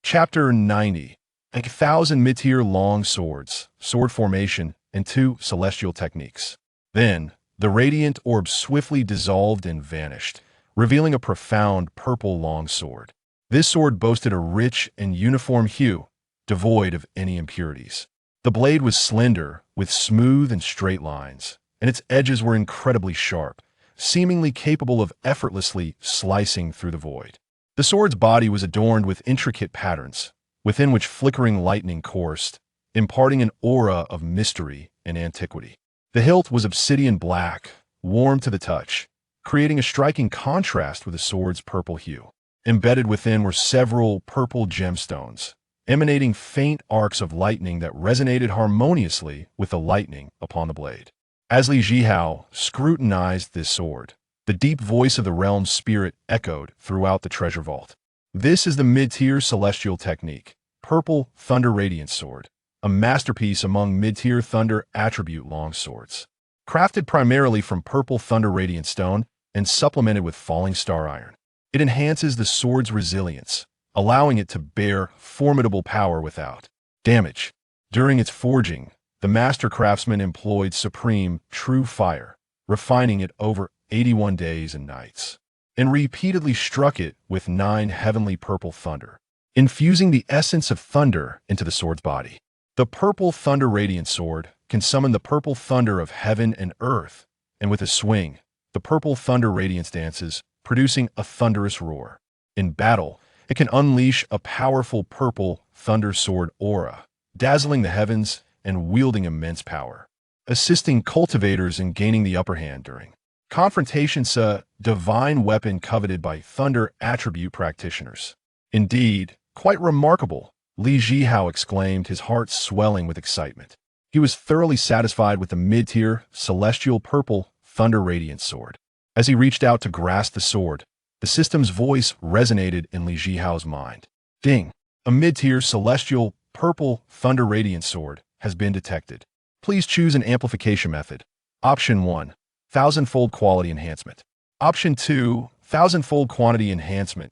Chapter 90. 1,000 mid-tier long swords, sword formation, and 2 celestial techniques. Then, the radiant orb swiftly dissolved and vanished, revealing a profound purple long sword. This sword boasted a rich and uniform hue, devoid of any impurities. The blade was slender, with smooth and straight lines, and its edges were incredibly sharp, seemingly capable of effortlessly slicing through the void. The sword's body was adorned with intricate patterns, within which flickering lightning coursed, imparting an aura of mystery and antiquity. The hilt was obsidian black, warm to the touch, creating a striking contrast with the sword's purple hue. Embedded within were several purple gemstones, emanating faint arcs of lightning that resonated harmoniously with the lightning upon the blade. As Zhihao scrutinized this sword, the deep voice of the realm's spirit echoed throughout the treasure vault. This is the mid-tier celestial technique, Purple Thunder Radiant Sword, a masterpiece among mid-tier thunder attribute long swords. Crafted primarily from purple thunder radiant stone and supplemented with falling star iron, it enhances the sword's resilience, allowing it to bear formidable power without damage. During its forging, the master craftsman employed supreme, true fire, refining it over 81 days and nights, and repeatedly struck it with 9 heavenly purple thunder, infusing the essence of thunder into the sword's body. The Purple Thunder Radiant Sword can summon the purple thunder of heaven and earth, and with a swing, the purple thunder radiance dances, producing a thunderous roar. In battle, it can unleash a powerful purple thunder sword aura, dazzling the heavens and wielding immense power, assisting cultivators in gaining the upper hand during Confrontation, a divine weapon coveted by thunder attribute practitioners. Indeed, quite remarkable, Zhihao exclaimed, his heart swelling with excitement. He was thoroughly satisfied with the mid-tier, celestial purple thunder radiant sword. As he reached out to grasp the sword, the system's voice resonated in Zhihao's mind. Ding! A mid-tier, celestial purple thunder radiant sword has been detected. Please choose an amplification method. Option 1. 1,000-fold quality enhancement. Option 2, 1,000-fold quantity enhancement.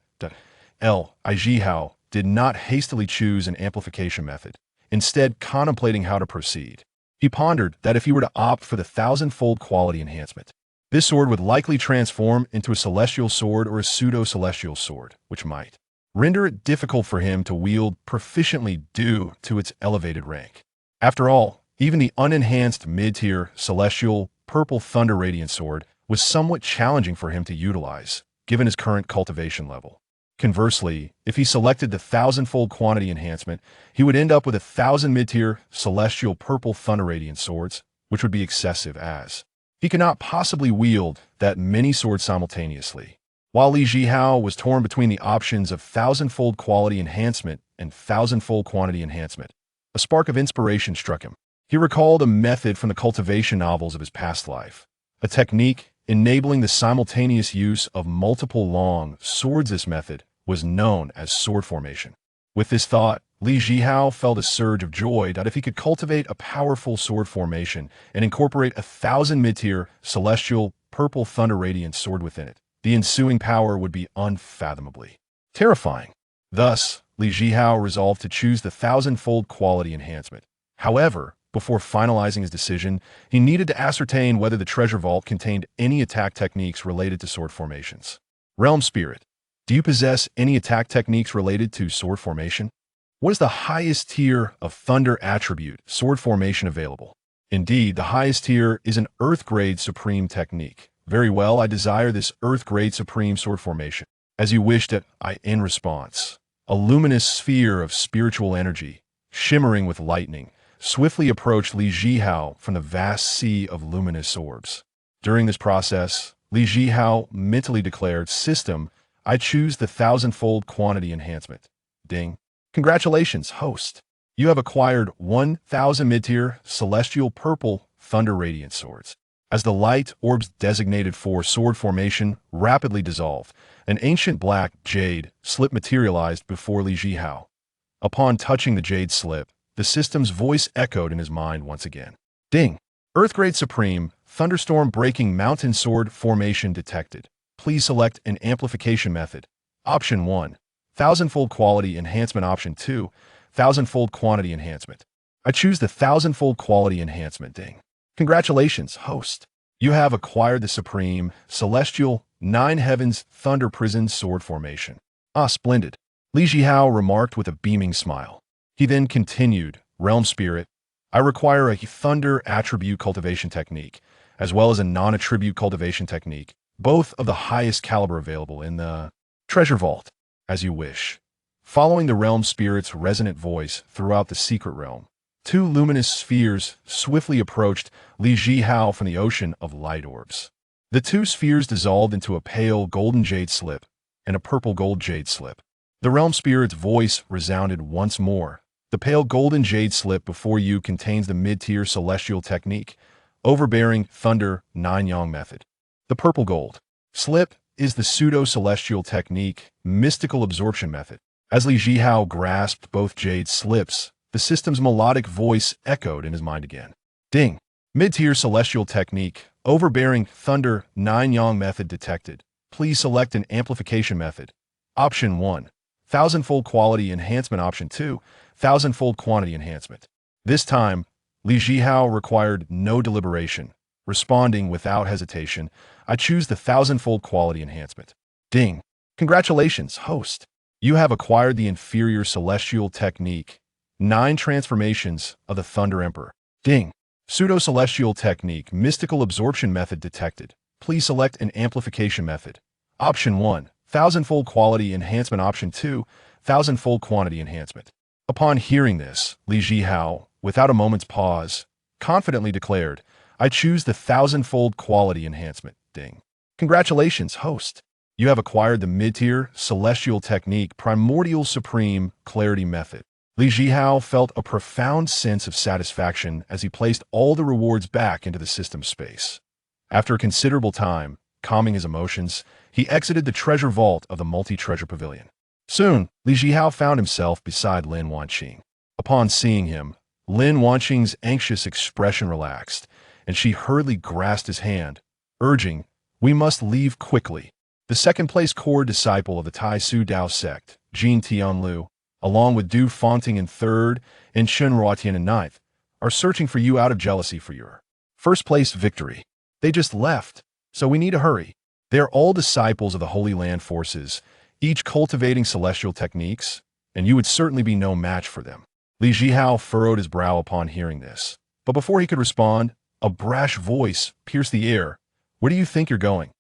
Zhihao did not hastily choose an amplification method, instead contemplating how to proceed. He pondered that if he were to opt for the 1,000-fold quality enhancement, this sword would likely transform into a celestial sword or a pseudo-celestial sword, which might render it difficult for him to wield proficiently due to its elevated rank. After all, even the unenhanced mid-tier celestial Purple Thunder Radiant Sword was somewhat challenging for him to utilize, given his current cultivation level. Conversely, if he selected the 1,000-fold quantity enhancement, he would end up with 1,000 mid-tier celestial Purple Thunder Radiant Swords, which would be excessive as he could not possibly wield that many swords simultaneously. While Zhihao was torn between the options of 1,000-fold quality enhancement and 1,000-fold quantity enhancement, a spark of inspiration struck him. He recalled a method from the cultivation novels of his past life, a technique enabling the simultaneous use of multiple long swords. This method was known as sword formation. With this thought, Zhihao felt a surge of joy that if he could cultivate a powerful sword formation and incorporate 1,000 mid-tier celestial purple thunder radiant sword within it, the ensuing power would be unfathomably terrifying. Thus, Zhihao resolved to choose the 1,000-fold quality enhancement. However, before finalizing his decision, he needed to ascertain whether the treasure vault contained any attack techniques related to sword formations. Realm Spirit, do you possess any attack techniques related to sword formation? What is the highest tier of thunder attribute sword formation available? Indeed, the highest tier is an Earth-grade supreme technique. Very well, I desire this Earth-grade supreme sword formation. As you wished it, in response, a luminous sphere of spiritual energy, shimmering with lightning, swiftly approached Zhihao from the vast sea of luminous orbs. During this process, Zhihao mentally declared, "System, I choose the 1,000-fold quantity enhancement." Ding. Congratulations, host. You have acquired 1,000 mid-tier celestial purple thunder radiant swords. As the light orbs designated for sword formation rapidly dissolved, an ancient black jade slip materialized before Zhihao. Upon touching the jade slip, the system's voice echoed in his mind once again. Ding! Earth-grade supreme, thunderstorm-breaking mountain sword formation detected. Please select an amplification method. Option 1. Thousandfold quality enhancement option 2, thousandfold quantity enhancement. I choose the thousandfold quality enhancement. Ding. Congratulations, host. You have acquired the supreme, celestial, nine heavens, thunder prison sword formation. Ah, splendid. Li Zhihao remarked with a beaming smile. He then continued, Realm Spirit, I require a thunder attribute cultivation technique, as well as a non-attribute cultivation technique, both of the highest caliber available in the treasure vault, as you wish. Following the Realm Spirit's resonant voice throughout the secret realm, two luminous spheres swiftly approached Li Zhihao from the ocean of light orbs. The two spheres dissolved into a pale golden jade slip and a purple gold jade slip. The Realm Spirit's voice resounded once more. The pale golden jade slip before you contains the mid-tier celestial technique, overbearing thunder 9-yang method. The purple gold slip is the pseudo-celestial technique, mystical absorption method. As Li Zhihao grasped both jade slips, the system's melodic voice echoed in his mind again. Ding. Mid-tier celestial technique, overbearing thunder 9-yang method detected. Please select an amplification method. Option 1. Thousandfold quality enhancement. Option 2. Thousandfold quantity enhancement. This time, Li Zhihao required no deliberation. Responding without hesitation, I choose the thousandfold quality enhancement. Ding. Congratulations, host. You have acquired the inferior celestial technique, 9 transformations of the Thunder Emperor. Ding. Pseudo-celestial technique, mystical absorption method detected. Please select an amplification method. Option 1. Thousandfold quality enhancement. Option 2. Thousandfold quantity enhancement. Upon hearing this, Li Zhihao, without a moment's pause, confidently declared, I choose the thousandfold quality enhancement. Ding. Congratulations, host. You have acquired the mid-tier celestial technique, primordial supreme clarity method. Li Zhihao felt a profound sense of satisfaction as he placed all the rewards back into the system space. After a considerable time, calming his emotions, he exited the treasure vault of the multi-treasure pavilion. Soon, Li Zhihao found himself beside Lin Wanqing. Upon seeing him, Lin Wanqing's anxious expression relaxed, and she hurriedly grasped his hand, urging, We must leave quickly. The second-place core disciple of the Tai Su Dao sect, Jin Tianlu, along with Du Fangting in third and Chen Ruotian in ninth, are searching for you out of jealousy for your first-place victory. They just left, so we need to hurry. They are all disciples of the Holy Land forces, each cultivating celestial techniques, and you would certainly be no match for them. Li Zhihao furrowed his brow upon hearing this, but before he could respond, a brash voice pierced the air. Where do you think you're going?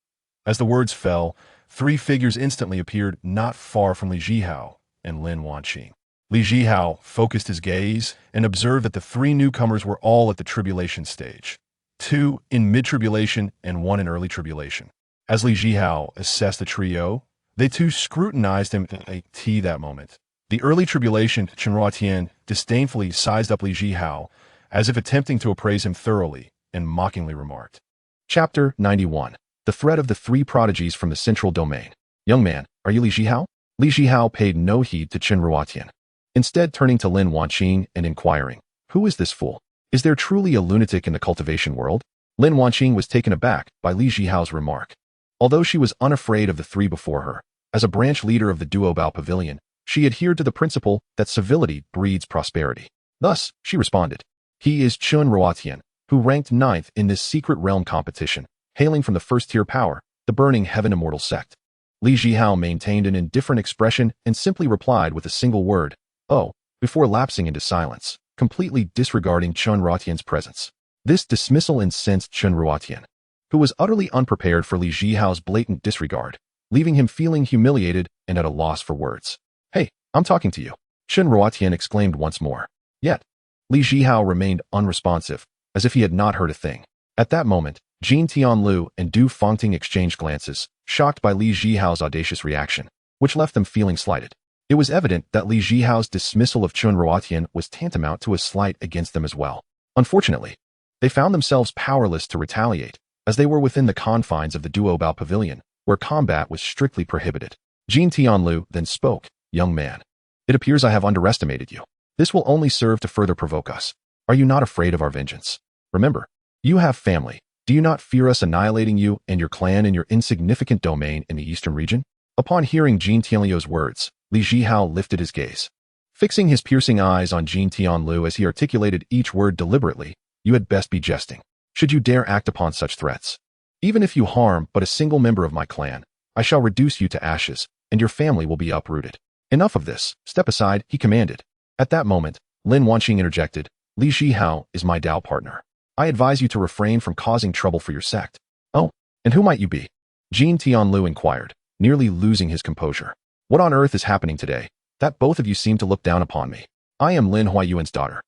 As the words fell, 3 figures instantly appeared not far from Li Zhihao and Lin Wanqing. Li Zhihao focused his gaze and observed that the 3 newcomers were all at the tribulation stage, 2 in mid-tribulation and 1 in early tribulation. As Li Zhihao assessed the trio, they too scrutinized him at that moment. The early tribulation Chen Ruotian disdainfully sized up Li Zhihao, as if attempting to appraise him thoroughly, and mockingly remarked. Chapter 91. The Threat of the 3 Prodigies from the Central Domain. Young man, are you Li Zhihao? Li Zhihao paid no heed to Chen Ruotian, instead turning to Lin Wanqing and inquiring, Who is this fool? Is there truly a lunatic in the cultivation world? Lin Wanqing was taken aback by Li Zhihao's remark. Although she was unafraid of the 3 before her, as a branch leader of the Duobao Pavilion, she adhered to the principle that civility breeds prosperity. Thus, she responded, He is Chen Ruotian, who ranked 9th in this secret realm competition, hailing from the first-tier power, the Burning Heaven Immortal sect. Li Zhihao maintained an indifferent expression and simply replied with a single word, Oh, before lapsing into silence, completely disregarding Chen Ruotian's presence. This dismissal incensed Chen Ruotian, who was utterly unprepared for Li Zhihao's blatant disregard, leaving him feeling humiliated and at a loss for words. Hey, I'm talking to you, Chen Ruotian exclaimed once more. Yet, Li Zhihao remained unresponsive, as if he had not heard a thing. At that moment, Jin Tianlu and Du Fangting exchanged glances, shocked by Li Zhihao's audacious reaction, which left them feeling slighted. It was evident that Li Zhihao's dismissal of Chen Ruotian was tantamount to a slight against them as well. Unfortunately, they found themselves powerless to retaliate, as they were within the confines of the Duobao Pavilion, where combat was strictly prohibited. Jin Tianlu then spoke, Young man, it appears I have underestimated you. This will only serve to further provoke us. Are you not afraid of our vengeance? Remember, you have family. Do you not fear us annihilating you and your clan in your insignificant domain in the eastern region? Upon hearing Jin Tianliu's words, Li Zhihao lifted his gaze. Fixing his piercing eyes on Jin Tianliu as he articulated each word deliberately, "You had best be jesting. Should you dare act upon such threats? Even if you harm but a single member of my clan, I shall reduce you to ashes, and your family will be uprooted. Enough of this. Step aside," he commanded. At that moment, Lin Wanqing interjected, "Li Zhihao is my Dao partner. I advise you to refrain from causing trouble for your sect." "Oh, and who might you be?" Jin Tianliu inquired, nearly losing his composure. "What on earth is happening today, that both of you seem to look down upon me? I am Lin Huayuan's daughter,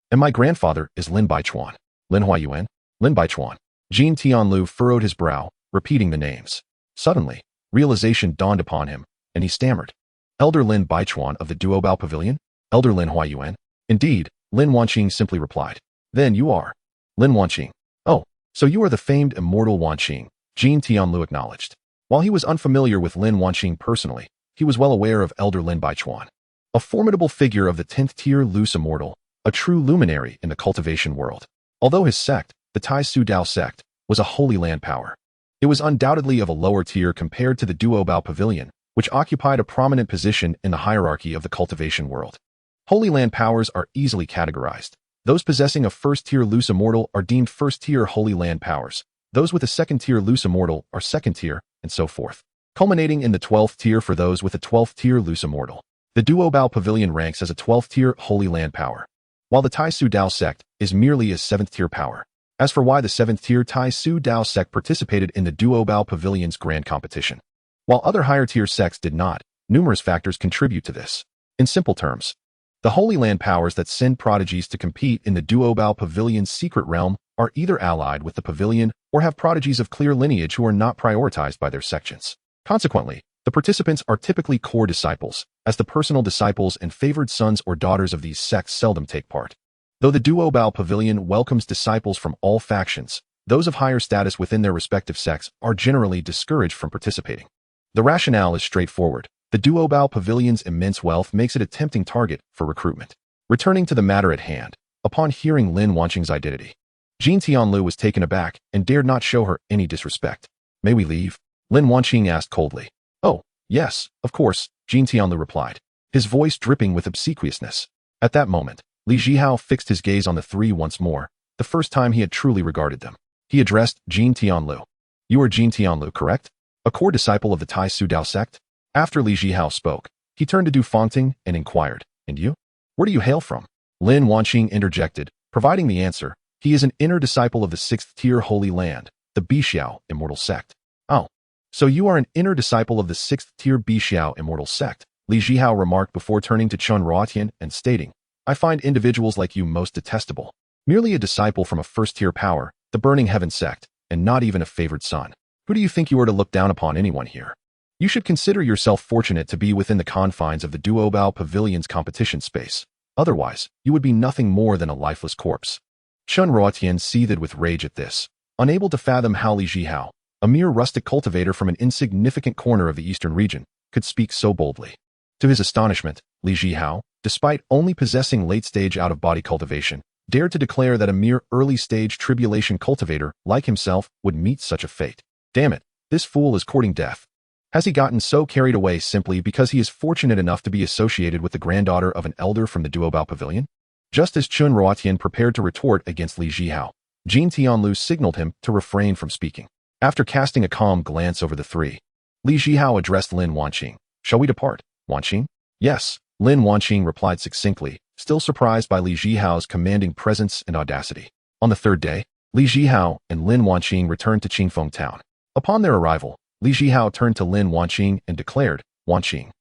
and my grandfather is Lin Baichuan." "Lin Huayuan? Lin Baichuan?" Jin Tianliu furrowed his brow, repeating the names. Suddenly, realization dawned upon him, and he stammered. "Elder Lin Baichuan of the Duobao Pavilion? Elder Lin Huayuan?" "Indeed," Lin Wanqing simply replied. "Then you are Lin Wanqing. Oh, so you are the famed immortal Wanqing," Jin Tianliu acknowledged. While he was unfamiliar with Lin Wanqing personally, he was well aware of Elder Lin Baichuan, a formidable figure of the 10th tier loose immortal, a true luminary in the cultivation world. Although his sect, the Tai Su Dao sect, was a holy land power, it was undoubtedly of a lower tier compared to the Duobao Pavilion, which occupied a prominent position in the hierarchy of the cultivation world. Holy land powers are easily categorized. Those possessing a first-tier loose immortal are deemed first-tier holy land powers. Those with a second-tier loose immortal are second-tier, and so forth, culminating in the 12th tier for those with a 12th tier loose immortal. The Duobao Pavilion ranks as a 12th tier holy land power, while the Tai Su Dao sect is merely a 7th tier power. As for why the 7th tier Tai Su Dao sect participated in the Duobao Pavilion's grand competition, while other higher tier sects did not, numerous factors contribute to this. In simple terms, the Holy Land powers that send prodigies to compete in the Duobao Pavilion's secret realm are either allied with the pavilion or have prodigies of clear lineage who are not prioritized by their sections. Consequently, the participants are typically core disciples, as the personal disciples and favored sons or daughters of these sects seldom take part. Though the Duobao Pavilion welcomes disciples from all factions, those of higher status within their respective sects are generally discouraged from participating. The rationale is straightforward. The Duobao Pavilion's immense wealth makes it a tempting target for recruitment. Returning to the matter at hand, upon hearing Lin Wanqing's identity, Jin Tianliu was taken aback and dared not show her any disrespect. "May we leave?" Lin Wanqing asked coldly. "Oh, yes, of course," Jin Tianliu replied, his voice dripping with obsequiousness. At that moment, Li Zhihao fixed his gaze on the three once more, the first time he had truly regarded them. He addressed Jin Tianliu. "You are Jin Tianliu, correct? A core disciple of the Tai Su Dao sect?" After Li Zhihao spoke, he turned to Confronting and inquired, "And you? Where do you hail from?" Lin Wanqing interjected, providing the answer. "He is an inner disciple of the 6th tier Holy Land, the Bixiao Immortal Sect." "Oh, so you are an inner disciple of the 6th tier Bixiao Immortal Sect," Li Zhihao remarked before turning to Chun Ruotian and stating, "I find individuals like you most detestable. Merely a disciple from a first-tier power, the Burning Heaven sect, and not even a favored son. Who do you think you are to look down upon anyone here? You should consider yourself fortunate to be within the confines of the Duobao Pavilion's competition space. Otherwise, you would be nothing more than a lifeless corpse." Chun Ruotian seethed with rage at this, unable to fathom how Li Zhihao, a mere rustic cultivator from an insignificant corner of the eastern region, could speak so boldly. To his astonishment, Li Zhihao, despite only possessing late-stage out-of-body cultivation, dared to declare that a mere early-stage tribulation cultivator like himself would meet such a fate. Damn it, this fool is courting death. Has he gotten so carried away simply because he is fortunate enough to be associated with the granddaughter of an elder from the Duobao Pavilion? Just as Chun Ruotian prepared to retort against Li Zhihao, Jin Tianliu signaled him to refrain from speaking. After casting a calm glance over the three, Li Zhihao addressed Lin Wanqing. "Shall we depart, Wanqing?" "Yes," Lin Wanqing replied succinctly, still surprised by Li Zhihao's commanding presence and audacity. On the third day, Li Zhihao and Lin Wanqing returned to Qingfeng Town. Upon their arrival, Li Zhihao turned to Lin Wanqing and declared, "Wanqing,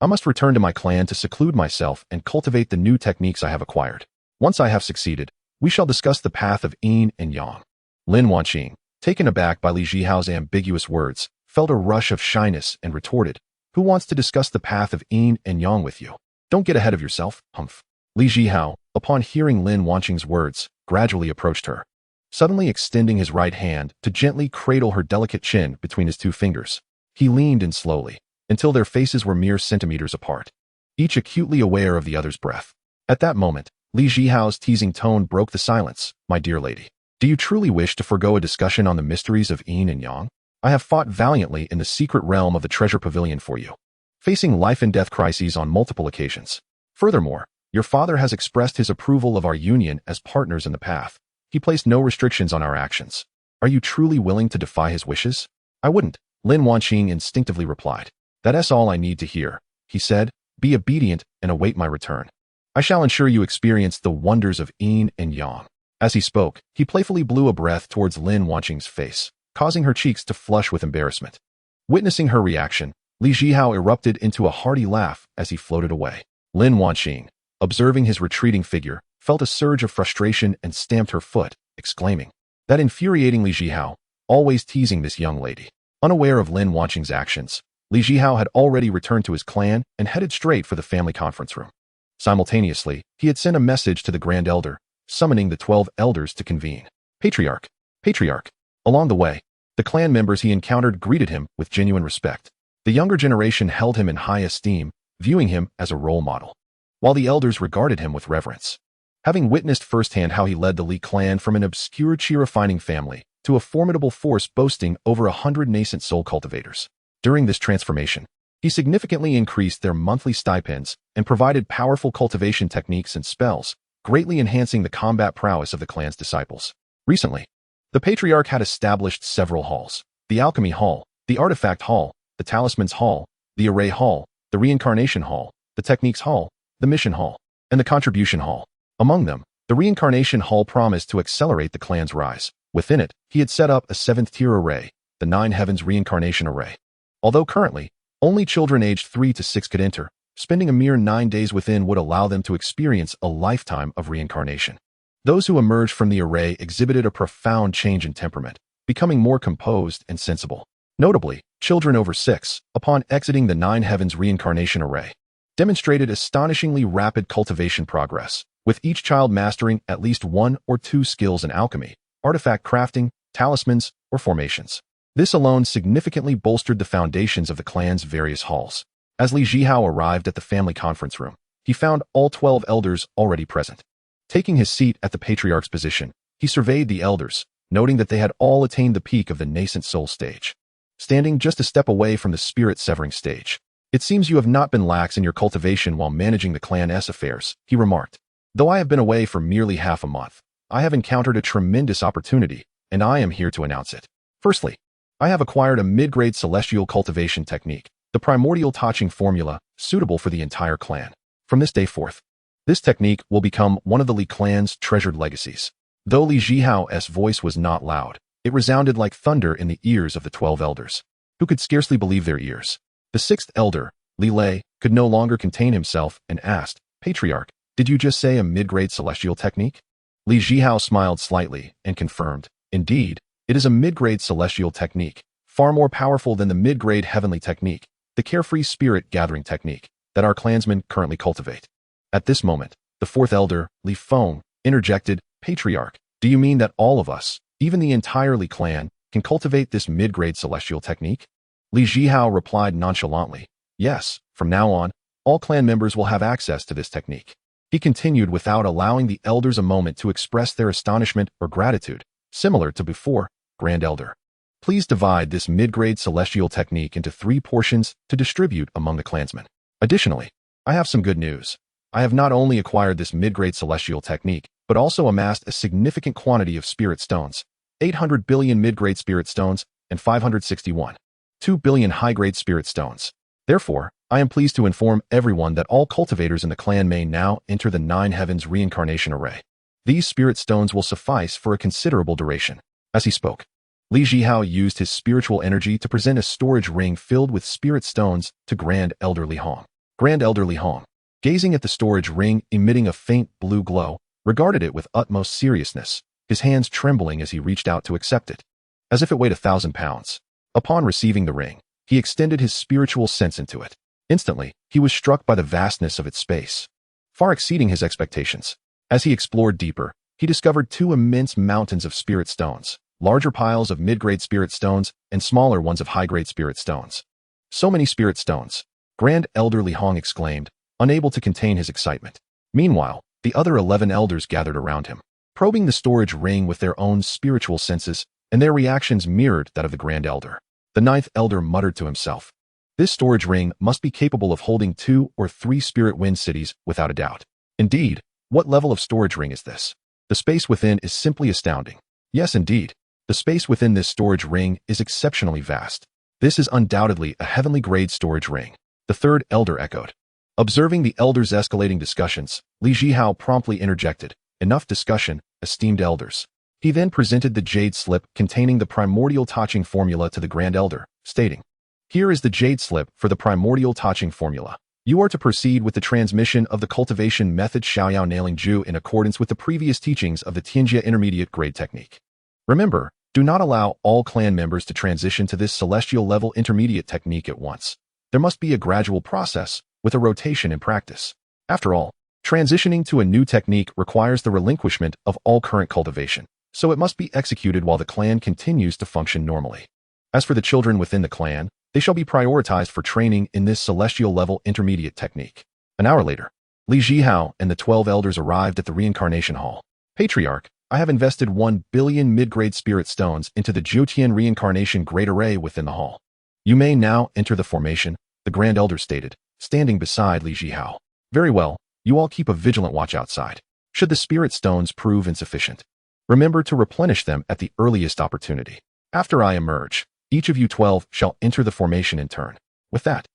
I must return to my clan to seclude myself and cultivate the new techniques I have acquired. Once I have succeeded, we shall discuss the path of yin and yang." Lin Wanqing, taken aback by Li Zhihao's ambiguous words, felt a rush of shyness and retorted, "Who wants to discuss the path of yin and yang with you? Don't get ahead of yourself, humph." Li Zhihao, upon hearing Lin Wanqing's words, gradually approached her, suddenly extending his right hand to gently cradle her delicate chin between his two fingers. He leaned in slowly, until their faces were mere centimeters apart, each acutely aware of the other's breath. At that moment, Li Zhihao's teasing tone broke the silence. "My dear lady, do you truly wish to forego a discussion on the mysteries of yin and yang? I have fought valiantly in the secret realm of the treasure pavilion for you, facing life and death crises on multiple occasions. Furthermore, your father has expressed his approval of our union as partners in the path. He placed no restrictions on our actions. Are you truly willing to defy his wishes? I wouldn't, Lin Wanqing instinctively replied. That's all I need to hear, he said. Be obedient and await my return. I shall ensure you experience the wonders of yin and yang. As he spoke, he playfully blew a breath towards Lin Wanqing's face, causing her cheeks to flush with embarrassment. Witnessing her reaction, Li Zhihao erupted into a hearty laugh as he floated away. Lin Wanqing, observing his retreating figure, felt a surge of frustration and stamped her foot, exclaiming, "That infuriating Li Zhihao, always teasing this young lady." Unaware of Lin Wanqing's actions, Li Zhihao had already returned to his clan and headed straight for the family conference room. Simultaneously, he had sent a message to the Grand Elder, summoning the 12 elders to convene. Patriarch, Patriarch. Along the way, the clan members he encountered greeted him with genuine respect. The younger generation held him in high esteem, viewing him as a role model, while the elders regarded him with reverence. Having witnessed firsthand how he led the Li clan from an obscure chi-refining family to a formidable force boasting over 100 nascent soul cultivators. During this transformation, he significantly increased their monthly stipends and provided powerful cultivation techniques and spells, greatly enhancing the combat prowess of the clan's disciples. Recently, the Patriarch had established several halls: the Alchemy Hall, the Artifact Hall, the Talismans Hall, the Array Hall, the Reincarnation Hall, the Techniques Hall, the Mission Hall, and the Contribution Hall. Among them, the Reincarnation Hall promised to accelerate the clan's rise. Within it, he had set up a 7th-tier array, the Nine Heavens Reincarnation Array. Although currently, only children aged 3 to 6 could enter, spending a mere 9 days within would allow them to experience a lifetime of reincarnation. Those who emerged from the array exhibited a profound change in temperament, becoming more composed and sensible. Notably, children over 6, upon exiting the Nine Heavens Reincarnation Array, demonstrated astonishingly rapid cultivation progress, with each child mastering at least 1 or 2 skills in alchemy, artifact crafting, talismans, or formations. This alone significantly bolstered the foundations of the clan's various halls. As Li Zhihao arrived at the family conference room, he found all 12 elders already present. Taking his seat at the Patriarch's position, he surveyed the elders, noting that they had all attained the peak of the nascent soul stage, standing just a step away from the spirit-severing stage. "It seems you have not been lax in your cultivation while managing the clan's affairs," he remarked. "Though I have been away for merely half a month, I have encountered a tremendous opportunity, and I am here to announce it. Firstly, I have acquired a mid-grade celestial cultivation technique, the primordial touching formula, suitable for the entire clan. From this day forth, this technique will become one of the Li clan's treasured legacies." Though Li Zhihao's voice was not loud, it resounded like thunder in the ears of the 12 elders, who could scarcely believe their ears. The 6th elder, Li Lei, could no longer contain himself and asked, "Patriarch, did you just say a mid-grade celestial technique?" Li Zhihao smiled slightly and confirmed, "Indeed, it is a mid-grade celestial technique, far more powerful than the mid-grade heavenly technique, the carefree spirit-gathering technique, that our clansmen currently cultivate." At this moment, the 4th elder, Li Feng, interjected, "Patriarch, do you mean that all of us, even the entire Li clan, can cultivate this mid-grade celestial technique?" Li Zhihao replied nonchalantly, "Yes, from now on, all clan members will have access to this technique." He continued without allowing the elders a moment to express their astonishment or gratitude, similar to before, "Grand Elder, please divide this mid-grade celestial technique into 3 portions to distribute among the clansmen. Additionally, I have some good news. I have not only acquired this mid-grade celestial technique, but also amassed a significant quantity of spirit stones, 800 billion mid-grade spirit stones, and 561.2 billion high-grade spirit stones. Therefore, I am pleased to inform everyone that all cultivators in the clan may now enter the Nine Heavens Reincarnation Array. These spirit stones will suffice for a considerable duration." As he spoke, Li Zhihao used his spiritual energy to present a storage ring filled with spirit stones to Grand Elder Li Hong. Grand Elder Li Hong, gazing at the storage ring emitting a faint blue glow, regarded it with utmost seriousness, his hands trembling as he reached out to accept it, as if it weighed 1,000 pounds. Upon receiving the ring, he extended his spiritual sense into it. Instantly, he was struck by the vastness of its space, far exceeding his expectations. As he explored deeper, he discovered 2 immense mountains of spirit stones, larger piles of mid-grade spirit stones and smaller ones of high-grade spirit stones. "So many spirit stones!" Grand Elder Li Hong exclaimed, unable to contain his excitement. Meanwhile, the other 11 elders gathered around him, probing the storage ring with their own spiritual senses, and their reactions mirrored that of the Grand Elder. The ninth elder muttered to himself. This storage ring must be capable of holding 2 or 3 spirit wind cities without a doubt. Indeed, what level of storage ring is this? The space within is simply astounding. Yes, indeed. The space within this storage ring is exceptionally vast. This is undoubtedly a heavenly grade storage ring. The third elder echoed. Observing the elders' escalating discussions, Zhihao promptly interjected, "Enough discussion, esteemed elders." He then presented the jade slip containing the primordial touching formula to the grand elder, stating, "Here is the jade slip for the primordial touching formula. You are to proceed with the transmission of the cultivation method Xiaoyao nailing Ju in accordance with the previous teachings of the Xianxia intermediate grade technique. Remember, do not allow all clan members to transition to this celestial level intermediate technique at once. There must be a gradual process, with a rotation in practice. After all, transitioning to a new technique requires the relinquishment of all current cultivation, so it must be executed while the clan continues to function normally. As for the children within the clan, they shall be prioritized for training in this celestial level intermediate technique." An hour later, Zhihao and the 12 elders arrived at the reincarnation hall. "Patriarch, I have invested 1 billion mid-grade spirit stones into the Jiutian reincarnation great array within the hall. You may now enter the formation," the grand elder stated, standing beside Zhihao. "Very well, you all keep a vigilant watch outside. Should the spirit stones prove insufficient, remember to replenish them at the earliest opportunity. After I emerge, each of you 12 shall enter the formation in turn." With that,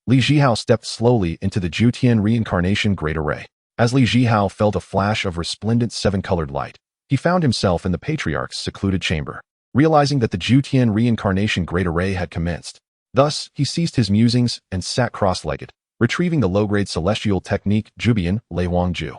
Zhihao stepped slowly into the Jiutian reincarnation great array. As Zhihao felt a flash of resplendent 7-colored light, he found himself in the patriarch's secluded chamber, realizing that the Jiutian reincarnation great array had commenced. Thus, he ceased his musings and sat cross-legged, retrieving the low-grade celestial technique Jubian-Leihuang Ju.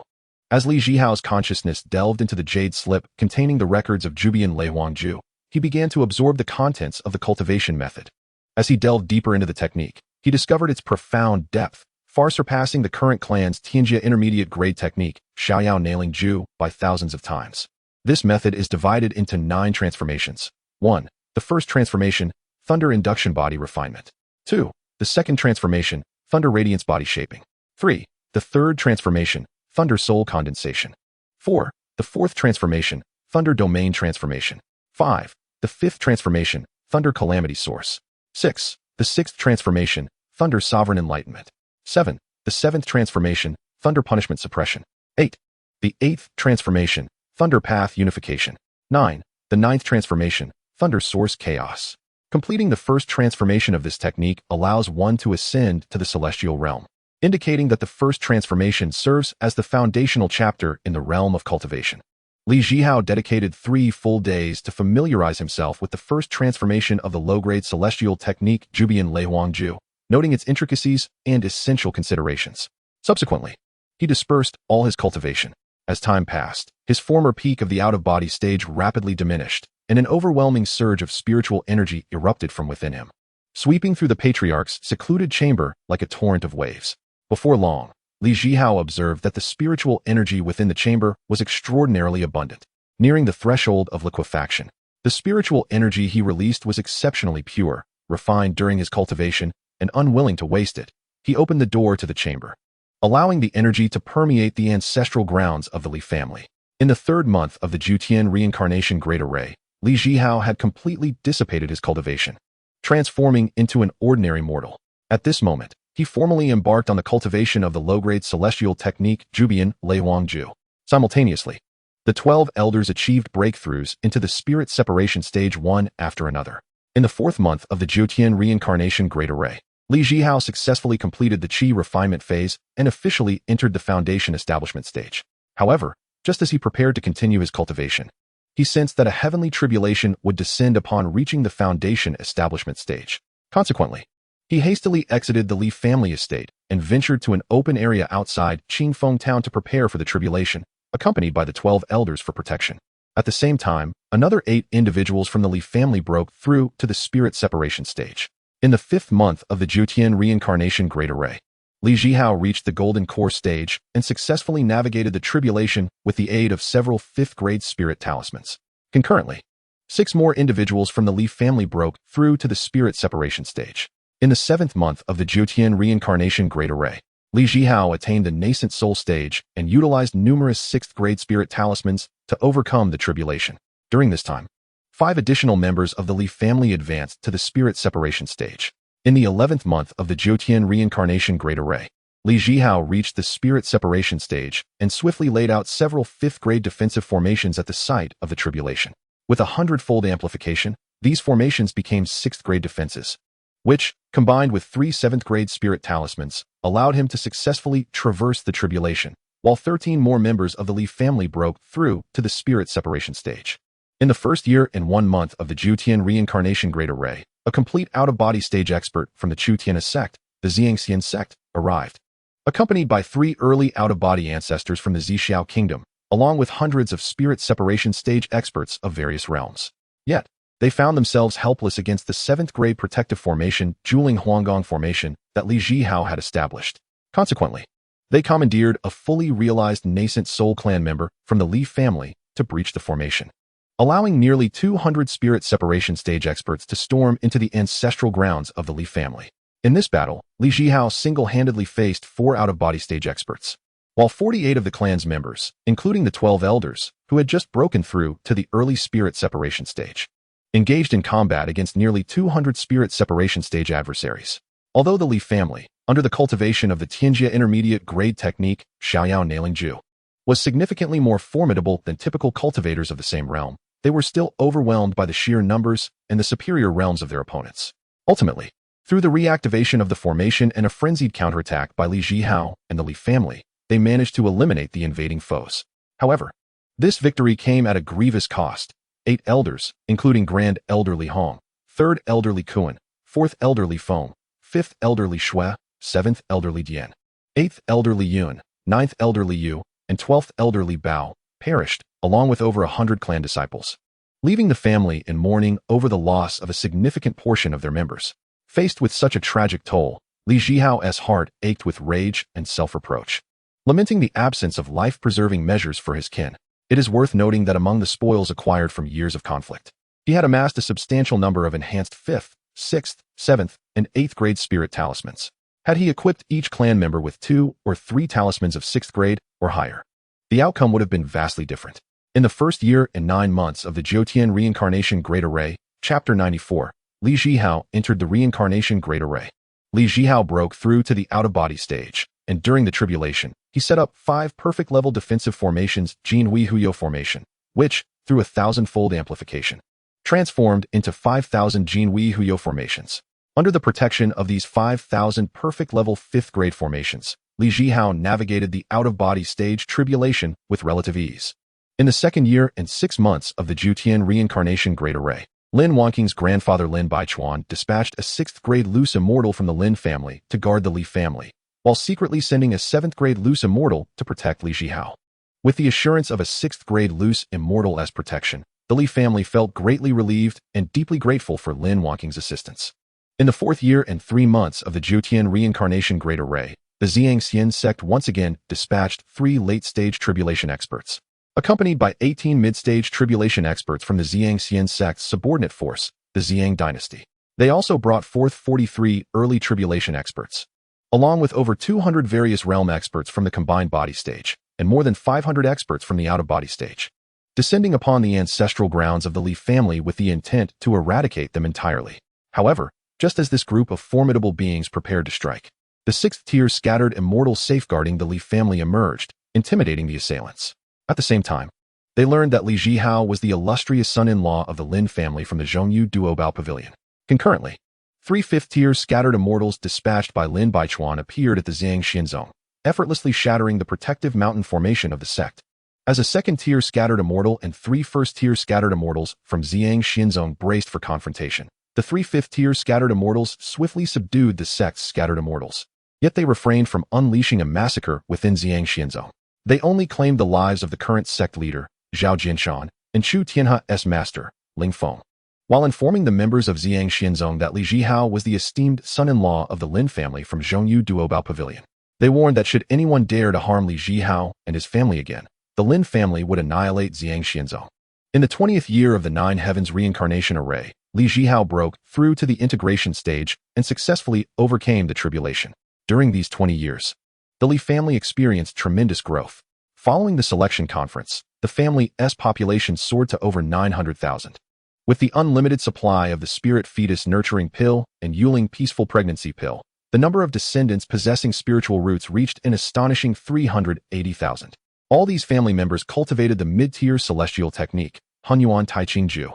As Zhihao's consciousness delved into the jade slip containing the records of Jubian-Leihuang Ju, he began to absorb the contents of the cultivation method. As he delved deeper into the technique, he discovered its profound depth, far surpassing the current clan's Xianxia intermediate grade technique, Xiaoyao nailing Ju, by thousands of times. This method is divided into 9 transformations. 1. The first transformation, Thunder Induction Body Refinement. 2. The second transformation, Thunder Radiance Body Shaping. 3. The third transformation, Thunder Soul Condensation. 4. The fourth transformation, Thunder Domain Transformation. 5. The fifth transformation, Thunder Calamity Source. 6. The sixth transformation, Thunder Sovereign Enlightenment. 7. The seventh transformation, Thunder Punishment Suppression. 8. The eighth transformation, Thunder Path Unification. 9. The ninth transformation, Thunder Source Chaos. Completing the first transformation of this technique allows one to ascend to the celestial realm, indicating that the first transformation serves as the foundational chapter in the realm of cultivation. Zhihao dedicated 3 full days to familiarize himself with the first transformation of the low-grade celestial technique Jubian-Leihuang Ju, noting its intricacies and essential considerations. Subsequently, he dispersed all his cultivation. As time passed, his former peak of the out-of-body stage rapidly diminished, and an overwhelming surge of spiritual energy erupted from within him, sweeping through the patriarch's secluded chamber like a torrent of waves. Before long, Zhihao observed that the spiritual energy within the chamber was extraordinarily abundant, nearing the threshold of liquefaction. The spiritual energy he released was exceptionally pure, refined during his cultivation, and unwilling to waste it. He opened the door to the chamber, allowing the energy to permeate the ancestral grounds of the Li family. In the 3rd month of the Jiutian reincarnation great array, Zhihao had completely dissipated his cultivation, transforming into an ordinary mortal. At this moment, he formally embarked on the cultivation of the low-grade celestial technique Jubian-Leihuang Ju. Simultaneously, the 12 elders achieved breakthroughs into the spirit separation stage one after another. In the 4th month of the Jiutian reincarnation great array, Zhihao successfully completed the Qi refinement phase and officially entered the foundation establishment stage. However, just as he prepared to continue his cultivation, he sensed that a heavenly tribulation would descend upon reaching the foundation establishment stage. Consequently, he hastily exited the Li family estate and ventured to an open area outside Qingfeng Town to prepare for the tribulation, accompanied by the 12 elders for protection. At the same time, another 8 individuals from the Li family broke through to the spirit separation stage. In the 5th month of the Jiutian reincarnation great array, Zhihao reached the golden core stage and successfully navigated the tribulation with the aid of several 5th-grade spirit talismans. Concurrently, 6 more individuals from the Li family broke through to the spirit separation stage. In the 7th month of the Jiutian reincarnation great array, Zhihao attained the nascent soul stage and utilized numerous 6th-grade spirit talismans to overcome the tribulation. During this time, 5 additional members of the Li family advanced to the spirit separation stage. In the 11th month of the Zhoutian reincarnation Great Array, Li Zhihao reached the spirit separation stage and swiftly laid out several 5th-grade defensive formations at the site of the tribulation. With a 100-fold amplification, these formations became 6th-grade defenses, which, combined with 3 7th-grade spirit talismans, allowed him to successfully traverse the tribulation, while 13 more members of the Li family broke through to the spirit separation stage. In the first year and 1 month of the Zhoutian reincarnation Great Array, a complete out-of-body stage expert from the Chu-Tiana sect, the Xianxian sect, arrived, accompanied by 3 early out-of-body ancestors from the Zhihao kingdom, along with hundreds of spirit separation stage experts of various realms. Yet, they found themselves helpless against the 7th-grade protective formation, Juling Huanggong formation, that Li Zhihao had established. Consequently, they commandeered a fully realized nascent soul clan member from the Li family to breach the formation, allowing nearly 200 spirit separation stage experts to storm into the ancestral grounds of the Li family. In this battle, Li Zhihao single-handedly faced 4 out-of-body stage experts, while 48 of the clan's members, including the 12 elders, who had just broken through to the early spirit separation stage, engaged in combat against nearly 200 spirit separation stage adversaries. Although the Li family, under the cultivation of the Tianjia intermediate grade technique, Xiaoyao nailing Ju, was significantly more formidable than typical cultivators of the same realm, they were still overwhelmed by the sheer numbers and the superior realms of their opponents. Ultimately, through the reactivation of the formation and a frenzied counterattack by Li Zhihao and the Li family, they managed to eliminate the invading foes. However, this victory came at a grievous cost. 8 elders, including Grand Elder Li Hong, 3rd Elder Li Kuan, 4th Elder Li Feng, 5th Elder Li Shui, 7th Elder Li Dian, 8th Elder Li Yun, 9th Elder Li Yu, and 12th Elder Li Bao, perished, along with over 100 clan disciples, leaving the family in mourning over the loss of a significant portion of their members. Faced with such a tragic toll, Li Zhihao's heart ached with rage and self-reproach. Lamenting the absence of life-preserving measures for his kin, it is worth noting that among the spoils acquired from years of conflict, he had amassed a substantial number of enhanced 5th, 6th, 7th, and 8th grade spirit talismans. Had he equipped each clan member with 2 or 3 talismans of 6th grade or higher, the outcome would have been vastly different. In the first year and 9 months of the Zhoutian Reincarnation Great Array, Chapter 94, Li Zhihao entered the Reincarnation Great Array. Li Zhihao broke through to the out-of-body stage, and during the tribulation, he set up 5 perfect-level defensive formations, Jinhui Huyo formation, which, through a 1,000-fold amplification, transformed into 5,000 Jinhui Huyo formations. Under the protection of these 5,000 perfect-level 5th-grade formations, Li Zhihao navigated the out-of-body stage tribulation with relative ease. In the second year and 6 months of the Zhoutian Reincarnation Great Array, Lin Wangqing's grandfather Lin Baichuan dispatched a 6th-grade loose immortal from the Lin family to guard the Li family, while secretly sending a 7th-grade loose immortal to protect Li Zhihao. With the assurance of a 6th-grade loose immortal as protection, the Li family felt greatly relieved and deeply grateful for Lin Wangqing's assistance. In the 4th year and 3 months of the Zhoutian Reincarnation Great Array, the Xianxian sect once again dispatched 3 late-stage tribulation experts, accompanied by 18 mid-stage tribulation experts from the Xianxian sect's subordinate force, the Xiang Dynasty. They also brought forth 43 early tribulation experts, along with over 200 various realm experts from the combined body stage, and more than 500 experts from the out-of-body stage, descending upon the ancestral grounds of the Li family with the intent to eradicate them entirely. However, just as this group of formidable beings prepared to strike, the 6th-tier scattered immortals safeguarding the Li family emerged, intimidating the assailants. At the same time, they learned that Li Zhihao was the illustrious son-in-law of the Lin family from the Zhongyu Duobao Pavilion. Concurrently, 3 5th-tier scattered immortals dispatched by Lin Baichuan appeared at the Xiangxian zone, effortlessly shattering the protective mountain formation of the sect. As a 2nd-tier scattered immortal and 3 1st-tier scattered immortals from Xiangxian zone braced for confrontation, the 3 5th-tier scattered immortals swiftly subdued the sect's scattered immortals. Yet they refrained from unleashing a massacre within Xiangxian zone. They only claimed the lives of the current sect leader, Zhao Jinshan, and Chu Tianha's master, Yinfong, while informing the members of Xiangxian zone that Li Zhihao was the esteemed son-in-law of the Lin family from Zhongyu Duobao Pavilion. They warned that should anyone dare to harm Li Zhihao and his family again, the Lin family would annihilate Xiangxian zone. In the 20th year of the 9 Heavens Reincarnation Array, Li Zhihao broke through to the integration stage and successfully overcame the tribulation. During these 20 years, the Li family experienced tremendous growth. Following the selection conference, the family's population soared to over 900,000. With the unlimited supply of the spirit fetus nurturing pill and Yuling peaceful pregnancy pill, the number of descendants possessing spiritual roots reached an astonishing 380,000. All these family members cultivated the mid-tier celestial technique, Hunyuan Taiqingju.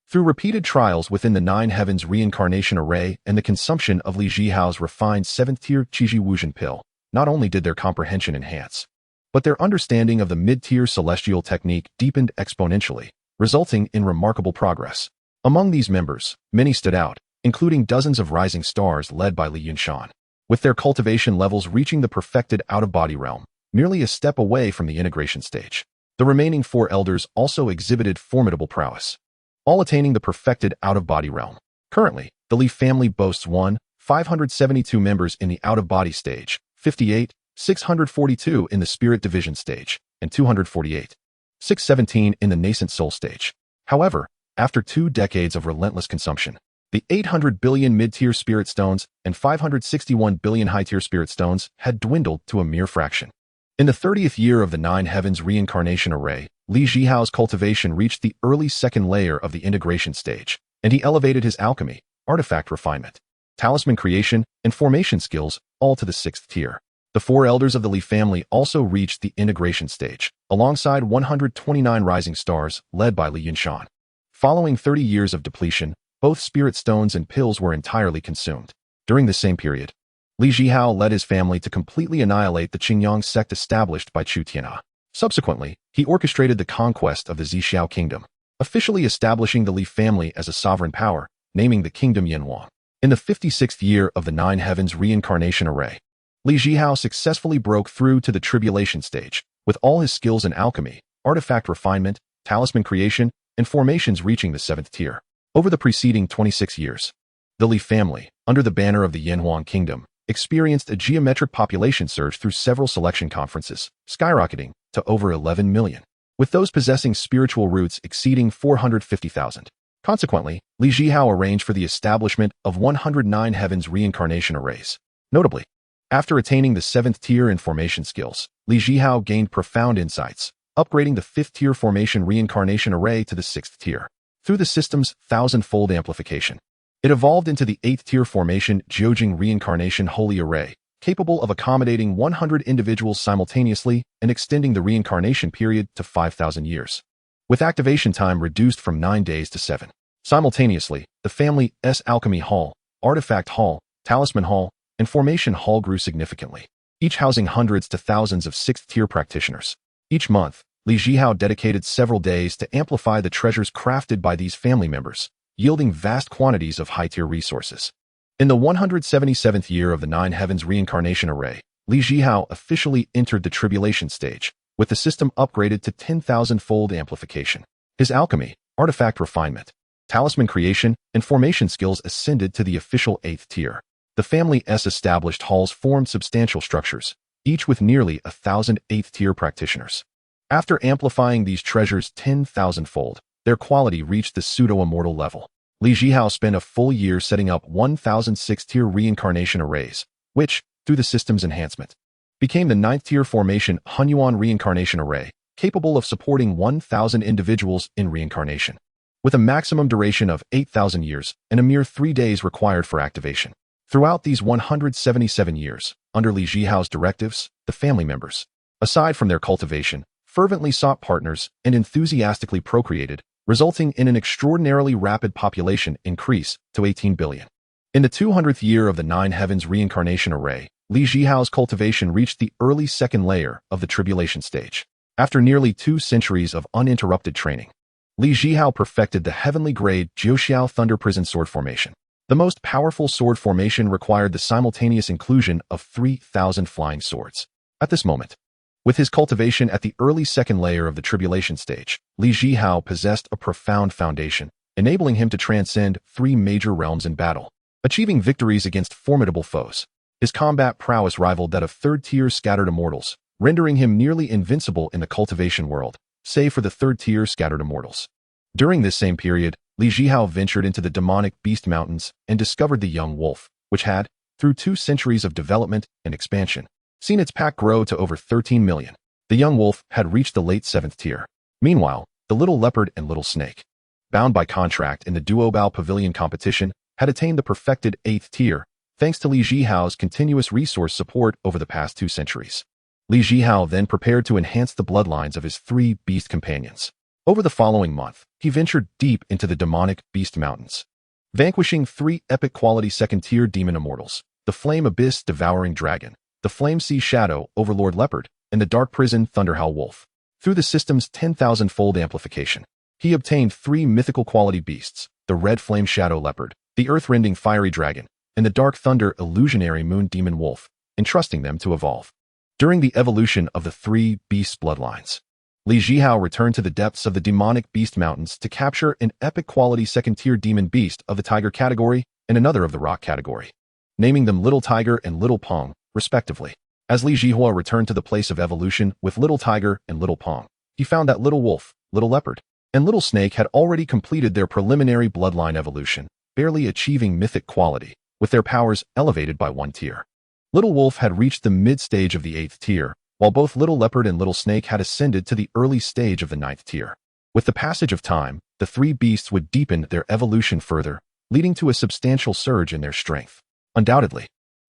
Through repeated trials within the Nine Heavens reincarnation array and the consumption of Li Zhihao's refined 7th-tier Qiji Wuzhen pill, not only did their comprehension enhance, but their understanding of the mid-tier celestial technique deepened exponentially, resulting in remarkable progress. Among these members, many stood out, including dozens of rising stars led by Li Yunshan, with their cultivation levels reaching the perfected out-of-body realm, merely a step away from the integration stage. The remaining 4 elders also exhibited formidable prowess, all attaining the perfected out-of-body realm. Currently, the Li family boasts 572 members in the out-of-body stage, 58, 642 in the spirit division stage, and 248, 617 in the nascent soul stage. However, after 2 decades of relentless consumption, the 800 billion mid-tier spirit stones and 561 billion high-tier spirit stones had dwindled to a mere fraction. In the 30th year of the Nine Heavens reincarnation array, Li Zhihao's cultivation reached the early 2nd layer of the integration stage, and he elevated his alchemy, artifact refinement, talisman creation, and formation skills all to the 6th tier. The 4 elders of the Li family also reached the integration stage, alongside 129 rising stars led by Li Yunshan. Following 30 years of depletion, both spirit stones and pills were entirely consumed. During the same period, Li Zhihao led his family to completely annihilate the Qingyang sect established by Chu Tianhe. Subsequently, he orchestrated the conquest of the Zhihao kingdom, officially establishing the Li family as a sovereign power, naming the kingdom Yinfong. In the 56th year of the Nine Heavens reincarnation array, Li Zhihao successfully broke through to the tribulation stage, with all his skills in alchemy, artifact refinement, talisman creation, and formations reaching the 7th tier. Over the preceding 26 years, the Li family, under the banner of the Yinhuang kingdom, experienced a geometric population surge through several selection conferences, skyrocketing to over 11 million, with those possessing spiritual roots exceeding 450,000. Consequently, Li Zhihao arranged for the establishment of 109 Heavens reincarnation arrays. Notably, after attaining the 7th tier in formation skills, Li Zhihao gained profound insights, upgrading the 5th tier formation reincarnation array to the 6th tier. Through the system's 1000-fold amplification, it evolved into the 8th tier formation Jiujing reincarnation holy array, capable of accommodating 100 individuals simultaneously and extending the reincarnation period to 5,000 years, with activation time reduced from 9 days to 7. Simultaneously, the family's alchemy hall, artifact hall, talisman hall, and formation hall grew significantly, each housing hundreds to thousands of 6th tier practitioners. Each month, Li Zhihao dedicated several days to amplify the treasures crafted by these family members, yielding vast quantities of high-tier resources. In the 177th year of the Nine Heavens reincarnation array, Li Zhihao officially entered the tribulation stage, with the system upgraded to 10,000-fold amplification. His alchemy, artifact refinement, talisman creation, and formation skills ascended to the official 8th tier. The family's established halls formed substantial structures, each with nearly 1,000 8th-tier practitioners. After amplifying these treasures 10,000-fold, their quality reached the pseudo-immortal level. Li Zhihao spent a full year setting up 1,000 6th-tier reincarnation arrays, which, through the system's enhancement, became the 9th-tier formation Hunyuan reincarnation array, capable of supporting 1,000 individuals in reincarnation, with a maximum duration of 8,000 years and a mere 3 days required for activation. Throughout these 177 years, under Li Zhihao's directives, the family members, aside from their cultivation, fervently sought partners and enthusiastically procreated, resulting in an extraordinarily rapid population increase to 18 billion. In the 200th year of the Nine Heavens reincarnation array, Li Zhihao's cultivation reached the early 2nd layer of the tribulation stage. After nearly 2 centuries of uninterrupted training, Li Zhihao perfected the heavenly grade Jiuxiao Thunder Prison Sword formation. The most powerful sword formation required the simultaneous inclusion of 3,000 flying swords. At this moment, with his cultivation at the early 2nd layer of the tribulation stage, Li Zhihao possessed a profound foundation, enabling him to transcend 3 major realms in battle, achieving victories against formidable foes. His combat prowess rivaled that of 3rd-tier scattered immortals, rendering him nearly invincible in the cultivation world, save for the 3rd-tier scattered immortals. During this same period, Li Zhihao ventured into the demonic Beast Mountains and discovered the young wolf, which had, through 2 centuries of development and expansion, seen its pack grow to over 13 million. The young wolf had reached the late 7th tier. Meanwhile, the little leopard and little snake, bound by contract in the Duobao Pavilion competition, had attained the perfected 8th tier, thanks to Li Zhihao's continuous resource support over the past 2 centuries. Li Zhihao then prepared to enhance the bloodlines of his 3 beast companions. Over the following month, he ventured deep into the demonic Beast Mountains, vanquishing 3 epic quality 2nd-tier demon immortals, the Flame Abyss Devouring Dragon, the Flame Sea Shadow Overlord Leopard, and the Dark Prison Thunderhowl Wolf. Through the system's 10,000-fold amplification, he obtained 3 mythical quality beasts, the Red Flame Shadow Leopard, the Earth-Rending Fiery Dragon, and the Dark Thunder Illusionary Moon Demon Wolf, entrusting them to evolve. During the evolution of the 3 beast bloodlines, Li Zhihao returned to the depths of the demonic Beast Mountains to capture an epic quality 2nd-tier demon beast of the Tiger category and another of the Rock category, naming them Little Tiger and Little Pong, respectively. As Li Zhihao returned to the place of evolution with Little Tiger and Little Pong, he found that Little Wolf, Little Leopard, and Little Snake had already completed their preliminary bloodline evolution, barely achieving mythic quality, with their powers elevated by 1 tier. Little Wolf had reached the mid-stage of the 8th tier, while both Little Leopard and Little Snake had ascended to the early stage of the 9th tier. With the passage of time, the 3 beasts would deepen their evolution further, leading to a substantial surge in their strength. Undoubtedly,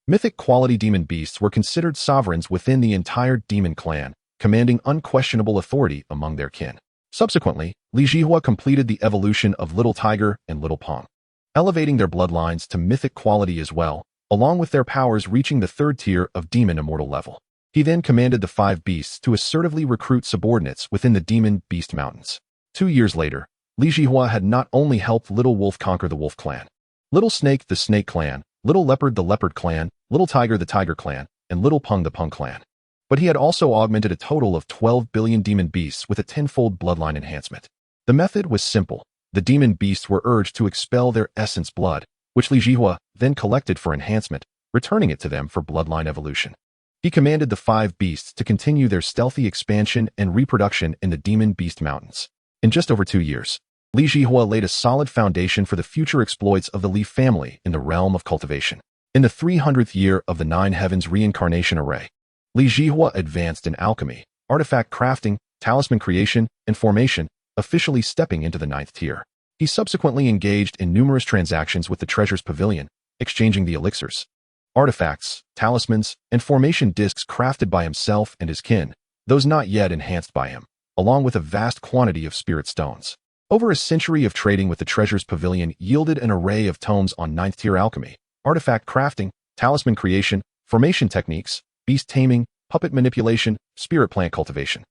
mythic quality demon beasts were considered sovereigns within the entire demon clan, commanding unquestionable authority among their kin. Subsequently, Li Zhihao completed the evolution of Little Tiger and Little Pong, elevating their bloodlines to mythic quality as well, along with their powers reaching the 3rd tier of demon immortal level. He then commanded the 5 beasts to assertively recruit subordinates within the demon Beast Mountains. 2 years later, Li Zhihao had not only helped Little Wolf conquer the Wolf Clan, Little Snake the Snake Clan, Little Leopard the Leopard Clan, Little Tiger the Tiger Clan, and Little Pung the Pung Clan, but he had also augmented a total of 12 billion demon beasts with a 10-fold bloodline enhancement. The method was simple. The demon beasts were urged to expel their essence blood, which Li Zhihao then collected for enhancement, returning it to them for bloodline evolution. He commanded the 5 beasts to continue their stealthy expansion and reproduction in the demon Beast Mountains. In just over 2 years, Li Zhihao laid a solid foundation for the future exploits of the Li family in the realm of cultivation. In the 300th year of the 9 Heavens reincarnation array, Li Zhihao advanced in alchemy, artifact crafting, talisman creation, and formation, officially stepping into the 9th tier. He subsequently engaged in numerous transactions with the Treasures Pavilion, exchanging the elixirs, artifacts, talismans, and formation discs crafted by himself and his kin, those not yet enhanced by him, along with a vast quantity of spirit stones. Over a century of trading with the Treasures Pavilion yielded an array of tomes on 9th tier alchemy, artifact crafting, talisman creation, formation techniques, beast taming, puppet manipulation, spirit plant cultivation,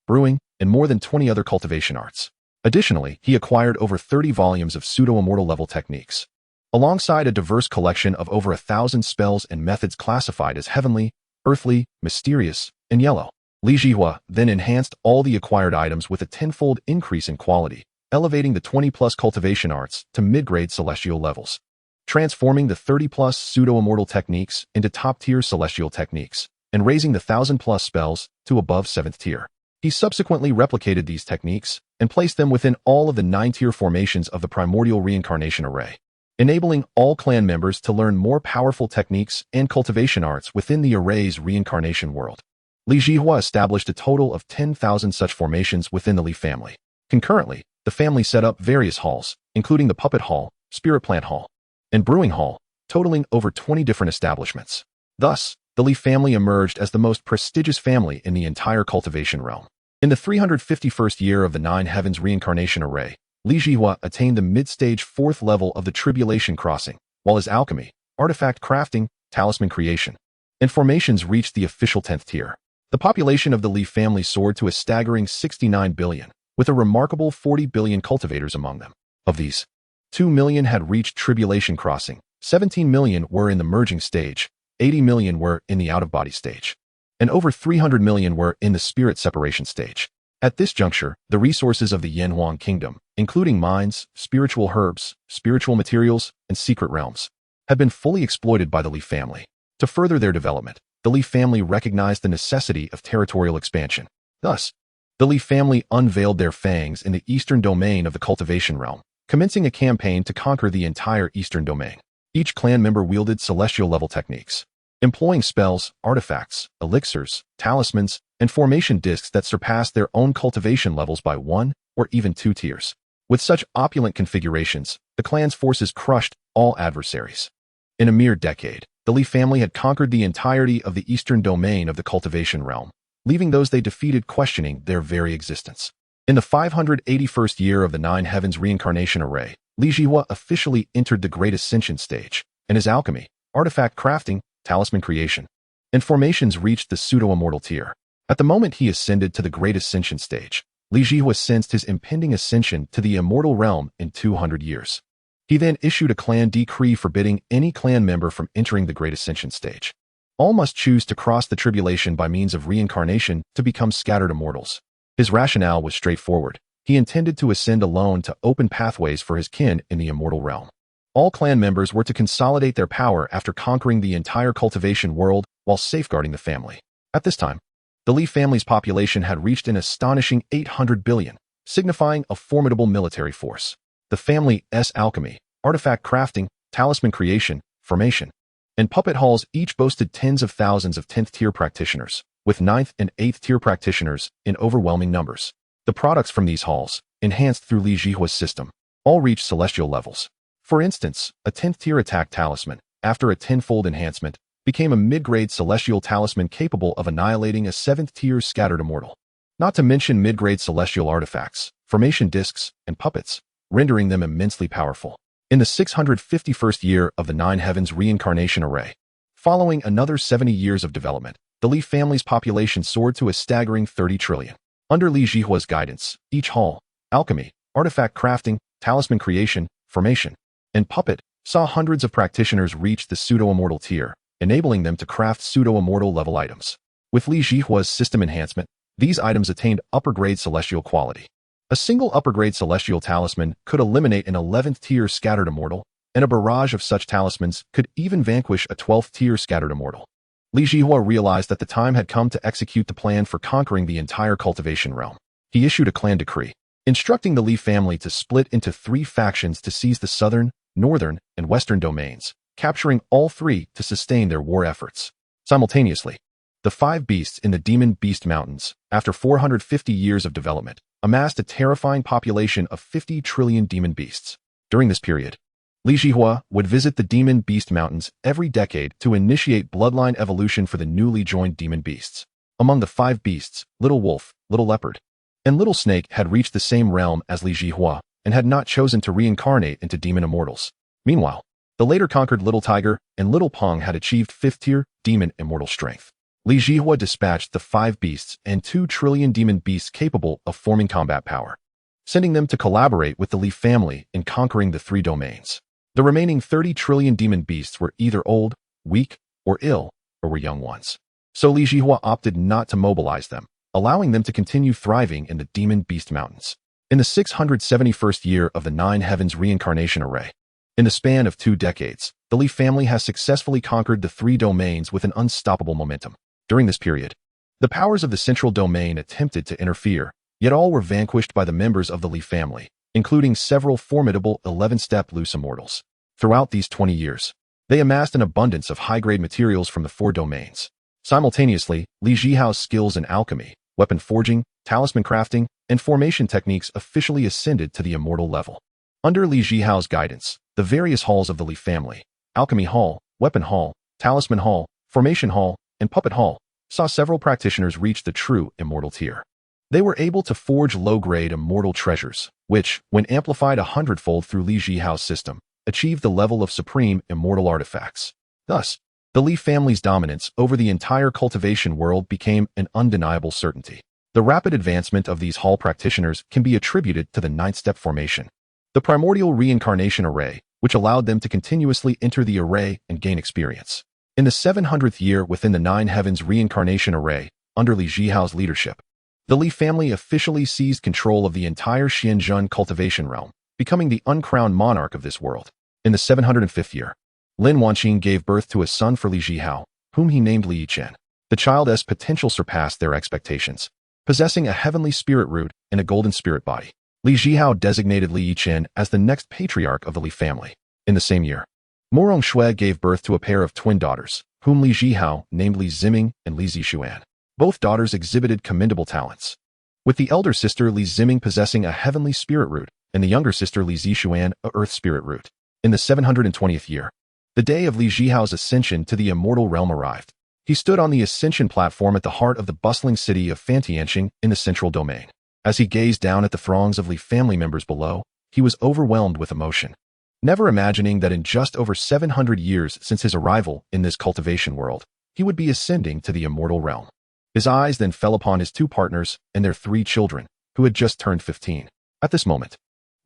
brewing, and more than 20 other cultivation arts. Additionally, he acquired over 30 volumes of pseudo-immortal level techniques, alongside a diverse collection of over 1,000 spells and methods classified as heavenly, earthly, mysterious, and yellow. Li Zhihao then enhanced all the acquired items with a 10-fold increase in quality, elevating the 20-plus cultivation arts to mid-grade celestial levels, transforming the 30-plus pseudo-immortal techniques into top-tier celestial techniques, and raising the 1,000-plus spells to above 7th tier. He subsequently replicated these techniques and placed them within all of the 9-tier formations of the primordial reincarnation array, enabling all clan members to learn more powerful techniques and cultivation arts within the array's reincarnation world. Li Zhihao established a total of 10,000 such formations within the Li family. Concurrently, the family set up various halls, including the Puppet Hall, Spirit Plant Hall, and Brewing Hall, totaling over 20 different establishments. Thus, the Li family emerged as the most prestigious family in the entire cultivation realm. In the 351st year of the 9 Heavens reincarnation array, Li Zhihao attained the mid-stage 4th level of the Tribulation Crossing, while his alchemy, artifact crafting, talisman creation, and formations reached the official 10th tier. The population of the Li family soared to a staggering 69 billion, with a remarkable 40 billion cultivators among them. Of these, 2 million had reached Tribulation Crossing, 17 million were in the merging stage, 80 million were in the out-of-body stage, and over 300 million were in the spirit separation stage. At this juncture, the resources of the Yinfong kingdom, including mines, spiritual herbs, spiritual materials, and secret realms, had been fully exploited by the Li family. To further their development, the Li family recognized the necessity of territorial expansion. Thus, the Li family unveiled their fangs in the eastern domain of the cultivation realm, commencing a campaign to conquer the entire eastern domain. Each clan member wielded celestial-level techniques, employing spells, artifacts, elixirs, talismans, and formation discs that surpassed their own cultivation levels by 1 or even 2 tiers. With such opulent configurations, the clan's forces crushed all adversaries. In a mere decade, the Li family had conquered the entirety of the eastern domain of the cultivation realm, leaving those they defeated questioning their very existence. In the 581st year of the Nine Heavens reincarnation array, Li Zhihua officially entered the Great Ascension stage, and his alchemy, artifact crafting, talisman creation, and formations reached the pseudo-immortal tier. At the moment he ascended to the Great Ascension stage, Li Zhihua sensed his impending ascension to the immortal realm in 200 years. He then issued a clan decree forbidding any clan member from entering the Great Ascension stage. All must choose to cross the tribulation by means of reincarnation to become scattered immortals. His rationale was straightforward. He intended to ascend alone to open pathways for his kin in the immortal realm. All clan members were to consolidate their power after conquering the entire cultivation world while safeguarding the family. At this time, the Li family's population had reached an astonishing 800 billion, signifying a formidable military force. The family's alchemy, artifact crafting, talisman creation, formation, and puppet halls each boasted tens of thousands of 10th-tier practitioners, with 9th and 8th-tier practitioners in overwhelming numbers. The products from these halls, enhanced through Li Zhihua's system, all reached celestial levels. For instance, a 10th-tier attack talisman, after a 10-fold enhancement, became a mid-grade celestial talisman capable of annihilating a 7th-tier scattered immortal. Not to mention mid-grade celestial artifacts, formation discs, and puppets, rendering them immensely powerful. In the 651st year of the Nine Heavens reincarnation array, following another 70 years of development, the Li family's population soared to a staggering 30 trillion. Under Li Zhihua's guidance, each hall, alchemy, artifact crafting, talisman creation, formation, and puppet saw hundreds of practitioners reach the pseudo-immortal tier, enabling them to craft pseudo-immortal level items. With Li Zhihua's system enhancement, these items attained upper-grade celestial quality. A single upper-grade celestial talisman could eliminate an 11th-tier scattered immortal, and a barrage of such talismans could even vanquish a 12th-tier scattered immortal. Li Zhihua realized that the time had come to execute the plan for conquering the entire cultivation realm. He issued a clan decree, instructing the Li family to split into 3 factions to seize the southern, northern, and western domains, capturing all 3 to sustain their war efforts. Simultaneously, the 5 beasts in the Demon Beast Mountains, after 450 years of development, amassed a terrifying population of 50 trillion demon beasts. During this period, Li Zhihua would visit the Demon Beast Mountains every decade to initiate bloodline evolution for the newly joined demon beasts. Among the 5 beasts, Little Wolf, Little Leopard, and Little Snake had reached the same realm as Li Zhihua and had not chosen to reincarnate into demon immortals. Meanwhile, the later conquered Little Tiger and Little Pong had achieved 5th-tier demon immortal strength. Li Zhihua dispatched the 5 beasts and 2 trillion demon beasts capable of forming combat power, sending them to collaborate with the Li family in conquering the 3 domains. The remaining 30 trillion demon beasts were either old, weak, or ill, or were young ones. So Li Zhihua opted not to mobilize them, allowing them to continue thriving in the Demon Beast Mountains. In the 671st year of the Nine Heavens reincarnation array, in the span of 2 decades, the Li family has successfully conquered the 3 domains with an unstoppable momentum. During this period, the powers of the central domain attempted to interfere, yet all were vanquished by the members of the Li family, including several formidable 11-step loose immortals. Throughout these 20 years, they amassed an abundance of high-grade materials from the 4 domains. Simultaneously, Li Zhihao's skills in alchemy, weapon forging, talisman crafting, and formation techniques officially ascended to the immortal level. Under Li Zhihao's guidance, the various halls of the Li family, Alchemy Hall, Weapon Hall, Talisman Hall, Formation Hall, and Puppet Hall, saw several practitioners reach the true immortal tier. They were able to forge low-grade immortal treasures, which, when amplified 100-fold through Li Zhihao's system, achieved the level of supreme immortal artifacts. Thus, the Li family's dominance over the entire cultivation world became an undeniable certainty. The rapid advancement of these hall practitioners can be attributed to the 9th-step formation, the primordial reincarnation array, which allowed them to continuously enter the array and gain experience. In the 700th year within the Nine Heavens reincarnation array, under Li Zhihao's leadership, the Li family officially seized control of the entire Xianxian cultivation realm, becoming the uncrowned monarch of this world. In the 705th year, Lin Wanqing gave birth to a son for Li Zhihao, whom he named Li Yichen. The child's potential surpassed their expectations. Possessing a heavenly spirit root and a golden spirit body, Li Zhihao designated Li Yichen as the next patriarch of the Li family. In the same year, Morong Shui gave birth to a pair of twin daughters, whom Li Zhihao named Li Ziming and Li Zixuan. Both daughters exhibited commendable talents, with the elder sister Li Ziming possessing a heavenly spirit root and the younger sister Li Zixuan, a earth spirit root. In the 720th year, the day of Li Zhihao's ascension to the immortal realm arrived. He stood on the Ascension platform at the heart of the bustling city of Fantianqing in the central domain. As he gazed down at the throngs of Li family members below, he was overwhelmed with emotion, never imagining that in just over 700 years since his arrival in this cultivation world, he would be ascending to the immortal realm. His eyes then fell upon his two partners and their 3 children, who had just turned 15. At this moment,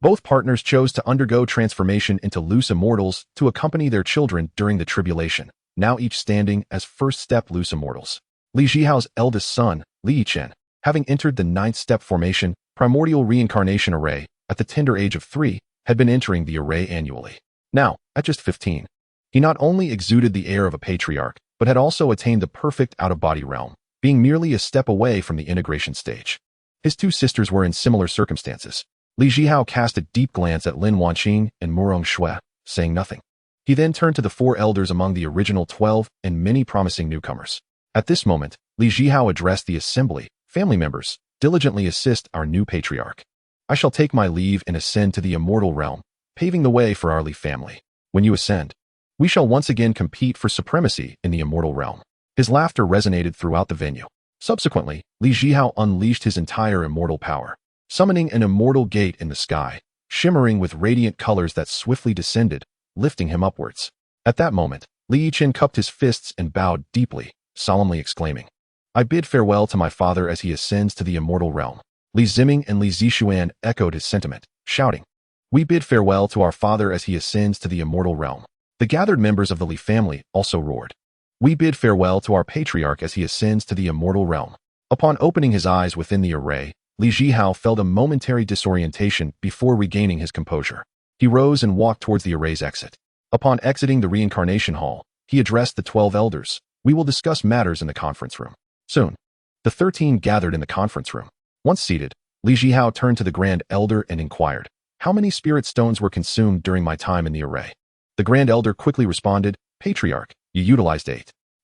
both partners chose to undergo transformation into loose immortals to accompany their children during the tribulation, now each standing as first-step loose immortals. Li Zhihao's eldest son, Li Yichen, having entered the 9th step formation, primordial reincarnation array, at the tender age of 3, had been entering the array annually. Now, at just 15, he not only exuded the air of a patriarch, but had also attained the perfect out-of-body realm, being merely a step away from the integration stage. His 2 sisters were in similar circumstances. Li Zhihao cast a deep glance at Lin Wanqing and Murong Shui, saying nothing. He then turned to the 4 elders among the original 12 and many promising newcomers. At this moment, Li Zhihao addressed the assembly. Family members, diligently assist our new patriarch. I shall take my leave and ascend to the immortal realm, paving the way for our Li family. When you ascend, we shall once again compete for supremacy in the immortal realm. His laughter resonated throughout the venue. Subsequently, Li Zhihao unleashed his entire immortal power, summoning an immortal gate in the sky, shimmering with radiant colors that swiftly descended, lifting him upwards. At that moment, Li Yichen cupped his fists and bowed deeply, solemnly exclaiming, I bid farewell to my father as he ascends to the immortal realm. Li Ziming and Li Zixuan echoed his sentiment, shouting, We bid farewell to our father as he ascends to the immortal realm. The gathered members of the Li family also roared, We bid farewell to our patriarch as he ascends to the immortal realm. Upon opening his eyes within the array, Li Zhihao felt a momentary disorientation before regaining his composure. He rose and walked towards the array's exit. Upon exiting the reincarnation hall, he addressed the 12 elders. We will discuss matters in the conference room. Soon, the 13 gathered in the conference room. Once seated, Li Zhihao turned to the Grand Elder and inquired, How many spirit stones were consumed during my time in the array? The Grand Elder quickly responded, Patriarch, you utilized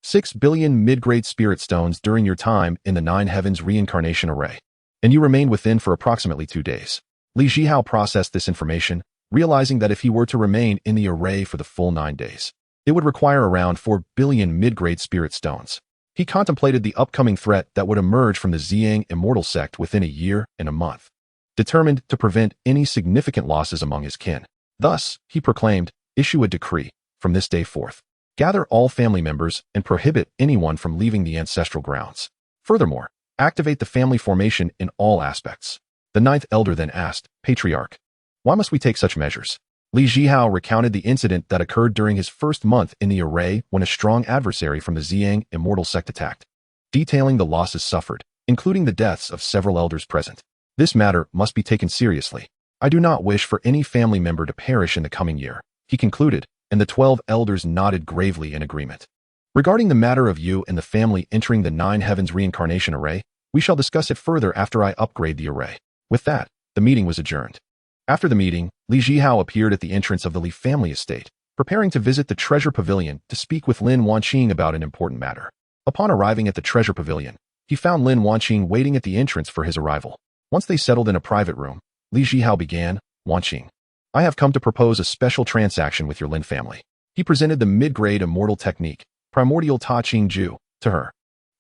6 billion mid-grade spirit stones during your time in the 9 heavens reincarnation array, and you remained within for approximately 2 days. Li Zhihao processed this information, realizing that if he were to remain in the array for the full 9 days, it would require around 4 billion mid-grade spirit stones. He contemplated the upcoming threat that would emerge from the Ziyang immortal sect within a year and a month, determined to prevent any significant losses among his kin. Thus, he proclaimed, Issue a decree, from this day forth. Gather all family members and prohibit anyone from leaving the ancestral grounds. Furthermore, activate the family formation in all aspects. The 9th elder then asked, Patriarch, why must we take such measures? Li Zhihao recounted the incident that occurred during his first month in the array when a strong adversary from the Ziyang immortal sect attacked, detailing the losses suffered, including the deaths of several elders present. This matter must be taken seriously. I do not wish for any family member to perish in the coming year, he concluded, and the 12 elders nodded gravely in agreement. Regarding the matter of you and the family entering the 9 heavens reincarnation array, we shall discuss it further after I upgrade the array. With that, the meeting was adjourned. After the meeting, Li Zhihao appeared at the entrance of the Li family estate, preparing to visit the treasure pavilion to speak with Lin Wanqing about an important matter. Upon arriving at the treasure pavilion, he found Lin Wanqing waiting at the entrance for his arrival. Once they settled in a private room, Li Zhihao began, Wanqing, I have come to propose a special transaction with your Lin family. He presented the mid-grade immortal technique, Primordial Ta Ching Ju, to her.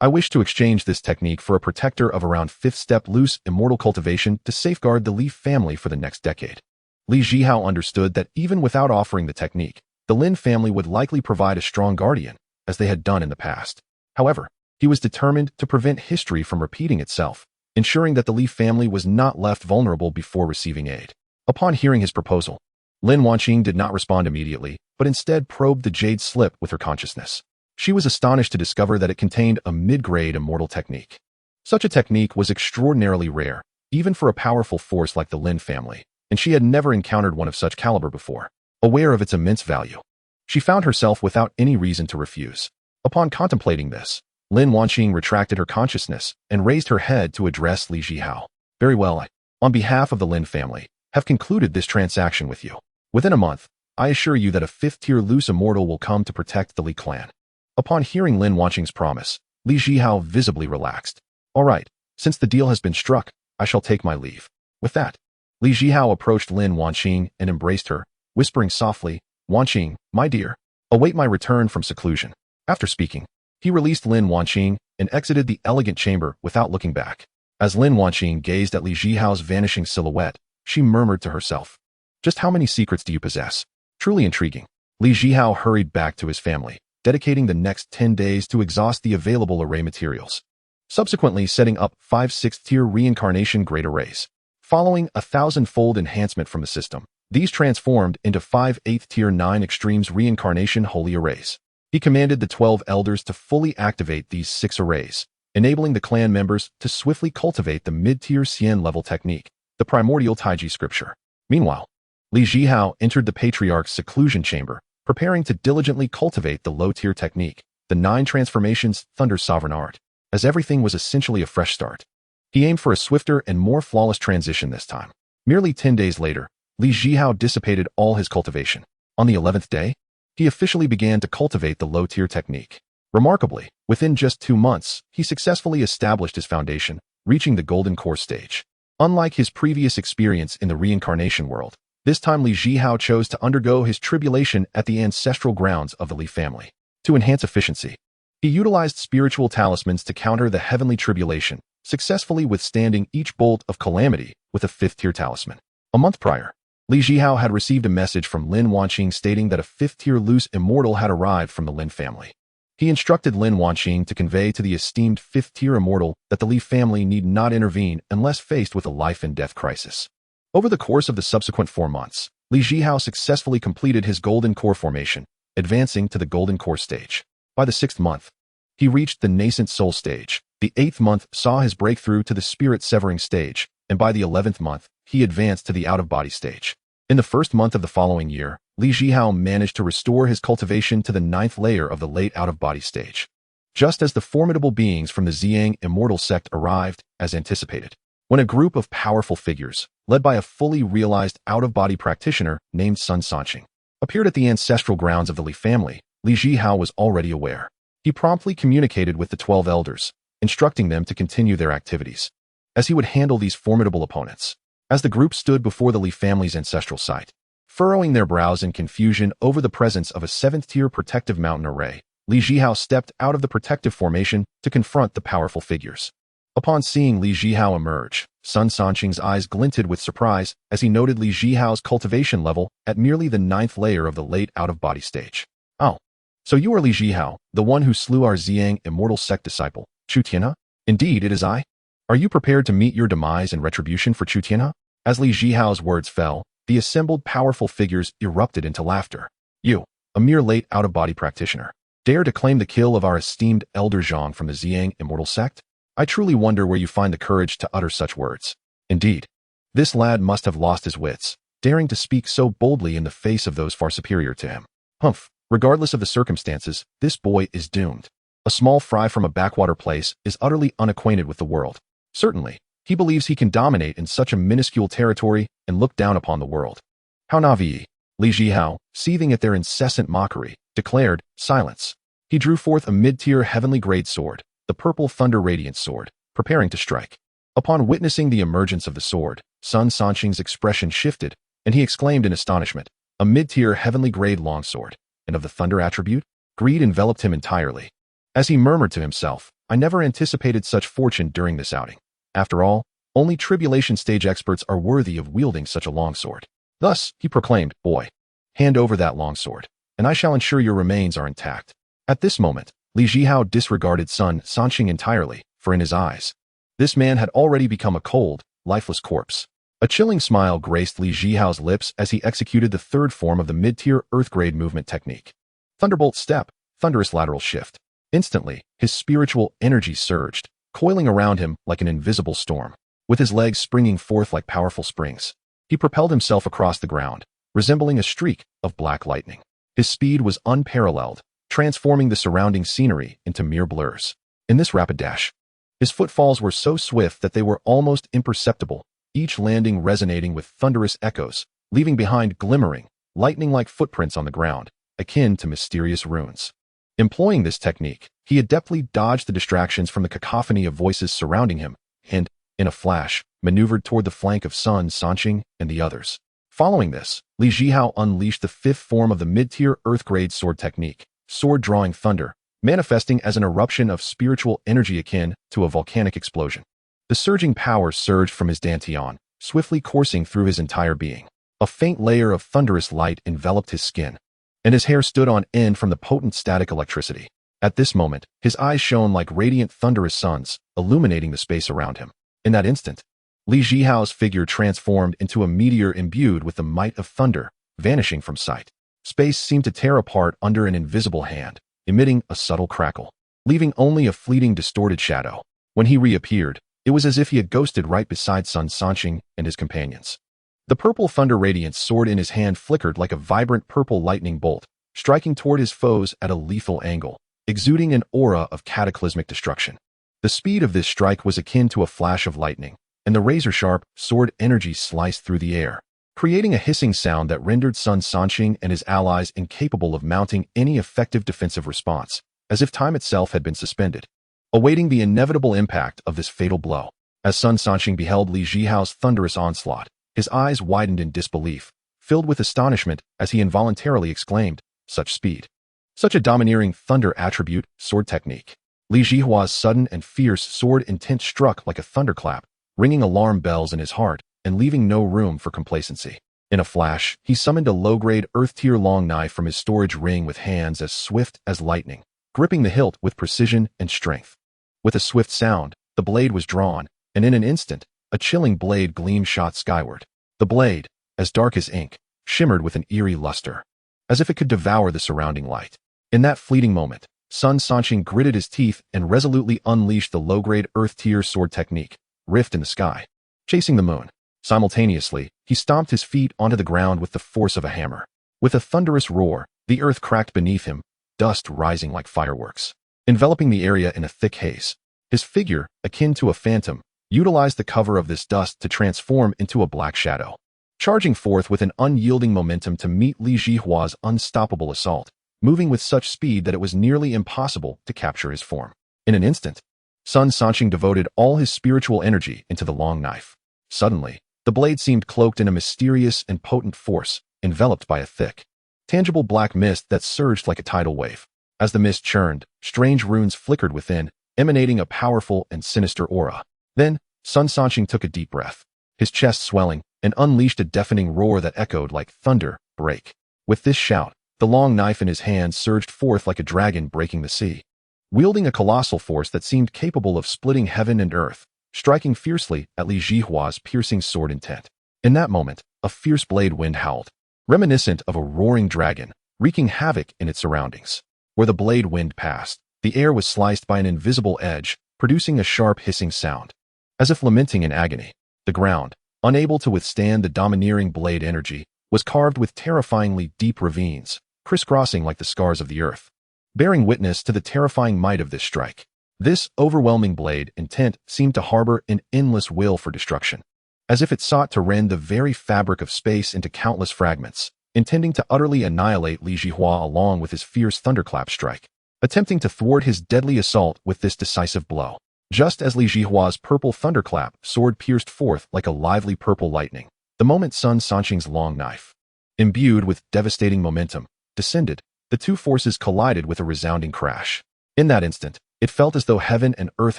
I wish to exchange this technique for a protector of around 5th step loose immortal cultivation to safeguard the Li family for the next decade. Li Zhihao understood that even without offering the technique, the Lin family would likely provide a strong guardian, as they had done in the past. However, he was determined to prevent history from repeating itself, ensuring that the Li family was not left vulnerable before receiving aid. Upon hearing his proposal, Lin Wanqing did not respond immediately, but instead probed the jade slip with her consciousness. She was astonished to discover that it contained a mid-grade immortal technique. Such a technique was extraordinarily rare, even for a powerful force like the Lin family, and she had never encountered one of such caliber before. Aware of its immense value, she found herself without any reason to refuse. Upon contemplating this, Lin Wanqing retracted her consciousness and raised her head to address Li Zhihao. Very well, I, on behalf of the Lin family, have concluded this transaction with you. Within a month, I assure you that a 5th-tier loose immortal will come to protect the Li clan. Upon hearing Lin Wanqing's promise, Li Zhihao visibly relaxed. All right, since the deal has been struck, I shall take my leave. With that, Li Zhihao approached Lin Wanqing and embraced her, whispering softly, "Wanqing, my dear, await my return from seclusion." After speaking, he released Lin Wanqing and exited the elegant chamber without looking back. As Lin Wanqing gazed at Li Zhihao's vanishing silhouette, she murmured to herself, "Just how many secrets do you possess? Truly intriguing." Li Zhihao hurried back to his family, dedicating the next 10 days to exhaust the available array materials, subsequently setting up 5 6th-tier reincarnation grade arrays. Following a 1,000-fold enhancement from the system, these transformed into 5 8th-tier 9 extremes reincarnation holy arrays. He commanded the 12 elders to fully activate these 6 arrays, enabling the clan members to swiftly cultivate the mid-tier Xian level technique, the primordial Taiji scripture. Meanwhile, Li Zhihao entered the patriarch's seclusion chamber, preparing to diligently cultivate the low-tier technique, the 9 transformations Thunder's sovereign art. As everything was essentially a fresh start, he aimed for a swifter and more flawless transition this time. Merely 10 days later, Li Zhihao dissipated all his cultivation. On the 11th day, he officially began to cultivate the low-tier technique. Remarkably, within just 2 months, he successfully established his foundation, reaching the golden core stage. Unlike his previous experience in the reincarnation world, this time Li Zhihao chose to undergo his tribulation at the ancestral grounds of the Li family. To enhance efficiency, he utilized spiritual talismans to counter the heavenly tribulation, successfully withstanding each bolt of calamity with a 5th-tier talisman. A month prior, Li Zhihao had received a message from Lin Wanqing stating that a 5th-tier loose immortal had arrived from the Lin family. He instructed Lin Wanqing to convey to the esteemed 5th-tier immortal that the Li family need not intervene unless faced with a life-and-death crisis. Over the course of the subsequent 4 months, Li Zhihao successfully completed his golden core formation, advancing to the golden core stage. By the 6th month, he reached the nascent soul stage. The 8th month saw his breakthrough to the spirit-severing stage, and by the 11th month, he advanced to the out-of-body stage. In the 1st month of the following year, Li Zhihao managed to restore his cultivation to the 9th layer of the late out-of-body stage. Just as the formidable beings from the Ziyang immortal sect arrived, as anticipated, when a group of powerful figures, led by a fully realized out-of-body practitioner named Sun Sanxing, appeared at the ancestral grounds of the Li family, Li Zhihao was already aware. He promptly communicated with the 12 elders, instructing them to continue their activities, as he would handle these formidable opponents. As the group stood before the Li family's ancestral site, furrowing their brows in confusion over the presence of a 7th-tier protective mountain array, Li Zhihao stepped out of the protective formation to confront the powerful figures. Upon seeing Li Zhihao emerge, Sun Sanxing's eyes glinted with surprise as he noted Li Zhihao's cultivation level at merely the 9th layer of the late out-of-body stage. "Oh, so you are Li Zhihao, the one who slew our Ziyang immortal sect disciple, Chu Tianhe? Indeed, it is I. Are you prepared to meet your demise and retribution for Chu Tianhe?" As Li Zhihao's words fell, the assembled powerful figures erupted into laughter. "You, a mere late out-of-body practitioner, dare to claim the kill of our esteemed Elder Zhang from the Ziyang immortal sect? I truly wonder where you find the courage to utter such words. Indeed, this lad must have lost his wits, daring to speak so boldly in the face of those far superior to him. Humph, regardless of the circumstances, this boy is doomed. A small fry from a backwater place is utterly unacquainted with the world. Certainly, he believes he can dominate in such a minuscule territory and look down upon the world. How naive!" Li Zhihao, seething at their incessant mockery, declared, "Silence." He drew forth a mid-tier heavenly grade sword, the purple thunder radiant sword, preparing to strike. Upon witnessing the emergence of the sword, Sun Sanxing's expression shifted, and he exclaimed in astonishment, "A mid-tier heavenly grade longsword, and of the thunder attribute?" Greed enveloped him entirely. As he murmured to himself, "I never anticipated such fortune during this outing. After all, only tribulation stage experts are worthy of wielding such a longsword." Thus, he proclaimed, "Boy, hand over that longsword, and I shall ensure your remains are intact." At this moment, Li Zhihao disregarded Sun Sanxing entirely, for in his eyes, this man had already become a cold, lifeless corpse. A chilling smile graced Li Zhihao's lips as he executed the 3rd form of the mid-tier earth-grade movement technique. Thunderbolt step, thunderous lateral shift. Instantly, his spiritual energy surged, coiling around him like an invisible storm. With his legs springing forth like powerful springs, he propelled himself across the ground, resembling a streak of black lightning. His speed was unparalleled, transforming the surrounding scenery into mere blurs. In this rapid dash, his footfalls were so swift that they were almost imperceptible, each landing resonating with thunderous echoes, leaving behind glimmering, lightning-like footprints on the ground, akin to mysterious runes. Employing this technique, he adeptly dodged the distractions from the cacophony of voices surrounding him, and, in a flash, maneuvered toward the flank of Sun Sanxing and the others. Following this, Li Zhihao unleashed the fifth form of the mid-tier Earth-grade sword technique, sword-drawing thunder, manifesting as an eruption of spiritual energy akin to a volcanic explosion. The surging power surged from his dantian, swiftly coursing through his entire being. A faint layer of thunderous light enveloped his skin, and his hair stood on end from the potent static electricity. At this moment, his eyes shone like radiant thunderous suns, illuminating the space around him. In that instant, Li Zhihao's figure transformed into a meteor imbued with the might of thunder, vanishing from sight. Space seemed to tear apart under an invisible hand, emitting a subtle crackle, leaving only a fleeting distorted shadow. When he reappeared, it was as if he had ghosted right beside Sun Sanxing and his companions. The purple thunder radiance sword in his hand flickered like a vibrant purple lightning bolt, striking toward his foes at a lethal angle, exuding an aura of cataclysmic destruction. The speed of this strike was akin to a flash of lightning, and the razor-sharp sword energy sliced through the air, creating a hissing sound that rendered Sun Sanxing and his allies incapable of mounting any effective defensive response, as if time itself had been suspended, awaiting the inevitable impact of this fatal blow. As Sun Sanxing beheld Li Zhihao's thunderous onslaught, his eyes widened in disbelief, filled with astonishment as he involuntarily exclaimed, "Such speed! Such a domineering thunder attribute, sword technique." Li Zhihua's sudden and fierce sword intent struck like a thunderclap, ringing alarm bells in his heart and leaving no room for complacency. In a flash, he summoned a low-grade earth-tier long knife from his storage ring with hands as swift as lightning, gripping the hilt with precision and strength. With a swift sound, the blade was drawn, and in an instant, a chilling blade gleam shot skyward. The blade, as dark as ink, shimmered with an eerie luster, as if it could devour the surrounding light. In that fleeting moment, Sun Sanxing gritted his teeth and resolutely unleashed the low-grade earth-tier sword technique, Rift in the Sky, chasing the moon. Simultaneously, he stomped his feet onto the ground with the force of a hammer. With a thunderous roar, the earth cracked beneath him, dust rising like fireworks, enveloping the area in a thick haze. His figure, akin to a phantom, utilized the cover of this dust to transform into a black shadow, charging forth with an unyielding momentum to meet Li Zhihua's unstoppable assault, moving with such speed that it was nearly impossible to capture his form. In an instant, Sun Sanxing devoted all his spiritual energy into the long knife. Suddenly, the blade seemed cloaked in a mysterious and potent force, enveloped by a thick, tangible black mist that surged like a tidal wave. As the mist churned, strange runes flickered within, emanating a powerful and sinister aura. Then, Sun Sanxing took a deep breath, his chest swelling, and unleashed a deafening roar that echoed like thunder break. With this shout, the long knife in his hand surged forth like a dragon breaking the sea, wielding a colossal force that seemed capable of splitting heaven and earth, striking fiercely at Li Zhihua's piercing sword intent. In that moment, a fierce blade wind howled, reminiscent of a roaring dragon, wreaking havoc in its surroundings. Where the blade wind passed, the air was sliced by an invisible edge, producing a sharp hissing sound, as if lamenting in agony. The ground, unable to withstand the domineering blade energy, was carved with terrifyingly deep ravines, crisscrossing like the scars of the earth, bearing witness to the terrifying might of this strike. This overwhelming blade intent seemed to harbor an endless will for destruction, as if it sought to rend the very fabric of space into countless fragments, intending to utterly annihilate Li Zhihua along with his fierce thunderclap strike, attempting to thwart his deadly assault with this decisive blow. Just as Li Zhihua's purple thunderclap sword pierced forth like a lively purple lightning, the moment Sun Sanxing's long knife, imbued with devastating momentum, descended, the two forces collided with a resounding crash. In that instant, it felt as though heaven and earth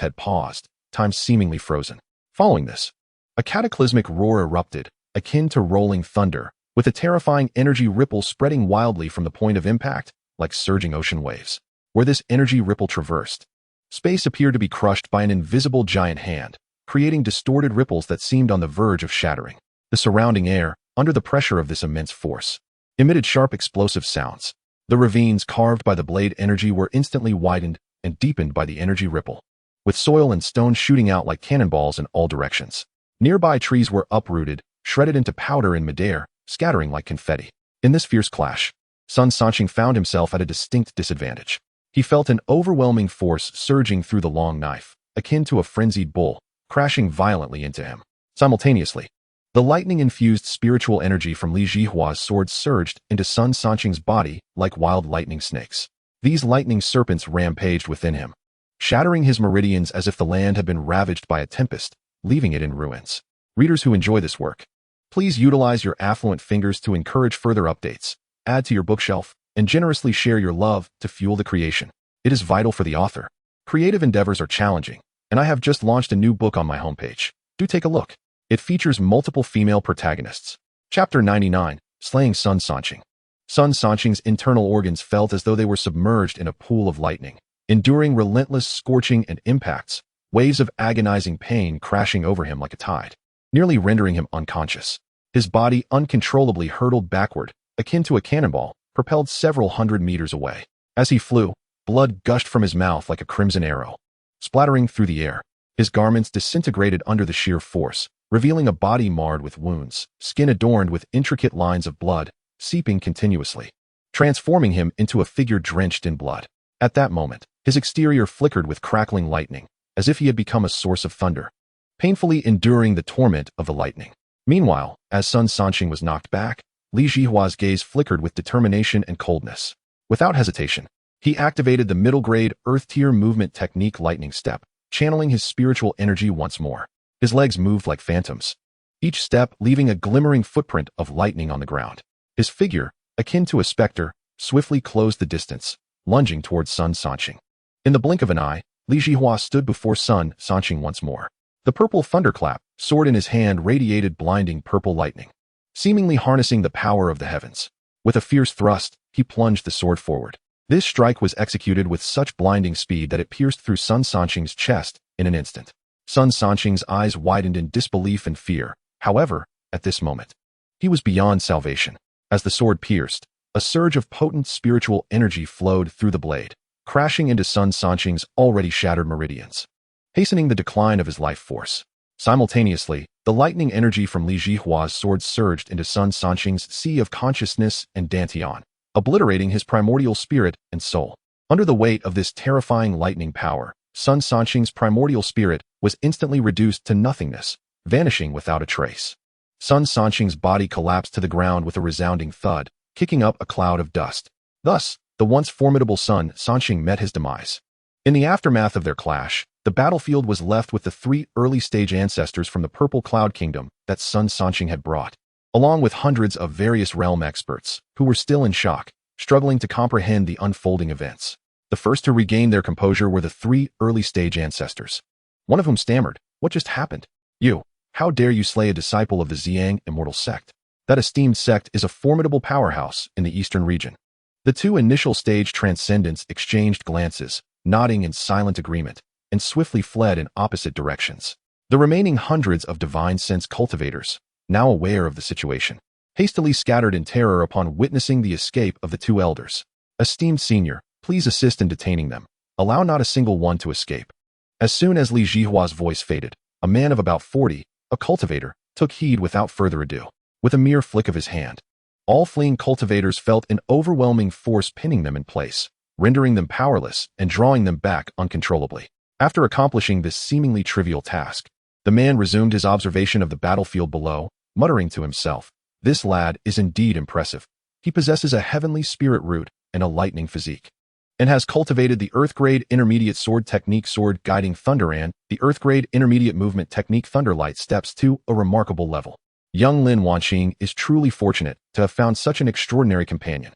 had paused, time seemingly frozen. Following this, a cataclysmic roar erupted, akin to rolling thunder, with a terrifying energy ripple spreading wildly from the point of impact, like surging ocean waves. Where this energy ripple traversed, space appeared to be crushed by an invisible giant hand, creating distorted ripples that seemed on the verge of shattering. The surrounding air, under the pressure of this immense force, emitted sharp explosive sounds. The ravines carved by the blade energy were instantly widened and deepened by the energy ripple, with soil and stone shooting out like cannonballs in all directions. Nearby trees were uprooted, shredded into powder in midair, scattering like confetti. In this fierce clash, Sun Sanxing found himself at a distinct disadvantage. He felt an overwhelming force surging through the long knife, akin to a frenzied bull, crashing violently into him. Simultaneously, the lightning-infused spiritual energy from Li Zhihua's sword surged into Sun Sanxing's body like wild lightning snakes. These lightning serpents rampaged within him, shattering his meridians as if the land had been ravaged by a tempest, leaving it in ruins. Readers who enjoy this work, please utilize your affluent fingers to encourage further updates, add to your bookshelf, and generously share your love to fuel the creation. It is vital for the author. Creative endeavors are challenging, and I have just launched a new book on my homepage. Do take a look. It features multiple female protagonists. Chapter 99, Slaying Sun Sanxing. Sun Sanxing's internal organs felt as though they were submerged in a pool of lightning, enduring relentless scorching and impacts, waves of agonizing pain crashing over him like a tide, nearly rendering him unconscious. His body uncontrollably hurtled backward, akin to a cannonball, propelled several hundred meters away. As he flew, blood gushed from his mouth like a crimson arrow, splattering through the air. His garments disintegrated under the sheer force, revealing a body marred with wounds, skin adorned with intricate lines of blood, seeping continuously, transforming him into a figure drenched in blood. At that moment, his exterior flickered with crackling lightning, as if he had become a source of thunder, painfully enduring the torment of the lightning. Meanwhile, as Sun Sanxing was knocked back, Li Zhihua's gaze flickered with determination and coldness. Without hesitation, he activated the middle-grade Earth-tier movement technique Lightning Step, channeling his spiritual energy once more. His legs moved like phantoms, each step leaving a glimmering footprint of lightning on the ground. His figure, akin to a specter, swiftly closed the distance, lunging towards Sun Sanxing. In the blink of an eye, Li Zhihua stood before Sun Sanxing once more. The purple thunderclap, sword in his hand, radiated blinding purple lightning, seemingly harnessing the power of the heavens. With a fierce thrust, he plunged the sword forward. This strike was executed with such blinding speed that it pierced through Sun Sanxing's chest in an instant. Sun Sanxing's eyes widened in disbelief and fear. However, at this moment, he was beyond salvation. As the sword pierced, a surge of potent spiritual energy flowed through the blade, crashing into Sun Sanxing's already shattered meridians, hastening the decline of his life force. Simultaneously, the lightning energy from Li Zhihua's sword surged into Sun Sanxing's sea of consciousness and dantian, obliterating his primordial spirit and soul. Under the weight of this terrifying lightning power, Sun Sanxing's primordial spirit was instantly reduced to nothingness, vanishing without a trace. Sun Sanxing's body collapsed to the ground with a resounding thud, kicking up a cloud of dust. Thus, the once formidable Sun Sanxing met his demise. In the aftermath of their clash, the battlefield was left with the 3 early-stage ancestors from the Purple Cloud Kingdom that Sun Sanxing had brought, along with hundreds of various realm experts who were still in shock, struggling to comprehend the unfolding events. The first to regain their composure were the 3 early-stage ancestors, one of whom stammered, "What just happened? You, how dare you slay a disciple of the Xiang immortal sect? That esteemed sect is a formidable powerhouse in the eastern region." The 2 initial stage transcendents exchanged glances, nodding in silent agreement, and swiftly fled in opposite directions. The remaining hundreds of divine sense cultivators, now aware of the situation, hastily scattered in terror upon witnessing the escape of the 2 elders. "Esteemed senior, please assist in detaining them. Allow not a single one to escape." As soon as Li Zhihua's voice faded, a man of about 40, a cultivator, took heed without further ado. With a mere flick of his hand, all fleeing cultivators felt an overwhelming force pinning them in place, rendering them powerless and drawing them back uncontrollably. After accomplishing this seemingly trivial task, the man resumed his observation of the battlefield below, muttering to himself, "This lad is indeed impressive. He possesses a heavenly spirit root and a lightning physique, and has cultivated the Earth-grade intermediate sword technique Sword Guiding Thunder and the Earth-grade intermediate movement technique Thunderlight steps to a remarkable level. Young Lin Wanqing is truly fortunate to have found such an extraordinary companion.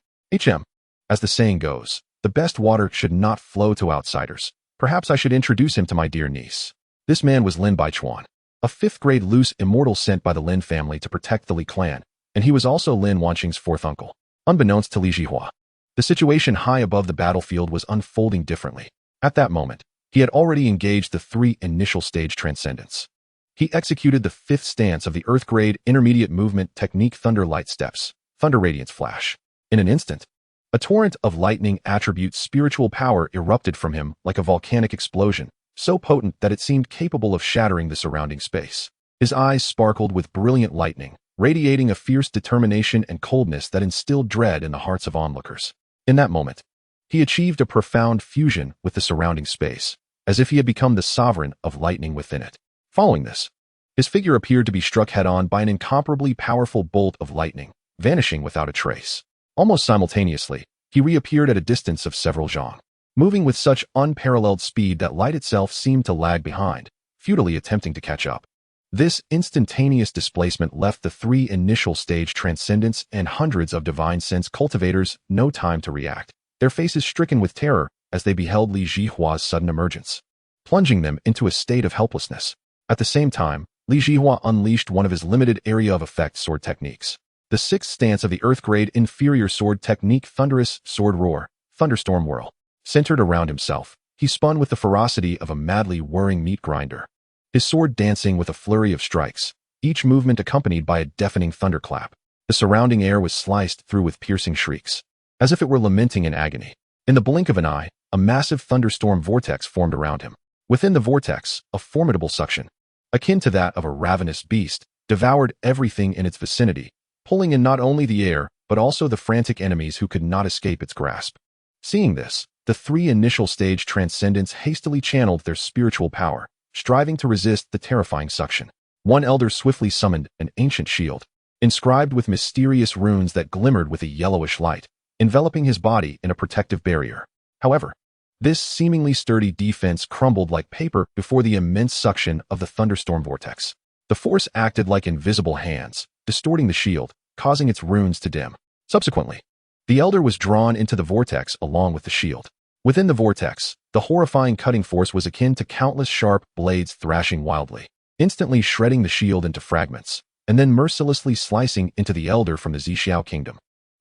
As the saying goes, the best water should not flow to outsiders. Perhaps I should introduce him to my dear niece." This man was Lin Baichuan, a 5th-grade loose immortal sent by the Lin family to protect the Li clan, and he was also Lin Wanqing's 4th uncle. Unbeknownst to Li Zhihua, the situation high above the battlefield was unfolding differently. At that moment, he had already engaged the 3 initial stage transcendents. He executed the 5th stance of the Earth-grade intermediate movement technique Thunderlight steps, Thunder Radiance Flash. In an instant, a torrent of lightning attribute spiritual power erupted from him like a volcanic explosion, so potent that it seemed capable of shattering the surrounding space. His eyes sparkled with brilliant lightning, radiating a fierce determination and coldness that instilled dread in the hearts of onlookers. In that moment, he achieved a profound fusion with the surrounding space, as if he had become the sovereign of lightning within it. Following this, his figure appeared to be struck head-on by an incomparably powerful bolt of lightning, vanishing without a trace. Almost simultaneously, he reappeared at a distance of several zhang, moving with such unparalleled speed that light itself seemed to lag behind, futilely attempting to catch up. This instantaneous displacement left the three initial stage transcendents and hundreds of divine sense cultivators no time to react, their faces stricken with terror as they beheld Li Zhihua's sudden emergence, plunging them into a state of helplessness. At the same time, Li Zhihua unleashed one of his limited area of effect sword techniques. The sixth stance of the Earth-grade inferior sword technique, Thunderous Sword Roar, Thunderstorm Whirl. Centered around himself, he spun with the ferocity of a madly whirring meat grinder, his sword dancing with a flurry of strikes, each movement accompanied by a deafening thunderclap. The surrounding air was sliced through with piercing shrieks, as if it were lamenting in agony. In the blink of an eye, a massive thunderstorm vortex formed around him. Within the vortex, a formidable suction, akin to that of a ravenous beast, devoured everything in its vicinity, pulling in not only the air, but also the frantic enemies who could not escape its grasp. Seeing this, the three initial stage transcendents hastily channeled their spiritual power, striving to resist the terrifying suction. One elder swiftly summoned an ancient shield, inscribed with mysterious runes that glimmered with a yellowish light, enveloping his body in a protective barrier. However, this seemingly sturdy defense crumbled like paper before the immense suction of the thunderstorm vortex. The force acted like invisible hands, distorting the shield, causing its runes to dim. Subsequently, the elder was drawn into the vortex along with the shield. Within the vortex, the horrifying cutting force was akin to countless sharp blades thrashing wildly, instantly shredding the shield into fragments, and then mercilessly slicing into the elder from the Zhihao kingdom.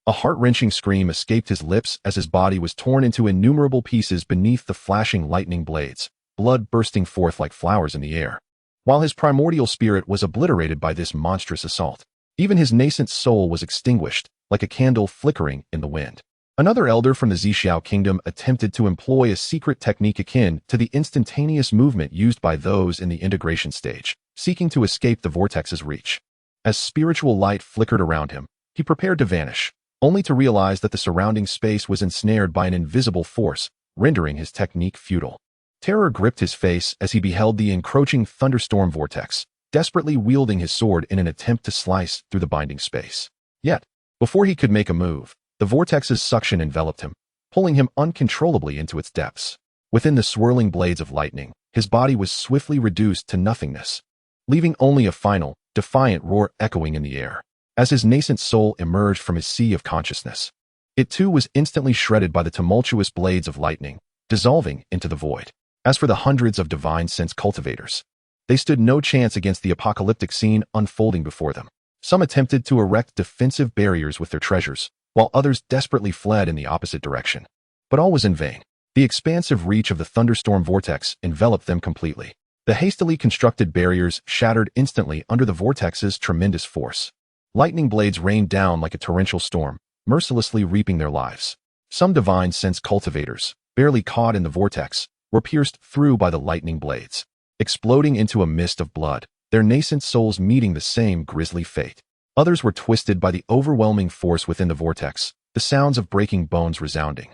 A heart-wrenching scream escaped his lips as his body was torn into innumerable pieces beneath the flashing lightning blades, blood bursting forth like flowers in the air. While his primordial spirit was obliterated by this monstrous assault, even his nascent soul was extinguished, like a candle flickering in the wind. Another elder from the Zhihao kingdom attempted to employ a secret technique akin to the instantaneous movement used by those in the integration stage, seeking to escape the vortex's reach. As spiritual light flickered around him, he prepared to vanish, only to realize that the surrounding space was ensnared by an invisible force, rendering his technique futile. Terror gripped his face as he beheld the encroaching thunderstorm vortex, desperately wielding his sword in an attempt to slice through the binding space. Yet, before he could make a move, the vortex's suction enveloped him, pulling him uncontrollably into its depths. Within the swirling blades of lightning, his body was swiftly reduced to nothingness, leaving only a final, defiant roar echoing in the air. As his nascent soul emerged from his sea of consciousness, it too was instantly shredded by the tumultuous blades of lightning, dissolving into the void. As for the hundreds of divine sense cultivators, they stood no chance against the apocalyptic scene unfolding before them. Some attempted to erect defensive barriers with their treasures, while others desperately fled in the opposite direction. But all was in vain. The expansive reach of the thunderstorm vortex enveloped them completely. The hastily constructed barriers shattered instantly under the vortex's tremendous force. Lightning blades rained down like a torrential storm, mercilessly reaping their lives. Some divine sense cultivators, barely caught in the vortex, were pierced through by the lightning blades, exploding into a mist of blood, their nascent souls meeting the same grisly fate. Others were twisted by the overwhelming force within the vortex, the sounds of breaking bones resounding,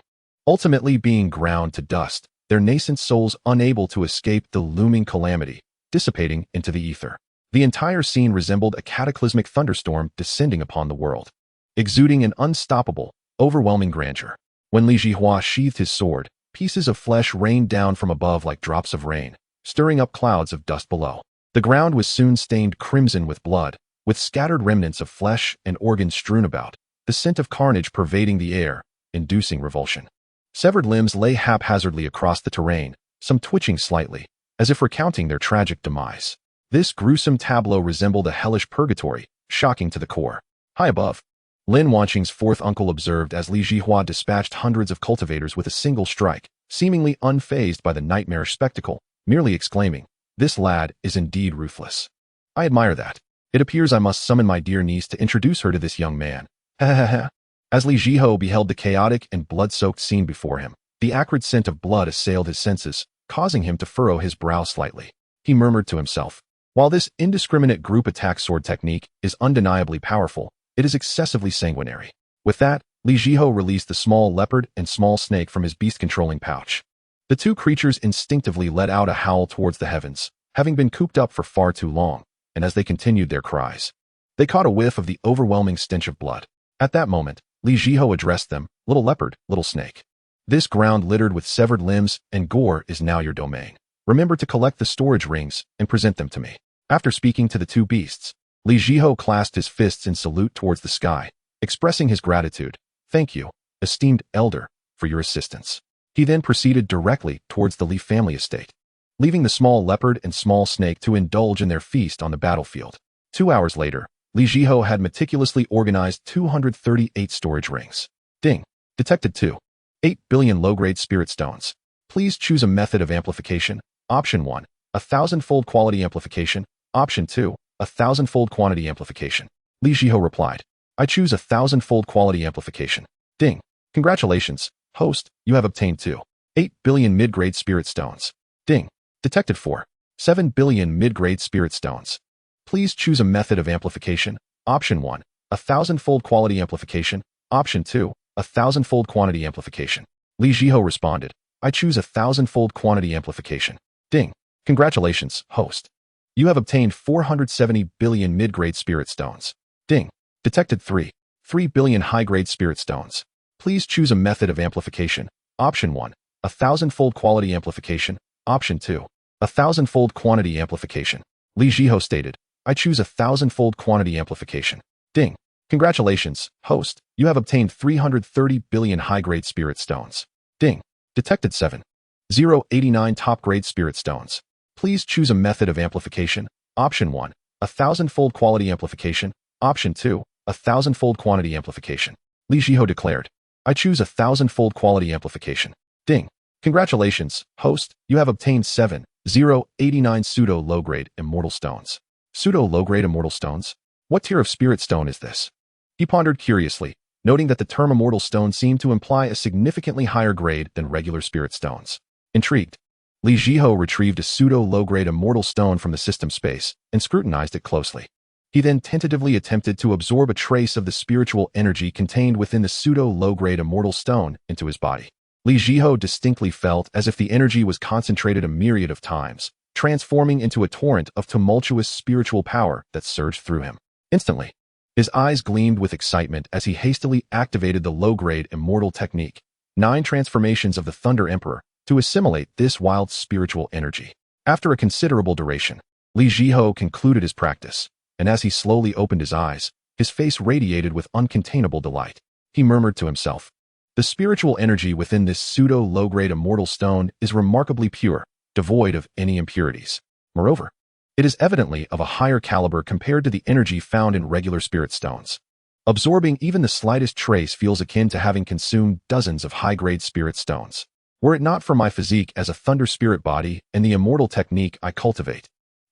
ultimately being ground to dust, their nascent souls unable to escape the looming calamity, dissipating into the ether. The entire scene resembled a cataclysmic thunderstorm descending upon the world, exuding an unstoppable, overwhelming grandeur. When Li Zhihua sheathed his sword, pieces of flesh rained down from above like drops of rain, stirring up clouds of dust below. The ground was soon stained crimson with blood, with scattered remnants of flesh and organs strewn about, the scent of carnage pervading the air, inducing revulsion. Severed limbs lay haphazardly across the terrain, some twitching slightly, as if recounting their tragic demise. This gruesome tableau resembled a hellish purgatory, shocking to the core. High above, Lin Wanqing's fourth uncle observed as Li Zhihua dispatched hundreds of cultivators with a single strike, seemingly unfazed by the nightmarish spectacle, merely exclaiming, "This lad is indeed ruthless. I admire that. It appears I must summon my dear niece to introduce her to this young man." Ha ha ha. As Li Zhihao beheld the chaotic and blood-soaked scene before him, the acrid scent of blood assailed his senses, causing him to furrow his brow slightly. He murmured to himself, "While this indiscriminate group attack sword technique is undeniably powerful, it is excessively sanguinary." With that, Li Zhihao released the small leopard and small snake from his beast-controlling pouch. The two creatures instinctively let out a howl towards the heavens, having been cooped up for far too long, and as they continued their cries, they caught a whiff of the overwhelming stench of blood. At that moment, Li Zhihao addressed them, "Little leopard, little snake. This ground littered with severed limbs and gore is now your domain. Remember to collect the storage rings and present them to me." After speaking to the two beasts, Li Zhihao clasped his fists in salute towards the sky, expressing his gratitude. Thank you, esteemed elder, for your assistance. He then proceeded directly towards the Li family estate, leaving the small leopard and small snake to indulge in their feast on the battlefield. 2 hours later, Li Zhihao had meticulously organized 238 storage rings. Ding. Detected 2. 8 billion low-grade spirit stones. Please choose a method of amplification. Option 1. 1,000-fold quality amplification. Option 2. 1,000-fold quantity amplification. Li Zhihao replied, I choose 1,000-fold quality amplification. Ding. Congratulations, host, you have obtained 2. 8 billion mid-grade spirit stones. Ding. Detected 4. 7 billion mid-grade spirit stones. Please choose a method of amplification. Option 1. 1,000-fold quality amplification. Option 2. 1,000-fold quantity amplification. Li Zhihao responded, I choose 1,000-fold quantity amplification. Ding. Congratulations, host. You have obtained 470 billion mid-grade spirit stones. Ding. Detected 3. 3 billion high-grade spirit stones. Please choose a method of amplification. Option 1. 1,000-fold quality amplification. Option 2. 1,000-fold quantity amplification. Li Zhihao stated, I choose 1,000-fold quantity amplification. Ding. Congratulations, host. You have obtained 330 billion high-grade spirit stones. Ding. Detected 7. 089 top-grade spirit stones. Please choose a method of amplification. Option 1. 1,000-fold quality amplification. Option 2. 1,000-fold quantity amplification. Li Zhihao declared, I choose 1,000-fold quality amplification. Ding. Congratulations, host. You have obtained 7,089 pseudo-low-grade immortal stones. Pseudo-low-grade immortal stones? What tier of spirit stone is this? He pondered curiously, noting that the term immortal stone seemed to imply a significantly higher grade than regular spirit stones. Intrigued, Li Zhihao retrieved a pseudo-low-grade immortal stone from the system space and scrutinized it closely. He then tentatively attempted to absorb a trace of the spiritual energy contained within the pseudo-low-grade immortal stone into his body. Li Zhihao distinctly felt as if the energy was concentrated a myriad of times, transforming into a torrent of tumultuous spiritual power that surged through him. Instantly, his eyes gleamed with excitement as he hastily activated the low-grade immortal technique, 9 transformations of the Thunder Emperor, to assimilate this wild spiritual energy. After a considerable duration, Li Zhihao concluded his practice, and as he slowly opened his eyes, his face radiated with uncontainable delight. He murmured to himself, the spiritual energy within this pseudo-low-grade immortal stone is remarkably pure, devoid of any impurities. Moreover, it is evidently of a higher caliber compared to the energy found in regular spirit stones. Absorbing even the slightest trace feels akin to having consumed dozens of high-grade spirit stones. Were it not for my physique as a thunder spirit body and the immortal technique I cultivate,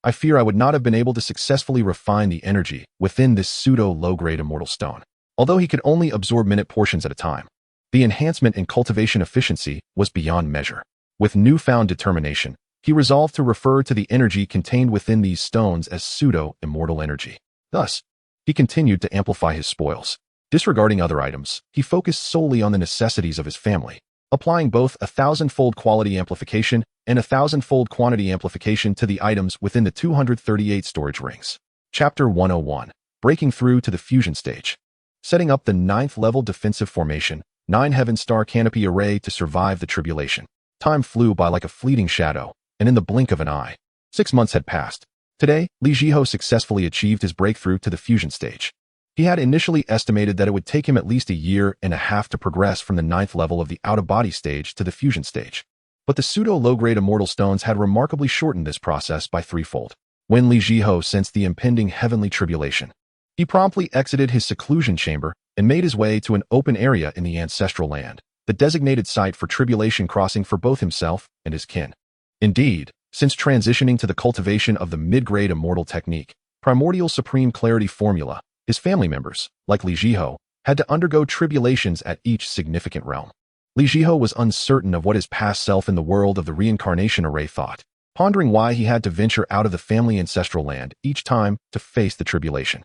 I fear I would not have been able to successfully refine the energy within this pseudo-low-grade immortal stone. Although he could only absorb minute portions at a time, the enhancement in cultivation efficiency was beyond measure. With newfound determination, he resolved to refer to the energy contained within these stones as pseudo-immortal energy. Thus, he continued to amplify his spoils. Disregarding other items, he focused solely on the necessities of his family, applying both 1,000-fold quality amplification and 1,000-fold quantity amplification to the items within the 238 storage rings. Chapter 101. Breaking through to the fusion stage. Setting up the 9th level defensive formation, 9 Heaven Star Canopy Array to survive the tribulation. Time flew by like a fleeting shadow, and in the blink of an eye, 6 months had passed. Today, Li Zhihao successfully achieved his breakthrough to the fusion stage. He had initially estimated that it would take him at least a year and a half to progress from the 9th level of the out-of-body stage to the fusion stage. But the pseudo-low-grade immortal stones had remarkably shortened this process by threefold. When Li Zhihao sensed the impending heavenly tribulation, he promptly exited his seclusion chamber and made his way to an open area in the ancestral land, the designated site for tribulation crossing for both himself and his kin. Indeed, since transitioning to the cultivation of the mid-grade immortal technique, primordial supreme clarity formula, his family members, like Li Zhihao, had to undergo tribulations at each significant realm. Li Zhihao was uncertain of what his past self in the world of the reincarnation array thought, pondering why he had to venture out of the family ancestral land each time to face the tribulation.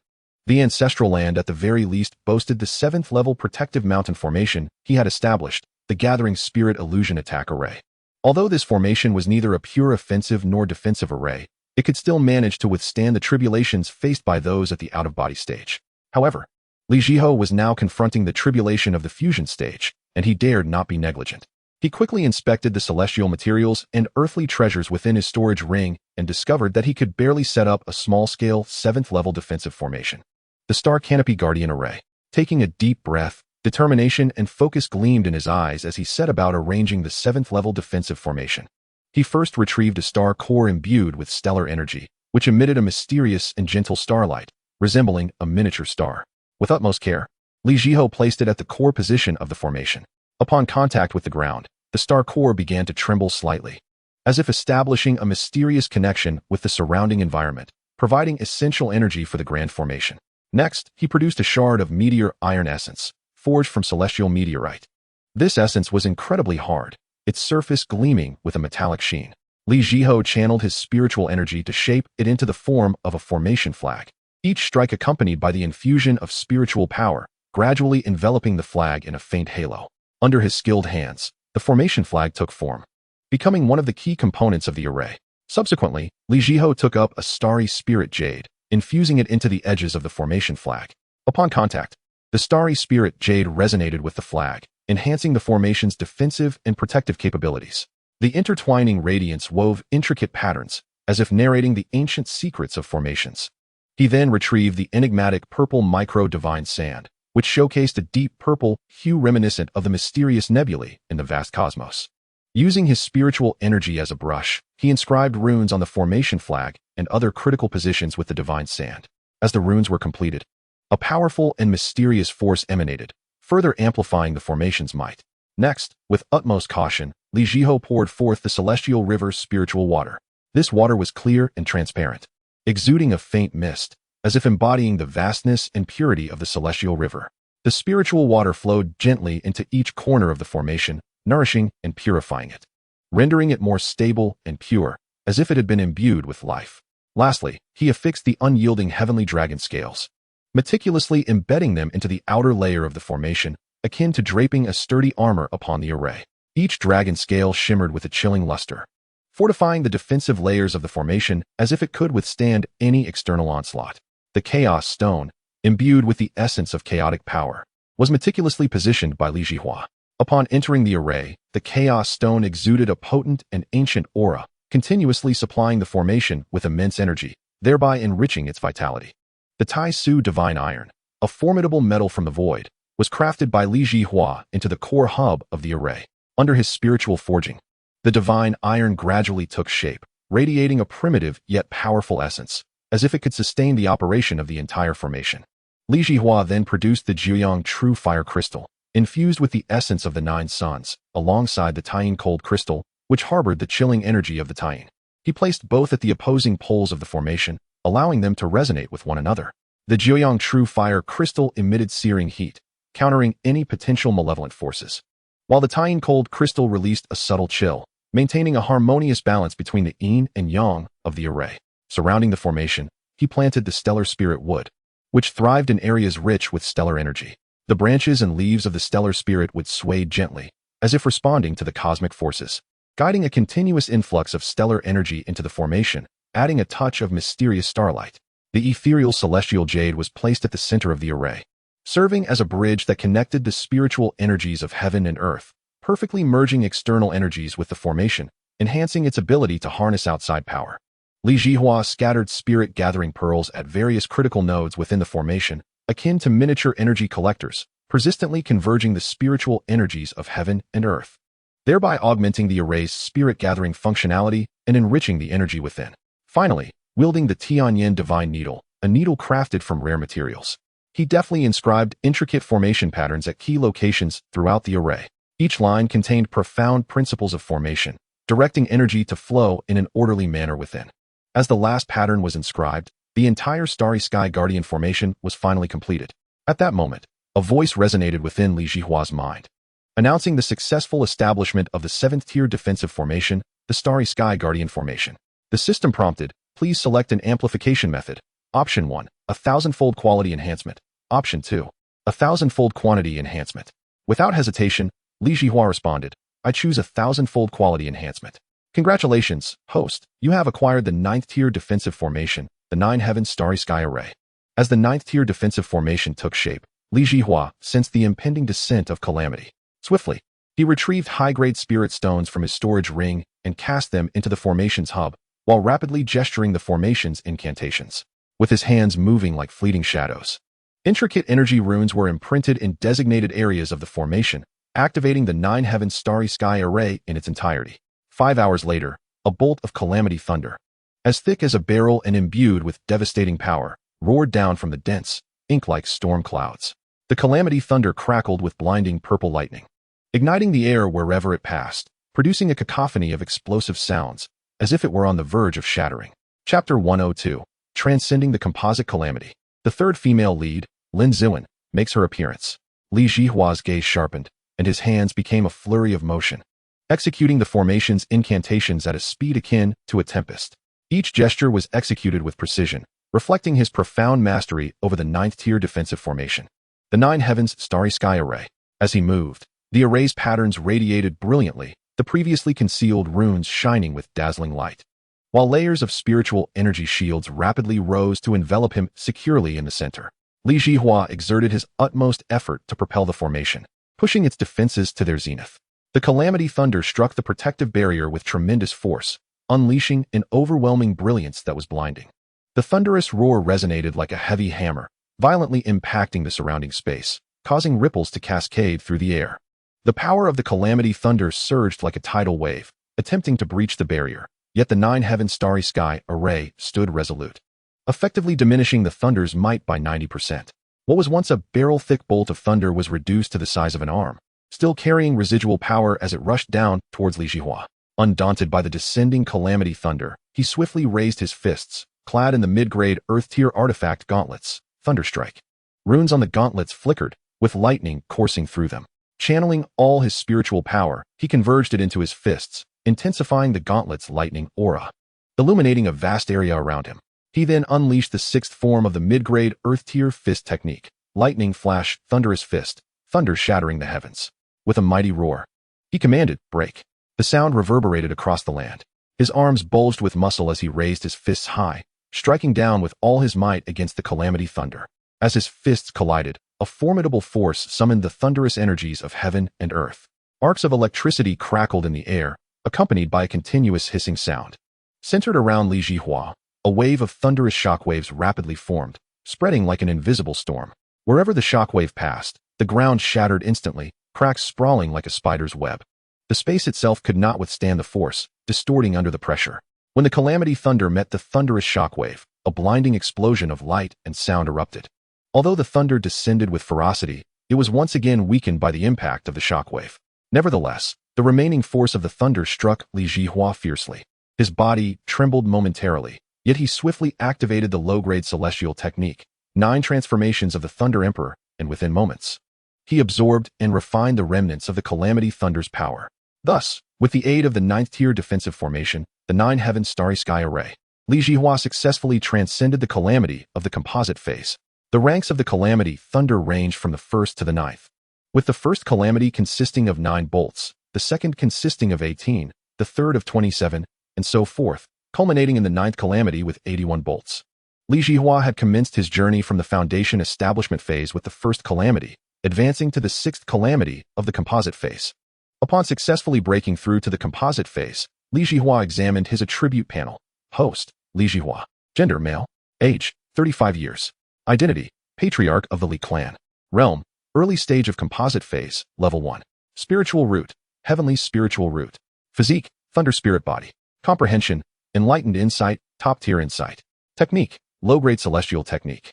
The ancestral land at the very least boasted the 7th level protective mountain formation he had established, the Gathering Spirit Illusion Attack Array. Although this formation was neither a pure offensive nor defensive array, it could still manage to withstand the tribulations faced by those at the out-of-body stage. However, Li Zhihao was now confronting the tribulation of the fusion stage, and he dared not be negligent. He quickly inspected the celestial materials and earthly treasures within his storage ring and discovered that he could barely set up a small-scale 7th-level defensive formation. The Star Canopy Guardian Array. Taking a deep breath, determination and focus gleamed in his eyes as he set about arranging the 7th-level defensive formation. He first retrieved a star core imbued with stellar energy, which emitted a mysterious and gentle starlight, resembling a miniature star. With utmost care, Zhihao placed it at the core position of the formation. Upon contact with the ground, the star core began to tremble slightly, as if establishing a mysterious connection with the surrounding environment, providing essential energy for the grand formation. Next, he produced a shard of meteor iron essence, forged from celestial meteorite. This essence was incredibly hard, its surface gleaming with a metallic sheen. Zhihao channeled his spiritual energy to shape it into the form of a formation flag, each strike accompanied by the infusion of spiritual power, gradually enveloping the flag in a faint halo. Under his skilled hands, the formation flag took form, becoming one of the key components of the array. Subsequently, Zhihao took up a starry spirit jade, infusing it into the edges of the formation flag. Upon contact, the starry spirit jade resonated with the flag, enhancing the formation's defensive and protective capabilities. The intertwining radiance wove intricate patterns, as if narrating the ancient secrets of formations. He then retrieved the enigmatic purple micro-divine sand, which showcased a deep purple hue reminiscent of the mysterious nebulae in the vast cosmos. Using his spiritual energy as a brush, he inscribed runes on the formation flag and other critical positions with the divine sand. As the runes were completed, a powerful and mysterious force emanated, further amplifying the formation's might. Next, with utmost caution, Zhihao poured forth the celestial river's spiritual water. This water was clear and transparent, exuding a faint mist, as if embodying the vastness and purity of the celestial river. The spiritual water flowed gently into each corner of the formation, nourishing and purifying it, rendering it more stable and pure, as if it had been imbued with life. Lastly, he affixed the unyielding heavenly dragon scales, meticulously embedding them into the outer layer of the formation, akin to draping a sturdy armor upon the array. Each dragon scale shimmered with a chilling luster, fortifying the defensive layers of the formation as if it could withstand any external onslaught. The Chaos Stone, imbued with the essence of chaotic power, was meticulously positioned by Zhihao. Upon entering the array, the Chaos Stone exuded a potent and ancient aura, continuously supplying the formation with immense energy, thereby enriching its vitality. The Tai Su Divine Iron, a formidable metal from the void, was crafted by Zhihao into the core hub of the array. Under his spiritual forging, the divine iron gradually took shape, radiating a primitive yet powerful essence, as if it could sustain the operation of the entire formation. Zhihao then produced the Jiuyang True Fire Crystal, infused with the essence of the 9 suns, alongside the Taiyin Cold Crystal, which harbored the chilling energy of the Taiyin. He placed both at the opposing poles of the formation, allowing them to resonate with one another. The Jiuyang True Fire Crystal emitted searing heat, countering any potential malevolent forces, while the Taiyin Cold Crystal released a subtle chill, maintaining a harmonious balance between the yin and yang of the array. Surrounding the formation, he planted the stellar spirit wood, which thrived in areas rich with stellar energy. The branches and leaves of the stellar spirit wood swayed gently, as if responding to the cosmic forces, guiding a continuous influx of stellar energy into the formation, adding a touch of mysterious starlight. The ethereal celestial jade was placed at the center of the array, serving as a bridge that connected the spiritual energies of heaven and earth, perfectly merging external energies with the formation, enhancing its ability to harness outside power. Zhihao scattered spirit-gathering pearls at various critical nodes within the formation, akin to miniature energy collectors, persistently converging the spiritual energies of heaven and earth, thereby augmenting the array's spirit-gathering functionality and enriching the energy within. Finally, wielding the Tianyin Divine Needle, a needle crafted from rare materials, he deftly inscribed intricate formation patterns at key locations throughout the array. Each line contained profound principles of formation, directing energy to flow in an orderly manner within. As the last pattern was inscribed, the entire Starry Sky Guardian formation was finally completed. At that moment, a voice resonated within Zhihao's mind, announcing the successful establishment of the 7th-tier defensive formation, the Starry Sky Guardian formation. The system prompted, please select an amplification method. Option 1, 1,000-fold quality enhancement. Option 2, 1,000-fold quantity enhancement. Without hesitation, Zhihao responded, I choose 1,000-fold quality enhancement. Congratulations, host, you have acquired the 9th-tier defensive formation, the 9 Heavens Starry Sky Array. As the 9th-tier defensive formation took shape, Zhihao sensed the impending descent of calamity. Swiftly, he retrieved high-grade spirit stones from his storage ring and cast them into the formation's hub, while rapidly gesturing the formation's incantations, with his hands moving like fleeting shadows. Intricate energy runes were imprinted in designated areas of the formation, activating the 9 heavens starry sky array in its entirety. 5 hours later, a bolt of calamity thunder, as thick as a barrel and imbued with devastating power, roared down from the dense, ink-like storm clouds. The calamity thunder crackled with blinding purple lightning, igniting the air wherever it passed, producing a cacophony of explosive sounds, as if it were on the verge of shattering. Chapter 102. Transcending the Composite Calamity. The third female lead, Lin Ziwen, makes her appearance. Li Zhihua's gaze sharpened, and his hands became a flurry of motion, executing the formation's incantations at a speed akin to a tempest. Each gesture was executed with precision, reflecting his profound mastery over the 9th-tier defensive formation. The 9 heavens starry sky array. As he moved, the array's patterns radiated brilliantly, the previously concealed runes shining with dazzling light, while layers of spiritual energy shields rapidly rose to envelop him securely in the center. Li Zhihua exerted his utmost effort to propel the formation, pushing its defenses to their zenith. The calamity thunder struck the protective barrier with tremendous force, unleashing an overwhelming brilliance that was blinding. The thunderous roar resonated like a heavy hammer, violently impacting the surrounding space, causing ripples to cascade through the air. The power of the calamity thunder surged like a tidal wave, attempting to breach the barrier, yet the 9 heavens starry sky array stood resolute, effectively diminishing the thunder's might by 90%. What was once a barrel-thick bolt of thunder was reduced to the size of an arm, still carrying residual power as it rushed down towards Li Zhihua. Undaunted by the descending calamity thunder, he swiftly raised his fists, clad in the mid-grade Earth-tier artifact gauntlets, Thunderstrike. Runes on the gauntlets flickered, with lightning coursing through them. Channeling all his spiritual power, he converged it into his fists, intensifying the gauntlet's lightning aura, illuminating a vast area around him. He then unleashed the 6th form of the mid-grade Earth-tier fist technique, Lightning Flash Thunderous Fist, thunder shattering the heavens. With a mighty roar, he commanded, "Break." The sound reverberated across the land. His arms bulged with muscle as he raised his fists high, striking down with all his might against the calamity thunder. As his fists collided, a formidable force summoned the thunderous energies of heaven and earth. Arcs of electricity crackled in the air, accompanied by a continuous hissing sound. Centered around Li Zhihua, a wave of thunderous shockwaves rapidly formed, spreading like an invisible storm. Wherever the shockwave passed, the ground shattered instantly, cracks sprawling like a spider's web. The space itself could not withstand the force, distorting under the pressure. When the calamity thunder met the thunderous shockwave, a blinding explosion of light and sound erupted. Although the thunder descended with ferocity, it was once again weakened by the impact of the shockwave. Nevertheless, the remaining force of the thunder struck Li Zhihua fiercely. His body trembled momentarily, yet he swiftly activated the low-grade celestial technique, 9 transformations of the Thunder Emperor, and within moments, he absorbed and refined the remnants of the calamity thunder's power. Thus, with the aid of the 9th-tier defensive formation, the 9 heavens starry sky array, Li Zhihua successfully transcended the calamity of the composite phase. The ranks of the calamity thunder ranged from the 1st to the 9th, with the first calamity consisting of 9 bolts, the second consisting of 18, the third of 27, and so forth, culminating in the 9th calamity with 81 bolts. Li Zhihua had commenced his journey from the foundation establishment phase with the first calamity, advancing to the 6th calamity of the composite phase. Upon successfully breaking through to the composite phase, Li Zhihua examined his attribute panel. Host, Li Zhihua. Gender, male. Age, 35 years. Identity, patriarch of the Li clan. Realm, early stage of composite phase, level 1. Spiritual root, heavenly spiritual root. Physique, thunder spirit body. Comprehension, enlightened insight, top tier insight. Technique, low-grade celestial technique.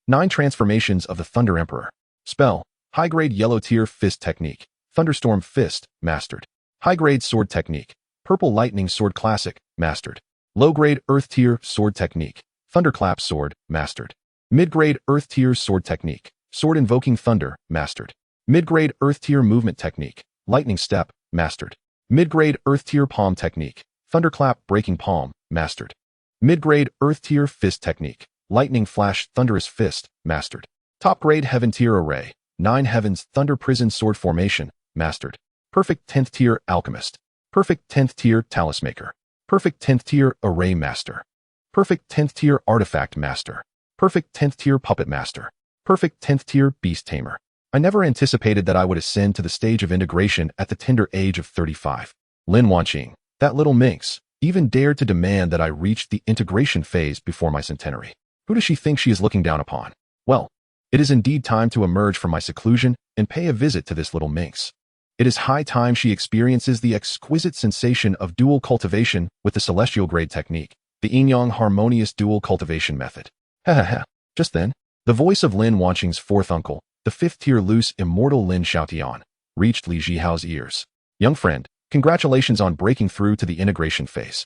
9 transformations of the Thunder Emperor. Spell, high-grade yellow tier fist technique. Thunderstorm fist, mastered. High-grade sword technique. Purple lightning sword classic, mastered. Low-grade earth tier sword technique. Thunderclap sword, mastered. Mid-grade earth tier sword technique. Sword invoking thunder, mastered. Mid-grade earth tier movement technique. Lightning step, mastered. Mid-grade earth tier palm technique. Thunderclap breaking palm, mastered. Mid-grade earth tier fist technique. Lightning flash thunderous fist, mastered. Top-grade heaven tier array. 9 heavens thunder prison sword formation, mastered. Perfect 10th tier alchemist. Perfect 10th tier talismaker. Perfect 10th tier array master. Perfect 10th tier artifact master. Perfect 10th tier puppet master. Perfect 10th tier beast tamer. I never anticipated that I would ascend to the stage of integration at the tender age of 35. Lin Wanqing, that little minx, even dared to demand that I reach the integration phase before my centenary. Who does she think she is looking down upon? Well, it is indeed time to emerge from my seclusion and pay a visit to this little minx. It is high time she experiences the exquisite sensation of dual cultivation with the celestial grade technique, the yin-yang harmonious dual cultivation method. Ha ha ha. Just then, the voice of Lin Wanqing's fourth uncle, the fifth-tier loose immortal Lin Xiaotian, reached Li Zhihao's ears. Young friend, congratulations on breaking through to the integration phase.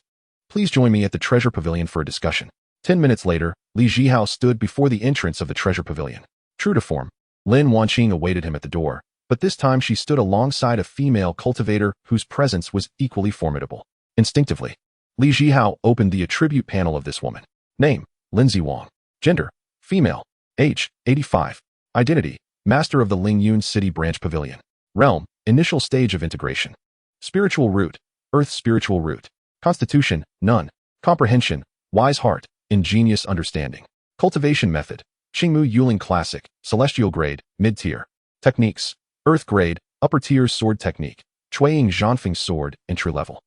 Please join me at the treasure pavilion for a discussion. 10 minutes later, Li Zhihao stood before the entrance of the treasure pavilion. True to form, Lin Wanqing awaited him at the door, but this time she stood alongside a female cultivator whose presence was equally formidable. Instinctively, Li Zhihao opened the attribute panel of this woman. Name, Lindsay Wang. Gender, female. Age, 85. Identity, master of the Lingyun City Branch Pavilion. Realm, initial stage of integration. Spiritual root, earth spiritual root. Constitution, none. Comprehension, wise heart, ingenious understanding. Cultivation method, Qingmu Yuling Classic, celestial grade, mid-tier. Techniques, earth grade, upper tier sword technique, Chuaying Zhanfeng sword, entry level.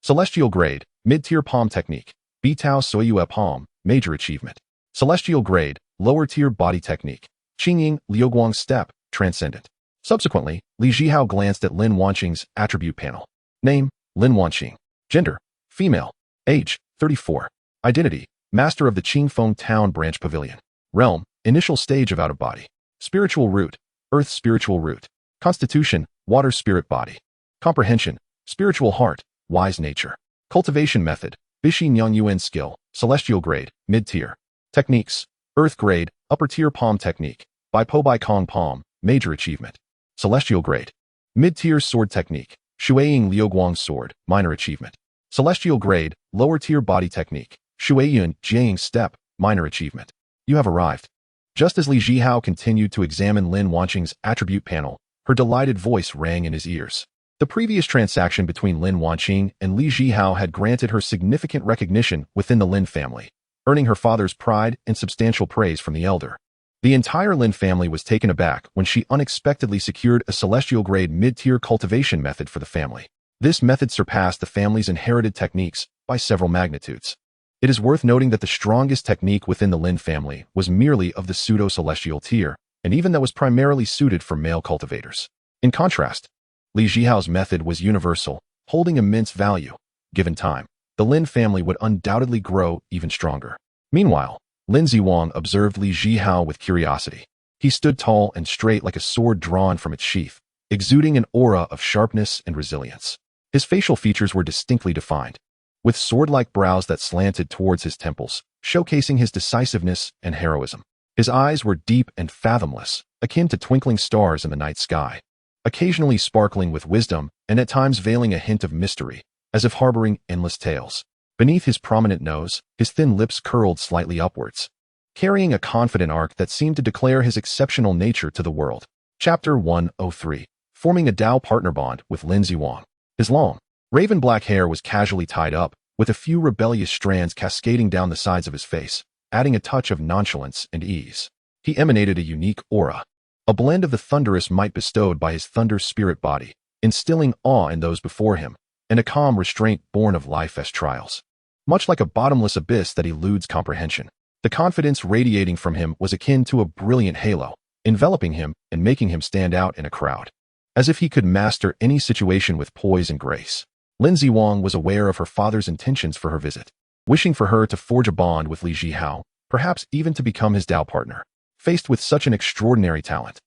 Celestial grade, mid-tier palm technique, Bitao Soyue palm, major achievement. Celestial grade, lower tier body technique, Qingying Liuguang step, transcendent. Subsequently, Li Zhihao glanced at Lin Wanqing's attribute panel. Name, Lin Wanqing. Gender, female. Age, 34. Identity, master of the Qingfeng Town Branch Pavilion. Realm, initial stage of out-of-body. Spiritual root, earth spiritual root. Constitution, water spirit body. Comprehension, spiritual heart, wise nature. Cultivation method, Bishi Nyang Yuan skill, celestial grade, mid-tier. Techniques, earth grade, upper tier palm technique, Bai Po Bai Kong palm, major achievement. Celestial grade, mid-tier sword technique, Shuaying Liuguang sword, minor achievement. Celestial grade, lower tier body technique, Shuayun Jiang step, minor achievement. You have arrived. Just as Li Zhihao continued to examine Lin Wanqing's attribute panel, her delighted voice rang in his ears. The previous transaction between Lin Wanqing and Li Zhihao had granted her significant recognition within the Lin family, earning her father's pride and substantial praise from the elder. The entire Lin family was taken aback when she unexpectedly secured a celestial-grade mid-tier cultivation method for the family. This method surpassed the family's inherited techniques by several magnitudes. It is worth noting that the strongest technique within the Lin family was merely of the pseudo-celestial tier, and even that was primarily suited for male cultivators. In contrast, Li Zhihao's method was universal, holding immense value. Given time, the Lin family would undoubtedly grow even stronger. Meanwhile, Lin Ziwang observed Li Zhihao with curiosity. He stood tall and straight like a sword drawn from its sheath, exuding an aura of sharpness and resilience. His facial features were distinctly defined, with sword-like brows that slanted towards his temples, showcasing his decisiveness and heroism. His eyes were deep and fathomless, akin to twinkling stars in the night sky, occasionally sparkling with wisdom and at times veiling a hint of mystery, as if harboring endless tales. Beneath his prominent nose, his thin lips curled slightly upwards, carrying a confident arc that seemed to declare his exceptional nature to the world. Chapter 103. Forming a Dao partner bond with Lin Ziwang. His long, raven black hair was casually tied up, with a few rebellious strands cascading down the sides of his face, adding a touch of nonchalance and ease. He emanated a unique aura, a blend of the thunderous might bestowed by his thunder spirit body, instilling awe in those before him, and a calm restraint born of life's trials. Much like a bottomless abyss that eludes comprehension, the confidence radiating from him was akin to a brilliant halo, enveloping him and making him stand out in a crowd. As if he could master any situation with poise and grace. Lin Ziwang was aware of her father's intentions for her visit, wishing for her to forge a bond with Li Zhihao, perhaps even to become his Dao partner. Faced with such an extraordinary talent,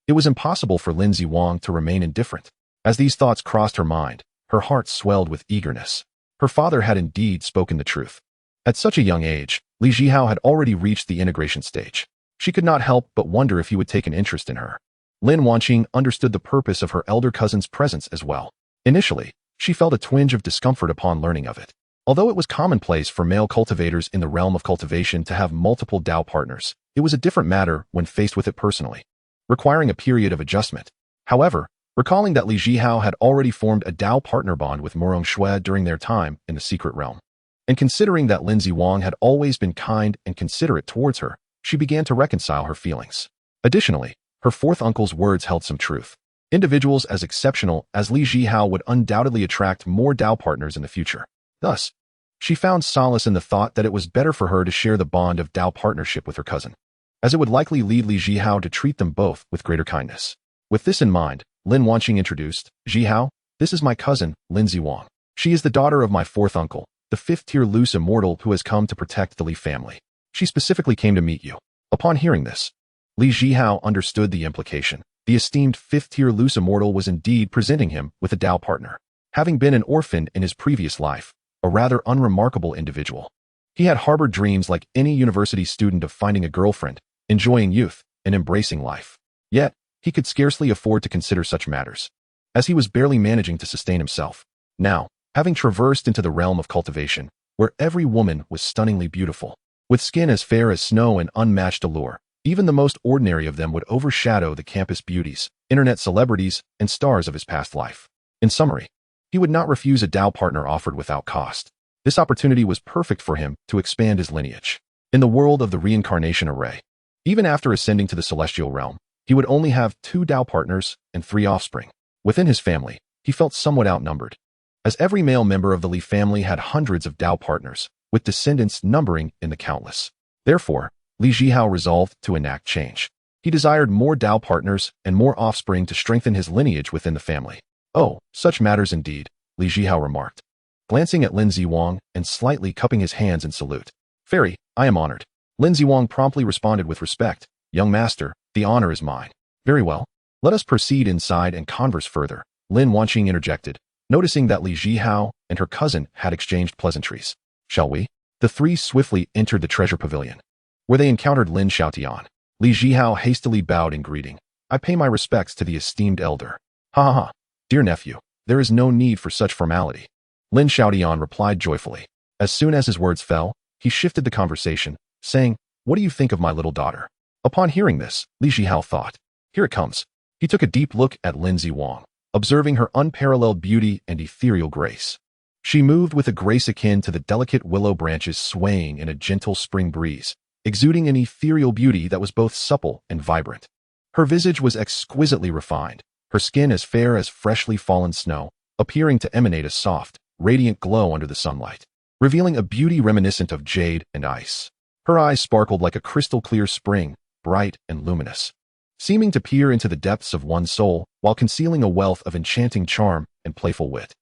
it was impossible for Lin Ziwang to remain indifferent. As these thoughts crossed her mind, her heart swelled with eagerness. Her father had indeed spoken the truth. At such a young age, Li Zhihao had already reached the integration stage. She could not help but wonder if he would take an interest in her. Lin Wanqing understood the purpose of her elder cousin's presence as well. Initially, she felt a twinge of discomfort upon learning of it. Although it was commonplace for male cultivators in the realm of cultivation to have multiple Dao partners, it was a different matter when faced with it personally, requiring a period of adjustment. However, recalling that Li Zhihao had already formed a Dao partner bond with Murong Shui during their time in the secret realm, and considering that Lin Ziwang had always been kind and considerate towards her, she began to reconcile her feelings. Additionally, her fourth uncle's words held some truth. Individuals as exceptional as Li Zhihao would undoubtedly attract more Dao partners in the future. Thus, She found solace in the thought that it was better for her to share the bond of Dao partnership with her cousin, as it would likely lead Li Zhihao to treat them both with greater kindness. With this in mind, Lin Wanqing introduced, Zhihao, this is my cousin, Lin Ziwang. She is the daughter of my fourth uncle, the fifth-tier loose immortal who has come to protect the Li family. She specifically came to meet you. Upon hearing this, Li Zhihao understood the implication. The esteemed fifth-tier loose immortal was indeed presenting him with a Dao partner. Having been an orphan in his previous life, a rather unremarkable individual, he had harbored dreams like any university student of finding a girlfriend, enjoying youth, and embracing life. Yet, he could scarcely afford to consider such matters, as he was barely managing to sustain himself. Now, having traversed into the realm of cultivation, where every woman was stunningly beautiful, with skin as fair as snow and unmatched allure, even the most ordinary of them would overshadow the campus beauties, internet celebrities, and stars of his past life. In summary, he would not refuse a Dao partner offered without cost. This opportunity was perfect for him to expand his lineage. In the world of the reincarnation array, even after ascending to the celestial realm, he would only have 2 Dao partners and 3 offspring. Within his family, he felt somewhat outnumbered, as every male member of the Li family had hundreds of Dao partners, with descendants numbering in the countless. Therefore, Li Zhihao resolved to enact change. He desired more Dao partners and more offspring to strengthen his lineage within the family. Oh, such matters indeed, Li Zhihao remarked, glancing at Lin Ziwang and slightly cupping his hands in salute. Fairy, I am honored. Lin Ziwang promptly responded with respect. Young master, the honor is mine. Very well. Let us proceed inside and converse further, Lin Wanqing interjected, noticing that Li Zhihao and her cousin had exchanged pleasantries. Shall we? The 3 swiftly entered the treasure pavilion, where they encountered Lin Xiaotian. Li Zhihao hastily bowed in greeting. I pay my respects to the esteemed elder. Ha ha ha. Dear nephew, there is no need for such formality. Lin Xiaotian replied joyfully. As soon as his words fell, he shifted the conversation, saying, What do you think of my little daughter? Upon hearing this, Li Zhihao thought, Here it comes. He took a deep look at Lin Ziwang, observing her unparalleled beauty and ethereal grace. She moved with a grace akin to the delicate willow branches swaying in a gentle spring breeze, exuding an ethereal beauty that was both supple and vibrant. Her visage was exquisitely refined, her skin as fair as freshly fallen snow, appearing to emanate a soft, radiant glow under the sunlight, revealing a beauty reminiscent of jade and ice. Her eyes sparkled like a crystal-clear spring, bright and luminous, seeming to peer into the depths of one's soul while concealing a wealth of enchanting charm and playful wit.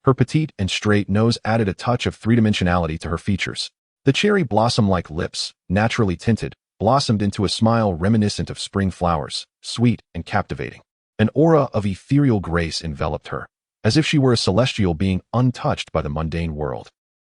Her petite and straight nose added a touch of three-dimensionality to her features. The cherry blossom-like lips, naturally tinted, blossomed into a smile reminiscent of spring flowers, sweet and captivating. An aura of ethereal grace enveloped her, as if she were a celestial being untouched by the mundane world,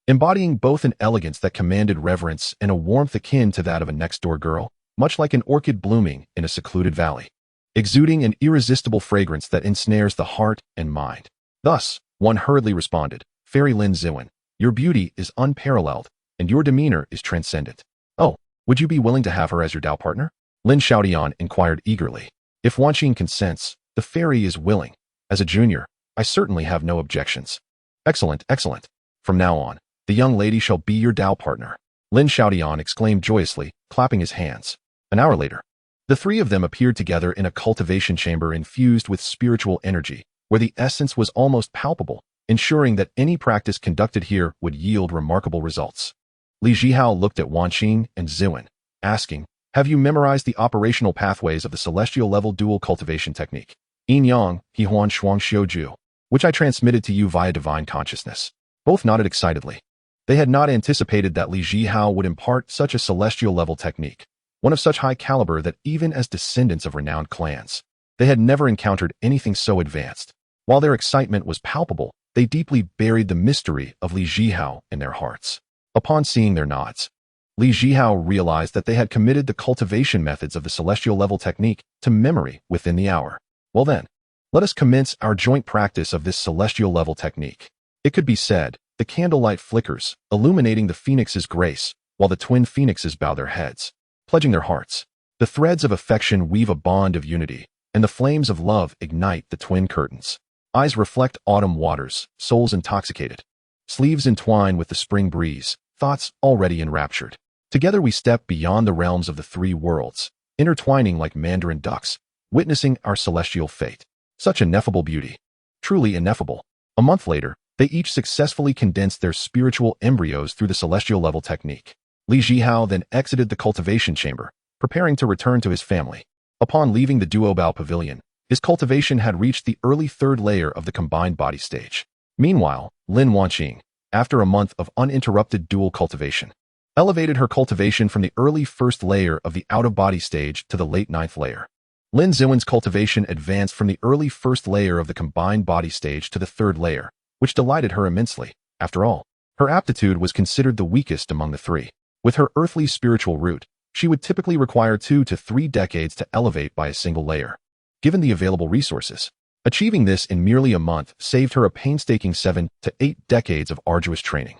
embodying both an elegance that commanded reverence and a warmth akin to that of a next-door girl, much like an orchid blooming in a secluded valley, exuding an irresistible fragrance that ensnares the heart and mind. Thus, one hurriedly responded, Fairy Lin Ziwen, your beauty is unparalleled, and your demeanor is transcendent. Oh, would you be willing to have her as your Dao partner? Lin Xiaotian inquired eagerly. If Wanqing consents, the fairy is willing. As a junior, I certainly have no objections. Excellent, excellent. From now on, the young lady shall be your Dao partner. Lin Xiaotian exclaimed joyously, clapping his hands. An hour later, the 3 of them appeared together in a cultivation chamber infused with spiritual energy, where the essence was almost palpable, ensuring that any practice conducted here would yield remarkable results. Li Zhihao looked at Wanqing and Ziwen, asking, Have you memorized the operational pathways of the celestial-level dual cultivation technique, Yin Yang, He Huan Shuang Xiuju, which I transmitted to you via divine consciousness? Both nodded excitedly. They had not anticipated that Li Zhihao would impart such a celestial-level technique, one of such high caliber that even as descendants of renowned clans, they had never encountered anything so advanced. While their excitement was palpable, they deeply buried the mystery of Li Zhihao in their hearts. Upon seeing their nods, Li Zhihao realized that they had committed the cultivation methods of the celestial-level technique to memory within the hour. Well then, let us commence our joint practice of this celestial-level technique. It could be said, the candlelight flickers, illuminating the phoenix's grace, while the twin phoenixes bow their heads, pledging their hearts. The threads of affection weave a bond of unity, and the flames of love ignite the twin curtains. Eyes reflect autumn waters, souls intoxicated. Sleeves entwine with the spring breeze, thoughts already enraptured. Together we step beyond the realms of the 3 worlds, intertwining like mandarin ducks, witnessing our celestial fate. Such ineffable beauty. Truly ineffable. A month later, They each successfully condensed their spiritual embryos through the celestial level technique. Zhihao then exited the cultivation chamber, preparing to return to his family. Upon leaving the duo-bow pavilion, his cultivation had reached the early third layer of the combined body stage. Meanwhile, Lin Wanqing, after a month of uninterrupted dual cultivation, elevated her cultivation from the early first layer of the out-of-body stage to the late ninth layer. Lin Ziwen's cultivation advanced from the early first layer of the combined body stage to the third layer, which delighted her immensely. After all, her aptitude was considered the weakest among the three. With her earthly spiritual root, she would typically require 2 to 3 decades to elevate by a single layer. Given the available resources, achieving this in merely a month saved her a painstaking 7 to 8 decades of arduous training,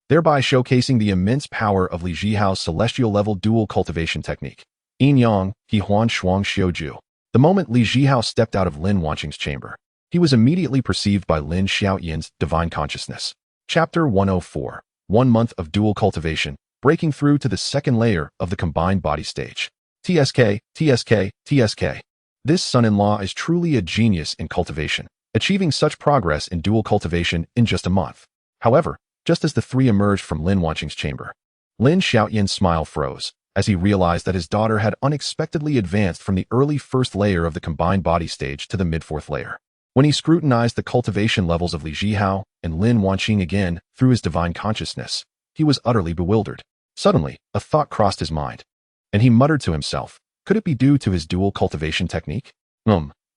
thereby showcasing the immense power of Li Zhihao's celestial-level dual cultivation technique. Yin Yang, He Huan Shuang Xiuju. The moment Li Zhihao stepped out of Lin Wanqing's chamber, he was immediately perceived by Lin Xiaoyan's divine consciousness. Chapter 104. 1 month of dual cultivation, breaking through to the second layer of the combined body stage. TSK, TSK, TSK. This son-in-law is truly a genius in cultivation, achieving such progress in dual cultivation in just a month. However, just as the three emerged from Lin Wanqing's chamber, Lin Xiaoyan's smile froze, as he realized that his daughter had unexpectedly advanced from the early first layer of the combined body stage to the mid-fourth layer. When he scrutinized the cultivation levels of Li Zhihao and Lin Wanqing again through his divine consciousness, he was utterly bewildered. Suddenly, a thought crossed his mind, and he muttered to himself, could it be due to his dual cultivation technique?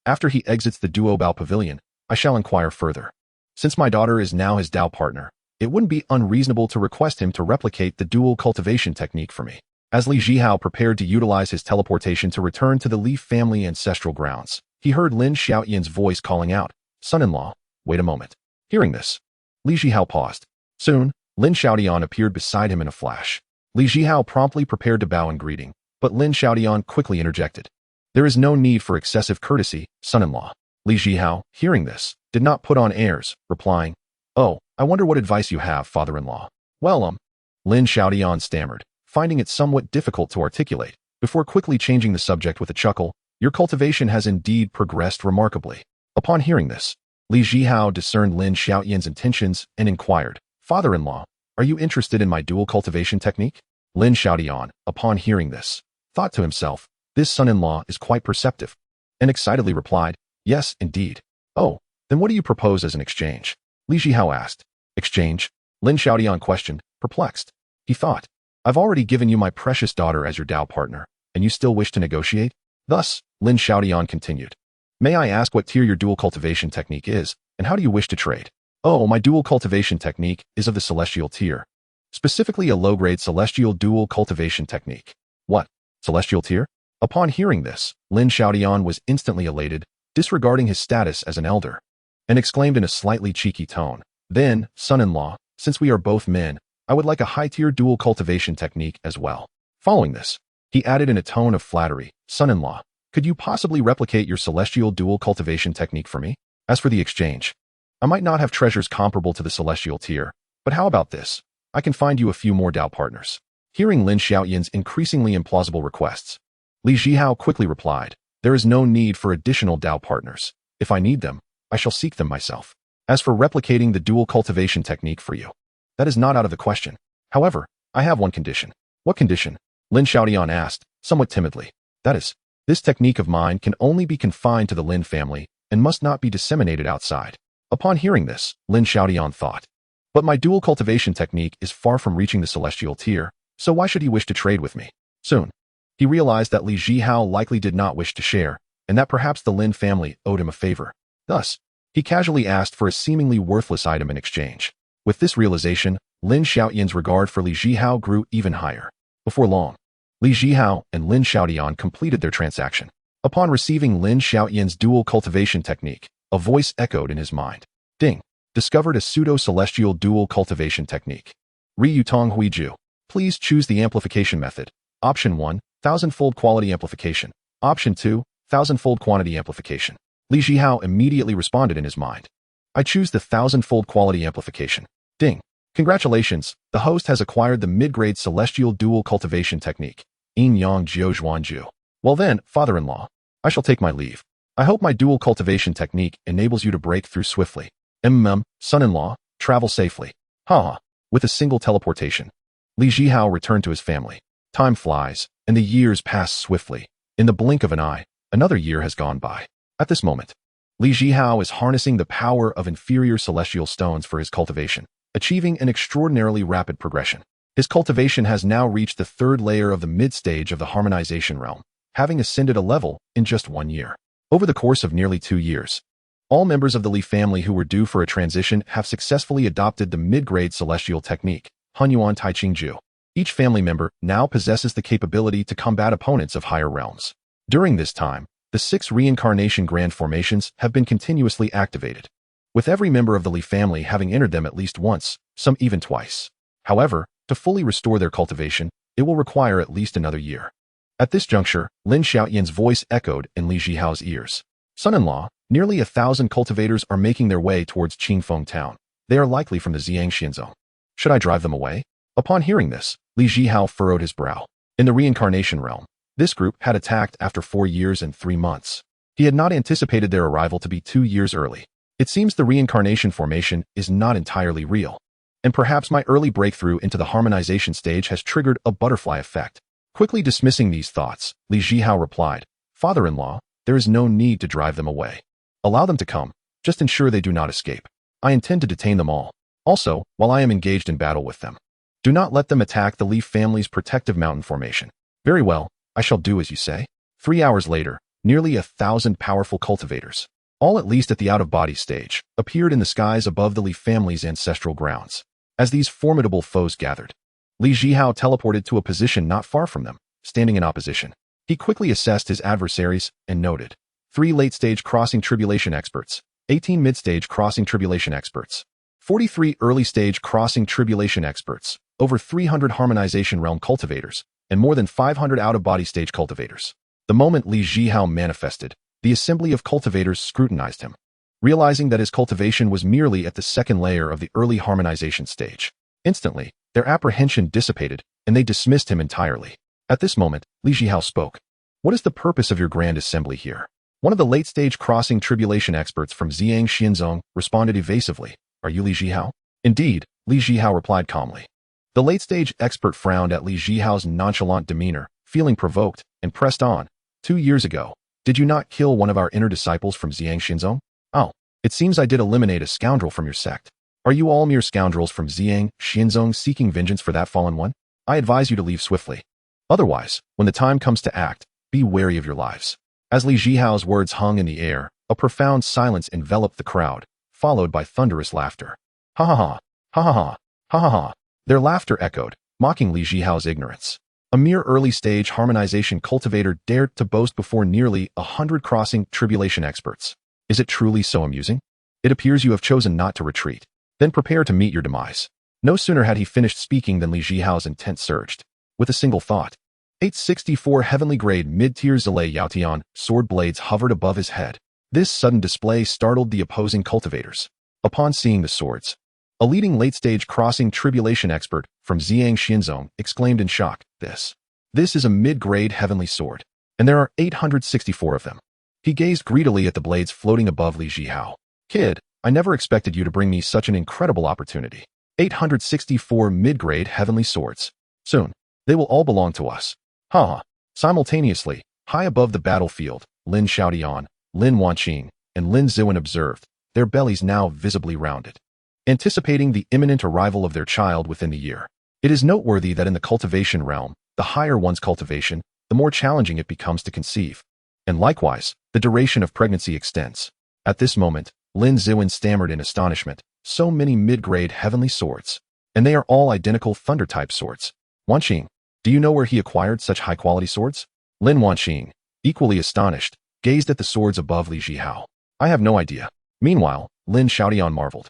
After he exits the duo-bow pavilion, I shall inquire further. Since my daughter is now his Dao partner, it wouldn't be unreasonable to request him to replicate the dual cultivation technique for me. As Li Zhihao prepared to utilize his teleportation to return to the Li family ancestral grounds, he heard Lin Xiaoyan's voice calling out, son-in-law, wait a moment. Hearing this, Li Zhihao paused. Soon, Lin Xiaoyan appeared beside him in a flash. Li Zhihao promptly prepared to bow in greeting, but Lin Xiaoyan quickly interjected. There is no need for excessive courtesy, son-in-law. Li Zhihao, hearing this, did not put on airs, replying, oh, I wonder what advice you have, father-in-law. Well, Lin Xiaoyan stammered, finding it somewhat difficult to articulate, before quickly changing the subject with a chuckle. Your cultivation has indeed progressed remarkably. Upon hearing this, Li Zhihao discerned Lin Xiaoyan's intentions and inquired, father-in-law, are you interested in my dual cultivation technique? Lin Xiaoyan, upon hearing this, thought to himself, this son-in-law is quite perceptive, and excitedly replied, yes, indeed. Oh, then what do you propose as an exchange? Li Zhihao asked. Exchange? Lin Xiaoyan questioned, perplexed. He thought, I've already given you my precious daughter as your Dao partner, and you still wish to negotiate? Thus, Lin Xiaoyan continued. May I ask what tier your dual cultivation technique is, and how do you wish to trade? Oh, my dual cultivation technique is of the celestial tier. Specifically a low-grade celestial dual cultivation technique. What? Celestial tier? Upon hearing this, Lin Xiaoyan was instantly elated, disregarding his status as an elder, and exclaimed in a slightly cheeky tone, then, son-in-law, since we are both men, I would like a high-tier dual cultivation technique as well. Following this, he added in a tone of flattery, son-in-law, could you possibly replicate your celestial dual cultivation technique for me? As for the exchange, I might not have treasures comparable to the celestial tier, but how about this? I can find you a few more Dao partners. Hearing Lin Xiaoyan's increasingly implausible requests, Li Zhihao quickly replied, there is no need for additional Dao partners. If I need them, I shall seek them myself. As for replicating the dual cultivation technique for you, that is not out of the question. However, I have one condition. What condition? Lin Xiaoyan asked, somewhat timidly. That is, this technique of mine can only be confined to the Lin family and must not be disseminated outside. Upon hearing this, Lin Xiaoyan thought, but my dual cultivation technique is far from reaching the celestial tier, so why should he wish to trade with me? Soon, he realized that Li Zhihao likely did not wish to share, and that perhaps the Lin family owed him a favor. Thus, he casually asked for a seemingly worthless item in exchange. With this realization, Lin Xiaoyan's regard for Li Zhihao grew even higher. Before long, Li Zhihao and Lin Xiaoyan completed their transaction. Upon receiving Lin Xiaoyan's dual cultivation technique, a voice echoed in his mind. Ding! Discovered a pseudo-celestial dual cultivation technique. Ryutong Huiju. Please choose the amplification method. Option 1, 1000-fold quality amplification. Option 2, 1000-fold quantity amplification. Li Zhihao immediately responded in his mind. I choose the 1000-fold quality amplification. Ding! Congratulations, the host has acquired the mid-grade celestial dual cultivation technique. Yin Yang Jiu Zhuanju. Well then, father-in-law, I shall take my leave. I hope my dual cultivation technique enables you to break through swiftly. Son-in-law, Travel safely. Ha! With a single teleportation, Li Zhihao returned to his family. Time flies, and the years pass swiftly. In the blink of an eye, another year has gone by. At this moment, Li Zhihao is harnessing the power of inferior celestial stones for his cultivation, achieving an extraordinarily rapid progression. His cultivation has now reached the third layer of the mid-stage of the harmonization realm, having ascended a level in just 1 year. Over the course of nearly 2 years, all members of the Li family who were due for a transition have successfully adopted the mid-grade celestial technique, Hunyuan Taiqingju. Each family member now possesses the capability to combat opponents of higher realms. During this time, the 6 reincarnation grand formations have been continuously activated, with every member of the Li family having entered them at least once, some even twice. However, to fully restore their cultivation, it will require at least another year. At this juncture, Lin Xiaoyan's voice echoed in Li Zhihao's ears. Son-in-law, nearly 1,000 cultivators are making their way towards Qingfeng Town. They are likely from the Xianxian zone. Should I drive them away? Upon hearing this, Li Zhihao furrowed his brow. In the reincarnation realm, this group had attacked after 4 years and 3 months. He had not anticipated their arrival to be 2 years early. It seems the reincarnation formation is not entirely real, and perhaps my early breakthrough into the harmonization stage has triggered a butterfly effect. Quickly dismissing these thoughts, Li Zhihao replied, "Father-in-law, there is no need to drive them away. Allow them to come, just ensure they do not escape. I intend to detain them all. Also, while I am engaged in battle with them, do not let them attack the Li family's protective mountain formation." "Very well, I shall do as you say." 3 hours later, nearly 1,000 powerful cultivators, all at least at the out-of-body stage, appeared in the skies above the Li family's ancestral grounds. As these formidable foes gathered, Li Zhihao teleported to a position not far from them, standing in opposition. He quickly assessed his adversaries and noted 3 late-stage crossing tribulation experts, 18 mid-stage crossing tribulation experts, 43 early-stage crossing tribulation experts, over 300 harmonization realm cultivators, and more than 500 out-of-body stage cultivators. The moment Li Zhihao manifested, the assembly of cultivators scrutinized him, realizing that his cultivation was merely at the second layer of the early harmonization stage. Instantly, their apprehension dissipated, and they dismissed him entirely. At this moment, Li Zhihao spoke. "What is the purpose of your grand assembly here?" One of the late-stage crossing tribulation experts from Xianxian zone responded evasively. "Are you Li Zhihao?" "Indeed," Li Zhihao replied calmly. The late-stage expert frowned at Li Zhihao's nonchalant demeanor, feeling provoked, and pressed on. 2 years ago, did you not kill one of our inner disciples from Xianxian zone? Oh, it seems I did eliminate a scoundrel from your sect. Are you all mere scoundrels from Xianxian zone seeking vengeance for that fallen one? I advise you to leave swiftly. Otherwise, when the time comes to act, be wary of your lives." As Li Zhihao's words hung in the air, a profound silence enveloped the crowd, followed by thunderous laughter. Ha ha ha, ha ha ha, ha ha ha. Their laughter echoed, mocking Li Zhihao's ignorance. A mere early-stage harmonization cultivator dared to boast before nearly 100 crossing tribulation experts. Is it truly so amusing? It appears you have chosen not to retreat. Then prepare to meet your demise. No sooner had he finished speaking than Li Zhihao's intent surged. With a single thought, 864 heavenly grade mid-tier Zilei Yaotian sword blades hovered above his head. This sudden display startled the opposing cultivators. Upon seeing the swords, a leading late-stage crossing tribulation expert from Xianxian zone exclaimed in shock, This is a mid-grade heavenly sword, and there are 864 of them." He gazed greedily at the blades floating above Li Zhihao. "Kid, I never expected you to bring me such an incredible opportunity. 864 mid-grade heavenly swords. Soon, they will all belong to us." Ha ha. Simultaneously, high above the battlefield, Lin Xiaodian, Lin Wanqing, and Lin Ziwen observed, their bellies now visibly rounded, anticipating the imminent arrival of their child within the year. It is noteworthy that in the cultivation realm, the higher one's cultivation, the more challenging it becomes to conceive. And likewise, the duration of pregnancy extends. At this moment, Lin Ziwen stammered in astonishment, so many mid-grade heavenly swords. And they are all identical thunder-type swords. Wanqing, do you know where he acquired such high-quality swords? Lin Wanqing, equally astonished, gazed at the swords above Li Zhihao. I have no idea. Meanwhile, Lin Xiaodian marveled.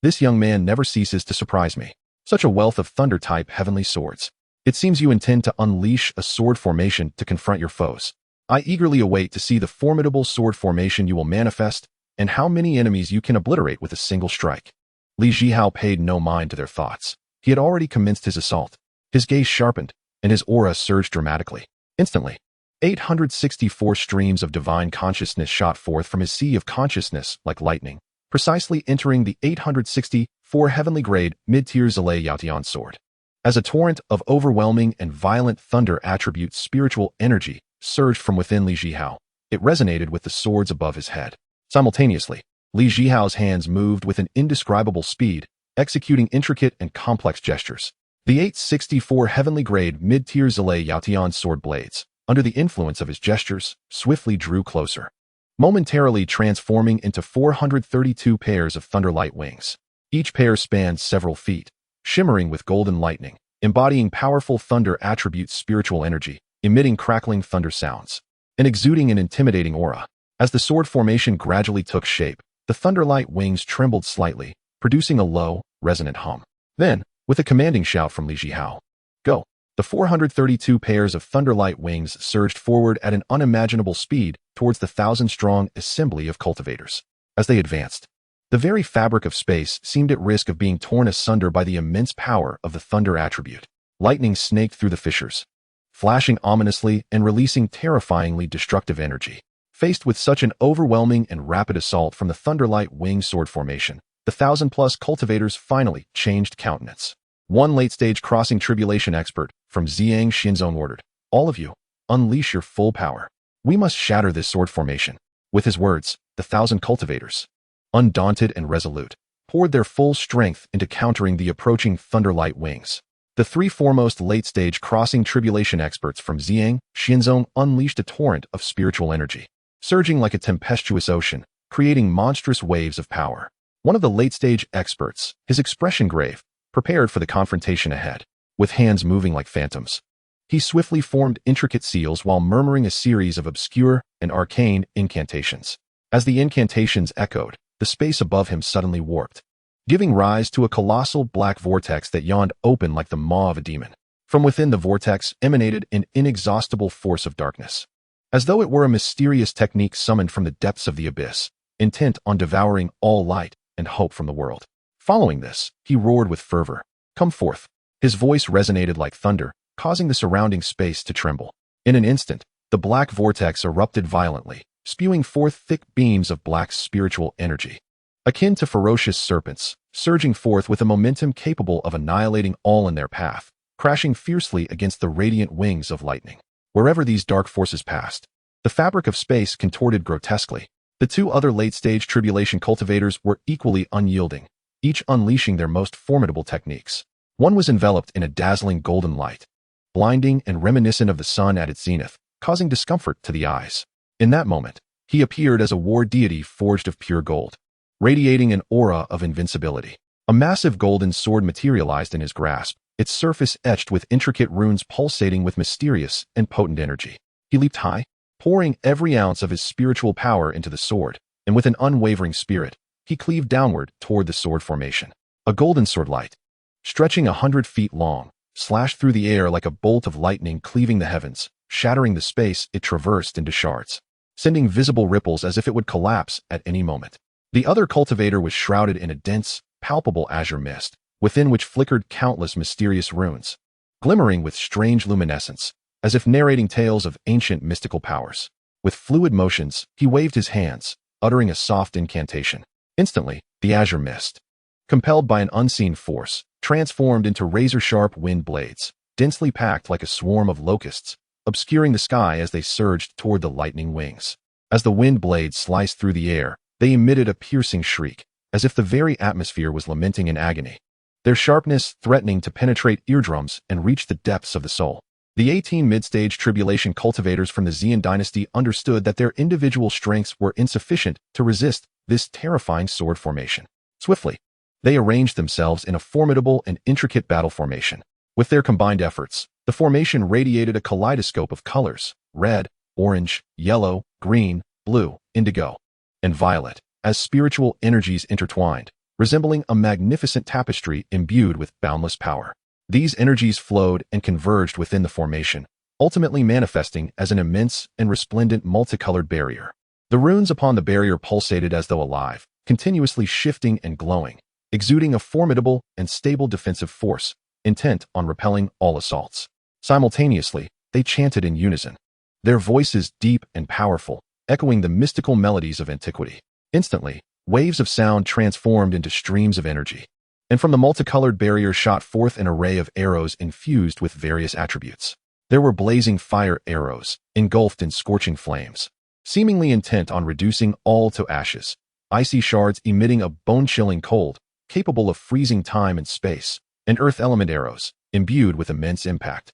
This young man never ceases to surprise me. Such a wealth of thunder-type heavenly swords. It seems you intend to unleash a sword formation to confront your foes. I eagerly await to see the formidable sword formation you will manifest and how many enemies you can obliterate with a single strike. Li Zhihao paid no mind to their thoughts. He had already commenced his assault. His gaze sharpened, and his aura surged dramatically. Instantly, 864 streams of divine consciousness shot forth from his sea of consciousness like lightning, precisely entering the 864 heavenly grade mid-tier Zhihao sword. As a torrent of overwhelming and violent thunder attribute spiritual energy surged from within Li Zhihao, it resonated with the swords above his head. Simultaneously, Li Zhihao's hands moved with an indescribable speed, executing intricate and complex gestures. The 864 heavenly grade mid-tier Zhihao sword blades, under the influence of his gestures, swiftly drew closer, momentarily transforming into 432 pairs of thunderlight wings. Each pair spanned several feet, shimmering with golden lightning, embodying powerful thunder attribute spiritual energy, emitting crackling thunder sounds, and exuding an intimidating aura. As the sword formation gradually took shape, the thunderlight wings trembled slightly, producing a low, resonant hum. Then, with a commanding shout from Li Zhihao, "Go!" The 432 pairs of thunderlight wings surged forward at an unimaginable speed towards the 1,000-strong assembly of cultivators. As they advanced, the very fabric of space seemed at risk of being torn asunder by the immense power of the thunder attribute. Lightning snaked through the fissures, flashing ominously and releasing terrifyingly destructive energy. Faced with such an overwhelming and rapid assault from the thunderlight wing sword formation, the 1,000-plus cultivators finally changed countenance. One late-stage crossing tribulation expert from Ziyang Xinzong ordered, "All of you, unleash your full power. We must shatter this sword formation." With his words, the 1,000 cultivators, undaunted and resolute, poured their full strength into countering the approaching thunderlight wings. The three foremost late-stage crossing tribulation experts from Ziyang Xinzong unleashed a torrent of spiritual energy, surging like a tempestuous ocean, creating monstrous waves of power. One of the late-stage experts, his expression grave, prepared for the confrontation ahead. With hands moving like phantoms, he swiftly formed intricate seals while murmuring a series of obscure and arcane incantations. As the incantations echoed, the space above him suddenly warped, giving rise to a colossal black vortex that yawned open like the maw of a demon. From within the vortex emanated an inexhaustible force of darkness, as though it were a mysterious technique summoned from the depths of the abyss, intent on devouring all light and hope from the world. Following this, he roared with fervor, "Come forth!" His voice resonated like thunder, causing the surrounding space to tremble. In an instant, the black vortex erupted violently, spewing forth thick beams of black spiritual energy, akin to ferocious serpents, surging forth with a momentum capable of annihilating all in their path, crashing fiercely against the radiant wings of lightning. Wherever these dark forces passed, the fabric of space contorted grotesquely. The two other late-stage tribulation cultivators were equally unyielding, each unleashing their most formidable techniques. One was enveloped in a dazzling golden light, blinding and reminiscent of the sun at its zenith, causing discomfort to the eyes. In that moment, he appeared as a war deity forged of pure gold, radiating an aura of invincibility. A massive golden sword materialized in his grasp, its surface etched with intricate runes pulsating with mysterious and potent energy. He leaped high, pouring every ounce of his spiritual power into the sword, and with an unwavering spirit, he cleaved downward toward the sword formation. A golden sword light, stretching 100 feet long, slashed through the air like a bolt of lightning cleaving the heavens, shattering the space it traversed into shards, sending visible ripples as if it would collapse at any moment. The other cultivator was shrouded in a dense, palpable azure mist, within which flickered countless mysterious runes, glimmering with strange luminescence, as if narrating tales of ancient mystical powers. With fluid motions, he waved his hands, uttering a soft incantation. Instantly, the azure mist, compelled by an unseen force, transformed into razor-sharp wind blades, densely packed like a swarm of locusts, obscuring the sky as they surged toward the lightning wings. As the wind blades sliced through the air, they emitted a piercing shriek, as if the very atmosphere was lamenting in agony, their sharpness threatening to penetrate eardrums and reach the depths of the soul. The 18 mid-stage tribulation cultivators from the Xian dynasty understood that their individual strengths were insufficient to resist this terrifying sword formation. Swiftly, they arranged themselves in a formidable and intricate battle formation. With their combined efforts, the formation radiated a kaleidoscope of colors: red, orange, yellow, green, blue, indigo, and violet, as spiritual energies intertwined, resembling a magnificent tapestry imbued with boundless power. These energies flowed and converged within the formation, ultimately manifesting as an immense and resplendent multicolored barrier. The runes upon the barrier pulsated as though alive, continuously shifting and glowing, exuding a formidable and stable defensive force, intent on repelling all assaults. Simultaneously, they chanted in unison, their voices deep and powerful, echoing the mystical melodies of antiquity. Instantly, waves of sound transformed into streams of energy. And from the multicolored barrier shot forth an array of arrows infused with various attributes. There were blazing fire arrows, engulfed in scorching flames, seemingly intent on reducing all to ashes. Icy shards emitting a bone-chilling cold, capable of freezing time and space, and earth element arrows, imbued with immense impact,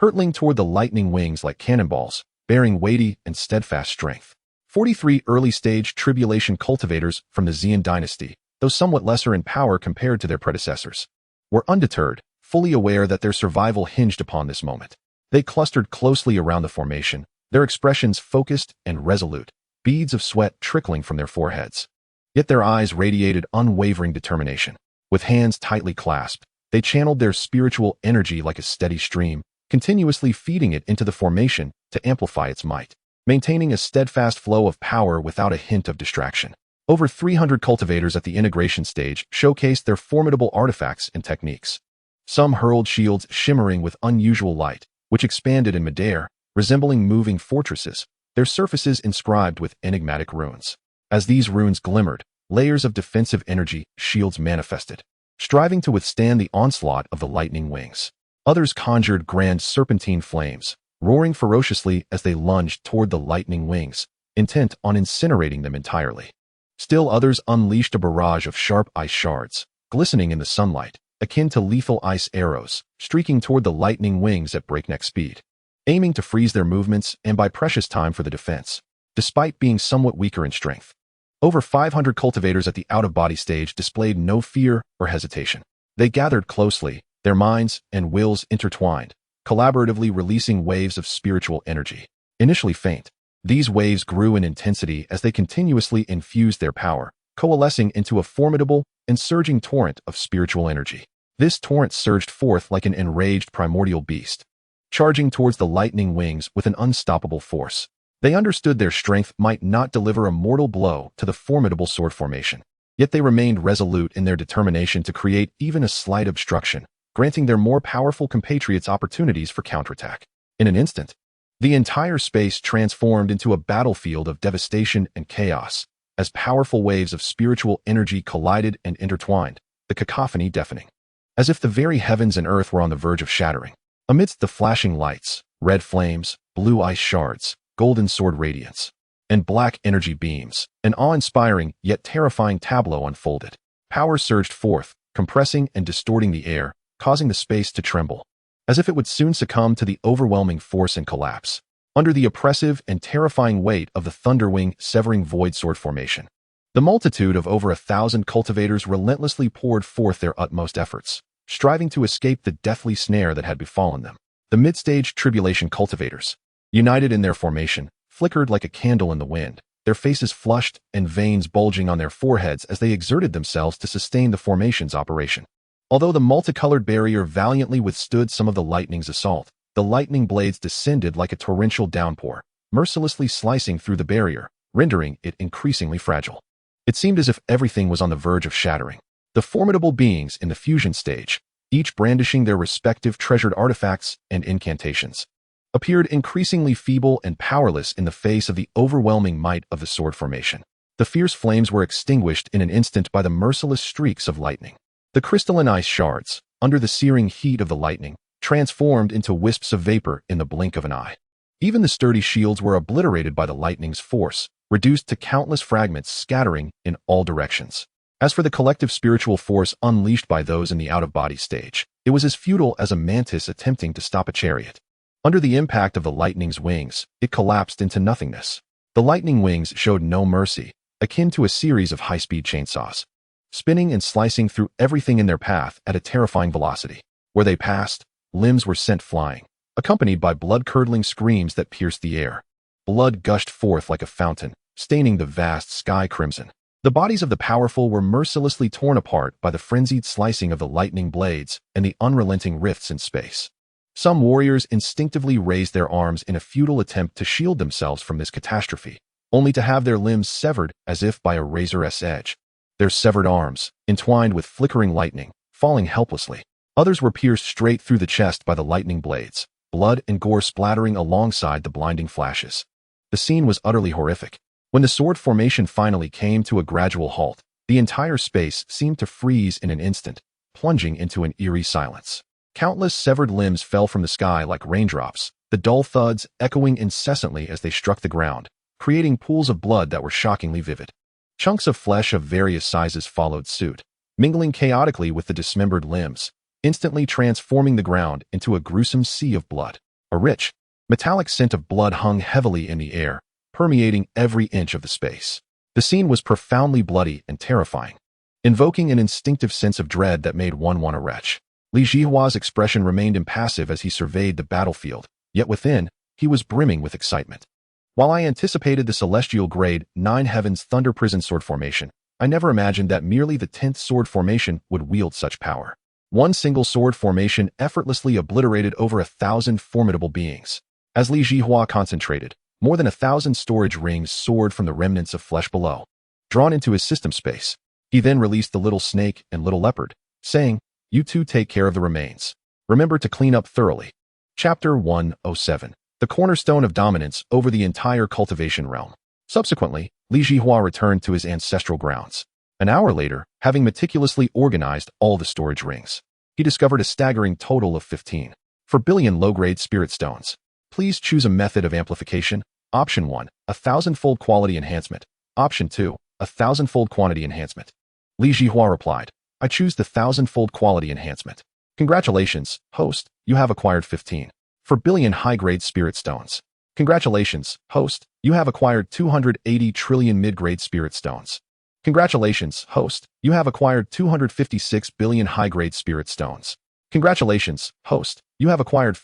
hurtling toward the lightning wings like cannonballs, bearing weighty and steadfast strength. 43 early-stage tribulation cultivators from the Xian Dynasty, though somewhat lesser in power compared to their predecessors, were undeterred, fully aware that their survival hinged upon this moment. They clustered closely around the formation, their expressions focused and resolute, beads of sweat trickling from their foreheads. Yet their eyes radiated unwavering determination. With hands tightly clasped, they channeled their spiritual energy like a steady stream, continuously feeding it into the formation to amplify its might, maintaining a steadfast flow of power without a hint of distraction. Over 300 cultivators at the integration stage showcased their formidable artifacts and techniques. Some hurled shields shimmering with unusual light, which expanded in midair, resembling moving fortresses, their surfaces inscribed with enigmatic runes. As these runes glimmered, layers of defensive energy shields manifested, striving to withstand the onslaught of the lightning wings. Others conjured grand serpentine flames, roaring ferociously as they lunged toward the lightning wings, intent on incinerating them entirely. Still others unleashed a barrage of sharp ice shards, glistening in the sunlight, akin to lethal ice arrows, streaking toward the lightning wings at breakneck speed, aiming to freeze their movements and buy precious time for the defense, despite being somewhat weaker in strength. Over 500 cultivators at the out-of-body stage displayed no fear or hesitation. They gathered closely, their minds and wills intertwined, collaboratively releasing waves of spiritual energy. Initially faint, these waves grew in intensity as they continuously infused their power, coalescing into a formidable and surging torrent of spiritual energy. This torrent surged forth like an enraged primordial beast, charging towards the lightning wings with an unstoppable force. They understood their strength might not deliver a mortal blow to the formidable sword formation, yet they remained resolute in their determination to create even a slight obstruction, granting their more powerful compatriots opportunities for counterattack. In an instant, the entire space transformed into a battlefield of devastation and chaos, as powerful waves of spiritual energy collided and intertwined, the cacophony deafening. As if the very heavens and earth were on the verge of shattering. Amidst the flashing lights, red flames, blue ice shards, golden sword radiance, and black energy beams, an awe-inspiring yet terrifying tableau unfolded. Power surged forth, compressing and distorting the air, causing the space to tremble, as if it would soon succumb to the overwhelming force and collapse, under the oppressive and terrifying weight of the Thunderwing severing void sword formation. The multitude of over 1,000 cultivators relentlessly poured forth their utmost efforts, striving to escape the deathly snare that had befallen them. The mid-stage tribulation cultivators, united in their formation, flickered like a candle in the wind, their faces flushed and veins bulging on their foreheads as they exerted themselves to sustain the formation's operation. Although the multicolored barrier valiantly withstood some of the lightning's assault, the lightning blades descended like a torrential downpour, mercilessly slicing through the barrier, rendering it increasingly fragile. It seemed as if everything was on the verge of shattering. The formidable beings in the fusion stage, each brandishing their respective treasured artifacts and incantations, appeared increasingly feeble and powerless in the face of the overwhelming might of the sword formation. The fierce flames were extinguished in an instant by the merciless streaks of lightning. The crystalline ice shards, under the searing heat of the lightning, transformed into wisps of vapor in the blink of an eye. Even the sturdy shields were obliterated by the lightning's force, reduced to countless fragments scattering in all directions. As for the collective spiritual force unleashed by those in the out-of-body stage, it was as futile as a mantis attempting to stop a chariot. Under the impact of the lightning's wings, it collapsed into nothingness. The lightning wings showed no mercy, akin to a series of high-speed chainsaws, spinning and slicing through everything in their path at a terrifying velocity. Where they passed, limbs were sent flying, accompanied by blood-curdling screams that pierced the air. Blood gushed forth like a fountain, staining the vast sky crimson. The bodies of the powerful were mercilessly torn apart by the frenzied slicing of the lightning blades and the unrelenting rifts in space. Some warriors instinctively raised their arms in a futile attempt to shield themselves from this catastrophe, only to have their limbs severed as if by a razor's edge. Their severed arms, entwined with flickering lightning, falling helplessly. Others were pierced straight through the chest by the lightning blades, blood and gore splattering alongside the blinding flashes. The scene was utterly horrific. When the sword formation finally came to a gradual halt, the entire space seemed to freeze in an instant, plunging into an eerie silence. Countless severed limbs fell from the sky like raindrops, the dull thuds echoing incessantly as they struck the ground, creating pools of blood that were shockingly vivid. Chunks of flesh of various sizes followed suit, mingling chaotically with the dismembered limbs, instantly transforming the ground into a gruesome sea of blood. A rich, metallic scent of blood hung heavily in the air, permeating every inch of the space. The scene was profoundly bloody and terrifying, invoking an instinctive sense of dread that made one want to retch. Li Zhihua's expression remained impassive as he surveyed the battlefield, yet within, he was brimming with excitement. While I anticipated the celestial grade 9 Heaven's Thunder Prison sword formation, I never imagined that merely the 10th sword formation would wield such power. One single sword formation effortlessly obliterated over 1,000 formidable beings. As Li Zhihua concentrated, more than 1,000 storage rings soared from the remnants of flesh below. Drawn into his system space, he then released the little snake and little leopard, saying, "You two take care of the remains. Remember to clean up thoroughly." Chapter 107. The cornerstone of dominance over the entire cultivation realm. Subsequently, Li Zhihua returned to his ancestral grounds. An hour later, having meticulously organized all the storage rings, he discovered a staggering total of 15. For billion low-grade spirit stones, please choose a method of amplification. Option 1, 1,000-fold quality enhancement. Option 2, 1,000-fold quantity enhancement. Li Zhihua replied, "I choose the 1,000-fold quality enhancement." Congratulations, host, you have acquired 15. For billion high-grade spirit stones. Congratulations, host, you have acquired 280 trillion mid-grade spirit stones. Congratulations, host, you have acquired 256 billion high-grade spirit stones. Congratulations, host, you have acquired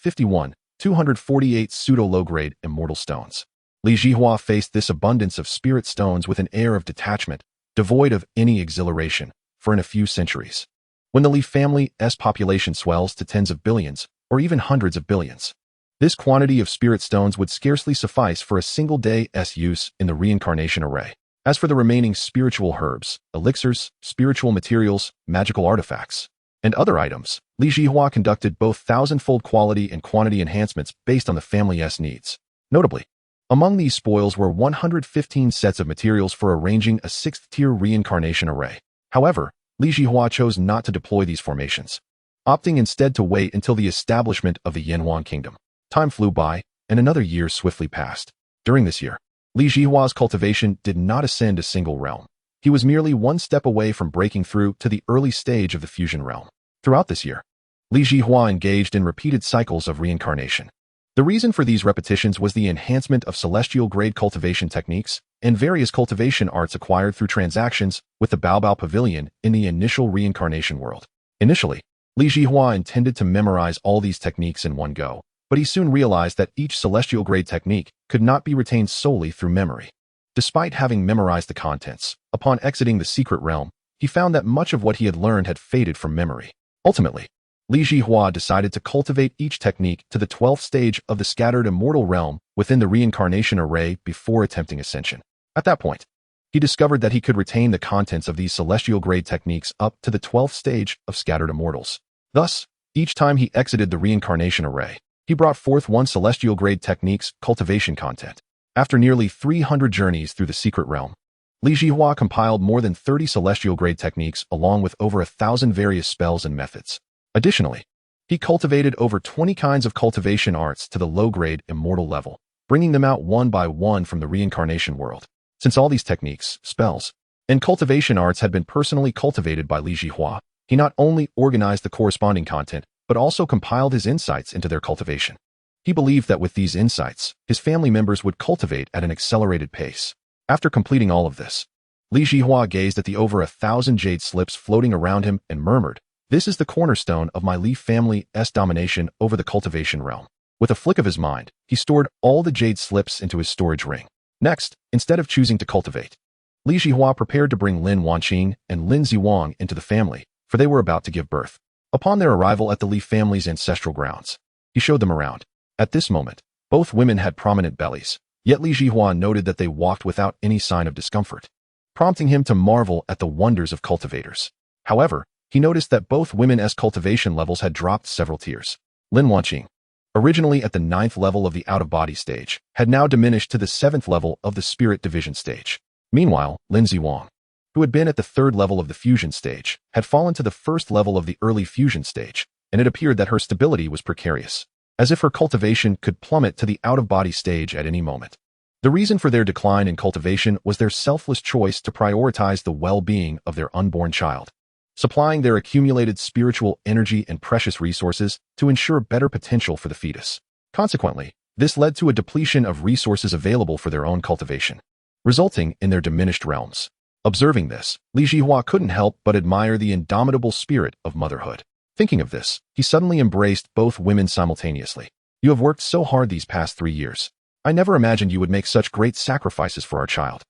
248 pseudo-low-grade immortal stones. Li Zhihua faced this abundance of spirit stones with an air of detachment, devoid of any exhilaration, for in a few centuries. When the Li family's population swells to tens of billions, or even hundreds of billions, this quantity of spirit stones would scarcely suffice for a single day's use in the reincarnation array. As for the remaining spiritual herbs, elixirs, spiritual materials, magical artifacts, and other items, Li Zhihua conducted both 1,000-fold quality and quantity enhancements based on the family's needs. Notably, among these spoils were 115 sets of materials for arranging a 6th-tier reincarnation array. However, Li Zhihua chose not to deploy these formations, opting instead to wait until the establishment of the Yinfong kingdom. Time flew by, and another year swiftly passed. During this year, Li Zhihua's cultivation did not ascend a single realm. He was merely one step away from breaking through to the early stage of the fusion realm. Throughout this year, Li Zhihua engaged in repeated cycles of reincarnation. The reason for these repetitions was the enhancement of celestial-grade cultivation techniques and various cultivation arts acquired through transactions with the Baobao Pavilion in the initial reincarnation world. Initially, Li Zhihua intended to memorize all these techniques in one go, but he soon realized that each celestial-grade technique could not be retained solely through memory. Despite having memorized the contents, upon exiting the secret realm, he found that much of what he had learned had faded from memory. Ultimately, Li Zhihua decided to cultivate each technique to the 12th stage of the scattered immortal realm within the reincarnation array before attempting ascension. At that point, he discovered that he could retain the contents of these celestial-grade techniques up to the 12th stage of scattered immortals. Thus, each time he exited the reincarnation array, he brought forth one celestial-grade technique's cultivation content. After nearly 300 journeys through the secret realm, Li Zhihua compiled more than 30 celestial-grade techniques along with over 1,000 various spells and methods. Additionally, he cultivated over 20 kinds of cultivation arts to the low-grade immortal level, bringing them out one by one from the reincarnation world. Since all these techniques, spells, and cultivation arts had been personally cultivated by Li Zhihua, he not only organized the corresponding content, but also compiled his insights into their cultivation. He believed that with these insights, his family members would cultivate at an accelerated pace. After completing all of this, Li Zhihua gazed at the over 1,000 jade slips floating around him and murmured, "This is the cornerstone of my Li family's domination over the cultivation realm." With a flick of his mind, he stored all the jade slips into his storage ring. Next, instead of choosing to cultivate, Li Zhihua prepared to bring Lin Wanqing and Lin Ziwang into the family, for they were about to give birth. Upon their arrival at the Li family's ancestral grounds, he showed them around. At this moment, both women had prominent bellies, yet Li Zhihua noted that they walked without any sign of discomfort, prompting him to marvel at the wonders of cultivators. However, he noticed that both women's cultivation levels had dropped several tiers. Lin Wanqing, originally at the 9th level of the out-of-body stage, had now diminished to the 7th level of the spirit division stage. Meanwhile, Lin Ziwang, who had been at the 3rd level of the fusion stage, had fallen to the 1st level of the early fusion stage, and it appeared that her stability was precarious, as if her cultivation could plummet to the out-of-body stage at any moment. The reason for their decline in cultivation was their selfless choice to prioritize the well-being of their unborn child, supplying their accumulated spiritual energy and precious resources to ensure better potential for the fetus. Consequently, this led to a depletion of resources available for their own cultivation, resulting in their diminished realms. Observing this, Li Zhihua couldn't help but admire the indomitable spirit of motherhood. Thinking of this, he suddenly embraced both women simultaneously. "You have worked so hard these past 3 years. I never imagined you would make such great sacrifices for our child."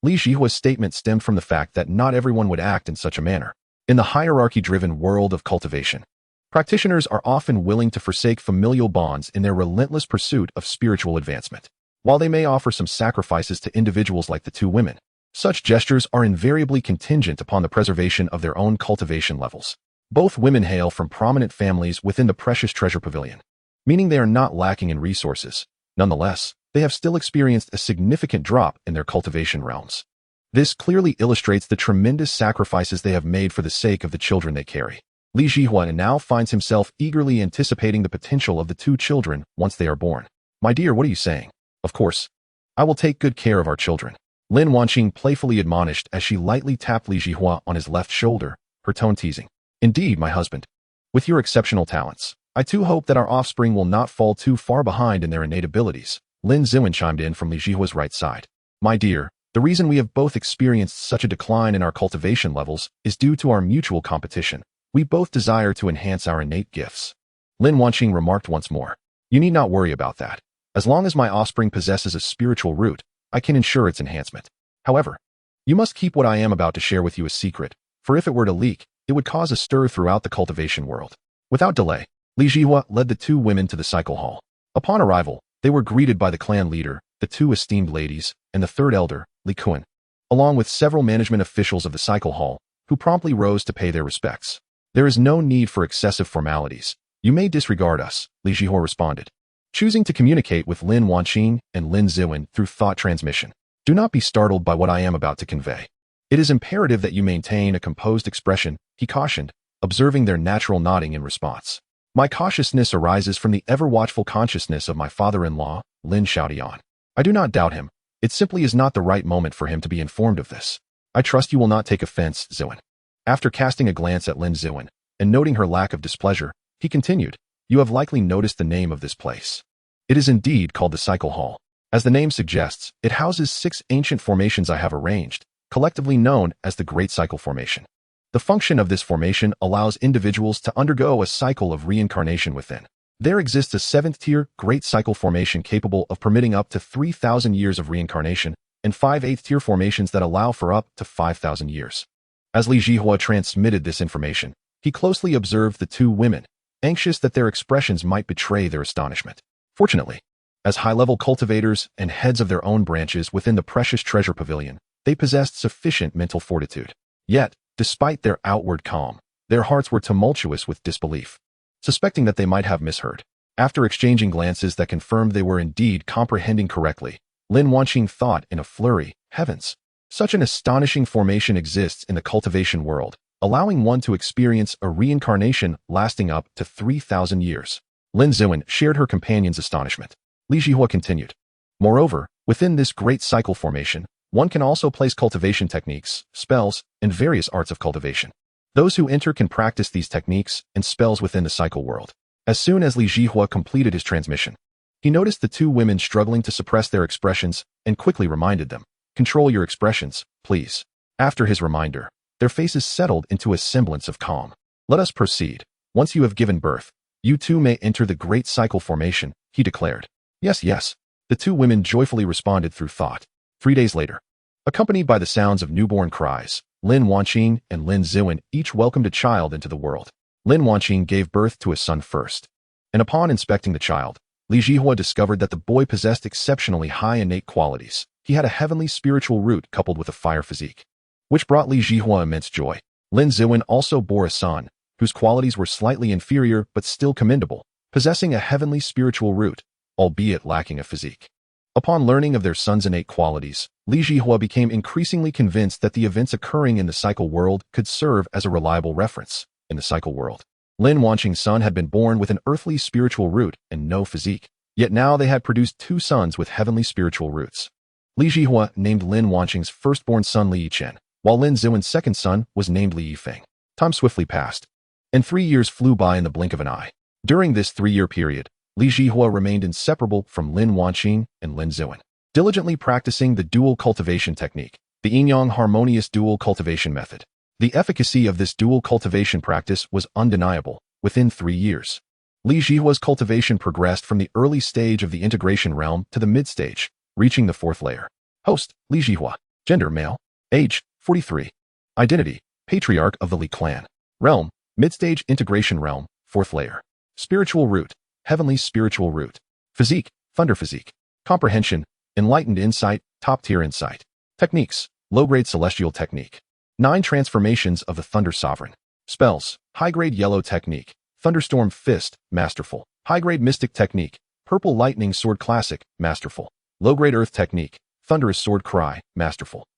Li Zhihua's statement stemmed from the fact that not everyone would act in such a manner. In the hierarchy-driven world of cultivation, practitioners are often willing to forsake familial bonds in their relentless pursuit of spiritual advancement. While they may offer some sacrifices to individuals like the two women, such gestures are invariably contingent upon the preservation of their own cultivation levels. Both women hail from prominent families within the precious treasure pavilion, meaning they are not lacking in resources. Nonetheless, they have still experienced a significant drop in their cultivation realms. This clearly illustrates the tremendous sacrifices they have made for the sake of the children they carry. Li Zhihua now finds himself eagerly anticipating the potential of the two children once they are born. "My dear, what are you saying?" "Of course. I will take good care of our children," Lin Wanqing playfully admonished as she lightly tapped Li Zhihua on his left shoulder, her tone teasing. "Indeed, my husband. With your exceptional talents, I too hope that our offspring will not fall too far behind in their innate abilities," Lin Ziwen chimed in from Li Zhihua's right side. "My dear, the reason we have both experienced such a decline in our cultivation levels is due to our mutual competition. We both desire to enhance our innate gifts," Lin Wanqing remarked once more. "You need not worry about that. As long as my offspring possesses a spiritual root, I can ensure its enhancement. However, you must keep what I am about to share with you a secret, for if it were to leak, it would cause a stir throughout the cultivation world." Without delay, Li Zhihua led the two women to the cycle hall. Upon arrival, they were greeted by the clan leader, the two esteemed ladies, and the third elder, Li Kun, along with several management officials of the cycle hall, who promptly rose to pay their respects. "There is no need for excessive formalities. You may disregard us," Li Zhihua responded, choosing to communicate with Lin Wanqing and Lin Ziwen through thought transmission. "Do not be startled by what I am about to convey. It is imperative that you maintain a composed expression," he cautioned, observing their natural nodding in response. "My cautiousness arises from the ever-watchful consciousness of my father-in-law, Lin Xiaodian. I do not doubt him. It simply is not the right moment for him to be informed of this. I trust you will not take offense, Ziwen." After casting a glance at Lin Ziwen and noting her lack of displeasure, he continued, "You have likely noticed the name of this place. It is indeed called the Cycle Hall. As the name suggests, it houses 6 ancient formations I have arranged, collectively known as the Great Cycle Formation. The function of this formation allows individuals to undergo a cycle of reincarnation within. There exists a 7th-tier Great Cycle Formation capable of permitting up to 3,000 years of reincarnation, and 5 8th-tier formations that allow for up to 5,000 years. As Li Zhihua transmitted this information, he closely observed the two women, anxious that their expressions might betray their astonishment. Fortunately, as high-level cultivators and heads of their own branches within the precious treasure pavilion, they possessed sufficient mental fortitude. Yet, despite their outward calm, their hearts were tumultuous with disbelief, suspecting that they might have misheard. After exchanging glances that confirmed they were indeed comprehending correctly, Lin Wanqing thought in a flurry, "Heavens! Such an astonishing formation exists in the cultivation world, allowing one to experience a reincarnation lasting up to 3,000 years. Lin Ziwen shared her companion's astonishment. Li Zhihua continued, "Moreover, within this great cycle formation, one can also place cultivation techniques, spells, and various arts of cultivation. Those who enter can practice these techniques and spells within the cycle world." As soon as Li Zhihua completed his transmission, he noticed the two women struggling to suppress their expressions and quickly reminded them, "Control your expressions, please." After his reminder, their faces settled into a semblance of calm. "Let us proceed. Once you have given birth, you too may enter the Great Cycle Formation," he declared. "Yes, yes," the two women joyfully responded through thought. 3 days later, accompanied by the sounds of newborn cries, Lin Wanqing and Lin Ziwen each welcomed a child into the world. Lin Wanqing gave birth to a son first, and upon inspecting the child, Li Zhihua discovered that the boy possessed exceptionally high innate qualities. He had a heavenly spiritual root coupled with a fire physique, which brought Li Zhihua immense joy. Lin Ziwen also bore a son, whose qualities were slightly inferior but still commendable, possessing a heavenly spiritual root, albeit lacking a physique. Upon learning of their son's innate qualities, Li Zhihao became increasingly convinced that the events occurring in the cycle world could serve as a reliable reference. In the cycle world, Lin Wanqing's son had been born with an earthly spiritual root and no physique, yet now they had produced two sons with heavenly spiritual roots. Li Zhihao named Lin Wanqing's firstborn son Li Yichen, while Lin Ziwen's second son was named Li Yifeng. Time swiftly passed, and 3 years flew by in the blink of an eye. During this 3-year period, Li Zhihao remained inseparable from Lin Wanqing and Lin Ziwen, diligently practicing the dual cultivation technique, the yin-yang harmonious dual cultivation method. The efficacy of this dual cultivation practice was undeniable. Within 3 years, Li Zhihua's cultivation progressed from the early stage of the integration realm to the mid-stage, reaching the 4th layer. Host, Li Zhihua. Gender, male. Age, 43. Identity, patriarch of the Li clan. Realm, mid-stage integration realm, 4th layer. Spiritual root, heavenly spiritual root. Physique, thunder physique. Comprehension, enlightened insight, top-tier insight. Techniques, low-grade celestial technique. 9 transformations of the thunder sovereign. Spells, high-grade yellow technique. Thunderstorm fist, masterful. High-grade mystic technique. Purple lightning sword classic, masterful. Low-grade earth technique. Thunderous sword cry, masterful.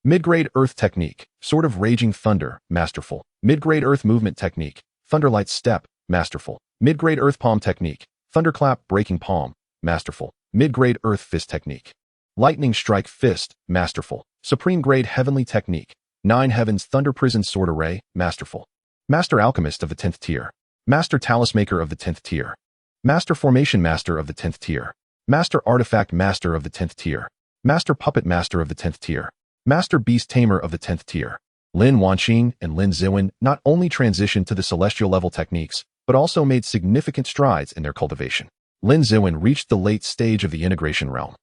Mid-grade earth technique. Sword of raging thunder, masterful. Mid-grade earth movement technique. Thunderlight step, masterful. Mid-grade earth palm technique. Thunderclap breaking palm, masterful. Mid-grade earth fist technique. Lightning strike fist, masterful. Supreme grade heavenly technique. 9 heavens thunder prison sword array, masterful. Master alchemist of the 10th tier. Master talismaker of the 10th tier. Master formation master of the 10th tier. Master artifact master of the 10th tier. Master puppet master of the 10th tier. Master beast tamer of the 10th tier. Lin Wanqing and Lin Ziwen not only transitioned to the celestial level techniques, but also made significant strides in their cultivation. Lin Ziwen reached the late stage of the integration realm.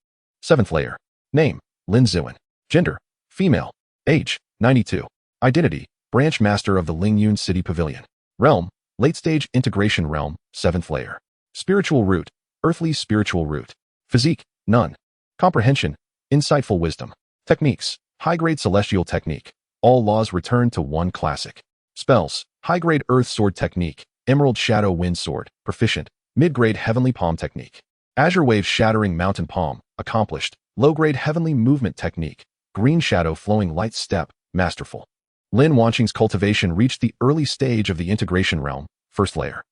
7th layer. Name, Lin Ziwen. Gender, female. Age, 92. Identity, branch master of the Lingyun City Pavilion. Realm, late stage integration realm, 7th layer. Spiritual root, earthly spiritual root. Physique, none. Comprehension, insightful wisdom. Techniques, high-grade celestial technique. All laws return to one classic. Spells, high-grade earth sword technique. Emerald shadow wind sword, proficient. Mid-grade heavenly palm technique. Azure wave shattering mountain palm, accomplished. Low-grade heavenly movement technique. Green shadow flowing light step, masterful. Lin Wanqing's cultivation reached the early stage of the integration realm, 1st layer.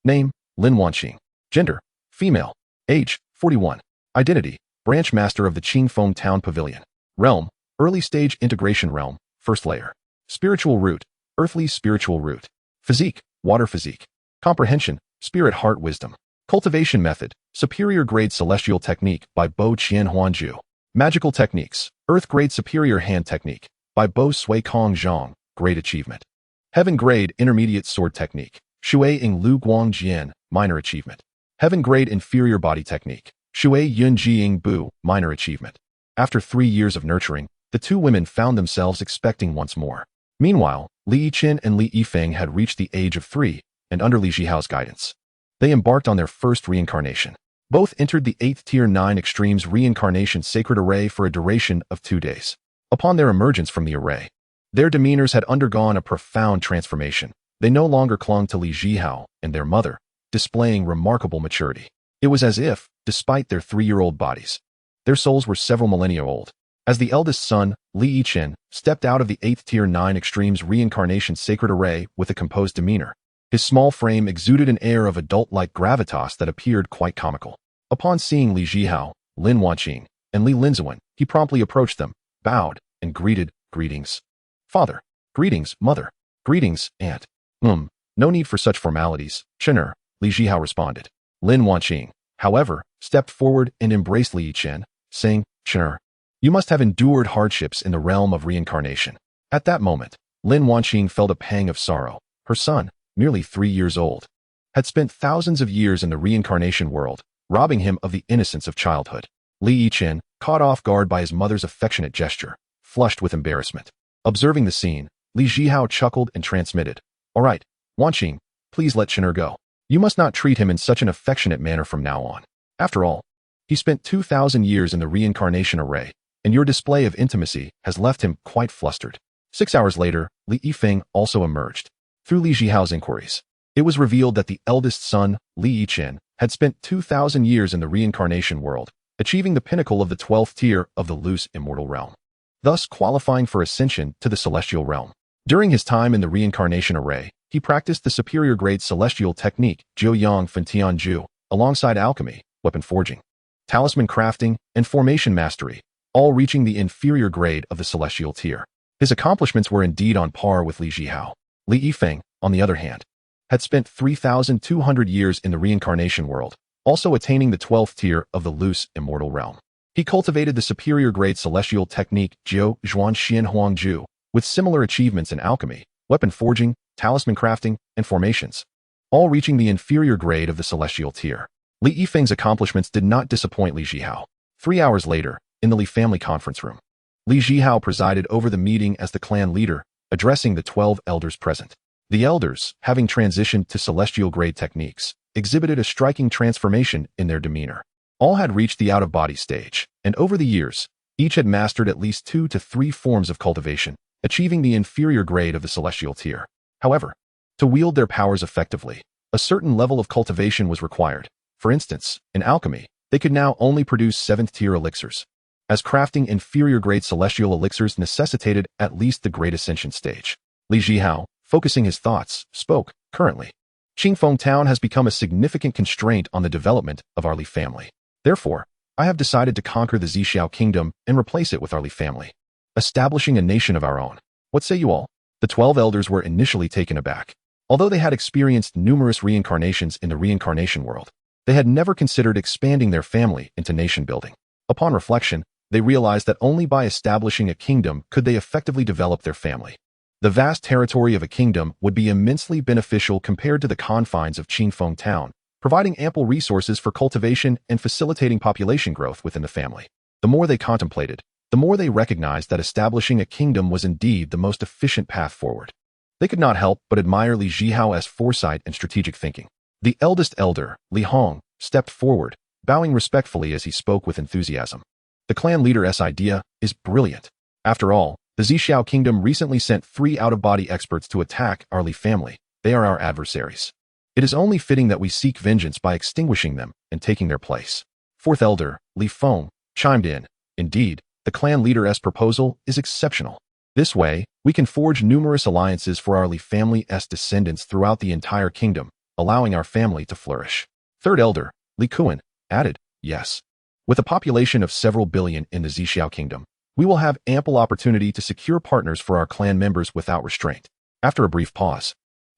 Name, Lin Wanqing. Gender, female. Age, 41. Identity, branch master of the Qingfeng Town Pavilion. Realm, early stage integration realm, 1st layer. Spiritual root, earthly spiritual root. Physique, water physique. Comprehension, spirit heart wisdom. Cultivation method, superior grade celestial technique by Bo Qian Huanju. Magical techniques, earth grade superior hand technique by Bo Sui Kong Zhang, great achievement. Heaven grade intermediate sword technique, Shui Ing Lu Guang Jian, minor achievement. Heaven grade inferior body technique, Shui Yun Jiying Bu, minor achievement. After 3 years of nurturing, the two women found themselves expecting once more. Meanwhile, Li Yichen and Li Yifeng had reached the age of 3, and under Li Zhihao's guidance, they embarked on their first reincarnation. Both entered the 8th Tier 9 Extremes Reincarnation Sacred Array for a duration of 2 days. Upon their emergence from the array, their demeanors had undergone a profound transformation. They no longer clung to Li Zhihao and their mother, displaying remarkable maturity. It was as if, despite their 3-year-old bodies, their souls were several millennia old. As the eldest son, Li Yichen, stepped out of the 8th Tier 9 Extremes Reincarnation Sacred Array with a composed demeanor, his small frame exuded an air of adult-like gravitas that appeared quite comical. Upon seeing Li Zhihao, Lin Wanqing, and Li Linziwen, he promptly approached them, bowed, and greeted, "Greetings, father. Greetings, mother. Greetings, aunt." No need for such formalities, Chener, Li Zhihao responded. Lin Wanqing, however, stepped forward and embraced Li Yichen, saying, "Chener, you must have endured hardships in the realm of reincarnation." At that moment, Lin Wanqing felt a pang of sorrow. Her son, merely 3 years old, had spent thousands of years in the reincarnation world, robbing him of the innocence of childhood. Li Yichen, caught off guard by his mother's affectionate gesture, flushed with embarrassment. Observing the scene, Li Zhihao chuckled and transmitted, "All right, Wanqing, please let Chener go. You must not treat him in such an affectionate manner from now on. After all, he spent 2,000 years in the reincarnation array, and your display of intimacy has left him quite flustered." 6 hours later, Li Yifeng also emerged. Through Li Zhihao's inquiries, It was revealed that the eldest son, Li Yichen, had spent 2,000 years in the reincarnation world, achieving the pinnacle of the 12th tier of the loose immortal realm, thus qualifying for ascension to the celestial realm. During his time in the reincarnation array, he practiced the superior grade celestial technique, Jiuyang Fentianju, alongside alchemy, weapon forging, talisman crafting, and formation mastery, all reaching the inferior grade of the celestial tier. His accomplishments were indeed on par with Li Zhihao. Li Yifeng, on the other hand, had spent 3,200 years in the reincarnation world, also attaining the 12th tier of the loose immortal realm. He cultivated the superior grade celestial technique Jiu Zhuan Xian Huangju, with similar achievements in alchemy, weapon forging, talisman crafting, and formations, all reaching the inferior grade of the celestial tier. Li Yifeng's accomplishments did not disappoint Li Zhihao. 3 hours later, in the Li family conference room, Li Zhihao presided over the meeting as the clan leader, addressing the 12 elders present. The elders, having transitioned to celestial grade techniques, exhibited a striking transformation in their demeanor. All had reached the out-of-body stage, and over the years, each had mastered at least 2 to 3 forms of cultivation, achieving the inferior grade of the celestial tier. However, to wield their powers effectively, a certain level of cultivation was required. For instance, in alchemy, they could now only produce 7th-tier elixirs, as crafting inferior-grade celestial elixirs necessitated at least the Great Ascension stage. Li Zhihao, focusing his thoughts, spoke, currently, Qingfeng Town has become a significant constraint on the development of our Li family. Therefore, I have decided to conquer the Zhihao kingdom and replace it with our Li family, establishing a nation of our own. What say you all? The 12 elders were initially taken aback. Although they had experienced numerous reincarnations in the reincarnation world, they had never considered expanding their family into nation building. Upon reflection, they realized that only by establishing a kingdom could they effectively develop their family. The vast territory of a kingdom would be immensely beneficial compared to the confines of Qingfeng Town, providing ample resources for cultivation and facilitating population growth within the family. The more they contemplated, the more they recognized that establishing a kingdom was indeed the most efficient path forward. They could not help but admire Li Zhihao's foresight and strategic thinking. The eldest elder, Li Hong, stepped forward, bowing respectfully as he spoke with enthusiasm. The clan leader's idea is brilliant. After all, the Zhihao kingdom recently sent 3 out-of-body experts to attack our Li family. They are our adversaries. It is only fitting that we seek vengeance by extinguishing them and taking their place. 4th elder, Li Feng, chimed in. Indeed, the clan leader's proposal is exceptional. This way, we can forge numerous alliances for our Li family's descendants throughout the entire kingdom, allowing our family to flourish. 3rd elder, Li Kuan, added, yes. With a population of several billion in the Zhihao kingdom, we will have ample opportunity to secure partners for our clan members without restraint. After a brief pause,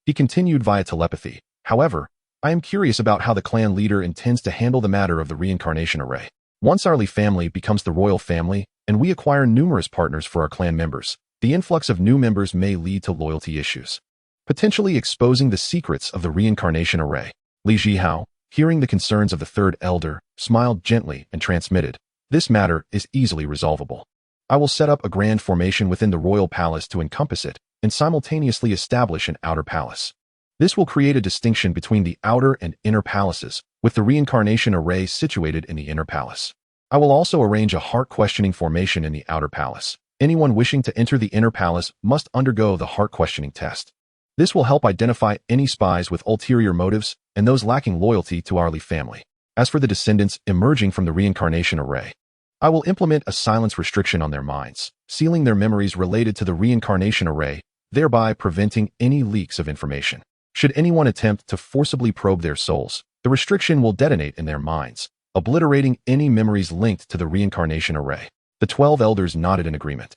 he continued via telepathy. However, I am curious about how the clan leader intends to handle the matter of the reincarnation array. Once our Li family becomes the royal family, and we acquire numerous partners for our clan members, the influx of new members may lead to loyalty issues, potentially exposing the secrets of the reincarnation array. Li Zhihao, hearing the concerns of the 3rd elder, smiled gently and transmitted, this matter is easily resolvable. I will set up a grand formation within the royal palace to encompass it, and simultaneously establish an outer palace. This will create a distinction between the outer and inner palaces, with the reincarnation array situated in the inner palace. I will also arrange a heart-questioning formation in the outer palace. Anyone wishing to enter the inner palace must undergo the heart-questioning test. This will help identify any spies with ulterior motives and those lacking loyalty to our Li family. As for the descendants emerging from the reincarnation array, I will implement a silence restriction on their minds, sealing their memories related to the reincarnation array, thereby preventing any leaks of information. Should anyone attempt to forcibly probe their souls, the restriction will detonate in their minds, obliterating any memories linked to the reincarnation array. The 12 elders nodded in agreement,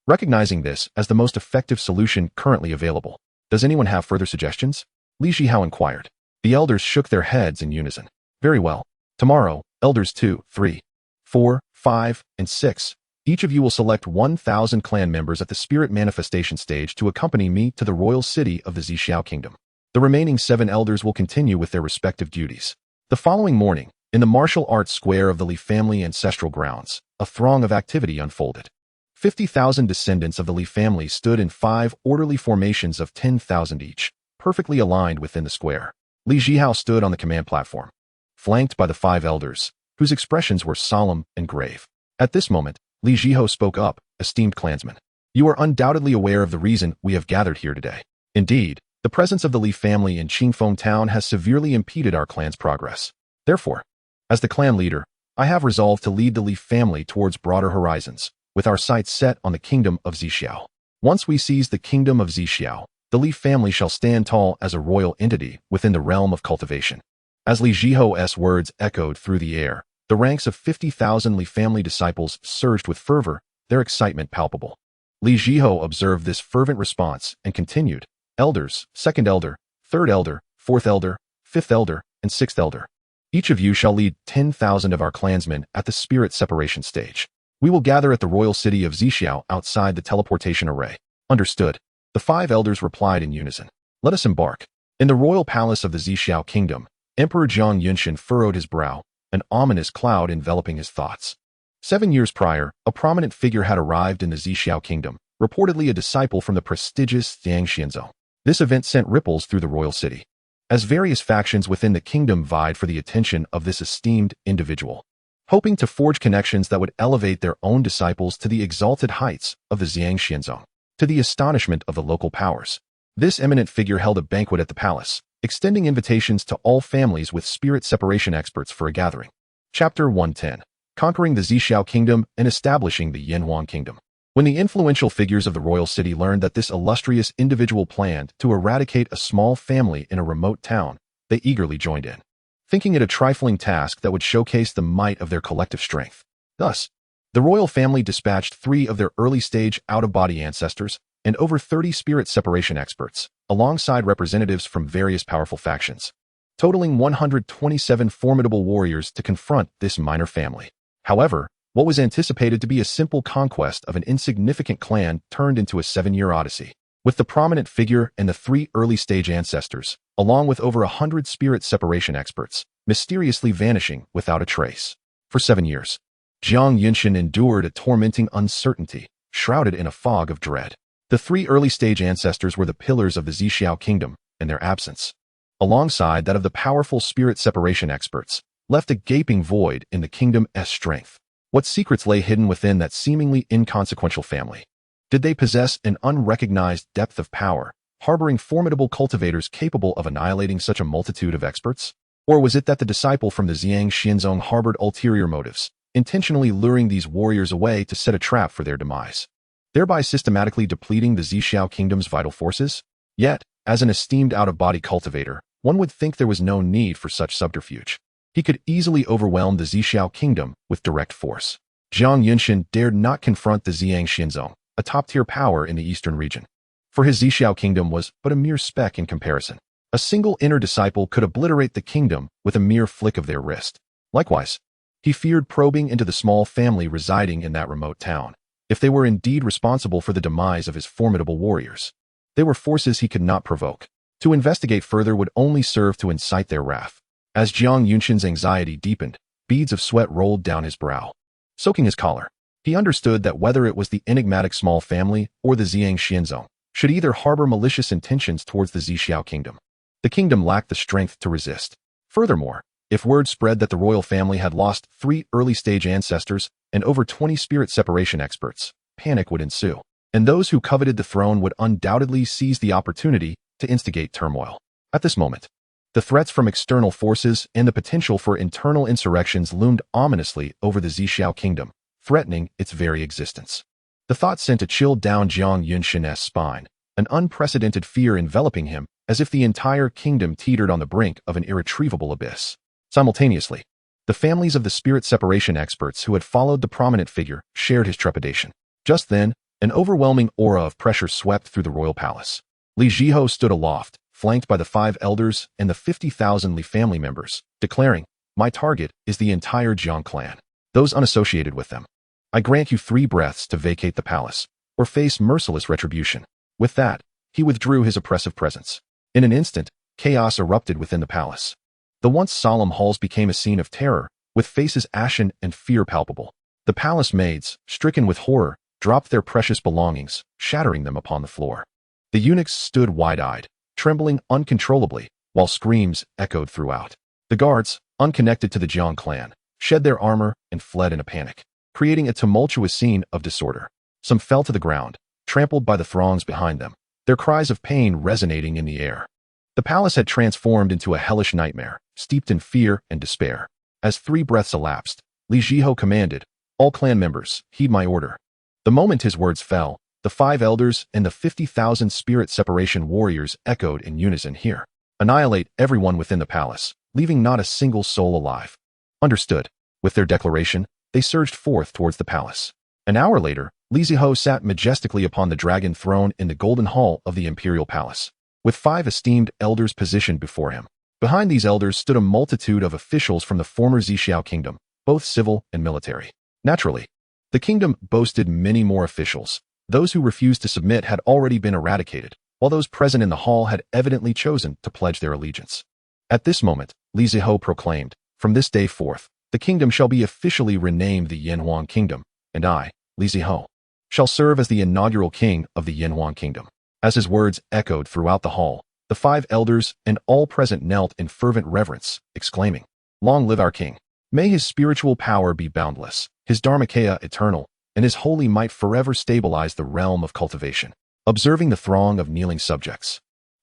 recognizing this as the most effective solution currently available. Does anyone have further suggestions? Li Zhihao inquired. The elders shook their heads in unison. Very well. Tomorrow, elders 2, 3, 4, 5, and 6, each of you will select 1,000 clan members at the spirit manifestation stage to accompany me to the royal city of the Zhihao kingdom. The remaining 7 elders will continue with their respective duties. The following morning, in the martial arts square of the Li family ancestral grounds, a throng of activity unfolded. 50,000 descendants of the Li family stood in 5 orderly formations of 10,000 each, perfectly aligned within the square. Li Zhihao stood on the command platform, flanked by the 5 elders, whose expressions were solemn and grave. At this moment, Li Zhihao spoke up, esteemed clansman. You are undoubtedly aware of the reason we have gathered here today. Indeed, the The presence of the Li family in Qingfeng Town has severely impeded our clan's progress. Therefore, as the clan leader, I have resolved to lead the Li family towards broader horizons, with our sights set on the kingdom of Zhihao. Once we seize the kingdom of Zhihao, the Li family shall stand tall as a royal entity within the realm of cultivation. As Li Zhihao's words echoed through the air, the ranks of 50,000 Li family disciples surged with fervor, their excitement palpable. Li Zhihao observed this fervent response and continued, "Elders, second elder, third elder, fourth elder, fifth elder, and sixth elder. Each of you shall lead 10,000 of our clansmen at the spirit separation stage. We will gather at the royal city of Zhihao outside the teleportation array." Understood. The 5 elders replied in unison. "Let us embark." In the royal palace of the Zhihao kingdom, Emperor Jiang Yunshan furrowed his brow, an ominous cloud enveloping his thoughts. 7 years prior, a prominent figure had arrived in the Zhihao kingdom, reportedly a disciple from the prestigious xianxiaaudiobooks. This event sent ripples through the royal city, as various factions within the kingdom vied for the attention of this esteemed individual, hoping to forge connections that would elevate their own disciples to the exalted heights of the xianxiaaudiobooks. To the astonishment of the local powers, this eminent figure held a banquet at the palace, extending invitations to all families with spirit separation experts for a gathering. Chapter 110. Conquering the Zhihao Kingdom and Establishing the Yinfong Kingdom. When the influential figures of the royal city learned that this illustrious individual planned to eradicate a small family in a remote town, they eagerly joined in, thinking it a trifling task that would showcase the might of their collective strength. Thus, the royal family dispatched 3 of their early-stage out-of-body ancestors and over 30 spirit separation experts, alongside representatives from various powerful factions, totaling 127 formidable warriors to confront this minor family. However, what was anticipated to be a simple conquest of an insignificant clan turned into a 7-year odyssey, with the prominent figure and the 3 early-stage ancestors, along with over 100 spirit separation experts, mysteriously vanishing without a trace. For 7 years, Jiang Yunshan endured a tormenting uncertainty, shrouded in a fog of dread. The 3 early-stage ancestors were the pillars of the Zhihao kingdom, and their absence, alongside that of the powerful spirit separation experts, left a gaping void in the kingdom's strength. What secrets lay hidden within that seemingly inconsequential family? Did they possess an unrecognized depth of power, harboring formidable cultivators capable of annihilating such a multitude of experts? Or was it that the disciple from the xianxiaaudiobooks harbored ulterior motives, intentionally luring these warriors away to set a trap for their demise, thereby systematically depleting the Zhihao kingdom's vital forces? Yet, as an esteemed out-of-body cultivator, one would think there was no need for such subterfuge. He could easily overwhelm the Zhihao kingdom with direct force. Jiang Yunshan dared not confront the xianxiaaudiobooks, a top-tier power in the eastern region, for his Zhihao kingdom was but a mere speck in comparison. A single inner disciple could obliterate the kingdom with a mere flick of their wrist. Likewise, he feared probing into the small family residing in that remote town, if they were indeed responsible for the demise of his formidable warriors. They were forces he could not provoke. To investigate further would only serve to incite their wrath. As Jiang Yunshan's anxiety deepened, beads of sweat rolled down his brow, soaking his collar. He understood that whether it was the enigmatic small family or the xianxiaaudiobooks, should either harbor malicious intentions towards the Zhihao kingdom, the kingdom lacked the strength to resist. Furthermore, if word spread that the royal family had lost 3 early-stage ancestors and over 20 spirit separation experts, panic would ensue, and those who coveted the throne would undoubtedly seize the opportunity to instigate turmoil. At this moment, the threats from external forces and the potential for internal insurrections loomed ominously over the Zhihao kingdom, threatening its very existence. The thought sent a chill down Jiang Yunshan's spine, an unprecedented fear enveloping him, as if the entire kingdom teetered on the brink of an irretrievable abyss. Simultaneously, the families of the spirit separation experts who had followed the prominent figure shared his trepidation. Just then, an overwhelming aura of pressure swept through the royal palace. Li Zhihao stood aloft, flanked by the 5 elders and the 50,000 Li family members, declaring, "My target is the entire Jiang clan, those unassociated with them. I grant you 3 breaths to vacate the palace, or face merciless retribution." With that, he withdrew his oppressive presence. In an instant, chaos erupted within the palace. The once solemn halls became a scene of terror, with faces ashen and fear palpable. The palace maids, stricken with horror, dropped their precious belongings, shattering them upon the floor. The eunuchs stood wide-eyed, trembling uncontrollably, while screams echoed throughout. The guards, unconnected to the Jiang clan, shed their armor and fled in a panic, creating a tumultuous scene of disorder. Some fell to the ground, trampled by the throngs behind them, their cries of pain resonating in the air. The palace had transformed into a hellish nightmare, steeped in fear and despair. As 3 breaths elapsed, Zhihao commanded, "All clan members, heed my order." The moment his words fell, the 5 elders and the 50,000 spirit separation warriors echoed in unison, "Here. Annihilate everyone within the palace, leaving not a single soul alive." Understood. With their declaration, they surged forth towards the palace. An hour later, Zhihao sat majestically upon the dragon throne in the golden hall of the imperial palace, with 5 esteemed elders positioned before him. Behind these elders stood a multitude of officials from the former Zhihao kingdom, both civil and military. Naturally, the kingdom boasted many more officials. Those who refused to submit had already been eradicated, while those present in the hall had evidently chosen to pledge their allegiance. At this moment, Zhihao proclaimed, "From this day forth, the kingdom shall be officially renamed the Yinfong kingdom, and I, Zhihao, shall serve as the inaugural king of the Yinfong kingdom." As his words echoed throughout the hall, the 5 elders and all present knelt in fervent reverence, exclaiming, "Long live our king! May his spiritual power be boundless, his dharmakaya eternal, and his holy might forever stabilize the realm of cultivation." Observing the throng of kneeling subjects,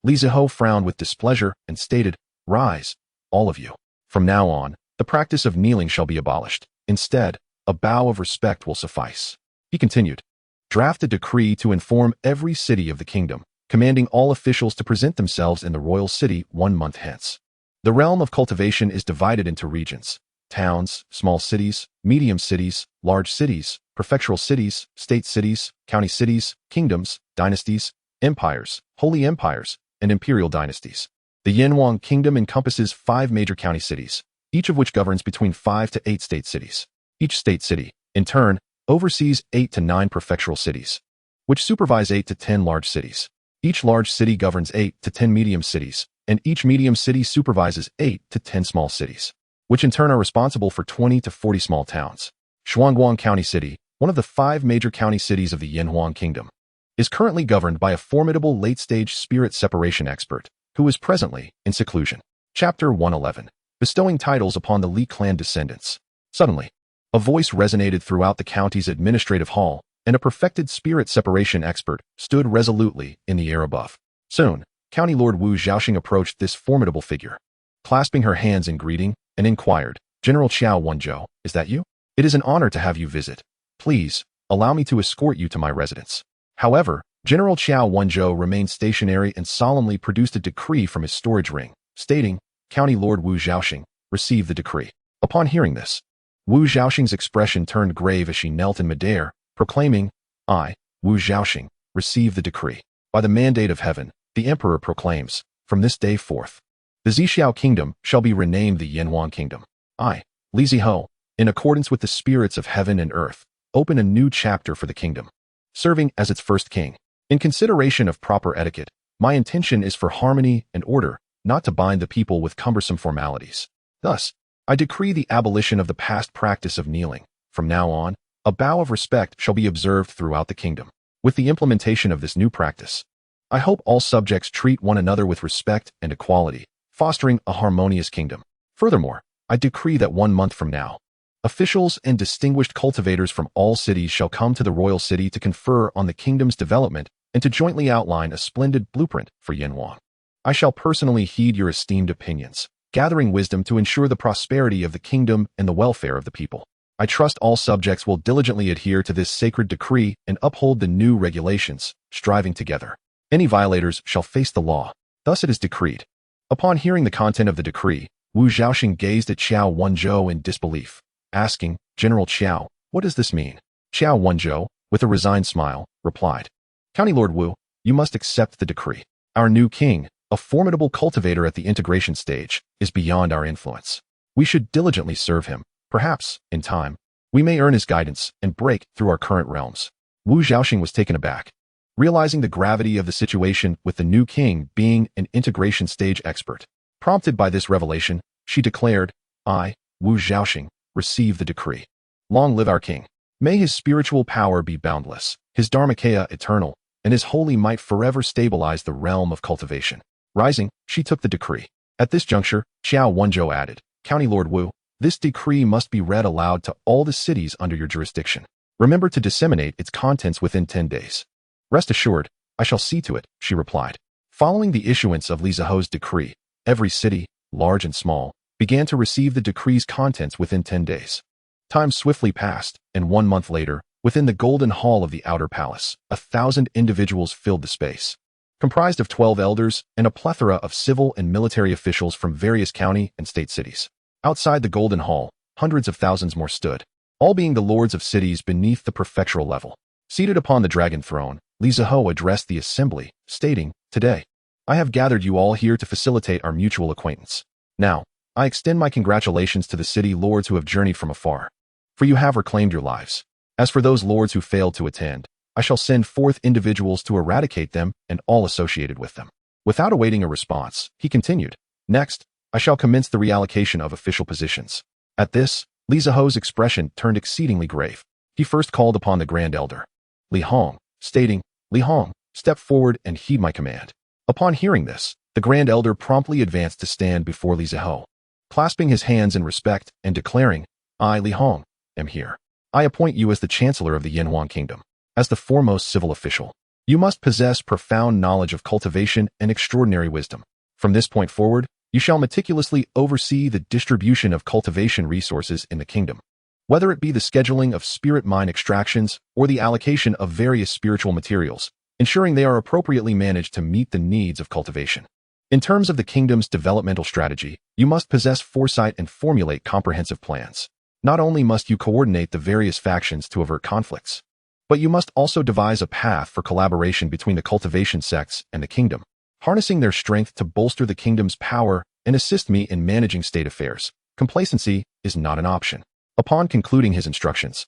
Zhihao frowned with displeasure and stated, "Rise, all of you. From now on, the practice of kneeling shall be abolished. Instead, a bow of respect will suffice." He continued, "Draft a decree to inform every city of the kingdom, commanding all officials to present themselves in the royal city 1 month hence. The realm of cultivation is divided into regions: towns, small cities, medium cities, large cities, prefectural cities, state cities, county cities, kingdoms, dynasties, empires, holy empires, and imperial dynasties. The Yinfong kingdom encompasses 5 major county cities, each of which governs between 5 to 8 state cities. Each state city, in turn, oversees 8 to 9 prefectural cities, which supervise 8 to 10 large cities. Each large city governs 8 to 10 medium cities, and each medium city supervises 8 to 10 small cities, which in turn are responsible for 20 to 40 small towns. Shuangguang County City, one of the 5 major county cities of the Yinfong kingdom, is currently governed by a formidable late-stage spirit separation expert, who is presently in seclusion. Chapter 111. Bestowing titles upon the Li clan descendants. Suddenly, a voice resonated throughout the county's administrative hall, and a perfected spirit separation expert stood resolutely in the air above. Soon, County Lord Wu Zhaoxing approached this formidable figure, clasping her hands in greeting, and inquired, "General Qiao Wenzhou, is that you? It is an honor to have you visit. Please, allow me to escort you to my residence." However, General Qiao Wenzhou remained stationary and solemnly produced a decree from his storage ring, stating, "County Lord Wu Zhaoxing, receive the decree." Upon hearing this, Wu Zhaoxing's expression turned grave as she knelt in midair, proclaiming, "I, Wu Zhaoxing, receive the decree. By the mandate of heaven, the emperor proclaims, from this day forth, the Zhihao kingdom shall be renamed the Yinfong kingdom. I, Zhihao, in accordance with the spirits of heaven and earth, open a new chapter for the kingdom, serving as its first king. In consideration of proper etiquette, my intention is for harmony and order, not to bind the people with cumbersome formalities. Thus, I decree the abolition of the past practice of kneeling. From now on, a bow of respect shall be observed throughout the kingdom. With the implementation of this new practice, I hope all subjects treat one another with respect and equality, fostering a harmonious kingdom. Furthermore, I decree that 1 month from now, officials and distinguished cultivators from all cities shall come to the royal city to confer on the kingdom's development and to jointly outline a splendid blueprint for Yinfong. I shall personally heed your esteemed opinions, gathering wisdom to ensure the prosperity of the kingdom and the welfare of the people. I trust all subjects will diligently adhere to this sacred decree and uphold the new regulations, striving together. Any violators shall face the law. Thus it is decreed." Upon hearing the content of the decree, Wu Zhaoxing gazed at Qiao Wenzhou in disbelief, asking, "General Qiao, what does this mean?" Qiao Wenzhou, with a resigned smile, replied, "County Lord Wu, you must accept the decree. Our new king, a formidable cultivator at the integration stage, is beyond our influence. We should diligently serve him. Perhaps, in time, we may earn his guidance and break through our current realms." Wu Zhaoxing was taken aback, realizing the gravity of the situation with the new king being an integration stage expert. Prompted by this revelation, she declared, "I, Wu Zhaoxing, receive the decree. Long live our king. May his spiritual power be boundless, his dharmakaya eternal, and his holy might forever stabilize the realm of cultivation." Rising, she took the decree. At this juncture, Qiao Wenzhou added, "County Lord Wu, this decree must be read aloud to all the cities under your jurisdiction. Remember to disseminate its contents within 10 days. Rest assured, I shall see to it, she replied. Following the issuance of Zhihao's decree, every city, large and small, began to receive the decree's contents within 10 days. Time swiftly passed, and 1 month later, within the golden hall of the outer palace, 1,000 individuals filled the space. Comprised of 12 elders and a plethora of civil and military officials from various county and state cities. Outside the golden hall, hundreds of thousands more stood, all being the lords of cities beneath the prefectural level. Seated upon the dragon throne, Zhihao addressed the assembly, stating, "Today, I have gathered you all here to facilitate our mutual acquaintance. Now, I extend my congratulations to the city lords who have journeyed from afar, for you have reclaimed your lives. As for those lords who failed to attend, I shall send forth individuals to eradicate them and all associated with them." Without awaiting a response, he continued, "Next, I shall commence the reallocation of official positions." At this, Zhihao's expression turned exceedingly grave. He first called upon the Grand Elder, Li Hong, stating, "Li Hong, step forward and heed my command." Upon hearing this, the Grand Elder promptly advanced to stand before Zhihao, clasping his hands in respect and declaring, "I, Li Hong, am here. I appoint you as the Chancellor of the Yinfong Kingdom. As the foremost civil official, you must possess profound knowledge of cultivation and extraordinary wisdom. From this point forward, you shall meticulously oversee the distribution of cultivation resources in the kingdom, whether it be the scheduling of spirit mine extractions or the allocation of various spiritual materials, ensuring they are appropriately managed to meet the needs of cultivation. In terms of the kingdom's developmental strategy, you must possess foresight and formulate comprehensive plans. Not only must you coordinate the various factions to avert conflicts, but you must also devise a path for collaboration between the cultivation sects and the kingdom, harnessing their strength to bolster the kingdom's power and assist me in managing state affairs. Complacency is not an option." Upon concluding his instructions,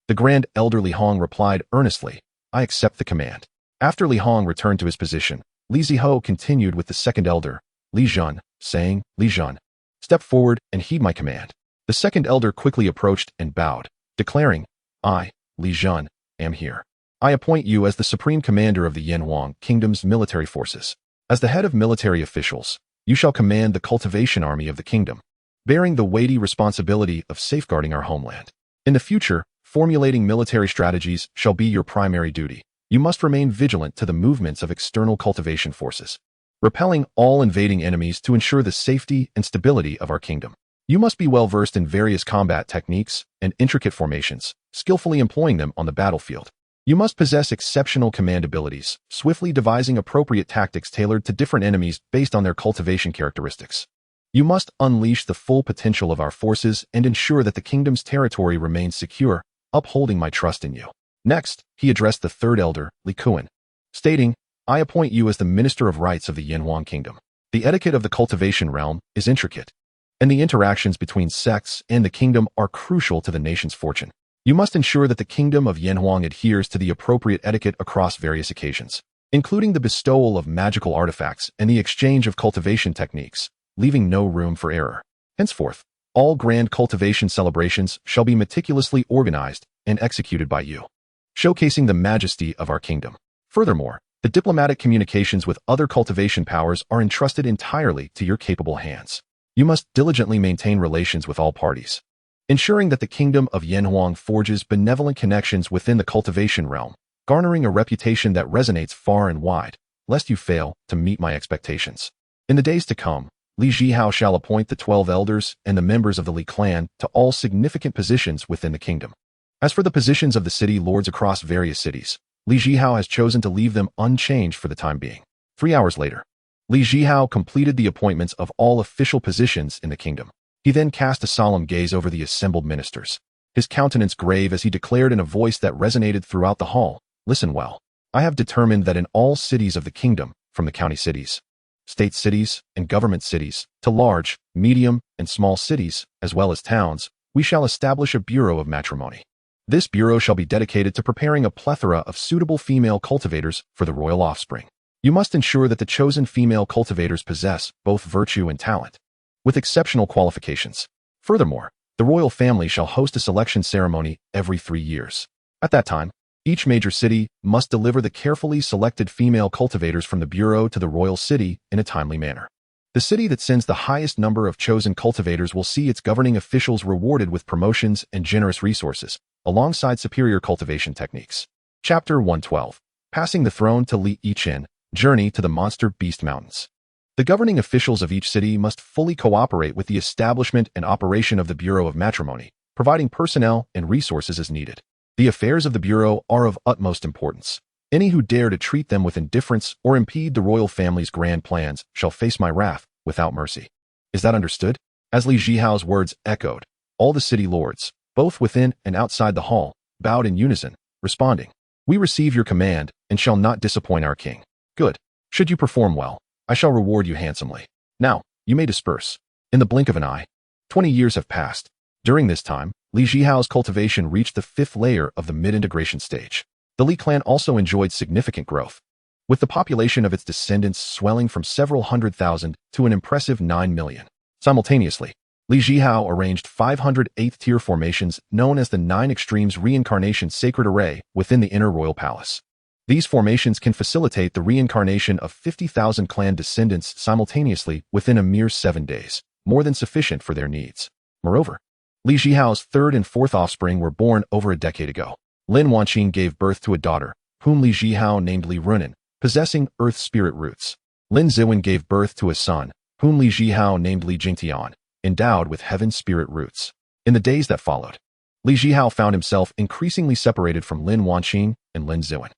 the Grand Elder Li Hong replied earnestly, "I accept the command." After Li Hong returned to his position, Zhihao continued with the second elder, Li Zhan, saying, "Li Zhan, step forward and heed my command." The second elder quickly approached and bowed, declaring, "I, Li Zhan, am here. I appoint you as the Supreme Commander of the Yinfong Kingdom's military forces. As the head of military officials, you shall command the cultivation army of the kingdom, bearing the weighty responsibility of safeguarding our homeland. In the future, formulating military strategies shall be your primary duty. You must remain vigilant to the movements of external cultivation forces, repelling all invading enemies to ensure the safety and stability of our kingdom. You must be well versed in various combat techniques and intricate formations, skillfully employing them on the battlefield. You must possess exceptional command abilities, swiftly devising appropriate tactics tailored to different enemies based on their cultivation characteristics. You must unleash the full potential of our forces and ensure that the kingdom's territory remains secure, upholding my trust in you." Next, he addressed the third elder, Li Kuan, stating, "I appoint you as the Minister of Rights of the Yinfong Kingdom. The etiquette of the cultivation realm is intricate, and the interactions between sects and the kingdom are crucial to the nation's fortune. You must ensure that the kingdom of Yinfong adheres to the appropriate etiquette across various occasions, including the bestowal of magical artifacts and the exchange of cultivation techniques, leaving no room for error. Henceforth, all grand cultivation celebrations shall be meticulously organized and executed by you, showcasing the majesty of our kingdom. Furthermore, the diplomatic communications with other cultivation powers are entrusted entirely to your capable hands. You must diligently maintain relations with all parties, ensuring that the kingdom of Yinfong forges benevolent connections within the cultivation realm, garnering a reputation that resonates far and wide, lest you fail to meet my expectations. In the days to come, Li Zhihao shall appoint the 12 elders and the members of the Li clan to all significant positions within the kingdom. As for the positions of the city lords across various cities, Li Zhihao has chosen to leave them unchanged for the time being. 3 hours later, Li Zhihao completed the appointments of all official positions in the kingdom. He then cast a solemn gaze over the assembled ministers, his countenance grave as he declared in a voice that resonated throughout the hall, "Listen well. I have determined that in all cities of the kingdom, from the county cities, state cities, and government cities, to large, medium, and small cities, as well as towns, we shall establish a bureau of matrimony. This bureau shall be dedicated to preparing a plethora of suitable female cultivators for the royal offspring. You must ensure that the chosen female cultivators possess both virtue and talent, with exceptional qualifications. Furthermore, the royal family shall host a selection ceremony every 3 years. At that time, each major city must deliver the carefully selected female cultivators from the bureau to the royal city in a timely manner. The city that sends the highest number of chosen cultivators will see its governing officials rewarded with promotions and generous resources, alongside superior cultivation techniques." Chapter 112. Passing the throne to Li Yichen, journey to the Monster Beast Mountains. The governing officials of each city must fully cooperate with the establishment and operation of the Bureau of Matrimony, providing personnel and resources as needed. The affairs of the Bureau are of utmost importance. Any who dare to treat them with indifference or impede the royal family's grand plans shall face my wrath without mercy. Is that understood? As Li Zhihao's words echoed, all the city lords, both within and outside the hall, bowed in unison, responding, "We receive your command and shall not disappoint our king." Good. Should you perform well, I shall reward you handsomely. Now, you may disperse. In the blink of an eye, 20 years have passed. During this time, Li Zhihao's cultivation reached the 5th layer of the mid-integration stage. The Li clan also enjoyed significant growth, with the population of its descendants swelling from several 100,000 to an impressive 9 million. Simultaneously, Li Zhihao arranged 500 8th-tier formations known as the 9 Extremes Reincarnation Sacred Array within the inner royal palace. These formations can facilitate the reincarnation of 50,000 clan descendants simultaneously within a mere 7 days, more than sufficient for their needs. Moreover, Li Zhihao's 3rd and 4th offspring were born over a decade ago. Lin Wanqing gave birth to a daughter, whom Li Zhihao named Li Runin, possessing earth spirit roots. Lin Ziwen gave birth to a son, whom Li Zhihao named Li Jingtian, endowed with heaven spirit roots. In the days that followed, Li Zhihao found himself increasingly separated from Lin Wanqing and Lin Ziwen.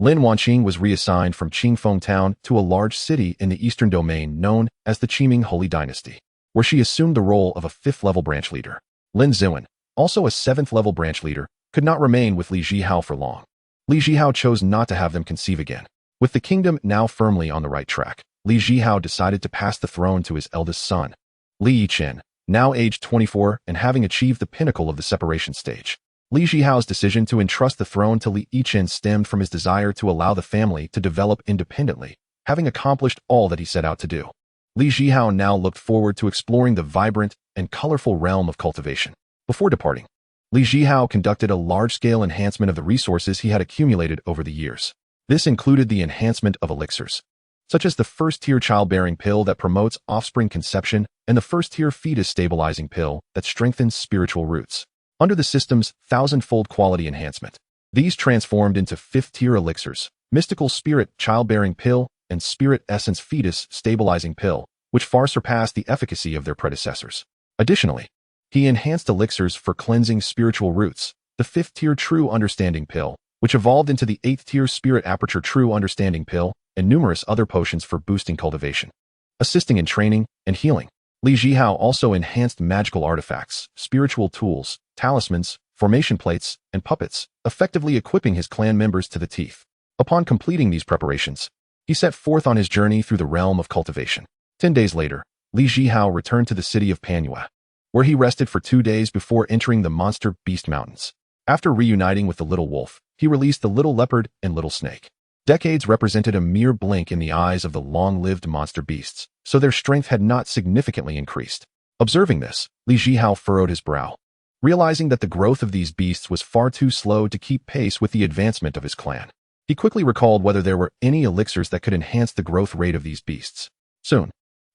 Lin Wanqing was reassigned from Qingfeng Town to a large city in the eastern domain known as the Qiming Holy Dynasty, where she assumed the role of a 5th-level branch leader. Lin Ziwen, also a 7th-level branch leader, could not remain with Li Zhihao for long. Li Zhihao chose not to have them conceive again. With the kingdom now firmly on the right track, Li Zhihao decided to pass the throne to his eldest son, Li Yichen, now aged 24 and having achieved the pinnacle of the separation stage. Li Zhihao's decision to entrust the throne to Li Yichen stemmed from his desire to allow the family to develop independently, having accomplished all that he set out to do. Li Zhihao now looked forward to exploring the vibrant and colorful realm of cultivation. Before departing, Li Zhihao conducted a large-scale enhancement of the resources he had accumulated over the years. This included the enhancement of elixirs, such as the 1st-tier childbearing pill that promotes offspring conception and the 1st-tier fetus stabilizing pill that strengthens spiritual roots. Under the system's 1,000-fold quality enhancement, these transformed into 5th-tier elixirs, mystical spirit childbearing pill and spirit essence fetus stabilizing pill, which far surpassed the efficacy of their predecessors. Additionally, he enhanced elixirs for cleansing spiritual roots, the 5th-tier true understanding pill, which evolved into the 8th-tier spirit aperture true understanding pill, and numerous other potions for boosting cultivation, assisting in training and healing. Li Zhihao also enhanced magical artifacts, spiritual tools, talismans, formation plates, and puppets, effectively equipping his clan members to the teeth. Upon completing these preparations, he set forth on his journey through the realm of cultivation. 10 days later, Li Zhihao returned to the city of Panyue, where he rested for 2 days before entering the Monster Beast Mountains. After reuniting with the little wolf, he released the little leopard and little snake. Decades represented a mere blink in the eyes of the long-lived monster beasts, so their strength had not significantly increased. Observing this, Li Zhihao furrowed his brow, realizing that the growth of these beasts was far too slow to keep pace with the advancement of his clan. He quickly recalled whether there were any elixirs that could enhance the growth rate of these beasts. Soon,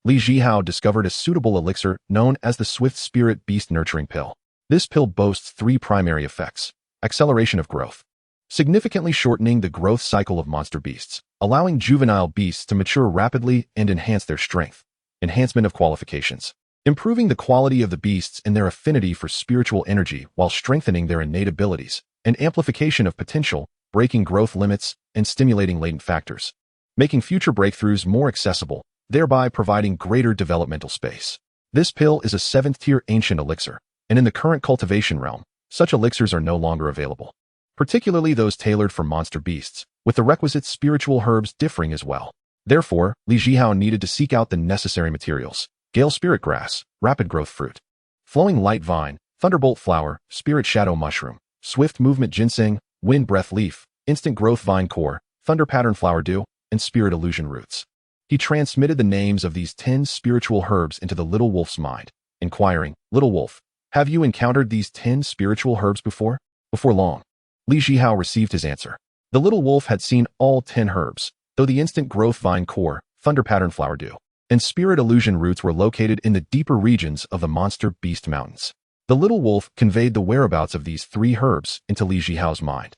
Li Zhihao discovered a suitable elixir known as the Swift Spirit Beast Nurturing Pill. This pill boasts 3 primary effects: acceleration of growth, significantly shortening the growth cycle of monster beasts, allowing juvenile beasts to mature rapidly and enhance their strength, enhancement of qualifications, improving the quality of the beasts and their affinity for spiritual energy while strengthening their innate abilities, and amplification of potential, breaking growth limits and stimulating latent factors, making future breakthroughs more accessible, thereby providing greater developmental space. This pill is a 7th-tier ancient elixir, and in the current cultivation realm, such elixirs are no longer available, particularly those tailored for monster beasts, with the requisite spiritual herbs differing as well. Therefore, Li Zhihao needed to seek out the necessary materials: Gale Spirit Grass, Rapid Growth Fruit, Flowing Light Vine, Thunderbolt Flower, Spirit Shadow Mushroom, Swift Movement Ginseng, Wind Breath Leaf, Instant Growth Vine Core, Thunder Pattern Flower Dew, and Spirit Illusion Roots. He transmitted the names of these 10 spiritual herbs into the little wolf's mind, inquiring, "Little wolf, have you encountered these 10 spiritual herbs before?" Before long, Li Zhihao received his answer. The little wolf had seen all 10 herbs, though the Instant Growth Vine Core, Thunder Pattern Flower Dew, and Spirit Illusion Roots were located in the deeper regions of the Monster Beast Mountains. The little wolf conveyed the whereabouts of these 3 herbs into Li Zhihao's mind.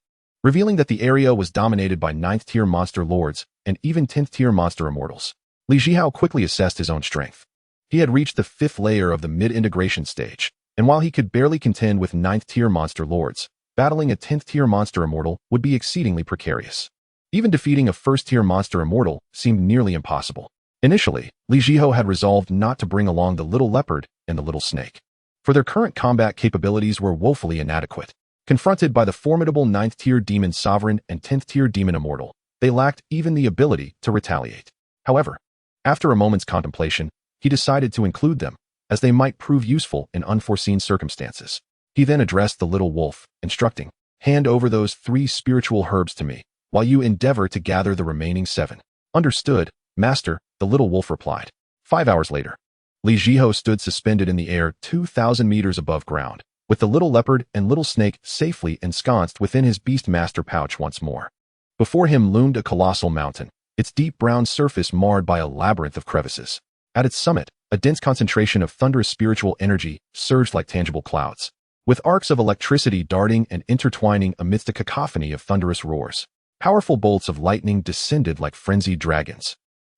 revealing that the area was dominated by 9th-tier monster lords and even 10th-tier monster immortals. Zhihao quickly assessed his own strength. He had reached the 5th layer of the mid-integration stage, and while he could barely contend with 9th-tier monster lords, battling a 10th-tier monster immortal would be exceedingly precarious. Even defeating a 1st-tier monster immortal seemed nearly impossible. Initially, Zhihao had resolved not to bring along the little leopard and the little snake, for their current combat capabilities were woefully inadequate. Confronted by the formidable 9th-tier demon sovereign and 10th-tier demon immortal, they lacked even the ability to retaliate. However, after a moment's contemplation, he decided to include them, as they might prove useful in unforeseen circumstances. He then addressed the little wolf, instructing, "Hand over those 3 spiritual herbs to me, while you endeavor to gather the remaining 7. "Understood, Master," the little wolf replied. 5 hours later, Zhihao stood suspended in the air 2,000 meters above ground, with the little leopard and little snake safely ensconced within his beast master pouch once more. Before him loomed a colossal mountain, its deep brown surface marred by a labyrinth of crevices. At its summit, a dense concentration of thunderous spiritual energy surged like tangible clouds, with arcs of electricity darting and intertwining amidst a cacophony of thunderous roars. Powerful bolts of lightning descended like frenzied dragons,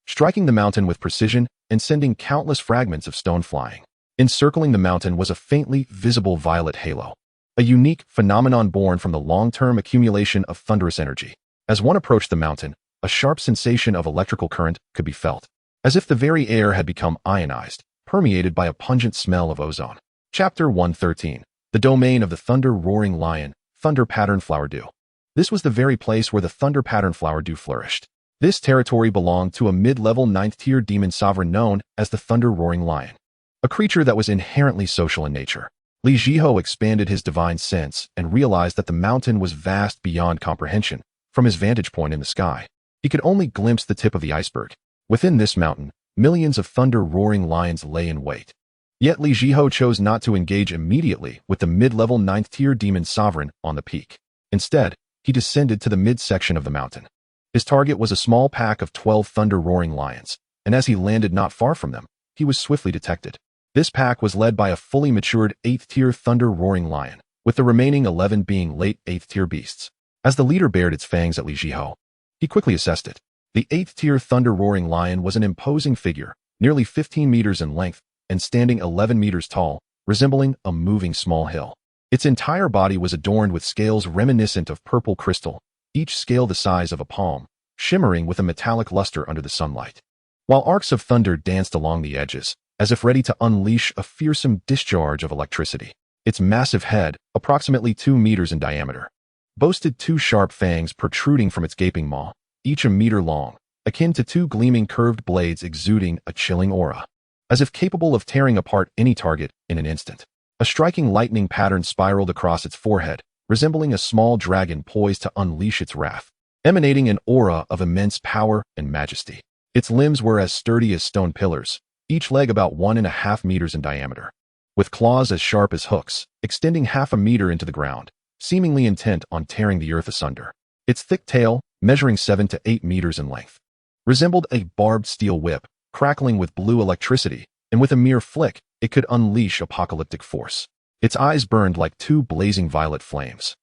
striking the mountain with precision and sending countless fragments of stone flying. Encircling the mountain was a faintly visible violet halo, a unique phenomenon born from the long-term accumulation of thunderous energy. As one approached the mountain, a sharp sensation of electrical current could be felt, as if the very air had become ionized, permeated by a pungent smell of ozone. Chapter 113. The Domain of the Thunder-Roaring Lion, Thunder Pattern Flower Dew. This was the very place where the Thunder Pattern Flower Dew flourished. This territory belonged to a mid-level 9th-tier demon sovereign known as the Thunder-Roaring Lion, a creature that was inherently social in nature. Zhihao expanded his divine sense and realized that the mountain was vast beyond comprehension. From his vantage point in the sky, he could only glimpse the tip of the iceberg. Within this mountain, millions of thunder-roaring lions lay in wait. Yet Zhihao chose not to engage immediately with the mid-level 9th-tier demon sovereign on the peak. Instead, he descended to the midsection of the mountain. His target was a small pack of 12 thunder-roaring lions, and as he landed not far from them, he was swiftly detected. This pack was led by a fully matured 8th-tier thunder-roaring lion, with the remaining 11 being late 8th-tier beasts. As the leader bared its fangs at Zhihao, he quickly assessed it. The 8th-tier thunder-roaring lion was an imposing figure, nearly 15 meters in length and standing 11 meters tall, resembling a moving small hill. Its entire body was adorned with scales reminiscent of purple crystal, each scale the size of a palm, shimmering with a metallic luster under the sunlight. While arcs of thunder danced along the edges, as if ready to unleash a fearsome discharge of electricity. Its massive head, approximately 2 meters in diameter, boasted 2 sharp fangs protruding from its gaping maw, each a meter long, akin to 2 gleaming curved blades exuding a chilling aura, as if capable of tearing apart any target in an instant. A striking lightning pattern spiraled across its forehead, resembling a small dragon poised to unleash its wrath, emanating an aura of immense power and majesty. Its limbs were as sturdy as stone pillars, each leg about 1.5 meters in diameter, with claws as sharp as hooks, extending half a meter into the ground, seemingly intent on tearing the earth asunder. Its thick tail, measuring 7 to 8 meters in length, resembled a barbed steel whip, crackling with blue electricity, and with a mere flick, it could unleash apocalyptic force. Its eyes burned like 2 blazing violet flames,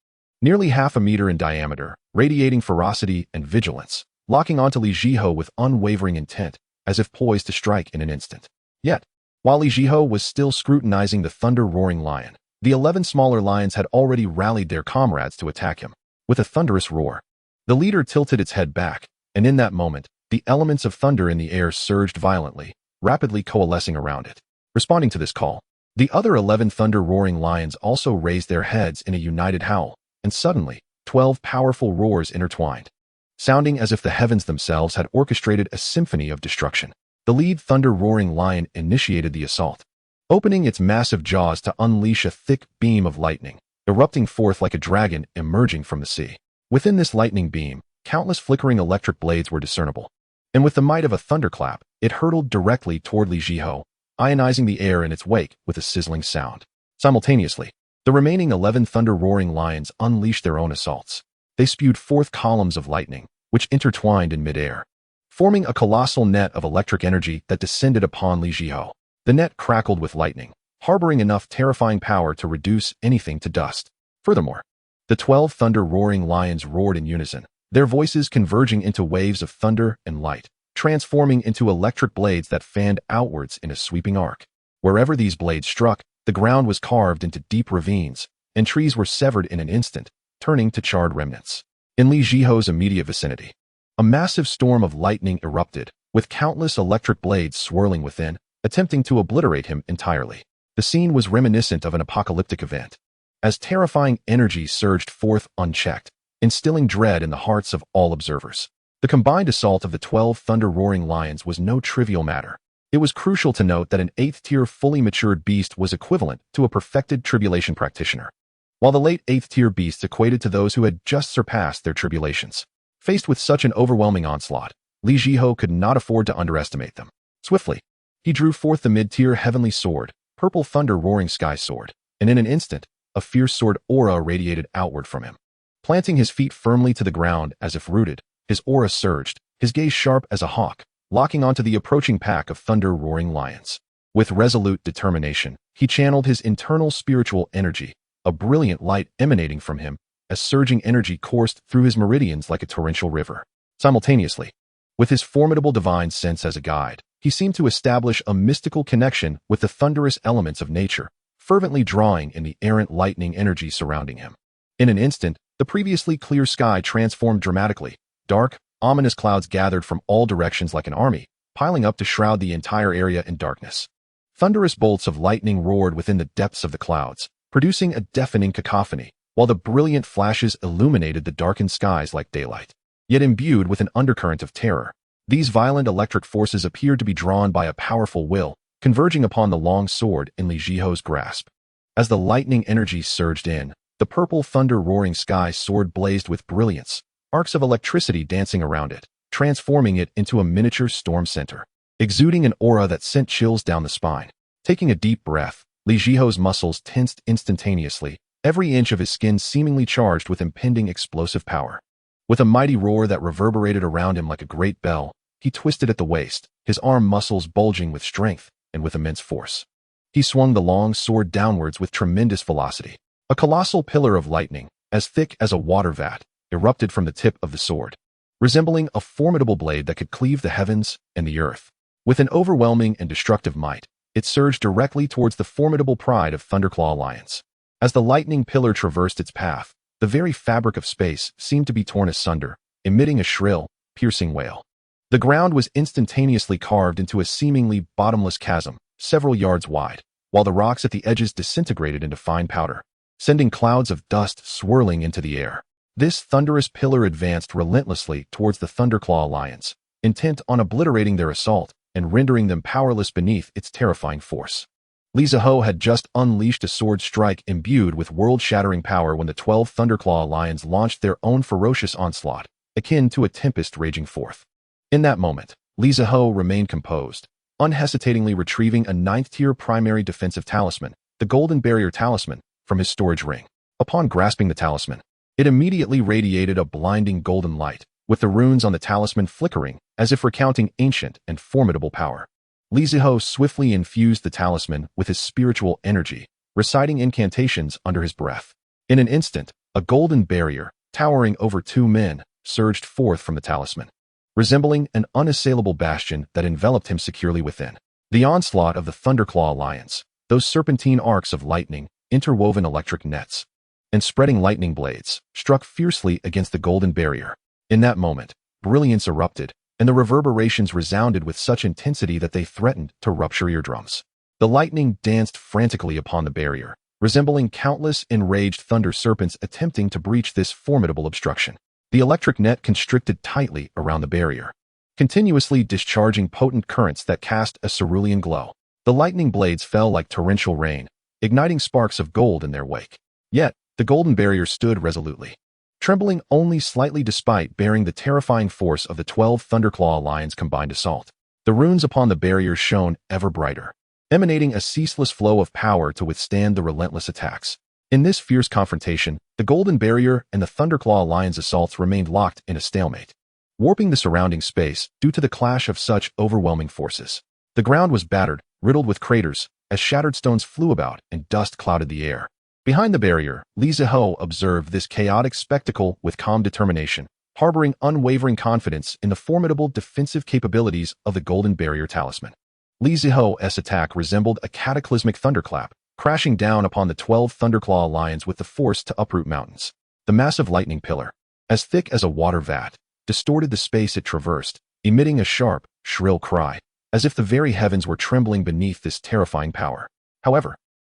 nearly half a meter in diameter, radiating ferocity and vigilance, locking onto Zhihao with unwavering intent, as if poised to strike in an instant. Yet, while Zhihao was still scrutinizing the thunder-roaring lion, the 11 smaller lions had already rallied their comrades to attack him. With a thunderous roar, the leader tilted its head back, and in that moment, the elements of thunder in the air surged violently, rapidly coalescing around it. Responding to this call, the other 11 thunder-roaring lions also raised their heads in a united howl, and suddenly, 12 powerful roars intertwined, sounding as if the heavens themselves had orchestrated a symphony of destruction. The lead thunder-roaring lion initiated the assault, opening its massive jaws to unleash a thick beam of lightning, erupting forth like a dragon emerging from the sea. Within this lightning beam, countless flickering electric blades were discernible, and with the might of a thunderclap, it hurtled directly toward Zhihao, ionizing the air in its wake with a sizzling sound. Simultaneously, the remaining 11 thunder-roaring lions unleashed their own assaults. They spewed forth columns of lightning, which intertwined in midair, forming a colossal net of electric energy that descended upon Zhihao. The net crackled with lightning, harboring enough terrifying power to reduce anything to dust. Furthermore, The 12 thunder-roaring lions roared in unison, their voices converging into waves of thunder and light, transforming into electric blades that fanned outwards in a sweeping arc. Wherever these blades struck, the ground was carved into deep ravines, and trees were severed in an instant, turning to charred remnants. In Li Zhihao's immediate vicinity, a massive storm of lightning erupted, with countless electric blades swirling within, attempting to obliterate him entirely. The scene was reminiscent of an apocalyptic event, as terrifying energy surged forth unchecked, instilling dread in the hearts of all observers. The combined assault of the 12 thunder-roaring lions was no trivial matter. It was crucial to note that an 8th-tier fully matured beast was equivalent to a perfected tribulation practitioner, while the late 8th-tier beasts equated to those who had just surpassed their tribulations. Faced with such an overwhelming onslaught, Li Zhihao could not afford to underestimate them. Swiftly, he drew forth the mid-tier heavenly sword, purple thunder-roaring sky sword, and in an instant, a fierce sword aura radiated outward from him. Planting his feet firmly to the ground as if rooted, his aura surged, his gaze sharp as a hawk, locking onto the approaching pack of thunder-roaring lions. With resolute determination, he channeled his internal spiritual energy, a brilliant light emanating from him, as surging energy coursed through his meridians like a torrential river. Simultaneously, with his formidable divine sense as a guide, he seemed to establish a mystical connection with the thunderous elements of nature, fervently drawing in the errant lightning energy surrounding him. In an instant, the previously clear sky transformed dramatically. Dark, ominous clouds gathered from all directions like an army, piling up to shroud the entire area in darkness. Thunderous bolts of lightning roared within the depths of the clouds, producing a deafening cacophony, while the brilliant flashes illuminated the darkened skies like daylight. Yet imbued with an undercurrent of terror, these violent electric forces appeared to be drawn by a powerful will, converging upon the long sword in Li Zhihao's grasp. As the lightning energy surged in, the purple thunder-roaring sky sword blazed with brilliance, arcs of electricity dancing around it, transforming it into a miniature storm center, exuding an aura that sent chills down the spine. Taking a deep breath, Li Zhihao's muscles tensed instantaneously, every inch of his skin seemingly charged with impending explosive power. With a mighty roar that reverberated around him like a great bell, he twisted at the waist, his arm muscles bulging with strength and with immense force. He swung the long sword downwards with tremendous velocity. A colossal pillar of lightning, as thick as a water vat, erupted from the tip of the sword, resembling a formidable blade that could cleave the heavens and the earth. With an overwhelming and destructive might, it surged directly towards the formidable pride of Thunderclaw lions. As the lightning pillar traversed its path, the very fabric of space seemed to be torn asunder, emitting a shrill, piercing wail. The ground was instantaneously carved into a seemingly bottomless chasm, several yards wide, while the rocks at the edges disintegrated into fine powder, sending clouds of dust swirling into the air. This thunderous pillar advanced relentlessly towards the Thunderclaw lions, intent on obliterating their assault and rendering them powerless beneath its terrifying force. Li Zhihao had just unleashed a sword strike imbued with world-shattering power when the 12 Thunderclaw lions launched their own ferocious onslaught, akin to a tempest raging forth. In that moment, Li Zhihao remained composed, unhesitatingly retrieving a 9th-tier primary defensive talisman, the Golden Barrier Talisman, from his storage ring. Upon grasping the talisman, it immediately radiated a blinding golden light, with the runes on the talisman flickering as if recounting ancient and formidable power. Li Zhihao swiftly infused the talisman with his spiritual energy, reciting incantations under his breath. In an instant, a golden barrier, towering over 2 men, surged forth from the talisman, resembling an unassailable bastion that enveloped him securely within. The onslaught of the Thunderclaw lions, those serpentine arcs of lightning, interwoven electric nets, and spreading lightning blades, struck fiercely against the golden barrier. In that moment, brilliance erupted, and the reverberations resounded with such intensity that they threatened to rupture eardrums. The lightning danced frantically upon the barrier, resembling countless enraged thunder serpents attempting to breach this formidable obstruction. The electric net constricted tightly around the barrier, continuously discharging potent currents that cast a cerulean glow. The lightning blades fell like torrential rain, igniting sparks of gold in their wake. Yet, the golden barrier stood resolutely, trembling only slightly despite bearing the terrifying force of the 12 Thunderclaw lions' combined assault. The runes upon the barrier shone ever brighter, emanating a ceaseless flow of power to withstand the relentless attacks. In this fierce confrontation, the golden barrier and the Thunderclaw lions' assaults remained locked in a stalemate, warping the surrounding space due to the clash of such overwhelming forces. The ground was battered, riddled with craters, as shattered stones flew about and dust clouded the air. Behind the barrier, Li Zhihao observed this chaotic spectacle with calm determination, harboring unwavering confidence in the formidable defensive capabilities of the Golden Barrier Talisman. Li Zhihao's attack resembled a cataclysmic thunderclap, crashing down upon the 12 Thunderclaw lions with the force to uproot mountains. The massive lightning pillar, as thick as a water vat, distorted the space it traversed, emitting a sharp, shrill cry, as if the very heavens were trembling beneath this terrifying power. However,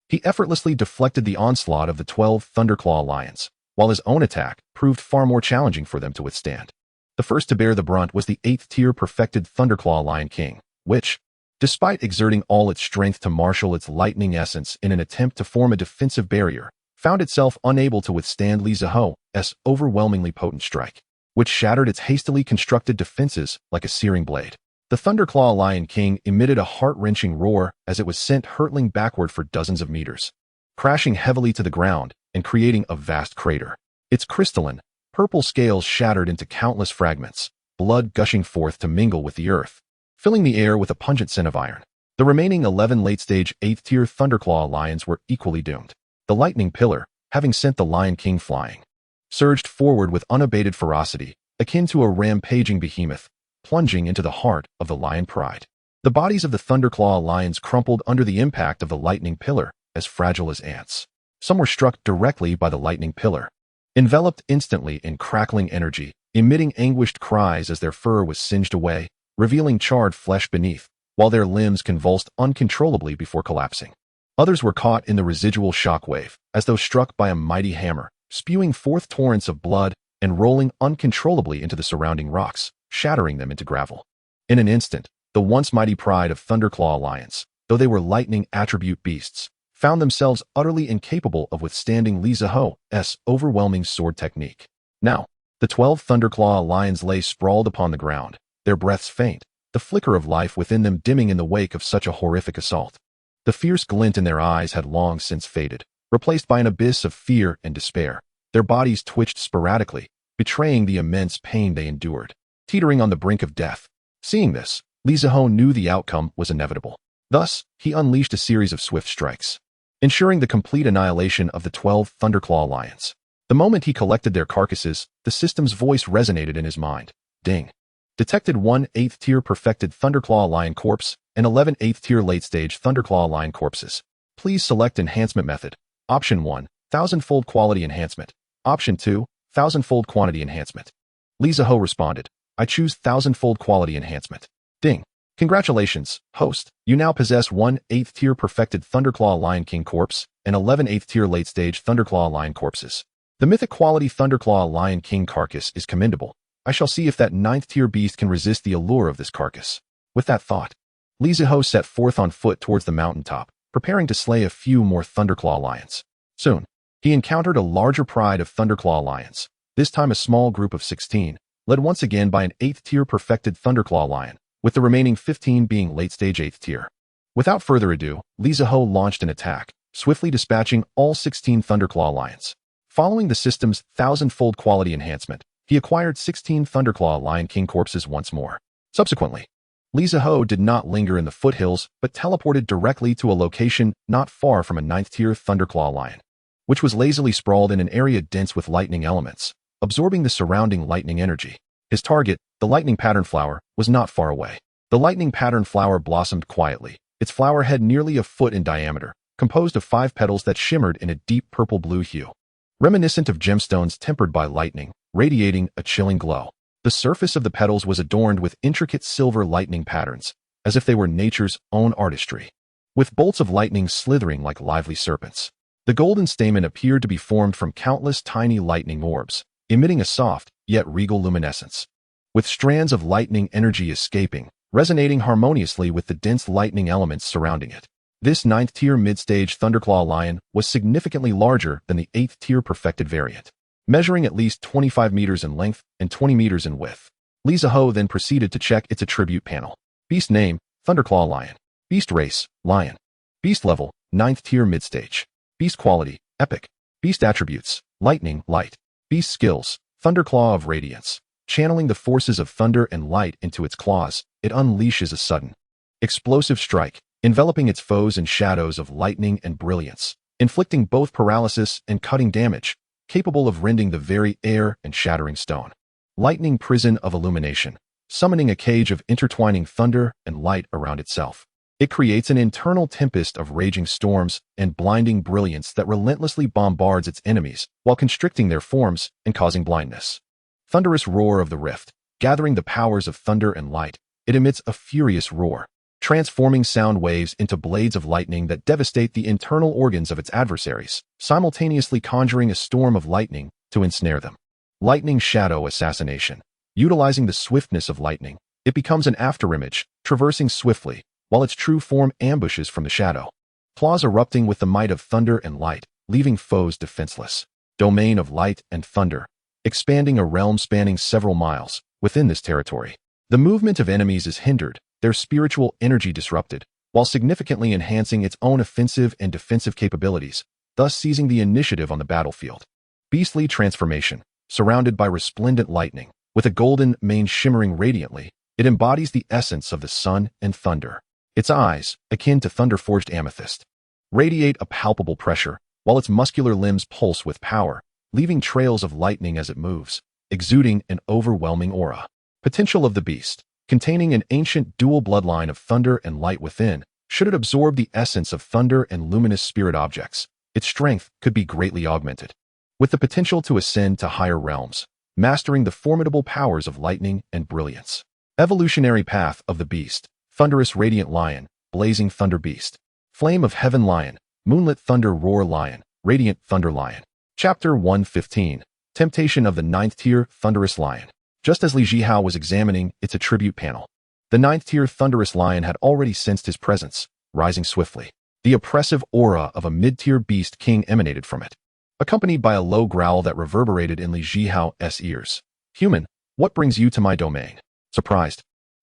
he effortlessly deflected the onslaught of the 12 Thunderclaw lions, while his own attack proved far more challenging for them to withstand. The first to bear the brunt was the 8th-tier perfected Thunderclaw Lion King, which, despite exerting all its strength to marshal its lightning essence in an attempt to form a defensive barrier, found itself unable to withstand Li Zhihao's overwhelmingly potent strike, which shattered its hastily constructed defenses like a searing blade. The Thunderclaw Lion King emitted a heart-wrenching roar as it was sent hurtling backward for dozens of meters, crashing heavily to the ground and creating a vast crater. Its crystalline, purple scales shattered into countless fragments, blood gushing forth to mingle with the earth, filling the air with a pungent scent of iron. The remaining 11 late-stage 8th-tier Thunderclaw lions were equally doomed. The lightning pillar, having sent the Lion King flying, surged forward with unabated ferocity, akin to a rampaging behemoth, plunging into the heart of the lion pride. The bodies of the Thunderclaw lions crumpled under the impact of the lightning pillar, as fragile as ants. Some were struck directly by the lightning pillar, enveloped instantly in crackling energy, emitting anguished cries as their fur was singed away, revealing charred flesh beneath, while their limbs convulsed uncontrollably before collapsing. Others were caught in the residual shockwave, as though struck by a mighty hammer, spewing forth torrents of blood and rolling uncontrollably into the surrounding rocks, shattering them into gravel. In an instant, the once mighty pride of Thunderclaw lions, though they were lightning attribute beasts, found themselves utterly incapable of withstanding Li Zhihao's overwhelming sword technique. Now, the 12 Thunderclaw lions lay sprawled upon the ground, their breaths faint, the flicker of life within them dimming in the wake of such a horrific assault. The fierce glint in their eyes had long since faded, replaced by an abyss of fear and despair. Their bodies twitched sporadically, betraying the immense pain they endured, teetering on the brink of death. Seeing this, Li Zhihao knew the outcome was inevitable. Thus, he unleashed a series of swift strikes, ensuring the complete annihilation of the 12 Thunderclaw lions. The moment he collected their carcasses, the system's voice resonated in his mind. Ding. Detected 1 8th-tier perfected Thunderclaw lion corpse and 11 8th-tier late-stage Thunderclaw lion corpses. Please select enhancement method. Option 1, 1000-fold quality enhancement. Option 2, 1000-fold quantity enhancement. Li Zhihao responded, I choose 1000-fold quality enhancement. Ding. Congratulations, host. You now possess 1 8th-tier perfected Thunderclaw Lion King corpse and 11 8th-tier late-stage Thunderclaw lion corpses. The mythic quality Thunderclaw Lion King carcass is commendable. I shall see if that 9th-tier beast can resist the allure of this carcass. With that thought, Li Zhihao set forth on foot towards the mountaintop, preparing to slay a few more Thunderclaw lions. Soon, he encountered a larger pride of Thunderclaw lions, this time a small group of 16, led once again by an 8th-tier perfected Thunderclaw lion, with the remaining 15 being late-stage 8th tier. Without further ado, Li Zhihao launched an attack, swiftly dispatching all 16 Thunderclaw lions. Following the system's 1000-fold quality enhancement, he acquired 16 Thunderclaw Lion King corpses once more. Subsequently, Li Zhihao did not linger in the foothills but teleported directly to a location not far from a 9th-tier Thunderclaw lion, which was lazily sprawled in an area dense with lightning elements, absorbing the surrounding lightning energy. His target, the lightning pattern flower, was not far away. The lightning pattern flower blossomed quietly, its flower head nearly a foot in diameter, composed of 5 petals that shimmered in a deep purple-blue hue, reminiscent of gemstones tempered by lightning, radiating a chilling glow. The surface of the petals was adorned with intricate silver lightning patterns, as if they were nature's own artistry, with bolts of lightning slithering like lively serpents. The golden stamen appeared to be formed from countless tiny lightning orbs, emitting a soft, yet regal luminescence, with strands of lightning energy escaping, resonating harmoniously with the dense lightning elements surrounding it. This 9th-tier mid-stage Thunderclaw lion was significantly larger than the 8th-tier perfected variant, measuring at least 25 meters in length and 20 meters in width. Li Zhihao then proceeded to check its attribute panel. Beast name, Thunderclaw lion. Beast race, lion. Beast level, 9th-tier mid-stage. Beast quality, epic. Beast attributes, lightning, light. Beast skills, Thunderclaw of radiance. Channeling the forces of thunder and light into its claws, it unleashes a sudden, explosive strike, enveloping its foes in shadows of lightning and brilliance. inflicting both paralysis and cutting damage, capable of rending the very air and shattering stone. Lightning prison of illumination, summoning a cage of intertwining thunder and light around itself. It creates an internal tempest of raging storms and blinding brilliance that relentlessly bombards its enemies while constricting their forms and causing blindness. Thunderous roar of the rift, gathering the powers of thunder and light, it emits a furious roar, transforming sound waves into blades of lightning that devastate the internal organs of its adversaries, simultaneously conjuring a storm of lightning to ensnare them. Lightning shadow assassination. Utilizing the swiftness of lightning, it becomes an afterimage, traversing swiftly, while its true form ambushes from the shadow. Claws erupting with the might of thunder and light, leaving foes defenseless. Domain of light and thunder, expanding a realm spanning several miles within this territory. The movement of enemies is hindered, their spiritual energy disrupted, while significantly enhancing its own offensive and defensive capabilities, thus seizing the initiative on the battlefield. Beastly transformation, surrounded by resplendent lightning, with a golden mane shimmering radiantly, it embodies the essence of the sun and thunder. Its eyes, akin to thunder-forged amethyst, radiate a palpable pressure, while its muscular limbs pulse with power, leaving trails of lightning as it moves, exuding an overwhelming aura. Potential of the beast, containing an ancient dual bloodline of thunder and light within, should it absorb the essence of thunder and luminous spirit objects, its strength could be greatly augmented. With the potential to ascend to higher realms, mastering the formidable powers of lightning and brilliance. Evolutionary path of the beast. Thunderous radiant lion, blazing thunder beast. Flame of heaven lion, moonlit thunder roar lion, radiant thunder lion. Chapter 115. Temptation of the 9th tier thunderous lion. Just as Zhihao was examining its attribute panel, the 9th tier thunderous lion had already sensed his presence, rising swiftly. The oppressive aura of a mid-tier beast king emanated from it, accompanied by a low growl that reverberated in Li Zhihao's ears. Human, what brings you to my domain? Surprised,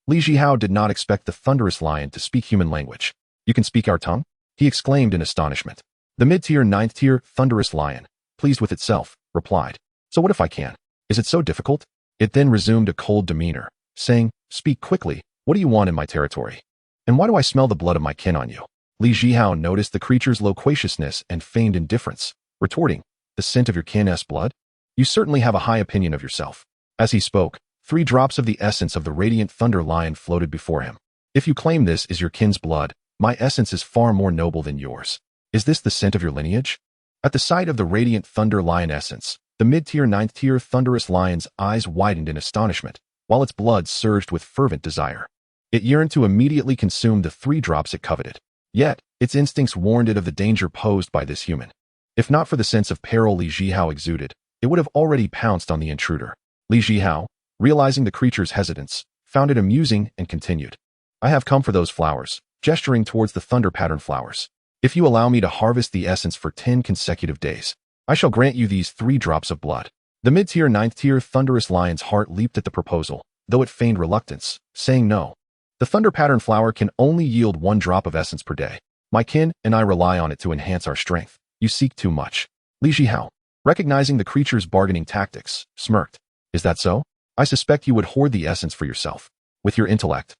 Li Zhihao did not expect the thunderous lion to speak human language. You can speak our tongue? He exclaimed in astonishment. The mid-tier 9th tier thunderous lion, pleased with itself, replied. So what if I can? Is it so difficult? It then resumed a cold demeanor, saying, Speak quickly, what do you want in my territory? And why do I smell the blood of my kin on you? Li Zhihao noticed the creature's loquaciousness and feigned indifference, retorting, The scent of your kin's blood? You certainly have a high opinion of yourself. As he spoke, 3 drops of the essence of the radiant thunder lion floated before him. If you claim this is your kin's blood, my essence is far more noble than yours. Is this the scent of your lineage? At the sight of the radiant thunder lion essence, the mid-tier 9th tier thunderous lion's eyes widened in astonishment, while its blood surged with fervent desire. It yearned to immediately consume the 3 drops it coveted. Yet, its instincts warned it of the danger posed by this human. If not for the sense of peril Li Zhihao exuded, it would have already pounced on the intruder. Li Zhihao, realizing the creature's hesitance, found it amusing and continued. I have come for those flowers, gesturing towards the thunder pattern flowers. If you allow me to harvest the essence for 10 consecutive days, I shall grant you these 3 drops of blood. The mid-tier 9th tier thunderous lion's heart leaped at the proposal, though it feigned reluctance, saying no. The thunder pattern flower can only yield 1 drop of essence per day. My kin and I rely on it to enhance our strength. You seek too much. Li Zhihao, recognizing the creature's bargaining tactics, smirked. Is that so? I suspect you would hoard the essence for yourself. With your intellect,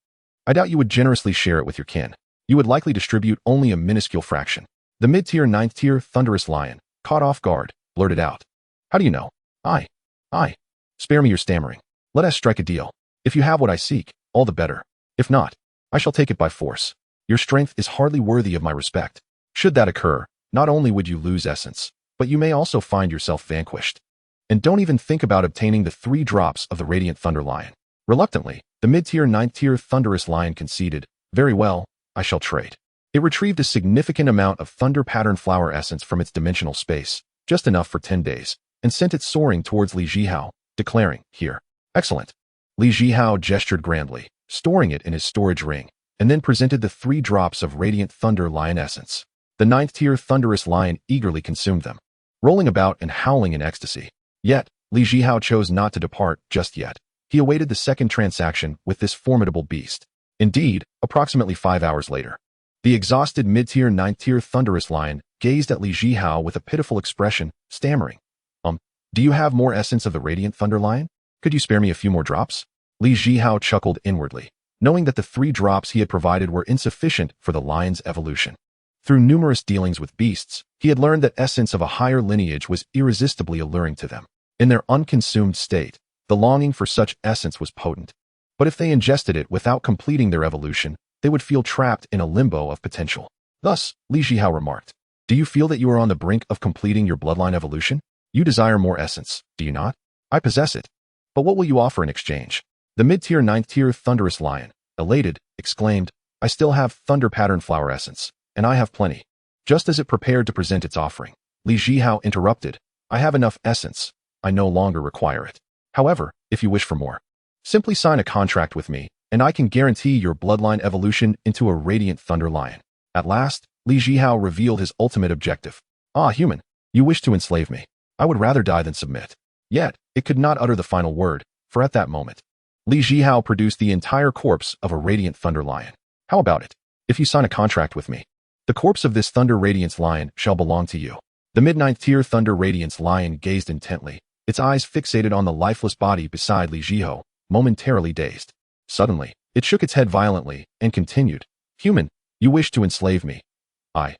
I doubt you would generously share it with your kin. You would likely distribute only a minuscule fraction. The mid-tier 9th tier thunderous lion, caught off guard, blurted out. How do you know? I. Spare me your stammering. Let us strike a deal. If you have what I seek, all the better. If not, I shall take it by force. Your strength is hardly worthy of my respect. Should that occur, not only would you lose essence, but you may also find yourself vanquished. And don't even think about obtaining the 3 drops of the radiant thunder lion. Reluctantly, the mid-tier 9th tier thunderous lion conceded, Very well, I shall trade. It retrieved a significant amount of thunder pattern flower essence from its dimensional space, just enough for 10 days, and sent it soaring towards Li Zhihao, declaring, Here. Excellent. Li Zhihao gestured grandly, storing it in his storage ring, and then presented the 3 drops of radiant thunder lion essence. The 9th tier thunderous lion eagerly consumed them, rolling about and howling in ecstasy. Yet, Li Zhihao chose not to depart just yet. He awaited the second transaction with this formidable beast. Indeed, approximately 5 hours later, the exhausted mid-tier 9th tier thunderous lion gazed at Li Zhihao with a pitiful expression, stammering. Do you have more essence of the radiant thunder lion? Could you spare me a few more drops? Li Zhihao chuckled inwardly, knowing that the 3 drops he had provided were insufficient for the lion's evolution. Through numerous dealings with beasts, he had learned that essence of a higher lineage was irresistibly alluring to them. In their unconsumed state, the longing for such essence was potent. But if they ingested it without completing their evolution, they would feel trapped in a limbo of potential. Thus, Li Zhihao remarked, "Do you feel that you are on the brink of completing your bloodline evolution? You desire more essence, do you not? I possess it. But what will you offer in exchange?" The mid-tier 9th-tier thunderous lion, elated, exclaimed, "I still have thunder pattern flower essence, and I have plenty." Just as it prepared to present its offering, Li Zhihao interrupted, "I have enough essence. I no longer require it. However, if you wish for more, simply sign a contract with me, and I can guarantee your bloodline evolution into a radiant thunder lion." At last, Li Zhihao revealed his ultimate objective. "Ah, human, you wish to enslave me. I would rather die than submit." Yet, it could not utter the final word, for at that moment, Li Zhihao produced the entire corpse of a radiant thunder lion. "How about it? If you sign a contract with me, the corpse of this thunder radiance lion shall belong to you." The mid-9th tier thunder radiance lion gazed intently, its eyes fixated on the lifeless body beside Li Zhihao, momentarily dazed. Suddenly, it shook its head violently and continued, "Human, you wish to enslave me. I.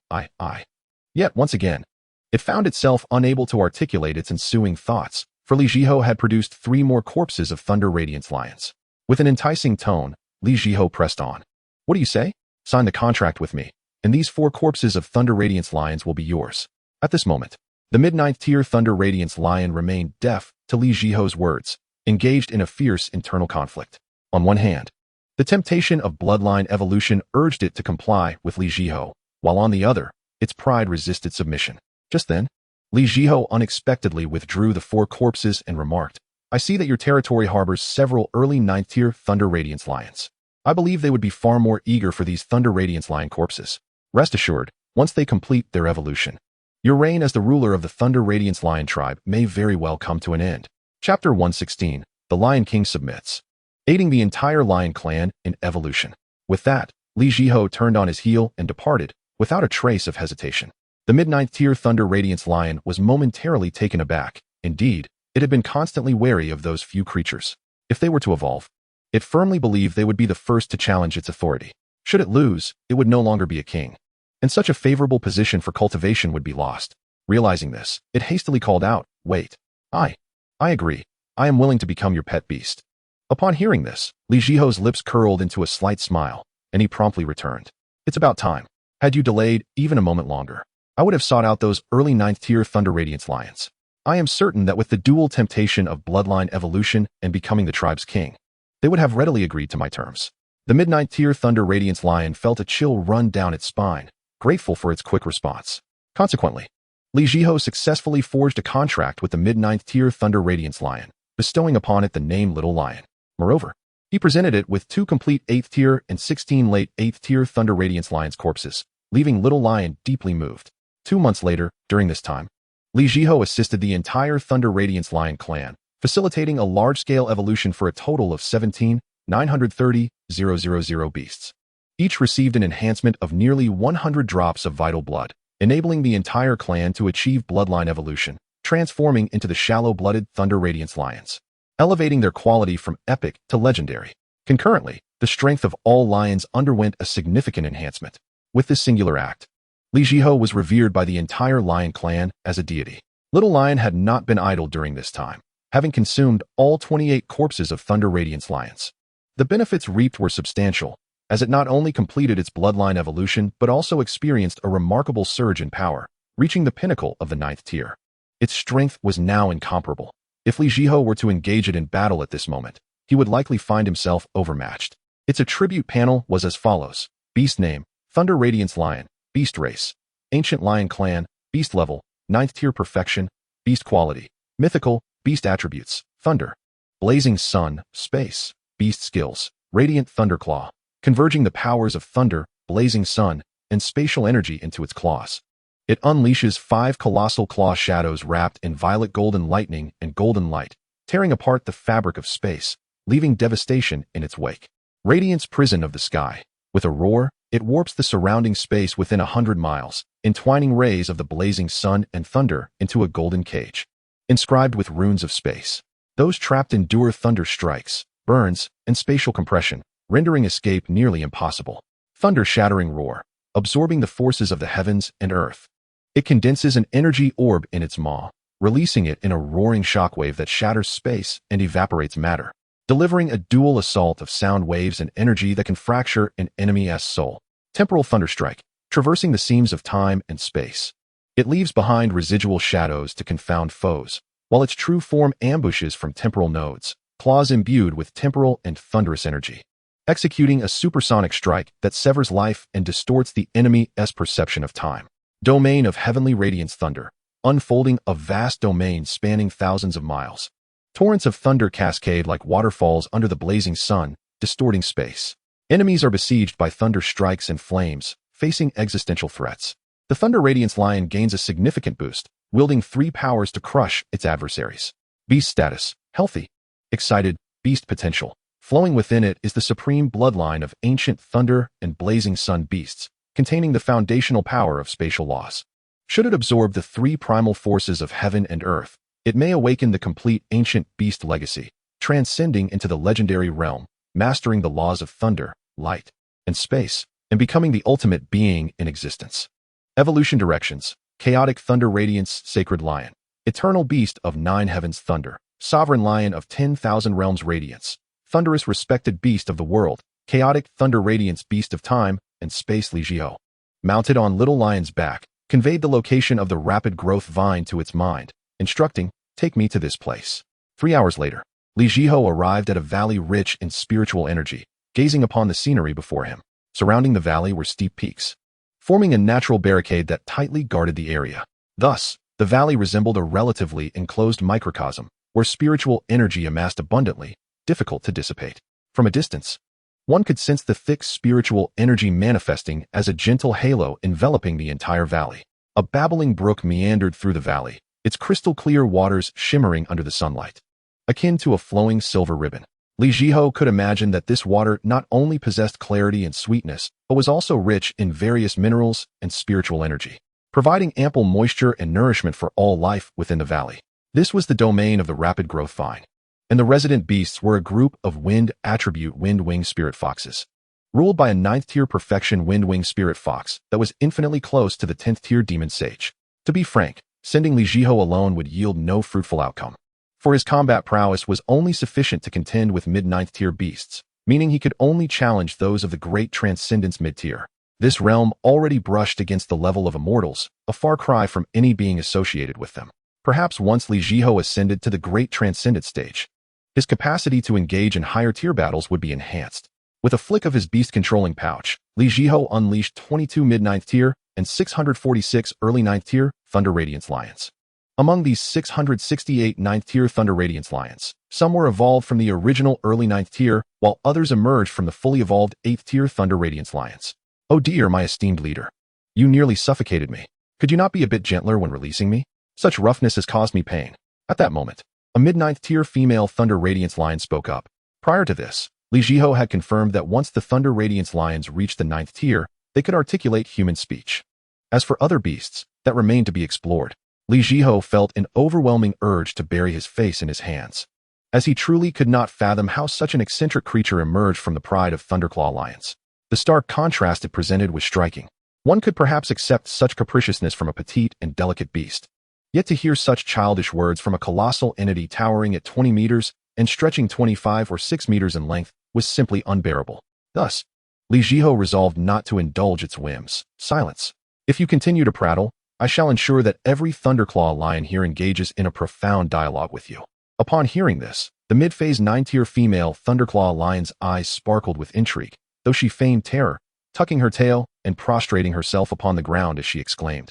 Yet, once again, it found itself unable to articulate its ensuing thoughts, for Li Zhihao had produced 3 more corpses of thunder radiance lions. With an enticing tone, Li Zhihao pressed on. "What do you say? Sign the contract with me, and these 4 corpses of thunder radiance lions will be yours." At this moment, the mid-9th tier thunder radiance lion remained deaf to Li Zhihao's words, engaged in a fierce internal conflict. On one hand, the temptation of bloodline evolution urged it to comply with Li Zhihao, while on the other, its pride resisted submission. Just then, Li Zhihao unexpectedly withdrew the 4 corpses and remarked, "I see that your territory harbors several early 9th tier thunder radiance lions. I believe they would be far more eager for these thunder radiance lion corpses. Rest assured, once they complete their evolution, your reign as the ruler of the thunder radiance lion tribe may very well come to an end." Chapter 116, The Lion King Submits. Aiding the entire lion clan in evolution. With that, Li Zhihao turned on his heel and departed, without a trace of hesitation. The mid-9th tier thunder radiance lion was momentarily taken aback. Indeed, it had been constantly wary of those few creatures. If they were to evolve, it firmly believed they would be the first to challenge its authority. Should it lose, it would no longer be a king, and such a favorable position for cultivation would be lost. Realizing this, it hastily called out, "Wait. I agree. I am willing to become your pet beast." Upon hearing this, Li Zhihao's lips curled into a slight smile, and he promptly returned. "It's about time. Had you delayed even a moment longer, I would have sought out those early 9th tier thunder radiance lions. I am certain that with the dual temptation of bloodline evolution and becoming the tribe's king, they would have readily agreed to my terms." The mid-9th tier thunder radiance lion felt a chill run down its spine, grateful for its quick response. Consequently, Li Zhihao successfully forged a contract with the mid-9th tier thunder radiance lion, bestowing upon it the name Little Lion. Moreover, he presented it with 2 complete 8th tier and 16 late 8th tier thunder radiance lions corpses, leaving Little Lion deeply moved. 2 months later, during this time, Li Zhihao assisted the entire thunder radiance lion clan, facilitating a large-scale evolution for a total of 17,930,000 beasts. Each received an enhancement of nearly 100 drops of vital blood, enabling the entire clan to achieve bloodline evolution, transforming into the shallow-blooded thunder radiance lions, elevating their quality from epic to legendary. Concurrently, the strength of all lions underwent a significant enhancement. With this singular act, Li Zhihao was revered by the entire lion clan as a deity. Little Lion had not been idle during this time, having consumed all 28 corpses of thunder radiance lions. The benefits reaped were substantial, as it not only completed its bloodline evolution but also experienced a remarkable surge in power, reaching the pinnacle of the 9th tier. Its strength was now incomparable. If Li Zhihao were to engage it in battle at this moment, he would likely find himself overmatched. Its attribute panel was as follows: Beast name, Thunder Radiance Lion, Beast race, Ancient Lion Clan, Beast level, 9th tier perfection, Beast quality, Mythical, Beast attributes, Thunder, Blazing Sun, Space, Beast skills, Radiant Thunderclaw, converging the powers of Thunder, Blazing Sun, and spatial energy into its claws. It unleashes 5 colossal claw shadows wrapped in violet golden lightning and golden light, tearing apart the fabric of space, leaving devastation in its wake. Radiance prison of the sky. With a roar, it warps the surrounding space within 100 miles, entwining rays of the blazing sun and thunder into a golden cage. Inscribed with runes of space. Those trapped endure thunder strikes, burns, and spatial compression, rendering escape nearly impossible. Thunder-shattering roar. absorbing the forces of the heavens and earth. It condenses an energy orb in its maw, releasing it in a roaring shockwave that shatters space and evaporates matter, delivering a dual assault of sound waves and energy that can fracture an enemy's soul. Temporal thunderstrike, traversing the seams of time and space. It leaves behind residual shadows to confound foes, while its true form ambushes from temporal nodes, claws imbued with temporal and thunderous energy, executing a supersonic strike that severs life and distorts the enemy's perception of time. Domain of heavenly radiance thunder, unfolding a vast domain spanning thousands of miles. Torrents of thunder cascade like waterfalls under the blazing sun, distorting space. Enemies are besieged by thunder strikes and flames, facing existential threats. The Thunder Radiance Lion gains a significant boost, wielding 3 powers to crush its adversaries. Beast status, healthy. Excited, beast potential. Flowing within it is the supreme bloodline of ancient thunder and blazing sun beasts, containing the foundational power of spatial laws. Should it absorb the 3 primal forces of heaven and earth, it may awaken the complete ancient beast legacy, transcending into the legendary realm, mastering the laws of thunder, light, and space, and becoming the ultimate being in existence. Evolution directions: chaotic thunder radiance, sacred lion, eternal beast of 9 heavens thunder, sovereign lion of 10,000 realms radiance, thunderous respected beast of the world, chaotic thunder radiance beast of time and space Zhihao. Mounted on little lion's back, conveyed the location of the rapid growth vine to its mind, instructing, take me to this place. 3 hours later, Zhihao arrived at a valley rich in spiritual energy, gazing upon the scenery before him. Surrounding the valley were steep peaks, forming a natural barricade that tightly guarded the area. Thus, the valley resembled a relatively enclosed microcosm, where spiritual energy amassed abundantly, difficult to dissipate. From a distance, one could sense the thick spiritual energy manifesting as a gentle halo enveloping the entire valley. A babbling brook meandered through the valley, its crystal-clear waters shimmering under the sunlight, akin to a flowing silver ribbon. Zhihao could imagine that this water not only possessed clarity and sweetness, but was also rich in various minerals and spiritual energy, providing ample moisture and nourishment for all life within the valley. This was the domain of the rapid growth vine, and the resident beasts were a group of wind attribute wind-wing spirit foxes, ruled by a 9th-tier perfection wind-wing spirit fox that was infinitely close to the 10th-tier demon sage. To be frank, sending Zhihao alone would yield no fruitful outcome, for his combat prowess was only sufficient to contend with mid-9th-tier beasts, meaning he could only challenge those of the great transcendence mid-tier. This realm already brushed against the level of immortals, a far cry from any being associated with them. Perhaps once Zhihao ascended to the great transcendent stage, his capacity to engage in higher-tier battles would be enhanced. With a flick of his beast-controlling pouch, Zhihao unleashed 22 mid-9th-tier and 646 early 9th-tier Thunder Radiance Lions. Among these 668 9th-tier Thunder Radiance Lions, some were evolved from the original early 9th tier, while others emerged from the fully evolved 8th-tier Thunder Radiance Lions. Oh dear, my esteemed leader. You nearly suffocated me. Could you not be a bit gentler when releasing me? Such roughness has caused me pain. At that moment, a mid-9th-tier female Thunder Radiance Lion spoke up. Prior to this, Zhihao had confirmed that once the Thunder Radiance Lions reached the 9th tier, they could articulate human speech. As for other beasts, that remained to be explored. Zhihao felt an overwhelming urge to bury his face in his hands, as he truly could not fathom how such an eccentric creature emerged from the pride of Thunderclaw Lions. The stark contrast it presented was striking. One could perhaps accept such capriciousness from a petite and delicate beast, yet to hear such childish words from a colossal entity towering at 20 meters and stretching 25 or 6 meters in length was simply unbearable. Thus, Zhihao resolved not to indulge its whims. Silence. If you continue to prattle, I shall ensure that every Thunderclaw Lion here engages in a profound dialogue with you. Upon hearing this, the mid-phase 9th-tier female Thunderclaw Lion's eyes sparkled with intrigue, though she feigned terror, tucking her tail and prostrating herself upon the ground as she exclaimed,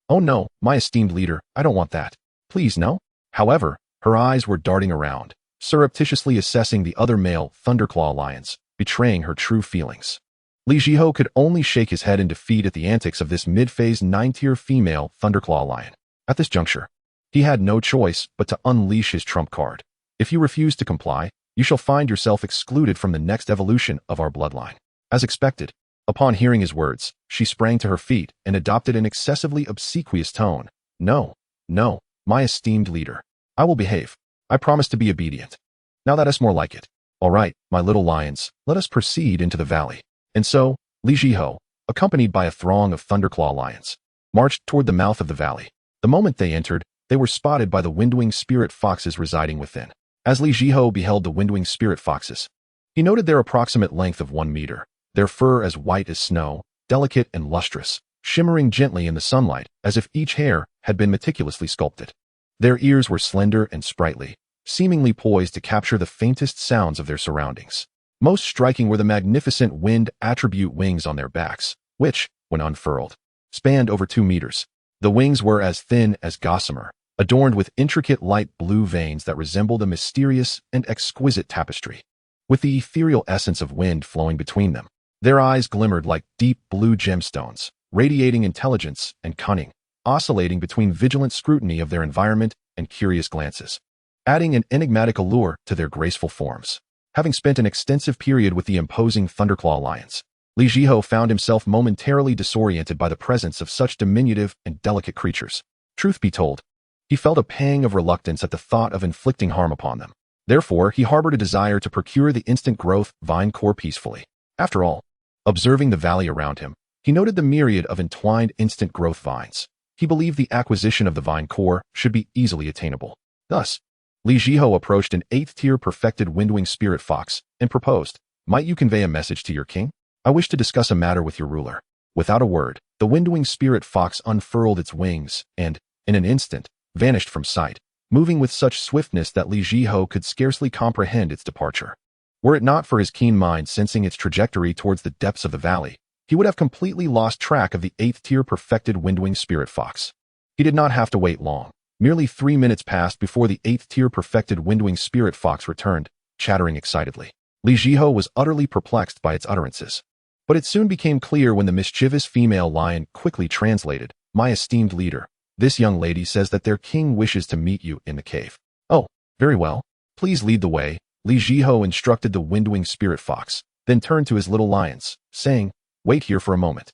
"Oh no, my esteemed leader, I don't want that. Please no." However, her eyes were darting around, surreptitiously assessing the other male Thunderclaw Lions, betraying her true feelings. Zhihao could only shake his head in defeat at the antics of this mid-phase 9th-tier female Thunderclaw Lion. At this juncture, he had no choice but to unleash his trump card. If you refuse to comply, you shall find yourself excluded from the next evolution of our bloodline. As expected, upon hearing his words, she sprang to her feet and adopted an excessively obsequious tone. No, my esteemed leader. I will behave. I promise to be obedient. Now that is more like it. All right, my little lions, let us proceed into the valley. And so, Zhihao, accompanied by a throng of thunderclaw lions, marched toward the mouth of the valley. The moment they entered, they were spotted by the windwing spirit foxes residing within. As Zhihao beheld the windwing spirit foxes, he noted their approximate length of 1 meter, their fur as white as snow, delicate and lustrous, shimmering gently in the sunlight as if each hair had been meticulously sculpted. Their ears were slender and sprightly, seemingly poised to capture the faintest sounds of their surroundings. Most striking were the magnificent wind attribute wings on their backs, which, when unfurled, spanned over 2 meters. The wings were as thin as gossamer, adorned with intricate light blue veins that resembled a mysterious and exquisite tapestry. With the ethereal essence of wind flowing between them, their eyes glimmered like deep blue gemstones, radiating intelligence and cunning, oscillating between vigilant scrutiny of their environment and curious glances, adding an enigmatic allure to their graceful forms. Having spent an extensive period with the imposing thunderclaw lions, Zhihao found himself momentarily disoriented by the presence of such diminutive and delicate creatures. Truth be told, he felt a pang of reluctance at the thought of inflicting harm upon them. Therefore, he harbored a desire to procure the instant growth vine core peacefully. After all, observing the valley around him, he noted the myriad of entwined instant growth vines. He believed the acquisition of the vine core should be easily attainable. Thus, Zhihao approached an 8th-tier perfected windwing spirit fox and proposed, "Might you convey a message to your king? I wish to discuss a matter with your ruler." Without a word, the windwing spirit fox unfurled its wings and, in an instant, vanished from sight, moving with such swiftness that Zhihao could scarcely comprehend its departure. Were it not for his keen mind sensing its trajectory towards the depths of the valley, he would have completely lost track of the 8th-tier perfected windwing spirit fox. He did not have to wait long. Merely 3 minutes passed before the 8th-tier perfected windwing spirit fox returned, chattering excitedly. Zhihao was utterly perplexed by its utterances. But it soon became clear when the mischievous female lion quickly translated, "My esteemed leader, this young lady says that their king wishes to meet you in the cave." "Oh, very well. Please lead the way," Zhihao instructed the windwing spirit fox, then turned to his little lions, saying, "Wait here for a moment."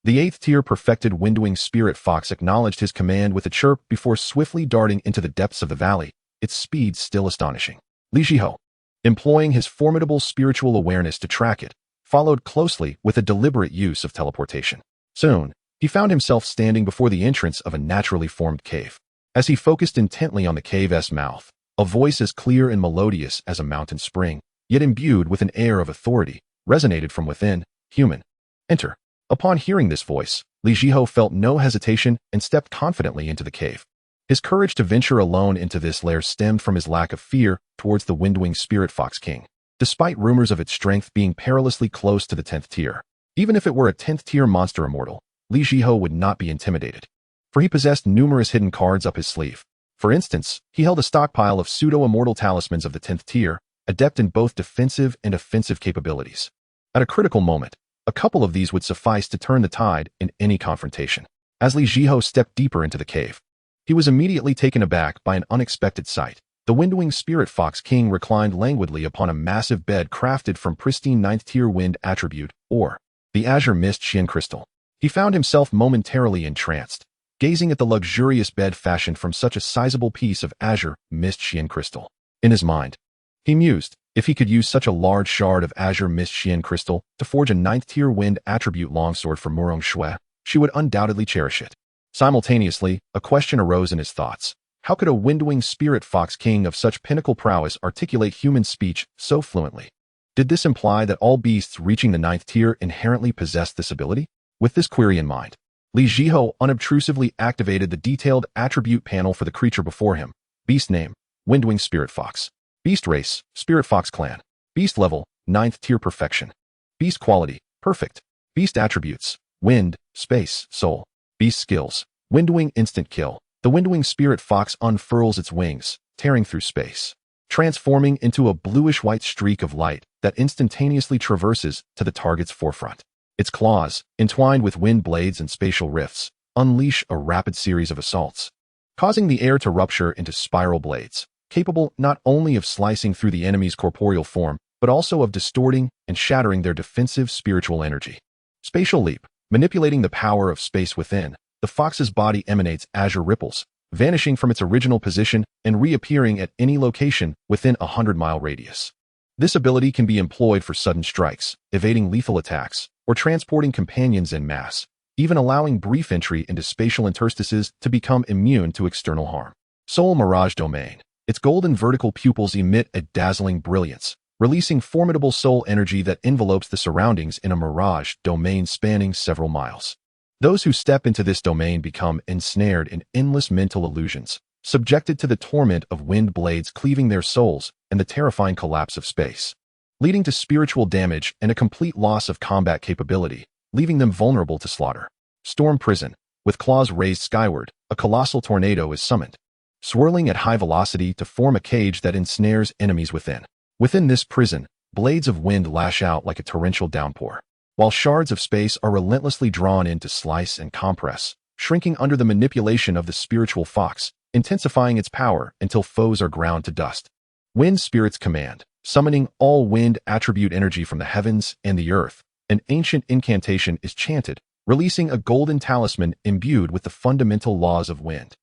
The 8th-tier perfected windwing spirit fox acknowledged his command with a chirp before swiftly darting into the depths of the valley, its speed still astonishing. Zhihao, employing his formidable spiritual awareness to track it, followed closely with a deliberate use of teleportation. Soon, he found himself standing before the entrance of a naturally formed cave. As he focused intently on the cave's mouth, a voice as clear and melodious as a mountain spring, yet imbued with an air of authority, resonated from within. "Human, enter." Upon hearing this voice, Zhihao felt no hesitation and stepped confidently into the cave. His courage to venture alone into this lair stemmed from his lack of fear towards the windwing spirit fox king, despite rumors of its strength being perilously close to the 10th tier. Even if it were a 10th-tier monster immortal, Zhihao would not be intimidated, for he possessed numerous hidden cards up his sleeve. For instance, he held a stockpile of pseudo-immortal talismans of the 10th tier, adept in both defensive and offensive capabilities. At a critical moment, a couple of these would suffice to turn the tide in any confrontation. As Zhihao stepped deeper into the cave, he was immediately taken aback by an unexpected sight. The windwing spirit fox king reclined languidly upon a massive bed crafted from pristine 9th-tier wind attribute, or the azure mist xian crystal. He found himself momentarily entranced, gazing at the luxurious bed fashioned from such a sizable piece of azure mist xian crystal. In his mind, he mused, if he could use such a large shard of azure mist xian crystal to forge a 9th-tier wind attribute longsword for Murong Shui, she would undoubtedly cherish it. Simultaneously, a question arose in his thoughts. How could a windwing spirit fox king of such pinnacle prowess articulate human speech so fluently? Did this imply that all beasts reaching the 9th tier inherently possessed this ability? With this query in mind, Zhihao unobtrusively activated the detailed attribute panel for the creature before him. Beast name, windwing spirit fox. Beast race, spirit fox clan. Beast level, 9th tier perfection. Beast quality, perfect. Beast attributes, wind, space, soul. Beast skills, windwing instant kill. The windwing spirit fox unfurls its wings, tearing through space, transforming into a bluish-white streak of light that instantaneously traverses to the target's forefront. Its claws, entwined with wind blades and spatial rifts, unleash a rapid series of assaults, causing the air to rupture into spiral blades, capable not only of slicing through the enemy's corporeal form, but also of distorting and shattering their defensive spiritual energy. Spatial leap, manipulating the power of space within. The fox's body emanates azure ripples, vanishing from its original position and reappearing at any location within a 100-mile radius. This ability can be employed for sudden strikes, evading lethal attacks, or transporting companions en masse, even allowing brief entry into spatial interstices to become immune to external harm. Soul Mirage Domain. Its golden vertical pupils emit a dazzling brilliance, releasing formidable soul energy that envelopes the surroundings in a mirage domain spanning several miles. Those who step into this domain become ensnared in endless mental illusions, subjected to the torment of wind blades cleaving their souls and the terrifying collapse of space, leading to spiritual damage and a complete loss of combat capability, leaving them vulnerable to slaughter. Storm Prison. With claws raised skyward, a colossal tornado is summoned, swirling at high velocity to form a cage that ensnares enemies within. Within this prison, blades of wind lash out like a torrential downpour, while shards of space are relentlessly drawn in to slice and compress, shrinking under the manipulation of the spiritual fox, intensifying its power until foes are ground to dust. Wind Spirit's Command. Summoning all wind attribute energy from the heavens and the earth, an ancient incantation is chanted, releasing a golden talisman imbued with the fundamental laws of wind.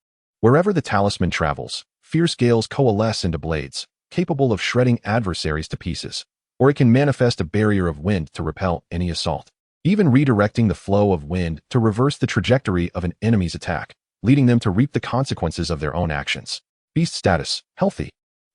Wherever the talisman travels, fierce gales coalesce into blades, capable of shredding adversaries to pieces, or it can manifest a barrier of wind to repel any assault, even redirecting the flow of wind to reverse the trajectory of an enemy's attack, leading them to reap the consequences of their own actions. Beast Status. Healthy.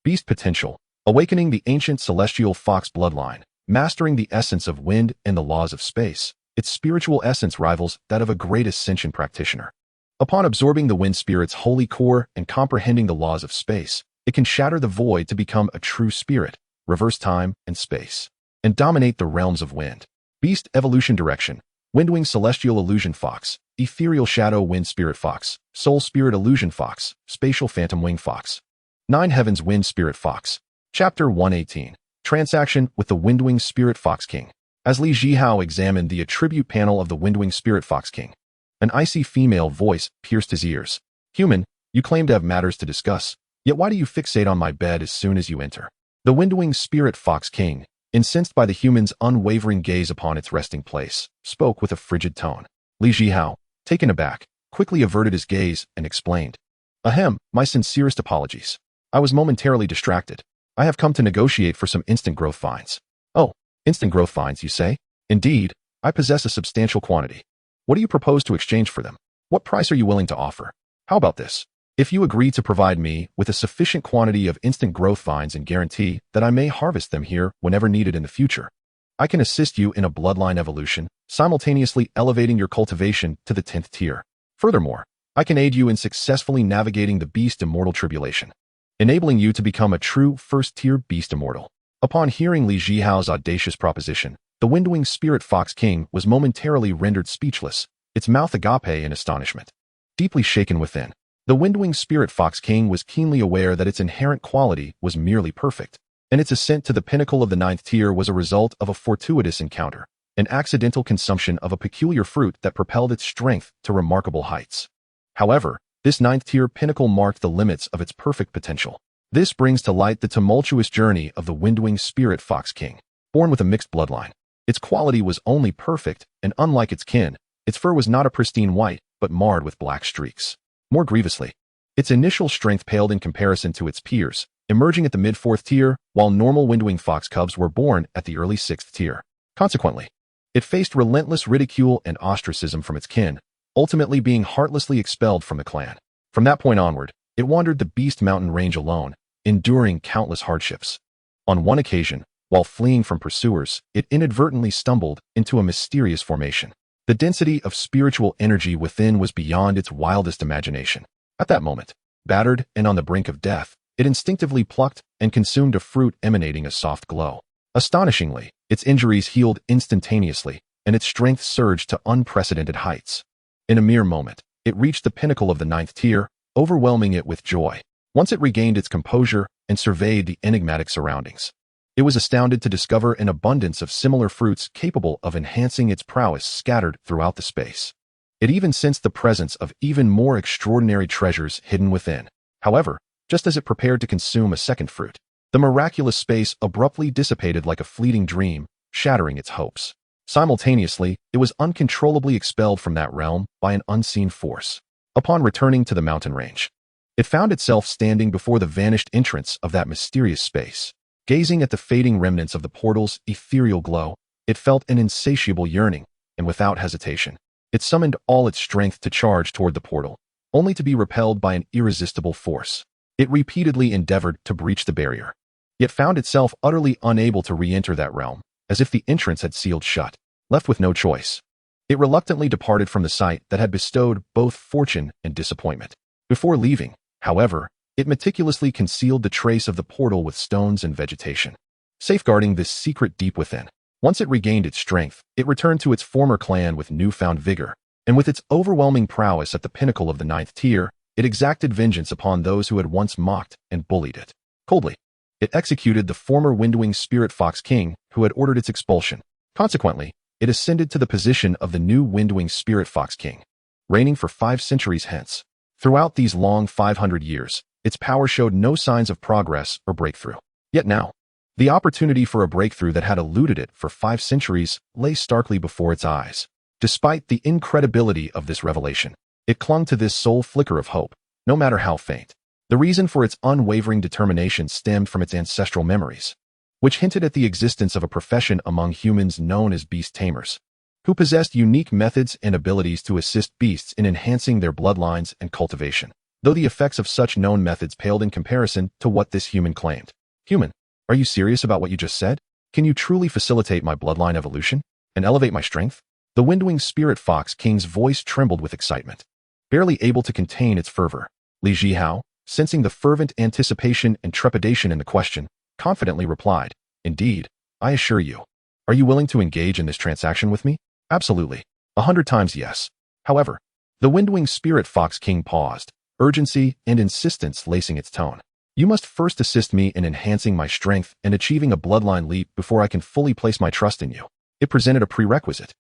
Beast Potential. Awakening the ancient celestial fox bloodline, mastering the essence of wind and the laws of space. Its spiritual essence rivals that of a great Ascension practitioner. Upon absorbing the wind spirit's holy core and comprehending the laws of space, it can shatter the void to become a true spirit, reverse time and space, and dominate the realms of wind. Beast Evolution Direction. Windwing Celestial Illusion Fox, Ethereal Shadow Wind Spirit Fox, Soul Spirit Illusion Fox, Spatial Phantom Wing Fox. Nine Heavens Wind Spirit Fox. Chapter 118. Transaction with the Windwing Spirit Fox King. As Li Zhihao examined the attribute panel of the Windwing Spirit Fox King, an icy female voice pierced his ears. Human, you claim to have matters to discuss, yet why do you fixate on my bed as soon as you enter? The Windwing Spirit Fox King, incensed by the human's unwavering gaze upon its resting place, spoke with a frigid tone. Li Zhihao, taken aback, quickly averted his gaze and explained. Ahem, my sincerest apologies. I was momentarily distracted. I have come to negotiate for some instant growth vines. Oh, instant growth vines, you say? Indeed, I possess a substantial quantity. What do you propose to exchange for them? What price are you willing to offer? How about this? If you agree to provide me with a sufficient quantity of instant growth vines and guarantee that I may harvest them here whenever needed in the future, I can assist you in a bloodline evolution, simultaneously elevating your cultivation to the 10th tier. Furthermore, I can aid you in successfully navigating the beast immortal tribulation, enabling you to become a true first-tier beast immortal. Upon hearing Li Zhihao's audacious proposition, the Windwing Spirit Fox King was momentarily rendered speechless, its mouth agape in astonishment. Deeply shaken within, the Windwing Spirit Fox King was keenly aware that its inherent quality was merely perfect, and its ascent to the pinnacle of the 9th tier was a result of a fortuitous encounter, an accidental consumption of a peculiar fruit that propelled its strength to remarkable heights. However, this 9th tier pinnacle marked the limits of its perfect potential. This brings to light the tumultuous journey of the Windwing Spirit Fox King. Born with a mixed bloodline, its quality was only perfect, and unlike its kin, its fur was not a pristine white, but marred with black streaks. More grievously, its initial strength paled in comparison to its peers, emerging at the mid-4th tier, while normal Windwing fox cubs were born at the early 6th tier. Consequently, it faced relentless ridicule and ostracism from its kin, ultimately being heartlessly expelled from the clan. From that point onward, it wandered the Beast Mountain range alone, enduring countless hardships. On one occasion, while fleeing from pursuers, it inadvertently stumbled into a mysterious formation. The density of spiritual energy within was beyond its wildest imagination. At that moment, battered and on the brink of death, it instinctively plucked and consumed a fruit emanating a soft glow. Astonishingly, its injuries healed instantaneously, and its strength surged to unprecedented heights. In a mere moment, it reached the pinnacle of the 9th tier, overwhelming it with joy. Once it regained its composure and surveyed the enigmatic surroundings, it was astounded to discover an abundance of similar fruits capable of enhancing its prowess scattered throughout the space. It even sensed the presence of even more extraordinary treasures hidden within. However, just as it prepared to consume a second fruit, the miraculous space abruptly dissipated like a fleeting dream, shattering its hopes. Simultaneously, it was uncontrollably expelled from that realm by an unseen force. Upon returning to the mountain range, it found itself standing before the vanished entrance of that mysterious space. Gazing at the fading remnants of the portal's ethereal glow, it felt an insatiable yearning, and without hesitation, it summoned all its strength to charge toward the portal, only to be repelled by an irresistible force. It repeatedly endeavored to breach the barrier, yet found itself utterly unable to re-enter that realm, as if the entrance had sealed shut. Left with no choice, it reluctantly departed from the site that had bestowed both fortune and disappointment. Before leaving, however, it meticulously concealed the trace of the portal with stones and vegetation, safeguarding this secret deep within. Once it regained its strength, it returned to its former clan with newfound vigor, and with its overwhelming prowess at the pinnacle of the 9th tier, it exacted vengeance upon those who had once mocked and bullied it. Coldly, it executed the former Windwing Spirit Fox King who had ordered its expulsion. Consequently, it ascended to the position of the new Windwing Spirit Fox King, reigning for 5 centuries hence. Throughout these long 500 years, its power showed no signs of progress or breakthrough. Yet now, the opportunity for a breakthrough that had eluded it for 5 centuries lay starkly before its eyes. Despite the incredibility of this revelation, it clung to this sole flicker of hope, no matter how faint. The reason for its unwavering determination stemmed from its ancestral memories, which hinted at the existence of a profession among humans known as beast tamers, who possessed unique methods and abilities to assist beasts in enhancing their bloodlines and cultivation, though the effects of such known methods paled in comparison to what this human claimed. Human, are you serious about what you just said? Can you truly facilitate my bloodline evolution and elevate my strength? The Windwing Spirit Fox King's voice trembled with excitement, barely able to contain its fervor. Zhihao, sensing the fervent anticipation and trepidation in the question, confidently replied, "Indeed, I assure you. Are you willing to engage in this transaction with me?" "Absolutely. 100 times yes." However, the Windwing Spirit Fox King paused, urgency and insistence lacing its tone. "You must first assist me in enhancing my strength and achieving a bloodline leap before I can fully place my trust in you." It presented a prerequisite.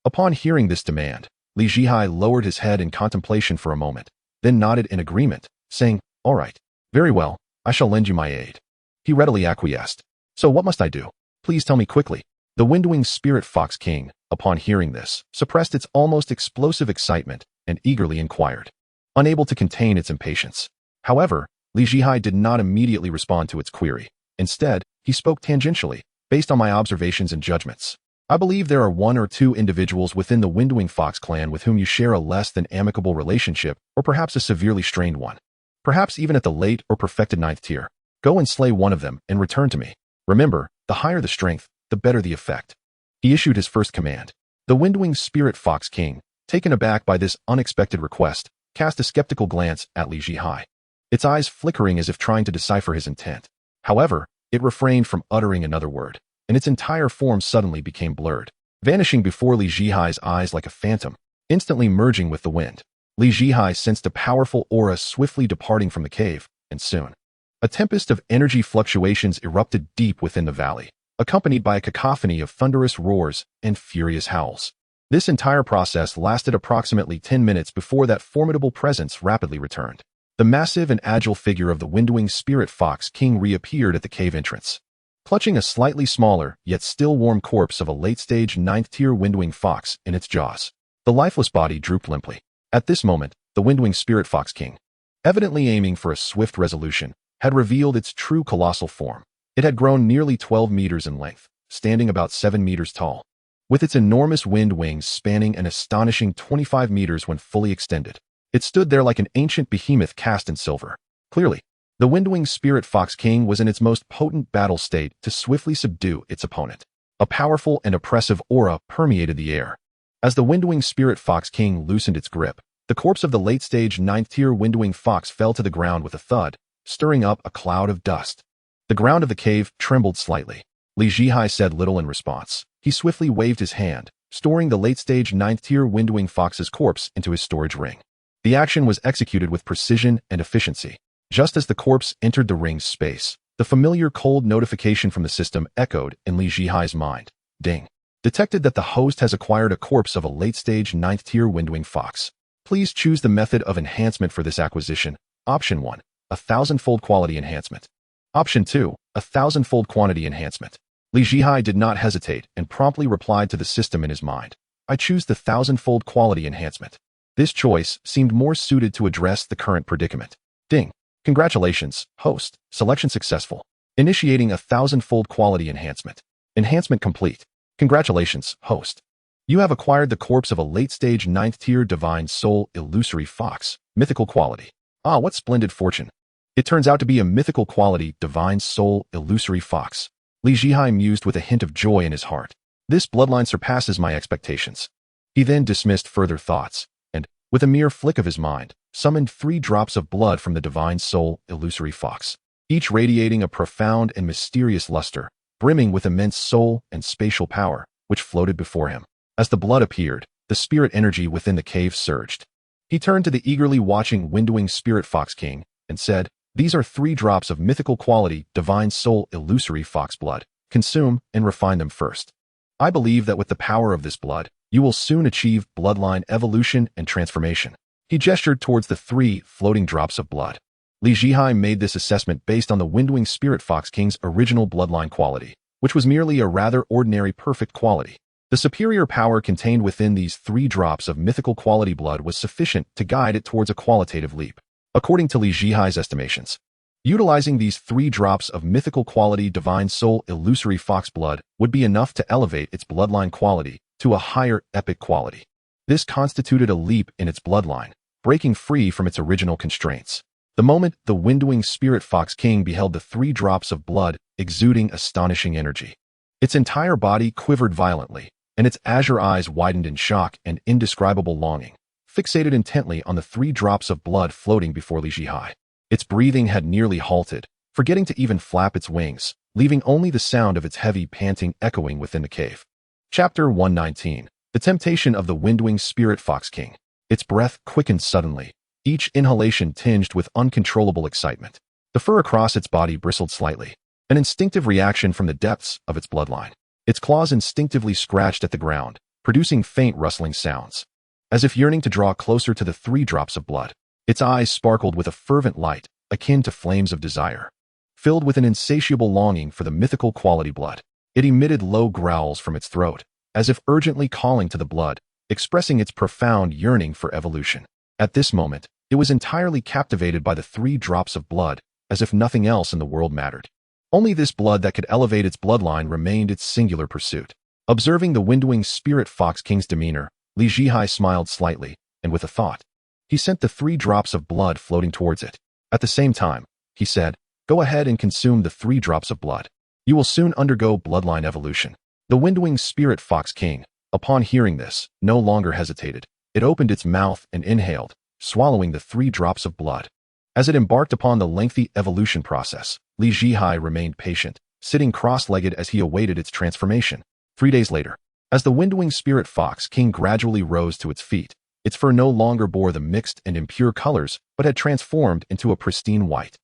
Upon hearing this demand, Zhihao lowered his head in contemplation for a moment, then nodded in agreement, saying, "All right. Very well, I shall lend you my aid." He readily acquiesced. "So what must I do? Please tell me quickly." The Windwing Spirit Fox King, upon hearing this, suppressed its almost explosive excitement and eagerly inquired, unable to contain its impatience. However, Zhihao did not immediately respond to its query. Instead, he spoke tangentially, based on my observations and judgments. "I believe there are 1 or 2 individuals within the Windwing Fox clan with whom you share a less than amicable relationship, or perhaps a severely strained one. Perhaps even at the late or perfected 9th tier. Go and slay one of them and return to me. Remember, the higher the strength, the better the effect." He issued his first command. The Windwing Spirit Fox King, taken aback by this unexpected request, cast a skeptical glance at Zhihao, its eyes flickering as if trying to decipher his intent. However, it refrained from uttering another word, and its entire form suddenly became blurred, vanishing before Zhihao's eyes like a phantom, instantly merging with the wind. Zhihao sensed a powerful aura swiftly departing from the cave, and soon, a tempest of energy fluctuations erupted deep within the valley, accompanied by a cacophony of thunderous roars and furious howls. This entire process lasted approximately 10 minutes before that formidable presence rapidly returned. The massive and agile figure of the Windwing Spirit Fox King reappeared at the cave entrance, clutching a slightly smaller, yet still warm corpse of a late-stage 9th tier Windwing Fox in its jaws. The lifeless body drooped limply. At this moment, the Windwing Spirit Fox King, evidently aiming for a swift resolution, had revealed its true colossal form. It had grown nearly 12 meters in length, standing about 7 meters tall, with its enormous wind wings spanning an astonishing 25 meters when fully extended. It stood there like an ancient behemoth cast in silver. Clearly, the Windwing Spirit Fox King was in its most potent battle state to swiftly subdue its opponent. A powerful and oppressive aura permeated the air. As the Windwing Spirit Fox King loosened its grip, the corpse of the late-stage 9th tier Windwing Fox fell to the ground with a thud, stirring up a cloud of dust. The ground of the cave trembled slightly. Zhihao said little in response. He swiftly waved his hand, storing the late-stage 9th tier Windwing Fox's corpse into his storage ring. The action was executed with precision and efficiency. Just as the corpse entered the ring's space, the familiar cold notification from the system echoed in Zhihao's mind. Ding. Detected that the host has acquired a corpse of a late-stage 9th tier Windwing Fox. Please choose the method of enhancement for this acquisition. Option 1, 1,000-fold quality enhancement. Option 2, 1,000-fold quantity enhancement. Zhihao did not hesitate and promptly replied to the system in his mind. I choose the 1,000-fold quality enhancement. This choice seemed more suited to address the current predicament. Ding. Congratulations, host. Selection successful. initiating a 1,000-fold quality enhancement. Enhancement complete. Congratulations, host. You have acquired the corpse of a late-stage 9th-tier divine soul illusory fox, mythical quality. Ah, what splendid fortune. It turns out to be a mythical quality divine soul illusory fox. Li Zhihao mused with a hint of joy in his heart. This bloodline surpasses my expectations. He then dismissed further thoughts, and, with a mere flick of his mind, summoned 3 drops of blood from the divine soul illusory fox, each radiating a profound and mysterious luster, brimming with immense soul and spatial power, which floated before him. As the blood appeared, the spirit energy within the cave surged. He turned to the eagerly watching windowing spirit fox king and said, "These are 3 drops of mythical quality divine soul illusory fox blood. Consume and refine them first. I believe that with the power of this blood, you will soon achieve bloodline evolution and transformation." He gestured towards the 3 floating drops of blood. Li Zhihao made this assessment based on the windowing spirit fox king's original bloodline quality, which was merely a rather ordinary perfect quality. The superior power contained within these 3 drops of mythical quality blood was sufficient to guide it towards a qualitative leap. According to Li Zhihao's estimations, utilizing these 3 drops of mythical quality divine soul illusory fox blood would be enough to elevate its bloodline quality to a higher epic quality. This constituted a leap in its bloodline, breaking free from its original constraints. The moment the windowing spirit fox king beheld the 3 drops of blood exuding astonishing energy, its entire body quivered violently, and its azure eyes widened in shock and indescribable longing, fixated intently on the 3 drops of blood floating before Li Zhihao. Its breathing had nearly halted, forgetting to even flap its wings, leaving only the sound of its heavy panting echoing within the cave. Chapter 119. The Temptation of the Windowing Spirit Fox King. Its breath quickened suddenly, each inhalation tinged with uncontrollable excitement. The fur across its body bristled slightly, an instinctive reaction from the depths of its bloodline. Its claws instinctively scratched at the ground, producing faint rustling sounds. As if yearning to draw closer to the 3 drops of blood, its eyes sparkled with a fervent light, akin to flames of desire. Filled with an insatiable longing for the mythical quality blood, it emitted low growls from its throat, as if urgently calling to the blood, expressing its profound yearning for evolution. At this moment, it was entirely captivated by the 3 drops of blood, as if nothing else in the world mattered. Only this blood that could elevate its bloodline remained its singular pursuit. Observing the windowing spirit fox king's demeanor, Li Zhihao smiled slightly, and with a thought, he sent the 3 drops of blood floating towards it. At the same time, he said, "Go ahead and consume the 3 drops of blood. You will soon undergo bloodline evolution." The windowing spirit fox king, upon hearing this, no longer hesitated. It opened its mouth and inhaled, swallowing the 3 drops of blood. As it embarked upon the lengthy evolution process, Li Zhihao remained patient, sitting cross-legged as he awaited its transformation. 3 days later, as the windowing spirit fox king gradually rose to its feet, its fur no longer bore the mixed and impure colors, but had transformed into a pristine white.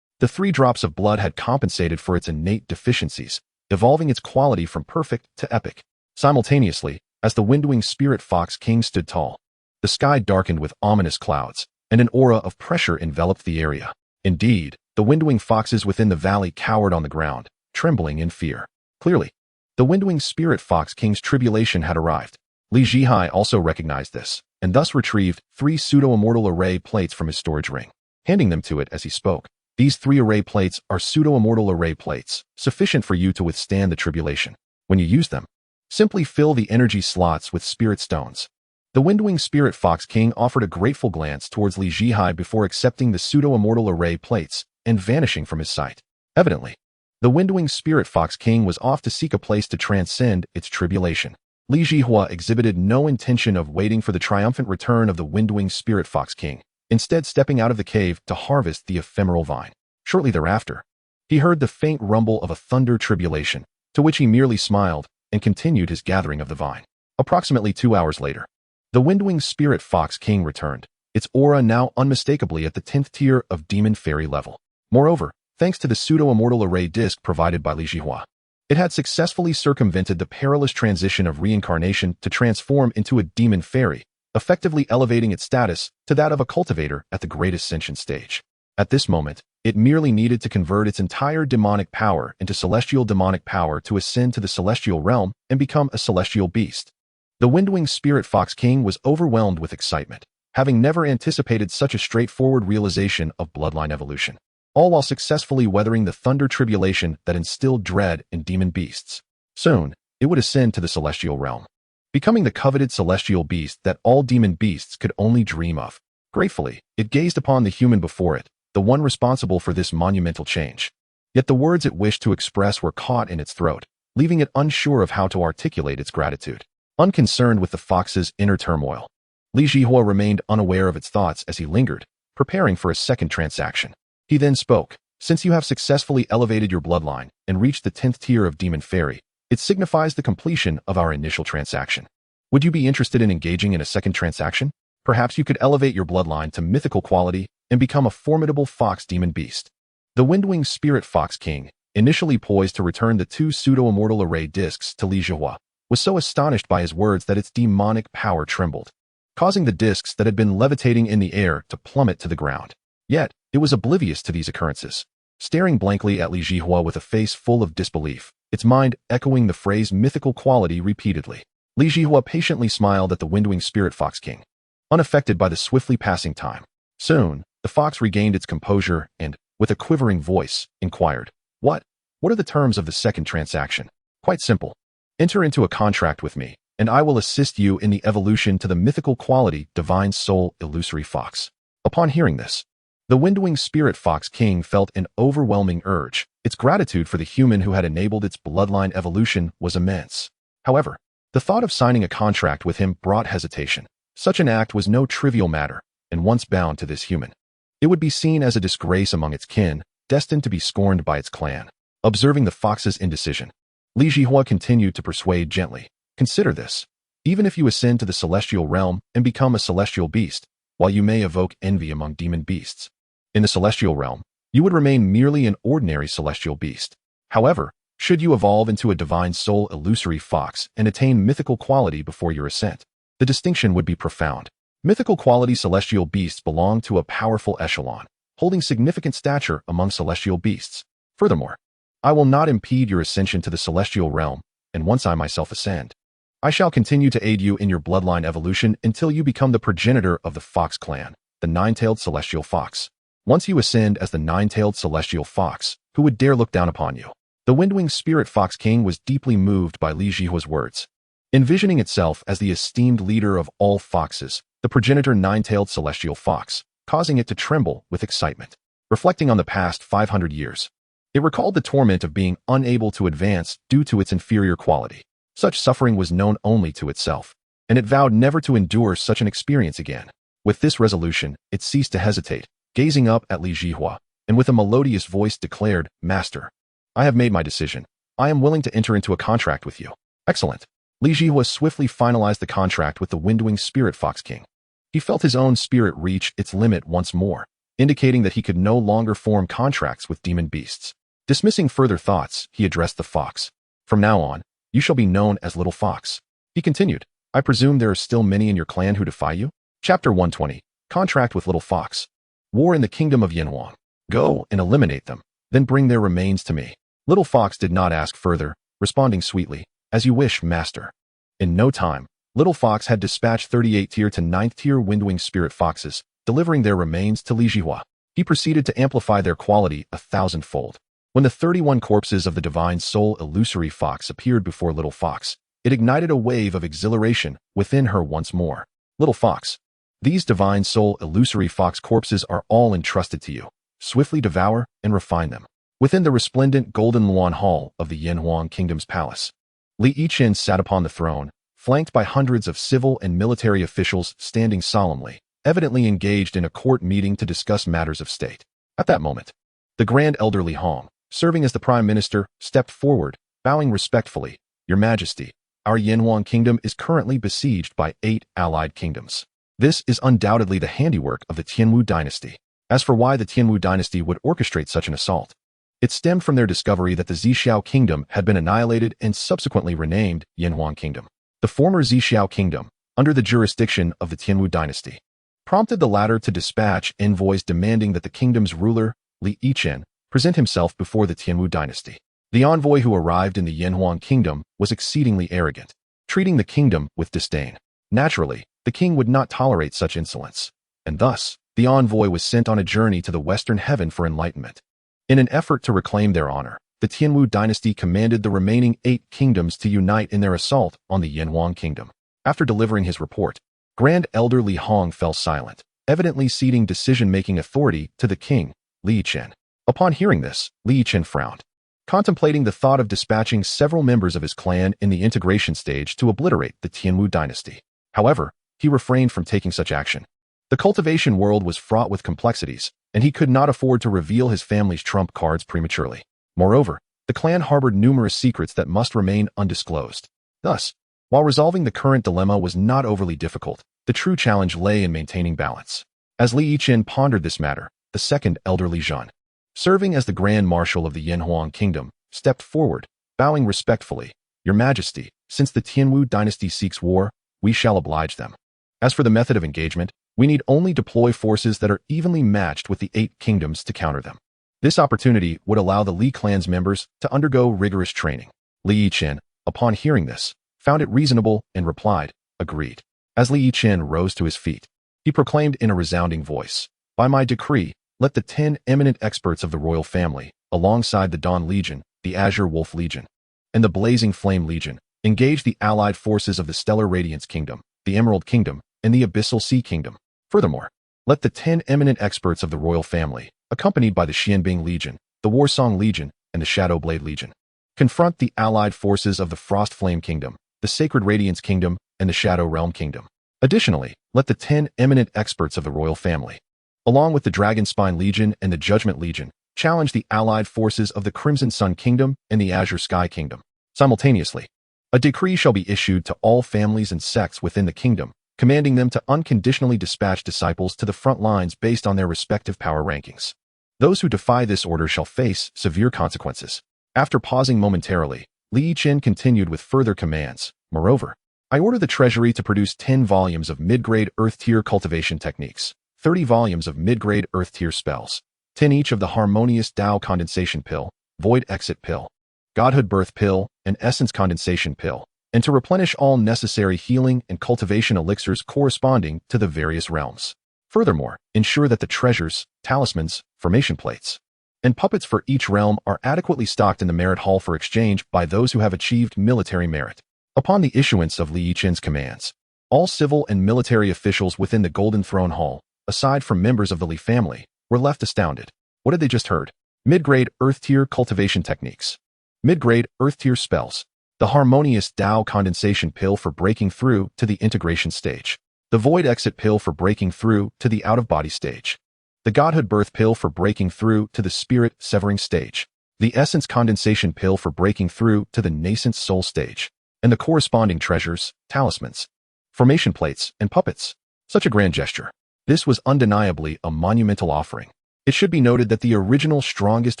The 3 drops of blood had compensated for its innate deficiencies, evolving its quality from perfect to epic. Simultaneously, as the windowing spirit fox king stood tall, the sky darkened with ominous clouds, and an aura of pressure enveloped the area. Indeed, the windowing foxes within the valley cowered on the ground, trembling in fear. Clearly, the windowing spirit fox king's tribulation had arrived. Li Zhihao also recognized this, and thus retrieved 3 pseudo-immortal array plates from his storage ring, handing them to it as he spoke. These 3 array plates are pseudo-immortal array plates, sufficient for you to withstand the tribulation. When you use them, simply fill the energy slots with spirit stones. The windowing spirit fox king offered a grateful glance towards Li Zhihao before accepting the pseudo-immortal array plates and vanishing from his sight. Evidently, the windowing spirit fox king was off to seek a place to transcend its tribulation. Li Zhihao exhibited no intention of waiting for the triumphant return of the windowing spirit fox king, instead stepping out of the cave to harvest the ephemeral vine. Shortly thereafter, he heard the faint rumble of a thunder tribulation, to which he merely smiled and continued his gathering of the vine. Approximately 2 hours later, the windowing spirit fox king returned, its aura now unmistakably at the 10th tier of demon fairy level. Moreover, thanks to the pseudo-immortal array disc provided by Li Zhihao, it had successfully circumvented the perilous transition of reincarnation to transform into a demon fairy, effectively elevating its status to that of a cultivator at the great ascension stage. At this moment, it merely needed to convert its entire demonic power into celestial demonic power to ascend to the celestial realm and become a celestial beast. The windowing spirit fox king was overwhelmed with excitement, having never anticipated such a straightforward realization of bloodline evolution. all while successfully weathering the thunder tribulation that instilled dread in demon beasts. Soon, it would ascend to the celestial realm, becoming the coveted celestial beast that all demon beasts could only dream of. Gratefully, it gazed upon the human before it, the one responsible for this monumental change. Yet the words it wished to express were caught in its throat, leaving it unsure of how to articulate its gratitude. Unconcerned with the fox's inner turmoil, Li Zhihao remained unaware of its thoughts as he lingered, preparing for a second transaction. He then spoke, "Since you have successfully elevated your bloodline and reached the 10th tier of Demon Fairy, it signifies the completion of our initial transaction. Would you be interested in engaging in a second transaction? Perhaps you could elevate your bloodline to mythical quality and become a formidable fox demon beast." The Windwing Spirit Fox King, initially poised to return the 2 pseudo-immortal array discs to Li Zhihao, was so astonished by his words that its demonic power trembled, causing the discs that had been levitating in the air to plummet to the ground. Yet, it was oblivious to these occurrences, staring blankly at Li Zhihao with a face full of disbelief, its mind echoing the phrase mythical quality repeatedly. Li Zhihao patiently smiled at the Windwing Spirit Fox King, unaffected by the swiftly passing time. Soon, the fox regained its composure and, with a quivering voice, inquired, What are the terms of the second transaction?" "Quite simple. Enter into a contract with me, and I will assist you in the evolution to the mythical quality Divine Soul Illusory Fox." Upon hearing this, the Windwing Spirit Fox King felt an overwhelming urge. Its gratitude for the human who had enabled its bloodline evolution was immense. However, the thought of signing a contract with him brought hesitation. Such an act was no trivial matter, and once bound to this human, it would be seen as a disgrace among its kin, destined to be scorned by its clan. Observing the fox's indecision, Li Zhihao continued to persuade gently, "Consider this. Even if you ascend to the celestial realm and become a celestial beast, while you may evoke envy among demon beasts, in the celestial realm, you would remain merely an ordinary celestial beast. However, should you evolve into a divine soul illusory fox and attain mythical quality before your ascent, the distinction would be profound. Mythical quality celestial beasts belong to a powerful echelon, holding significant stature among celestial beasts. Furthermore, I will not impede your ascension to the celestial realm, and once I myself ascend, I shall continue to aid you in your bloodline evolution until you become the progenitor of the Fox clan, the Nine-Tailed Celestial Fox. Once you ascend as the Nine-Tailed Celestial Fox, who would dare look down upon you?" The Windwing Spirit Fox King was deeply moved by Li Zhihua's words. Envisioning itself as the esteemed leader of all foxes, the progenitor Nine-Tailed Celestial Fox, causing it to tremble with excitement. Reflecting on the past 500 years, it recalled the torment of being unable to advance due to its inferior quality. Such suffering was known only to itself, and it vowed never to endure such an experience again. With this resolution, it ceased to hesitate, gazing up at Li Zhihao, and with a melodious voice declared, "Master, I have made my decision. I am willing to enter into a contract with you." "Excellent." Li Zhihao swiftly finalized the contract with the Windwing Spirit Fox King. He felt his own spirit reach its limit once more, indicating that he could no longer form contracts with demon beasts. Dismissing further thoughts, he addressed the fox. "From now on, you shall be known as Little Fox." He continued, "I presume there are still many in your clan who defy you?" Chapter 120, Contract with Little Fox. War in the Kingdom of Yinfong. "Go and eliminate them, then bring their remains to me." Little Fox did not ask further, responding sweetly, "As you wish, master." In no time, Little Fox had dispatched 38 tier to 9th tier Windwing Spirit Foxes, delivering their remains to Li Zhihao. He proceeded to amplify their quality 1,000-fold. When the 31 corpses of the Divine Soul Illusory Fox appeared before Little Fox, it ignited a wave of exhilaration within her once more. "Little Fox, these Divine Soul Illusory Fox corpses are all entrusted to you. Swiftly devour and refine them." Within the resplendent golden Luan Hall of the Yinhuang Kingdom's palace, Li Yichen sat upon the throne, flanked by hundreds of civil and military officials standing solemnly, evidently engaged in a court meeting to discuss matters of state. At that moment, the Grand Elder Li Hong, serving as the Prime Minister, stepped forward, bowing respectfully. "Your Majesty, our Yinhuang Kingdom is currently besieged by 8 allied kingdoms. This is undoubtedly the handiwork of the Tianwu Dynasty. As for why the Tianwu Dynasty would orchestrate such an assault, it stemmed from their discovery that the Zhihao Kingdom had been annihilated and subsequently renamed Yinhuang Kingdom. The former Zhihao Kingdom, under the jurisdiction of the Tianwu Dynasty, prompted the latter to dispatch envoys demanding that the kingdom's ruler, Li Yichen, present himself before the Tianwu Dynasty. The envoy who arrived in the Yinhuang Kingdom was exceedingly arrogant, treating the kingdom with disdain. Naturally, the king would not tolerate such insolence, and thus, the envoy was sent on a journey to the western heaven for enlightenment. In an effort to reclaim their honor, the Tianwu dynasty commanded the remaining 8 kingdoms to unite in their assault on the Yinfong kingdom. After delivering his report, Grand Elder Li Hong fell silent, evidently ceding decision-making authority to the king, Li Yichen. Upon hearing this, Li Yichen frowned, contemplating the thought of dispatching several members of his clan in the integration stage to obliterate the Tianwu dynasty. However, he refrained from taking such action. The cultivation world was fraught with complexities, and he could not afford to reveal his family's trump cards prematurely. Moreover, the clan harbored numerous secrets that must remain undisclosed. Thus, while resolving the current dilemma was not overly difficult, the true challenge lay in maintaining balance. As Li Yichen pondered this matter, the second elder Li Zhan, serving as the Grand Marshal of the Yinhuang Kingdom, stepped forward, bowing respectfully. "Your Majesty, since the Tianwu dynasty seeks war, we shall oblige them. As for the method of engagement, we need only deploy forces that are evenly matched with the 8 kingdoms to counter them. This opportunity would allow the Li clan's members to undergo rigorous training." Li Yichen, upon hearing this, found it reasonable and replied, "Agreed." As Li Yichen rose to his feet, he proclaimed in a resounding voice, "By my decree, let the 10 eminent experts of the royal family, alongside the Dawn Legion, the Azure Wolf Legion, and the Blazing Flame Legion, engage the allied forces of the Stellar Radiance Kingdom, the Emerald Kingdom, and the Abyssal Sea Kingdom. Furthermore, let the 10 eminent experts of the royal family, accompanied by the Xianbing Legion, the Warsong Legion, and the Shadow Blade Legion, confront the allied forces of the Frost Flame Kingdom, the Sacred Radiance Kingdom, and the Shadow Realm Kingdom. Additionally, let the 10 eminent experts of the royal family, along with the Dragonspine Legion and the Judgment Legion, challenge the allied forces of the Crimson Sun Kingdom and the Azure Sky Kingdom. Simultaneously, a decree shall be issued to all families and sects within the kingdom, commanding them to unconditionally dispatch disciples to the front lines based on their respective power rankings. Those who defy this order shall face severe consequences. After pausing momentarily, Li Yichen continued with further commands. Moreover, I order the treasury to produce 10 volumes of mid-grade earth-tier cultivation techniques, 30 volumes of mid-grade earth-tier spells, 10 each of the harmonious Tao condensation pill, void exit pill, godhood birth pill, and essence condensation pill, and to replenish all necessary healing and cultivation elixirs corresponding to the various realms. Furthermore, ensure that the treasures, talismans, formation plates, and puppets for each realm are adequately stocked in the merit hall for exchange by those who have achieved military merit. Upon the issuance of Li Yichen's commands, all civil and military officials within the Golden Throne Hall, aside from members of the Li family, were left astounded. What had they just heard? Mid-grade earth-tier cultivation techniques. Mid-grade earth-tier spells. The harmonious Tao condensation pill for breaking through to the integration stage. The void exit pill for breaking through to the out-of-body stage. The godhood birth pill for breaking through to the spirit severing stage. The essence condensation pill for breaking through to the nascent soul stage. And the corresponding treasures, talismans, formation plates, and puppets. Such a grand gesture. This was undeniably a monumental offering. It should be noted that the original strongest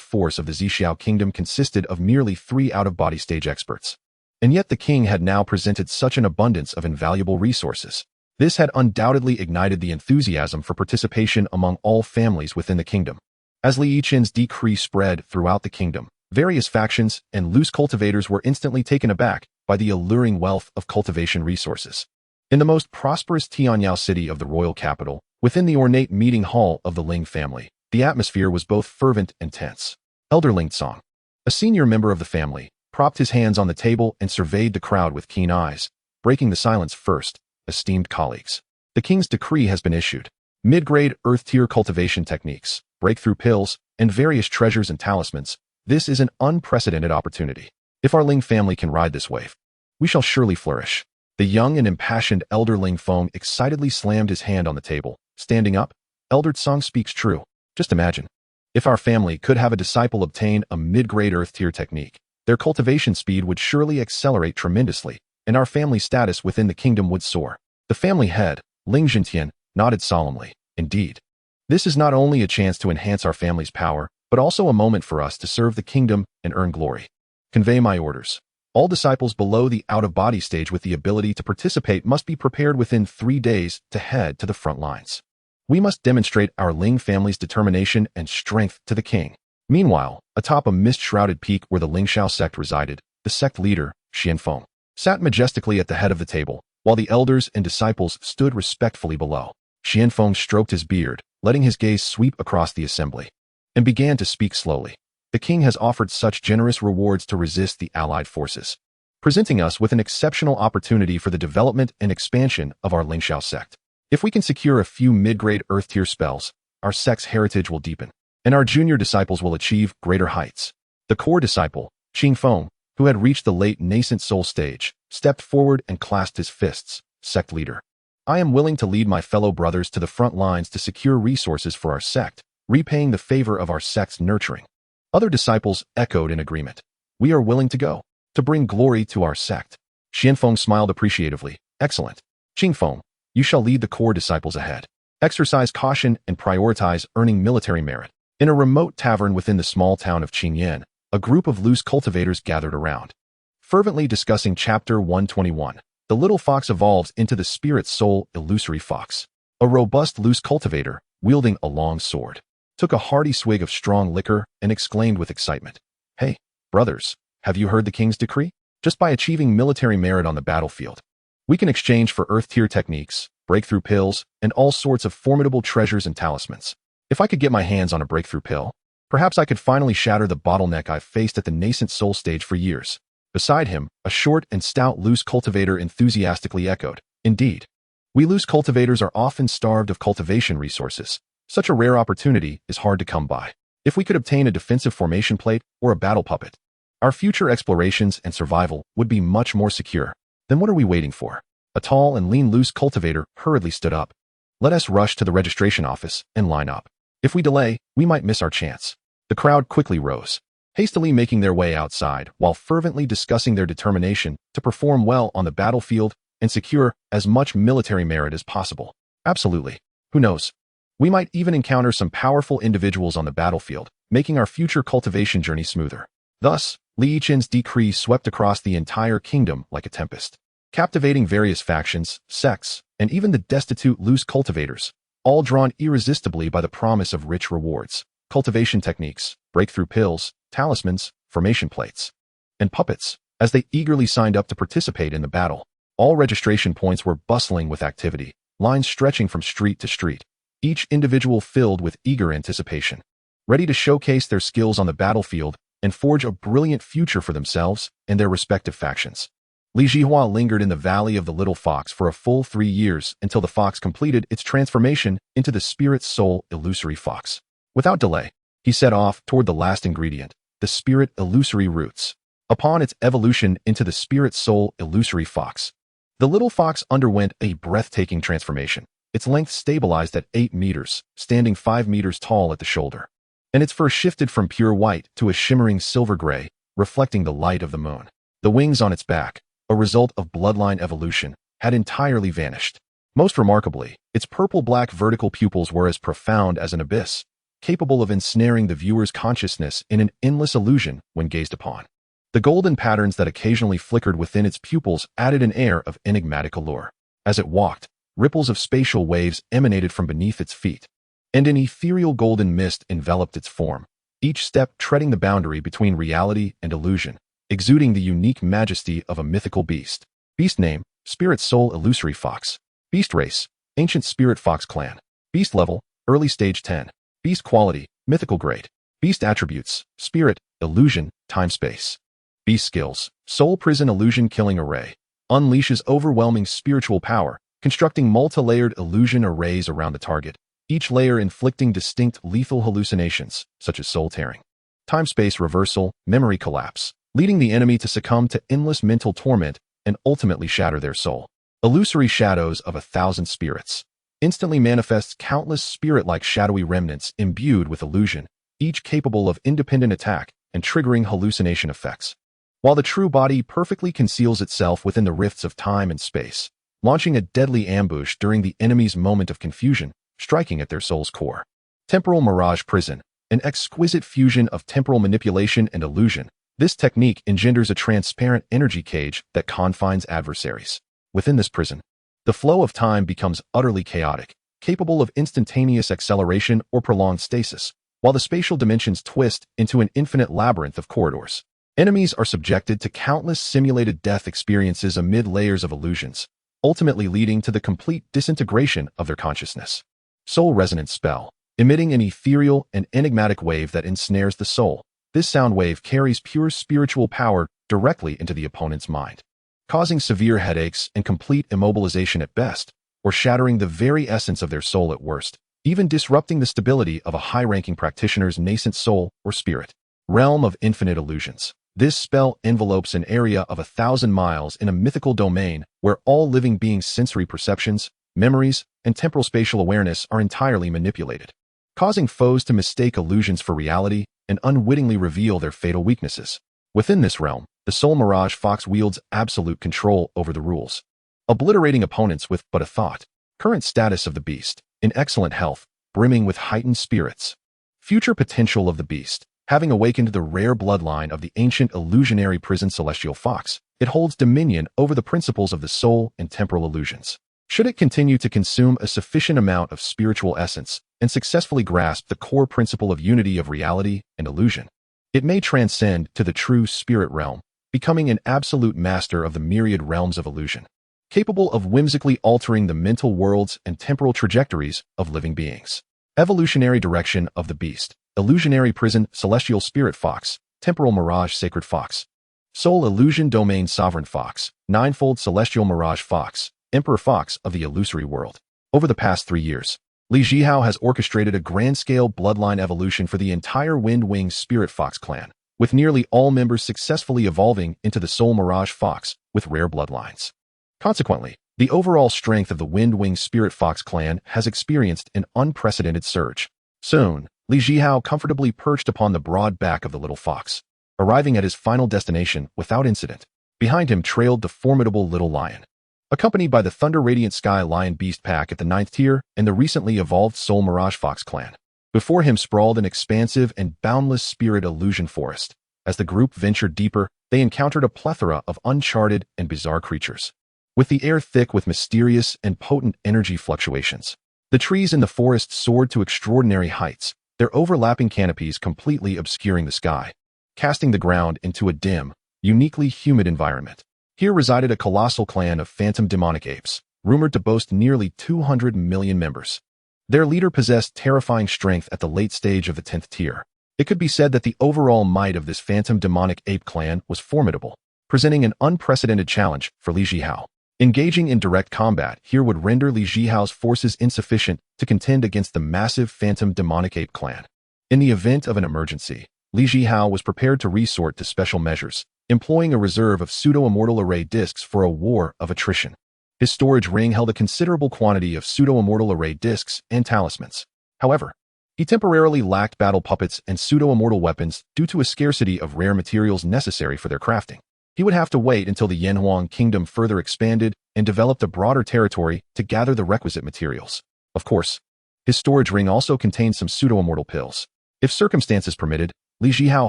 force of the Zhihao kingdom consisted of merely 3 out-of-body stage experts. And yet the king had now presented such an abundance of invaluable resources. This had undoubtedly ignited the enthusiasm for participation among all families within the kingdom. As Li Yichen's decree spread throughout the kingdom, various factions and loose cultivators were instantly taken aback by the alluring wealth of cultivation resources. In the most prosperous Tianyao city of the royal capital, within the ornate meeting hall of the Ling family, the atmosphere was both fervent and tense. Elder Ling Tsong, a senior member of the family, propped his hands on the table and surveyed the crowd with keen eyes, breaking the silence first. Esteemed colleagues, the king's decree has been issued. Mid-grade earth-tier cultivation techniques, breakthrough pills, and various treasures and talismans. This is an unprecedented opportunity. If our Ling family can ride this wave, we shall surely flourish. The young and impassioned Elder Yinfong excitedly slammed his hand on the table. Standing up, Elder Tsong speaks true. Just imagine, if our family could have a disciple obtain a mid-grade earth-tier technique, their cultivation speed would surely accelerate tremendously, and our family status within the kingdom would soar. The family head, Ling Zhentian, nodded solemnly. Indeed, this is not only a chance to enhance our family's power, but also a moment for us to serve the kingdom and earn glory. Convey my orders. All disciples below the out-of-body stage with the ability to participate must be prepared within 3 days to head to the front lines. We must demonstrate our Ling family's determination and strength to the king. Meanwhile, atop a mist-shrouded peak where the Lingxiao sect resided, the sect leader, Yinfong, sat majestically at the head of the table, while the elders and disciples stood respectfully below. Yinfong stroked his beard, letting his gaze sweep across the assembly. and began to speak slowly. The king has offered such generous rewards to resist the allied forces, presenting us with an exceptional opportunity for the development and expansion of our Lingxiao sect. If we can secure a few mid-grade earth-tier spells, our sect's heritage will deepen, and our junior disciples will achieve greater heights. The core disciple, Qingfeng, who had reached the late nascent soul stage, stepped forward and clasped his fists. Sect leader, I am willing to lead my fellow brothers to the front lines to secure resources for our sect, repaying the favor of our sect's nurturing. Other disciples echoed in agreement. We are willing to go, to bring glory to our sect. Yinfong smiled appreciatively. Excellent. Qingfeng, you shall lead the core disciples ahead. Exercise caution and prioritize earning military merit. In a remote tavern within the small town of Qingyan, a group of loose cultivators gathered around, fervently discussing Chapter 121. The little fox evolves into the spirit soul illusory fox. A robust loose cultivator, wielding a long sword, took a hearty swig of strong liquor and exclaimed with excitement, Hey, brothers, have you heard the king's decree? Just by achieving military merit on the battlefield, we can exchange for earth-tier techniques, breakthrough pills, and all sorts of formidable treasures and talismans. If I could get my hands on a breakthrough pill, perhaps I could finally shatter the bottleneck I've faced at the nascent soul stage for years. Beside him, a short and stout loose cultivator enthusiastically echoed, Indeed. We loose cultivators are often starved of cultivation resources. Such a rare opportunity is hard to come by. If we could obtain a defensive formation plate or a battle puppet, our future explorations and survival would be much more secure. Then what are we waiting for? A tall and lean loose cultivator hurriedly stood up. Let us rush to the registration office and line up. If we delay, we might miss our chance. The crowd quickly rose, hastily making their way outside while fervently discussing their determination to perform well on the battlefield and secure as much military merit as possible. Absolutely. Who knows? We might even encounter some powerful individuals on the battlefield, making our future cultivation journey smoother. Thus, Li Yichen's decree swept across the entire kingdom like a tempest, captivating various factions, sects, and even the destitute loose cultivators, all drawn irresistibly by the promise of rich rewards, cultivation techniques, breakthrough pills, talismans, formation plates, and puppets, as they eagerly signed up to participate in the battle. All registration points were bustling with activity, lines stretching from street to street, each individual filled with eager anticipation, ready to showcase their skills on the battlefield and forge a brilliant future for themselves and their respective factions. Li Zhihao lingered in the Valley of the Little Fox for a full 3 years until the fox completed its transformation into the spirit soul illusory fox. Without delay, he set off toward the last ingredient, the spirit illusory roots. Upon its evolution into the spirit soul illusory fox, the little fox underwent a breathtaking transformation. Its length stabilized at 8 meters, standing 5 meters tall at the shoulder, and its fur shifted from pure white to a shimmering silver gray, reflecting the light of the moon. The wings on its back, a result of bloodline evolution, had entirely vanished. Most remarkably, its purple-black vertical pupils were as profound as an abyss, capable of ensnaring the viewer's consciousness in an endless illusion when gazed upon. The golden patterns that occasionally flickered within its pupils added an air of enigmatic allure. As it walked, ripples of spatial waves emanated from beneath its feet, and an ethereal golden mist enveloped its form, each step treading the boundary between reality and illusion, exuding the unique majesty of a mythical beast. Beast name, Spirit Soul Illusory Fox. Beast race, Ancient Spirit Fox Clan. Beast level, Early Stage 10. Beast quality, Mythical grade. Beast attributes, Spirit, Illusion, Time-Space. Beast skills, Soul Prison Illusion Killing Array. Unleashes overwhelming spiritual power, constructing multi-layered illusion arrays around the target, each layer inflicting distinct lethal hallucinations, such as soul tearing, time-space reversal, memory collapse, leading the enemy to succumb to endless mental torment and ultimately shatter their soul. Illusory shadows of 1,000 spirits. Instantly manifests countless spirit-like shadowy remnants imbued with illusion, each capable of independent attack and triggering hallucination effects, while the true body perfectly conceals itself within the rifts of time and space, launching a deadly ambush during the enemy's moment of confusion, striking at their soul's core. Temporal Mirage Prison, an exquisite fusion of temporal manipulation and illusion. This technique engenders a transparent energy cage that confines adversaries. Within this prison, the flow of time becomes utterly chaotic, capable of instantaneous acceleration or prolonged stasis, while the spatial dimensions twist into an infinite labyrinth of corridors. Enemies are subjected to countless simulated death experiences amid layers of illusions, ultimately leading to the complete disintegration of their consciousness. Soul Resonance Spell. emitting an ethereal and enigmatic wave that ensnares the soul. This sound wave carries pure spiritual power directly into the opponent's mind, causing severe headaches and complete immobilization at best, or shattering the very essence of their soul at worst, even disrupting the stability of a high-ranking practitioner's nascent soul or spirit. Realm of Infinite Illusions. This spell envelopes an area of 1,000 miles in a mythical domain where all living beings' sensory perceptions, memories, and temporal spatial awareness are entirely manipulated, causing foes to mistake illusions for reality and unwittingly reveal their fatal weaknesses. Within this realm, the Soul Mirage Fox wields absolute control over the rules, obliterating opponents with but a thought. Current status of the beast: in excellent health, brimming with heightened spirits. Future potential of the beast: having awakened the rare bloodline of the ancient illusionary prison celestial fox, it holds dominion over the principles of the soul and temporal illusions. Should it continue to consume a sufficient amount of spiritual essence and successfully grasp the core principle of unity of reality and illusion, it may transcend to the true spirit realm, becoming an absolute master of the myriad realms of illusion, capable of whimsically altering the mental worlds and temporal trajectories of living beings. Evolutionary direction of the beast: illusionary prison celestial spirit fox, temporal mirage sacred fox, soul illusion domain sovereign fox, ninefold celestial mirage fox, emperor fox of the illusory world. Over the past 3 years, Zhihao has orchestrated a grand-scale bloodline evolution for the entire Wind-Wing Spirit Fox clan, with nearly all members successfully evolving into the Soul Mirage Fox with rare bloodlines. Consequently, the overall strength of the Wind-Wing Spirit Fox clan has experienced an unprecedented surge. Soon, Zhihao comfortably perched upon the broad back of the little fox, arriving at his final destination without incident. Behind him trailed the formidable little lion, accompanied by the Thunder Radiant Sky Lion Beast Pack at the 9th tier and the recently evolved Soul Mirage Fox clan. Before him sprawled an expansive and boundless spirit illusion forest. As the group ventured deeper, they encountered a plethora of uncharted and bizarre creatures, with the air thick with mysterious and potent energy fluctuations. The trees in the forest soared to extraordinary heights, their overlapping canopies completely obscuring the sky, casting the ground into a dim, uniquely humid environment. Here resided a colossal clan of phantom demonic apes, rumored to boast nearly 200 million members. Their leader possessed terrifying strength at the late stage of the 10th tier. It could be said that the overall might of this phantom demonic ape clan was formidable, presenting an unprecedented challenge for Zhihao. Engaging in direct combat here would render Zhihao's forces insufficient to contend against the massive phantom demonic ape clan. In the event of an emergency, Zhihao was prepared to resort to special measures, employing a reserve of pseudo-immortal array discs for a war of attrition. His storage ring held a considerable quantity of pseudo-immortal array discs and talismans. However, he temporarily lacked battle puppets and pseudo-immortal weapons due to a scarcity of rare materials necessary for their crafting. He would have to wait until the Yinfong kingdom further expanded and developed a broader territory to gather the requisite materials. Of course, his storage ring also contained some pseudo-immortal pills. If circumstances permitted, Zhihao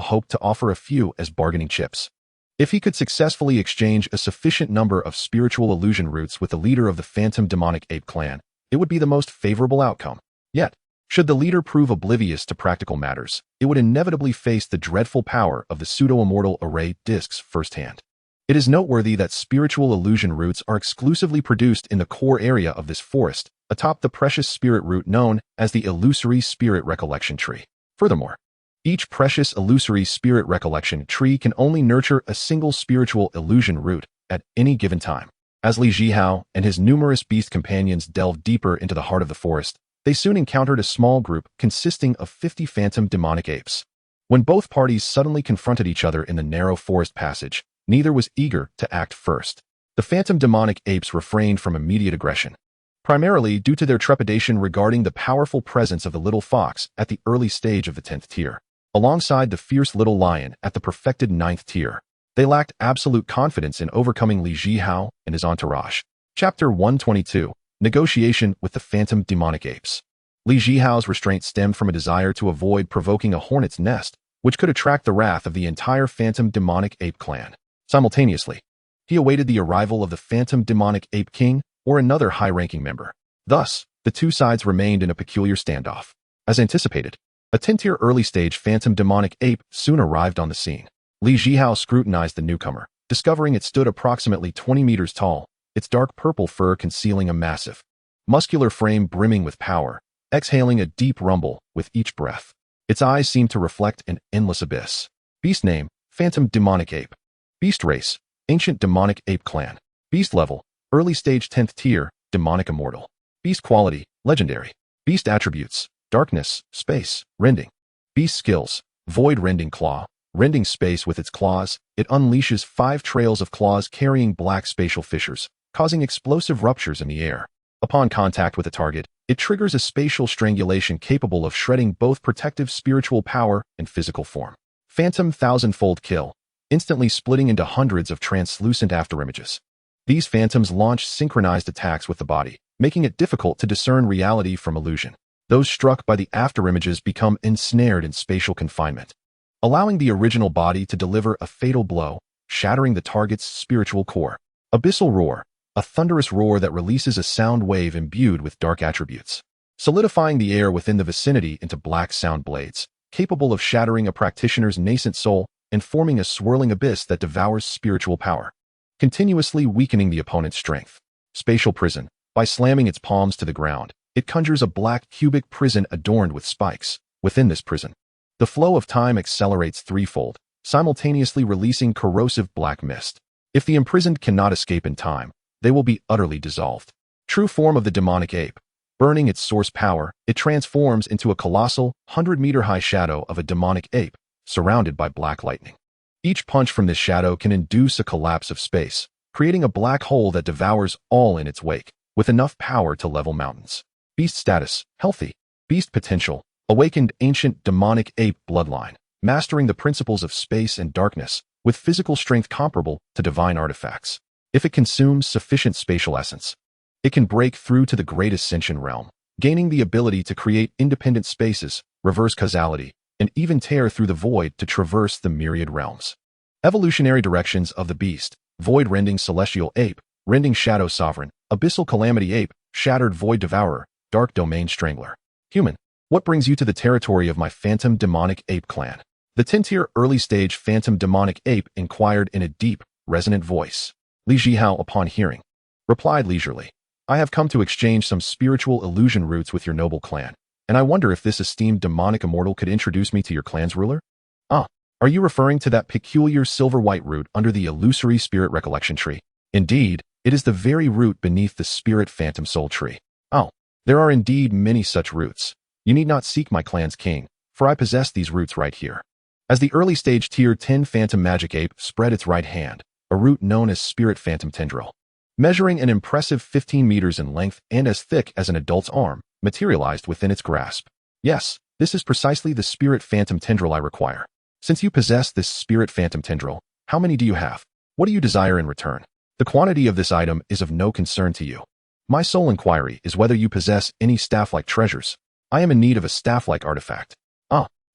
hoped to offer a few as bargaining chips. If he could successfully exchange a sufficient number of spiritual illusion roots with the leader of the phantom demonic ape clan, it would be the most favorable outcome. Yet, should the leader prove oblivious to practical matters, it would inevitably face the dreadful power of the pseudo-immortal array discs firsthand. It is noteworthy that spiritual illusion roots are exclusively produced in the core area of this forest, atop the precious spirit root known as the illusory spirit recollection tree. Furthermore, each precious illusory spirit recollection tree can only nurture a single spiritual illusion root at any given time. As Zhihao and his numerous beast companions delved deeper into the heart of the forest, they soon encountered a small group consisting of 50 phantom demonic apes. When both parties suddenly confronted each other in the narrow forest passage, neither was eager to act first. The phantom demonic apes refrained from immediate aggression, primarily due to their trepidation regarding the powerful presence of the little fox at the early stage of the 10th tier. Alongside the fierce little lion at the perfected 9th tier, they lacked absolute confidence in overcoming Zhihao and his entourage. Chapter 122, Negotiation with the Phantom Demonic Apes. Zhihao's restraint stemmed from a desire to avoid provoking a hornet's nest, which could attract the wrath of the entire phantom demonic ape clan. Simultaneously, he awaited the arrival of the phantom demonic ape king or another high-ranking member. Thus, the two sides remained in a peculiar standoff. As anticipated, a 10-tier early-stage phantom demonic ape soon arrived on the scene. Zhihao scrutinized the newcomer, discovering it stood approximately 20 meters tall, its dark purple fur concealing a massive, muscular frame brimming with power. exhaling a deep rumble with each breath. Its eyes seemed to reflect an endless abyss. Beast name, Phantom Demonic Ape. Beast race, Ancient Demonic Ape Clan. Beast level, early stage 10th tier, Demonic Immortal. Beast quality, Legendary. Beast attributes, Darkness, Space, Rending. Beast skills, Void Rending Claw. Rending space with its claws, it unleashes 5 trails of claws carrying black spatial fissures, causing explosive ruptures in the air. Upon contact with a target, it triggers a spatial strangulation capable of shredding both protective spiritual power and physical form. Phantom Thousandfold Kill, instantly splitting into hundreds of translucent afterimages. These phantoms launch synchronized attacks with the body, making it difficult to discern reality from illusion. Those struck by the afterimages become ensnared in spatial confinement, allowing the original body to deliver a fatal blow, shattering the target's spiritual core. Abyssal Roar, a thunderous roar that releases a sound wave imbued with dark attributes, solidifying the air within the vicinity into black sound blades, capable of shattering a practitioner's nascent soul and forming a swirling abyss that devours spiritual power, continuously weakening the opponent's strength. Spatial Prison, by slamming its palms to the ground, it conjures a black cubic prison adorned with spikes. Within this prison, the flow of time accelerates threefold, simultaneously releasing corrosive black mist. If the imprisoned cannot escape in time, they will be utterly dissolved. True form of the demonic ape. Burning its source power, it transforms into a colossal, 100-meter-high shadow of a demonic ape, surrounded by black lightning. Each punch from this shadow can induce a collapse of space, creating a black hole that devours all in its wake, with enough power to level mountains. Beast status, healthy. Beast potential, awakened ancient demonic ape bloodline, mastering the principles of space and darkness, with physical strength comparable to divine artifacts. If it consumes sufficient spatial essence, it can break through to the great Ascension realm, gaining the ability to create independent spaces, reverse causality, and even tear through the void to traverse the myriad realms. Evolutionary directions of the beast: Void Rending Celestial Ape, Rending Shadow Sovereign, Abyssal Calamity Ape, Shattered Void Devourer, Dark Domain Strangler. Human, what brings you to the territory of my Phantom Demonic Ape Clan? The 10-tier early-stage Phantom Demonic Ape inquired in a deep, resonant voice. Li Zhihao, upon hearing, replied leisurely, I have come to exchange some spiritual illusion roots with your noble clan, and I wonder if this esteemed demonic immortal could introduce me to your clan's ruler? Ah, are you referring to that peculiar silver-white root under the illusory spirit recollection tree? Indeed, it is the very root beneath the spirit phantom soul tree. Oh, there are indeed many such roots. You need not seek my clan's king, for I possess these roots right here. As the early-stage Tier 10 Phantom Magic Ape spread its right hand, a root known as Spirit Phantom Tendril, measuring an impressive 15 meters in length and as thick as an adult's arm, materialized within its grasp. Yes, this is precisely the Spirit Phantom Tendril I require. Since you possess this Spirit Phantom Tendril, how many do you have? What do you desire in return? The quantity of this item is of no concern to you. My sole inquiry is whether you possess any staff-like treasures. I am in need of a staff-like artifact.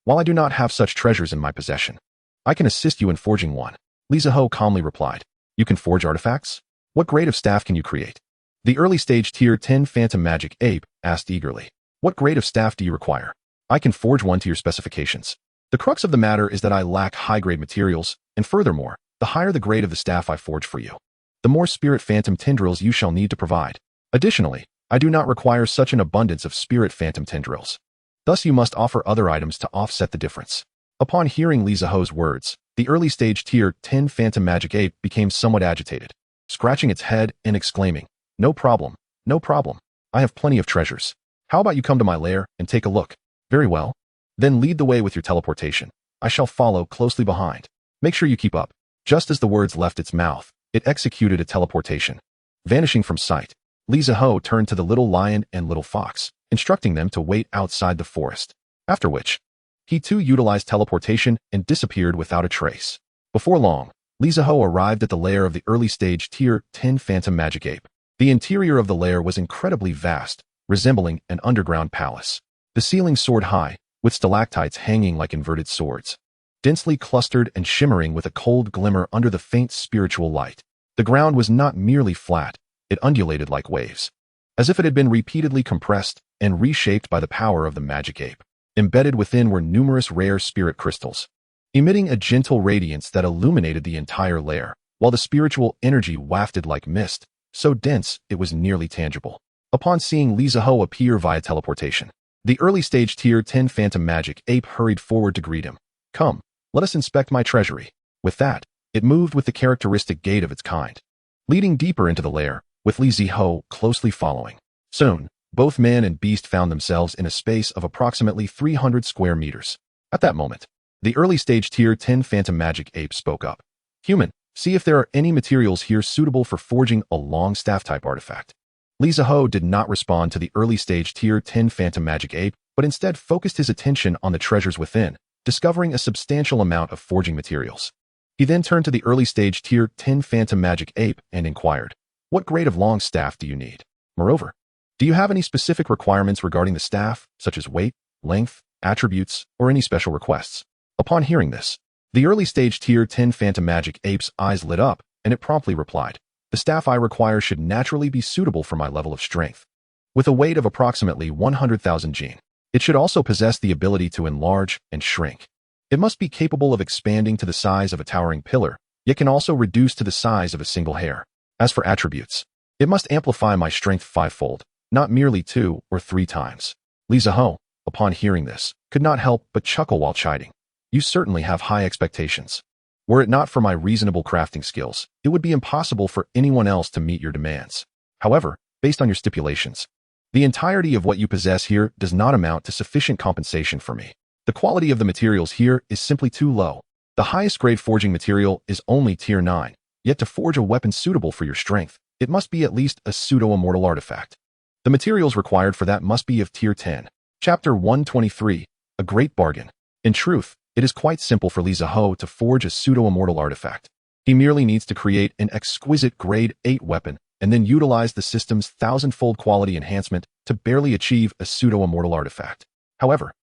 While I do not have such treasures in my possession, I can assist you in forging one. Li Zhihao calmly replied. You can forge artifacts? What grade of staff can you create? The early-stage Tier 10 Phantom Magic Ape asked eagerly. What grade of staff do you require? I can forge one to your specifications. The crux of the matter is that I lack high-grade materials, and furthermore, the higher the grade of the staff I forge for you, the more Spirit Phantom Tendrils you shall need to provide. Additionally, I do not require such an abundance of Spirit Phantom Tendrils. Thus you must offer other items to offset the difference. Upon hearing Li Zhihao's words, the early-stage Tier 10 Phantom Magic Ape became somewhat agitated, scratching its head and exclaiming, No problem, no problem. I have plenty of treasures. How about you come to my lair and take a look? Very well. Then lead the way with your teleportation. I shall follow closely behind. Make sure you keep up. Just as the words left its mouth, it executed a teleportation. Vanishing from sight, Li Zhihao turned to the little lion and little fox, instructing them to wait outside the forest. After which, he too utilized teleportation and disappeared without a trace. Before long, Li Zhihao arrived at the lair of the early-stage Tier 10 Phantom Magic Ape. The interior of the lair was incredibly vast, resembling an underground palace. The ceiling soared high, with stalactites hanging like inverted swords, densely clustered and shimmering with a cold glimmer under the faint spiritual light. The ground was not merely flat, it undulated like waves, as if it had been repeatedly compressed and reshaped by the power of the magic ape. Embedded within were numerous rare spirit crystals, emitting a gentle radiance that illuminated the entire lair, while the spiritual energy wafted like mist, so dense it was nearly tangible. Upon seeing Li Zhihao appear via teleportation, The early-stage Tier 10 Phantom Magic Ape hurried forward to greet him. Come, let us inspect my treasury. With that, it moved with the characteristic gait of its kind, leading deeper into the lair, with Zhihao closely following. Soon, both man and beast found themselves in a space of approximately 300 square meters. At that moment, the early-stage Tier 10 Phantom Magic Ape spoke up. Human, see if there are any materials here suitable for forging a long staff-type artifact. Zhihao did not respond to the early-stage Tier 10 Phantom Magic Ape, but instead focused his attention on the treasures within, discovering a substantial amount of forging materials. He then turned to the early-stage Tier 10 Phantom Magic Ape and inquired, what grade of long staff do you need? Moreover, do you have any specific requirements regarding the staff, such as weight, length, attributes, or any special requests? Upon hearing this, the early-stage Tier 10 Phantom Magic Ape's eyes lit up, and it promptly replied, the staff I require should naturally be suitable for my level of strength. With a weight of approximately 100,000 gene, it should also possess the ability to enlarge and shrink. It must be capable of expanding to the size of a towering pillar, yet can also reduce to the size of a single hair. As for attributes, it must amplify my strength 5-fold, not merely 2 or 3 times. Zhihao, upon hearing this, could not help but chuckle while chiding. You certainly have high expectations. Were it not for my reasonable crafting skills, it would be impossible for anyone else to meet your demands. However, based on your stipulations, the entirety of what you possess here does not amount to sufficient compensation for me. The quality of the materials here is simply too low. The highest grade forging material is only Tier 9, yet to forge a weapon suitable for your strength, it must be at least a pseudo-immortal artifact. The materials required for that must be of Tier 10. Chapter 123, A Great Bargain. In truth, it is quite simple for Zhihao to forge a pseudo-immortal artifact. He merely needs to create an exquisite grade 8 weapon and then utilize the system's 1000-fold quality enhancement to barely achieve a pseudo-immortal artifact. However,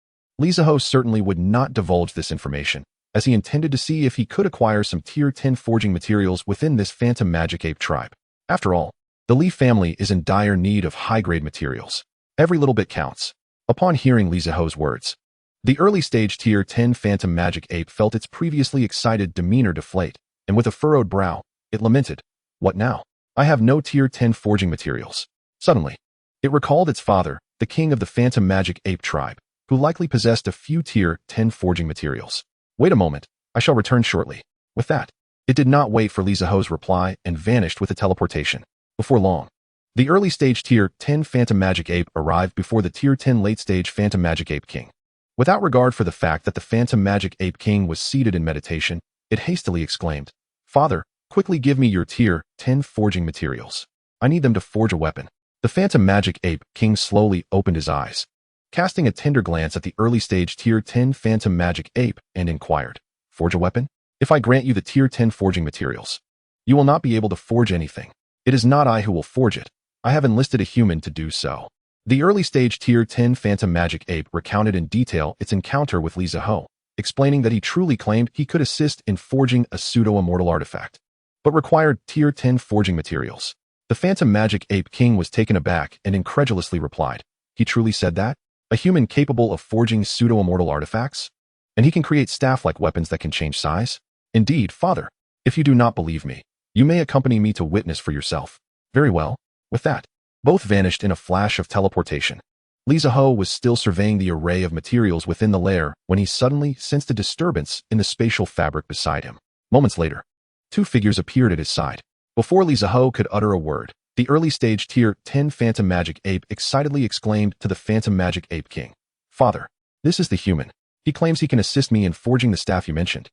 Zhihao certainly would not divulge this information, as he intended to see if he could acquire some Tier 10 forging materials within this Phantom Magic Ape tribe. After all, the Li family is in dire need of high-grade materials. Every little bit counts. Upon hearing Zhihao's words, the early-stage Tier 10 Phantom Magic Ape felt its previously excited demeanor deflate, and with a furrowed brow, it lamented, what now? I have no Tier 10 forging materials. Suddenly, it recalled its father, the king of the Phantom Magic Ape tribe, who likely possessed a few Tier 10 forging materials. Wait a moment, I shall return shortly. With that, it did not wait for Zhihao's reply and vanished with a teleportation. Before long, the early-stage Tier 10 Phantom Magic Ape arrived before the Tier 10 late-stage Phantom Magic Ape King. Without regard for the fact that the Phantom Magic Ape King was seated in meditation, it hastily exclaimed, Father, quickly give me your Tier 10 forging materials. I need them to forge a weapon. The Phantom Magic Ape King slowly opened his eyes, casting a tender glance at the early-stage Tier 10 Phantom Magic Ape and inquired, Forge a weapon? If I grant you the Tier 10 forging materials, you will not be able to forge anything. It is not I who will forge it. I have enlisted a human to do so. The early-stage Tier 10 Phantom Magic Ape recounted in detail its encounter with Zhihao, explaining that he truly claimed he could assist in forging a pseudo-immortal artifact, but required Tier 10 forging materials. The Phantom Magic Ape King was taken aback and incredulously replied, he truly said that? A human capable of forging pseudo-immortal artifacts? And he can create staff-like weapons that can change size? Indeed, father. If you do not believe me, you may accompany me to witness for yourself. Very well. With that, both vanished in a flash of teleportation. Zhihao was still surveying the array of materials within the lair when he suddenly sensed a disturbance in the spatial fabric beside him. Moments later, 2 figures appeared at his side. Before Zhihao could utter a word, the early-stage Tier 10 Phantom Magic Ape excitedly exclaimed to the Phantom Magic Ape King, Father, this is the human. He claims he can assist me in forging the staff you mentioned.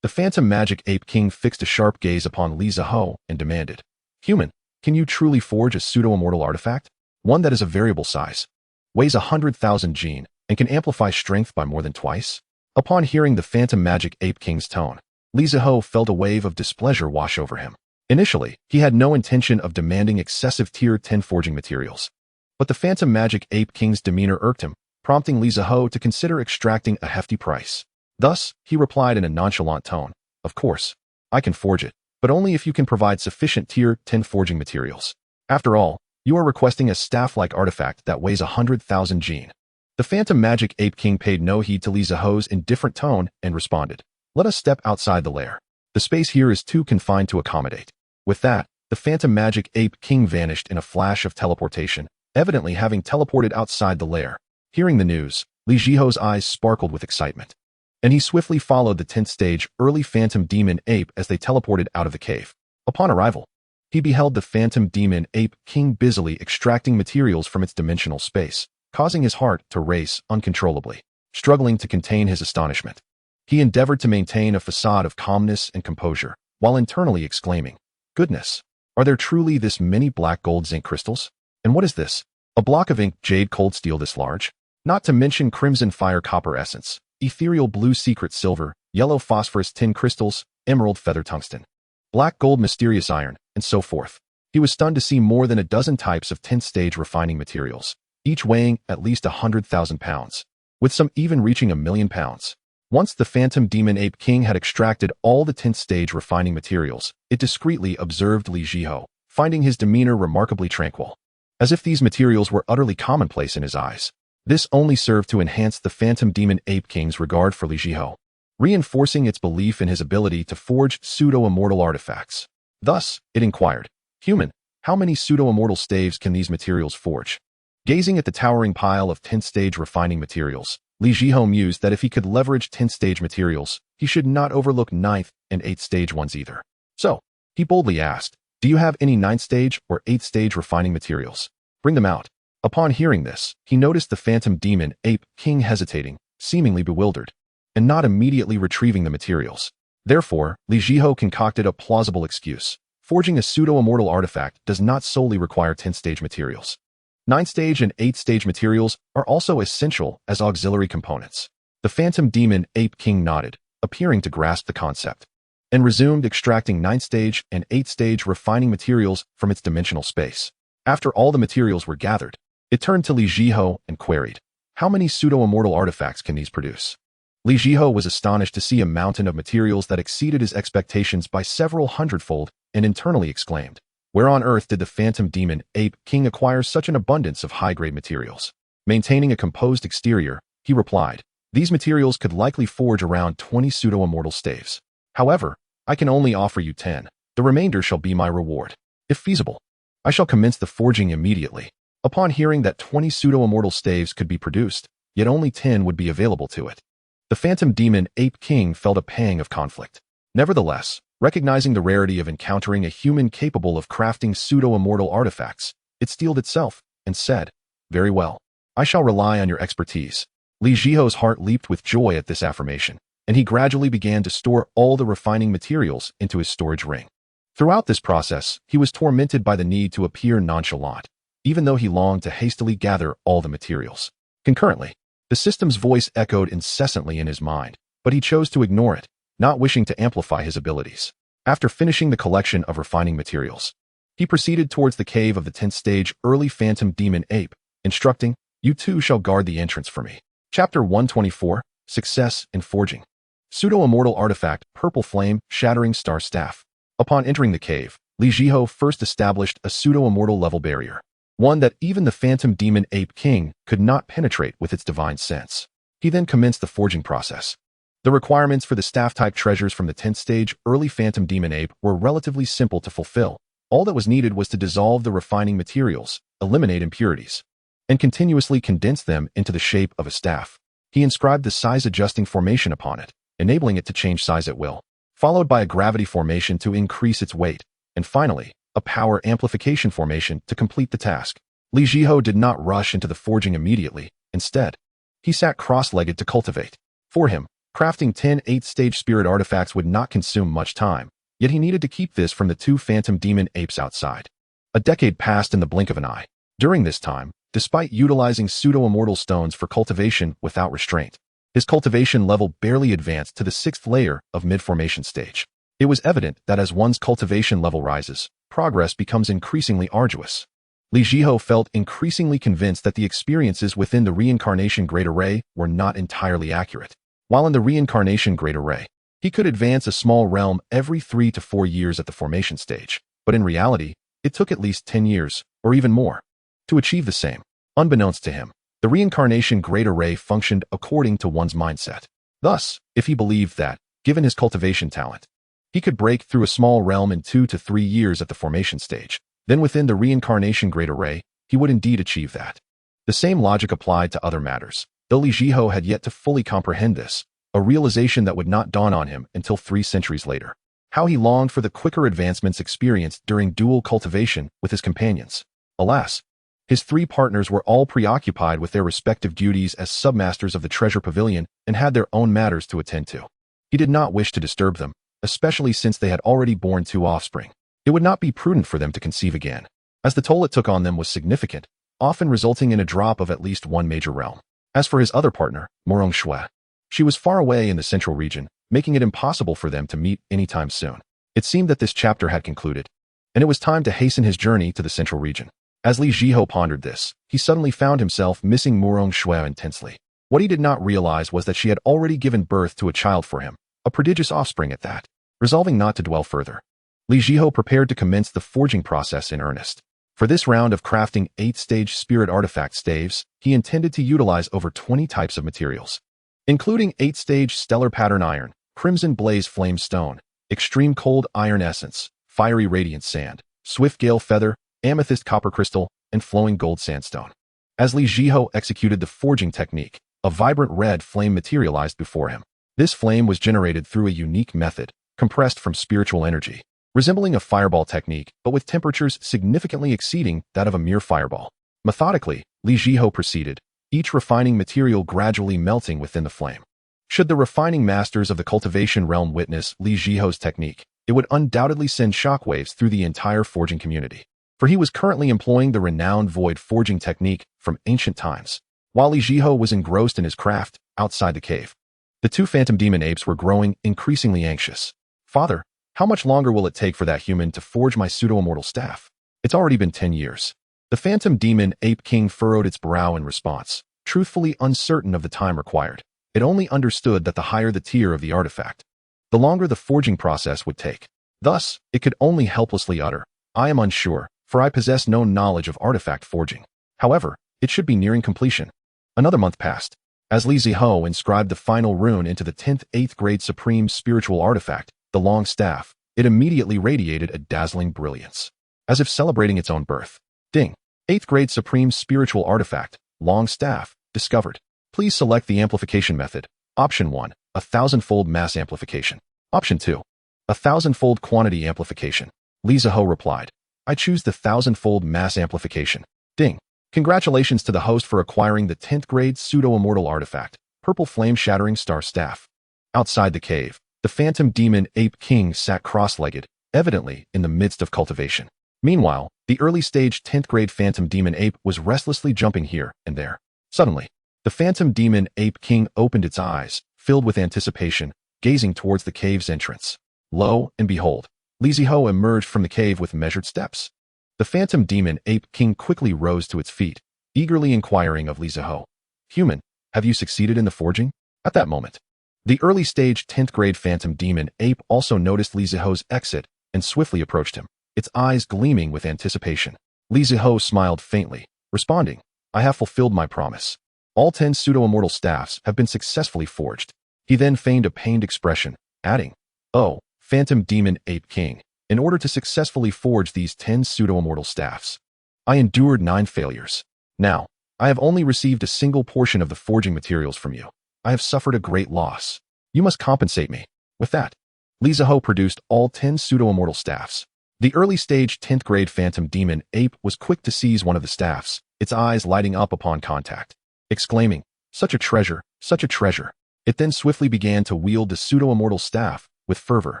The Phantom Magic Ape King fixed a sharp gaze upon Zhihao and demanded, Human, can you truly forge a pseudo-immortal artifact? One that is of variable size, weighs 100,000 gene, and can amplify strength by more than twice? Upon hearing the Phantom Magic Ape King's tone, Zhihao felt a wave of displeasure wash over him. Initially, he had no intention of demanding excessive Tier 10 forging materials, but the Phantom Magic Ape King's demeanor irked him, prompting Zhihao to consider extracting a hefty price. Thus, he replied in a nonchalant tone, Of course, I can forge it, but only if you can provide sufficient Tier 10 forging materials. After all, you are requesting a staff-like artifact that weighs 100,000 gene. The Phantom Magic Ape King paid no heed to Zhihao's indifferent tone and responded, Let us step outside the lair. The space here is too confined to accommodate. With that, the Phantom Magic Ape King vanished in a flash of teleportation, evidently having teleported outside the lair. Hearing the news, Li Zhihao's eyes sparkled with excitement, and he swiftly followed the 10th stage early phantom demon ape as they teleported out of the cave. Upon arrival, he beheld the phantom demon ape king busily extracting materials from its dimensional space, causing his heart to race uncontrollably. Struggling to contain his astonishment, he endeavored to maintain a facade of calmness and composure, while internally exclaiming, "Goodness! Are there truly this many black gold zinc crystals? And what is this? A block of ink jade cold steel this large? Not to mention crimson fire copper essence, ethereal blue secret silver, yellow phosphorus tin crystals, emerald feather tungsten, black gold mysterious iron, and so forth." He was stunned to see more than a dozen types of 10th stage refining materials, each weighing at least 100,000 pounds, with some even reaching 1,000,000 pounds. Once the phantom demon ape king had extracted all the 10th stage refining materials, it discreetly observed Li Zhiho, finding his demeanor remarkably tranquil. As if these materials were utterly commonplace in his eyes, this only served to enhance the phantom demon ape king's regard for Li Zhiho, reinforcing its belief in his ability to forge pseudo-immortal artifacts. Thus, it inquired, "Human, how many pseudo-immortal staves can these materials forge?" Gazing at the towering pile of 10th stage refining materials, Li Zhiho mused that if he could leverage 10th stage materials, he should not overlook 9th and 8th stage ones either. So, he boldly asked, "Do you have any 9th stage or 8th stage refining materials? Bring them out." Upon hearing this, he noticed the phantom demon ape king hesitating, seemingly bewildered, and not immediately retrieving the materials. Therefore, Li Zhiho concocted a plausible excuse. Forging a pseudo-immortal artifact does not solely require 10th stage materials. 9th stage and 8th stage materials are also essential as auxiliary components. The phantom demon ape king nodded, appearing to grasp the concept, and resumed extracting 9th stage and 8th stage refining materials from its dimensional space. After all the materials were gathered, it turned to Li Zhiho and queried, "How many pseudo-immortal artifacts can these produce?" Li Zhiho was astonished to see a mountain of materials that exceeded his expectations by several hundredfold, and internally exclaimed, "Where on earth did the phantom demon ape king acquire such an abundance of high-grade materials?" Maintaining a composed exterior, he replied, "These materials could likely forge around 20 pseudo-immortal staves. However, I can only offer you 10. The remainder shall be my reward. If feasible, I shall commence the forging immediately." Upon hearing that 20 pseudo-immortal staves could be produced, yet only 10 would be available to it, the phantom demon ape king felt a pang of conflict. Nevertheless, recognizing the rarity of encountering a human capable of crafting pseudo-immortal artifacts, it steeled itself and said, "Very well. I shall rely on your expertise." Li Zhiho's heart leaped with joy at this affirmation, and he gradually began to store all the refining materials into his storage ring. Throughout this process, he was tormented by the need to appear nonchalant, even though he longed to hastily gather all the materials. Concurrently, the system's voice echoed incessantly in his mind, but he chose to ignore it, not wishing to amplify his abilities. After finishing the collection of refining materials, he proceeded towards the cave of the 10th stage early phantom demon ape, instructing, "You too shall guard the entrance for me." Chapter 124, Success in Forging. Pseudo-immortal artifact, purple flame, shattering star staff. Upon entering the cave, Li Zhiho first established a pseudo-immortal level barrier, one that even the phantom demon ape king could not penetrate with its divine sense. He then commenced the forging process. The requirements for the staff-type treasures from the 10th stage early phantom demon ape were relatively simple to fulfill. All that was needed was to dissolve the refining materials, eliminate impurities, and continuously condense them into the shape of a staff. He inscribed the size-adjusting formation upon it, enabling it to change size at will, followed by a gravity formation to increase its weight, and finally, a power amplification formation to complete the task. Li Zhiho did not rush into the forging immediately. Instead, he sat cross-legged to cultivate. For him, crafting 10 8th-stage spirit artifacts would not consume much time, yet he needed to keep this from the 2 phantom demon apes outside. A decade passed in the blink of an eye. During this time, despite utilizing pseudo-immortal stones for cultivation without restraint, his cultivation level barely advanced to the 6th layer of mid-formation stage. It was evident that as one's cultivation level rises, progress becomes increasingly arduous. Li Zhiho felt increasingly convinced that the experiences within the reincarnation great array were not entirely accurate. While in the reincarnation great array, he could advance a small realm every 3 to 4 years at the formation stage, but in reality, it took at least 10 years, or even more, to achieve the same. Unbeknownst to him, the reincarnation great array functioned according to one's mindset. Thus, if he believed that, given his cultivation talent, he could break through a small realm in 2 to 3 years at the formation stage, then within the reincarnation great array, he would indeed achieve that. The same logic applied to other matters, though Li Zhihao had yet to fully comprehend this, a realization that would not dawn on him until 3 centuries later. How he longed for the quicker advancements experienced during dual cultivation with his companions. Alas, his 3 partners were all preoccupied with their respective duties as submasters of the treasure pavilion and had their own matters to attend to. He did not wish to disturb them, especially since they had already borne 2 offspring. It would not be prudent for them to conceive again, as the toll it took on them was significant, often resulting in a drop of at least 1 major realm. As for his other partner, Morong Shui, she was far away in the central region, making it impossible for them to meet anytime soon. It seemed that this chapter had concluded, and it was time to hasten his journey to the central region. As Li Zhihao pondered this, he suddenly found himself missing Morong Shui intensely. What he did not realize was that she had already given birth to a child for him, a prodigious offspring at that. Resolving not to dwell further, Li Zhihao prepared to commence the forging process in earnest. For this round of crafting 8-stage spirit artifact staves, he intended to utilize over 20 types of materials, including 8-stage stellar pattern iron, crimson blaze flame stone, extreme cold iron essence, fiery radiant sand, swift gale feather, amethyst copper crystal, and flowing gold sandstone. As Li Zhihao executed the forging technique, a vibrant red flame materialized before him. This flame was generated through a unique method, compressed from spiritual energy, resembling a fireball technique, but with temperatures significantly exceeding that of a mere fireball. Methodically, Li Zhihao proceeded, each refining material gradually melting within the flame. Should the refining masters of the cultivation realm witness Li Zhihao's technique, it would undoubtedly send shockwaves through the entire forging community. For he was currently employing the renowned void forging technique from ancient times, while Li Zhihao was engrossed in his craft outside the cave. The 2 phantom demon apes were growing increasingly anxious. Father, how much longer will it take for that human to forge my pseudo-immortal staff? It's already been 10 years. The phantom demon ape king furrowed its brow in response, truthfully uncertain of the time required. It only understood that the higher the tier of the artifact, the longer the forging process would take. Thus, it could only helplessly utter, I am unsure, for I possess no knowledge of artifact forging. However, it should be nearing completion. Another month passed. As Li Zhihao inscribed the final rune into the 10th 8th grade supreme spiritual artifact, the long staff, it immediately radiated a dazzling brilliance, as if celebrating its own birth. Ding! 8th grade supreme spiritual artifact, long staff, discovered. Please select the amplification method. Option 1, 1,000-fold mass amplification. Option 2, 1,000-fold quantity amplification. Li Zhihao replied, I choose the 1,000-fold mass amplification. Ding! Congratulations to the host for acquiring the 10th grade pseudo-immortal artifact, purple flame-shattering star staff. Outside the cave, the phantom demon ape king sat cross-legged, evidently in the midst of cultivation. Meanwhile, the early-stage 10th grade phantom demon ape was restlessly jumping here and there. Suddenly, the phantom demon ape king opened its eyes, filled with anticipation, gazing towards the cave's entrance. Lo and behold, Li Zhihao emerged from the cave with measured steps. The phantom demon ape king quickly rose to its feet, eagerly inquiring of Li Zhihao, Human, have you succeeded in the forging? At that moment, the early-stage 10th grade phantom demon ape also noticed Li Zhihao's exit and swiftly approached him, its eyes gleaming with anticipation. Li Zhihao smiled faintly, responding, I have fulfilled my promise. All 10 pseudo-immortal staffs have been successfully forged. He then feigned a pained expression, adding, Oh, phantom demon ape king, in order to successfully forge these 10 pseudo-immortal staffs, I endured 9 failures. Now, I have only received a single portion of the forging materials from you. I have suffered a great loss. You must compensate me. With that, Li Zhihao produced all 10 pseudo-immortal staffs. The early-stage 10th grade phantom demon ape was quick to seize one of the staffs, its eyes lighting up upon contact, exclaiming, Such a treasure, such a treasure. It then swiftly began to wield the pseudo-immortal staff with fervor.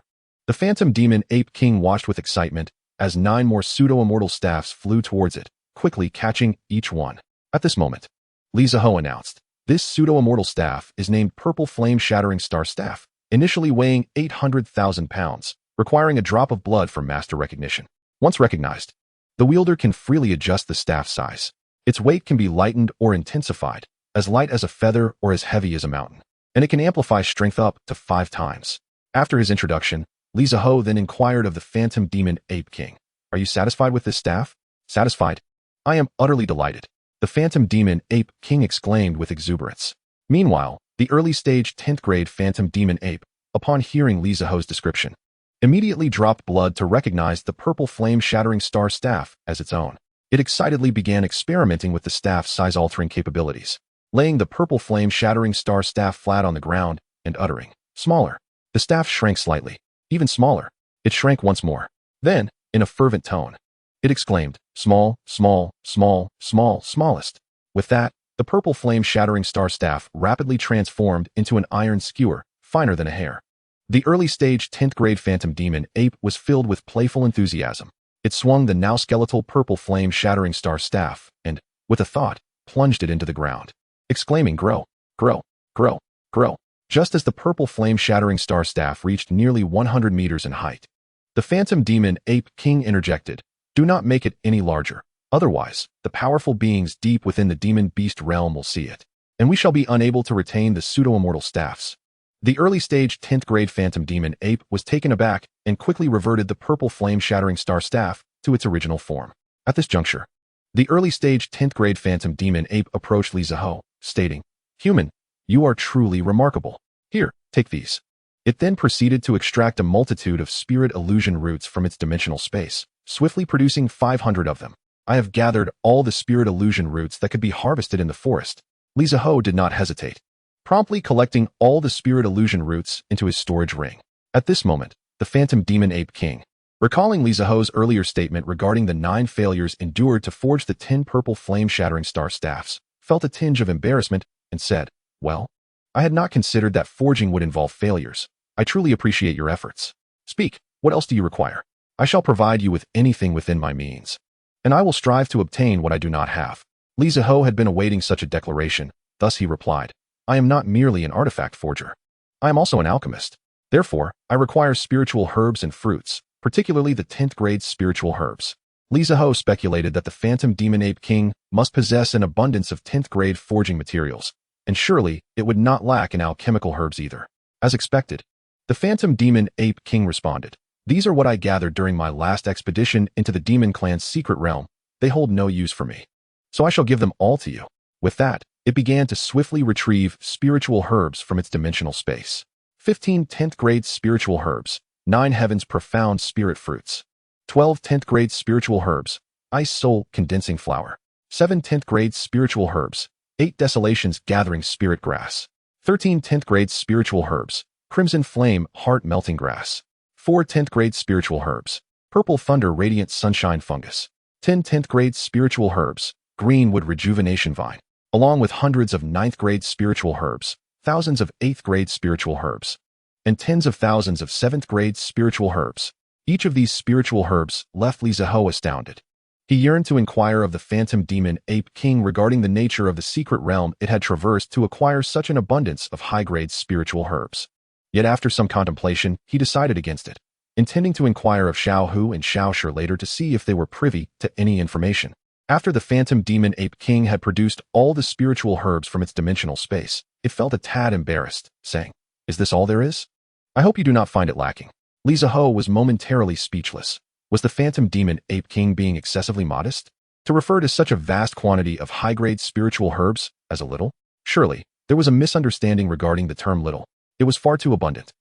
The phantom demon ape king watched with excitement as 9 more pseudo-immortal staffs flew towards it, quickly catching each one. At this moment, Li Zhihao announced, This pseudo-immortal staff is named Purple Flame Shattering Star Staff, initially weighing 800,000 pounds, requiring a drop of blood for master recognition. Once recognized, the wielder can freely adjust the staff size. Its weight can be lightened or intensified, as light as a feather or as heavy as a mountain, and it can amplify strength up to 5 times. After his introduction, Li Zhihao then inquired of the phantom demon ape king, Are you satisfied with this staff? Satisfied? I am utterly delighted. The phantom demon ape king exclaimed with exuberance. Meanwhile, the early-stage 10th grade phantom demon ape, upon hearing Li Zhihao's description, immediately dropped blood to recognize the purple flame-shattering star staff as its own. It excitedly began experimenting with the staff's size-altering capabilities, laying the purple flame-shattering star staff flat on the ground and uttering, "Smaller." The staff shrank slightly. Even smaller. It shrank once more. Then, in a fervent tone, it exclaimed, "Small, small, small, small, smallest." With that, the purple flame-shattering star staff rapidly transformed into an iron skewer, finer than a hair. The early-stage 10th-grade phantom demon ape was filled with playful enthusiasm. It swung the now skeletal purple flame-shattering star staff and, with a thought, plunged it into the ground, exclaiming, "Grow, grow, grow, grow." Just as the purple flame-shattering star staff reached nearly 100 meters in height, the phantom demon ape king interjected, "Do not make it any larger. Otherwise, the powerful beings deep within the demon beast realm will see it, and we shall be unable to retain the pseudo-immortal staffs." The early-stage 10th-grade phantom demon ape was taken aback and quickly reverted the purple flame-shattering star staff to its original form. At this juncture, the early-stage 10th-grade phantom demon ape approached Li Zhihao, stating, "Human, you are truly remarkable. Here, take these." It then proceeded to extract a multitude of spirit illusion roots from its dimensional space, swiftly producing 500 of them. "I have gathered all the spirit illusion roots that could be harvested in the forest." Li Zhihao did not hesitate, promptly collecting all the spirit illusion roots into his storage ring. At this moment, the phantom demon ape king, recalling Li Zhihao's earlier statement regarding the 9 failures endured to forge the 10 purple flame-shattering star staffs, felt a tinge of embarrassment and said, "Well, I had not considered that forging would involve failures. I truly appreciate your efforts. Speak, what else do you require? I shall provide you with anything within my means, and I will strive to obtain what I do not have." Li Zhihao had been awaiting such a declaration, thus he replied, "I am not merely an artifact forger. I am also an alchemist. Therefore, I require spiritual herbs and fruits, particularly the 10th grade spiritual herbs." Li Zhihao speculated that the phantom demon ape king must possess an abundance of 10th grade forging materials, and surely it would not lack in alchemical herbs either. As expected, the phantom demon ape king responded, "These are what I gathered during my last expedition into the demon clan's secret realm. They hold no use for me, so I shall give them all to you." With that, it began to swiftly retrieve spiritual herbs from its dimensional space. 15 10th grade spiritual herbs, 9 heaven's profound spirit fruits, 12 10th grade spiritual herbs, ice soul condensing flower, 7 10th grade spiritual herbs, 8 desolations gathering spirit grass, 13 10th grade spiritual herbs, crimson flame heart melting grass, 4 10th grade spiritual herbs, purple thunder radiant sunshine fungus, 10 10th grade spiritual herbs, greenwood rejuvenation vine, along with hundreds of 9th grade spiritual herbs, thousands of 8th grade spiritual herbs, and tens of thousands of 7th grade spiritual herbs. Each of these spiritual herbs left Li Zhihao astounded. He yearned to inquire of the phantom demon ape king regarding the nature of the secret realm it had traversed to acquire such an abundance of high-grade spiritual herbs. Yet after some contemplation, he decided against it, intending to inquire of Xiao Hu and Xiao Shi later to see if they were privy to any information. After the phantom demon ape king had produced all the spiritual herbs from its dimensional space, it felt a tad embarrassed, saying, "Is this all there is? I hope you do not find it lacking." Li Zhihao was momentarily speechless. Was the phantom demon ape king being excessively modest? To refer to such a vast quantity of high-grade spiritual herbs as a little? Surely, there was a misunderstanding regarding the term little. It was far too abundant.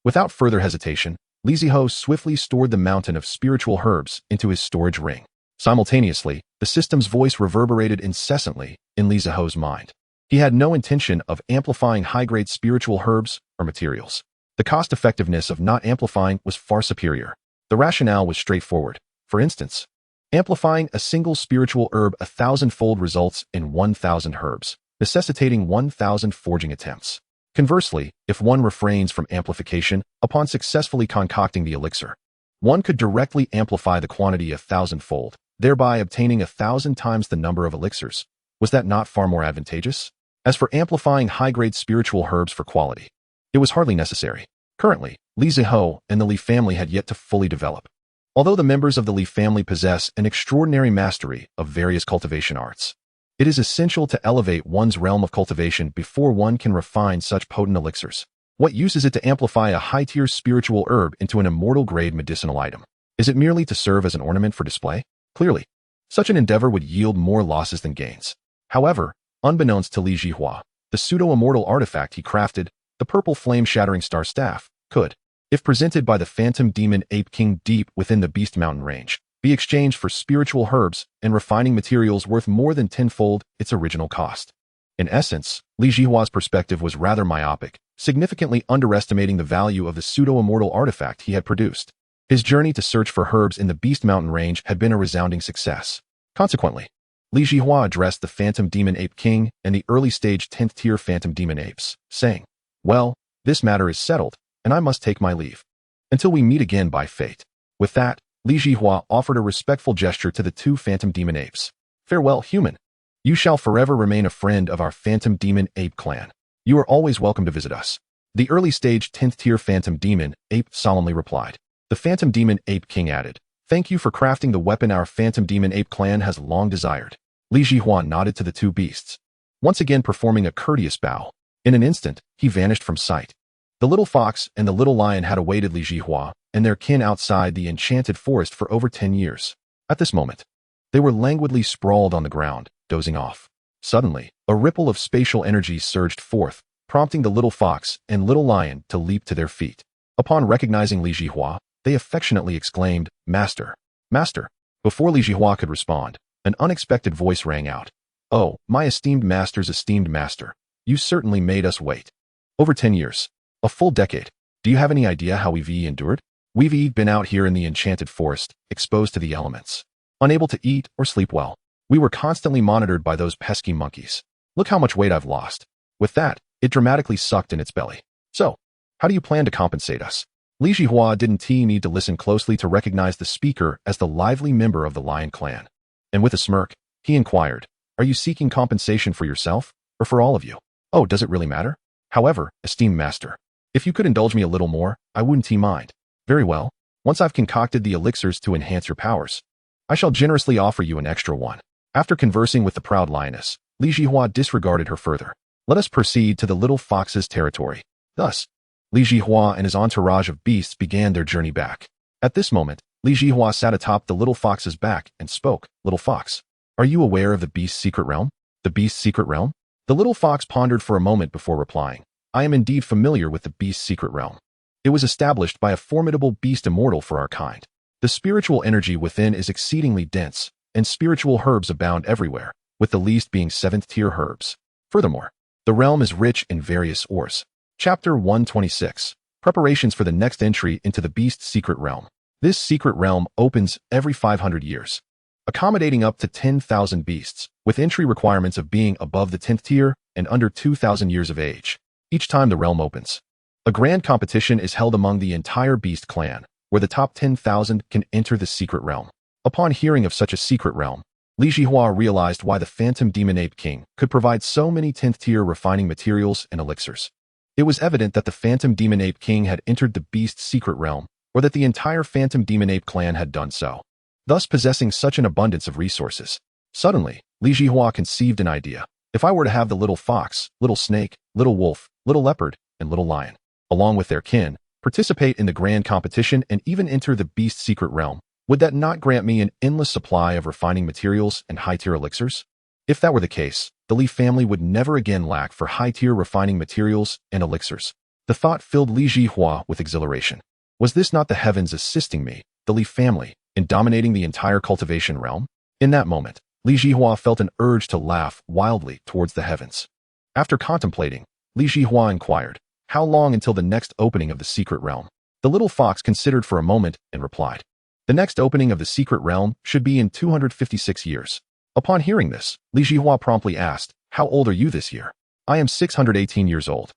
Without further hesitation, Li Zhihao swiftly stored the mountain of spiritual herbs into his storage ring. Simultaneously, the system's voice reverberated incessantly in Li Zhihao's mind. He had no intention of amplifying high-grade spiritual herbs or materials. The cost-effectiveness of not amplifying was far superior. The rationale was straightforward. For instance, amplifying a single spiritual herb 1,000-fold results in 1,000 herbs, necessitating 1,000 forging attempts. Conversely, if one refrains from amplification upon successfully concocting the elixir, one could directly amplify the quantity 1,000-fold, thereby obtaining 1,000 times the number of elixirs. Was that not far more advantageous? As for amplifying high-grade spiritual herbs for quality, it was hardly necessary. Currently, Li Zhihao and the Li family had yet to fully develop. Although the members of the Li family possess an extraordinary mastery of various cultivation arts, it is essential to elevate one's realm of cultivation before one can refine such potent elixirs. What use is it to amplify a high-tier spiritual herb into an immortal-grade medicinal item? Is it merely to serve as an ornament for display? Clearly, such an endeavor would yield more losses than gains. However, unbeknownst to Li Zhihua, the pseudo-immortal artifact he crafted, the purple flame-shattering star staff, could, if presented by the phantom demon ape king deep within the Beast Mountain range, be exchanged for spiritual herbs and refining materials worth more than tenfold its original cost. In essence, Li Jihua's perspective was rather myopic, significantly underestimating the value of the pseudo-immortal artifact he had produced. His journey to search for herbs in the Beast Mountain range had been a resounding success. Consequently, Li Jihua addressed the Phantom Demon Ape King and the early-stage 10th-tier Phantom Demon Apes, saying, "Well, this matter is settled, and I must take my leave. Until we meet again by fate." With that, Li Jihua offered a respectful gesture to the two Phantom Demon Apes. "Farewell, human. You shall forever remain a friend of our Phantom Demon Ape clan. You are always welcome to visit us." The early-stage 10th-tier Phantom Demon Ape solemnly replied. The Phantom Demon Ape King added, "Thank you for crafting the weapon our Phantom Demon Ape clan has long desired." Li Jihua nodded to the two beasts, once again performing a courteous bow. In an instant, he vanished from sight. The little fox and the little lion had awaited Li Jihua and their kin outside the enchanted forest for over 10 years. At this moment, they were languidly sprawled on the ground, dozing off. Suddenly, a ripple of spatial energy surged forth, prompting the little fox and little lion to leap to their feet. Upon recognizing Li Jihua, they affectionately exclaimed, "Master! Master!" Before Li Jihua could respond, an unexpected voice rang out. "Oh, my esteemed master's esteemed master, you certainly made us wait. Over 10 years. A full decade. Do you have any idea how we've endured? We've been out here in the enchanted forest, exposed to the elements, unable to eat or sleep well. We were constantly monitored by those pesky monkeys. Look how much weight I've lost." With that, it dramatically sucked in its belly. "So, how do you plan to compensate us?" Li Jihua didn't need to listen closely to recognize the speaker as the lively member of the Lion clan. And with a smirk, he inquired, "Are you seeking compensation for yourself, or for all of you?" "Oh, does it really matter? However, esteemed master, if you could indulge me a little more, I wouldn't mind." "Very well. Once I've concocted the elixirs to enhance your powers, I shall generously offer you an extra one." After conversing with the proud lioness, Li Jihua disregarded her further. Let us proceed to the little fox's territory. Thus, Li Jihua and his entourage of beasts began their journey back. At this moment, Li Jihua sat atop the little fox's back and spoke. "Little fox, are you aware of the beast's secret realm?" "The beast's secret realm?" The little fox pondered for a moment before replying. "I am indeed familiar with the beast's secret realm. It was established by a formidable beast immortal for our kind. The spiritual energy within is exceedingly dense, and spiritual herbs abound everywhere, with the least being 7th-tier herbs. Furthermore, the realm is rich in various ores." Chapter 126. Preparations for the next entry into the beast's secret realm. This secret realm opens every 500 years, accommodating up to 10,000 beasts, with entry requirements of being above the 10th tier and under 2,000 years of age. Each time the realm opens, a grand competition is held among the entire beast clan, where the top 10,000 can enter the secret realm. Upon hearing of such a secret realm, Li Jihua realized why the Phantom Demon Ape King could provide so many 10th-tier refining materials and elixirs. It was evident that the Phantom Demon Ape King had entered the beast's secret realm, or that the entire Phantom Demon Ape clan had done so, thus possessing such an abundance of resources. Suddenly, Li Jihua conceived an idea. If I were to have the little fox, little snake, little wolf, little leopard, and little lion, along with their kin, participate in the grand competition and even enter the beast's secret realm, would that not grant me an endless supply of refining materials and high-tier elixirs? If that were the case, the Li family would never again lack for high-tier refining materials and elixirs. The thought filled Li Jihua with exhilaration. Was this not the heavens assisting me, the Li family, in dominating the entire cultivation realm? In that moment, Li Jihua felt an urge to laugh wildly towards the heavens. After contemplating, Li Jihua inquired, "How long until the next opening of the secret realm?" The little fox considered for a moment and replied, "The next opening of the secret realm should be in 256 years. Upon hearing this, Li Jihua promptly asked, "How old are you this year?" "I am 618 years old."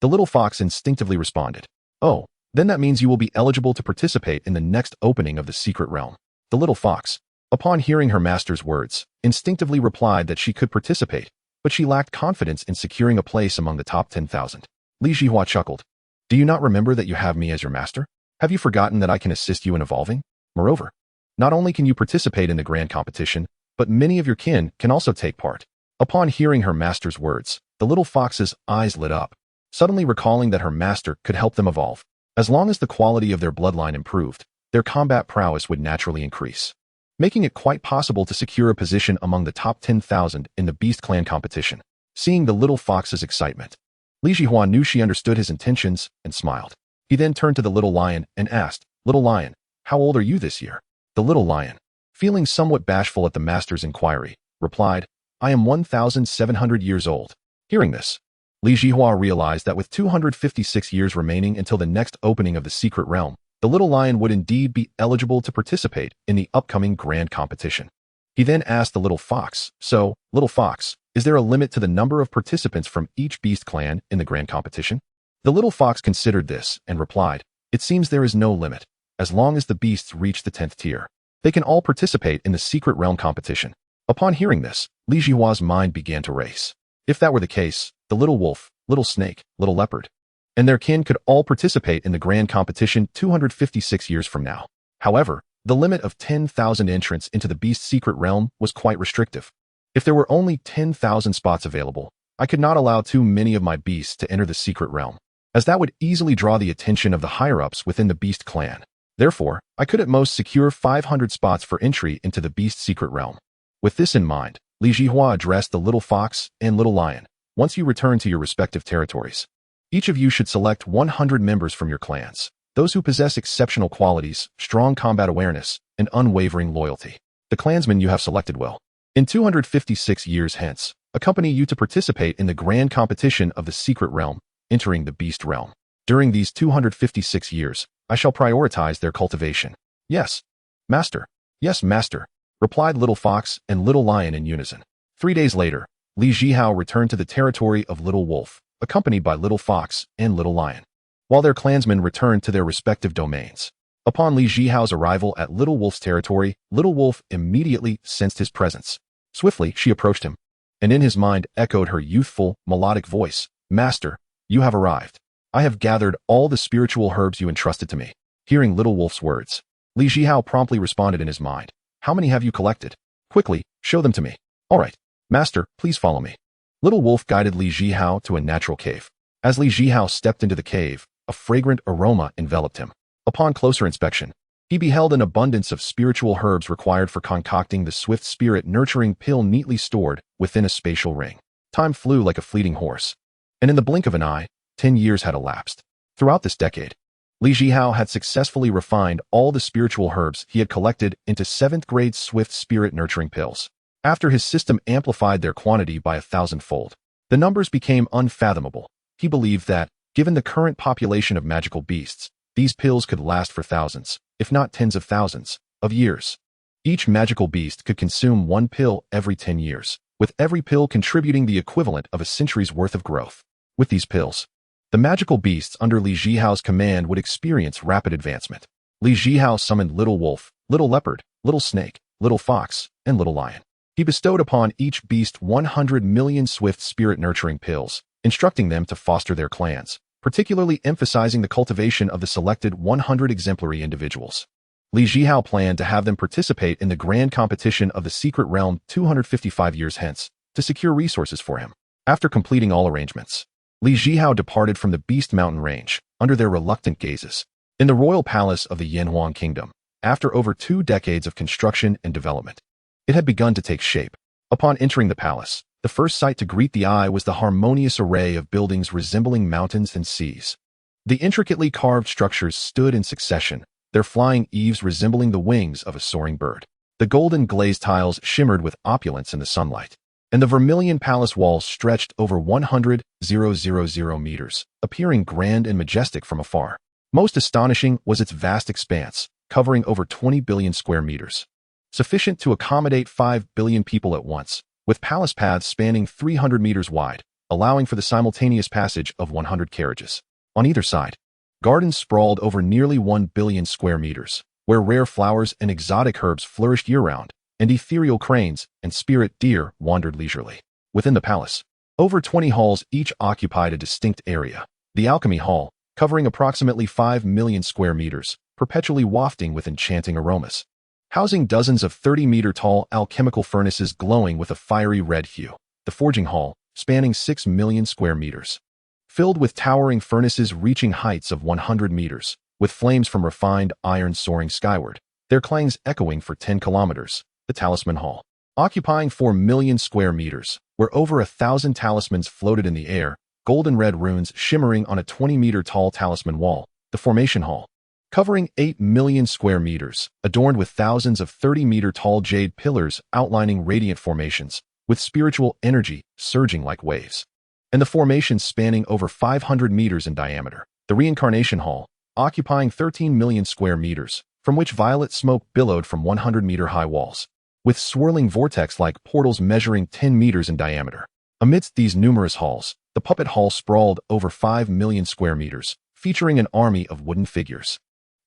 The little fox instinctively responded, "Oh, then that means you will be eligible to participate in the next opening of the secret realm." The little fox, upon hearing her master's words, instinctively replied that she could participate, but she lacked confidence in securing a place among the top 10,000. Li Jihua chuckled. "Do you not remember that you have me as your master? Have you forgotten that I can assist you in evolving? Moreover, not only can you participate in the grand competition, but many of your kin can also take part." Upon hearing her master's words, the little fox's eyes lit up, suddenly recalling that her master could help them evolve. As long as the quality of their bloodline improved, their combat prowess would naturally increase, making it quite possible to secure a position among the top 10,000 in the Beast Clan competition. Seeing the little fox's excitement, Li Jihua knew she understood his intentions and smiled. He then turned to the little lion and asked, "Little lion, how old are you this year?" The little lion, feeling somewhat bashful at the master's inquiry, replied, "I am 1,700 years old." Hearing this, Li Zhihao realized that with 256 years remaining until the next opening of the secret realm, the little lion would indeed be eligible to participate in the upcoming grand competition. He then asked the little fox, "So, little fox, is there a limit to the number of participants from each beast clan in the grand competition?" The little fox considered this and replied, "It seems there is no limit. As long as the beasts reach the 10th tier, they can all participate in the secret realm competition." Upon hearing this, Li Zhihua's mind began to race. If that were the case, the little wolf, little snake, little leopard, and their kin could all participate in the grand competition 256 years from now. However, the limit of 10,000 entrants into the beast secret realm was quite restrictive. If there were only 10,000 spots available, I could not allow too many of my beasts to enter the secret realm, as that would easily draw the attention of the higher-ups within the beast clan. Therefore, I could at most secure 500 spots for entry into the beast secret realm. With this in mind, Li Zhihua addressed the little fox and little lion. "Once you return to your respective territories, each of you should select 100 members from your clans, those who possess exceptional qualities, strong combat awareness, and unwavering loyalty. The clansmen you have selected will, in 256 years hence, accompany you to participate in the grand competition of the secret realm, entering the beast realm. During these 256 years, I shall prioritize their cultivation." "Yes, master. Yes, master," replied Little Fox and Little Lion in unison. 3 days later, Li Zhihao returned to the territory of Little Wolf, accompanied by Little Fox and Little Lion, while their clansmen returned to their respective domains. Upon Li Zhihao's arrival at Little Wolf's territory, Little Wolf immediately sensed his presence. Swiftly, she approached him, and in his mind echoed her youthful, melodic voice, "Master, you have arrived. I have gathered all the spiritual herbs you entrusted to me." Hearing Little Wolf's words, Li Zhihao promptly responded in his mind, "How many have you collected? Quickly, show them to me." "All right, master, please follow me." Little Wolf guided Li Zhihao to a natural cave. As Li Zhihao stepped into the cave, a fragrant aroma enveloped him. Upon closer inspection, he beheld an abundance of spiritual herbs required for concocting the swift spirit-nurturing pill neatly stored within a spatial ring. Time flew like a fleeting horse, and in the blink of an eye, 10 years had elapsed. Throughout this decade, Li Zhihao had successfully refined all the spiritual herbs he had collected into 7th-grade swift spirit-nurturing pills. After his system amplified their quantity by 1,000-fold, the numbers became unfathomable. He believed that, given the current population of magical beasts, these pills could last for thousands, if not tens of thousands, of years. Each magical beast could consume 1 pill every 10 years, with every pill contributing the equivalent of a century's worth of growth. With these pills, the magical beasts under Li Zhihao's command would experience rapid advancement. Li Zhihao summoned Little Wolf, Little Leopard, Little Snake, Little Fox, and Little Lion. He bestowed upon each beast 100 million swift spirit-nurturing pills, instructing them to foster their clans, particularly emphasizing the cultivation of the selected 100 exemplary individuals. Li Zhihao planned to have them participate in the grand competition of the secret realm 255 years hence, to secure resources for him. After completing all arrangements, Li Zhihao departed from the Beast Mountain Range, under their reluctant gazes. In the royal palace of the Yinfong kingdom, after over 2 decades of construction and development, it had begun to take shape. Upon entering the palace, the first sight to greet the eye was the harmonious array of buildings resembling mountains and seas. The intricately carved structures stood in succession, their flying eaves resembling the wings of a soaring bird. The golden glazed tiles shimmered with opulence in the sunlight, and the vermilion palace walls stretched over 100,000 meters, appearing grand and majestic from afar. Most astonishing was its vast expanse, covering over 20 billion square meters, sufficient to accommodate 5 billion people at once, with palace paths spanning 300 meters wide, allowing for the simultaneous passage of 100 carriages. On either side, gardens sprawled over nearly 1 billion square meters, where rare flowers and exotic herbs flourished year-round, and ethereal cranes and spirit deer wandered leisurely. Within the palace, over 20 halls each occupied a distinct area. The Alchemy Hall, covering approximately 5 million square meters, perpetually wafting with enchanting aromas, housing dozens of 30-meter-tall alchemical furnaces glowing with a fiery red hue. The Forging Hall, spanning 6 million square meters, filled with towering furnaces reaching heights of 100 meters, with flames from refined iron soaring skyward, their clangs echoing for 10 kilometers. The Talisman Hall, occupying 4 million square meters, where over 1,000 talismans floated in the air, golden red runes shimmering on a 20-meter-tall talisman wall. The Formation Hall, covering 8 million square meters, adorned with thousands of 30-meter-tall jade pillars outlining radiant formations, with spiritual energy surging like waves. And the formations spanning over 500 meters in diameter. The Reincarnation Hall, occupying 13 million square meters, from which violet smoke billowed from 100-meter-high walls, with swirling vortex-like portals measuring 10 meters in diameter. Amidst these numerous halls, the puppet hall sprawled over 5 million square meters, featuring an army of wooden figures.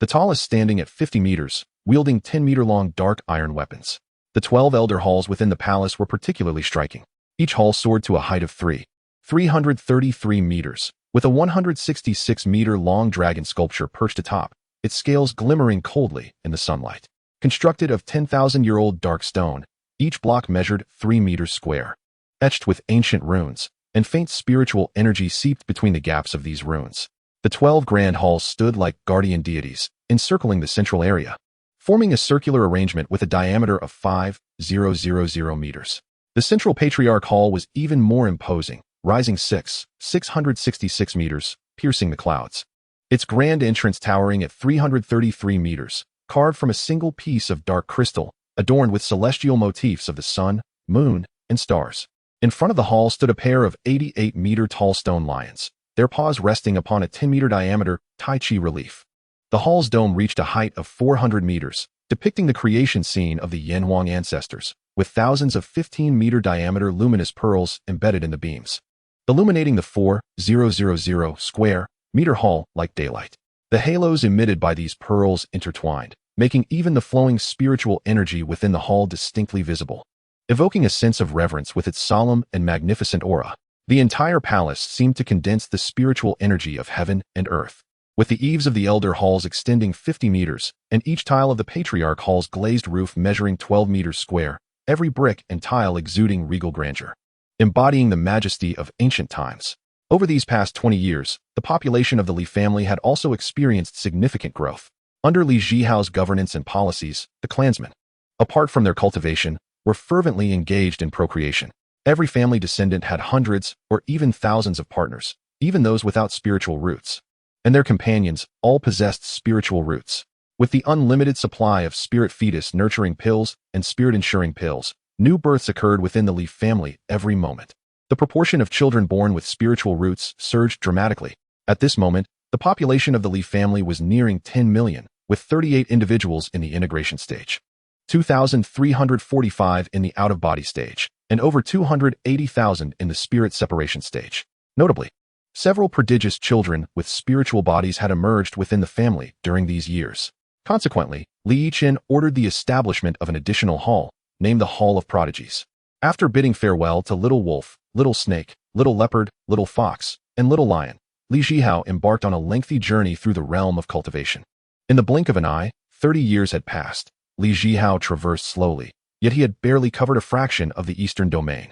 The tallest standing at 50 meters, wielding 10-meter-long dark iron weapons. The 12 elder halls within the palace were particularly striking. Each hall soared to a height of 333 meters, with a 166-meter-long dragon sculpture perched atop, its scales glimmering coldly in the sunlight. Constructed of 10,000-year-old dark stone, each block measured 3 meters square. Etched with ancient runes, and faint spiritual energy seeped between the gaps of these runes. The 12 grand halls stood like guardian deities, encircling the central area, forming a circular arrangement with a diameter of 5,000 meters. The central patriarch hall was even more imposing, rising 666 meters, piercing the clouds. Its grand entrance towering at 333 meters, carved from a single piece of dark crystal, adorned with celestial motifs of the sun, moon, and stars. In front of the hall stood a pair of 88-meter-tall stone lions, their paws resting upon a 10-meter diameter Tai Chi relief. The hall's dome reached a height of 400 meters, depicting the creation scene of the Yinfong ancestors, with thousands of 15-meter diameter luminous pearls embedded in the beams, illuminating the 4,000 square meter hall like daylight. The halos emitted by these pearls intertwined, making even the flowing spiritual energy within the hall distinctly visible, evoking a sense of reverence with its solemn and magnificent aura. The entire palace seemed to condense the spiritual energy of heaven and earth, with the eaves of the elder halls extending 50 meters, and each tile of the patriarch hall's glazed roof measuring 12 meters square, every brick and tile exuding regal grandeur, embodying the majesty of ancient times. Over these past 20 years, the population of the Li family had also experienced significant growth. Under Li Zhihao's governance and policies, the clansmen, apart from their cultivation, were fervently engaged in procreation. Every family descendant had hundreds or even thousands of partners, even those without spiritual roots. And their companions all possessed spiritual roots. With the unlimited supply of spirit fetus nurturing pills and spirit ensuring pills, new births occurred within the Li family every moment. The proportion of children born with spiritual roots surged dramatically. At this moment, the population of the Li family was nearing 10 million, with 38 individuals in the integration stage, 2,345 in the out-of-body stage, and over 280,000 in the spirit separation stage. Notably, several prodigious children with spiritual bodies had emerged within the family during these years. Consequently, Li Yiqin ordered the establishment of an additional hall, named the Hall of Prodigies. After bidding farewell to Little Wolf, Little Snake, Little Leopard, Little Fox, and Little Lion, Li Zhihao embarked on a lengthy journey through the realm of cultivation. In the blink of an eye, 30 years had passed. Li Zhihao traversed slowly, yet he had barely covered a fraction of the eastern domain.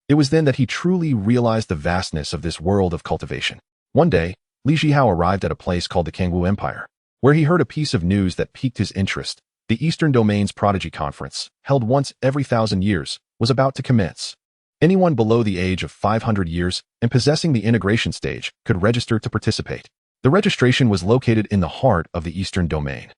It was then that he truly realized the vastness of this world of cultivation. One day, Li Zhihao arrived at a place called the Kangwu Empire, where he heard a piece of news that piqued his interest. The Eastern Domain's Prodigy Conference, held once every 1,000 years, was about to commence. Anyone below the age of 500 years and possessing the integration stage could register to participate. The registration was located in the heart of the Eastern Domain,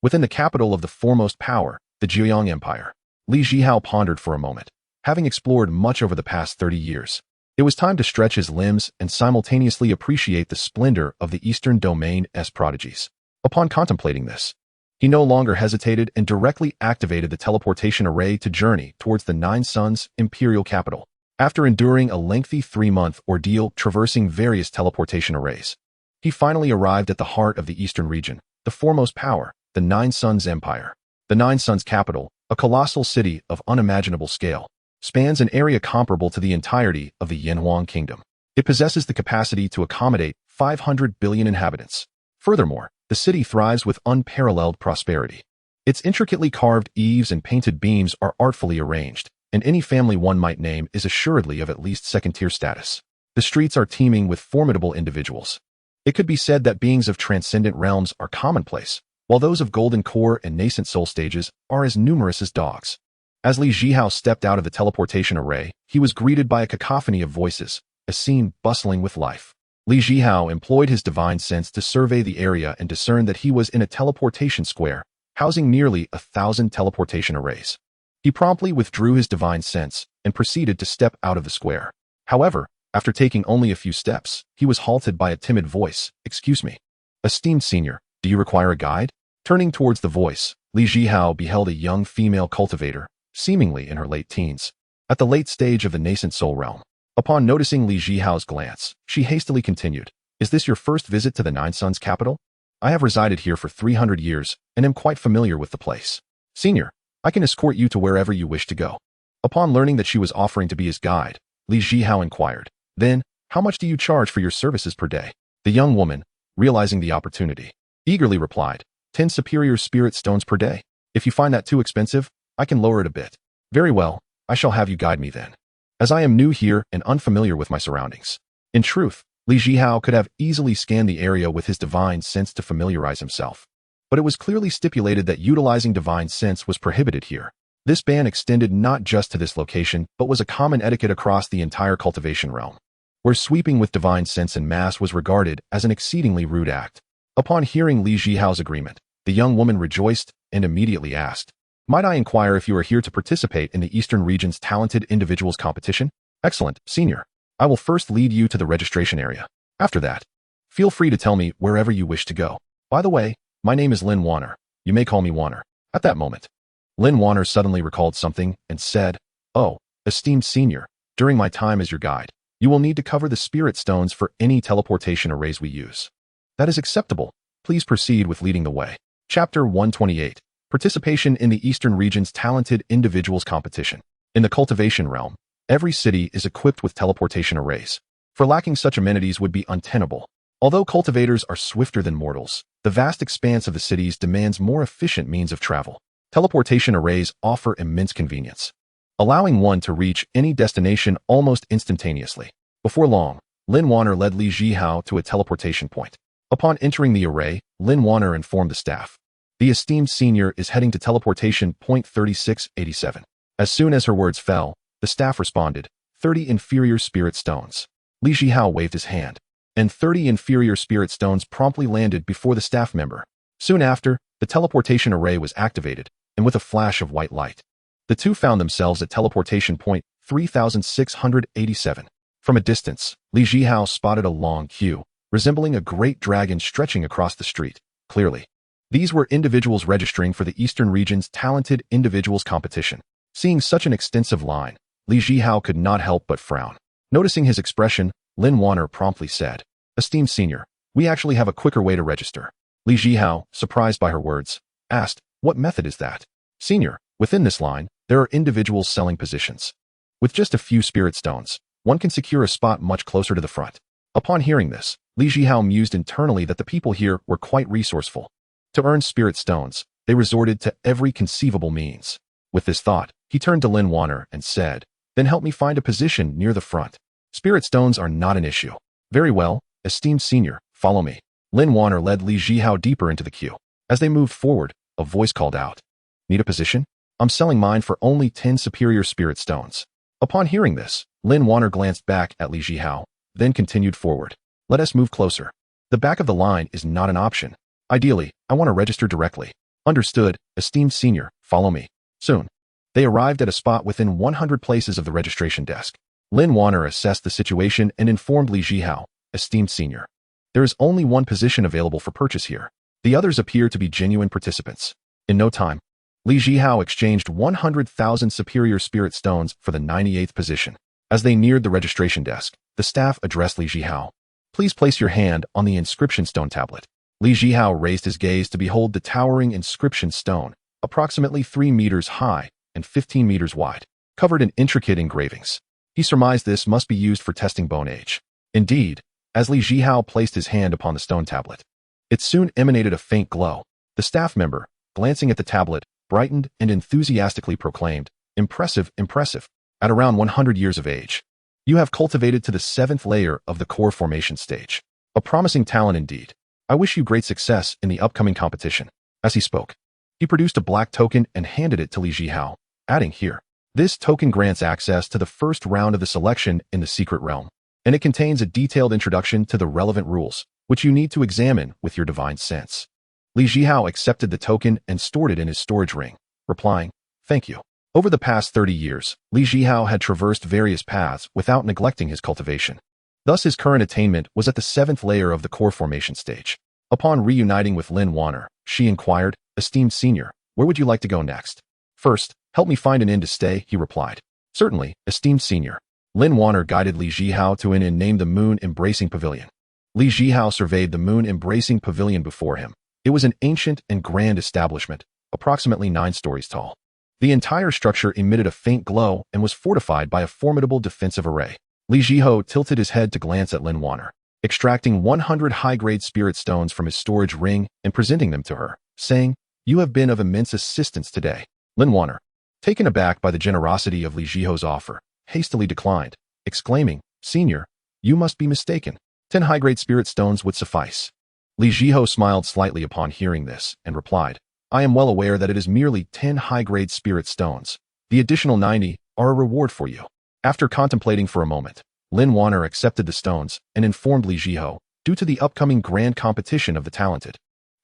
within the capital of the foremost power, the Zhejiang Empire. Li Zhihao pondered for a moment. Having explored much over the past 30 years, it was time to stretch his limbs and simultaneously appreciate the splendor of the Eastern Domain's prodigies. Upon contemplating this, he no longer hesitated and directly activated the teleportation array to journey towards the Nine Suns' imperial capital. After enduring a lengthy 3-month ordeal traversing various teleportation arrays, he finally arrived at the heart of the eastern region, the foremost power, the Nine Suns Empire. The Nine Suns capital, a colossal city of unimaginable scale, spans an area comparable to the entirety of the Yinfong kingdom. It possesses the capacity to accommodate 500 billion inhabitants. Furthermore, the city thrives with unparalleled prosperity. Its intricately carved eaves and painted beams are artfully arranged, and any family one might name is assuredly of at least second-tier status. The streets are teeming with formidable individuals. It could be said that beings of transcendent realms are commonplace, while those of golden core and nascent soul stages are as numerous as dogs. As Li Zhihao stepped out of the teleportation array, he was greeted by a cacophony of voices, a scene bustling with life. Li Zhihao employed his divine sense to survey the area and discern that he was in a teleportation square, housing nearly 1,000 teleportation arrays. He promptly withdrew his divine sense and proceeded to step out of the square. However, after taking only a few steps, he was halted by a timid voice. "Excuse me. Esteemed senior, do you require a guide?" Turning towards the voice, Li Zhihao beheld a young female cultivator, seemingly in her late teens, at the late stage of the nascent soul realm. Upon noticing Li Zhihao's glance, she hastily continued, "Is this your first visit to the Nine Suns capital? I have resided here for 300 years and am quite familiar with the place. Senior, I can escort you to wherever you wish to go." Upon learning that she was offering to be his guide, Li Zhihao inquired, "Then, how much do you charge for your services per day?" The young woman, realizing the opportunity, eagerly replied, 10 superior spirit stones per day. If you find that too expensive, I can lower it a bit." "Very well, I shall have you guide me then, as I am new here and unfamiliar with my surroundings." In truth, Li Zhihao could have easily scanned the area with his divine sense to familiarize himself. But it was clearly stipulated that utilizing divine sense was prohibited here. This ban extended not just to this location, but was a common etiquette across the entire cultivation realm, where sweeping with divine sense en masse was regarded as an exceedingly rude act. Upon hearing Li Zhihao's agreement, the young woman rejoiced and immediately asked, "Might I inquire if you are here to participate in the Eastern region's Talented Individuals competition?" "Excellent, senior. I will first lead you to the registration area. After that, feel free to tell me wherever you wish to go. By the way, my name is Lin Wanner. You may call me Wanner." At that moment, Lin Wanner suddenly recalled something and said, "Oh, esteemed senior, during my time as your guide, you will need to cover the spirit stones for any teleportation arrays we use." "That is acceptable. Please proceed with leading the way." Chapter 128. Participation in the Eastern region's Talented Individuals competition. In the cultivation realm, every city is equipped with teleportation arrays, for lacking such amenities would be untenable. Although cultivators are swifter than mortals, the vast expanse of the cities demands more efficient means of travel. Teleportation arrays offer immense convenience, allowing one to reach any destination almost instantaneously. Before long, Lin Wanner led Li Zhihao to a teleportation point. Upon entering the array, Lin Wanner informed the staff, "The esteemed senior is heading to teleportation point 3687. As soon as her words fell, the staff responded, 30 inferior spirit stones. Li Zhihao waved his hand, and 30 inferior spirit stones promptly landed before the staff member. Soon after, the teleportation array was activated, and with a flash of white light, the two found themselves at teleportation point 3687. From a distance, Li Zhihao spotted a long queue, resembling a great dragon stretching across the street. Clearly, these were individuals registering for the Eastern region's Talented Individuals competition. Seeing such an extensive line, Li Zhihao could not help but frown. Noticing his expression, Lin Wanner promptly said, "Esteemed senior, we actually have a quicker way to register." Li Zhihao, surprised by her words, asked, "What method is that?" "Senior, within this line, there are individuals selling positions. With just a few spirit stones, one can secure a spot much closer to the front." Upon hearing this, Li Zhihao mused internally that the people here were quite resourceful. To earn spirit stones, they resorted to every conceivable means. With this thought, he turned to Lin Wanner and said, "Then help me find a position near the front. Spirit stones are not an issue." "Very well, esteemed senior, follow me." Lin Wanner led Li Zhihao deeper into the queue. As they moved forward, a voice called out, "Need a position? I'm selling mine for only 10 superior spirit stones." Upon hearing this, Lin Wanner glanced back at Li Zhihao, then continued forward. "Let us move closer. The back of the line is not an option. Ideally, I want to register directly." "Understood, esteemed senior, follow me." Soon, they arrived at a spot within 100 places of the registration desk. Lin Wanner assessed the situation and informed Li Zhihao, "Esteemed senior, there is only one position available for purchase here. The others appear to be genuine participants." In no time, Li Zhihao exchanged 100,000 superior spirit stones for the 98th position. As they neared the registration desk, the staff addressed Li Zhihao, "Please place your hand on the inscription stone tablet." Li Zhihao raised his gaze to behold the towering inscription stone, approximately 3 meters high and 15 meters wide, covered in intricate engravings. He surmised this must be used for testing bone age. Indeed, as Li Zhihao placed his hand upon the stone tablet, it soon emanated a faint glow. The staff member, glancing at the tablet, brightened and enthusiastically proclaimed, "Impressive, impressive. At around 100 years of age, you have cultivated to the 7th layer of the core formation stage. A promising talent indeed. I wish you great success in the upcoming competition." As he spoke, he produced a black token and handed it to Li Zhihao, adding, "Here. This token grants access to the first round of the selection in the secret realm." and it contains a detailed introduction to the relevant rules, which you need to examine with your divine sense. Li Zhihao accepted the token and stored it in his storage ring, replying, "Thank you." Over the past 30 years, Li Zhihao had traversed various paths without neglecting his cultivation. Thus his current attainment was at the 7th layer of the core formation stage. Upon reuniting with Lin Wanner, she inquired, "Esteemed senior, where would you like to go next?" "First, help me find an inn to stay," he replied. "Certainly, esteemed senior." Lin Wanner guided Li Zhihao to an inn named the Moon Embracing Pavilion. Li Zhihao surveyed the Moon Embracing Pavilion before him. It was an ancient and grand establishment, approximately 9 stories tall. The entire structure emitted a faint glow and was fortified by a formidable defensive array. Li Zhihao tilted his head to glance at Lin Wanner, extracting 100 high-grade spirit stones from his storage ring and presenting them to her, saying, "You have been of immense assistance today." Lin Wanner, taken aback by the generosity of Li Zhihao's offer, hastily declined, exclaiming, "Senior, you must be mistaken. 10 high-grade spirit stones would suffice." Li Zhihao smiled slightly upon hearing this and replied, "I am well aware that it is merely 10 high-grade spirit stones. The additional 90 are a reward for you." After contemplating for a moment, Lin Wanner accepted the stones and informed Li Zhihao, due to the upcoming grand competition of the talented,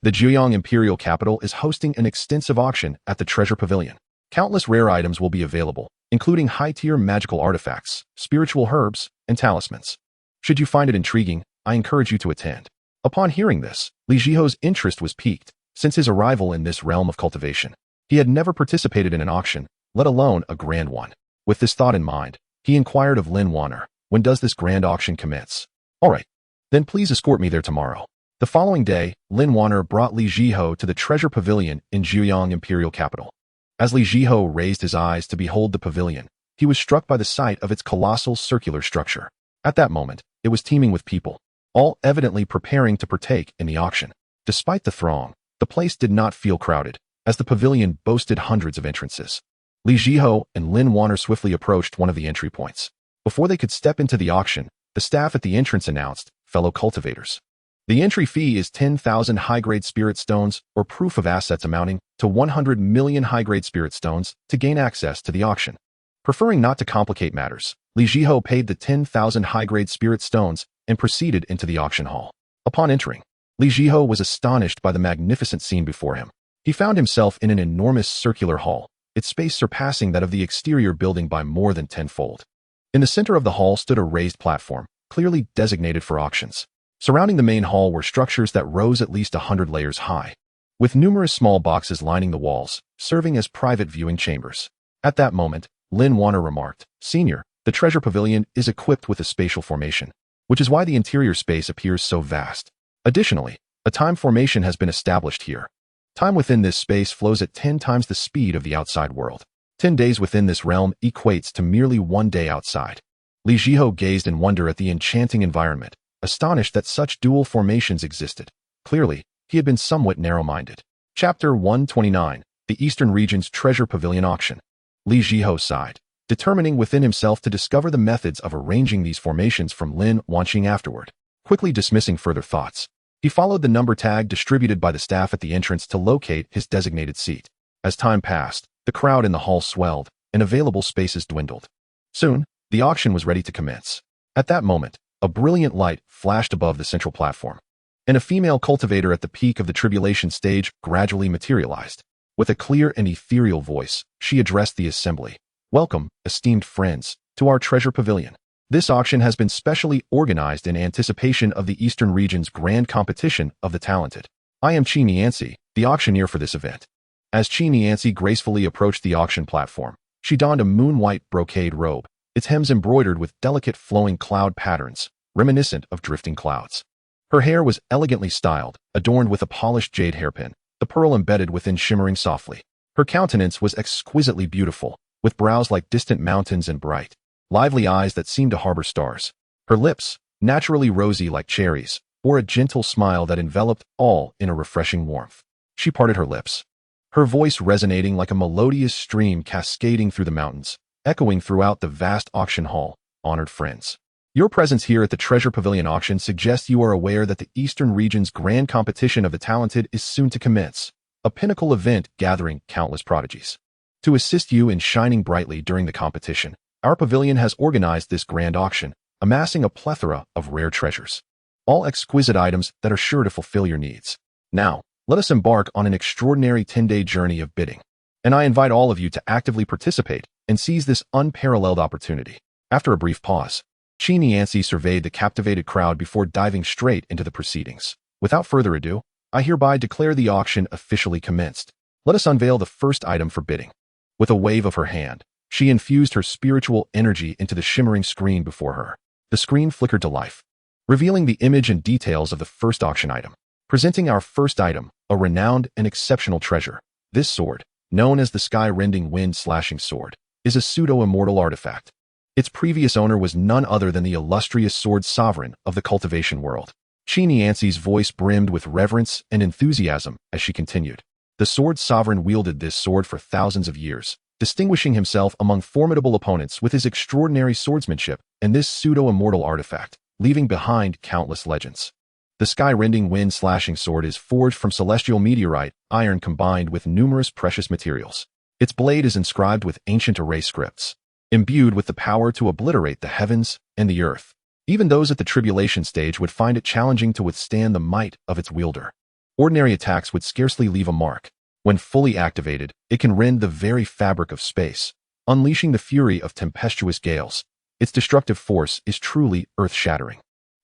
the Zhejiang Imperial Capital is hosting an extensive auction at the Treasure Pavilion. Countless rare items will be available, including high-tier magical artifacts, spiritual herbs, and talismans. Should you find it intriguing, I encourage you to attend. Upon hearing this, Li Zhihao's interest was piqued. Since his arrival in this realm of cultivation, he had never participated in an auction, let alone a grand one. With this thought in mind, he inquired of Lin Wanner, "When does this grand auction commence?" "All right, then please escort me there tomorrow." The following day, Lin Wanner brought Li Zhihao to the Treasure Pavilion in Zhejiang Imperial Capital. As Li Zhihao raised his eyes to behold the pavilion, he was struck by the sight of its colossal circular structure. At that moment, it was teeming with people, all evidently preparing to partake in the auction. Despite the throng, the place did not feel crowded, as the pavilion boasted hundreds of entrances. Li Zhihao and Lin Wanner swiftly approached one of the entry points. Before they could step into the auction, the staff at the entrance announced, "Fellow cultivators, the entry fee is 10,000 high-grade spirit stones or proof of assets amounting to 100 million high-grade spirit stones to gain access to the auction." Preferring not to complicate matters, Li Zhihao paid the 10,000 high-grade spirit stones and proceeded into the auction hall. Upon entering, Li Zhihao was astonished by the magnificent scene before him. He found himself in an enormous circular hall, its space surpassing that of the exterior building by more than tenfold. In the center of the hall stood a raised platform, clearly designated for auctions. Surrounding the main hall were structures that rose at least 100 layers high, with numerous small boxes lining the walls, serving as private viewing chambers. At that moment, Lin Wanner remarked, "Senior, the Treasure Pavilion is equipped with a spatial formation, which is why the interior space appears so vast. Additionally, a time formation has been established here. Time within this space flows at 10 times the speed of the outside world. 10 days within this realm equates to merely 1 day outside." Li Zhihao gazed in wonder at the enchanting environment, astonished that such dual formations existed. Clearly, he had been somewhat narrow-minded. Chapter 129, The Eastern Region's Treasure Pavilion Auction. Li Zhihao sighed, determining within himself to discover the methods of arranging these formations from Lin Wanqing afterward. Quickly dismissing further thoughts, he followed the number tag distributed by the staff at the entrance to locate his designated seat. As time passed, the crowd in the hall swelled, and available spaces dwindled. Soon, the auction was ready to commence. At that moment, a brilliant light flashed above the central platform, and a female cultivator at the peak of the tribulation stage gradually materialized. With a clear and ethereal voice, she addressed the assembly. "Welcome, esteemed friends, to our Treasure Pavilion. This auction has been specially organized in anticipation of the Eastern region's grand competition of the talented. I am Xianxia, the auctioneer for this event." As Xianxia gracefully approached the auction platform, she donned a moon-white brocade robe, its hems embroidered with delicate flowing cloud patterns, reminiscent of drifting clouds. Her hair was elegantly styled, adorned with a polished jade hairpin, the pearl embedded within shimmering softly. Her countenance was exquisitely beautiful, with brows like distant mountains and bright, lively eyes that seemed to harbor stars. Her lips, naturally rosy like cherries, bore a gentle smile that enveloped all in a refreshing warmth. She parted her lips, her voice resonating like a melodious stream cascading through the mountains, echoing throughout the vast auction hall. "Honored friends, your presence here at the Treasure Pavilion auction suggests you are aware that the Eastern region's grand competition of the talented is soon to commence, a pinnacle event gathering countless prodigies. To assist you in shining brightly during the competition, our pavilion has organized this grand auction, amassing a plethora of rare treasures. All exquisite items that are sure to fulfill your needs. Now, let us embark on an extraordinary 10-day journey of bidding. And I invite all of you to actively participate and seize this unparalleled opportunity. After a brief pause, Xianxia surveyed the captivated crowd before diving straight into the proceedings. Without further ado, I hereby declare the auction officially commenced. Let us unveil the first item for bidding. With a wave of her hand, she infused her spiritual energy into the shimmering screen before her. The screen flickered to life, revealing the image and details of the first auction item. Presenting our first item, a renowned and exceptional treasure. This sword, known as the sky-rending wind-slashing sword, is a pseudo-immortal artifact. Its previous owner was none other than the illustrious sword sovereign of the cultivation world. Xianxia's voice brimmed with reverence and enthusiasm as she continued. The sword sovereign wielded this sword for thousands of years, distinguishing himself among formidable opponents with his extraordinary swordsmanship and this pseudo-immortal artifact, leaving behind countless legends. The sky-rending wind-slashing sword is forged from celestial meteorite, iron combined with numerous precious materials. Its blade is inscribed with ancient array scripts, imbued with the power to obliterate the heavens and the earth. Even those at the tribulation stage would find it challenging to withstand the might of its wielder. Ordinary attacks would scarcely leave a mark. When fully activated, it can rend the very fabric of space, unleashing the fury of tempestuous gales. Its destructive force is truly earth-shattering.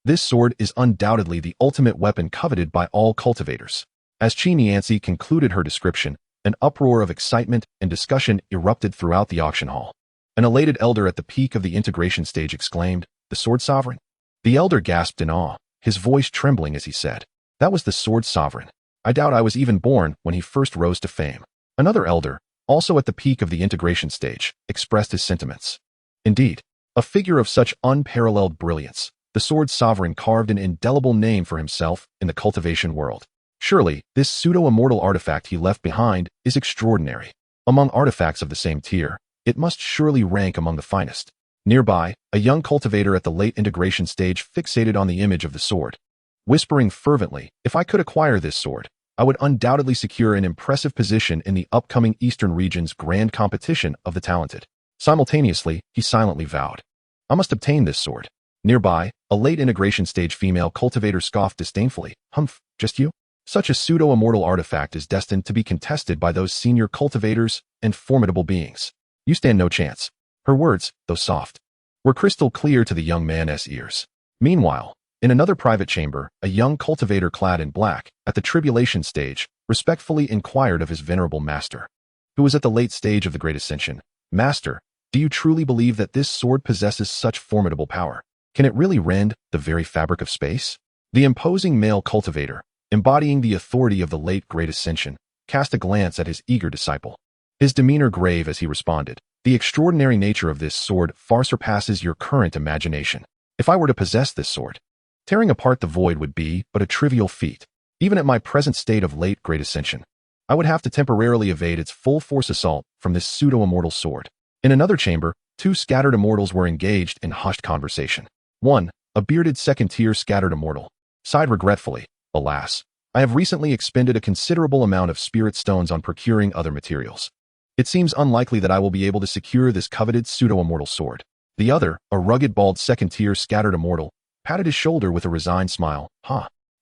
This sword is undoubtedly the ultimate weapon coveted by all cultivators. As Xianxia concluded her description, an uproar of excitement and discussion erupted throughout the auction hall. An elated elder at the peak of the integration stage exclaimed, "The sword sovereign?" The elder gasped in awe, his voice trembling as he said, "That was the sword sovereign. I doubt I was even born when he first rose to fame." Another elder, also at the peak of the integration stage, expressed his sentiments. Indeed, a figure of such unparalleled brilliance, the sword sovereign carved an indelible name for himself in the cultivation world. Surely, this pseudo-immortal artifact he left behind is extraordinary. Among artifacts of the same tier, it must surely rank among the finest. Nearby, a young cultivator at the late integration stage fixated on the image of the sword, whispering fervently, "If I could acquire this sword, I would undoubtedly secure an impressive position in the upcoming Eastern region's grand competition of the talented." Simultaneously, he silently vowed, "I must obtain this sword." Nearby, a late integration stage female cultivator scoffed disdainfully, "Humph, just you?" Such a pseudo-immortal artifact is destined to be contested by those senior cultivators and formidable beings. You stand no chance. Her words, though soft, were crystal clear to the young man's ears. Meanwhile, in another private chamber, a young cultivator clad in black, at the tribulation stage, respectfully inquired of his venerable master, who was at the late stage of the Great Ascension, "Master, do you truly believe that this sword possesses such formidable power? Can it really rend the very fabric of space?" The imposing male cultivator, embodying the authority of the late Great Ascension, cast a glance at his eager disciple. His demeanor grave as he responded, "The extraordinary nature of this sword far surpasses your current imagination. If I were to possess this sword, tearing apart the void would be but a trivial feat. Even at my present state of late Great Ascension, I would have to temporarily evade its full force assault from this pseudo-immortal sword." In another chamber, two scattered immortals were engaged in hushed conversation. One, a bearded second-tier scattered immortal, sighed regretfully, "Alas, I have recently expended a considerable amount of spirit stones on procuring other materials. It seems unlikely that I will be able to secure this coveted pseudo-immortal sword." The other, a rugged bald second-tier scattered immortal, patted his shoulder with a resigned smile.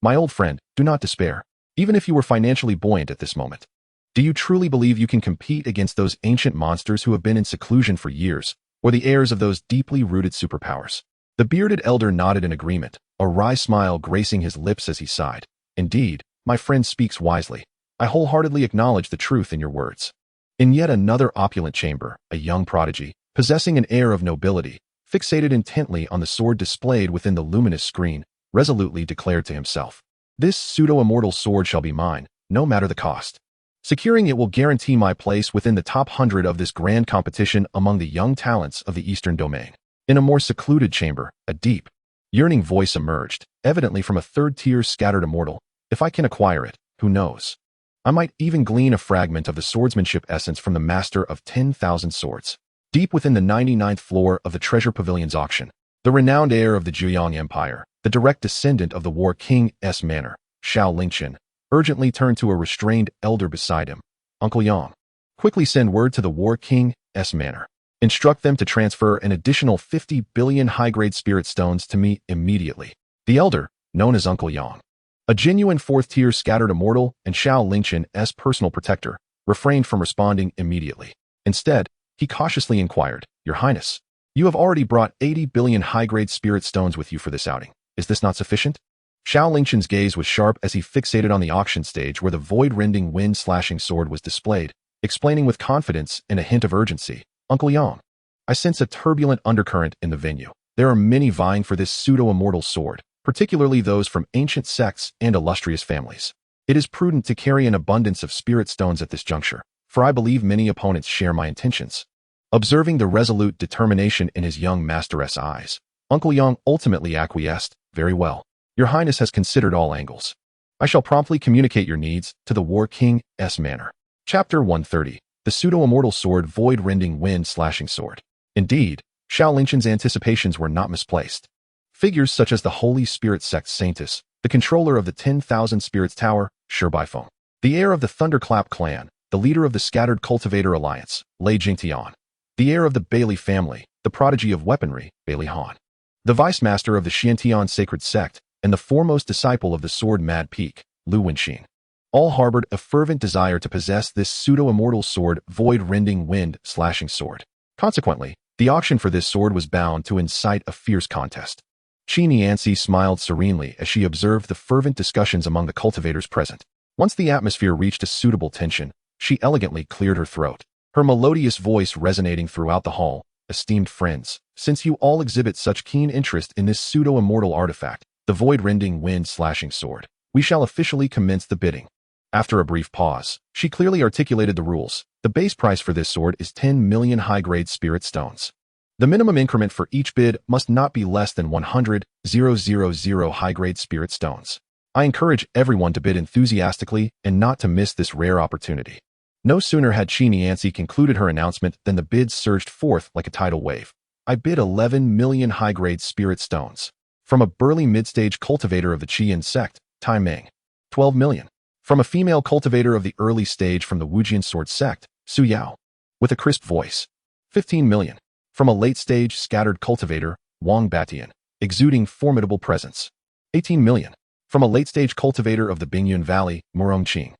My old friend, do not despair, even if you were financially buoyant at this moment. Do you truly believe you can compete against those ancient monsters who have been in seclusion for years, or the heirs of those deeply rooted superpowers?" The bearded elder nodded in agreement, a wry smile gracing his lips as he sighed. "Indeed, my friend speaks wisely. I wholeheartedly acknowledge the truth in your words." In yet another opulent chamber, a young prodigy, possessing an air of nobility, fixated intently on the sword displayed within the luminous screen, resolutely declared to himself, "This pseudo-immortal sword shall be mine, no matter the cost. Securing it will guarantee my place within the top 100 of this grand competition among the young talents of the Eastern domain." In a more secluded chamber, a deep, yearning voice emerged, evidently from a third-tier scattered immortal. "If I can acquire it, who knows? I might even glean a fragment of the swordsmanship essence from the master of 10,000 swords." Deep within the 99th floor of the Treasure Pavilion's auction, the renowned heir of the Zhuang Empire, the direct descendant of the War King's manor, Xiao Lingchen, urgently turned to a restrained elder beside him. "Uncle Yang, quickly send word to the War King's manor. Instruct them to transfer an additional 50 billion high-grade spirit stones to me immediately. The elder, known as Uncle Yang, a genuine fourth-tier scattered immortal and Xiao Lingqian's personal protector, refrained from responding immediately. Instead, he cautiously inquired, Your Highness, you have already brought 80 billion high-grade spirit stones with you for this outing. Is this not sufficient? Xiao Lingqian's gaze was sharp as he fixated on the auction stage where the void-rending wind-slashing sword was displayed, explaining with confidence and a hint of urgency, Uncle Yang, I sense a turbulent undercurrent in the venue. There are many vying for this pseudo-immortal sword, particularly those from ancient sects and illustrious families. It is prudent to carry an abundance of spirit stones at this juncture, for I believe many opponents share my intentions. Observing the resolute determination in his young master's eyes, Uncle Yang ultimately acquiesced, Very well. Your Highness has considered all angles. I shall promptly communicate your needs to the War King's manor. Chapter 130. The Pseudo-Immortal Sword Void-Rending Wind-Slashing Sword. Indeed, Xiao Lingqian's anticipations were not misplaced. Figures such as the Holy Spirit Sect Saintus, the controller of the 10,000 Spirits Tower, Yinfong, the heir of the Thunderclap clan, the leader of the Scattered Cultivator Alliance, Lei Jingtian, the heir of the Bailey family, the prodigy of weaponry, Bailey Han, the vice master of the Xiantian Sacred Sect, and the foremost disciple of the Sword Mad Peak, Lu Wenxin, all harbored a fervent desire to possess this pseudo-immortal sword void-rending wind-slashing sword. Consequently, the auction for this sword was bound to incite a fierce contest. Xianxia smiled serenely as she observed the fervent discussions among the cultivators present. Once the atmosphere reached a suitable tension, she elegantly cleared her throat, her melodious voice resonating throughout the hall. Esteemed friends, since you all exhibit such keen interest in this pseudo-immortal artifact, the void-rending wind-slashing sword, we shall officially commence the bidding. After a brief pause, she clearly articulated the rules. The base price for this sword is 10 million high-grade spirit stones. The minimum increment for each bid must not be less than 100,000 high-grade spirit stones. I encourage everyone to bid enthusiastically and not to miss this rare opportunity. No sooner had Xianxia concluded her announcement than the bids surged forth like a tidal wave. I bid 11 million high-grade spirit stones. From a burly mid-stage cultivator of the Qian sect, Tai Meng, 12 million. From a female cultivator of the early stage from the Wujian sword sect, Su Yao, with a crisp voice, 15 million. From a late-stage scattered cultivator, Wang Batian, exuding formidable presence, 18 million. From a late-stage cultivator of the Bingyun Valley, Murong Qing,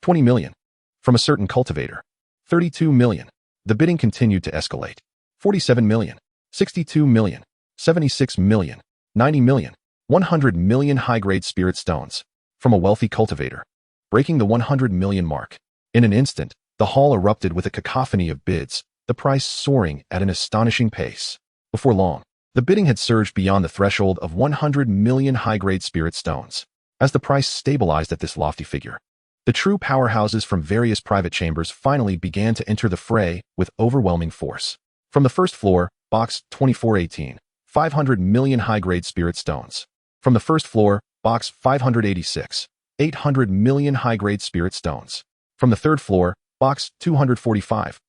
20 million. From a certain cultivator, 32 million. The bidding continued to escalate. 47 million, 62 million, 76 million, 90 million, 100 million high-grade spirit stones. From a wealthy cultivator, breaking the 100 million mark. In an instant, the hall erupted with a cacophony of bids, the price soaring at an astonishing pace. Before long, the bidding had surged beyond the threshold of 100 million high-grade spirit stones. As the price stabilized at this lofty figure, the true powerhouses from various private chambers finally began to enter the fray with overwhelming force. From the first floor, box 2418, 500 million high-grade spirit stones. From the first floor, box 586, 800 million high-grade spirit stones. From the third floor, box 245,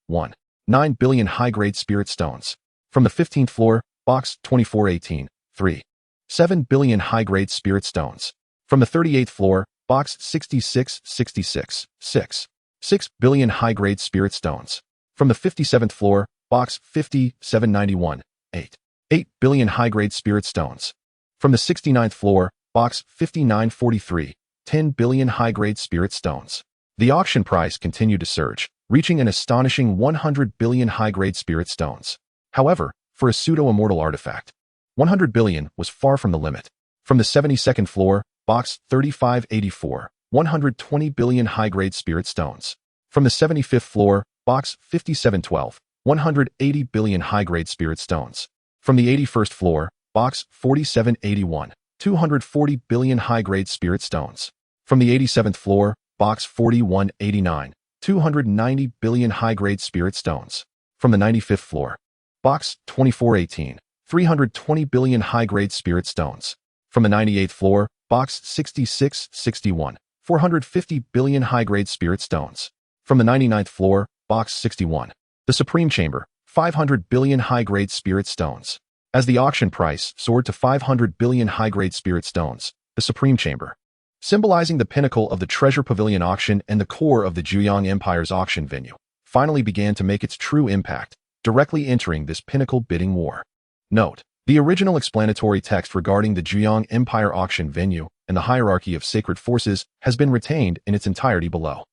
9 billion high-grade spirit stones. From the 15th floor, box 2418, 7 billion high-grade spirit stones. From the 38th floor, box 6666, 6 billion high-grade spirit stones. From the 57th floor, box 5791, 8 billion high-grade spirit stones. From the 69th floor, box 5943, 10 billion high-grade spirit stones. The auction price continued to surge, reaching an astonishing 100 billion high-grade spirit stones. However, for a pseudo-immortal artifact, 100 billion was far from the limit. From the 72nd floor, box 3584, 120 billion high-grade spirit stones. From the 75th floor, box 5712, 180 billion high-grade spirit stones. From the 81st floor, box 4781, 240 billion high-grade spirit stones. From the 87th floor, box 4189, 290 billion high-grade spirit stones. From the 95th floor, box 2418, 320 billion high-grade spirit stones. From the 98th floor, box 6661, 450 billion high-grade spirit stones. From the 99th floor, box 61, the Supreme Chamber, 500 billion high-grade spirit stones. As the auction price soared to 500 billion high-grade spirit stones, the Supreme Chamber, symbolizing the pinnacle of the Treasure Pavilion auction and the core of the Zhuang Empire's auction venue, finally began to make its true impact. directly entering this pinnacle bidding war. Note: the original explanatory text regarding the Zhejiang Empire auction venue and the hierarchy of sacred forces has been retained in its entirety below.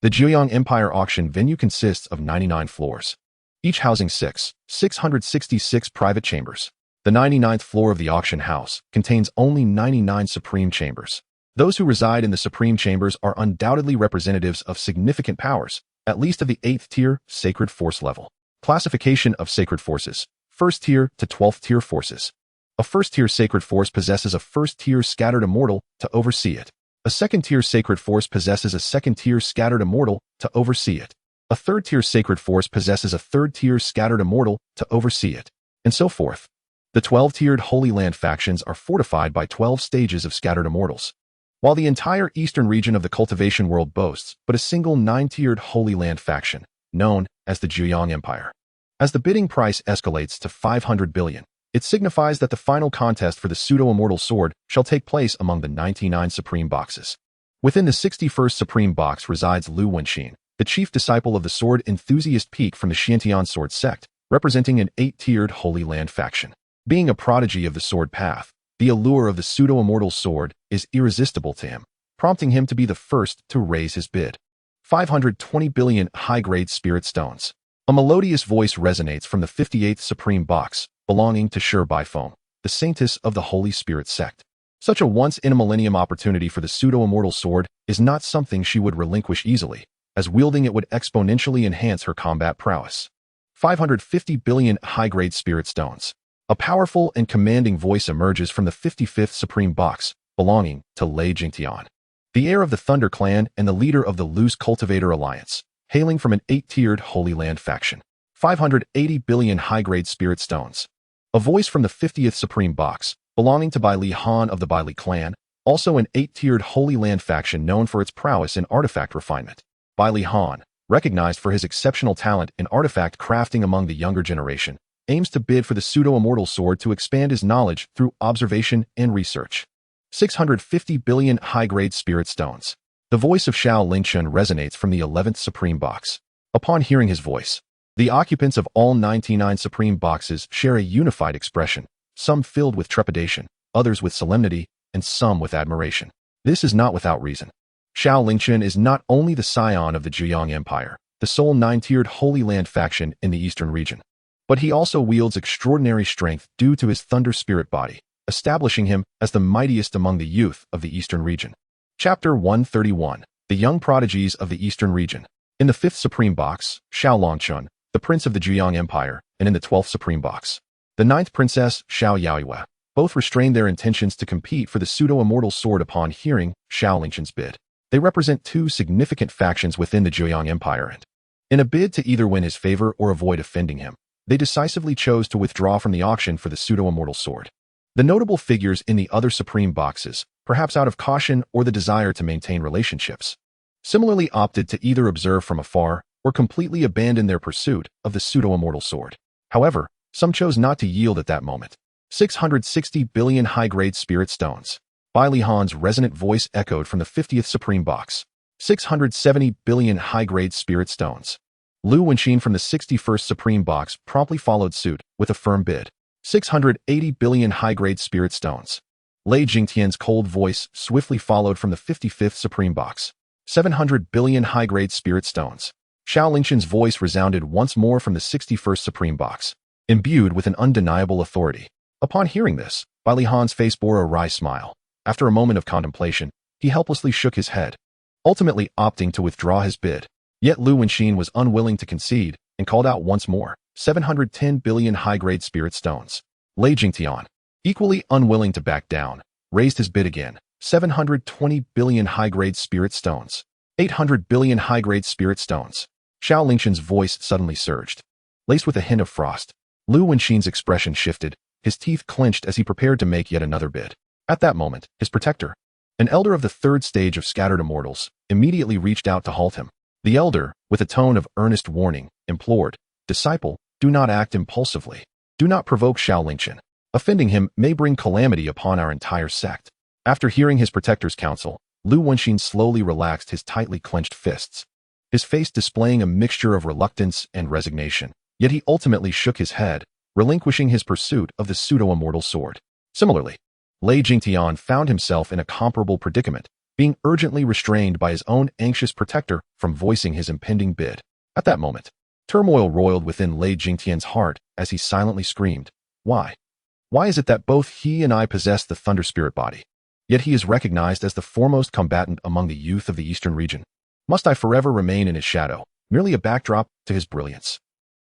The Zhejiang Empire auction venue consists of 99 floors, each housing 666 private chambers. The 99th floor of the auction house contains only 99 supreme chambers. Those who reside in the supreme chambers are undoubtedly representatives of significant powers, at least of the 8th tier sacred force level. Classification of sacred forces: 1st tier to 12th tier forces. A 1st tier sacred force possesses a 1st tier scattered immortal to oversee it. A 2nd tier sacred force possesses a 2nd tier scattered immortal to oversee it. A 3rd tier sacred force possesses a 3rd tier scattered immortal to oversee it, and so forth. The 12-tiered Holy Land factions are fortified by 12 stages of scattered immortals, while the entire eastern region of the cultivation world boasts but a single 9-tiered Holy Land faction, known as the Zhejiang Empire. As the bidding price escalates to 500 billion, it signifies that the final contest for the pseudo-immortal sword shall take place among the 99 supreme boxes. Within the 61st supreme box resides Lu Wenxin, the chief disciple of the sword enthusiast peak from the Xiantian sword sect, representing an 8-tiered Holy Land faction. Being a prodigy of the sword path, the allure of the pseudo-immortal sword is irresistible to him, prompting him to be the first to raise his bid. 520 billion high-grade spirit stones. A melodious voice resonates from the 58th supreme box, belonging to Shi Baifeng, the saintess of the Holy Spirit sect. Such a once-in-a-millennium opportunity for the pseudo-immortal sword is not something she would relinquish easily, as wielding it would exponentially enhance her combat prowess. 550 billion high-grade spirit stones. A powerful and commanding voice emerges from the 55th supreme box, belonging to Lei Jingtian, the heir of the Thunder Clan and the leader of the Loose Cultivator Alliance, hailing from an 8-tiered Holy Land faction. 580 billion high-grade spirit stones. A voice from the 50th supreme box, belonging to Bai Li Han of the Bai Li clan, also an 8-tiered Holy Land faction known for its prowess in artifact refinement. Bai Li Han, recognized for his exceptional talent in artifact crafting among the younger generation, aims to bid for the pseudo-immortal sword to expand his knowledge through observation and research. 650 billion high-grade spirit stones. The voice of Xiao Lingchen resonates from the 11th supreme box. Upon hearing his voice, the occupants of all 99 supreme boxes share a unified expression, some filled with trepidation, others with solemnity, and some with admiration. This is not without reason. Xiao Lingchen is not only the scion of the Zhejiang Empire, the sole 9-tiered Holy Land faction in the eastern region, but he also wields extraordinary strength due to his thunder spirit body, establishing him as the mightiest among the youth of the eastern region. Chapter 131. The Young Prodigies of the Eastern Region. In the 5th Supreme Box, Xiao Longchun, the Prince of the Zhejiang Empire, and in the 12th Supreme Box, the 9th Princess, Xiao Yaoyue, both restrained their intentions to compete for the pseudo-immortal sword upon hearing Xiao Lingchen's bid. They represent two significant factions within the Zhejiang Empire and, in a bid to either win his favor or avoid offending him, they decisively chose to withdraw from the auction for the pseudo-immortal sword. The notable figures in the other Supreme Boxes, perhaps out of caution or the desire to maintain relationships, similarly opted to either observe from afar or completely abandon their pursuit of the pseudo-immortal sword. However, some chose not to yield at that moment. 660 billion high-grade spirit stones. Bai Li Han's resonant voice echoed from the 50th Supreme Box. 670 billion high-grade spirit stones. Lu Wenxin from the 61st Supreme Box promptly followed suit with a firm bid. 680 billion high-grade spirit stones. Lei Jingtian's cold voice swiftly followed from the 55th Supreme Box. 700 billion high-grade spirit stones. Xiao Lingchen's voice resounded once more from the 61st Supreme Box, imbued with an undeniable authority. Upon hearing this, Bai Li Han's face bore a wry smile. After a moment of contemplation, he helplessly shook his head, ultimately opting to withdraw his bid. Yet Lu Wenxin was unwilling to concede and called out once more, 710 billion high-grade spirit stones. Lei Jingtian, equally unwilling to back down, raised his bid again, 720 billion high-grade spirit stones. 800 billion high-grade spirit stones. Xiao Lingchen's voice suddenly surged, laced with a hint of frost. Lu Wenxin's expression shifted, his teeth clenched as he prepared to make yet another bid. At that moment, his protector, an elder of the 3rd stage of Scattered Immortals, immediately reached out to halt him. The elder, with a tone of earnest warning, implored, "Disciple, do not act impulsively. Do not provoke Xiao Lingchen. Offending him may bring calamity upon our entire sect." After hearing his protector's counsel, Lu Wenxin slowly relaxed his tightly clenched fists, his face displaying a mixture of reluctance and resignation. Yet he ultimately shook his head, relinquishing his pursuit of the pseudo-immortal sword. Similarly, Lei Jingtian found himself in a comparable predicament, being urgently restrained by his own anxious protector from voicing his impending bid. At that moment, turmoil roiled within Lei Jingtian's heart as he silently screamed, "Why? Why is it that both he and I possess the Thunder Spirit body? Yet he is recognized as the foremost combatant among the youth of the Eastern region. Must I forever remain in his shadow, merely a backdrop to his brilliance?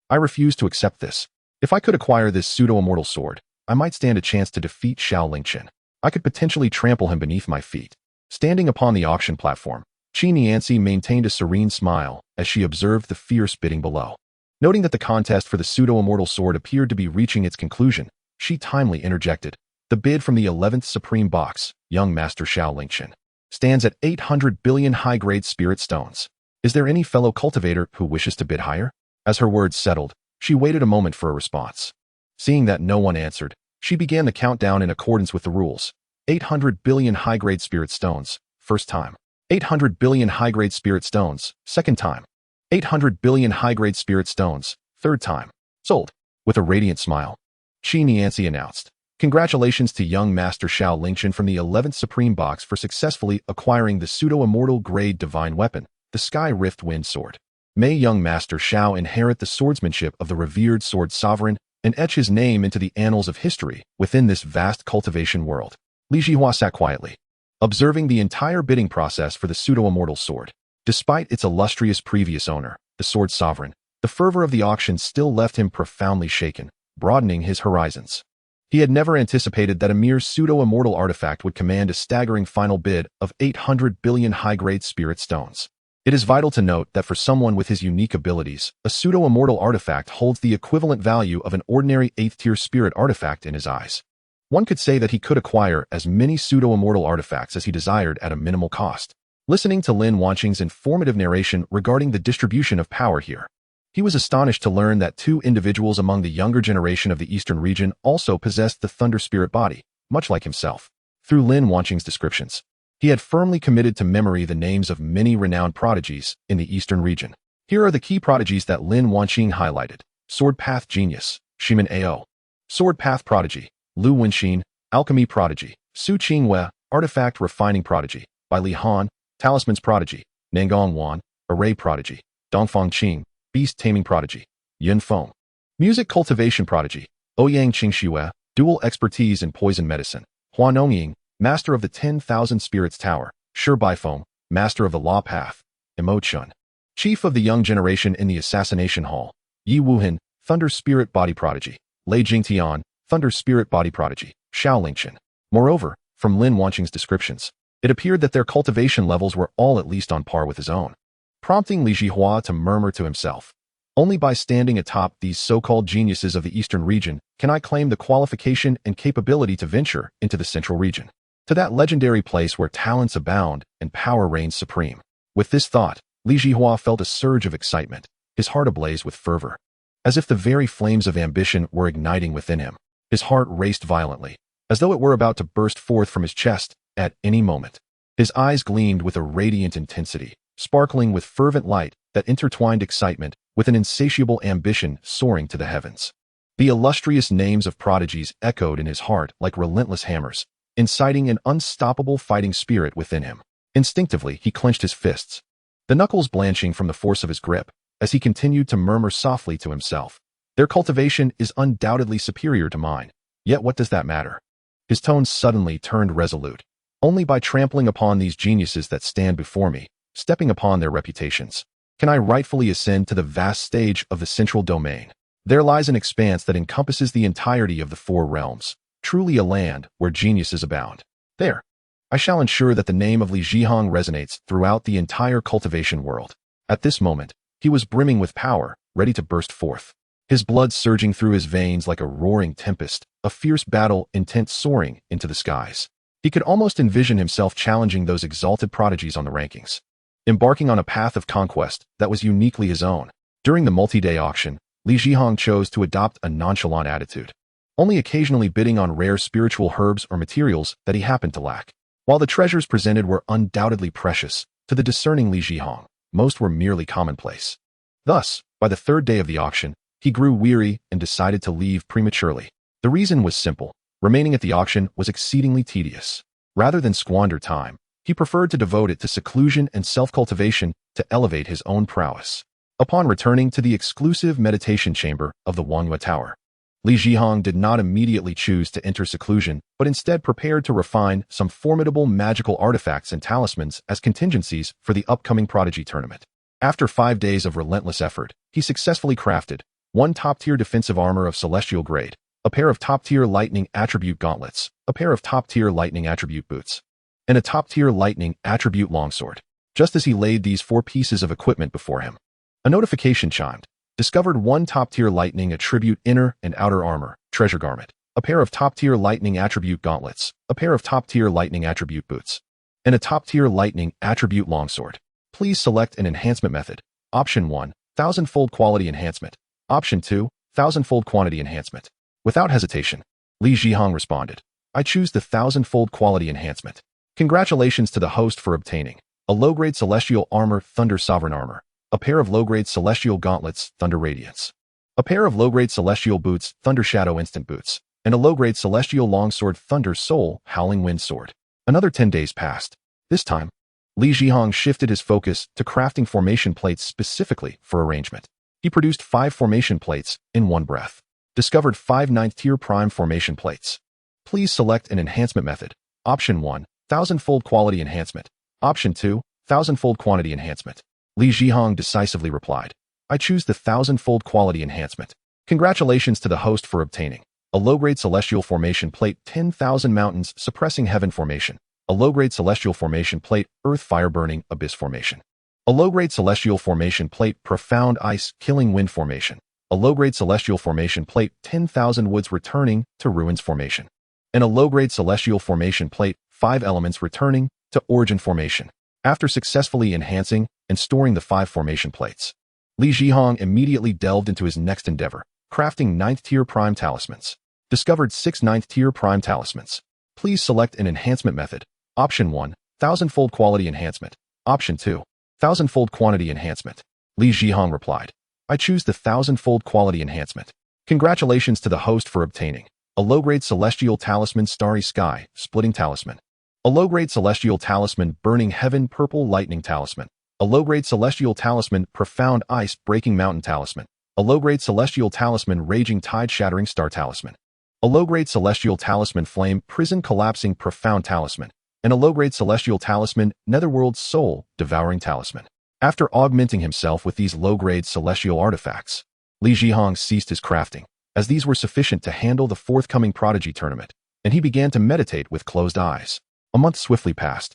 I refuse to accept this. If I could acquire this pseudo-immortal sword, I might stand a chance to defeat Xiao Lingchen. I could potentially trample him beneath my feet." Standing upon the auction platform, Xianxia maintained a serene smile as she observed the fierce bidding below. Noting that the contest for the pseudo-immortal sword appeared to be reaching its conclusion, she timely interjected. "The bid from the 11th Supreme Box, young Master Xiao Lingchen, stands at 800 billion high-grade spirit stones. Is there any fellow cultivator who wishes to bid higher?" As her words settled, she waited a moment for a response. Seeing that no one answered, she began the countdown in accordance with the rules. 800 billion high-grade spirit stones, first time. 800 billion high-grade spirit stones, second time. 800 billion high-grade spirit stones, third time. Sold. With a radiant smile, Xianxia announced, "Congratulations to young Master Xiao Lingchen from the 11th Supreme Box for successfully acquiring the pseudo-immortal grade divine weapon, the Sky Rift Wind Sword. May young Master Xiao inherit the swordsmanship of the revered sword sovereign and etch his name into the annals of history within this vast cultivation world." Li Zhihao sat quietly, observing the entire bidding process for the pseudo-immortal sword. Despite its illustrious previous owner, the sword sovereign, the fervor of the auction still left him profoundly shaken, broadening his horizons. He had never anticipated that a mere pseudo-immortal artifact would command a staggering final bid of 800 billion high-grade spirit stones. It is vital to note that for someone with his unique abilities, a pseudo-immortal artifact holds the equivalent value of an ordinary 8th-tier spirit artifact in his eyes. One could say that he could acquire as many pseudo-immortal artifacts as he desired at a minimal cost. Listening to Lin Wanqing's informative narration regarding the distribution of power here, he was astonished to learn that two individuals among the younger generation of the Eastern region also possessed the Thunder Spirit body, much like himself. Through Lin Wanqing's descriptions, he had firmly committed to memory the names of many renowned prodigies in the Eastern region. Here are the key prodigies that Lin Wanqing highlighted. Sword Path Genius, Shiman Ao. Sword Path Prodigy, Lu Wenxin. Alchemy Prodigy, Su Qingwei. Artifact Refining Prodigy, by Li Han. Talismans Prodigy, Nangong Wan. Array Prodigy, Dongfang Qing. Beast Taming Prodigy, Yinfong. Music Cultivation Prodigy, Ouyang Qingshui. Dual Expertise in Poison Medicine, Hua Nongying. Master of the 10,000 Spirits Tower, Shi Baifeng. Master of the Law Path, Emo Chun. Chief of the Young Generation in the Assassination Hall, Yi Wuhan. Thunder Spirit Body Prodigy, Lei Jingtian. Thunder Spirit Body Prodigy, Xiao Lingchen. Moreover, from Lin Wanqing's descriptions, it appeared that their cultivation levels were all at least on par with his own, prompting Li Zhihao to murmur to himself, "Only by standing atop these so-called geniuses of the Eastern region can I claim the qualification and capability to venture into the Central region, to that legendary place where talents abound and power reigns supreme." With this thought, Li Zhihao felt a surge of excitement, his heart ablaze with fervor. As if the very flames of ambition were igniting within him, his heart raced violently, as though it were about to burst forth from his chest at any moment. His eyes gleamed with a radiant intensity, sparkling with fervent light that intertwined excitement with an insatiable ambition soaring to the heavens. The illustrious names of prodigies echoed in his heart like relentless hammers, inciting an unstoppable fighting spirit within him. Instinctively, he clenched his fists, the knuckles blanching from the force of his grip, as he continued to murmur softly to himself, "Their cultivation is undoubtedly superior to mine, yet what does that matter?" His tone suddenly turned resolute. "Only by trampling upon these geniuses that stand before me, stepping upon their reputations, can I rightfully ascend to the vast stage of the central domain. There lies an expanse that encompasses the entirety of the four realms, truly a land where geniuses abound. There, I shall ensure that the name of Li Zhihong resonates throughout the entire cultivation world." At this moment, he was brimming with power, ready to burst forth, his blood surging through his veins like a roaring tempest, a fierce battle intent soaring into the skies. He could almost envision himself challenging those exalted prodigies on the rankings, embarking on a path of conquest that was uniquely his own. During the multi-day auction, Li Zhihong chose to adopt a nonchalant attitude, only occasionally bidding on rare spiritual herbs or materials that he happened to lack. While the treasures presented were undoubtedly precious, to the discerning Li Zhihong, most were merely commonplace. Thus, by the third day of the auction, he grew weary and decided to leave prematurely. The reason was simple. Remaining at the auction was exceedingly tedious. Rather than squander time, he preferred to devote it to seclusion and self-cultivation to elevate his own prowess. Upon returning to the exclusive meditation chamber of the Wangyue Tower, Li Zhihong did not immediately choose to enter seclusion, but instead prepared to refine some formidable magical artifacts and talismans as contingencies for the upcoming prodigy tournament. After 5 days of relentless effort, he successfully crafted one top-tier defensive armor of celestial grade, a pair of top-tier lightning attribute gauntlets, a pair of top-tier lightning attribute boots, and a top-tier lightning attribute longsword. Just as he laid these 4 pieces of equipment before him, a notification chimed. Discovered one top-tier lightning attribute inner and outer armor, treasure garment, a pair of top-tier lightning attribute gauntlets, a pair of top-tier lightning attribute boots, and a top-tier lightning attribute longsword. Please select an enhancement method. Option 1, 1000-fold quality enhancement. Option 2, 1000-fold quantity enhancement. Without hesitation, Li Zhihong responded, I choose the 1000-fold quality enhancement. Congratulations to the host for obtaining a low-grade celestial armor, Thunder Sovereign Armor, a pair of low-grade celestial gauntlets, Thunder Radiance, a pair of low-grade celestial boots, Thunder Shadow Instant Boots, and a low-grade celestial longsword, Thunder Soul Howling Wind Sword. Another 10 days passed. This time, Li Zhihong shifted his focus to crafting formation plates specifically for arrangement. He produced 5 formation plates in one breath. Discovered 5 9th-tier prime formation plates. Please select an enhancement method. Option 1, 1000-fold quality enhancement. Option 2, 1000-fold quantity enhancement. Li Zhihong decisively replied, I choose the 1000-fold quality enhancement. Congratulations to the host for obtaining a low-grade celestial formation plate, 10,000 mountains suppressing heaven formation, a low-grade celestial formation plate, earth fire burning abyss formation, a low-grade celestial formation plate, profound ice killing wind formation, a low-grade celestial formation plate, 10,000 woods returning to ruins formation, and a low-grade celestial formation plate, 5 elements returning to origin formation. After successfully enhancing and storing the 5 formation plates, Li Zhihong immediately delved into his next endeavor, crafting 9th-tier prime talismans. Discovered 6 9th-tier prime talismans. Please select an enhancement method. Option 1, 1000-fold quality enhancement. Option 2, 1000-fold quantity enhancement. Li Zhihong replied, I choose the 1000-fold quality enhancement. Congratulations to the host for obtaining a low-grade celestial talisman, Starry Sky Splitting Talisman, a low-grade celestial talisman, Burning Heaven Purple Lightning Talisman, a low-grade celestial talisman, Profound Ice Breaking Mountain Talisman, a low-grade celestial talisman, Raging Tide Shattering Star Talisman, a low-grade celestial talisman, Flame Prison Collapsing Profound Talisman, and a low-grade celestial talisman, Netherworld Soul Devouring Talisman. After augmenting himself with these low-grade celestial artifacts, Li Zhihong ceased his crafting, as these were sufficient to handle the forthcoming prodigy tournament, and he began to meditate with closed eyes. A month swiftly passed,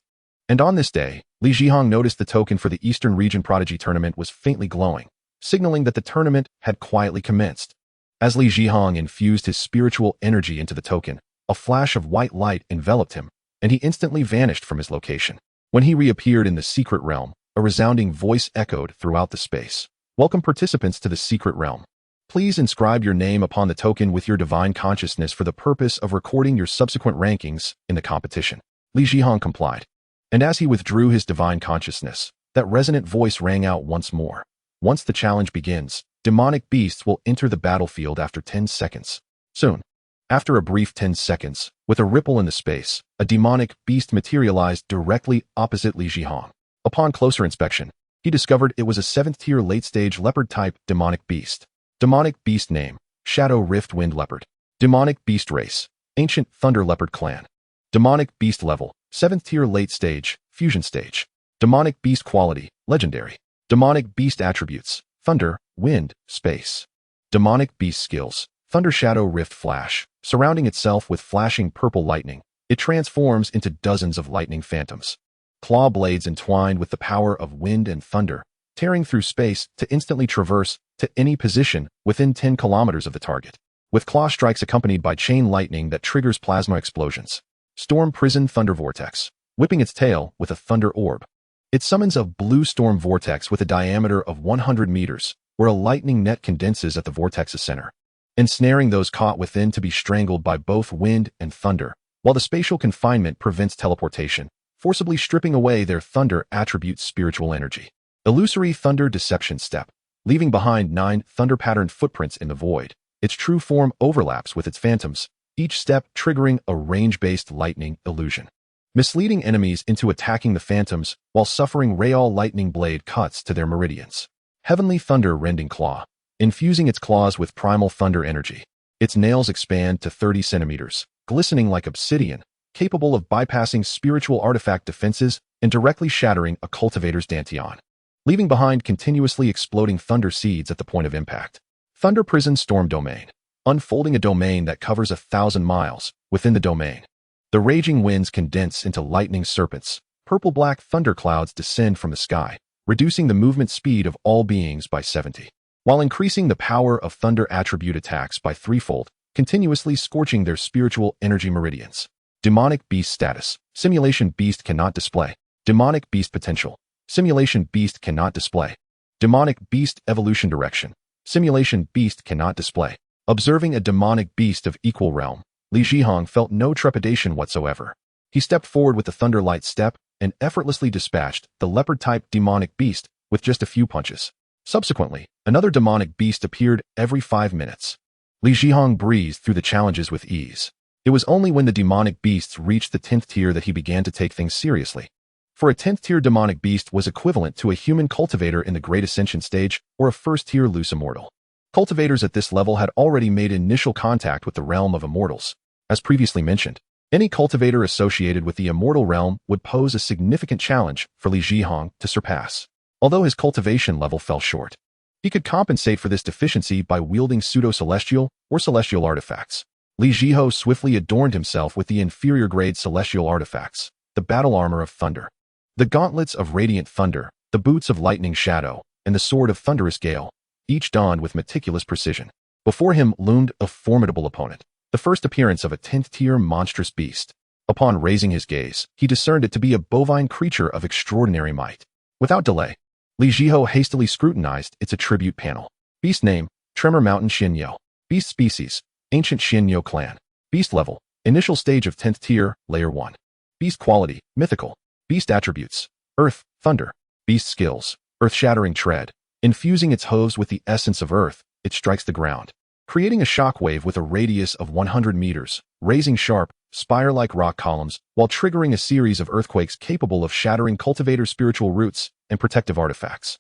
and on this day, Li Zhihong noticed the token for the Eastern Region Prodigy Tournament was faintly glowing, signaling that the tournament had quietly commenced. As Li Zhihong infused his spiritual energy into the token, a flash of white light enveloped him, and he instantly vanished from his location. When he reappeared in the secret realm, a resounding voice echoed throughout the space. Welcome participants to the secret realm. Please inscribe your name upon the token with your divine consciousness for the purpose of recording your subsequent rankings in the competition. Li Zhihong complied, and as he withdrew his divine consciousness, that resonant voice rang out once more. Once the challenge begins, demonic beasts will enter the battlefield after 10 seconds. Soon, after a brief 10 seconds, with a ripple in the space, a demonic beast materialized directly opposite Li Zhihong. Upon closer inspection, he discovered it was a 7th-tier late-stage leopard-type demonic beast. Demonic beast name, Shadow Rift Wind Leopard. Demonic beast race, Ancient Thunder Leopard Clan. Demonic beast level, 7th-tier late stage, fusion stage. Demonic beast quality, legendary. Demonic beast attributes, thunder, wind, space. Demonic beast skills, Thunder Shadow Rift Flash. Surrounding itself with flashing purple lightning, it transforms into dozens of lightning phantoms. Claw blades entwined with the power of wind and thunder, tearing through space to instantly traverse to any position within 10 kilometers of the target. With claw strikes accompanied by chain lightning that triggers plasma explosions. Storm Prison Thunder Vortex, whipping its tail with a thunder orb. It summons a blue storm vortex with a diameter of 100 meters, where a lightning net condenses at the vortex's center, ensnaring those caught within to be strangled by both wind and thunder, while the spatial confinement prevents teleportation, forcibly stripping away their thunder attribute's spiritual energy. Illusory Thunder Deception Step. leaving behind 9 thunder-patterned footprints in the void. Its true form overlaps with its phantoms, each step triggering a range-based lightning illusion, misleading enemies into attacking the phantoms while suffering Real lightning blade cuts to their meridians. Heavenly Thunder Rending Claw, infusing its claws with primal thunder energy. Its nails expand to 30 centimeters, glistening like obsidian, capable of bypassing spiritual artifact defenses and directly shattering a cultivator's dantian, leaving behind continuously exploding thunder seeds at the point of impact. Thunder Prison Storm Domain, unfolding a domain that covers 1,000 miles within the domain. The raging winds condense into lightning serpents. Purple-black thunderclouds descend from the sky, reducing the movement speed of all beings by 70, while increasing the power of thunder attribute attacks by threefold, continuously scorching their spiritual energy meridians. Demonic Beast Status. Simulation Beast cannot display. Demonic Beast Potential. Simulation Beast cannot display. Demonic Beast Evolution Direction. Simulation Beast cannot display. Observing a demonic beast of equal realm, Li Zhihao felt no trepidation whatsoever. He stepped forward with the Thunderlight step and effortlessly dispatched the leopard-type demonic beast with just a few punches. Subsequently, another demonic beast appeared every 5 minutes. Li Zhihao breezed through the challenges with ease. It was only when the demonic beasts reached the 10th tier that he began to take things seriously. For a 10th tier demonic beast was equivalent to a human cultivator in the Great Ascension stage or a 1st tier loose immortal. Cultivators at this level had already made initial contact with the realm of immortals. As previously mentioned, any cultivator associated with the immortal realm would pose a significant challenge for Li Zhihao to surpass. Although his cultivation level fell short, he could compensate for this deficiency by wielding pseudo-celestial or celestial artifacts. Li Zhihao swiftly adorned himself with the inferior grade celestial artifacts, the battle armor of thunder, the gauntlets of radiant thunder, the boots of lightning shadow, and the sword of thunderous gale, each donned with meticulous precision. Before him loomed a formidable opponent, the first appearance of a 10th tier monstrous beast. Upon raising his gaze, he discerned it to be a bovine creature of extraordinary might. Without delay, Li Zhihao hastily scrutinized its attribute panel. Beast name, Tremor Mountain Xianyou. Beast species, Ancient Xianyou clan. Beast level, initial stage of 10th tier, layer 1. Beast quality, mythical. Beast attributes, earth, thunder. Beast skills, earth-shattering tread. Infusing its hooves with the essence of earth, it strikes the ground, creating a shockwave with a radius of 100 meters, raising sharp, spire-like rock columns while triggering a series of earthquakes capable of shattering cultivator spiritual roots and protective artifacts.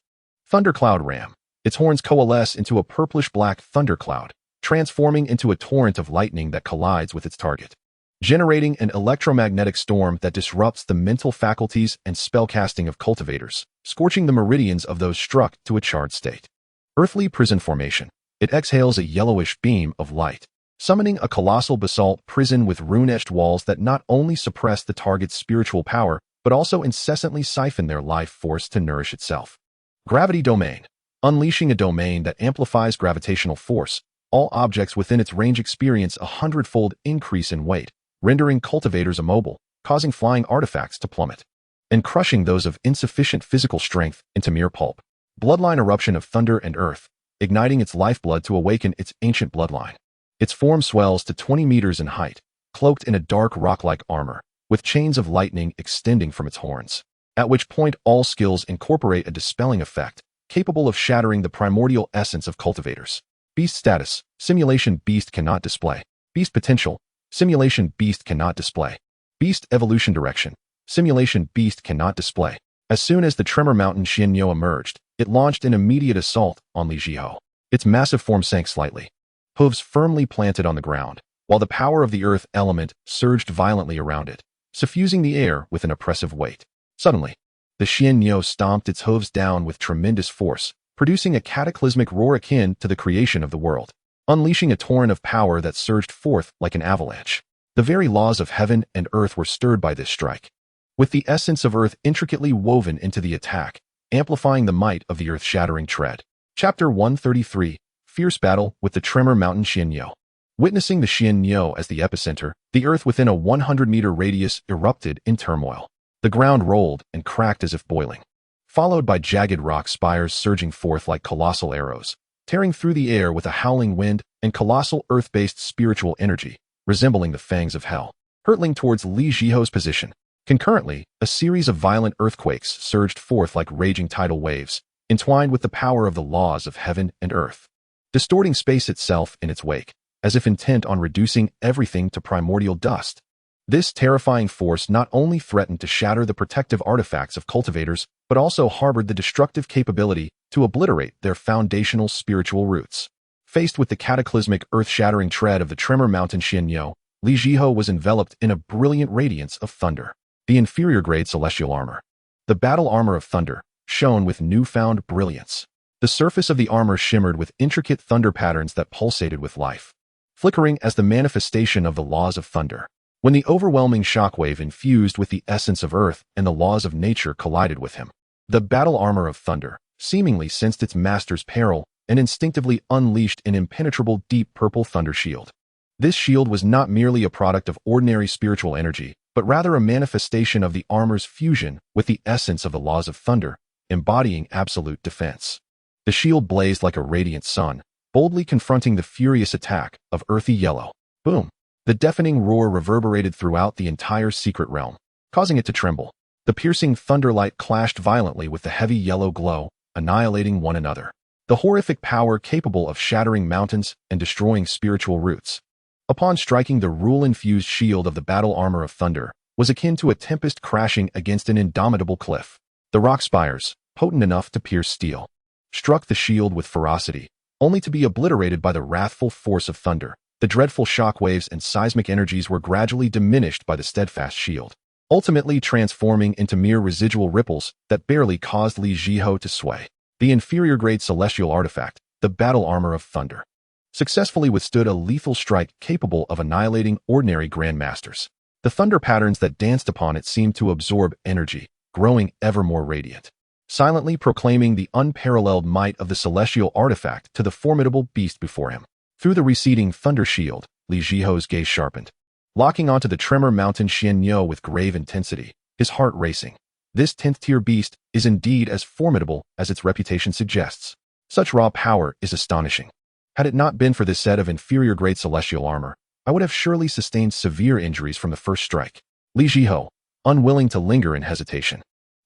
Thundercloud Ram. Its horns coalesce into a purplish-black thundercloud, transforming into a torrent of lightning that collides with its target, generating an electromagnetic storm that disrupts the mental faculties and spellcasting of cultivators, scorching the meridians of those struck to a charred state. Earthly Prison Formation. It exhales a yellowish beam of light, summoning a colossal basalt prison with rune-etched walls that not only suppress the target's spiritual power, but also incessantly siphon their life force to nourish itself. Gravity Domain. Unleashing a domain that amplifies gravitational force, all objects within its range experience a 100-fold increase in weight, rendering cultivators immobile, causing flying artifacts to plummet, and crushing those of insufficient physical strength into mere pulp. Bloodline Eruption of Thunder and Earth, igniting its lifeblood to awaken its ancient bloodline. Its form swells to 20 meters in height, cloaked in a dark rock-like armor, with chains of lightning extending from its horns, at which point all skills incorporate a dispelling effect, capable of shattering the primordial essence of cultivators. Beast Status. Simulation Beast cannot display. Beast Potential. Simulation Beast cannot display. Beast Evolution Direction. Simulation Beast cannot display. As soon as the Tremor Mountain Xianyou emerged, it launched an immediate assault on Li Zhihao. Its massive form sank slightly, hooves firmly planted on the ground, while the power of the earth element surged violently around it, suffusing the air with an oppressive weight. Suddenly, the Xianyou stomped its hooves down with tremendous force, producing a cataclysmic roar akin to the creation of the world, unleashing a torrent of power that surged forth like an avalanche. The very laws of heaven and earth were stirred by this strike, with the essence of earth intricately woven into the attack, amplifying the might of the earth-shattering tread. Chapter 133, Fierce Battle with the Tremor Mountain Xianyou. Witnessing the Xianyou as the epicenter, the earth within a 100-meter radius erupted in turmoil. The ground rolled and cracked as if boiling, followed by jagged rock spires surging forth like colossal arrows, tearing through the air with a howling wind and colossal earth-based spiritual energy, resembling the fangs of hell, hurtling towards Li Zhihao's position. Concurrently, a series of violent earthquakes surged forth like raging tidal waves, entwined with the power of the laws of heaven and earth, distorting space itself in its wake, as if intent on reducing everything to primordial dust. This terrifying force not only threatened to shatter the protective artifacts of cultivators, but also harbored the destructive capability to obliterate their foundational spiritual roots. Faced with the cataclysmic, earth-shattering tread of the Tremor Mountain Xianxiao, Li Zhihao was enveloped in a brilliant radiance of thunder. The inferior-grade celestial armor. The battle armor of thunder shone with newfound brilliance. The surface of the armor shimmered with intricate thunder patterns that pulsated with life, flickering as the manifestation of the laws of thunder. When the overwhelming shockwave infused with the essence of earth and the laws of nature collided with him, the battle armor of thunder seemingly sensed its master's peril and instinctively unleashed an impenetrable deep purple thunder shield. This shield was not merely a product of ordinary spiritual energy, but rather a manifestation of the armor's fusion with the essence of the laws of thunder, embodying absolute defense. The shield blazed like a radiant sun, boldly confronting the furious attack of earthy yellow. Boom! The deafening roar reverberated throughout the entire secret realm, causing it to tremble. The piercing thunderlight clashed violently with the heavy yellow glow, annihilating one another. The horrific power capable of shattering mountains and destroying spiritual roots. Upon striking, the rule-infused shield of the battle armor of thunder was akin to a tempest crashing against an indomitable cliff. The rock spires, potent enough to pierce steel, struck the shield with ferocity, only to be obliterated by the wrathful force of thunder. The dreadful shockwaves and seismic energies were gradually diminished by the steadfast shield, ultimately transforming into mere residual ripples that barely caused Li Zhihao to sway. The inferior-grade celestial artifact, the battle armor of thunder, successfully withstood a lethal strike capable of annihilating ordinary grandmasters. The thunder patterns that danced upon it seemed to absorb energy, growing ever more radiant, silently proclaiming the unparalleled might of the celestial artifact to the formidable beast before him. Through the receding thunder shield, Li Zhihao's gaze sharpened, locking onto the Tremor Mountain Xianxiao with grave intensity, his heart racing. This 10th-tier beast is indeed as formidable as its reputation suggests. Such raw power is astonishing. Had it not been for this set of inferior-grade celestial armor, I would have surely sustained severe injuries from the first strike. Li Zhihao, unwilling to linger in hesitation,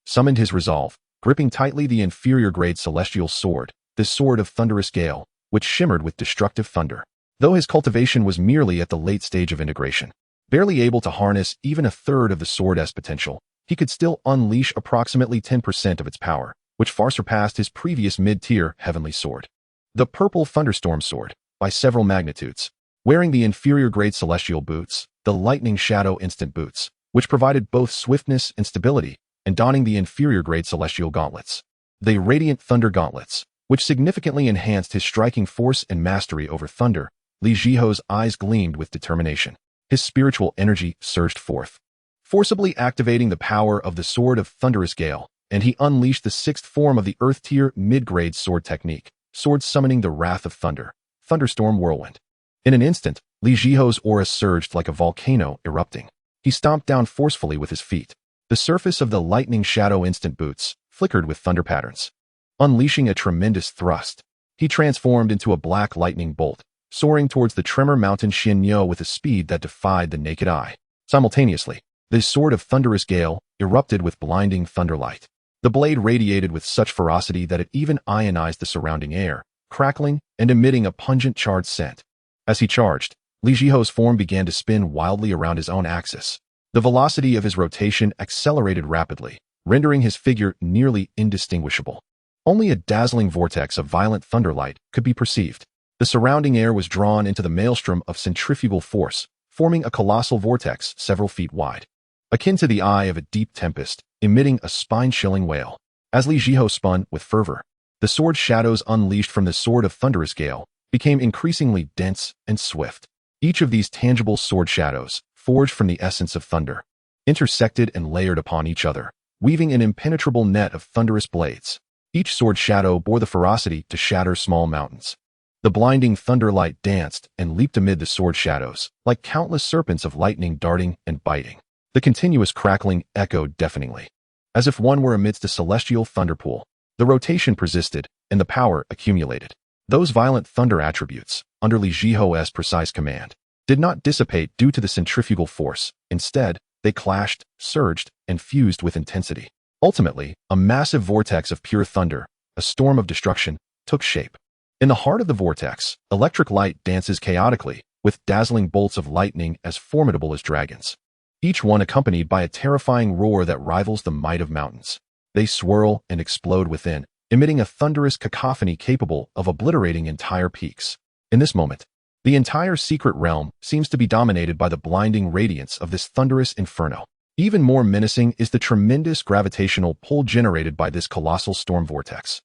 summoned his resolve, gripping tightly the inferior-grade celestial sword, the sword of thunderous gale, which shimmered with destructive thunder. Though his cultivation was merely at the late stage of integration, barely able to harness even a third of the sword's potential, he could still unleash approximately 10% of its power, which far surpassed his previous mid-tier heavenly sword. The purple thunderstorm sword, by several magnitudes, wearing the inferior-grade celestial boots, the lightning shadow instant boots, which provided both swiftness and stability, and donning the inferior-grade celestial gauntlets, the radiant thunder gauntlets, which significantly enhanced his striking force and mastery over thunder. Li Zhihao's eyes gleamed with determination. His spiritual energy surged forth, forcibly activating the power of the sword of thunderous gale, and he unleashed the 6th form of the earth-tier mid-grade sword technique, sword summoning the wrath of thunder, thunderstorm whirlwind. In an instant, Li Zhihao's aura surged like a volcano erupting. He stomped down forcefully with his feet. The surface of the lightning shadow instant boots flickered with thunder patterns. Unleashing a tremendous thrust, he transformed into a black lightning bolt, soaring towards the Tremor Mountain Xianxiao with a speed that defied the naked eye. Simultaneously, the sword of thunderous gale erupted with blinding thunderlight. The blade radiated with such ferocity that it even ionized the surrounding air, crackling and emitting a pungent charred scent. As he charged, Li Zhihao's form began to spin wildly around his own axis. The velocity of his rotation accelerated rapidly, rendering his figure nearly indistinguishable. Only a dazzling vortex of violent thunderlight could be perceived. The surrounding air was drawn into the maelstrom of centrifugal force, forming a colossal vortex several feet wide, akin to the eye of a deep tempest, emitting a spine-chilling wail. As Li Zhihao spun with fervor, the sword shadows unleashed from the sword of thunderous gale became increasingly dense and swift. Each of these tangible sword shadows, forged from the essence of thunder, intersected and layered upon each other, weaving an impenetrable net of thunderous blades. Each sword shadow bore the ferocity to shatter small mountains. The blinding thunderlight danced and leaped amid the sword shadows, like countless serpents of lightning darting and biting. The continuous crackling echoed deafeningly, as if one were amidst a celestial thunderpool. The rotation persisted, and the power accumulated. Those violent thunder attributes, under Li Zhihao's precise command, did not dissipate due to the centrifugal force. Instead, they clashed, surged, and fused with intensity. Ultimately, a massive vortex of pure thunder, a storm of destruction took shape. In the heart of the vortex, electric light dances chaotically, with dazzling bolts of lightning as formidable as dragons, each one accompanied by a terrifying roar that rivals the might of mountains. They swirl and explode within, emitting a thunderous cacophony capable of obliterating entire peaks. In this moment, the entire secret realm seems to be dominated by the blinding radiance of this thunderous inferno. Even more menacing is the tremendous gravitational pull generated by this colossal storm vortex,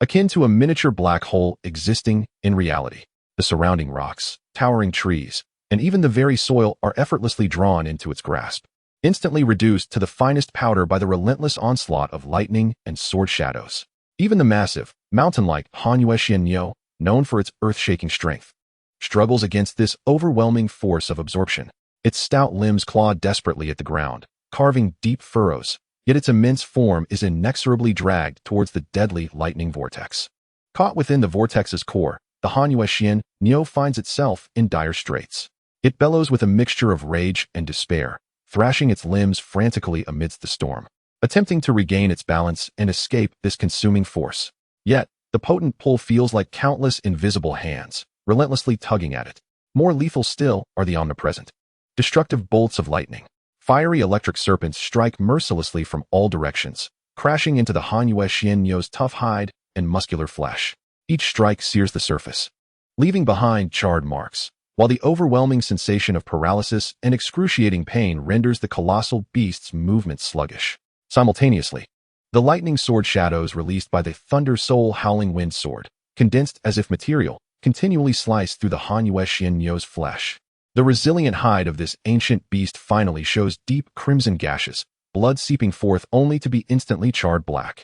akin to a miniature black hole existing in reality. The surrounding rocks, towering trees, and even the very soil are effortlessly drawn into its grasp, instantly reduced to the finest powder by the relentless onslaught of lightning and sword shadows. Even the massive, mountain-like Hundred-Billion, known for its earth-shaking strength, struggles against this overwhelming force of absorption. Its stout limbs claw desperately at the ground, carving deep furrows, yet its immense form is inexorably dragged towards the deadly lightning vortex. Caught within the vortex's core, the Hundred-Billion finds itself in dire straits. It bellows with a mixture of rage and despair, thrashing its limbs frantically amidst the storm, attempting to regain its balance and escape this consuming force. Yet, the potent pull feels like countless invisible hands, relentlessly tugging at it. More lethal still are the omnipresent, destructive bolts of lightning. Fiery electric serpents strike mercilessly from all directions, crashing into the Hundred-Billion's tough hide and muscular flesh. Each strike sears the surface, leaving behind charred marks, while the overwhelming sensation of paralysis and excruciating pain renders the colossal beast's movement sluggish. Simultaneously, the lightning sword shadows released by the Thunder Soul Howling Wind Sword, condensed as if material, continually slice through the Hundred-Billion's flesh. The resilient hide of this ancient beast finally shows deep crimson gashes, blood seeping forth only to be instantly charred black.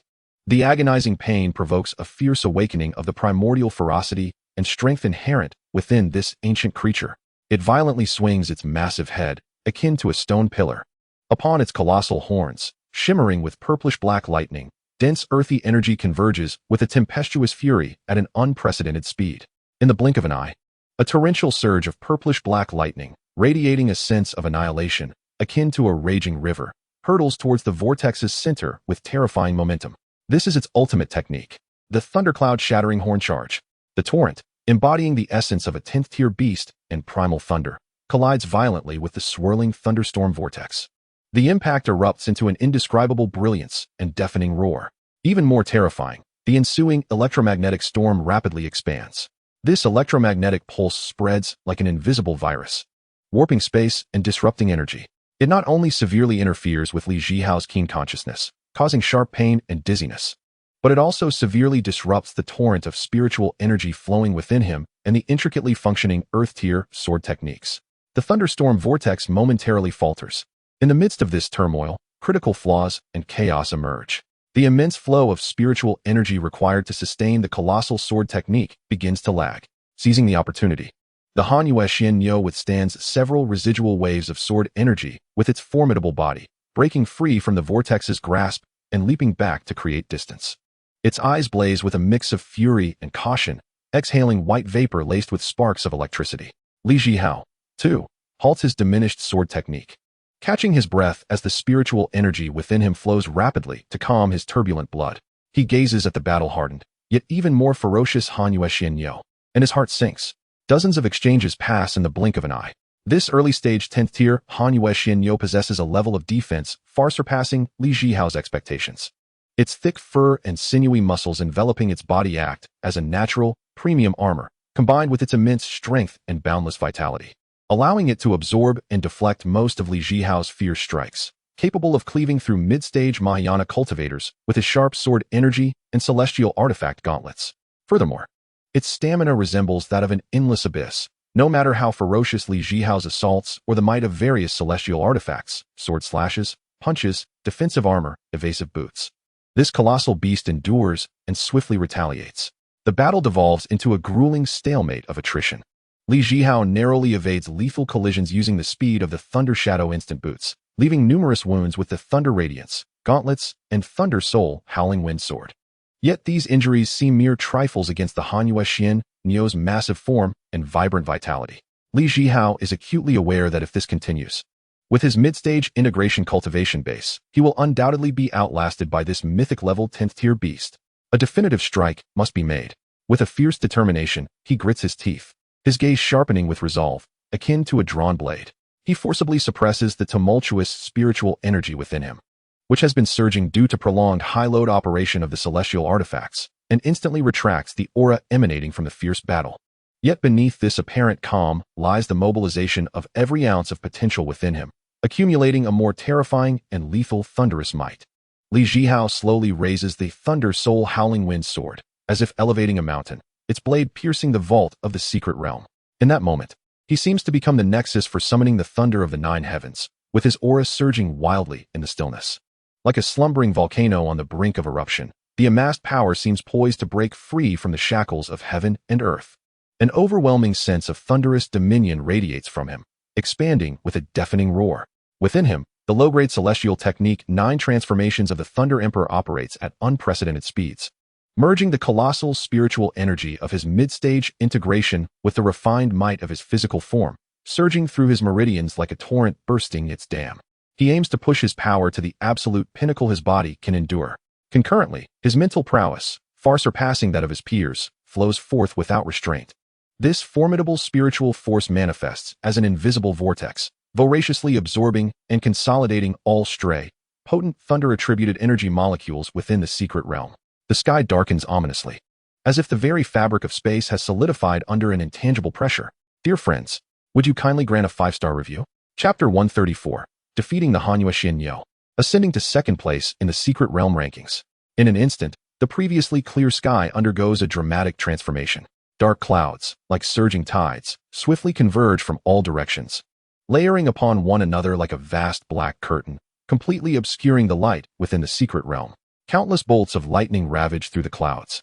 The agonizing pain provokes a fierce awakening of the primordial ferocity and strength inherent within this ancient creature. It violently swings its massive head, akin to a stone pillar. Upon its colossal horns, shimmering with purplish-black lightning, dense earthy energy converges with a tempestuous fury at an unprecedented speed. In the blink of an eye, a torrential surge of purplish-black lightning, radiating a sense of annihilation, akin to a raging river, hurtles towards the vortex's center with terrifying momentum. This is its ultimate technique, the thundercloud-shattering horn charge. The torrent, embodying the essence of a 10th-tier beast and primal thunder, collides violently with the swirling thunderstorm vortex. The impact erupts into an indescribable brilliance and deafening roar. Even more terrifying, the ensuing electromagnetic storm rapidly expands. This electromagnetic pulse spreads like an invisible virus, warping space and disrupting energy. It not only severely interferes with Li Zhihao's keen consciousness, causing sharp pain and dizziness, but it also severely disrupts the torrent of spiritual energy flowing within him and the intricately functioning earth-tier sword techniques. The thunderstorm vortex momentarily falters. In the midst of this turmoil, critical flaws and chaos emerge. The immense flow of spiritual energy required to sustain the colossal sword technique begins to lag. Seizing the opportunity, the Hundred-Billion withstands several residual waves of sword energy with its formidable body, breaking free from the vortex's grasp and leaping back to create distance. Its eyes blaze with a mix of fury and caution, exhaling white vapor laced with sparks of electricity. Li Zhihao, too, halts his diminished sword technique, catching his breath as the spiritual energy within him flows rapidly to calm his turbulent blood. He gazes at the battle-hardened, yet even more ferocious Hundred-Billion, and his heart sinks. Dozens of exchanges pass in the blink of an eye. This early-stage 10th-tier Hundred-Billion possesses a level of defense far surpassing Li Zhihao's expectations. Its thick fur and sinewy muscles enveloping its body act as a natural, premium armor, combined with its immense strength and boundless vitality, allowing it to absorb and deflect most of Li Zhihao's fierce strikes, capable of cleaving through mid-stage Mahayana cultivators with his sharp sword energy and celestial artifact gauntlets. Furthermore, its stamina resembles that of an endless abyss, no matter how ferocious Li Zhihao's assaults or the might of various celestial artifacts, sword slashes, punches, defensive armor, evasive boots. This colossal beast endures and swiftly retaliates. The battle devolves into a grueling stalemate of attrition. Li Zhihao narrowly evades lethal collisions using the speed of the Thunder Shadow instant boots, leaving numerous wounds with the Thunder Radiance, gauntlets, and Thunder Soul Howling Wind Sword. Yet these injuries seem mere trifles against the Hundred-Billion's massive form and vibrant vitality. Li Zhihao is acutely aware that if this continues, with his mid-stage integration cultivation base, he will undoubtedly be outlasted by this mythic-level 10th-tier beast. A definitive strike must be made. With a fierce determination, he grits his teeth, his gaze sharpening with resolve, akin to a drawn blade. He forcibly suppresses the tumultuous spiritual energy within him, which has been surging due to prolonged high-load operation of the celestial artifacts, and instantly retracts the aura emanating from the fierce battle. Yet beneath this apparent calm lies the mobilization of every ounce of potential within him, accumulating a more terrifying and lethal thunderous might. Zhihao slowly raises the Thunder Soul Howling Wind sword, as if elevating a mountain, its blade piercing the vault of the secret realm. In that moment, he seems to become the nexus for summoning the thunder of the nine heavens, with his aura surging wildly in the stillness. Like a slumbering volcano on the brink of eruption, the amassed power seems poised to break free from the shackles of heaven and earth. An overwhelming sense of thunderous dominion radiates from him, expanding with a deafening roar. Within him, the low-grade celestial technique 9 transformations of the Thunder Emperor operates at unprecedented speeds, merging the colossal spiritual energy of his mid-stage integration with the refined might of his physical form, surging through his meridians like a torrent bursting its dam. He aims to push his power to the absolute pinnacle his body can endure. Concurrently, his mental prowess, far surpassing that of his peers, flows forth without restraint. This formidable spiritual force manifests as an invisible vortex, voraciously absorbing and consolidating all stray, potent thunder-attributed energy molecules within the secret realm. The sky darkens ominously, as if the very fabric of space has solidified under an intangible pressure. Dear friends, would you kindly grant a 5-star review? Chapter 134, Defeating the xianxiaaudiobooks, ascending to second place in the secret realm rankings. In an instant, the previously clear sky undergoes a dramatic transformation. Dark clouds, like surging tides, swiftly converge from all directions, layering upon one another like a vast black curtain, completely obscuring the light within the secret realm. Countless bolts of lightning ravage through the clouds,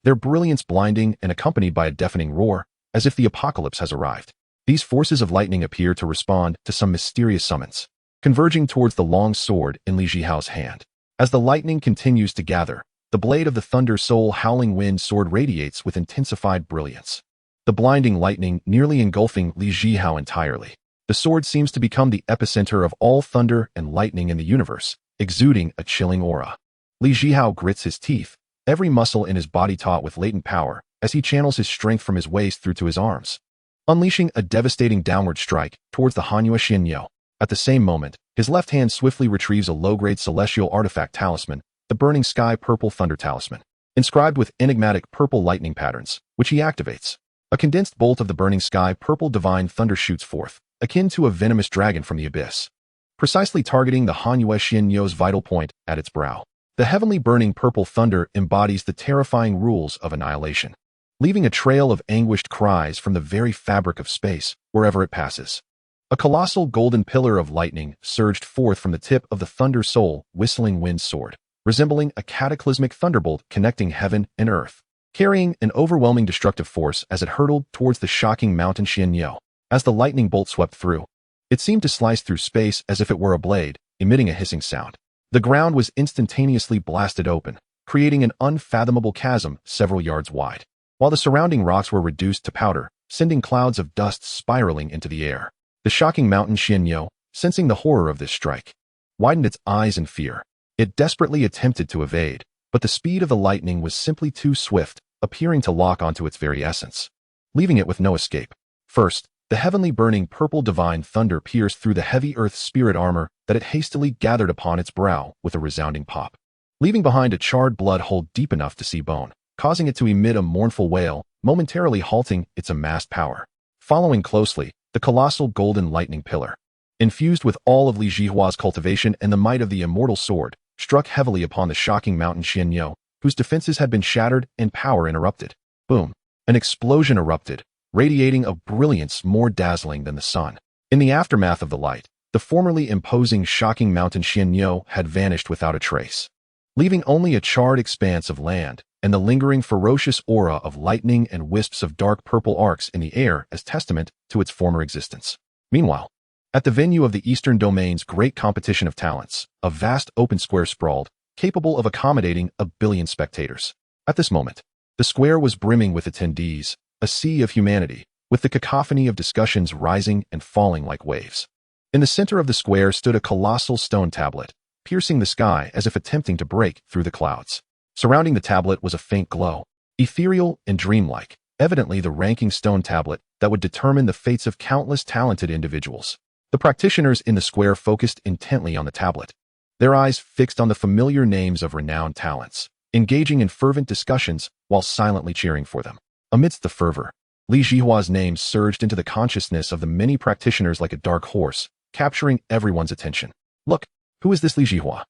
their brilliance blinding and accompanied by a deafening roar, as if the apocalypse has arrived. These forces of lightning appear to respond to some mysterious summons, converging towards the long sword in Zhihao's hand. As the lightning continues to gather, the blade of the Thunder Soul Howling Wind sword radiates with intensified brilliance, the blinding lightning nearly engulfing Zhihao entirely. The sword seems to become the epicenter of all thunder and lightning in the universe, exuding a chilling aura. Zhihao grits his teeth, every muscle in his body taut with latent power, as he channels his strength from his waist through to his arms, unleashing a devastating downward strike towards the xianxiaaudiobooks. At the same moment, his left hand swiftly retrieves a low-grade celestial artifact talisman, the Burning Sky Purple Thunder Talisman, inscribed with enigmatic purple lightning patterns, which he activates. A condensed bolt of the Burning Sky Purple Divine Thunder shoots forth, akin to a venomous dragon from the abyss, precisely targeting the xianxiaaudiobooks' vital point at its brow. The heavenly burning purple thunder embodies the terrifying rules of annihilation, leaving a trail of anguished cries from the very fabric of space wherever it passes. A colossal golden pillar of lightning surged forth from the tip of the Thunder Soul Whistling Wind sword, resembling a cataclysmic thunderbolt connecting heaven and earth, carrying an overwhelming destructive force as it hurtled towards the shocking mountain xianxiao. As the lightning bolt swept through, it seemed to slice through space as if it were a blade, emitting a hissing sound. The ground was instantaneously blasted open, creating an unfathomable chasm several yards wide, while the surrounding rocks were reduced to powder, sending clouds of dust spiraling into the air. The shocking mountain xianxiao, sensing the horror of this strike, widened its eyes in fear. It desperately attempted to evade, but the speed of the lightning was simply too swift, appearing to lock onto its very essence, leaving it with no escape. First, the heavenly burning purple divine thunder pierced through the heavy earth spirit armor that it hastily gathered upon its brow with a resounding pop, leaving behind a charred blood hole deep enough to see bone, causing it to emit a mournful wail, momentarily halting its amassed power. Following closely, the colossal golden lightning pillar, infused with all of Zhihao's cultivation and the might of the immortal sword, struck heavily upon the shocking mountain xianxiao, whose defenses had been shattered and power interrupted. Boom! An explosion erupted, radiating a brilliance more dazzling than the sun. In the aftermath of the light, the formerly imposing shocking mountain xianxiao had vanished without a trace, leaving only a charred expanse of land and the lingering ferocious aura of lightning and wisps of dark purple arcs in the air as testament to its former existence. Meanwhile, at the venue of the Eastern Domain's great competition of talents, a vast open square sprawled, capable of accommodating 1 billion spectators. At this moment, the square was brimming with attendees, a sea of humanity, with the cacophony of discussions rising and falling like waves. In the center of the square stood a colossal stone tablet, piercing the sky as if attempting to break through the clouds. Surrounding the tablet was a faint glow, ethereal and dreamlike, evidently the ranking stone tablet that would determine the fates of countless talented individuals. The practitioners in the square focused intently on the tablet, their eyes fixed on the familiar names of renowned talents, engaging in fervent discussions while silently cheering for them. Amidst the fervor, Li Zhihua's name surged into the consciousness of the many practitioners like a dark horse, capturing everyone's attention. Look, who is this Li Zhihua?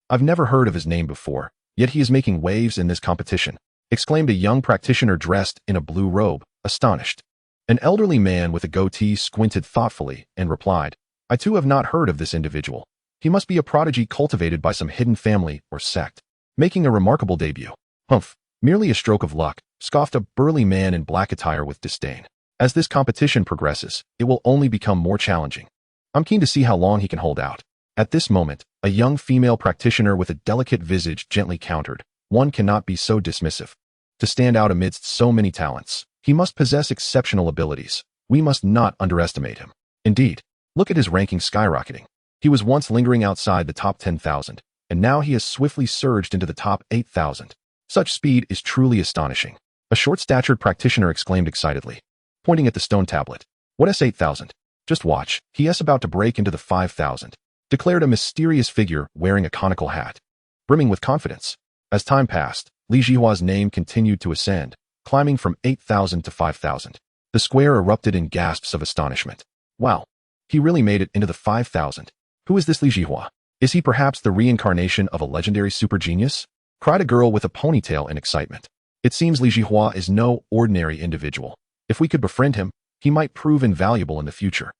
I've never heard of his name before, yet he is making waves in this competition, exclaimed a young practitioner dressed in a blue robe, astonished. An elderly man with a goatee squinted thoughtfully and replied, I too have not heard of this individual. He must be a prodigy cultivated by some hidden family or sect, making a remarkable debut. Humph, merely a stroke of luck, scoffed a burly man in black attire with disdain. As this competition progresses, it will only become more challenging. I'm keen to see how long he can hold out. At this moment, a young female practitioner with a delicate visage gently countered, one cannot be so dismissive. To stand out amidst so many talents, he must possess exceptional abilities. We must not underestimate him. Indeed, look at his ranking skyrocketing. He was once lingering outside the top 10,000, and now he has swiftly surged into the top 8,000. Such speed is truly astonishing. A short-statured practitioner exclaimed excitedly, pointing at the stone tablet. What S8,000? Just watch, he is about to break into the 5,000, declared a mysterious figure wearing a conical hat, brimming with confidence. As time passed, Li Zhihua's name continued to ascend, climbing from 8,000 to 5,000. The square erupted in gasps of astonishment. Wow, he really made it into the 5,000. Who is this Li Zhihua? Is he perhaps the reincarnation of a legendary super genius? Cried a girl with a ponytail in excitement. It seems Li Zhihua is no ordinary individual. If we could befriend him, he might prove invaluable in the future,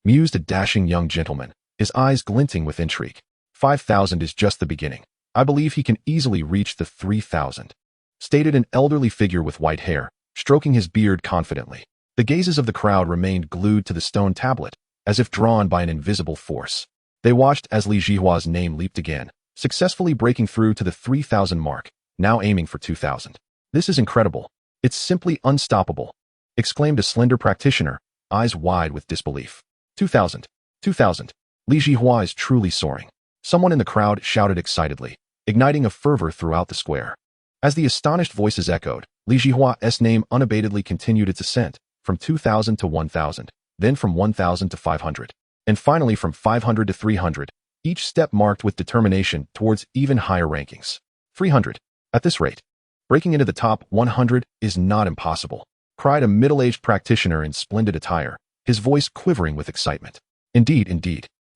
mused a dashing young gentleman, his eyes glinting with intrigue. 5,000 is just the beginning. I believe he can easily reach the 3,000, stated an elderly figure with white hair, stroking his beard confidently. The gazes of the crowd remained glued to the stone tablet, as if drawn by an invisible force. They watched as Li Zhihua's name leaped again, successfully breaking through to the 3,000 mark, now aiming for 2,000. This is incredible. It's simply unstoppable, exclaimed a slender practitioner, eyes wide with disbelief. 2,000. 2,000. Li Zhihua is truly soaring. Someone in the crowd shouted excitedly, igniting a fervor throughout the square. As the astonished voices echoed, Li Zhihua's name unabatedly continued its ascent, from 2,000 to 1,000, then from 1,000 to 500, and finally from 500 to 300, each step marked with determination towards even higher rankings. 300. At this rate, breaking into the top 100 is not impossible, cried a middle-aged practitioner in splendid attire, his voice quivering with excitement. Indeed,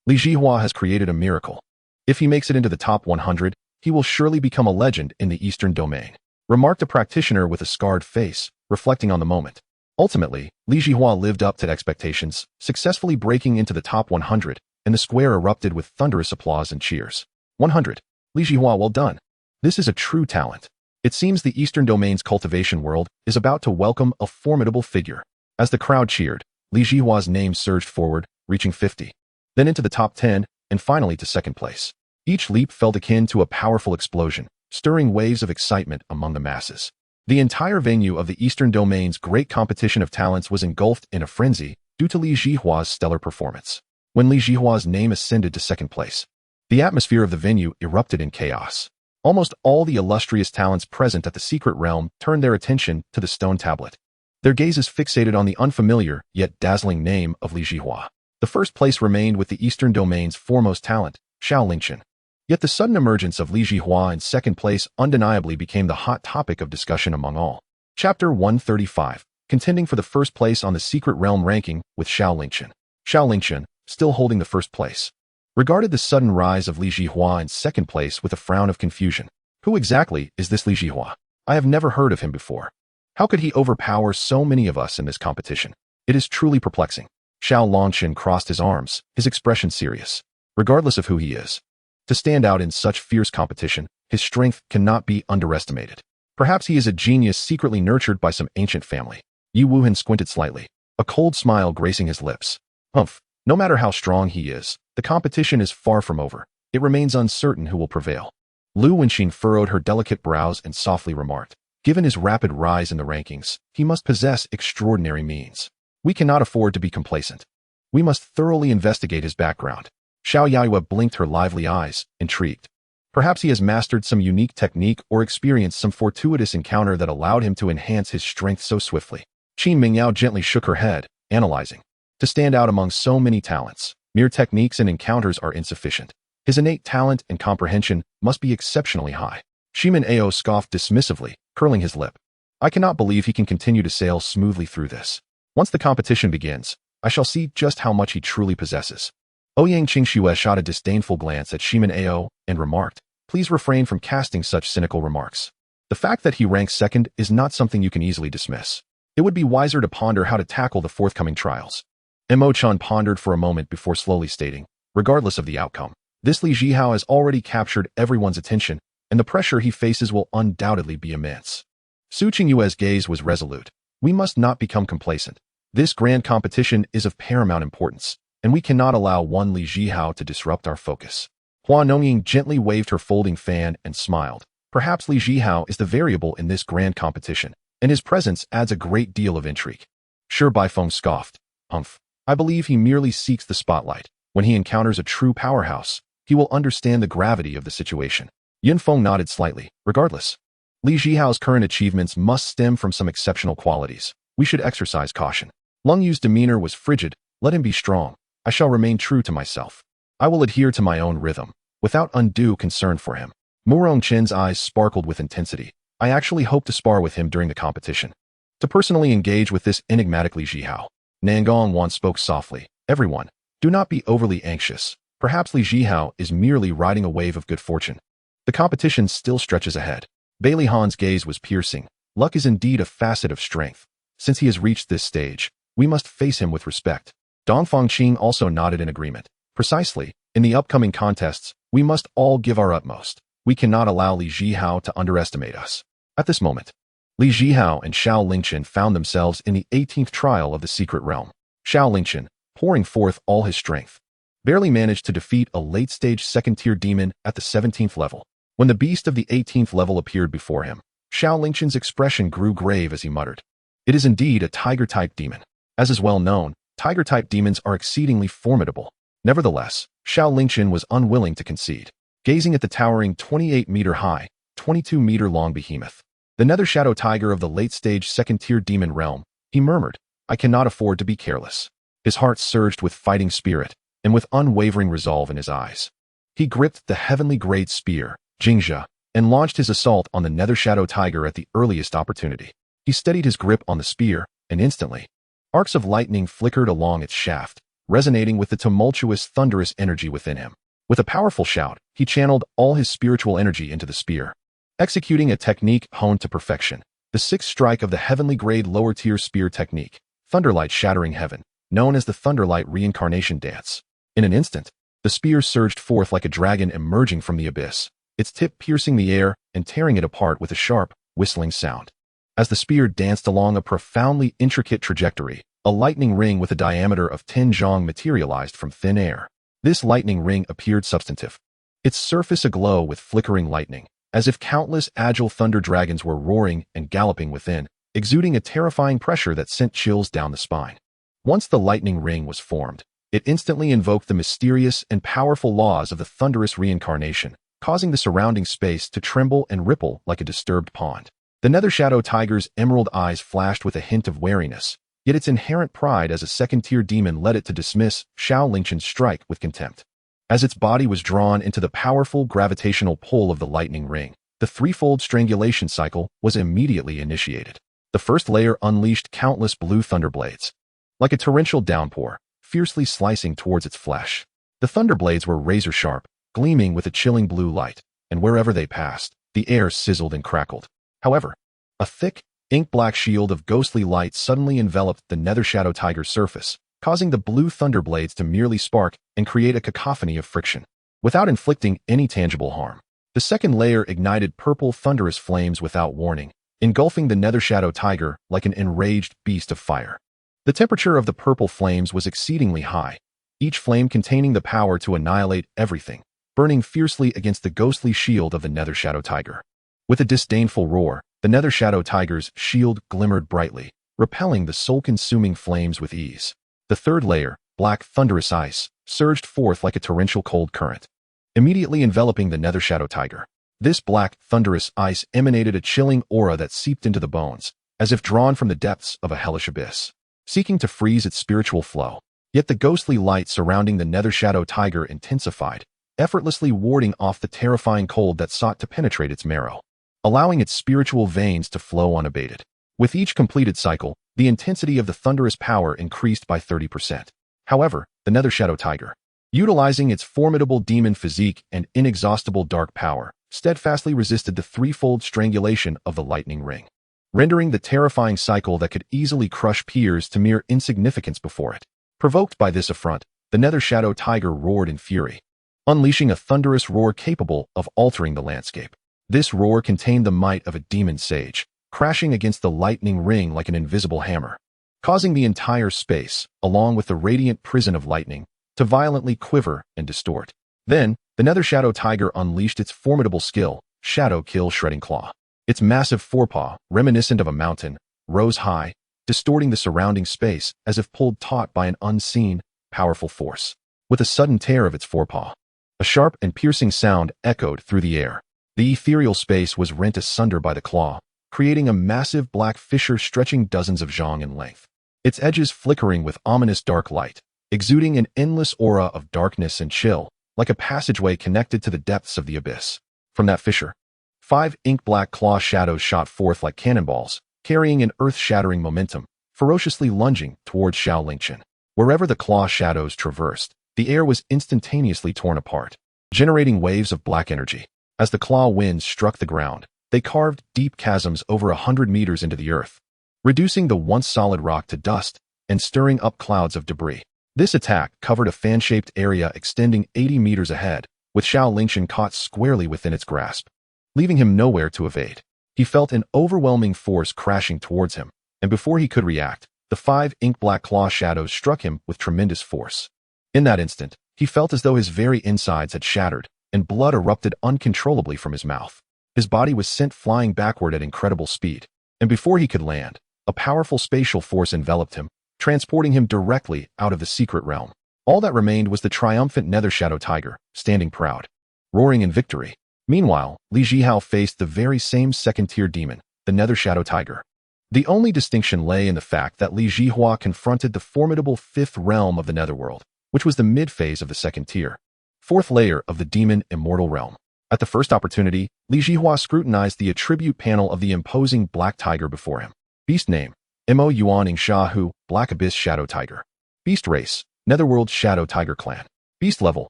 Li Zhihua has created a miracle. If he makes it into the top 100, he will surely become a legend in the Eastern domain, remarked a practitioner with a scarred face, reflecting on the moment. Ultimately, Li Zhihua lived up to expectations, successfully breaking into the top 100, and the square erupted with thunderous applause and cheers. 100. Li Zhihua, well done. This is a true talent. It seems the Eastern domain's cultivation world is about to welcome a formidable figure. As the crowd cheered, Li Zhihua's name surged forward, reaching 50, then into the top 10, and finally to second place. Each leap felt akin to a powerful explosion, stirring waves of excitement among the masses. The entire venue of the Eastern Domain's great competition of talents was engulfed in a frenzy due to Li Zhihua's stellar performance. When Li Zhihua's name ascended to second place, the atmosphere of the venue erupted in chaos. Almost all the illustrious talents present at the secret realm turned their attention to the stone tablet, their gazes fixated on the unfamiliar yet dazzling name of Li Zhihua. The first place remained with the Eastern Domain's foremost talent, xianxiaaudiobooks. Yet the sudden emergence of Li Zhihua in second place undeniably became the hot topic of discussion among all. Chapter 135, contending for the first place on the secret realm ranking with xianxiaaudiobooks. Xianxiaaudiobooks, still holding the first place, regarded the sudden rise of Li Zhihua in second place with a frown of confusion. Who exactly is this Li Zhihua? I have never heard of him before. How could he overpower so many of us in this competition? It is truly perplexing. Xianxiaaudiobooks crossed his arms, his expression serious. Regardless of who he is, to stand out in such fierce competition, his strength cannot be underestimated. Perhaps he is a genius secretly nurtured by some ancient family. Yu Wuhan squinted slightly, a cold smile gracing his lips. Humph, no matter how strong he is, the competition is far from over. It remains uncertain who will prevail. Lu Wenxin furrowed her delicate brows and softly remarked, given his rapid rise in the rankings, he must possess extraordinary means. We cannot afford to be complacent. We must thoroughly investigate his background. Xiao Yaiyue blinked her lively eyes, intrigued. Perhaps he has mastered some unique technique or experienced some fortuitous encounter that allowed him to enhance his strength so swiftly. Qin Mingyao gently shook her head, analyzing. To stand out among so many talents, mere techniques and encounters are insufficient. His innate talent and comprehension must be exceptionally high. Shimin Ao scoffed dismissively, curling his lip. I cannot believe he can continue to sail smoothly through this. Once the competition begins, I shall see just how much he truly possesses. Ouyang Qingxue shot a disdainful glance at Shimin Ao and remarked, please refrain from casting such cynical remarks. The fact that he ranks second is not something you can easily dismiss. It would be wiser to ponder how to tackle the forthcoming trials. Mo Chan pondered for a moment before slowly stating, regardless of the outcome, this Li Zhihao has already captured everyone's attention, and the pressure he faces will undoubtedly be immense. Su Qingyue's gaze was resolute. We must not become complacent. This grand competition is of paramount importance, and we cannot allow one Li Zhihao to disrupt our focus. Hua Nongying gently waved her folding fan and smiled. Perhaps Li Zhihao is the variable in this grand competition, and his presence adds a great deal of intrigue. Shi Baifeng scoffed. Humph. I believe he merely seeks the spotlight. When he encounters a true powerhouse, he will understand the gravity of the situation. Yinfong nodded slightly. Regardless, Li Zhihao's current achievements must stem from some exceptional qualities. We should exercise caution. Leng Yu's demeanor was frigid. Let him be strong. I shall remain true to myself. I will adhere to my own rhythm, without undue concern for him. Murong Chen's eyes sparkled with intensity. I actually hope to spar with him during the competition. To personally engage with this enigmatic Li Zhihao. Nangong once spoke softly. Everyone, do not be overly anxious. Perhaps Li Zhihao is merely riding a wave of good fortune. The competition still stretches ahead. Bailey Han's gaze was piercing. Luck is indeed a facet of strength. Since he has reached this stage, we must face him with respect. Dongfang Qing also nodded in agreement. Precisely, in the upcoming contests, we must all give our utmost. We cannot allow Li Zhihao to underestimate us. At this moment, Li Zhihao and Xiao Lingchen found themselves in the 18th trial of the secret realm. Xiao Lingchen, pouring forth all his strength, barely managed to defeat a late-stage second-tier demon at the 17th level. When the beast of the 18th level appeared before him, Xiao Lingchen's expression grew grave as he muttered. It is indeed a tiger-type demon. As is well known, tiger-type demons are exceedingly formidable. Nevertheless, Xiao Lingchen was unwilling to concede. Gazing at the towering 28-meter-high, 22-meter-long behemoth, the nether shadow tiger of the late-stage second-tier demon realm, he murmured, I cannot afford to be careless. His heart surged with fighting spirit, and with unwavering resolve in his eyes. He gripped the heavenly great spear, Jingxia, and launched his assault on the nether shadow tiger at the earliest opportunity. He steadied his grip on the spear, and instantly, arcs of lightning flickered along its shaft, resonating with the tumultuous, thunderous energy within him. With a powerful shout, he channeled all his spiritual energy into the spear. Executing a technique honed to perfection, the sixth strike of the heavenly grade lower-tier spear technique, Thunderlight Shattering Heaven, known as the Thunderlight Reincarnation Dance. In an instant, the spear surged forth like a dragon emerging from the abyss, its tip piercing the air and tearing it apart with a sharp, whistling sound. As the spear danced along a profoundly intricate trajectory, a lightning ring with a diameter of 10 zhang materialized from thin air. This lightning ring appeared substantive, its surface aglow with flickering lightning, as if countless agile thunder dragons were roaring and galloping within, exuding a terrifying pressure that sent chills down the spine. Once the lightning ring was formed, it instantly invoked the mysterious and powerful laws of the thunderous reincarnation, causing the surrounding space to tremble and ripple like a disturbed pond. The nether shadow tiger's emerald eyes flashed with a hint of wariness, yet its inherent pride as a second-tier demon led it to dismiss Xiao Lingchen's strike with contempt. As its body was drawn into the powerful gravitational pull of the lightning ring, the threefold strangulation cycle was immediately initiated. The first layer unleashed countless blue thunderblades, like a torrential downpour, fiercely slicing towards its flesh. The thunderblades were razor-sharp, gleaming with a chilling blue light, and wherever they passed, the air sizzled and crackled. However, a thick, ink-black shield of ghostly light suddenly enveloped the nether shadow tiger's surface, causing the blue thunderblades to merely spark and create a cacophony of friction, without inflicting any tangible harm. The second layer ignited purple thunderous flames without warning, engulfing the nether shadow tiger like an enraged beast of fire. The temperature of the purple flames was exceedingly high, each flame containing the power to annihilate everything, burning fiercely against the ghostly shield of the nether shadow tiger. With a disdainful roar, the nether shadow tiger's shield glimmered brightly, repelling the soul-consuming flames with ease. The third layer, black thunderous ice, surged forth like a torrential cold current. immediately enveloping the nether shadow tiger. This black, thunderous ice emanated a chilling aura that seeped into the bones, as if drawn from the depths of a hellish abyss, seeking to freeze its spiritual flow. Yet the ghostly light surrounding the nether shadow tiger intensified, effortlessly warding off the terrifying cold that sought to penetrate its marrow, allowing its spiritual veins to flow unabated. With each completed cycle, the intensity of the thunderous power increased by 30%. However, the nether shadow tiger, utilizing its formidable demon physique and inexhaustible dark power, steadfastly resisted the threefold strangulation of the lightning ring, rendering the terrifying cycle that could easily crush peers to mere insignificance before it. Provoked by this affront, the nether shadow tiger roared in fury, unleashing a thunderous roar capable of altering the landscape. This roar contained the might of a demon sage, crashing against the lightning ring like an invisible hammer, causing the entire space, along with the radiant prison of lightning, to violently quiver and distort. Then, the nether shadow tiger unleashed its formidable skill, Shadow Kill Shredding Claw. Its massive forepaw, reminiscent of a mountain, rose high, distorting the surrounding space as if pulled taut by an unseen, powerful force. With a sudden tear of its forepaw, a sharp and piercing sound echoed through the air. The ethereal space was rent asunder by the claw, creating a massive black fissure stretching dozens of zhang in length, its edges flickering with ominous dark light, exuding an endless aura of darkness and chill, like a passageway connected to the depths of the abyss. From that fissure, 5 ink-black claw shadows shot forth like cannonballs, carrying an earth-shattering momentum, ferociously lunging towards Xiaolingchen. Wherever the claw shadows traversed, the air was instantaneously torn apart, generating waves of black energy. As the claw winds struck the ground, they carved deep chasms over 100 meters into the earth, reducing the once solid rock to dust and stirring up clouds of debris. This attack covered a fan-shaped area extending 80 meters ahead, with Xiaolingchen caught squarely within its grasp, leaving him nowhere to evade. He felt an overwhelming force crashing towards him, and before he could react, the 5 ink-black claw shadows struck him with tremendous force. In that instant, he felt as though his very insides had shattered, and blood erupted uncontrollably from his mouth. His body was sent flying backward at incredible speed, and before he could land, a powerful spatial force enveloped him, transporting him directly out of the secret realm. All that remained was the triumphant nether shadow tiger, standing proud, roaring in victory. Meanwhile, Zhihao faced the very same second-tier demon, the nether shadow tiger. The only distinction lay in the fact that Zhihao confronted the formidable 5th realm of the netherworld, which was the mid-phase of the second tier, 4th layer of the demon immortal realm. At the first opportunity, Zhihao scrutinized the attribute panel of the imposing black tiger before him. Beast name, Mo Yuaning Shahu, Black Abyss Shadow Tiger. Beast race, Netherworld Shadow Tiger Clan. Beast level,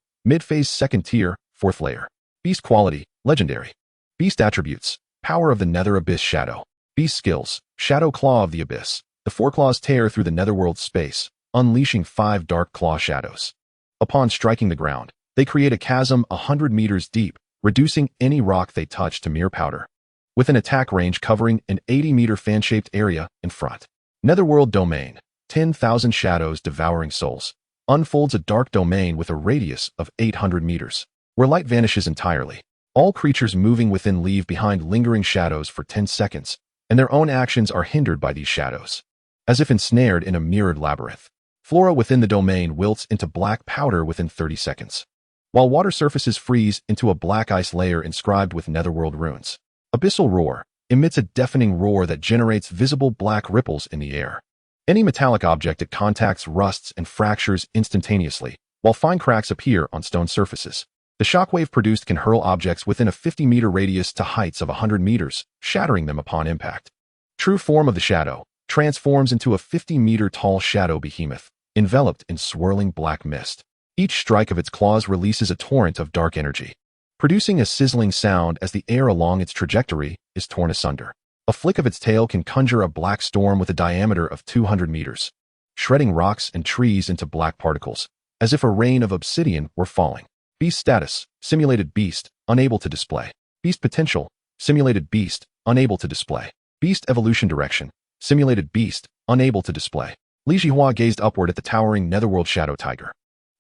mid-phase second tier, 4th layer. Beast quality, legendary. Beast attributes, power of the nether abyss shadow. Beast skills, Shadow Claw of the Abyss. The foreclaws tear through the netherworld space, unleashing 5 dark claw shadows. Upon striking the ground, they create a chasm 100 meters deep, reducing any rock they touch to mere powder, with an attack range covering an 80-meter fan-shaped area in front. Netherworld Domain, 10,000 shadows devouring souls, unfolds a dark domain with a radius of 800 meters, where light vanishes entirely. All creatures moving within leave behind lingering shadows for 10 seconds, and their own actions are hindered by these shadows, as if ensnared in a mirrored labyrinth. Flora within the domain wilts into black powder within 30 seconds, while water surfaces freeze into a black ice layer inscribed with netherworld runes. Abyssal Roar emits a deafening roar that generates visible black ripples in the air. Any metallic object it contacts rusts and fractures instantaneously, while fine cracks appear on stone surfaces. The shockwave produced can hurl objects within a 50-meter radius to heights of 100 meters, shattering them upon impact. True form of the shadow transforms into a 50-meter tall shadow behemoth, enveloped in swirling black mist. Each strike of its claws releases a torrent of dark energy, producing a sizzling sound as the air along its trajectory is torn asunder. A flick of its tail can conjure a black storm with a diameter of 200 meters, shredding rocks and trees into black particles, as if a rain of obsidian were falling. Beast status, simulated beast, unable to display. Beast potential, simulated beast, unable to display. Beast evolution direction, simulated beast, unable to display. Zhihao gazed upward at the towering netherworld shadow tiger,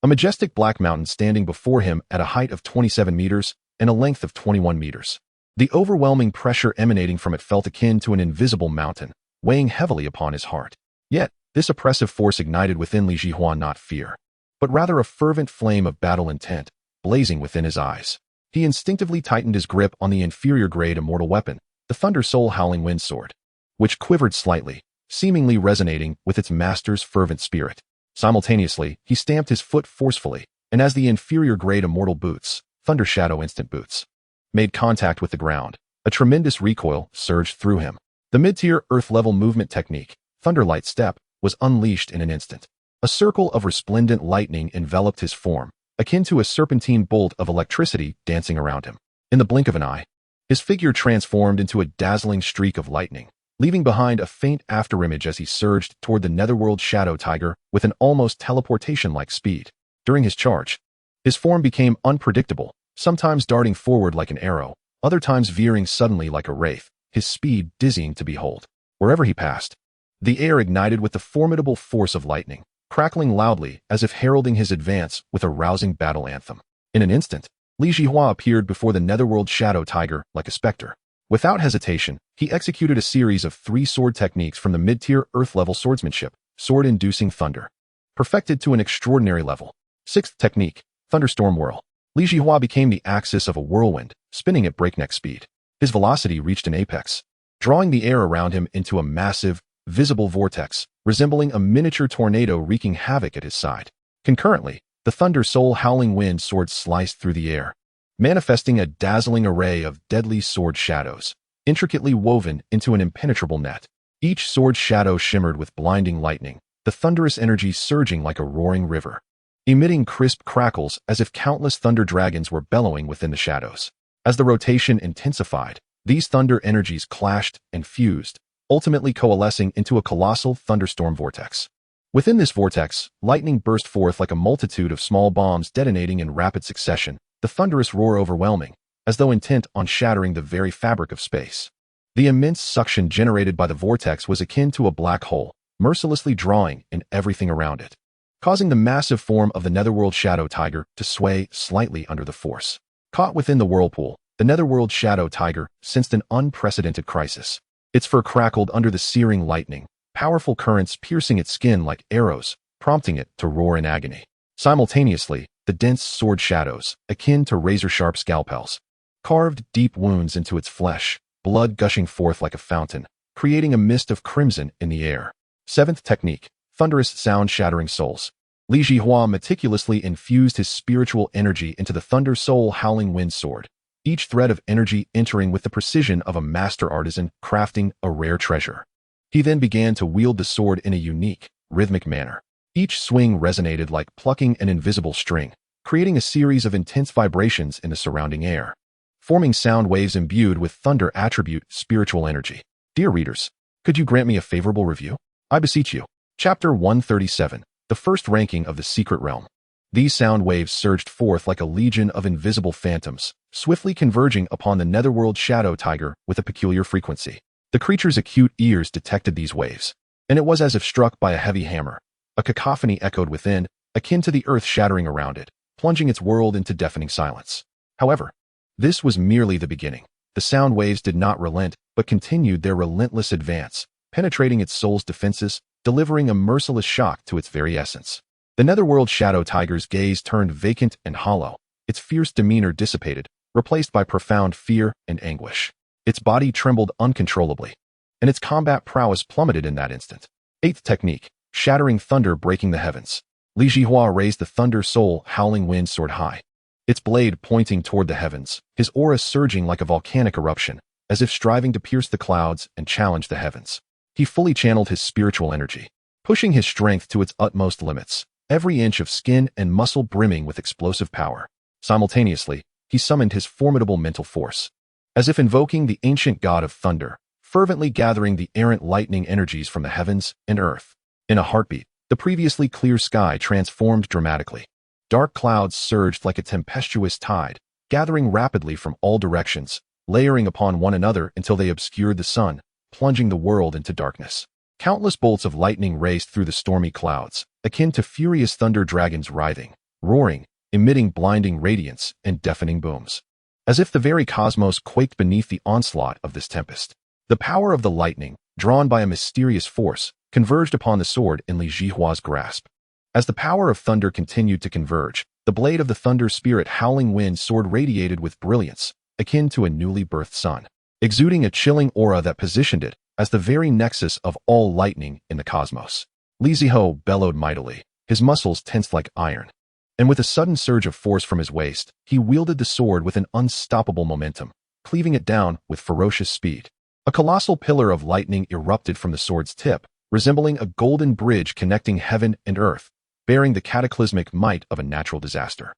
a majestic black mountain standing before him at a height of 27 meters and a length of 21 meters. The overwhelming pressure emanating from it felt akin to an invisible mountain, weighing heavily upon his heart. Yet, this oppressive force ignited within Zhihao not fear, but rather a fervent flame of battle intent, blazing within his eyes. He instinctively tightened his grip on the inferior-grade immortal weapon, the Thunder Soul Howling Wind Sword, which quivered slightly, seemingly resonating with its master's fervent spirit. Simultaneously, he stamped his foot forcefully, and as the inferior-grade immortal boots, Thunder Shadow Instant Boots, made contact with the ground, a tremendous recoil surged through him. The mid-tier Earth-level movement technique, Thunderlight Step, was unleashed in an instant. A circle of resplendent lightning enveloped his form, akin to a serpentine bolt of electricity dancing around him. In the blink of an eye, his figure transformed into a dazzling streak of lightning, leaving behind a faint afterimage as he surged toward the Netherworld Shadow Tiger with an almost teleportation-like speed. During his charge, his form became unpredictable, sometimes darting forward like an arrow, other times veering suddenly like a wraith, his speed dizzying to behold. Wherever he passed, the air ignited with the formidable force of lightning, crackling loudly as if heralding his advance with a rousing battle anthem. In an instant, Li Zhihao appeared before the Netherworld Shadow Tiger like a specter. Without hesitation, he executed a series of 3 sword techniques from the mid-tier Earth-level swordsmanship, sword-inducing thunder, perfected to an extraordinary level. 6th technique, Thunderstorm Whirl. Li Zhihao became the axis of a whirlwind, spinning at breakneck speed. His velocity reached an apex, drawing the air around him into a massive, visible vortex, resembling a miniature tornado wreaking havoc at his side. Concurrently, the Thunder Soul Howling Wind Sword sliced through the air, manifesting a dazzling array of deadly sword shadows, intricately woven into an impenetrable net. Each sword shadow shimmered with blinding lightning, the thunderous energy surging like a roaring river, emitting crisp crackles as if countless thunder dragons were bellowing within the shadows. As the rotation intensified, these thunder energies clashed and fused, ultimately coalescing into a colossal thunderstorm vortex. Within this vortex, lightning burst forth like a multitude of small bombs detonating in rapid succession, the thunderous roar overwhelming, as though intent on shattering the very fabric of space. The immense suction generated by the vortex was akin to a black hole, mercilessly drawing in everything around it, causing the massive form of the Netherworld Shadow Tiger to sway slightly under the force. Caught within the whirlpool, the Netherworld Shadow Tiger sensed an unprecedented crisis. Its fur crackled under the searing lightning, powerful currents piercing its skin like arrows, prompting it to roar in agony. Simultaneously, the dense sword shadows, akin to razor-sharp scalpels, carved deep wounds into its flesh, blood gushing forth like a fountain, creating a mist of crimson in the air. 7th technique, Thunderous Sound-Shattering Souls. Li Zhihao meticulously infused his spiritual energy into the Thunder Soul Howling Wind Sword, each thread of energy entering with the precision of a master artisan crafting a rare treasure. He then began to wield the sword in a unique, rhythmic manner. Each swing resonated like plucking an invisible string, creating a series of intense vibrations in the surrounding air, forming sound waves imbued with thunder attribute spiritual energy. Dear readers, could you grant me a favorable review? I beseech you. Chapter 137, the first ranking of the Secret Realm. These sound waves surged forth like a legion of invisible phantoms, swiftly converging upon the Netherworld Shadow Tiger with a peculiar frequency. The creature's acute ears detected these waves, and it was as if struck by a heavy hammer. A cacophony echoed within, akin to the earth shattering around it, plunging its world into deafening silence. However, this was merely the beginning. The sound waves did not relent, but continued their relentless advance, penetrating its soul's defenses, delivering a merciless shock to its very essence. The Netherworld Shadow Tiger's gaze turned vacant and hollow, its fierce demeanor dissipated, replaced by profound fear and anguish. Its body trembled uncontrollably, and its combat prowess plummeted in that instant. 8th technique, Shattering Thunder Breaking the Heavens. Li Zhihao raised the Thunder Soul Howling Wind Sword high, its blade pointing toward the heavens, his aura surging like a volcanic eruption, as if striving to pierce the clouds and challenge the heavens. He fully channeled his spiritual energy, pushing his strength to its utmost limits, every inch of skin and muscle brimming with explosive power. Simultaneously, he summoned his formidable mental force, as if invoking the ancient god of thunder, fervently gathering the errant lightning energies from the heavens and earth. In a heartbeat, the previously clear sky transformed dramatically. Dark clouds surged like a tempestuous tide, gathering rapidly from all directions, layering upon one another until they obscured the sun, plunging the world into darkness. Countless bolts of lightning raced through the stormy clouds, akin to furious thunder dragons writhing, roaring, emitting blinding radiance and deafening booms, as if the very cosmos quaked beneath the onslaught of this tempest. The power of the lightning, drawn by a mysterious force, converged upon the sword in Li Zhihua's grasp. As the power of thunder continued to converge, The blade of the thunder spirit howling wind sword radiated with brilliance, akin to a newly birthed sun, exuding a chilling aura that positioned it as the very nexus of all lightning in the cosmos. Li Zhihao bellowed mightily, his muscles tensed like iron. And with a sudden surge of force from his waist, he wielded the sword with an unstoppable momentum, cleaving it down with ferocious speed. A colossal pillar of lightning erupted from the sword's tip, resembling a golden bridge connecting heaven and earth, bearing the cataclysmic might of a natural disaster.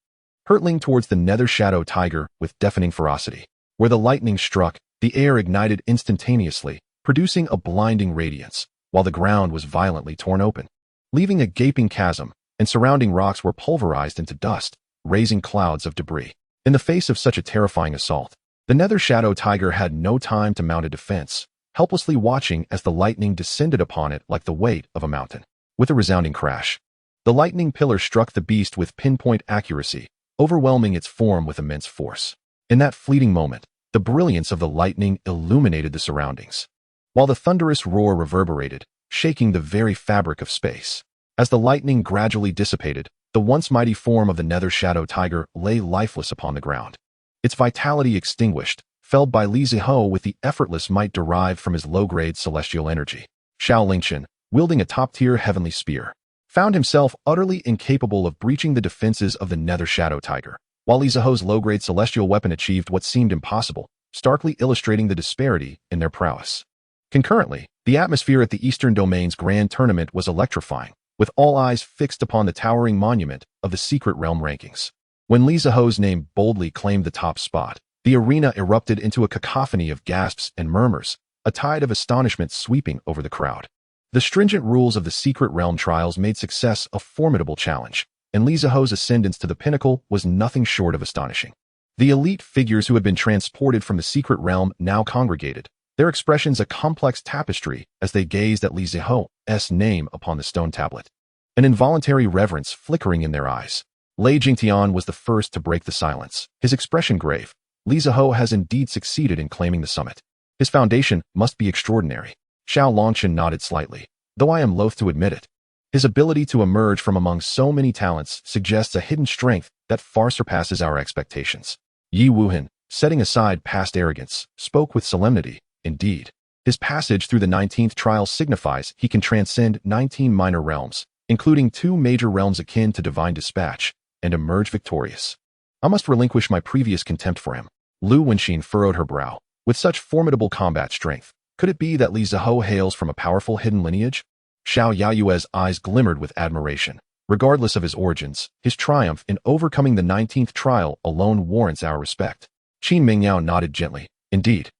Hurtling towards the nether shadow tiger with deafening ferocity. Where the lightning struck, the air ignited instantaneously, producing a blinding radiance, while the ground was violently torn open, leaving a gaping chasm, and surrounding rocks were pulverized into dust, raising clouds of debris. In the face of such a terrifying assault, the nether shadow tiger had no time to mount a defense, helplessly watching as the lightning descended upon it like the weight of a mountain. With a resounding crash, the lightning pillar struck the beast with pinpoint accuracy, overwhelming its form with immense force. In that fleeting moment, the brilliance of the lightning illuminated the surroundings, while the thunderous roar reverberated, shaking the very fabric of space. As the lightning gradually dissipated, the once mighty form of the nether shadow tiger lay lifeless upon the ground. Its vitality extinguished, felled by Li Zhihao with the effortless might derived from his low-grade celestial energy. Xianxiaaudiobooks, wielding a top-tier heavenly spear, found himself utterly incapable of breaching the defenses of the nether shadow tiger, while Li Zhihao's low-grade celestial weapon achieved what seemed impossible, starkly illustrating the disparity in their prowess. Concurrently, the atmosphere at the Eastern Domain's grand tournament was electrifying, with all eyes fixed upon the towering monument of the secret realm rankings. When Li Zhihao's name boldly claimed the top spot, the arena erupted into a cacophony of gasps and murmurs, a tide of astonishment sweeping over the crowd. The stringent rules of the secret realm trials made success a formidable challenge, and Li Zhihao's ascendance to the pinnacle was nothing short of astonishing. The elite figures who had been transported from the secret realm now congregated, their expressions a complex tapestry as they gazed at Li Zhihao's name upon the stone tablet. An involuntary reverence flickering in their eyes. Lei Jingtian was the first to break the silence, his expression grave. Li Zhihao has indeed succeeded in claiming the summit. His foundation must be extraordinary. Xiao Longchen nodded slightly, though I am loath to admit it. His ability to emerge from among so many talents suggests a hidden strength that far surpasses our expectations. Yi Wuhan, setting aside past arrogance, spoke with solemnity. Indeed, his passage through the 19th trial signifies he can transcend 19 minor realms, including 2 major realms akin to divine dispatch, and emerge victorious. I must relinquish my previous contempt for him. Lu Wenxin furrowed her brow. With such formidable combat strength, could it be that Li Zhihao hails from a powerful hidden lineage? Xiao Yaoyue's eyes glimmered with admiration. Regardless of his origins, his triumph in overcoming the 19th trial alone warrants our respect. Qin Mingyao nodded gently. Indeed,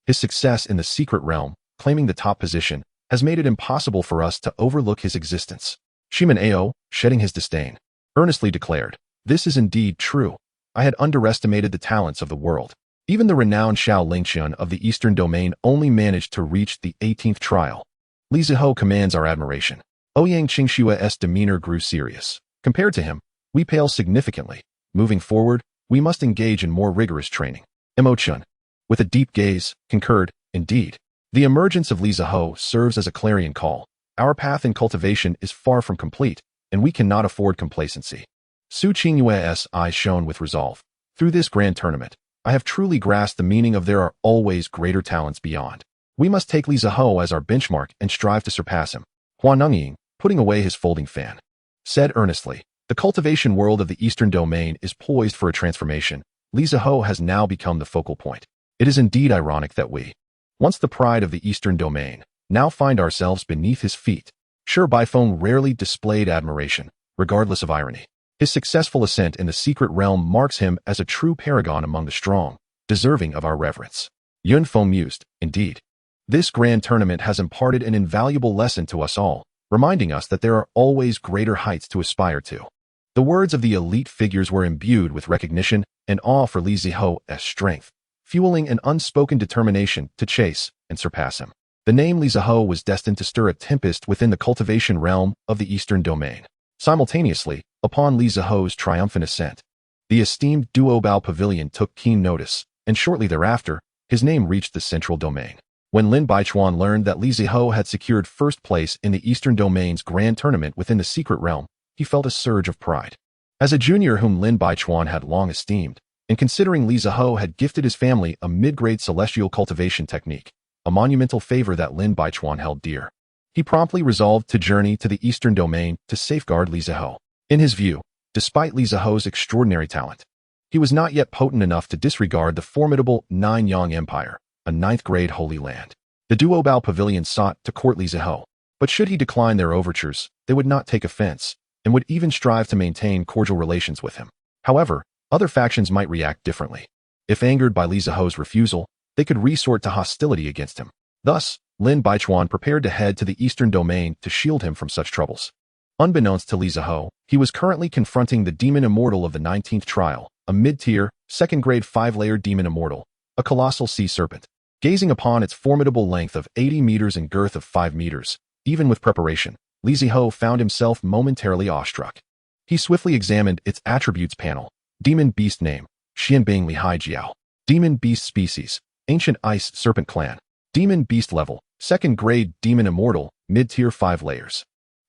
his success in the secret realm, claiming the top position, has made it impossible for us to overlook his existence. Shiman Ao, shedding his disdain, earnestly declared, "This is indeed true. I had underestimated the talents of the world. Even the renowned Xiao Lingqian of the Eastern Domain only managed to reach the 18th trial. Li Zhihao commands our admiration." Ouyang Qingshua's demeanor grew serious. Compared to him, we pale significantly. Moving forward, we must engage in more rigorous training. Mo Chun, with a deep gaze, concurred, indeed. The emergence of Li Zhihao serves as a clarion call. Our path in cultivation is far from complete, and we cannot afford complacency. Su Qingyue's eyes shone with resolve. Through this grand tournament, I have truly grasped the meaning of there are always greater talents beyond. We must take Li Zhihao as our benchmark and strive to surpass him. Hua Nungying, putting away his folding fan, said earnestly, the cultivation world of the Eastern Domain is poised for a transformation. Li Zhihao has now become the focal point. It is indeed ironic that we, once the pride of the Eastern Domain, now find ourselves beneath his feet. Sure Baifeng rarely displayed admiration, regardless of irony. His successful ascent in the secret realm marks him as a true paragon among the strong, deserving of our reverence. Yinfong mused, indeed. This grand tournament has imparted an invaluable lesson to us all, reminding us that there are always greater heights to aspire to. The words of the elite figures were imbued with recognition and awe for Li Zhihao's strength, fueling an unspoken determination to chase and surpass him. The name Li Zhihao was destined to stir a tempest within the cultivation realm of the Eastern Domain. Simultaneously, upon Li Zhihao's triumphant ascent, the esteemed Duobao Pavilion took keen notice, and shortly thereafter, his name reached the Central Domain. When Lin Baichuan learned that Li Zhihao had secured first place in the Eastern Domain's grand tournament within the secret realm, he felt a surge of pride. As a junior whom Lin Baichuan had long esteemed, and considering Li Zhihao had gifted his family a mid-grade celestial cultivation technique, a monumental favor that Lin Baichuan held dear, he promptly resolved to journey to the eastern domain to safeguard Li Zhihao. In his view, despite Li Zhihao's extraordinary talent, he was not yet potent enough to disregard the formidable Nine-Yang Empire, a ninth-grade holy land. The Duobao Pavilion sought to court Li Zhihao, but should he decline their overtures, they would not take offense, and would even strive to maintain cordial relations with him. However, other factions might react differently. If angered by Li Zhihao's refusal, they could resort to hostility against him. Thus, Lin Baichuan prepared to head to the eastern domain to shield him from such troubles. Unbeknownst to Li Zhihao, he was currently confronting the demon immortal of the 19th trial, a mid-tier, second-grade 5-layer demon immortal, a colossal sea serpent. Gazing upon its formidable length of 80 meters and girth of 5 meters, even with preparation, Li Zhihao found himself momentarily awestruck. He swiftly examined its attributes panel. Demon beast name, Xianbing Li Jiao. Demon beast species, ancient ice serpent clan. Demon beast level, second grade demon immortal, mid-tier 5 layers.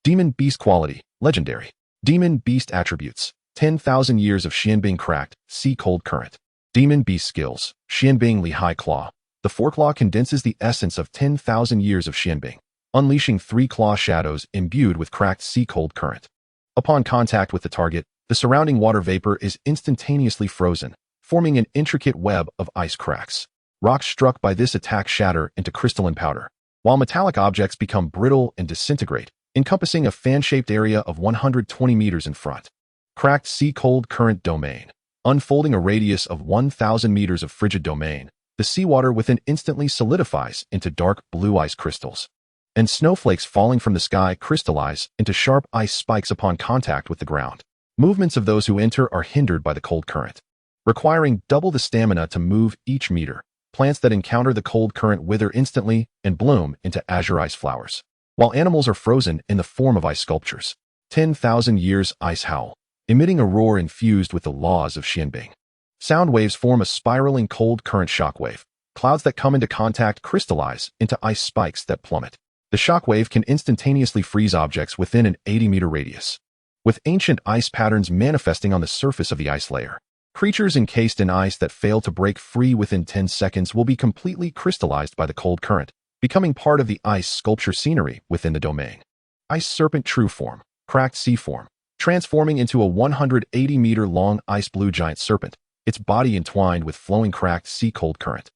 Demon beast quality, legendary. Demon beast attributes, 10,000 years of Xianbing cracked, sea cold current. Demon beast skills, Xianbing Li claw. The foreclaw condenses the essence of 10,000 years of Xianbing, unleashing 3 claw shadows imbued with cracked sea cold current. Upon contact with the target, the surrounding water vapor is instantaneously frozen, forming an intricate web of ice cracks. Rocks struck by this attack shatter into crystalline powder, while metallic objects become brittle and disintegrate, encompassing a fan-shaped area of 120 meters in front. Cracked sea cold current domain. Unfolding a radius of 1,000 meters of frigid domain, the seawater within instantly solidifies into dark blue ice crystals, and snowflakes falling from the sky crystallize into sharp ice spikes upon contact with the ground. Movements of those who enter are hindered by the cold current, requiring double the stamina to move each meter. Plants that encounter the cold current wither instantly and bloom into azure ice flowers, while animals are frozen in the form of ice sculptures. 10,000 years ice howl, emitting a roar infused with the laws of Xianbing. Sound waves form a spiraling cold current shockwave. Clouds that come into contact crystallize into ice spikes that plummet. The shockwave can instantaneously freeze objects within an 80-meter radius, with ancient ice patterns manifesting on the surface of the ice layer. Creatures encased in ice that fail to break free within 10 seconds will be completely crystallized by the cold current, becoming part of the ice sculpture scenery within the domain. Ice serpent true form, cracked sea form, transforming into a 180-meter-long ice blue giant serpent, its body entwined with flowing cracked sea cold current.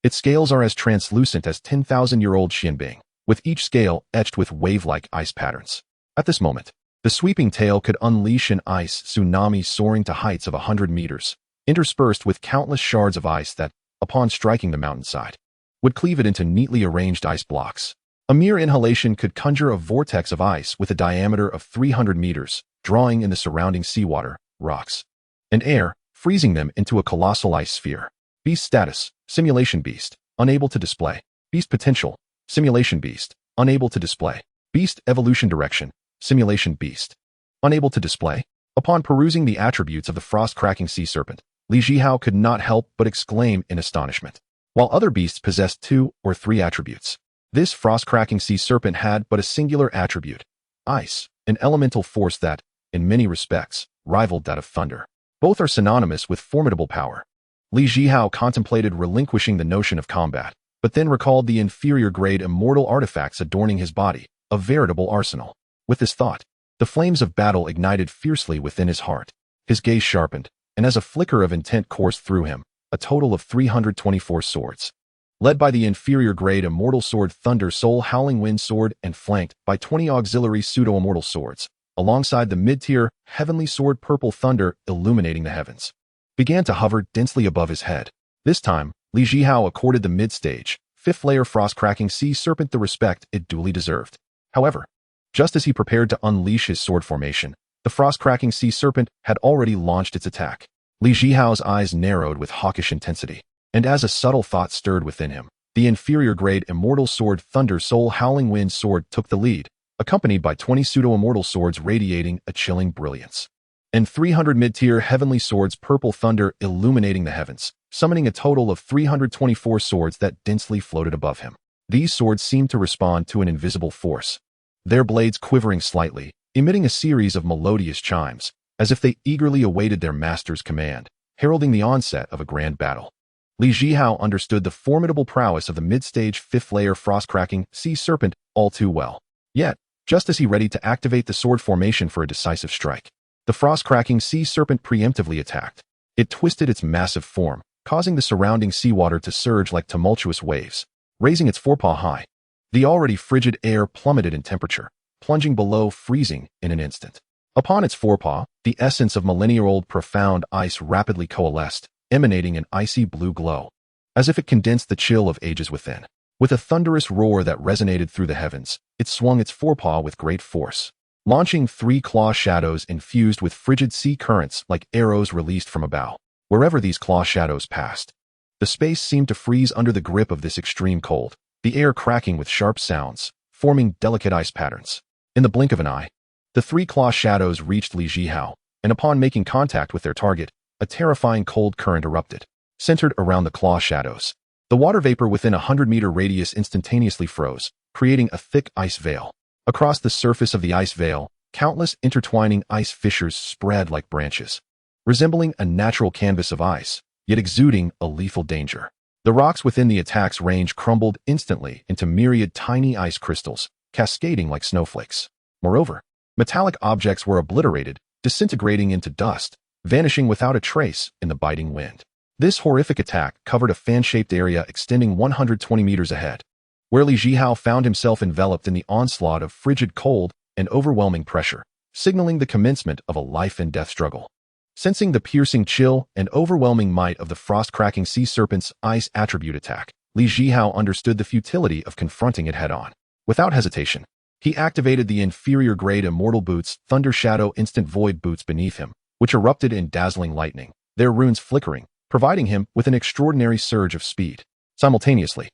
Its scales are as translucent as 10,000-year-old Xianbing, with each scale etched with wave-like ice patterns. At this moment, the sweeping tail could unleash an ice tsunami soaring to heights of 100 meters, interspersed with countless shards of ice that, upon striking the mountainside, would cleave it into neatly arranged ice blocks. A mere inhalation could conjure a vortex of ice with a diameter of 300 meters, drawing in the surrounding seawater, rocks, and air, freezing them into a colossal ice sphere. Beast status, simulation beast, unable to display. Beast potential, simulation beast, unable to display. Beast evolution direction, simulation beast, unable to display. Upon perusing the attributes of the frost-cracking sea serpent, Li Zhihao could not help but exclaim in astonishment. While other beasts possessed 2 or 3 attributes, this frost-cracking sea serpent had but a singular attribute, ice, an elemental force that, in many respects, rivaled that of thunder. Both are synonymous with formidable power. Li Zhihao contemplated relinquishing the notion of combat, but then recalled the inferior-grade immortal artifacts adorning his body, a veritable arsenal. With this thought, the flames of battle ignited fiercely within his heart. His gaze sharpened, and as a flicker of intent coursed through him, a total of 324 swords, led by the inferior-grade immortal sword Thunder Soul Howling Wind Sword and flanked by 20 auxiliary pseudo-immortal swords, alongside the mid-tier Heavenly Sword Purple Thunder Illuminating the Heavens, began to hover densely above his head. This time, Li Zhihao accorded the mid-stage, 5th-layer frost-cracking sea serpent the respect it duly deserved. However, just as he prepared to unleash his sword formation, the frost-cracking sea serpent had already launched its attack. Li Zhihao's eyes narrowed with hawkish intensity, and as a subtle thought stirred within him, the inferior-grade immortal sword Thunder Soul Howling Wind Sword took the lead, accompanied by 20 pseudo-immortal swords radiating a chilling brilliance, and 300 mid-tier heavenly swords Purple Thunder illuminating the heavens, summoning a total of 324 swords that densely floated above him. These swords seemed to respond to an invisible force, their blades quivering slightly, emitting a series of melodious chimes, as if they eagerly awaited their master's command, heralding the onset of a grand battle. Zhihao understood the formidable prowess of the mid-stage fifth-layer frost-cracking sea serpent all too well. Yet, just as he readied to activate the sword formation for a decisive strike, the frost-cracking sea serpent preemptively attacked. It twisted its massive form, causing the surrounding seawater to surge like tumultuous waves, raising its forepaw high. The already frigid air plummeted in temperature, plunging below freezing in an instant. Upon its forepaw, the essence of millennia-old profound ice rapidly coalesced, emanating an icy blue glow, as if it condensed the chill of ages within. With a thunderous roar that resonated through the heavens, it swung its forepaw with great force, launching 3 claw shadows infused with frigid sea currents like arrows released from a bow. Wherever these claw shadows passed, the space seemed to freeze under the grip of this extreme cold, the air cracking with sharp sounds, forming delicate ice patterns. In the blink of an eye, the 3 claw shadows reached Zhihao, and upon making contact with their target, a terrifying cold current erupted. Centered around the claw shadows, the water vapor within a 100-meter radius instantaneously froze, creating a thick ice veil. Across the surface of the ice veil, countless intertwining ice fissures spread like branches, resembling a natural canvas of ice, yet exuding a lethal danger. The rocks within the attack's range crumbled instantly into myriad tiny ice crystals, cascading like snowflakes. Moreover, metallic objects were obliterated, disintegrating into dust, vanishing without a trace in the biting wind. This horrific attack covered a fan-shaped area extending 120 meters ahead, where Zhihao found himself enveloped in the onslaught of frigid cold and overwhelming pressure, signaling the commencement of a life-and-death struggle. Sensing the piercing chill and overwhelming might of the frost-cracking sea serpent's ice attribute attack, Zhihao understood the futility of confronting it head-on. Without hesitation, he activated the inferior-grade Immortal Boots Thunder Shadow Instant Void boots beneath him, which erupted in dazzling lightning, their runes flickering, providing him with an extraordinary surge of speed. Simultaneously,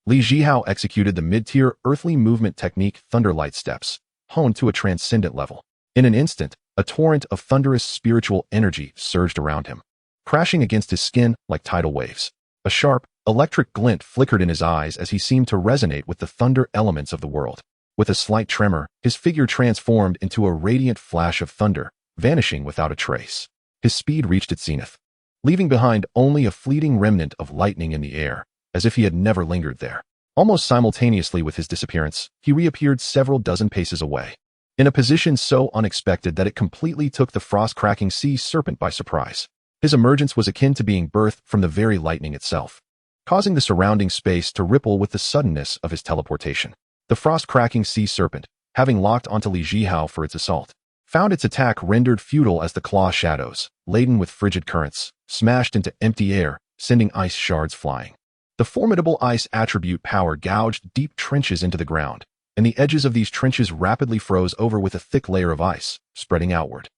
Zhihao executed the mid-tier earthly movement technique Thunderlight Steps, honed to a transcendent level. In an instant, a torrent of thunderous spiritual energy surged around him, crashing against his skin like tidal waves. A sharp, electric glint flickered in his eyes as he seemed to resonate with the thunder elements of the world. With a slight tremor, his figure transformed into a radiant flash of thunder, vanishing without a trace. His speed reached its zenith, leaving behind only a fleeting remnant of lightning in the air, as if he had never lingered there. Almost simultaneously with his disappearance, he reappeared several dozen paces away, in a position so unexpected that it completely took the frost-cracking sea serpent by surprise. His emergence was akin to being birthed from the very lightning itself, causing the surrounding space to ripple with the suddenness of his teleportation. The frost-cracking sea serpent, having locked onto Zhihao for its assault, found its attack rendered futile as the claw shadows, laden with frigid currents, smashed into empty air, sending ice shards flying. The formidable ice attribute power gouged deep trenches into the ground, and the edges of these trenches rapidly froze over with a thick layer of ice, spreading outward.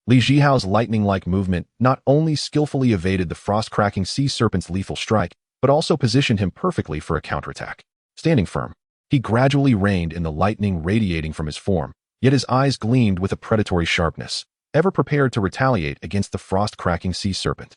Zhihao's lightning-like movement not only skillfully evaded the frost-cracking sea serpent's lethal strike, but also positioned him perfectly for a counterattack. Standing firm, he gradually reined in the lightning radiating from his form, yet his eyes gleamed with a predatory sharpness, ever prepared to retaliate against the frost-cracking sea serpent.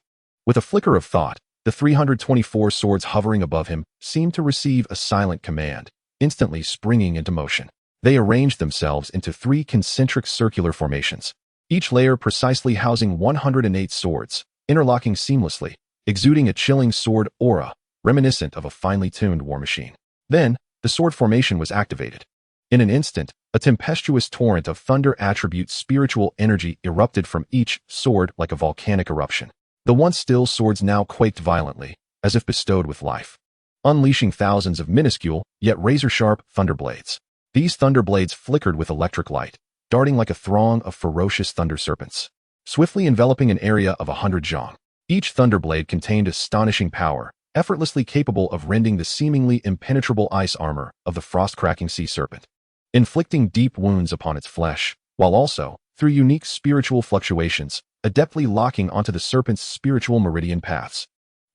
With a flicker of thought, the 324 swords hovering above him seemed to receive a silent command, instantly springing into motion. They arranged themselves into 3 concentric circular formations, each layer precisely housing 108 swords, interlocking seamlessly, exuding a chilling sword aura, reminiscent of a finely tuned war machine. Then, the sword formation was activated. In an instant, a tempestuous torrent of thunder attribute spiritual energy erupted from each sword like a volcanic eruption. The once still swords now quaked violently, as if bestowed with life, unleashing thousands of minuscule, yet razor-sharp, thunderblades. These thunderblades flickered with electric light, darting like a throng of ferocious thunder serpents, swiftly enveloping an area of 100 zhang. Each thunderblade contained astonishing power, effortlessly capable of rending the seemingly impenetrable ice armor of the frost-cracking sea serpent, inflicting deep wounds upon its flesh, while also, through unique spiritual fluctuations, adeptly locking onto the serpent's spiritual meridian paths.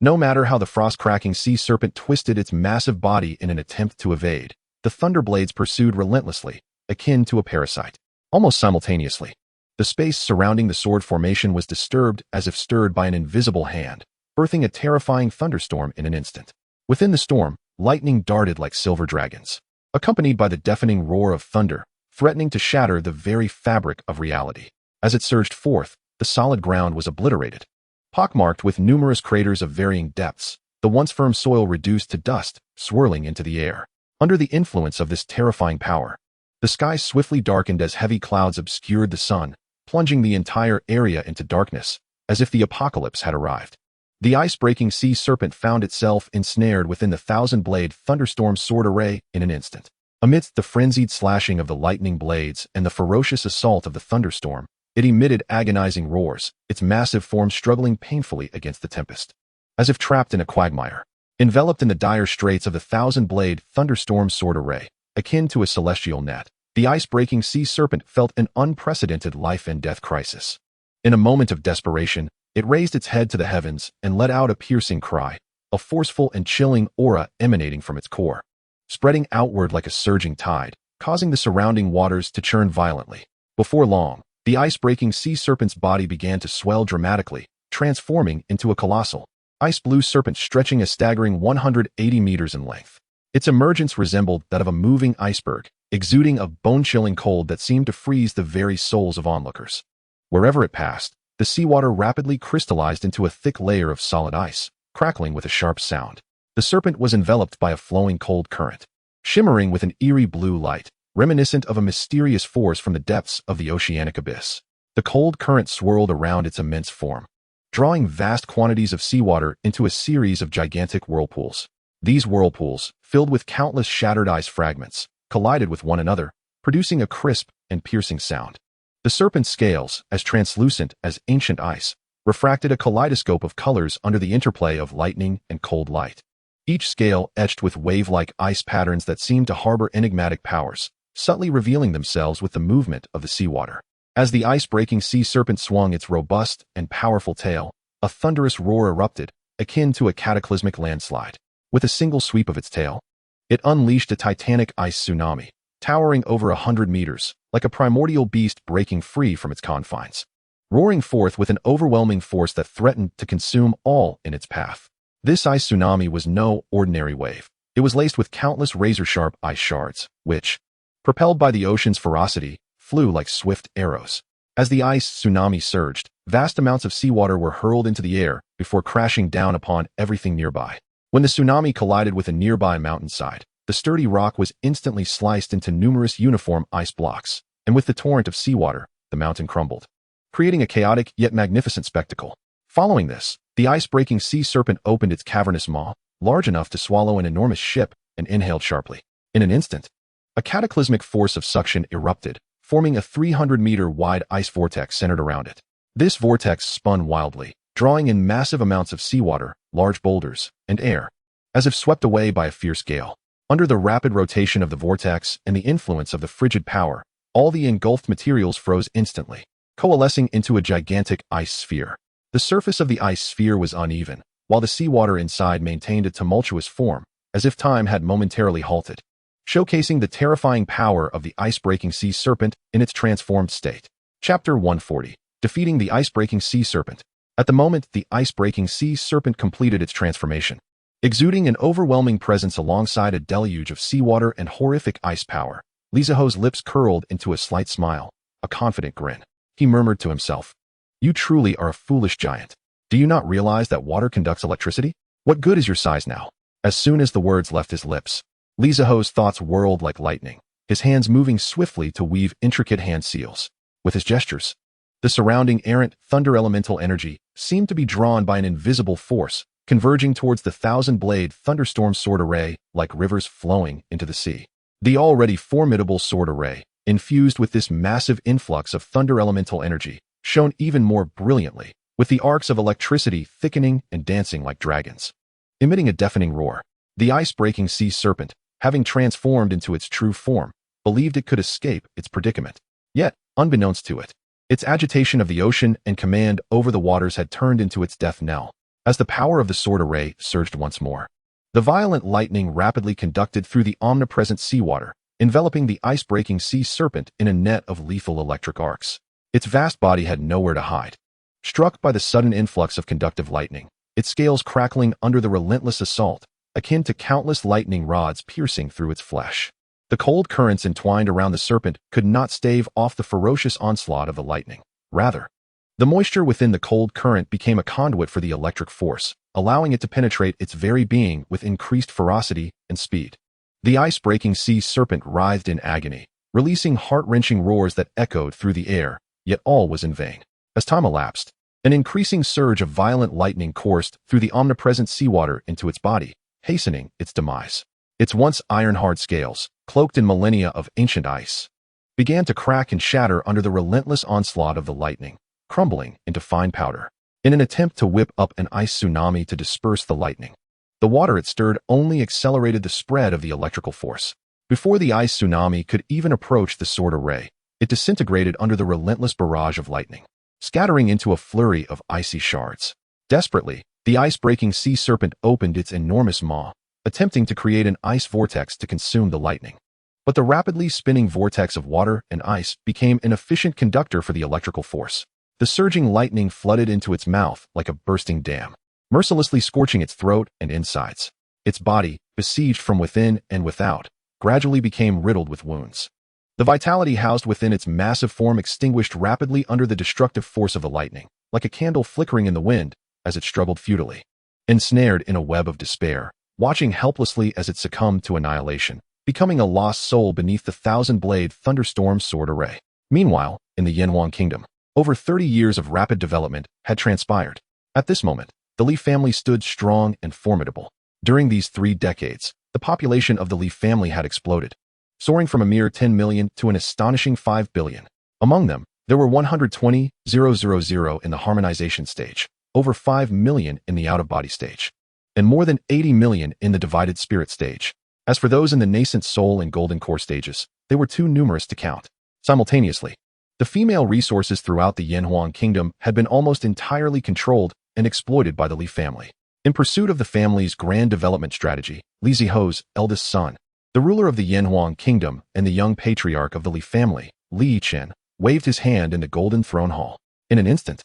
No matter how the frost-cracking sea serpent twisted its massive body in an attempt to evade, the thunderblades pursued relentlessly, akin to a parasite. Almost simultaneously, the space surrounding the sword formation was disturbed as if stirred by an invisible hand, birthing a terrifying thunderstorm in an instant. Within the storm, lightning darted like silver dragons, accompanied by the deafening roar of thunder, threatening to shatter the very fabric of reality. As it surged forth, the solid ground was obliterated. Pockmarked with numerous craters of varying depths, the once firm soil reduced to dust, swirling into the air. Under the influence of this terrifying power, the sky swiftly darkened as heavy clouds obscured the sun, plunging the entire area into darkness, as if the apocalypse had arrived. The ice-breaking sea serpent found itself ensnared within the thousand-blade thunderstorm sword array in an instant. Amidst the frenzied slashing of the lightning blades and the ferocious assault of the thunderstorm, it emitted agonizing roars, its massive form struggling painfully against the tempest. As if trapped in a quagmire, enveloped in the dire straits of the thousand-blade thunderstorm sword array, akin to a celestial net, the ice-breaking sea serpent felt an unprecedented life-and-death crisis. In a moment of desperation, it raised its head to the heavens and let out a piercing cry, a forceful and chilling aura emanating from its core, spreading outward like a surging tide, causing the surrounding waters to churn violently. Before long, the ice-breaking sea serpent's body began to swell dramatically, transforming into a colossal, ice-blue serpent stretching a staggering 180 meters in length. Its emergence resembled that of a moving iceberg, exuding a bone-chilling cold that seemed to freeze the very souls of onlookers. Wherever it passed, the seawater rapidly crystallized into a thick layer of solid ice, crackling with a sharp sound. The serpent was enveloped by a flowing cold current, shimmering with an eerie blue light, reminiscent of a mysterious force from the depths of the oceanic abyss. The cold current swirled around its immense form, drawing vast quantities of seawater into a series of gigantic whirlpools. These whirlpools, filled with countless shattered ice fragments, collided with one another, producing a crisp and piercing sound. The serpent's scales, as translucent as ancient ice, refracted a kaleidoscope of colors under the interplay of lightning and cold light. Each scale etched with wave-like ice patterns that seemed to harbor enigmatic powers, subtly revealing themselves with the movement of the seawater. As the ice-breaking sea serpent swung its robust and powerful tail, a thunderous roar erupted, akin to a cataclysmic landslide. With a single sweep of its tail, it unleashed a titanic ice tsunami, towering over 100 meters, like a primordial beast breaking free from its confines, roaring forth with an overwhelming force that threatened to consume all in its path. This ice tsunami was no ordinary wave. It was laced with countless razor-sharp ice shards, which, propelled by the ocean's ferocity, flew like swift arrows. As the ice tsunami surged, vast amounts of seawater were hurled into the air before crashing down upon everything nearby. When the tsunami collided with a nearby mountainside, the sturdy rock was instantly sliced into numerous uniform ice blocks, and with the torrent of seawater, the mountain crumbled, creating a chaotic yet magnificent spectacle. Following this, the ice-breaking sea serpent opened its cavernous maw, large enough to swallow an enormous ship, and inhaled sharply. In an instant, a cataclysmic force of suction erupted, forming a 300-meter-wide ice vortex centered around it. This vortex spun wildly, drawing in massive amounts of seawater, large boulders, and air, as if swept away by a fierce gale. Under the rapid rotation of the vortex and the influence of the frigid power, all the engulfed materials froze instantly, coalescing into a gigantic ice sphere. The surface of the ice sphere was uneven, while the seawater inside maintained a tumultuous form, as if time had momentarily halted, showcasing the terrifying power of the ice-breaking sea serpent in its transformed state. Chapter 140. Defeating the ice-breaking sea serpent. At the moment the ice-breaking sea serpent completed its transformation, exuding an overwhelming presence alongside a deluge of seawater and horrific ice power, Li Zhihao's lips curled into a slight smile, a confident grin. He murmured to himself, "You truly are a foolish giant. Do you not realize that water conducts electricity? What good is your size now?" As soon as the words left his lips, Li Zhihao's thoughts whirled like lightning, his hands moving swiftly to weave intricate hand seals. With his gestures, the surrounding errant thunder elemental energy seemed to be drawn by an invisible force, converging towards the thousand-blade thunderstorm sword array like rivers flowing into the sea. The already formidable sword array, infused with this massive influx of thunder elemental energy, shone even more brilliantly, with the arcs of electricity thickening and dancing like dragons. Emitting a deafening roar, the ice-breaking sea serpent, having transformed into its true form, believed it could escape its predicament. Yet, unbeknownst to it, its agitation of the ocean and command over the waters had turned into its death knell. As the power of the sword array surged once more, the violent lightning rapidly conducted through the omnipresent seawater, enveloping the ice-breaking sea serpent in a net of lethal electric arcs. Its vast body had nowhere to hide. Struck by the sudden influx of conductive lightning, its scales crackling under the relentless assault, akin to countless lightning rods piercing through its flesh. The cold currents entwined around the serpent could not stave off the ferocious onslaught of the lightning. Rather, The moisture within the cold current became a conduit for the electric force, allowing it to penetrate its very being with increased ferocity and speed. The ice-breaking sea serpent writhed in agony, releasing heart-wrenching roars that echoed through the air, yet all was in vain. As time elapsed, an increasing surge of violent lightning coursed through the omnipresent seawater into its body, hastening its demise. Its once iron-hard scales, cloaked in millennia of ancient ice, began to crack and shatter under the relentless onslaught of the lightning, crumbling into fine powder. In an attempt to whip up an ice tsunami to disperse the lightning, the water it stirred only accelerated the spread of the electrical force. Before the ice tsunami could even approach the sword array, it disintegrated under the relentless barrage of lightning, scattering into a flurry of icy shards. Desperately, the ice-breaking sea serpent opened its enormous maw, attempting to create an ice vortex to consume the lightning. But the rapidly spinning vortex of water and ice became an efficient conductor for the electrical force. The surging lightning flooded into its mouth like a bursting dam, mercilessly scorching its throat and insides. Its body, besieged from within and without, gradually became riddled with wounds. The vitality housed within its massive form extinguished rapidly under the destructive force of the lightning, like a candle flickering in the wind as it struggled futilely. Ensnared in a web of despair, watching helplessly as it succumbed to annihilation, becoming a lost soul beneath the thousand-blade thunderstorm sword array. Meanwhile, in the Yinfong kingdom, over 30 years of rapid development had transpired. At this moment, the Li family stood strong and formidable. During these 3 decades, the population of the Li family had exploded, soaring from a mere 10 million to an astonishing 5 billion. Among them, there were 120,000 in the harmonization stage, over 5 million in the out-of-body stage, and more than 80 million in the divided spirit stage. As for those in the nascent soul and golden core stages, they were too numerous to count. Simultaneously, the female resources throughout the Yinfong kingdom had been almost entirely controlled and exploited by the Li family. In pursuit of the family's grand development strategy, Li Zihao's eldest son, the ruler of the Yinfong kingdom and the young patriarch of the Li family, Li Yichen, waved his hand in the golden throne hall. In an instant,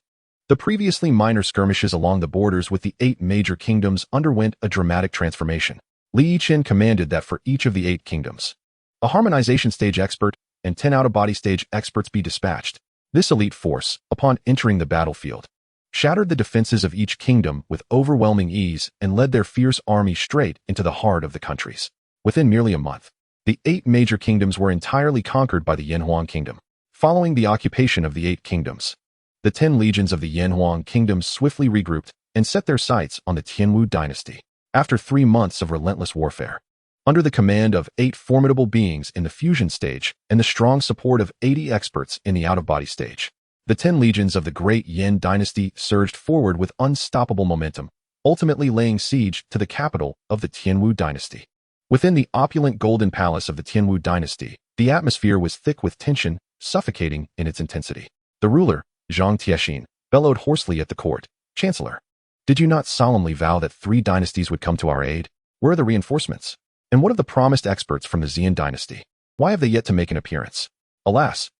the previously minor skirmishes along the borders with the 8 major kingdoms underwent a dramatic transformation. Li Yichen commanded that for each of the 8 kingdoms, a harmonization stage expert and 10 out-of-body stage experts be dispatched. This elite force, upon entering the battlefield, shattered the defenses of each kingdom with overwhelming ease and led their fierce army straight into the heart of the countries. Within merely a month, the 8 major kingdoms were entirely conquered by the Yinfong kingdom. Following the occupation of the 8 kingdoms, the 10 legions of the Yinfong kingdom swiftly regrouped and set their sights on the Tianwu dynasty. After 3 months of relentless warfare, under the command of 8 formidable beings in the fusion stage and the strong support of 80 experts in the out-of-body stage, the 10 legions of the great Yin dynasty surged forward with unstoppable momentum, ultimately laying siege to the capital of the Tianwu dynasty. Within the opulent golden palace of the Tianwu dynasty, the atmosphere was thick with tension, suffocating in its intensity. The ruler, Zhang Tiexin, bellowed hoarsely at the court. "Chancellor, did you not solemnly vow that 3 dynasties would come to our aid? Where are the reinforcements? And what of the promised experts from the Xian dynasty? Why have they yet to make an appearance?" Alas,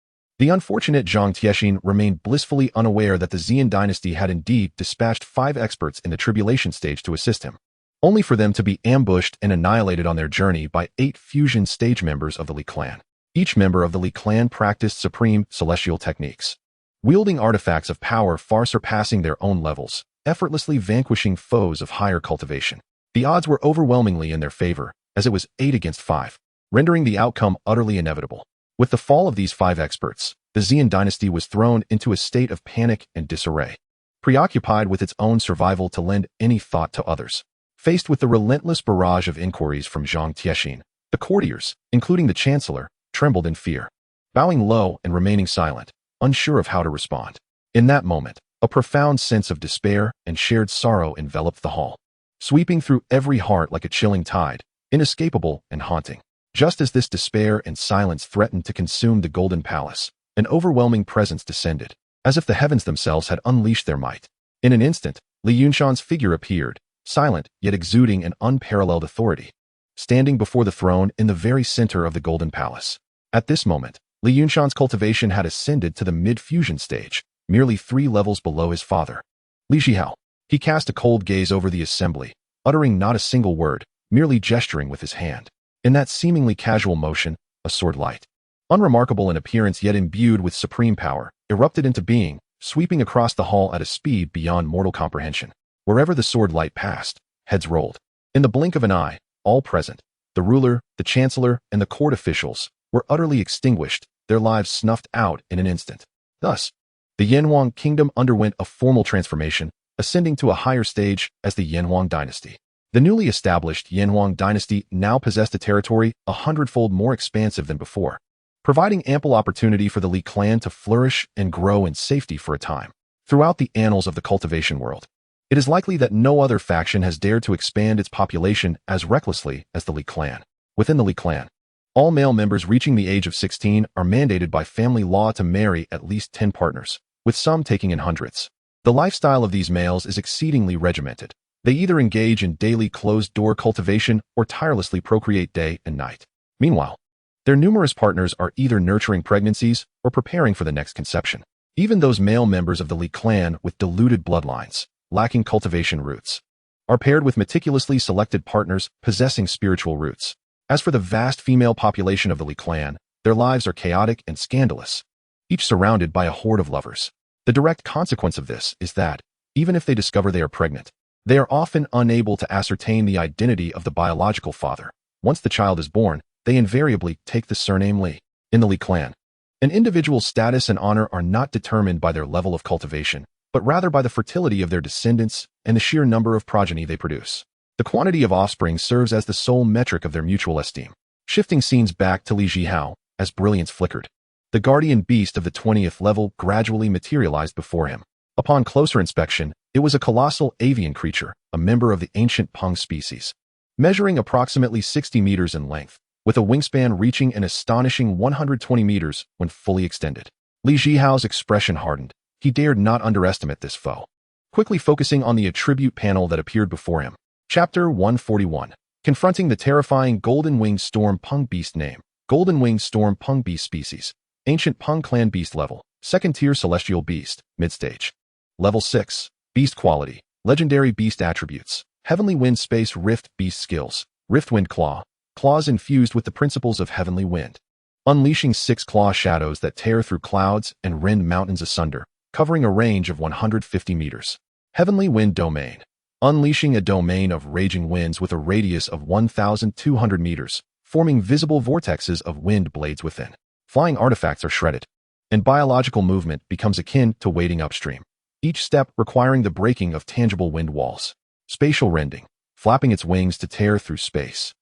the unfortunate Zhang Tiexin remained blissfully unaware that the Xian dynasty had indeed dispatched 5 experts in the tribulation stage to assist him, only for them to be ambushed and annihilated on their journey by 8 fusion stage members of the Li clan. Each member of the Li clan practiced supreme celestial techniques, wielding artifacts of power far surpassing their own levels, effortlessly vanquishing foes of higher cultivation. The odds were overwhelmingly in their favor, as it was 8 against 5, rendering the outcome utterly inevitable. With the fall of these 5 experts, the Xian dynasty was thrown into a state of panic and disarray, preoccupied with its own survival to lend any thought to others. Faced with the relentless barrage of inquiries from Zhang Tiexin, the courtiers, including the chancellor, trembled in fear, bowing low and remaining silent, unsure of how to respond. In that moment, a profound sense of despair and shared sorrow enveloped the hall, sweeping through every heart like a chilling tide, inescapable and haunting. Just as this despair and silence threatened to consume the golden palace, an overwhelming presence descended, as if the heavens themselves had unleashed their might. In an instant, Li Yunshan's figure appeared, silent yet exuding an unparalleled authority, standing before the throne in the very center of the golden palace. At this moment, Li Yunshan's cultivation had ascended to the mid-fusion stage, merely 3 levels below his father, Li Zhihao. He cast a cold gaze over the assembly, uttering not a single word, merely gesturing with his hand. In that seemingly casual motion, a sword light, unremarkable in appearance yet imbued with supreme power, erupted into being, sweeping across the hall at a speed beyond mortal comprehension. Wherever the sword light passed, heads rolled. In the blink of an eye, all present, the ruler, the chancellor, and the court officials, were utterly extinguished, their lives snuffed out in an instant. Thus, the Yinfong kingdom underwent a formal transformation, ascending to a higher stage as the Yinfong dynasty. The newly established Yinfong dynasty now possessed a territory 100-fold more expansive than before, providing ample opportunity for the Li clan to flourish and grow in safety for a time. Throughout the annals of the cultivation world, it is likely that no other faction has dared to expand its population as recklessly as the Li clan. Within the Li clan, all male members reaching the age of 16 are mandated by family law to marry at least 10 partners, with some taking in hundreds. The lifestyle of these males is exceedingly regimented. They either engage in daily closed-door cultivation or tirelessly procreate day and night. Meanwhile, their numerous partners are either nurturing pregnancies or preparing for the next conception. Even those male members of the Li clan with diluted bloodlines, lacking cultivation roots, are paired with meticulously selected partners possessing spiritual roots. As for the vast female population of the Li clan, their lives are chaotic and scandalous, each surrounded by a horde of lovers. The direct consequence of this is that, even if they discover they are pregnant, they are often unable to ascertain the identity of the biological father. Once the child is born, they invariably take the surname Li. In the Li clan, an individual's status and honor are not determined by their level of cultivation, but rather by the fertility of their descendants and the sheer number of progeny they produce. The quantity of offspring serves as the sole metric of their mutual esteem. Shifting scenes back to Zhihao, as brilliance flickered, the guardian beast of the 20th level gradually materialized before him. Upon closer inspection, it was a colossal avian creature, a member of the ancient Peng species, measuring approximately 60 meters in length, with a wingspan reaching an astonishing 120 meters when fully extended. Zhihao's expression hardened. He dared not underestimate this foe. Quickly focusing on the attribute panel that appeared before him. Chapter 141. Confronting the terrifying Golden-Winged Storm Peng Beast. Name: Golden-Winged Storm Peng Beast Species. Ancient Peng Clan Beast. Level: Second Tier Celestial Beast, Mid-Stage. Level 6. Beast Quality: Legendary Beast Attributes. Heavenly Wind Space Rift Beast Skills: Riftwind Claw. Claws infused with the principles of Heavenly Wind, unleashing 6 claw shadows that tear through clouds and rend mountains asunder, covering a range of 150 meters. Heavenly Wind Domain: unleashing a domain of raging winds with a radius of 1,200 meters, forming visible vortexes of wind blades within. Flying artifacts are shredded, and biological movement becomes akin to wading upstream, each step requiring the breaking of tangible wind walls. Spatial rending: flapping its wings to tear through space,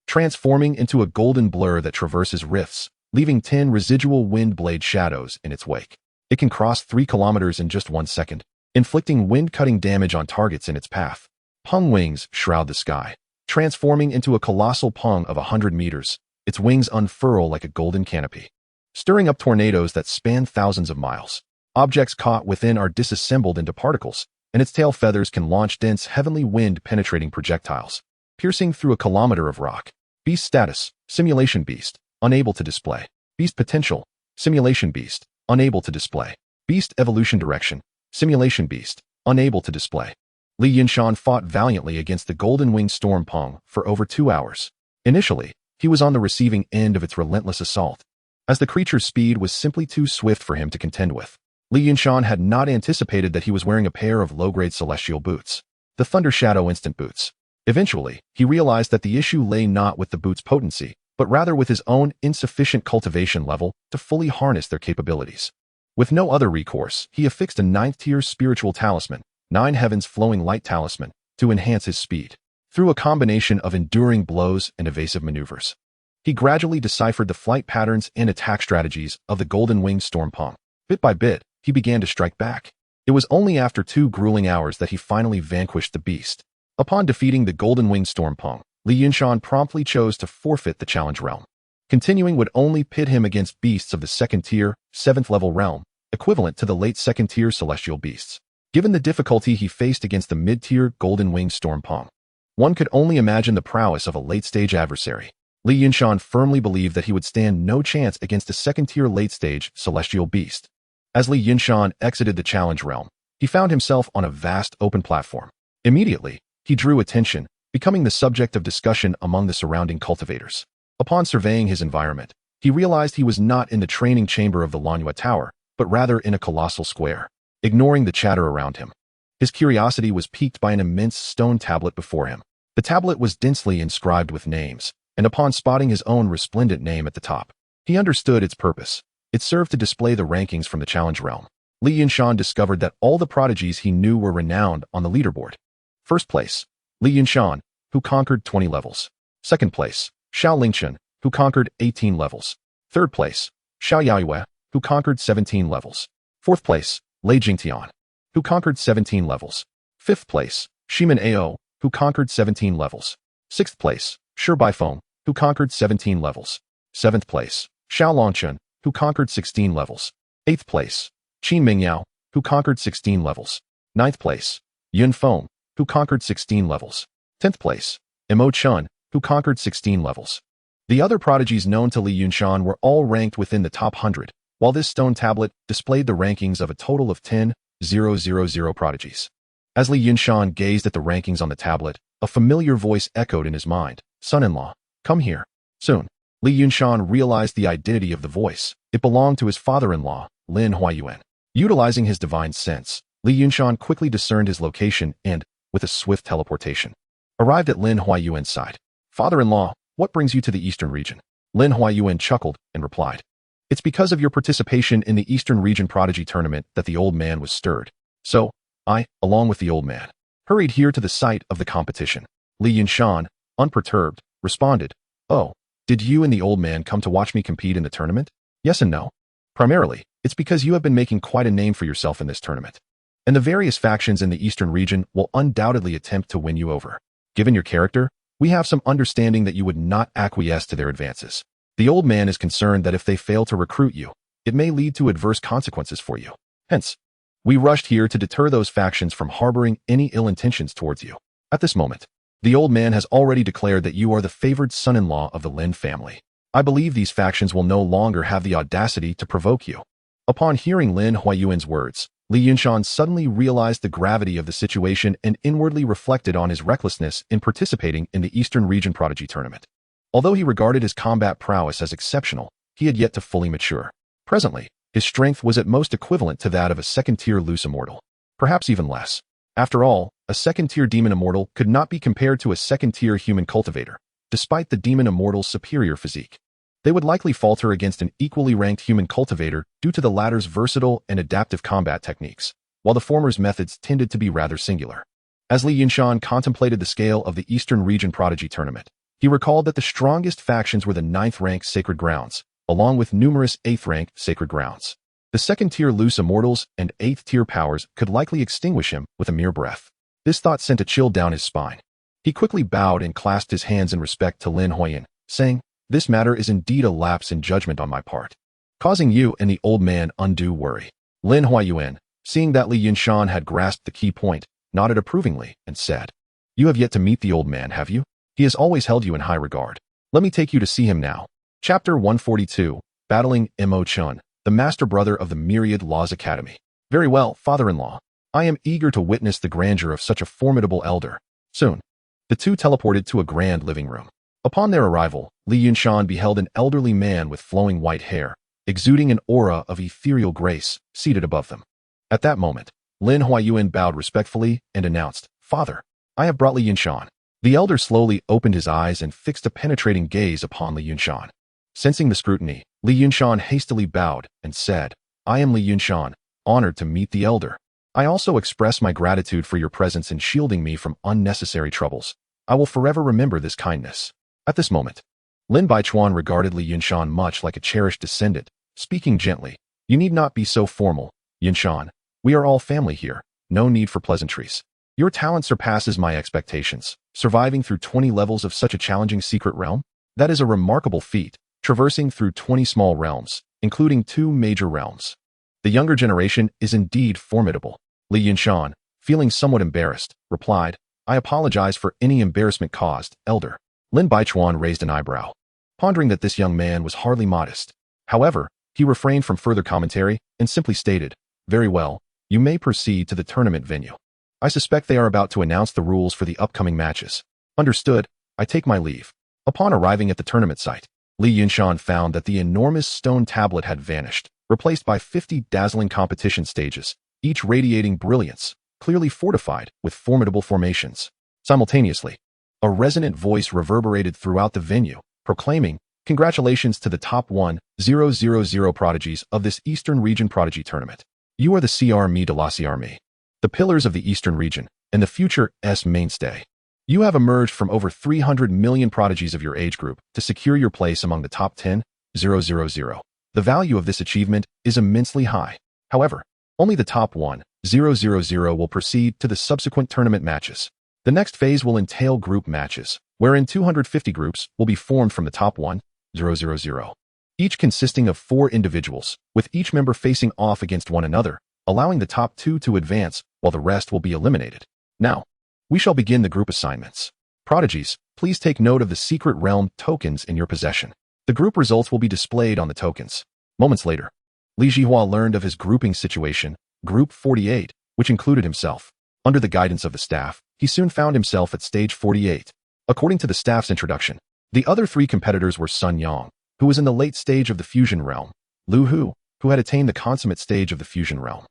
transforming into a golden blur that traverses rifts, leaving 10 residual wind blade shadows in its wake. It can cross 3 kilometers in just 1 second, inflicting wind-cutting damage on targets in its path. Peng wings shroud the sky, transforming into a colossal peng of 100 meters. Its wings unfurl like a golden canopy, stirring up tornadoes that span thousands of miles. Objects caught within are disassembled into particles, and its tail feathers can launch dense, heavenly wind-penetrating projectiles, piercing through a kilometer of rock. Beast Status: Simulation Beast, unable to display. Beast Potential: Simulation Beast, unable to display. Beast Evolution Direction: Simulation Beast, unable to display. Li Yinshan fought valiantly against the Golden-Winged Storm Peng for over 2 hours. Initially, he was on the receiving end of its relentless assault, as the creature's speed was simply too swift for him to contend with. Li Yinshan had not anticipated that he was wearing a pair of low-grade celestial boots, the Thunder Shadow Instant Boots. Eventually, he realized that the issue lay not with the boots' potency, but rather with his own insufficient cultivation level to fully harness their capabilities. With no other recourse, he affixed a 9th-tier spiritual talisman, 9 Heavens Flowing Light Talisman, to enhance his speed. Through a combination of enduring blows and evasive maneuvers, he gradually deciphered the flight patterns and attack strategies of the Golden-Winged Storm Peng. Bit by bit, he began to strike back. It was only after 2 grueling hours that he finally vanquished the beast. Upon defeating the Golden-Winged Storm Peng, Li Yinshan promptly chose to forfeit the challenge realm. Continuing would only pit him against beasts of the 2nd-tier, 7th-level realm, equivalent to the late 2nd-tier celestial beasts. Given the difficulty he faced against the mid-tier Golden-Winged Storm Peng, one could only imagine the prowess of a late-stage adversary. Li Yinshan firmly believed that he would stand no chance against a 2nd-tier late-stage celestial beast. As Li Yinshan exited the challenge realm, he found himself on a vast open platform. Immediately, he drew attention, becoming the subject of discussion among the surrounding cultivators. Upon surveying his environment, he realized he was not in the training chamber of the Lanyue Tower, but rather in a colossal square. ignoring the chatter around him. His curiosity was piqued by an immense stone tablet before him. The tablet was densely inscribed with names, and upon spotting his own resplendent name at the top, he understood its purpose. It served to display the rankings from the challenge realm. Li Yunshan discovered that all the prodigies he knew were renowned on the leaderboard. First place, Li Yunshan, who conquered 20 levels. Second place, Xiao Lingchen, who conquered 18 levels. Third place, Xiao Yaoyue, who conquered 17 levels. Fourth place, Lei Jingtian, who conquered 17 levels. Fifth place, Shiman Ao, who conquered 17 levels. Sixth place, Shi Baifeng, who conquered 17 levels. Seventh place, Xiao Longchen, who conquered 16 levels. Eighth place, Qin Mingyao, who conquered 16 levels. Ninth place, Yinfong, who conquered 16 levels. 10th place, Imo Chun, who conquered 16 levels. The other prodigies known to Li Yunshan were all ranked within the top 100, while this stone tablet displayed the rankings of a total of 10,000 prodigies. As Li Yunshan gazed at the rankings on the tablet, a familiar voice echoed in his mind, "Son-in-law, come here." Soon, Li Yunshan realized the identity of the voice. It belonged to his father-in-law, Lin Huayuan. Utilizing his divine sense, Li Yunshan quickly discerned his location and, with a swift teleportation, arrived at Lin Huayuan's side. "Father-in-law, what brings you to the Eastern region?" Lin Huayuan chuckled and replied, "It's because of your participation in the Eastern Region Prodigy Tournament that the old man was stirred. So, I, along with the old man, hurried here to the site of the competition." Li Yunshan, unperturbed, responded, "Oh, did you and the old man come to watch me compete in the tournament?" "Yes and no. Primarily, it's because you have been making quite a name for yourself in this tournament, and the various factions in the Eastern region will undoubtedly attempt to win you over. Given your character, we have some understanding that you would not acquiesce to their advances. The old man is concerned that if they fail to recruit you, it may lead to adverse consequences for you. Hence, we rushed here to deter those factions from harboring any ill intentions towards you. At this moment, the old man has already declared that you are the favored son-in-law of the Lin family. I believe these factions will no longer have the audacity to provoke you." Upon hearing Lin Huayuan's words, Li Yunshan suddenly realized the gravity of the situation and inwardly reflected on his recklessness in participating in the Eastern Region Prodigy Tournament. Although he regarded his combat prowess as exceptional, he had yet to fully mature. Presently, his strength was at most equivalent to that of a second-tier loose immortal, perhaps even less. After all, a second-tier demon immortal could not be compared to a second-tier human cultivator, despite the demon immortal's superior physique. They would likely falter against an equally ranked human cultivator due to the latter's versatile and adaptive combat techniques, while the former's methods tended to be rather singular. As Li Yunshan contemplated the scale of the Eastern Region Prodigy Tournament, he recalled that the strongest factions were the 9th-ranked Sacred Grounds, along with numerous 8th-ranked Sacred Grounds. The second-tier loose immortals and 8th-tier powers could likely extinguish him with a mere breath. This thought sent a chill down his spine. He quickly bowed and clasped his hands in respect to Lin Huayuan, saying, "This matter is indeed a lapse in judgment on my part, causing you and the old man undue worry." Lin Huayuan, seeing that Li Yunshan had grasped the key point, nodded approvingly and said, "You have yet to meet the old man, have you? He has always held you in high regard. Let me take you to see him now." Chapter 142, Battling Imo Chun, the master brother of the Myriad Laws Academy. "Very well, father-in-law. I am eager to witness the grandeur of such a formidable elder." Soon, the two teleported to a grand living room. Upon their arrival, Li Yunshan beheld an elderly man with flowing white hair, exuding an aura of ethereal grace, seated above them. At that moment, Lin Huayuan bowed respectfully and announced, "Father, I have brought Li Yunshan." The elder slowly opened his eyes and fixed a penetrating gaze upon Li Yunshan. Sensing the scrutiny, Li Yunshan hastily bowed and said, "I am Li Yunshan, honored to meet the elder. I also express my gratitude for your presence in shielding me from unnecessary troubles. I will forever remember this kindness." At this moment, Lin Baichuan regarded Li Yunshan much like a cherished descendant, speaking gently, "You need not be so formal, Yunshan. We are all family here, no need for pleasantries. Your talent surpasses my expectations, surviving through 20 levels of such a challenging secret realm. That is a remarkable feat, traversing through 20 small realms, including 2 major realms. The younger generation is indeed formidable." Li Yunshan, feeling somewhat embarrassed, replied, "I apologize for any embarrassment caused, elder." Lin Baichuan raised an eyebrow, pondering that this young man was hardly modest. However, he refrained from further commentary and simply stated, "Very well, you may proceed to the tournament venue. I suspect they are about to announce the rules for the upcoming matches." "Understood, I take my leave." Upon arriving at the tournament site, Li Yunshan found that the enormous stone tablet had vanished, replaced by 50 dazzling competition stages, each radiating brilliance, clearly fortified with formidable formations. Simultaneously, a resonant voice reverberated throughout the venue, proclaiming, "Congratulations to the top 1,000 prodigies of this Eastern Region Prodigy Tournament. You are the CRME de la CRME, the pillars of the Eastern Region, and the future S mainstay. You have emerged from over 300 million prodigies of your age group to secure your place among the top 10,000. The value of this achievement is immensely high. However, only the top 1,000 will proceed to the subsequent tournament matches. The next phase will entail group matches, wherein 250 groups will be formed from the top 1,000, each consisting of 4 individuals, with each member facing off against one another, allowing the top 2 to advance while the rest will be eliminated. Now, we shall begin the group assignments. Prodigies, please take note of the secret realm tokens in your possession. The group results will be displayed on the tokens. Moments later, Li Zhihao learned of his grouping situation, Group 48, which included himself. Under the guidance of the staff, he soon found himself at stage 48. According to the staff's introduction, the other 3 competitors were Sun Yang, who was in the late stage of the fusion realm, Lu Hu, who had attained the consummate stage of the fusion realm,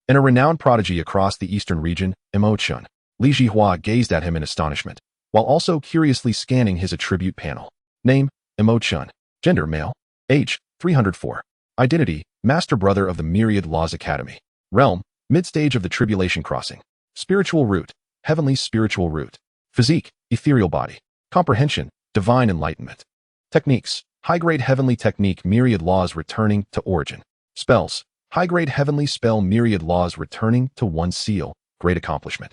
and a renowned prodigy across the eastern region, Mo Chun. Li Zhihua gazed at him in astonishment, while also curiously scanning his attribute panel. Name, Mo Chun. Gender, male. Age, 304. Identity, master brother of the Myriad Laws Academy. Realm, mid-stage of the tribulation crossing. Spiritual root, heavenly spiritual root. Physique, ethereal body. Comprehension, divine enlightenment. Techniques, high-grade heavenly technique myriad laws returning to origin. Spells, high-grade heavenly spell myriad laws returning to one seal, great accomplishment.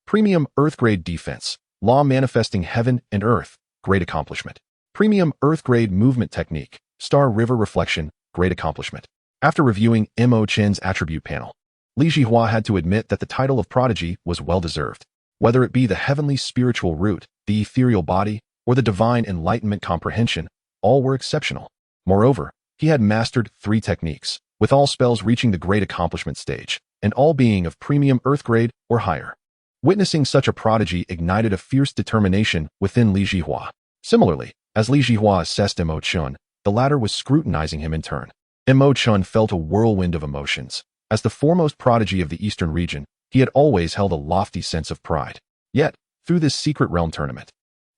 Premium earth-grade defense, law manifesting heaven and earth, great accomplishment. Premium earth-grade movement technique, star river reflection, great accomplishment. After reviewing Mo Chen's attribute panel, Li Zhihua had to admit that the title of prodigy was well-deserved. Whether it be the heavenly spiritual root, the ethereal body, or the divine enlightenment comprehension, all were exceptional. Moreover, he had mastered 3 techniques, with all spells reaching the great accomplishment stage, and all being of premium earth grade or higher. Witnessing such a prodigy ignited a fierce determination within Li Zhihua. Similarly, as Li Zhihua assessed Mo Chun, the latter was scrutinizing him in turn. Mo Chun felt a whirlwind of emotions. As the foremost prodigy of the Eastern region, he had always held a lofty sense of pride. Yet, through this secret realm tournament,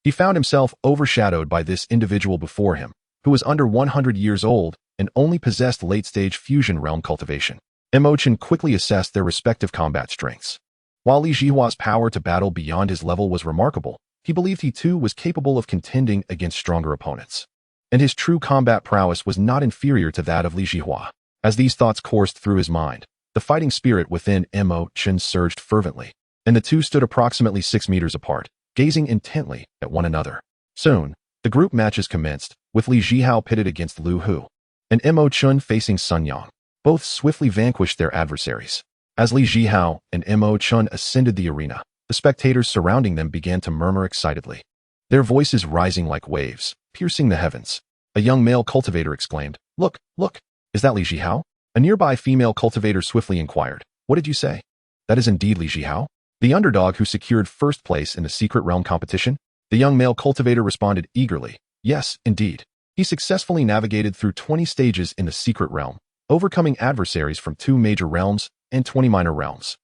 he found himself overshadowed by this individual before him, who was under 100 years old and only possessed late-stage fusion realm cultivation. Mo Chun quickly assessed their respective combat strengths. While Li Zhihua's power to battle beyond his level was remarkable, he believed he too was capable of contending against stronger opponents. And his true combat prowess was not inferior to that of Li Zhihua. As these thoughts coursed through his mind, the fighting spirit within Mo Chun surged fervently, and the two stood approximately 6 meters apart, gazing intently at one another. Soon, the group matches commenced, with Li Zhihao pitted against Lu Hu, and Mo Chun facing Sun Yang. Both swiftly vanquished their adversaries. As Li Zhihao and Mo Chun ascended the arena, the spectators surrounding them began to murmur excitedly, their voices rising like waves, piercing the heavens. A young male cultivator exclaimed, "Look, look, is that Li Zhihao?" A nearby female cultivator swiftly inquired, "What did you say?" "That is indeed Li Zhihao, the underdog who secured first place in the secret realm competition?" The young male cultivator responded eagerly, "Yes, indeed. He successfully navigated through 20 stages in the secret realm, overcoming adversaries from 2 major realms and 20 minor realms.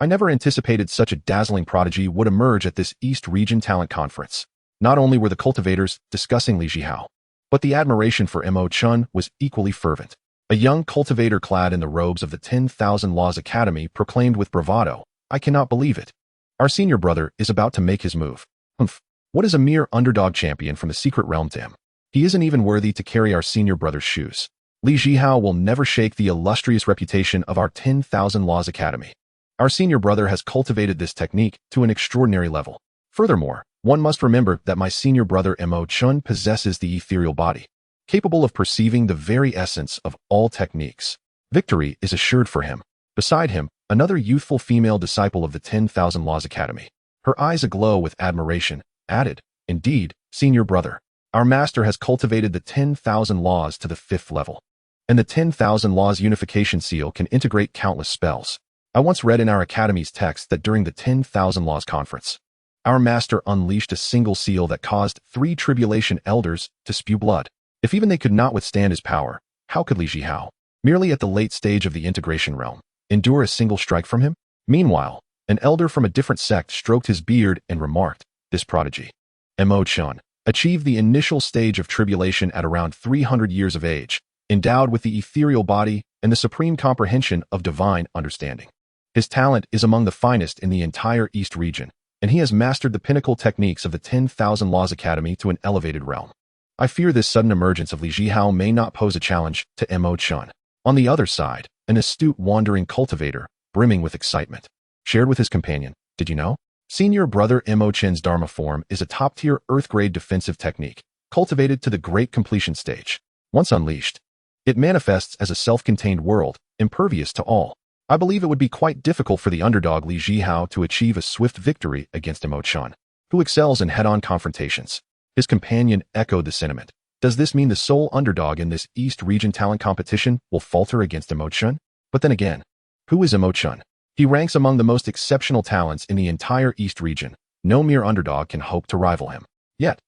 I never anticipated such a dazzling prodigy would emerge at this East Region Talent Conference." Not only were the cultivators discussing Li Zhihao, but the admiration for Mo Chun was equally fervent. A young cultivator clad in the robes of the 10,000 Laws Academy proclaimed with bravado, "I cannot believe it. Our senior brother is about to make his move. Humph, what is a mere underdog champion from the secret realm to him? He isn't even worthy to carry our senior brother's shoes. Li Zhihao will never shake the illustrious reputation of our 10,000 Laws Academy. Our senior brother has cultivated this technique to an extraordinary level. Furthermore, one must remember that my senior brother Mo Chun possesses the ethereal body, capable of perceiving the very essence of all techniques. Victory is assured for him." Beside him, another youthful female disciple of the 10,000 Laws Academy, her eyes aglow with admiration, added, "Indeed, senior brother, our master has cultivated the 10,000 laws to the 5th level. And the 10,000 laws unification seal can integrate countless spells. I once read in our academy's text that during the 10,000 laws conference, our master unleashed a single seal that caused 3 tribulation elders to spew blood. If even they could not withstand his power, how could Li Zhihao, merely at the late stage of the integration realm, endure a single strike from him? Meanwhile, an elder from a different sect stroked his beard and remarked, "This prodigy, Mo Chun, achieved the initial stage of tribulation at around 300 years of age, endowed with the ethereal body and the supreme comprehension of divine understanding. His talent is among the finest in the entire East region, and he has mastered the pinnacle techniques of the 10,000 Laws Academy to an elevated realm. I fear this sudden emergence of Li Zhihao may not pose a challenge to Mo Chun." On the other side, an astute wandering cultivator, brimming with excitement, shared with his companion, "Did you know? Senior brother Mo Chun's Dharma form is a top-tier Earth-grade defensive technique, cultivated to the great completion stage. Once unleashed, it manifests as a self-contained world, impervious to all. I believe it would be quite difficult for the underdog Li Zhihao to achieve a swift victory against Mo Chun, who excels in head-on confrontations." His companion echoed the sentiment. Does this mean the sole underdog in this East region talent competition will falter against Mo Chun? But then again, who is Mo Chun? He ranks among the most exceptional talents in the entire East region. No mere underdog can hope to rival him. Yet,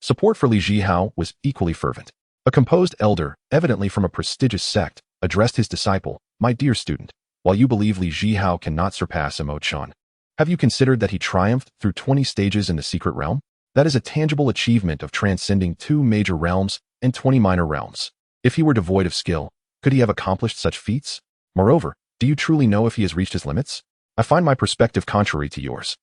support for Li Zhihao was equally fervent. A composed elder, evidently from a prestigious sect, addressed his disciple, "My dear student, while you believe Li Zhihao cannot surpass Mo Chun, have you considered that he triumphed through 20 stages in the secret realm? That is a tangible achievement of transcending 2 major realms and 20 minor realms. If he were devoid of skill, could he have accomplished such feats? Moreover, do you truly know if he has reached his limits? I find my perspective contrary to yours.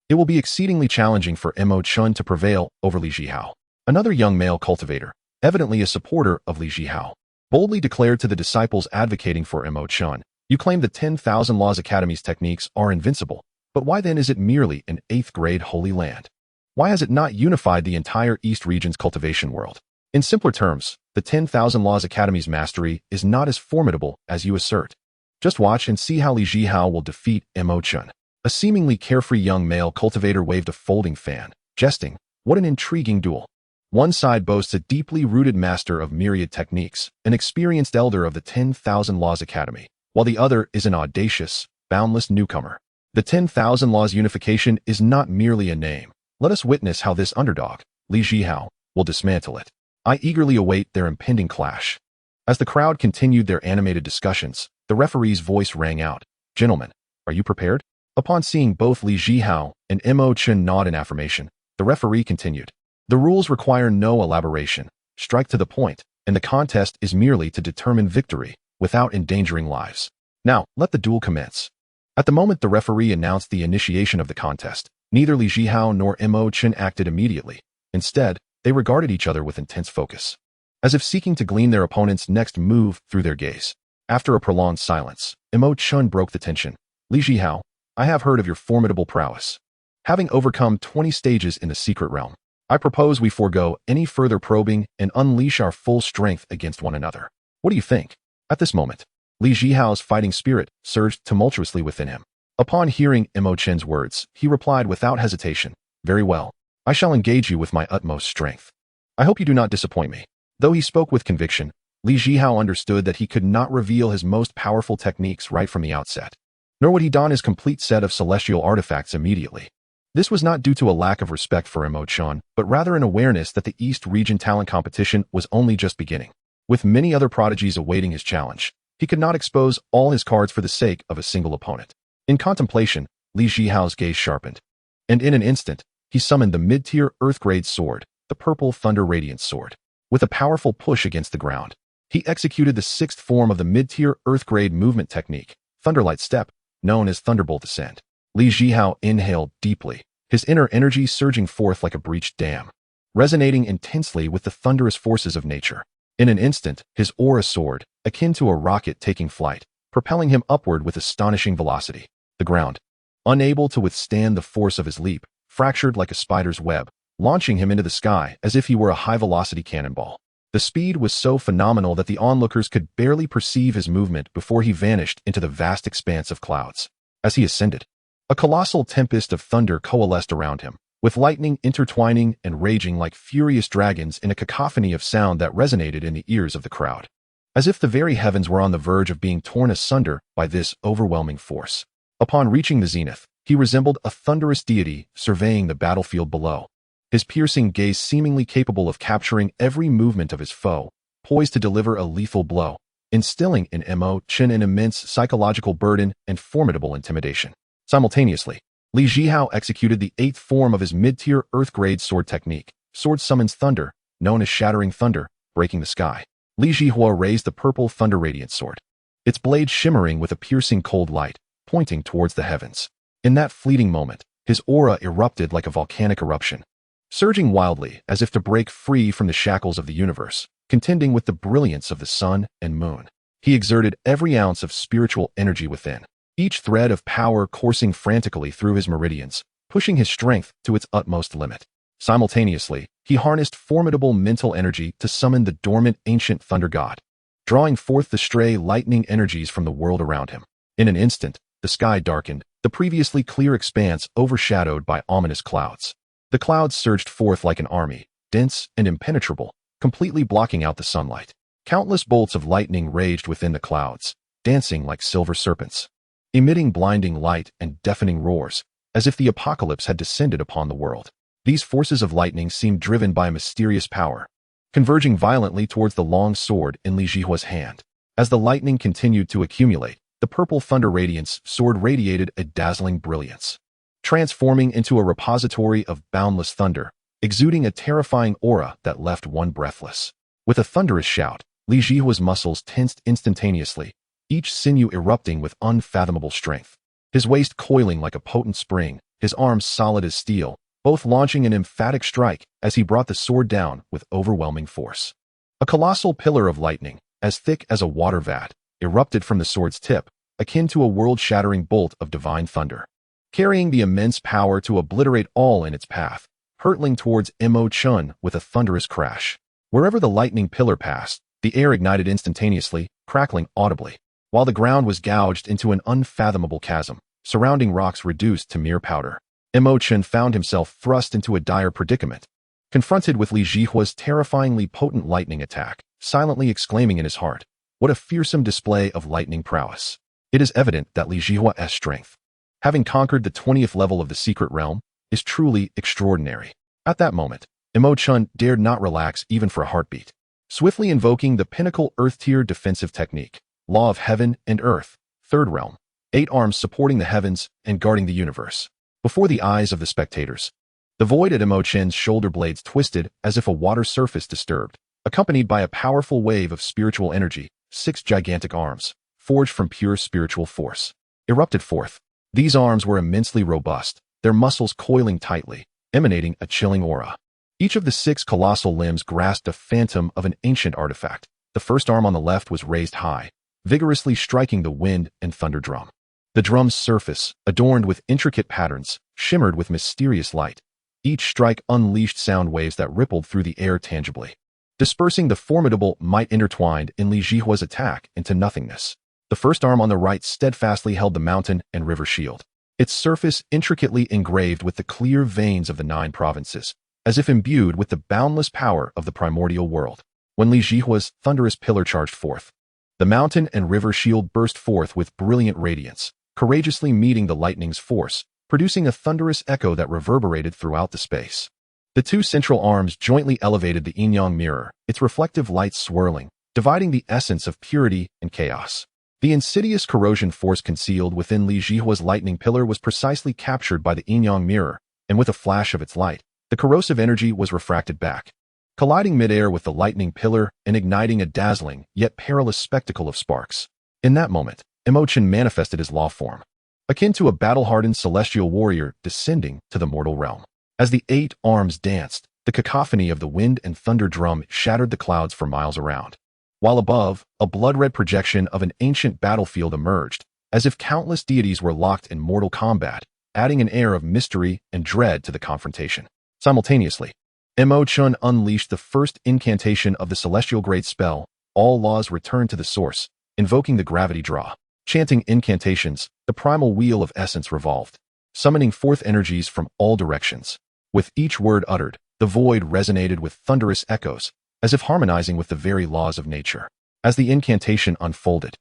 It will be exceedingly challenging for Mo Chun to prevail over Li Zhihao." Another young male cultivator, evidently a supporter of Li Zhihao, boldly declared to the disciples advocating for Mo Chun, "You claim the 10,000 Laws Academy's techniques are invincible, but why then is it merely an 8th-grade holy land? Why has it not unified the entire East region's cultivation world? In simpler terms, the 10,000 Laws Academy's mastery is not as formidable as you assert. Just watch and see how Li Zhihao will defeat Mo Chun." A seemingly carefree young male cultivator waved a folding fan, jesting, "What an intriguing duel. One side boasts a deeply rooted master of myriad techniques, an experienced elder of the 10,000 Laws Academy, while the other is an audacious, boundless newcomer. The 10,000 Laws unification is not merely a name. Let us witness how this underdog, Li Zhihao, will dismantle it. I eagerly await their impending clash." As the crowd continued their animated discussions, the referee's voice rang out, "Gentlemen, are you prepared?" Upon seeing both Li Zhihao and Mo Chun nod in affirmation, the referee continued, "The rules require no elaboration. Strike to the point, and the contest is merely to determine victory, without endangering lives. Now, let the duel commence." At the moment the referee announced the initiation of the contest, neither Li Zhihao nor Mo Chun acted immediately. Instead, they regarded each other with intense focus, as if seeking to glean their opponent's next move through their gaze. After a prolonged silence, Mo Chun broke the tension. "Li Zhihao, I have heard of your formidable prowess. Having overcome 20 stages in the secret realm, I propose we forego any further probing and unleash our full strength against one another. What do you think?" At this moment, Li Zhihao's fighting spirit surged tumultuously within him. Upon hearing Mo Chun's words, he replied without hesitation, "Very well. I shall engage you with my utmost strength. I hope you do not disappoint me." Though he spoke with conviction, Li Zhihao understood that he could not reveal his most powerful techniques right from the outset, nor would he don his complete set of celestial artifacts immediately. This was not due to a lack of respect for Mo Chun, but rather an awareness that the East region talent competition was only just beginning. With many other prodigies awaiting his challenge, he could not expose all his cards for the sake of a single opponent. In contemplation, Li Zhihao's gaze sharpened, and in an instant, he summoned the mid-tier Earth-grade sword, the Purple Thunder Radiance Sword. With a powerful push against the ground, he executed the 6th form of the mid-tier Earth-grade movement technique, Thunderlight Step, known as Thunderbolt Ascent. Li Zhihao inhaled deeply, his inner energy surging forth like a breached dam, resonating intensely with the thunderous forces of nature. In an instant, his aura soared, akin to a rocket taking flight, propelling him upward with astonishing velocity. The ground, unable to withstand the force of his leap, fractured like a spider's web, launching him into the sky as if he were a high-velocity cannonball. The speed was so phenomenal that the onlookers could barely perceive his movement before he vanished into the vast expanse of clouds. As he ascended, a colossal tempest of thunder coalesced around him, with lightning intertwining and raging like furious dragons in a cacophony of sound that resonated in the ears of the crowd, as if the very heavens were on the verge of being torn asunder by this overwhelming force. Upon reaching the zenith, he resembled a thunderous deity surveying the battlefield below, his piercing gaze seemingly capable of capturing every movement of his foe, poised to deliver a lethal blow. instilling in Mo Chen an immense psychological burden and formidable intimidation. Simultaneously, Li Zhihao executed the 8th form of his mid-tier Earth-grade sword technique. Sword summons thunder, known as shattering thunder, breaking the sky. Li Zhihua raised the purple thunder radiant sword, its blade shimmering with a piercing cold light, pointing towards the heavens. In that fleeting moment, his aura erupted like a volcanic eruption, surging wildly as if to break free from the shackles of the universe, contending with the brilliance of the sun and moon. He exerted every ounce of spiritual energy within, each thread of power coursing frantically through his meridians, pushing his strength to its utmost limit. Simultaneously, he harnessed formidable mental energy to summon the dormant ancient thunder god, drawing forth the stray lightning energies from the world around him. In an instant, the sky darkened, the previously clear expanse overshadowed by ominous clouds. The clouds surged forth like an army, dense and impenetrable, completely blocking out the sunlight. Countless bolts of lightning raged within the clouds, dancing like silver serpents, emitting blinding light and deafening roars, as if the apocalypse had descended upon the world. These forces of lightning seemed driven by a mysterious power, converging violently towards the long sword in Li Zhihua's hand. As the lightning continued to accumulate, the purple thunder radiance sword radiated a dazzling brilliance, transforming into a repository of boundless thunder, exuding a terrifying aura that left one breathless. With a thunderous shout, Li Zhihua's muscles tensed instantaneously, each sinew erupting with unfathomable strength. His waist coiling like a potent spring, his arms solid as steel, both launching an emphatic strike as he brought the sword down with overwhelming force. A colossal pillar of lightning, as thick as a water vat, erupted from the sword's tip, akin to a world-shattering bolt of divine thunder, carrying the immense power to obliterate all in its path, hurtling towards Mo Chun with a thunderous crash. Wherever the lightning pillar passed, the air ignited instantaneously, crackling audibly, while the ground was gouged into an unfathomable chasm, surrounding rocks reduced to mere powder. Mo Chun found himself thrust into a dire predicament, confronted with Li Zhihua's terrifyingly potent lightning attack, silently exclaiming in his heart, "What a fearsome display of lightning prowess!" It is evident that Li Zhihua's strength, having conquered the 20th level of the secret realm, is truly extraordinary. At that moment, Mo Chun dared not relax even for a heartbeat. Swiftly invoking the pinnacle Earth-tier defensive technique, Law of Heaven and Earth, 3rd Realm, 8 arms supporting the heavens and guarding the universe. Before the eyes of the spectators, the void at Mo Chun's shoulder blades twisted as if a water surface disturbed, accompanied by a powerful wave of spiritual energy. 6 gigantic arms, forged from pure spiritual force, erupted forth. These arms were immensely robust, their muscles coiling tightly, emanating a chilling aura. Each of the 6 colossal limbs grasped a phantom of an ancient artifact. The first arm on the left was raised high, vigorously striking the wind and thunder drum. The drum's surface, adorned with intricate patterns, shimmered with mysterious light. Each strike unleashed sound waves that rippled through the air tangibly, dispersing the formidable might intertwined in Li Zhihua's attack into nothingness. The first arm on the right steadfastly held the mountain and river shield, its surface intricately engraved with the clear veins of the 9 provinces, as if imbued with the boundless power of the primordial world. When Li Zhihua's thunderous pillar charged forth, the mountain and river shield burst forth with brilliant radiance, courageously meeting the lightning's force, producing a thunderous echo that reverberated throughout the space. The 2 central arms jointly elevated the yin-yang mirror, its reflective light swirling, dividing the essence of purity and chaos. The insidious corrosion force concealed within Li Zhihua's lightning pillar was precisely captured by the yin-yang mirror, and with a flash of its light, the corrosive energy was refracted back, colliding midair with the lightning pillar and igniting a dazzling yet perilous spectacle of sparks. In that moment, Mo Chun manifested his law form, akin to a battle-hardened celestial warrior descending to the mortal realm. As the 8 arms danced, the cacophony of the wind and thunder drum shattered the clouds for miles around. While above, a blood-red projection of an ancient battlefield emerged, as if countless deities were locked in mortal combat, adding an air of mystery and dread to the confrontation. Simultaneously, Mo Chun unleashed the first incantation of the celestial great spell. All laws returned to the source, invoking the gravity draw. Chanting incantations, the primal wheel of essence revolved, summoning forth energies from all directions. With each word uttered, the void resonated with thunderous echoes, as if harmonizing with the very laws of nature. As the incantation unfolded,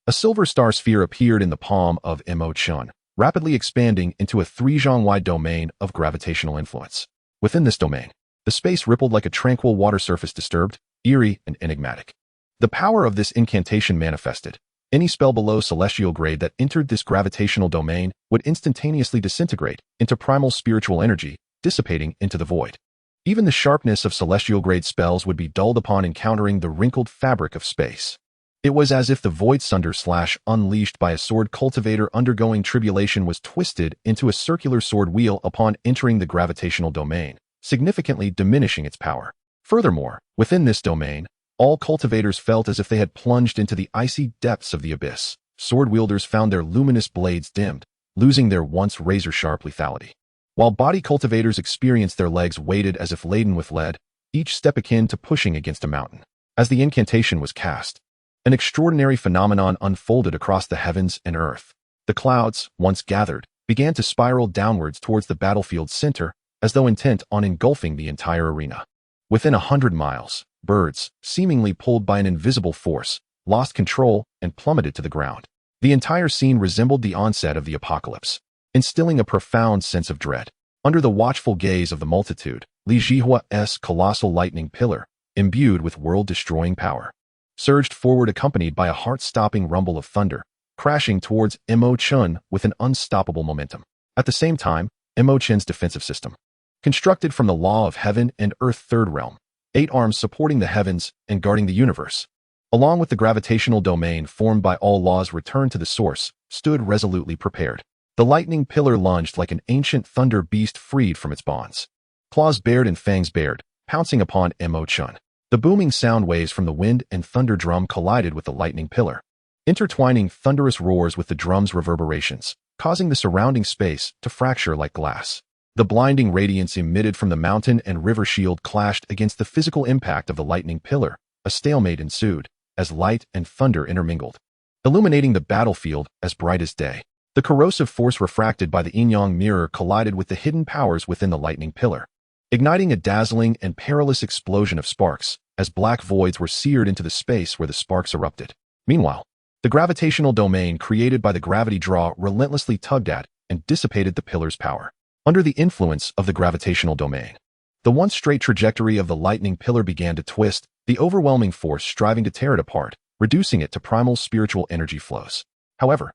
a silver star sphere appeared in the palm of Mo Chun, rapidly expanding into a 3-zhang-wide domain of gravitational influence. Within this domain, the space rippled like a tranquil water surface, disturbed, eerie, and enigmatic. The power of this incantation manifested. Any spell below celestial grade that entered this gravitational domain would instantaneously disintegrate into primal spiritual energy, dissipating into the void. Even the sharpness of celestial grade spells would be dulled upon encountering the wrinkled fabric of space. It was as if the void sunder slash unleashed by a sword cultivator undergoing tribulation was twisted into a circular sword wheel upon entering the gravitational domain, significantly diminishing its power. Furthermore, within this domain, all cultivators felt as if they had plunged into the icy depths of the abyss. Sword wielders found their luminous blades dimmed, losing their once razor-sharp lethality. While body cultivators experienced their legs weighted as if laden with lead, each step akin to pushing against a mountain. As the incantation was cast, an extraordinary phenomenon unfolded across the heavens and earth. The clouds, once gathered, began to spiral downwards towards the battlefield's center, as though intent on engulfing the entire arena. Within 100 miles, birds, seemingly pulled by an invisible force, lost control and plummeted to the ground. The entire scene resembled the onset of the apocalypse, instilling a profound sense of dread. Under the watchful gaze of the multitude, Li Zhihua's colossal lightning pillar, imbued with world-destroying power, surged forward accompanied by a heart-stopping rumble of thunder, crashing towards Mo Chun with an unstoppable momentum. At the same time, Mo Chun's defensive system, constructed from the law of heaven and earth third realm, 8 arms supporting the heavens and guarding the universe, along with the gravitational domain formed by all laws returned to the source, stood resolutely prepared. The lightning pillar lunged like an ancient thunder beast freed from its bonds. Claws bared and fangs bared, pouncing upon Mo Chun. The booming sound waves from the wind and thunder drum collided with the lightning pillar, intertwining thunderous roars with the drum's reverberations, causing the surrounding space to fracture like glass. The blinding radiance emitted from the mountain and river shield clashed against the physical impact of the lightning pillar. A stalemate ensued, as light and thunder intermingled, illuminating the battlefield as bright as day. The corrosive force refracted by the yin-yang mirror collided with the hidden powers within the lightning pillar, igniting a dazzling and perilous explosion of sparks, as black voids were seared into the space where the sparks erupted. Meanwhile, the gravitational domain created by the gravity draw relentlessly tugged at and dissipated the pillar's power. Under the influence of the gravitational domain, the once straight trajectory of the lightning pillar began to twist, the overwhelming force striving to tear it apart, reducing it to primal spiritual energy flows. However,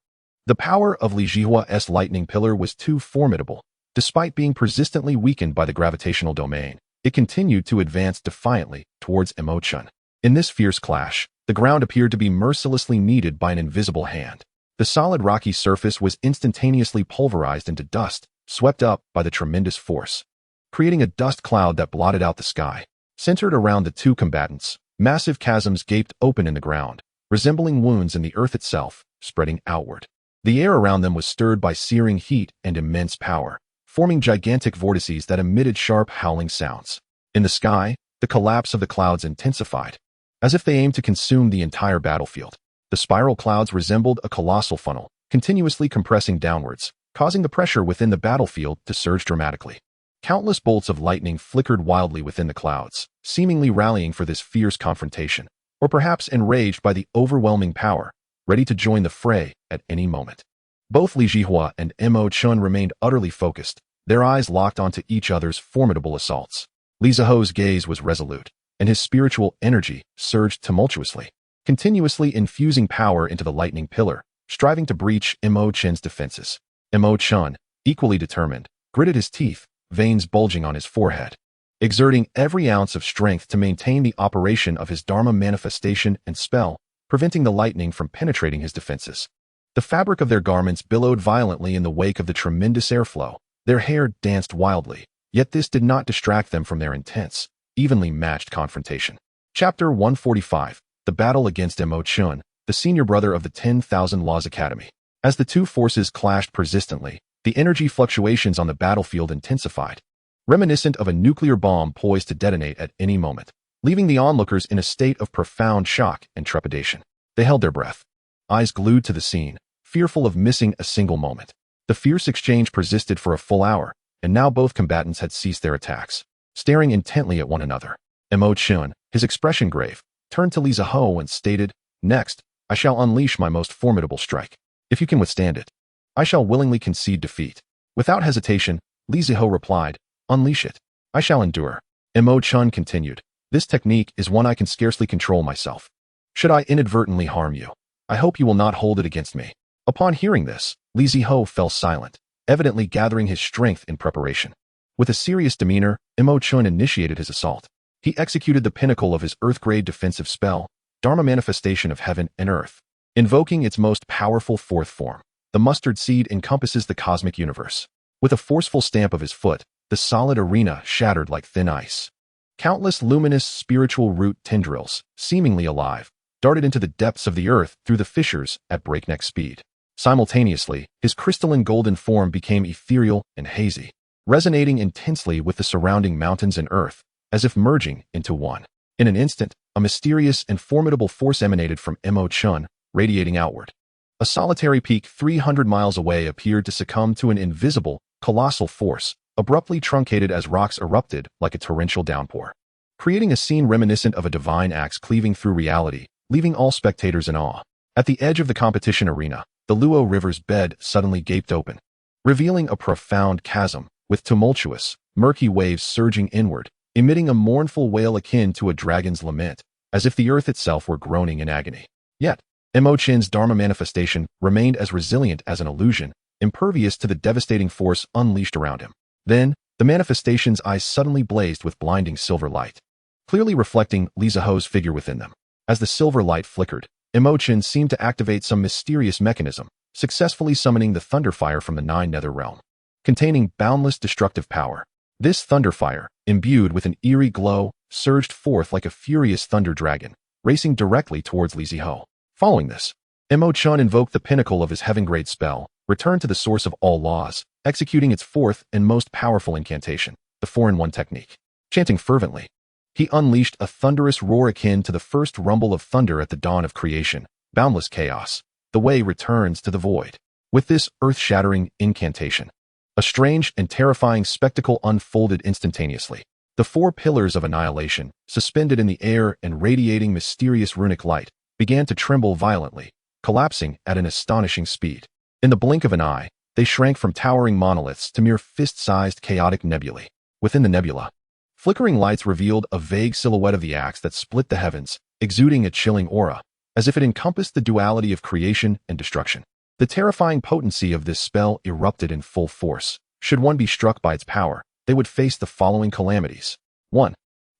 the power of Li Zhihua's lightning pillar was too formidable. Despite being persistently weakened by the gravitational domain, it continued to advance defiantly towards Mo Chun. In this fierce clash, the ground appeared to be mercilessly kneaded by an invisible hand. The solid rocky surface was instantaneously pulverized into dust, swept up by the tremendous force, creating a dust cloud that blotted out the sky. Centered around the two combatants, massive chasms gaped open in the ground, resembling wounds in the earth itself, spreading outward. The air around them was stirred by searing heat and immense power, forming gigantic vortices that emitted sharp howling sounds. In the sky, the collapse of the clouds intensified, as if they aimed to consume the entire battlefield. The spiral clouds resembled a colossal funnel, continuously compressing downwards, causing the pressure within the battlefield to surge dramatically. Countless bolts of lightning flickered wildly within the clouds, seemingly rallying for this fierce confrontation, or perhaps enraged by the overwhelming power, ready to join the fray at any moment. Both Li Zhihua and Mo Chun remained utterly focused, their eyes locked onto each other's formidable assaults. Li Zhihao's gaze was resolute, and his spiritual energy surged tumultuously, continuously infusing power into the lightning pillar, striving to breach Mo Chun's defenses. Mo Chun, equally determined, gritted his teeth, veins bulging on his forehead, exerting every ounce of strength to maintain the operation of his Dharma manifestation and spell, preventing the lightning from penetrating his defenses. The fabric of their garments billowed violently in the wake of the tremendous airflow. Their hair danced wildly, yet this did not distract them from their intense, evenly matched confrontation. Chapter 145, The Battle Against Mo Chun, the senior brother of the 10,000 Laws Academy. As the two forces clashed persistently, the energy fluctuations on the battlefield intensified, reminiscent of a nuclear bomb poised to detonate at any moment, leaving the onlookers in a state of profound shock and trepidation. They held their breath, eyes glued to the scene, fearful of missing a single moment. The fierce exchange persisted for a full hour, and now both combatants had ceased their attacks, staring intently at one another. Mo Chun, his expression grave, turned to Li Zhihao and stated, "Next, I shall unleash my most formidable strike. If you can withstand it, I shall willingly concede defeat." Without hesitation, Li Zhihao replied, "Unleash it. I shall endure." Mo Chun continued, "This technique is one I can scarcely control myself. Should I inadvertently harm you, I hope you will not hold it against me." Upon hearing this, Zhihao fell silent, evidently gathering his strength in preparation. With a serious demeanor, Imo Chun initiated his assault. He executed the pinnacle of his Earth-grade defensive spell, Dharma Manifestation of Heaven and Earth. Invoking its most powerful fourth form, the mustard seed encompasses the cosmic universe. With a forceful stamp of his foot, the solid arena shattered like thin ice. Countless luminous spiritual root tendrils, seemingly alive, darted into the depths of the earth through the fissures at breakneck speed. Simultaneously, his crystalline golden form became ethereal and hazy, resonating intensely with the surrounding mountains and earth, as if merging into one. In an instant, a mysterious and formidable force emanated from Imo Chun, radiating outward. A solitary peak 300 miles away appeared to succumb to an invisible, colossal force, abruptly truncated as rocks erupted like a torrential downpour, creating a scene reminiscent of a divine axe cleaving through reality, leaving all spectators in awe. At the edge of the competition arena, the Luo River's bed suddenly gaped open, revealing a profound chasm, with tumultuous, murky waves surging inward, emitting a mournful wail akin to a dragon's lament, as if the earth itself were groaning in agony. Yet, Imo Chun's Dharma manifestation remained as resilient as an illusion, impervious to the devastating force unleashed around him. Then, the manifestation's eyes suddenly blazed with blinding silver light, clearly reflecting Zhihao's figure within them. As the silver light flickered, Imo Chun seemed to activate some mysterious mechanism, successfully summoning the thunderfire from the Nine Nether Realm, containing boundless destructive power. This thunderfire, imbued with an eerie glow, surged forth like a furious thunder dragon, racing directly towards Zhihao. Following this, Imo Chun invoked the pinnacle of his heaven-grade spell, returned to the source of all laws, executing its fourth and most powerful incantation, the 4-in-1 technique. Chanting fervently, he unleashed a thunderous roar akin to the first rumble of thunder at the dawn of creation. Boundless chaos, the way returns to the void. With this earth-shattering incantation, a strange and terrifying spectacle unfolded instantaneously. The 4 pillars of annihilation, suspended in the air and radiating mysterious runic light, began to tremble violently, collapsing at an astonishing speed. In the blink of an eye, they shrank from towering monoliths to mere fist-sized chaotic nebulae. Within the nebula, flickering lights revealed a vague silhouette of the axe that split the heavens, exuding a chilling aura, as if it encompassed the duality of creation and destruction. The terrifying potency of this spell erupted in full force. Should one be struck by its power, they would face the following calamities. 1.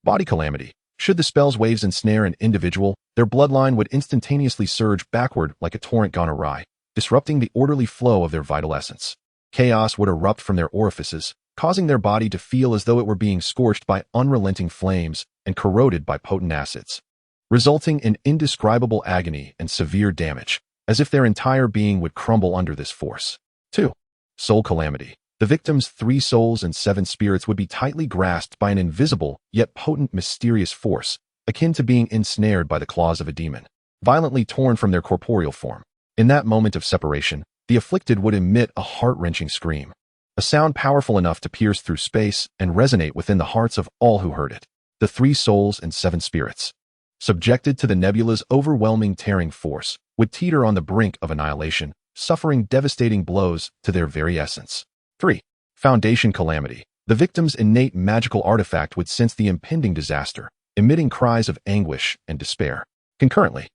Body calamity. Should the spell's waves ensnare an individual, their bloodline would instantaneously surge backward like a torrent gone awry, disrupting the orderly flow of their vital essence. Chaos would erupt from their orifices, causing their body to feel as though it were being scorched by unrelenting flames and corroded by potent acids, resulting in indescribable agony and severe damage, as if their entire being would crumble under this force. 2. Soul calamity. The victim's 3 souls and 7 spirits would be tightly grasped by an invisible, yet potent mysterious force, akin to being ensnared by the claws of a demon, violently torn from their corporeal form. In that moment of separation, the afflicted would emit a heart-wrenching scream, a sound powerful enough to pierce through space and resonate within the hearts of all who heard it. The 3 souls and 7 spirits, subjected to the nebula's overwhelming tearing force, would teeter on the brink of annihilation, suffering devastating blows to their very essence. 3. Foundation calamity. The victim's innate magical artifact would sense the impending disaster, emitting cries of anguish and despair. Concurrently,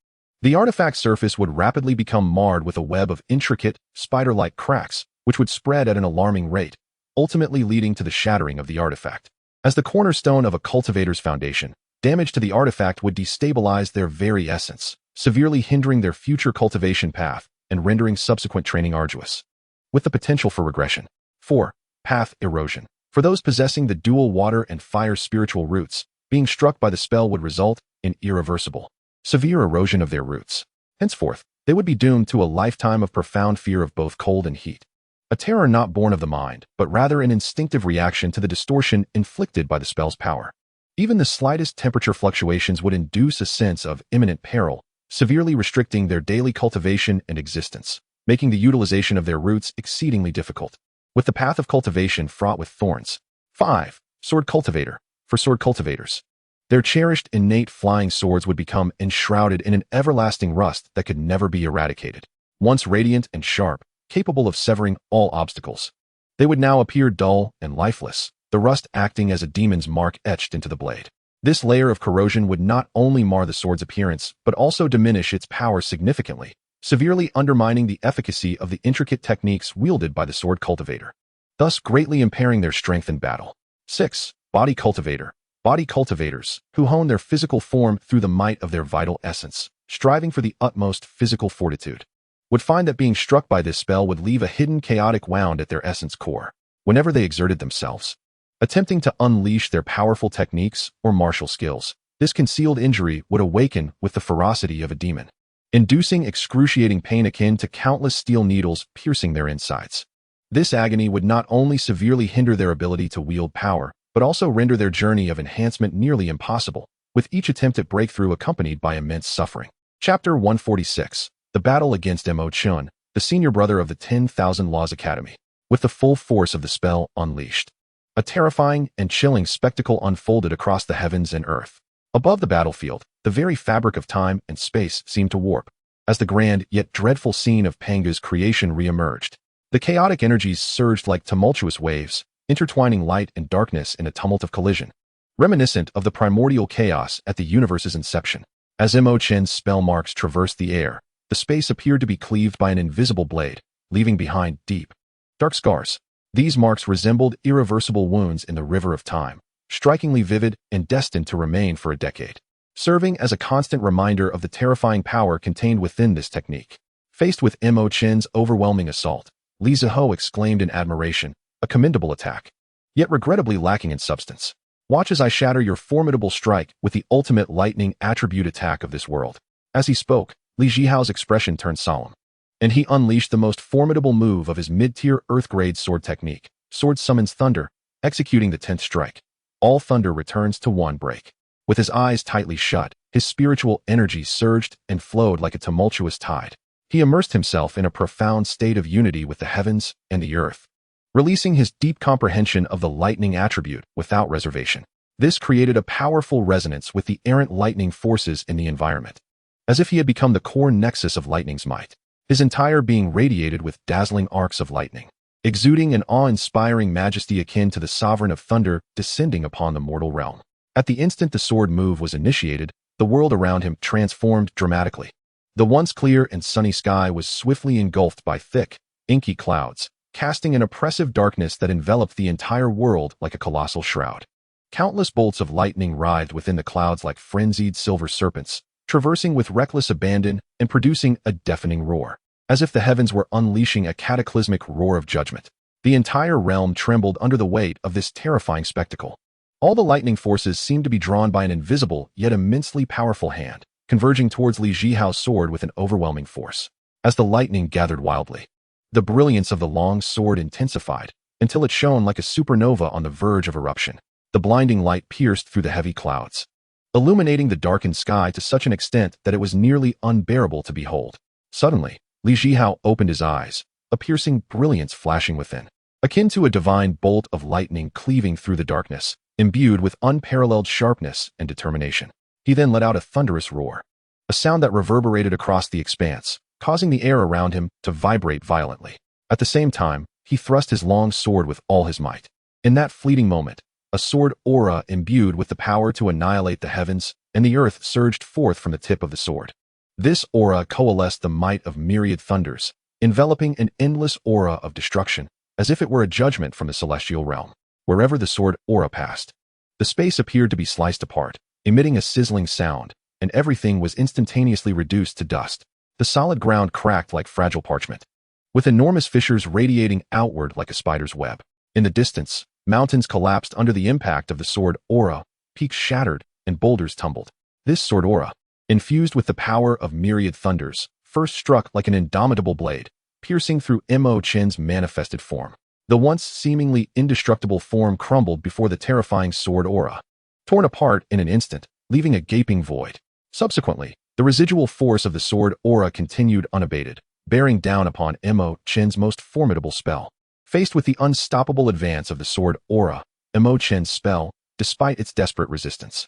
the artifact's surface would rapidly become marred with a web of intricate, spider-like cracks, which would spread at an alarming rate, ultimately leading to the shattering of the artifact. As the cornerstone of a cultivator's foundation, damage to the artifact would destabilize their very essence, severely hindering their future cultivation path and rendering subsequent training arduous, with the potential for regression. 4. Path erosion. For those possessing the dual water and fire spiritual roots, being struck by the spell would result in irreversible, severe erosion of their roots. Henceforth, they would be doomed to a lifetime of profound fear of both cold and heat, a terror not born of the mind, but rather an instinctive reaction to the distortion inflicted by the spell's power. Even the slightest temperature fluctuations would induce a sense of imminent peril, severely restricting their daily cultivation and existence, making the utilization of their roots exceedingly difficult. With the path of cultivation fraught with thorns. 5. Sword cultivator. For sword cultivators, their cherished innate flying swords would become enshrouded in an everlasting rust that could never be eradicated. Once radiant and sharp, capable of severing all obstacles, they would now appear dull and lifeless, the rust acting as a demon's mark etched into the blade. This layer of corrosion would not only mar the sword's appearance, but also diminish its power significantly, severely undermining the efficacy of the intricate techniques wielded by the sword cultivator, thus greatly impairing their strength in battle. 6. Body cultivator. Body cultivators, who hone their physical form through the might of their vital essence, striving for the utmost physical fortitude, would find that being struck by this spell would leave a hidden chaotic wound at their essence core whenever they exerted themselves, attempting to unleash their powerful techniques or martial skills. This concealed injury would awaken with the ferocity of a demon, inducing excruciating pain akin to countless steel needles piercing their insides. This agony would not only severely hinder their ability to wield power, but also render their journey of enhancement nearly impossible, with each attempt at breakthrough accompanied by immense suffering. Chapter 146. The Battle Against Mo Chun, the senior brother of the 10,000 Laws Academy, with the full force of the spell unleashed. A terrifying and chilling spectacle unfolded across the heavens and earth. Above the battlefield, the very fabric of time and space seemed to warp, as the grand yet dreadful scene of Panga's creation re-emerged. The chaotic energies surged like tumultuous waves, intertwining light and darkness in a tumult of collision, reminiscent of the primordial chaos at the universe's inception. As Mo Chen's spell marks traversed the air, the space appeared to be cleaved by an invisible blade, leaving behind deep, dark scars. These marks resembled irreversible wounds in the river of time, strikingly vivid and destined to remain for a decade, serving as a constant reminder of the terrifying power contained within this technique. Faced with Mo Chen's overwhelming assault, Li Zhihao exclaimed in admiration, "A commendable attack, yet regrettably lacking in substance. Watch as I shatter your formidable strike with the ultimate lightning attribute attack of this world." As he spoke, Li Zhihao's expression turned solemn, and he unleashed the most formidable move of his mid-tier Earth-grade sword technique. Sword summons thunder, executing the 10th strike. All thunder returns to one break. With his eyes tightly shut, his spiritual energy surged and flowed like a tumultuous tide. He immersed himself in a profound state of unity with the heavens and the earth, releasing his deep comprehension of the lightning attribute without reservation. This created a powerful resonance with the errant lightning forces in the environment, as if he had become the core nexus of lightning's might. His entire being radiated with dazzling arcs of lightning, exuding an awe-inspiring majesty akin to the sovereign of thunder descending upon the mortal realm. At the instant the sword move was initiated, the world around him transformed dramatically. The once clear and sunny sky was swiftly engulfed by thick, inky clouds, casting an oppressive darkness that enveloped the entire world like a colossal shroud. Countless bolts of lightning writhed within the clouds like frenzied silver serpents, traversing with reckless abandon and producing a deafening roar, as if the heavens were unleashing a cataclysmic roar of judgment. The entire realm trembled under the weight of this terrifying spectacle. All the lightning forces seemed to be drawn by an invisible yet immensely powerful hand, converging towards Li Zhihao's sword with an overwhelming force. As the lightning gathered wildly, the brilliance of the long sword intensified until it shone like a supernova on the verge of eruption. The blinding light pierced through the heavy clouds, illuminating the darkened sky to such an extent that it was nearly unbearable to behold. Suddenly, Li Zhihao opened his eyes, a piercing brilliance flashing within, akin to a divine bolt of lightning cleaving through the darkness, imbued with unparalleled sharpness and determination. He then let out a thunderous roar, a sound that reverberated across the expanse, causing the air around him to vibrate violently. At the same time, he thrust his long sword with all his might. In that fleeting moment, a sword aura imbued with the power to annihilate the heavens and the earth surged forth from the tip of the sword. This aura coalesced the might of myriad thunders, enveloping an endless aura of destruction, as if it were a judgment from the celestial realm. Wherever the sword aura passed, the space appeared to be sliced apart, emitting a sizzling sound, and everything was instantaneously reduced to dust. The solid ground cracked like fragile parchment, with enormous fissures radiating outward like a spider's web. In the distance, mountains collapsed under the impact of the sword aura, peaks shattered, and boulders tumbled. This sword aura, infused with the power of myriad thunders, first struck like an indomitable blade, piercing through Mo Chen's manifested form. The once seemingly indestructible form crumbled before the terrifying sword aura, torn apart in an instant, leaving a gaping void. Subsequently, the residual force of the sword aura continued unabated, bearing down upon Mo Chen's most formidable spell. Faced with the unstoppable advance of the sword aura, Mo Chen's spell, despite its desperate resistance,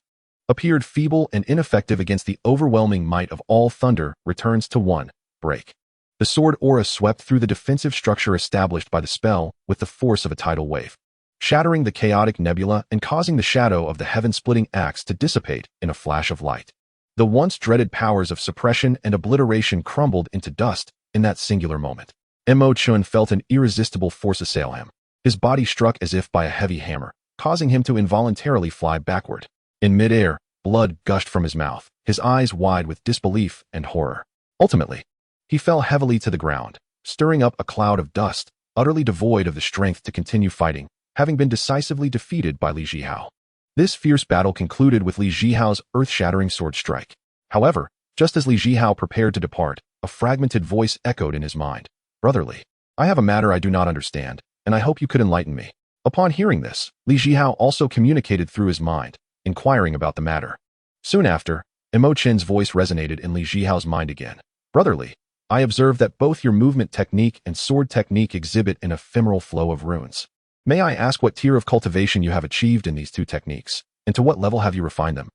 appeared feeble and ineffective against the overwhelming might of all thunder returns to one break. The sword aura swept through the defensive structure established by the spell with the force of a tidal wave, shattering the chaotic nebula and causing the shadow of the heaven-splitting axe to dissipate in a flash of light. The once dreaded powers of suppression and obliteration crumbled into dust in that singular moment. Mo Chun felt an irresistible force assail him. His body struck as if by a heavy hammer, causing him to involuntarily fly backward. In midair, blood gushed from his mouth, his eyes wide with disbelief and horror. Ultimately, he fell heavily to the ground, stirring up a cloud of dust, utterly devoid of the strength to continue fighting, having been decisively defeated by Li Zhihao. This fierce battle concluded with Li Zhihao's earth-shattering sword strike. However, just as Li Zhihao prepared to depart, a fragmented voice echoed in his mind. "Brother Li, I have a matter I do not understand, and I hope you could enlighten me." Upon hearing this, Li Zhihao also communicated through his mind, inquiring about the matter. Soon after, Mo Chin's voice resonated in Li Zhihao's mind again. "Brother Li, I observe that both your movement technique and sword technique exhibit an ephemeral flow of runes. May I ask what tier of cultivation you have achieved in these two techniques, and to what level have you refined them?"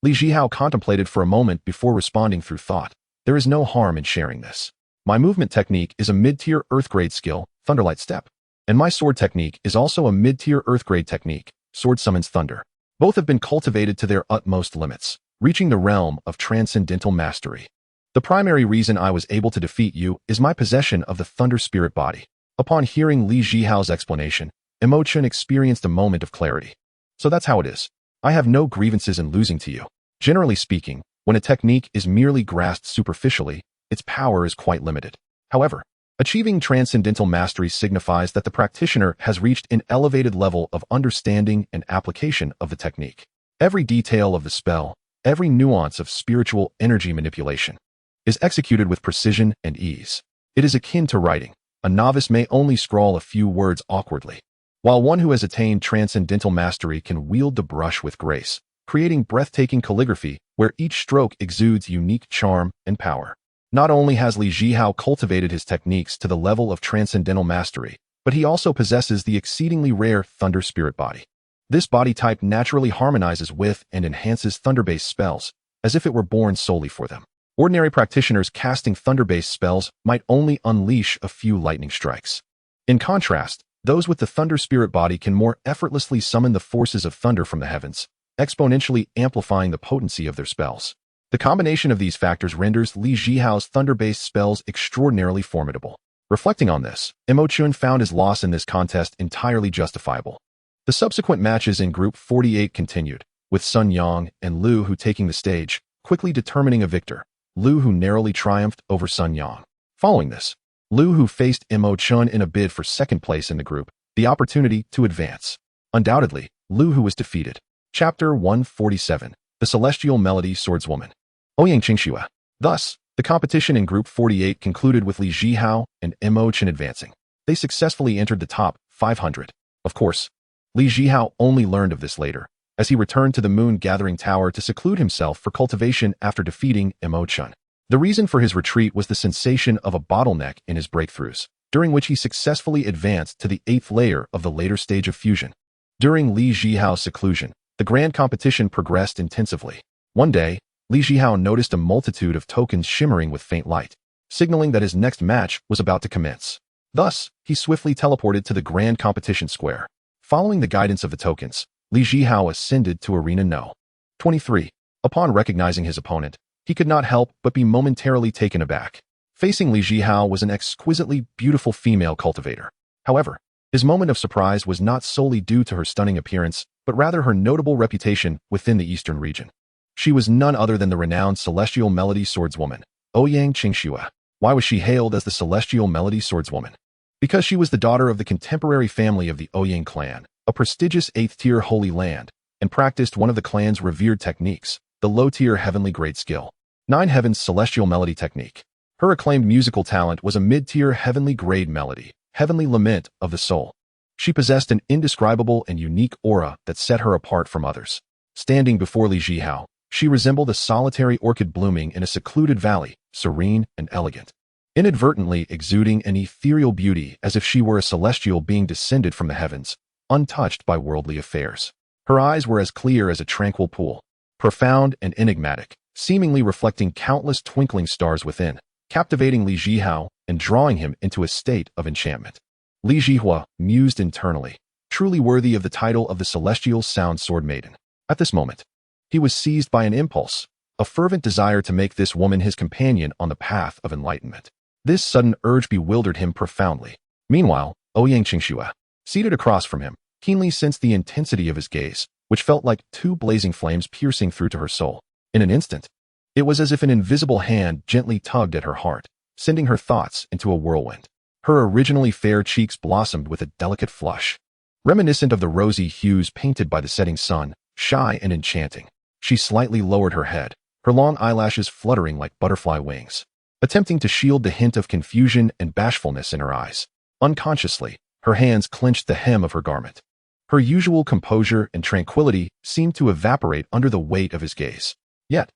Li Zhihao contemplated for a moment before responding through thought. "There is no harm in sharing this. My movement technique is a mid-tier earth-grade skill, Thunderlight Step, and my sword technique is also a mid-tier earth-grade technique, Sword Summons Thunder. Both have been cultivated to their utmost limits, reaching the realm of transcendental mastery. The primary reason I was able to defeat you is my possession of the Thunder Spirit Body." Upon hearing Li Zhihao's explanation, Mo Chun experienced a moment of clarity. "So that's how it is. I have no grievances in losing to you. Generally speaking, when a technique is merely grasped superficially, its power is quite limited. However, achieving transcendental mastery signifies that the practitioner has reached an elevated level of understanding and application of the technique. Every detail of the spell, every nuance of spiritual energy manipulation, is executed with precision and ease. It is akin to writing. A novice may only scrawl a few words awkwardly, while one who has attained transcendental mastery can wield the brush with grace, creating breathtaking calligraphy where each stroke exudes unique charm and power. Not only has Li Zhihao cultivated his techniques to the level of transcendental mastery, but he also possesses the exceedingly rare Thunder Spirit Body. This body type naturally harmonizes with and enhances thunder-based spells, as if it were born solely for them. Ordinary practitioners casting thunder-based spells might only unleash a few lightning strikes. In contrast, those with the Thunder Spirit Body can more effortlessly summon the forces of thunder from the heavens, exponentially amplifying the potency of their spells. The combination of these factors renders Li Zhihao's thunder-based spells extraordinarily formidable. Reflecting on this, Mo Chun found his loss in this contest entirely justifiable. The subsequent matches in Group 48 continued, with Sun Yang and Lu Hu taking the stage, quickly determining a victor. Lu Hu narrowly triumphed over Sun Yang. Following this, Lu Hu faced Mo Chun in a bid for second place in the group, the opportunity to advance. Undoubtedly, Lu Hu was defeated. Chapter 147, The Celestial Melody Swordswoman. Ouyang Qingxua. Thus, the competition in Group 48 concluded with Li Zhihao and Mo Chun advancing. They successfully entered the top 500. Of course, Li Zhihao only learned of this later, as he returned to the Moon Gathering Tower to seclude himself for cultivation after defeating Mo Chun. The reason for his retreat was the sensation of a bottleneck in his breakthroughs, during which he successfully advanced to the 8th layer of the later stage of fusion. During Li Zhihao's seclusion, the grand competition progressed intensively. One day, Li Zhihao noticed a multitude of tokens shimmering with faint light, signaling that his next match was about to commence. Thus, he swiftly teleported to the grand competition square. Following the guidance of the tokens, Li Zhihao ascended to Arena No. 23. Upon recognizing his opponent, he could not help but be momentarily taken aback. Facing Li Zhihao was an exquisitely beautiful female cultivator. However, his moment of surprise was not solely due to her stunning appearance, but rather her notable reputation within the eastern region. She was none other than the renowned Celestial Melody Swordswoman, Ouyang Qingxua. Why was she hailed as the Celestial Melody Swordswoman? Because she was the daughter of the contemporary family of the Ouyang clan, a prestigious 8th-tier holy land, and practiced one of the clan's revered techniques, the low-tier heavenly grade skill, 9 Heavens Celestial Melody Technique. Her acclaimed musical talent was a mid-tier heavenly grade melody, heavenly lament of the soul. She possessed an indescribable and unique aura that set her apart from others. Standing before Li Zhihao, she resembled a solitary orchid blooming in a secluded valley, serene and elegant, inadvertently exuding an ethereal beauty as if she were a celestial being descended from the heavens, untouched by worldly affairs. Her eyes were as clear as a tranquil pool, profound and enigmatic, seemingly reflecting countless twinkling stars within, captivating Li Zhihao and drawing him into a state of enchantment. Li Zhihua mused internally. truly worthy of the title of the Celestial Sound Sword Maiden. At this moment, he was seized by an impulse, a fervent desire to make this woman his companion on the path of enlightenment. This sudden urge bewildered him profoundly. Meanwhile, Ouyang Qingxue, seated across from him, keenly sensed the intensity of his gaze, which felt like two blazing flames piercing through to her soul. In an instant, it was as if an invisible hand gently tugged at her heart, sending her thoughts into a whirlwind. Her originally fair cheeks blossomed with a delicate flush, reminiscent of the rosy hues painted by the setting sun, shy and enchanting. She slightly lowered her head, her long eyelashes fluttering like butterfly wings, attempting to shield the hint of confusion and bashfulness in her eyes. Unconsciously, her hands clenched the hem of her garment. Her usual composure and tranquility seemed to evaporate under the weight of his gaze. Yet,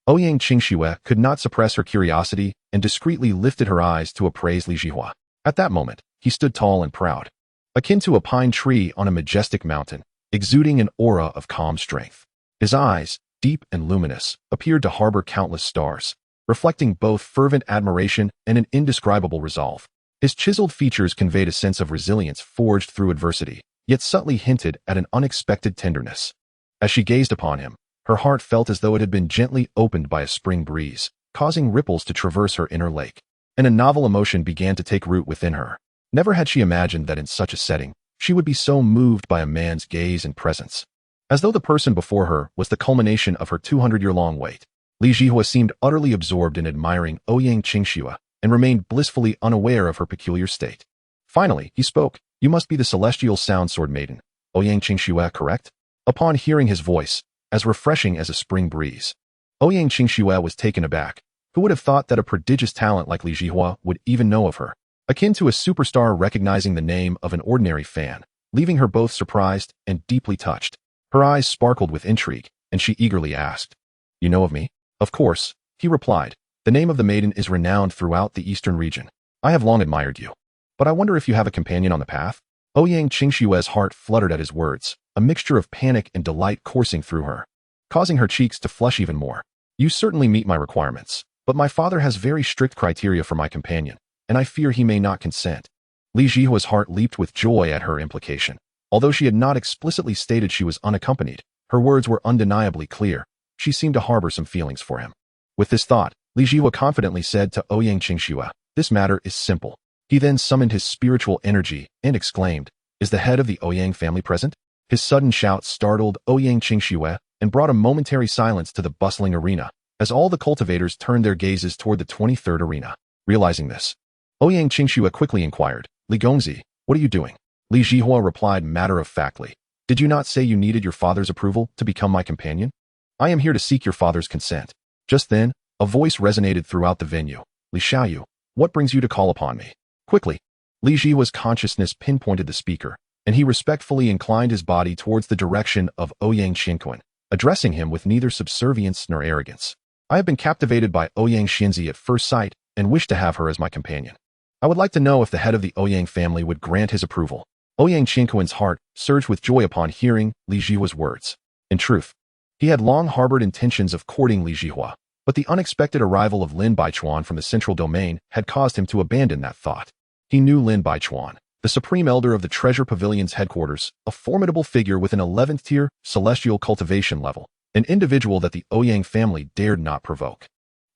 Ouyang Qingxue could not suppress her curiosity and discreetly lifted her eyes to appraise Li Zhihao. At that moment, he stood tall and proud, akin to a pine tree on a majestic mountain, exuding an aura of calm strength. His eyes, deep and luminous, appeared to harbor countless stars, reflecting both fervent admiration and an indescribable resolve. His chiseled features conveyed a sense of resilience forged through adversity, yet subtly hinted at an unexpected tenderness. As she gazed upon him, her heart felt as though it had been gently opened by a spring breeze, causing ripples to traverse her inner lake. And a novel emotion began to take root within her. Never had she imagined that in such a setting, she would be so moved by a man's gaze and presence. As though the person before her was the culmination of her 200-year-long wait, Li Zhihao seemed utterly absorbed in admiring Ouyang Qingxue and remained blissfully unaware of her peculiar state. Finally, he spoke. "You must be the Celestial Sound Sword Maiden, Ouyang Qingxue, correct?" Upon hearing his voice, as refreshing as a spring breeze, Ouyang Qingxue was taken aback. Who would have thought that a prodigious talent like Li Zhihao would even know of her? Akin to a superstar recognizing the name of an ordinary fan, leaving her both surprised and deeply touched. Her eyes sparkled with intrigue, and she eagerly asked, "You know of me?" "Of course," he replied. "The name of the maiden is renowned throughout the eastern region. I have long admired you. But I wonder if you have a companion on the path?" Ouyang Qingxue's heart fluttered at his words, a mixture of panic and delight coursing through her, causing her cheeks to flush even more. "You certainly meet my requirements, but my father has very strict criteria for my companion, and I fear he may not consent." Li Zhihao's heart leaped with joy at her implication. Although she had not explicitly stated she was unaccompanied, her words were undeniably clear. She seemed to harbor some feelings for him. With this thought, Li Zhihao confidently said to Ouyang Qingxue, "This matter is simple." He then summoned his spiritual energy and exclaimed, "Is the head of the Ouyang family present?" His sudden shout startled Ouyang Qingxue and brought a momentary silence to the bustling arena, as all the cultivators turned their gazes toward the 23rd arena. Realizing this, Ouyang Qingxue quickly inquired, "Li Gongzi, what are you doing?" Li Zhihao replied matter-of-factly, "Did you not say you needed your father's approval to become my companion? I am here to seek your father's consent." Just then, a voice resonated throughout the venue. "Li Xiaoyu, what brings you to call upon me?" Quickly, Li Zhihao's consciousness pinpointed the speaker, and he respectfully inclined his body towards the direction of Ouyang Qingquan, addressing him with neither subservience nor arrogance. "I have been captivated by Ouyang Xianxia at first sight and wish to have her as my companion. I would like to know if the head of the Ouyang family would grant his approval." Ouyang Qingquan's heart surged with joy upon hearing Li Zhihao's words. In truth, he had long harbored intentions of courting Li Zhihao, but the unexpected arrival of Lin Baichuan from the central domain had caused him to abandon that thought. He knew Lin Baichuan, the supreme elder of the Treasure Pavilion's headquarters, a formidable figure with an 11th tier celestial cultivation level, an individual that the Ouyang family dared not provoke.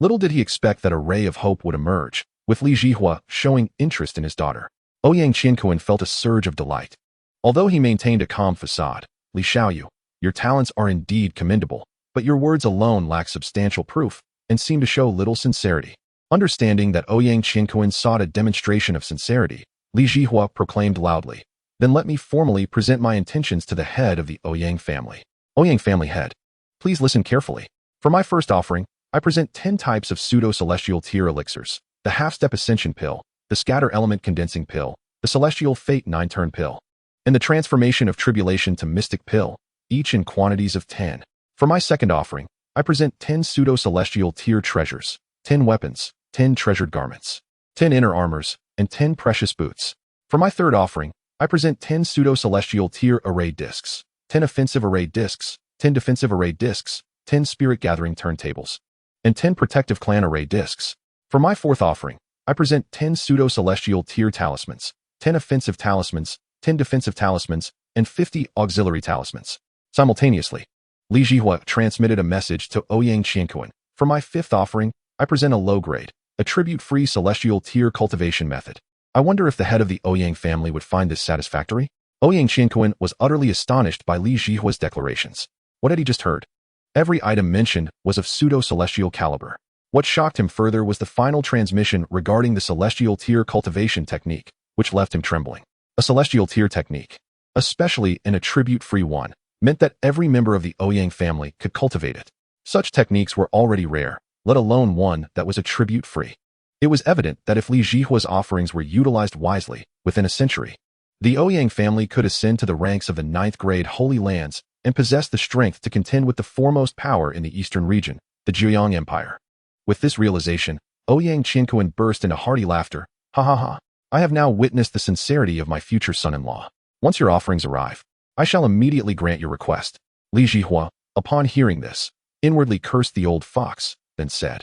Little did he expect that a ray of hope would emerge, with Li Zhihao showing interest in his daughter. Ouyang Qingquan felt a surge of delight. Although he maintained a calm facade, "Li Xiaoyu, your talents are indeed commendable, but your words alone lack substantial proof and seem to show little sincerity." Understanding that Ouyang Qingquan sought a demonstration of sincerity, Li Zhihao proclaimed loudly, "Then let me formally present my intentions to the head of the Ouyang family. Ouyang family head, please listen carefully. For my first offering, I present 10 types of pseudo-celestial tier elixirs: the half-step ascension pill, the scatter element condensing pill, the celestial fate 9-turn pill, and the transformation of tribulation to mystic pill, each in quantities of 10. For my second offering, I present 10 pseudo-celestial tier treasures, 10 weapons, 10 treasured garments, 10 inner armors, and 10 precious boots. For my third offering, I present 10 pseudo-celestial tier array discs, 10 offensive array discs, 10 defensive array discs, 10 spirit gathering turntables, and 10 protective clan array discs. For my fourth offering, I present 10 pseudo-celestial tier talismans, 10 offensive talismans, 10 defensive talismans, and 50 auxiliary talismans. Simultaneously, Li Zhihua transmitted a message to Ouyang Qianquan. For my fifth offering, I present a low-grade, attribute-free celestial tier cultivation method. I wonder if the head of the Ouyang family would find this satisfactory? Ouyang Qianquan was utterly astonished by Li Zhihua's declarations. What had he just heard? Every item mentioned was of pseudo-celestial caliber. What shocked him further was the final transmission regarding the celestial tier cultivation technique, which left him trembling. A celestial tier technique, especially an attribute-free one, meant that every member of the Ouyang family could cultivate it. Such techniques were already rare, let alone one that was attribute-free. It was evident that if Li Zhihua's offerings were utilized wisely, within a century, the Ouyang family could ascend to the ranks of the 9th-grade Holy Lands and possess the strength to contend with the foremost power in the eastern region, the Zhejiang Empire. With this realization, Ouyang Qianquan burst into hearty laughter. Ha ha ha. I have now witnessed the sincerity of my future son-in-law. Once your offerings arrive, I shall immediately grant your request. Li Zhihua, upon hearing this, inwardly cursed the old fox, then said,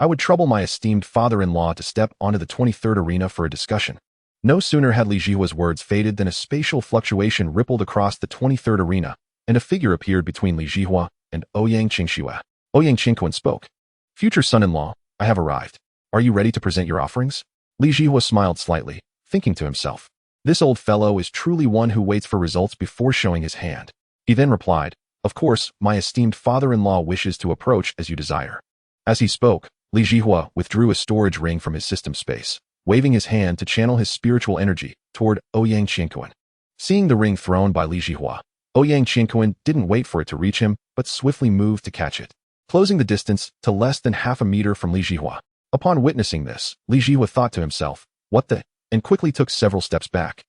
I would trouble my esteemed father-in-law to step onto the 23rd arena for a discussion. No sooner had Li Zhihua's words faded than a spatial fluctuation rippled across the 23rd arena, and a figure appeared between Li Zhihua and Ouyang Qianxia. Ouyang Qianquan spoke. Future son-in-law, I have arrived. Are you ready to present your offerings? Li Zhihua smiled slightly, thinking to himself, this old fellow is truly one who waits for results before showing his hand. He then replied, of course, my esteemed father-in-law wishes to approach as you desire. As he spoke, Li Zhihua withdrew a storage ring from his system space, waving his hand to channel his spiritual energy toward Ouyang Qianquan. Seeing the ring thrown by Li Zhihua, Ouyang Qianquan didn't wait for it to reach him, but swiftly moved to catch it, closing the distance to less than half a meter from Li Zhihua. Upon witnessing this, Li Zhihua thought to himself, what the, and quickly took several steps back,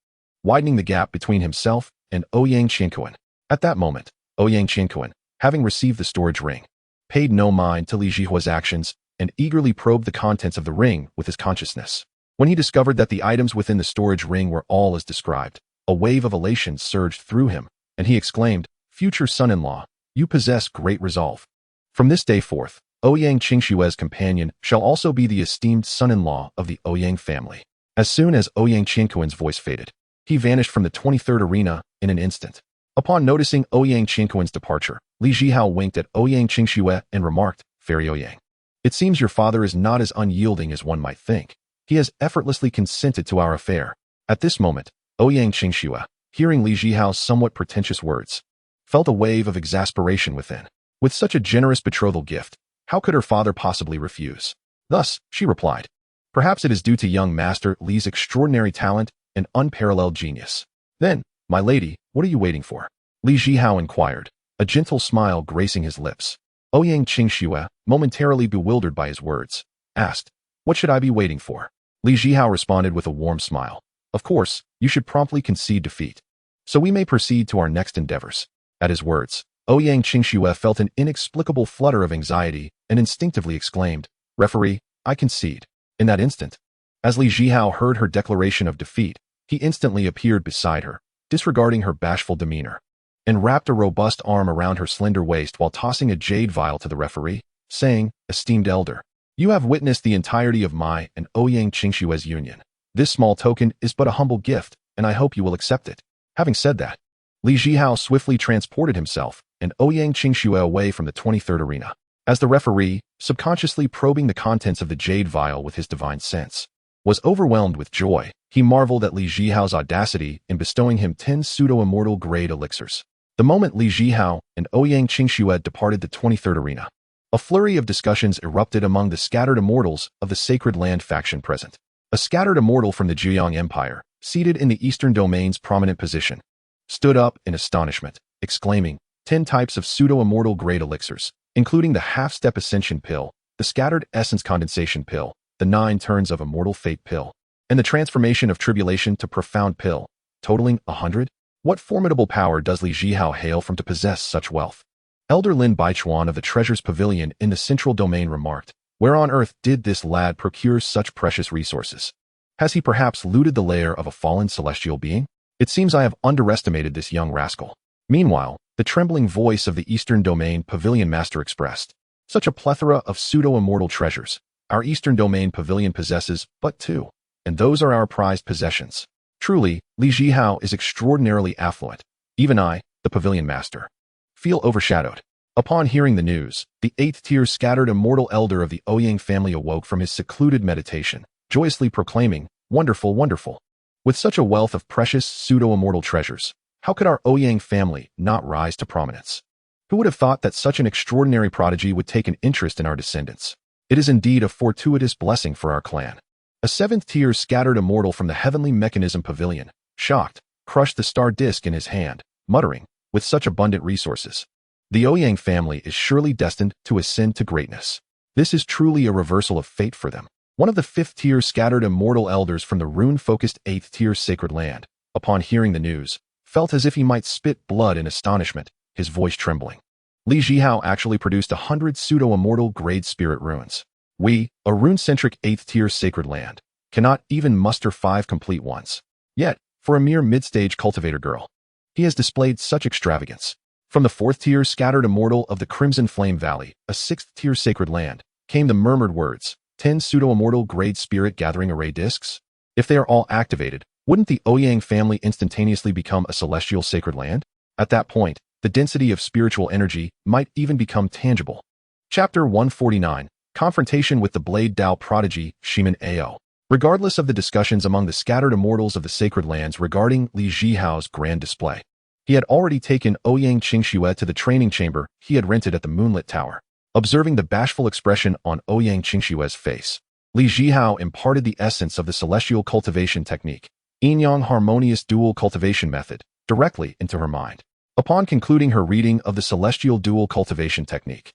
widening the gap between himself and Ouyang Qianquan. At that moment, Ouyang Qianquan, having received the storage ring, paid no mind to Li Zhihua's actions and eagerly probed the contents of the ring with his consciousness. When he discovered that the items within the storage ring were all as described, a wave of elation surged through him, and he exclaimed, future son-in-law, you possess great resolve. From this day forth, Ouyang Qingshue's companion shall also be the esteemed son-in-law of the Ouyang family. As soon as Ouyang Qianquan's voice faded, he vanished from the 23rd arena in an instant. Upon noticing Ouyang Qianquan's departure, Li Zhihao winked at Ouyang Qingxue and remarked, Fairy Ouyang, it seems your father is not as unyielding as one might think. He has effortlessly consented to our affair. At this moment, Ouyang Qingxue, hearing Li Zhihao's somewhat pretentious words, felt a wave of exasperation within. With such a generous betrothal gift, how could her father possibly refuse? Thus, she replied, perhaps it is due to young Master Li's extraordinary talent and unparalleled genius. Then, my lady, what are you waiting for? Li Zhihao inquired, a gentle smile gracing his lips. Ouyang Qingxue, momentarily bewildered by his words, asked, what should I be waiting for? Li Zhihao responded with a warm smile. Of course, you should promptly concede defeat, so we may proceed to our next endeavors. At his words, Ouyang Qingxue felt an inexplicable flutter of anxiety and instinctively exclaimed, Referee, I concede. In that instant, as Li Zhihao heard her declaration of defeat, he instantly appeared beside her, disregarding her bashful demeanor, and wrapped a robust arm around her slender waist while tossing a jade vial to the referee, saying, Esteemed elder, you have witnessed the entirety of my and Ouyang Qingshue's union. This small token is but a humble gift, and I hope you will accept it. Having said that, Li Zhihao swiftly transported himself and Ouyang Qingxue away from the 23rd arena. As the referee, subconsciously probing the contents of the jade vial with his divine sense, was overwhelmed with joy, he marveled at Li Zhihao's audacity in bestowing him 10 pseudo-immortal grade elixirs. The moment Li Zhihao and Ouyang Qingxue departed the 23rd arena, a flurry of discussions erupted among the scattered immortals of the Sacred Land faction present. A scattered immortal from the Zhejiang Empire, seated in the Eastern Domain's prominent position, stood up in astonishment, exclaiming, 10 types of pseudo-immortal grade elixirs, including the half-step ascension pill, the scattered essence condensation pill, the 9 turns of immortal fate pill, and the transformation of tribulation to profound pill, totaling 100? What formidable power does Li Zhihao hail from to possess such wealth? Elder Lin Baichuan of the Treasures Pavilion in the Central Domain remarked, where on earth did this lad procure such precious resources? Has he perhaps looted the lair of a fallen celestial being? It seems I have underestimated this young rascal. Meanwhile, the trembling voice of the Eastern Domain Pavilion Master expressed, such a plethora of pseudo-immortal treasures. Our Eastern Domain Pavilion possesses but 2, and those are our prized possessions. Truly, Li Zhihao is extraordinarily affluent. Even I, the pavilion master, feel overshadowed. Upon hearing the news, the 8th-tier scattered immortal elder of the Ouyang family awoke from his secluded meditation, joyously proclaiming, "Wonderful, wonderful! With such a wealth of precious pseudo-immortal treasures, how could our Ouyang family not rise to prominence? Who would have thought that such an extraordinary prodigy would take an interest in our descendants? It is indeed a fortuitous blessing for our clan." A 7th-tier scattered immortal from the heavenly mechanism pavilion, shocked, crushed the star disk in his hand, muttering, "With such abundant resources, the Ouyang family is surely destined to ascend to greatness. This is truly a reversal of fate for them." One of the 5th-tier scattered immortal elders from the rune-focused 8th-tier sacred land, upon hearing the news, felt as if he might spit blood in astonishment, his voice trembling. Li Zhihao actually produced 100 pseudo-immortal grade spirit runes. We, a rune-centric 8th-tier sacred land, cannot even muster 5 complete ones. Yet, for a mere mid-stage cultivator girl, he has displayed such extravagance. From the 4th-tier scattered immortal of the Crimson Flame Valley, a 6th-tier sacred land, came the murmured words, 10 pseudo-immortal grade spirit gathering array discs? If they are all activated, wouldn't the Ouyang family instantaneously become a celestial sacred land? At that point, the density of spiritual energy might even become tangible. Chapter 149, Confrontation with the Blade Dao Prodigy, Xianxiaaudiobooks. Regardless of the discussions among the scattered immortals of the sacred lands regarding Li Zhihao's grand display, he had already taken Ouyang Qingxue to the training chamber he had rented at the Moonlit Tower. Observing the bashful expression on Ouyang Qingxue's face, Li Zhihao imparted the essence of the celestial cultivation technique, Yin-Yang harmonious dual cultivation method, directly into her mind. Upon concluding her reading of the celestial dual cultivation technique,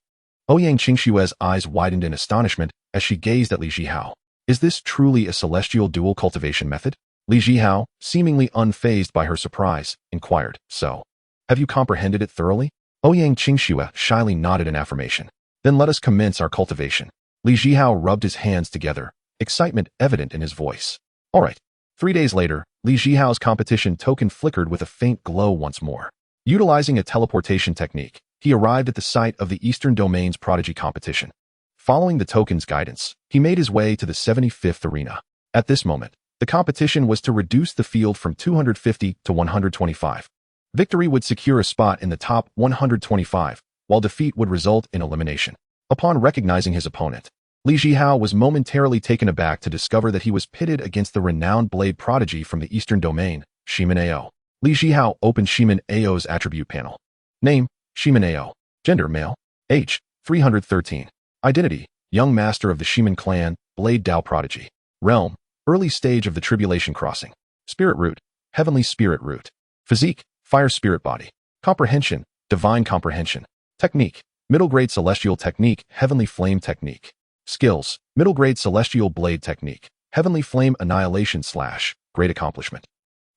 Ouyang Qingxue's eyes widened in astonishment as she gazed at Li Zhihao. Is this truly a celestial dual cultivation method? Li Zhihao, seemingly unfazed by her surprise, inquired, "So, have you comprehended it thoroughly?" Ouyang Qingxue shyly nodded in affirmation. "Then let us commence our cultivation." Li Zhihao rubbed his hands together, excitement evident in his voice. All right. 3 days later, Li Zhihao's competition token flickered with a faint glow once more. Utilizing a teleportation technique, he arrived at the site of the Eastern Domain's Prodigy competition. Following the token's guidance, he made his way to the 75th arena. At this moment, the competition was to reduce the field from 250 to 125. Victory would secure a spot in the top 125, while defeat would result in elimination. Upon recognizing his opponent, Li Zhihao was momentarily taken aback to discover that he was pitted against the renowned blade prodigy from the Eastern Domain, Xianxiaaudiobooks. Li Zhihao opened Xianxiaaudiobooks' attribute panel. Name, Xianxiaaudiobooks. Gender, male. Age, 313. Identity, young master of the Xian clan, Blade Dao Prodigy. Realm, early stage of the tribulation crossing. Spirit root, heavenly spirit root. Physique, fire spirit body. Comprehension, divine comprehension. Technique, middle grade celestial technique, heavenly flame technique. Skills, middle grade celestial blade technique, heavenly flame annihilation / great accomplishment.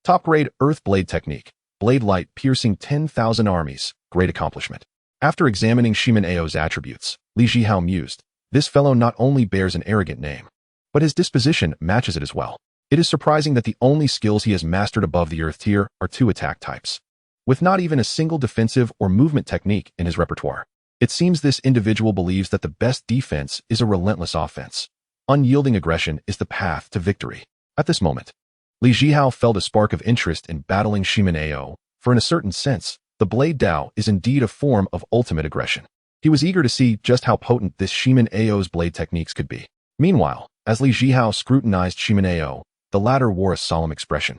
Top grade earth blade technique, blade light piercing 10,000 armies, great accomplishment. After examining Xianxiaaudiobooks' attributes, Li Zhihao mused, this fellow not only bears an arrogant name, but his disposition matches it as well. It is surprising that the only skills he has mastered above the earth tier are 2 attack types, with not even a single defensive or movement technique in his repertoire. It seems this individual believes that the best defense is a relentless offense. Unyielding aggression is the path to victory. At this moment, Li Zhihao felt a spark of interest in battling Xianxiaaudiobooks, for in a certain sense, the Blade Dao is indeed a form of ultimate aggression. He was eager to see just how potent this Xianxiaaudiobooks' blade techniques could be. Meanwhile, as Li Zhihao scrutinized Xianxiaaudiobooks, the latter wore a solemn expression.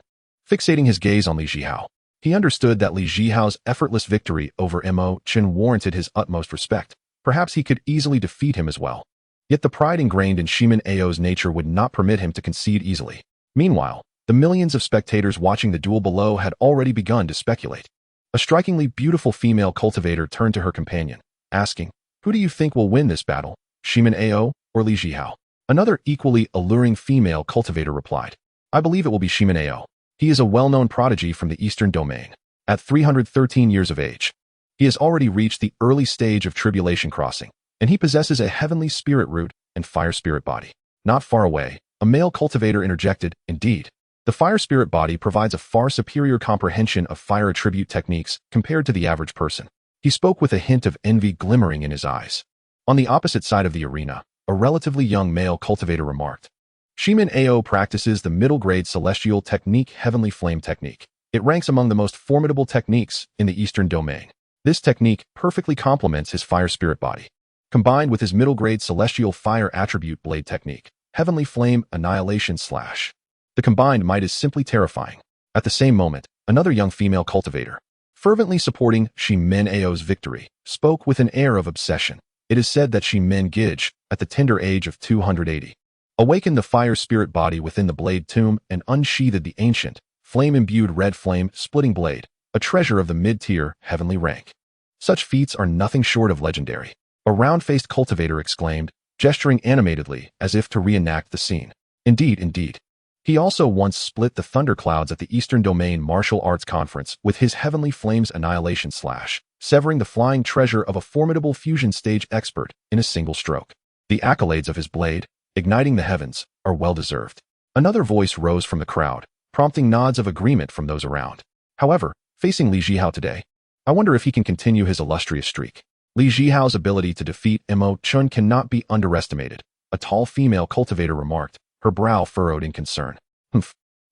Fixating his gaze on Li Zhihao, he understood that Li Zhihao's effortless victory over Mo Chen warranted his utmost respect. Perhaps he could easily defeat him as well. Yet the pride ingrained in Xianxiaaudiobooks' nature would not permit him to concede easily. Meanwhile, the millions of spectators watching the duel below had already begun to speculate. A strikingly beautiful female cultivator turned to her companion, asking, "Who do you think will win this battle, Xianxiaaudiobooks or Li Zhihao?" Another equally alluring female cultivator replied, "I believe it will be Xianxiaaudiobooks. He is a well-known prodigy from the Eastern Domain. At 313 years of age, he has already reached the early stage of tribulation crossing, and he possesses a heavenly spirit root and fire spirit body." Not far away, a male cultivator interjected, "Indeed, the fire spirit body provides a far superior comprehension of fire attribute techniques compared to the average person." He spoke with a hint of envy glimmering in his eyes. On the opposite side of the arena, a relatively young male cultivator remarked, "Xianxiaaudiobooks practices the middle-grade celestial technique heavenly flame technique. It ranks among the most formidable techniques in the Eastern domain. This technique perfectly complements his fire spirit body. Combined with his middle-grade celestial fire attribute blade technique, Heavenly Flame Annihilation Slash. The combined might is simply terrifying. At the same moment, another young female cultivator, fervently supporting Xianxiao's victory, spoke with an air of obsession. It is said that Xianxiaaudiobooks, at the tender age of 280, awakened the fire spirit body within the blade tomb and unsheathed the ancient, flame-imbued red flame-splitting blade, a treasure of the mid-tier heavenly rank. Such feats are nothing short of legendary. A round-faced cultivator exclaimed, gesturing animatedly as if to reenact the scene. Indeed, indeed. He also once split the thunderclouds at the Eastern Domain Martial Arts Conference with his Heavenly Flames Annihilation Slash, severing the flying treasure of a formidable fusion stage expert in a single stroke. The accolades of his blade, igniting the heavens, are well-deserved. Another voice rose from the crowd, prompting nods of agreement from those around. However, facing Li Zhihao today, I wonder if he can continue his illustrious streak. Li Zhihao's ability to defeat Mo Chun cannot be underestimated, a tall female cultivator remarked, her brow furrowed in concern.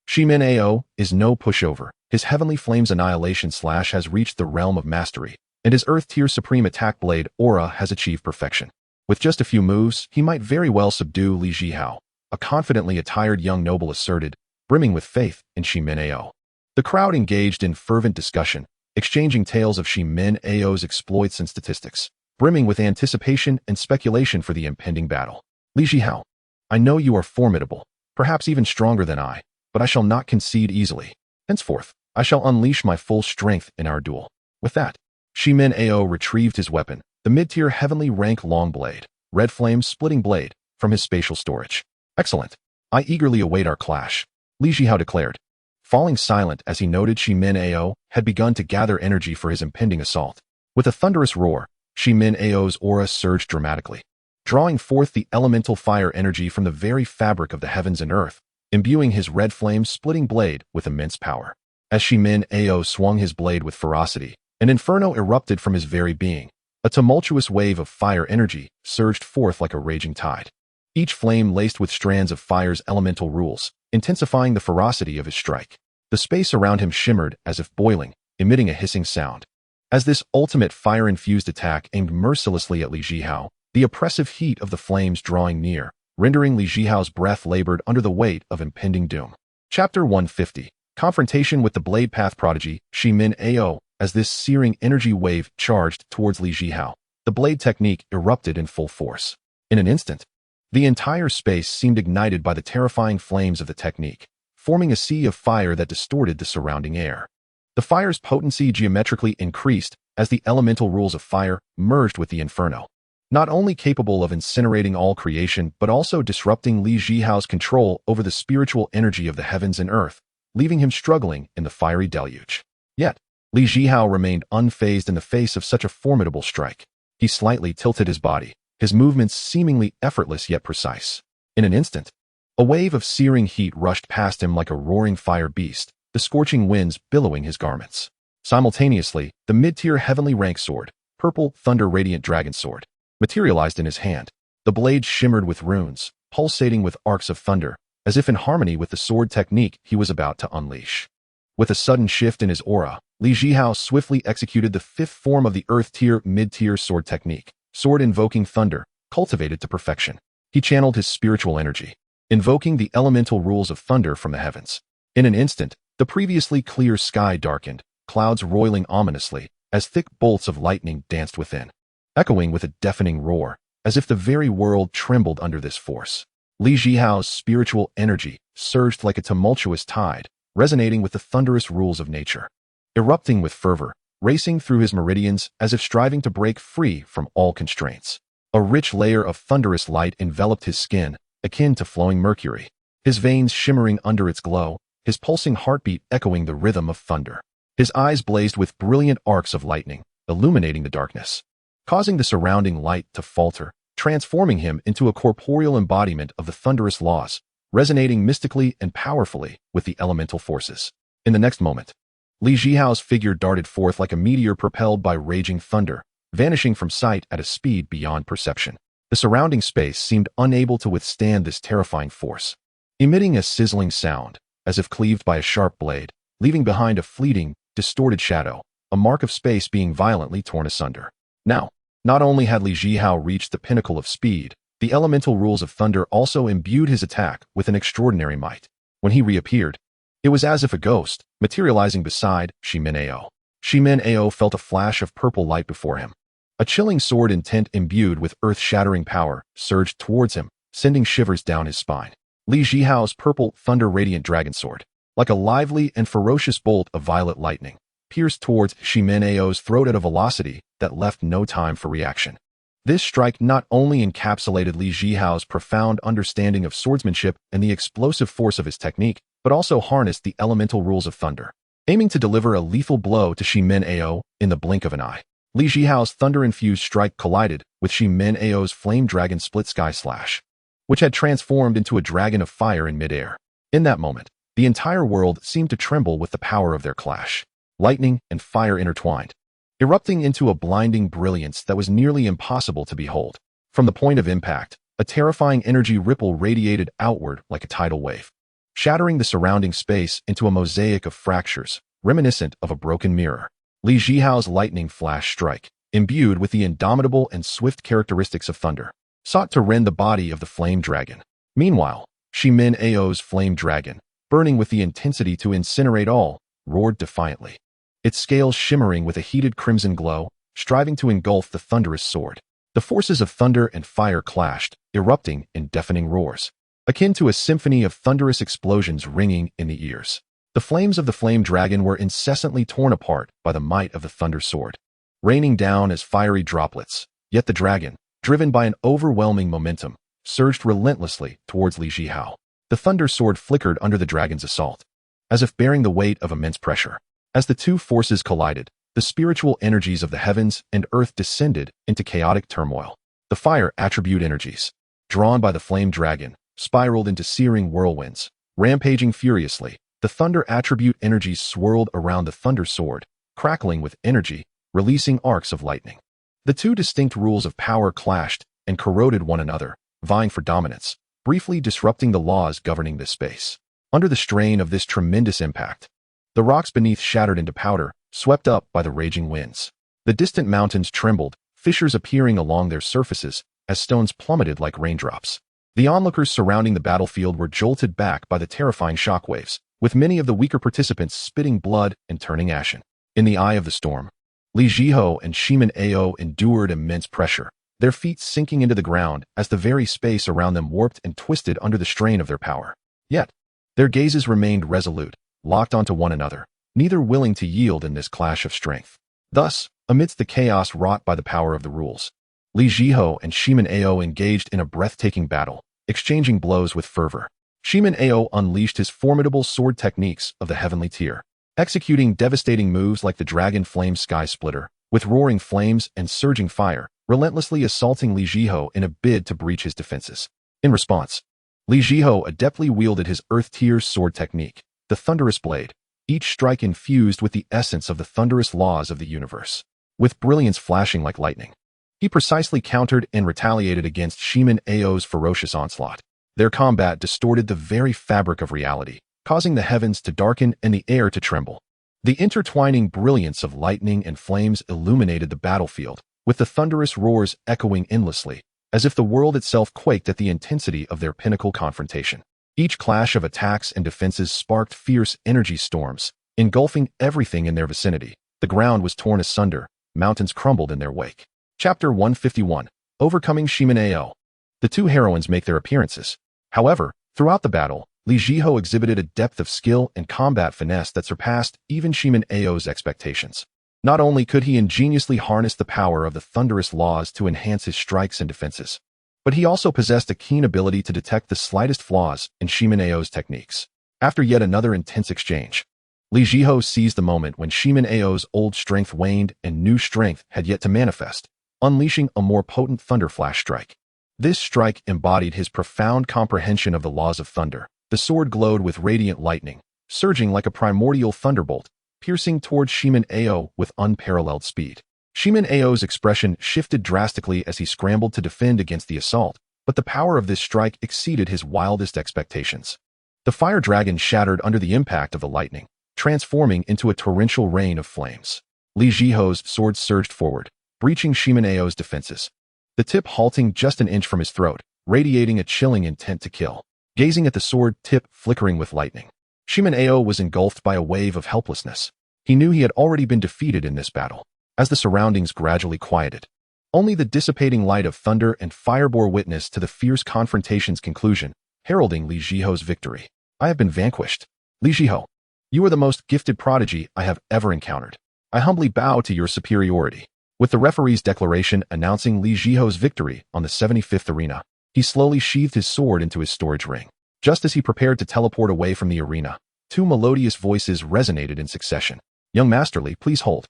Xianxiaaudiobooks is no pushover. His Heavenly Flames Annihilation Slash has reached the realm of mastery, and his Earth-tier Supreme Attack Blade aura has achieved perfection. With just a few moves, he might very well subdue Li Zhihao, a confidently attired young noble asserted, brimming with faith in Xianxiaaudiobooks. The crowd engaged in fervent discussion, exchanging tales of Xianxiaaudiobooks' exploits and statistics, brimming with anticipation and speculation for the impending battle. Li Zhihao, I know you are formidable, perhaps even stronger than I, but I shall not concede easily. Henceforth, I shall unleash my full strength in our duel. With that, Xianxiaaudiobooks retrieved his weapon, the mid-tier heavenly rank long blade, red flame splitting blade, from his spatial storage. Excellent. I eagerly await our clash, Li Zhihao declared, falling silent as he noted Xianxiaaudiobooks had begun to gather energy for his impending assault. With a thunderous roar, Xianxiaaudiobooks' aura surged dramatically, drawing forth the elemental fire energy from the very fabric of the heavens and earth, imbuing his red flame-splitting blade with immense power. As Xianxiaaudiobooks swung his blade with ferocity, an inferno erupted from his very being. A tumultuous wave of fire energy surged forth like a raging tide, each flame laced with strands of fire's elemental rules, intensifying the ferocity of his strike. The space around him shimmered as if boiling, emitting a hissing sound. As this ultimate fire-infused attack aimed mercilessly at Li Zhihao, the oppressive heat of the flames drawing near, rendering Li Zhihao's breath labored under the weight of impending doom. Chapter 150. Confrontation with the Blade Path Prodigy, Xianxiaaudiobooks. As this searing energy wave charged towards Li Zhihao, the blade technique erupted in full force. In an instant, the entire space seemed ignited by the terrifying flames of the technique, forming a sea of fire that distorted the surrounding air. The fire's potency geometrically increased as the elemental rules of fire merged with the inferno, not only capable of incinerating all creation but also disrupting Li Zhihao's control over the spiritual energy of the heavens and earth, leaving him struggling in the fiery deluge. Yet, Li Zhihao remained unfazed in the face of such a formidable strike. He slightly tilted his body, his movements seemingly effortless yet precise. In an instant, a wave of searing heat rushed past him like a roaring fire beast, the scorching winds billowing his garments. Simultaneously, the mid-tier heavenly rank sword, purple thunder radiant dragon sword, materialized in his hand. The blade shimmered with runes, pulsating with arcs of thunder, as if in harmony with the sword technique he was about to unleash. With a sudden shift in his aura, Li Zhihao swiftly executed the fifth form of the earth-tier mid-tier sword technique, sword invoking thunder, cultivated to perfection. He channeled his spiritual energy, invoking the elemental rules of thunder from the heavens. In an instant, the previously clear sky darkened, clouds roiling ominously, as thick bolts of lightning danced within, echoing with a deafening roar, as if the very world trembled under this force. Li Zhihao's spiritual energy surged like a tumultuous tide, resonating with the thunderous rules of nature, erupting with fervor, racing through his meridians as if striving to break free from all constraints. A rich layer of thunderous light enveloped his skin, akin to flowing mercury, his veins shimmering under its glow, his pulsing heartbeat echoing the rhythm of thunder. His eyes blazed with brilliant arcs of lightning, illuminating the darkness, causing the surrounding light to falter, transforming him into a corporeal embodiment of the thunderous laws, resonating mystically and powerfully with the elemental forces. In the next moment, Li Zhihao's figure darted forth like a meteor propelled by raging thunder, vanishing from sight at a speed beyond perception. The surrounding space seemed unable to withstand this terrifying force. Emitting a sizzling sound, as if cleaved by a sharp blade, leaving behind a fleeting, distorted shadow, a mark of space being violently torn asunder. Now, not only had Li Zhihao reached the pinnacle of speed, the elemental rules of thunder also imbued his attack with an extraordinary might. When he reappeared, it was as if a ghost, materializing beside Xianxiaaudiobooks. Xianxiaaudiobooks felt a flash of purple light before him. A chilling sword intent imbued with earth-shattering power surged towards him, sending shivers down his spine. Li Zhihao's purple thunder radiant dragon sword, like a lively and ferocious bolt of violet lightning, pierced towards Xianxiaaudiobooks' throat at a velocity that left no time for reaction. This strike not only encapsulated Li Zhihao's profound understanding of swordsmanship and the explosive force of his technique, but also harnessed the elemental rules of thunder, aiming to deliver a lethal blow to Xianxiaaudiobooks in the blink of an eye. Li Zhihao's thunder-infused strike collided with Xianxiaaudiobooks' flame dragon split sky slash, which had transformed into a dragon of fire in midair. In that moment, the entire world seemed to tremble with the power of their clash. Lightning and fire intertwined, erupting into a blinding brilliance that was nearly impossible to behold. From the point of impact, a terrifying energy ripple radiated outward like a tidal wave, shattering the surrounding space into a mosaic of fractures, reminiscent of a broken mirror. Li Zhihao's lightning flash strike, imbued with the indomitable and swift characteristics of thunder, sought to rend the body of the flame dragon. Meanwhile, Xianxiaaudiobooks' flame dragon, burning with the intensity to incinerate all, roared defiantly, its scales shimmering with a heated crimson glow, striving to engulf the thunderous sword. The forces of thunder and fire clashed, erupting in deafening roars, akin to a symphony of thunderous explosions ringing in the ears. The flames of the flame dragon were incessantly torn apart by the might of the thunder sword, raining down as fiery droplets, yet the dragon, driven by an overwhelming momentum, surged relentlessly towards Li Zhihao. The thunder sword flickered under the dragon's assault, as if bearing the weight of immense pressure. As the two forces collided, the spiritual energies of the heavens and earth descended into chaotic turmoil. The fire attribute energies, drawn by the flame dragon, spiraled into searing whirlwinds, rampaging furiously. The thunder attribute energies swirled around the thunder sword, crackling with energy, releasing arcs of lightning. The two distinct rules of power clashed and corroded one another, vying for dominance, briefly disrupting the laws governing this space. Under the strain of this tremendous impact, the rocks beneath shattered into powder, swept up by the raging winds. The distant mountains trembled, fissures appearing along their surfaces as stones plummeted like raindrops. The onlookers surrounding the battlefield were jolted back by the terrifying shockwaves, with many of the weaker participants spitting blood and turning ashen. In the eye of the storm, Li Zhihao and Xianxiaaudiobooks endured immense pressure, their feet sinking into the ground as the very space around them warped and twisted under the strain of their power. Yet, their gazes remained resolute, locked onto one another, neither willing to yield in this clash of strength. Thus, amidst the chaos wrought by the power of the rules, Li Zhihao and Xianxiaaudiobooks engaged in a breathtaking battle, exchanging blows with fervor. Xianxiaaudiobooks unleashed his formidable sword techniques of the heavenly tier, executing devastating moves like the Dragon Flame Sky Splitter, with roaring flames and surging fire, relentlessly assaulting Li Zhihao in a bid to breach his defenses. In response, Li Zhihao adeptly wielded his Earth Tier's sword technique, the Thunderous Blade, each strike infused with the essence of the thunderous laws of the universe. With brilliance flashing like lightning, he precisely countered and retaliated against Xianxiaaudiobooks' ferocious onslaught. Their combat distorted the very fabric of reality, causing the heavens to darken and the air to tremble. The intertwining brilliance of lightning and flames illuminated the battlefield, with the thunderous roars echoing endlessly, as if the world itself quaked at the intensity of their pinnacle confrontation. Each clash of attacks and defenses sparked fierce energy storms, engulfing everything in their vicinity. The ground was torn asunder, mountains crumbled in their wake. Chapter 151. Overcoming Xianxiaaudiobooks. The two heroines make their appearances. However, throughout the battle, Li Zhihao exhibited a depth of skill and combat finesse that surpassed even Xianxiaaudiobooks' expectations. Not only could he ingeniously harness the power of the thunderous laws to enhance his strikes and defenses, but he also possessed a keen ability to detect the slightest flaws in Xianxiaaudiobooks' techniques. After yet another intense exchange, Li Zhihao seized the moment when Xianxiaaudiobooks' old strength waned and new strength had yet to manifest, unleashing a more potent thunder flash strike. This strike embodied his profound comprehension of the laws of thunder. The sword glowed with radiant lightning, surging like a primordial thunderbolt, piercing towards Xianxiaaudiobooks with unparalleled speed. Xianxiaaudiobooks' expression shifted drastically as he scrambled to defend against the assault, but the power of this strike exceeded his wildest expectations. The fire dragon shattered under the impact of the lightning, transforming into a torrential rain of flames. Li Zhihao's sword surged forward, breaching Xianxiao's defenses, the tip halting just an inch from his throat, radiating a chilling intent to kill. Gazing at the sword tip flickering with lightning, Xianxiao was engulfed by a wave of helplessness. He knew he had already been defeated in this battle. As the surroundings gradually quieted, only the dissipating light of thunder and fire bore witness to the fierce confrontation's conclusion, heralding Li Zhihao's victory. I have been vanquished. Li Zhihao, you are the most gifted prodigy I have ever encountered. I humbly bow to your superiority. With the referee's declaration announcing Li Zhihao's victory on the 75th arena, he slowly sheathed his sword into his storage ring. Just as he prepared to teleport away from the arena, two melodious voices resonated in succession. Young Master Li, please hold.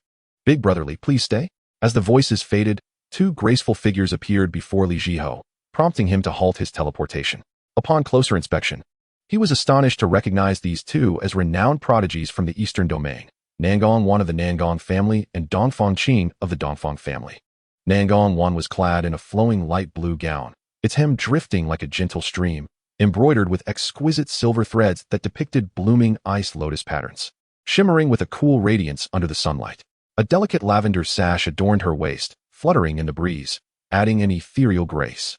Big Brother Li, please stay. As the voices faded, two graceful figures appeared before Li Zhihao, prompting him to halt his teleportation. Upon closer inspection, he was astonished to recognize these two as renowned prodigies from the Eastern Domain, Nangong Wan of the Nangong family and Dongfang Qing of the Dongfang family. Nangong Wan was clad in a flowing light blue gown, its hem drifting like a gentle stream, embroidered with exquisite silver threads that depicted blooming ice lotus patterns, shimmering with a cool radiance under the sunlight. A delicate lavender sash adorned her waist, fluttering in the breeze, adding an ethereal grace.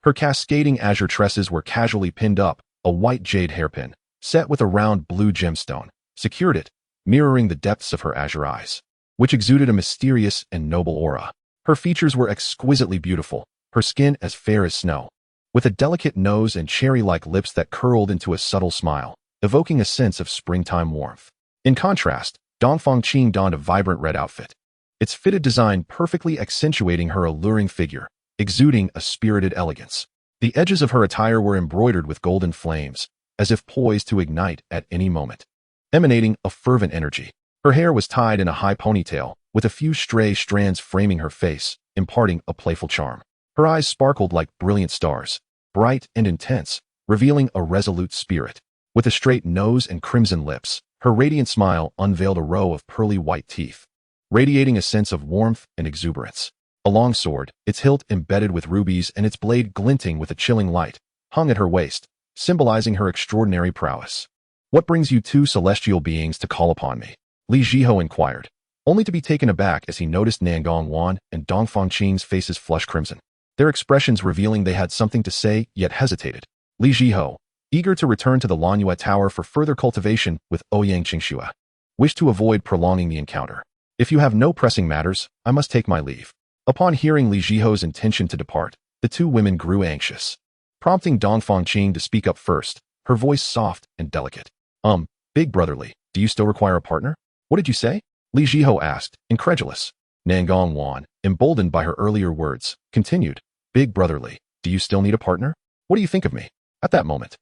Her cascading azure tresses were casually pinned up, a white jade hairpin, set with a round blue gemstone, secured it, mirroring the depths of her azure eyes, which exuded a mysterious and noble aura. Her features were exquisitely beautiful, her skin as fair as snow, with a delicate nose and cherry-like lips that curled into a subtle smile, evoking a sense of springtime warmth. In contrast, Dongfang Qing donned a vibrant red outfit, its fitted design perfectly accentuating her alluring figure, exuding a spirited elegance. The edges of her attire were embroidered with golden flames, as if poised to ignite at any moment, emanating a fervent energy. Her hair was tied in a high ponytail, with a few stray strands framing her face, imparting a playful charm. Her eyes sparkled like brilliant stars, bright and intense, revealing a resolute spirit. With a straight nose and crimson lips, her radiant smile unveiled a row of pearly white teeth, radiating a sense of warmth and exuberance. A long sword, its hilt embedded with rubies and its blade glinting with a chilling light, hung at her waist, symbolizing her extraordinary prowess. What brings you two celestial beings to call upon me? Li Zhihao inquired, only to be taken aback as he noticed Nangong Wan and Dongfang Qing's faces flush crimson, their expressions revealing they had something to say yet hesitated. Li Zhihao, eager to return to the Lanyue Tower for further cultivation with Ouyang Qingxua, wished to avoid prolonging the encounter. If you have no pressing matters, I must take my leave. Upon hearing Li Zhihao's intention to depart, the two women grew anxious, prompting Dongfang Qing to speak up first, her voice soft and delicate. Big Brother Li, do you still require a partner? What did you say? Li Zhihao asked, incredulous. Nangong Wan, emboldened by her earlier words, continued, Big Brother Li, do you still need a partner? What do you think of me? At that moment,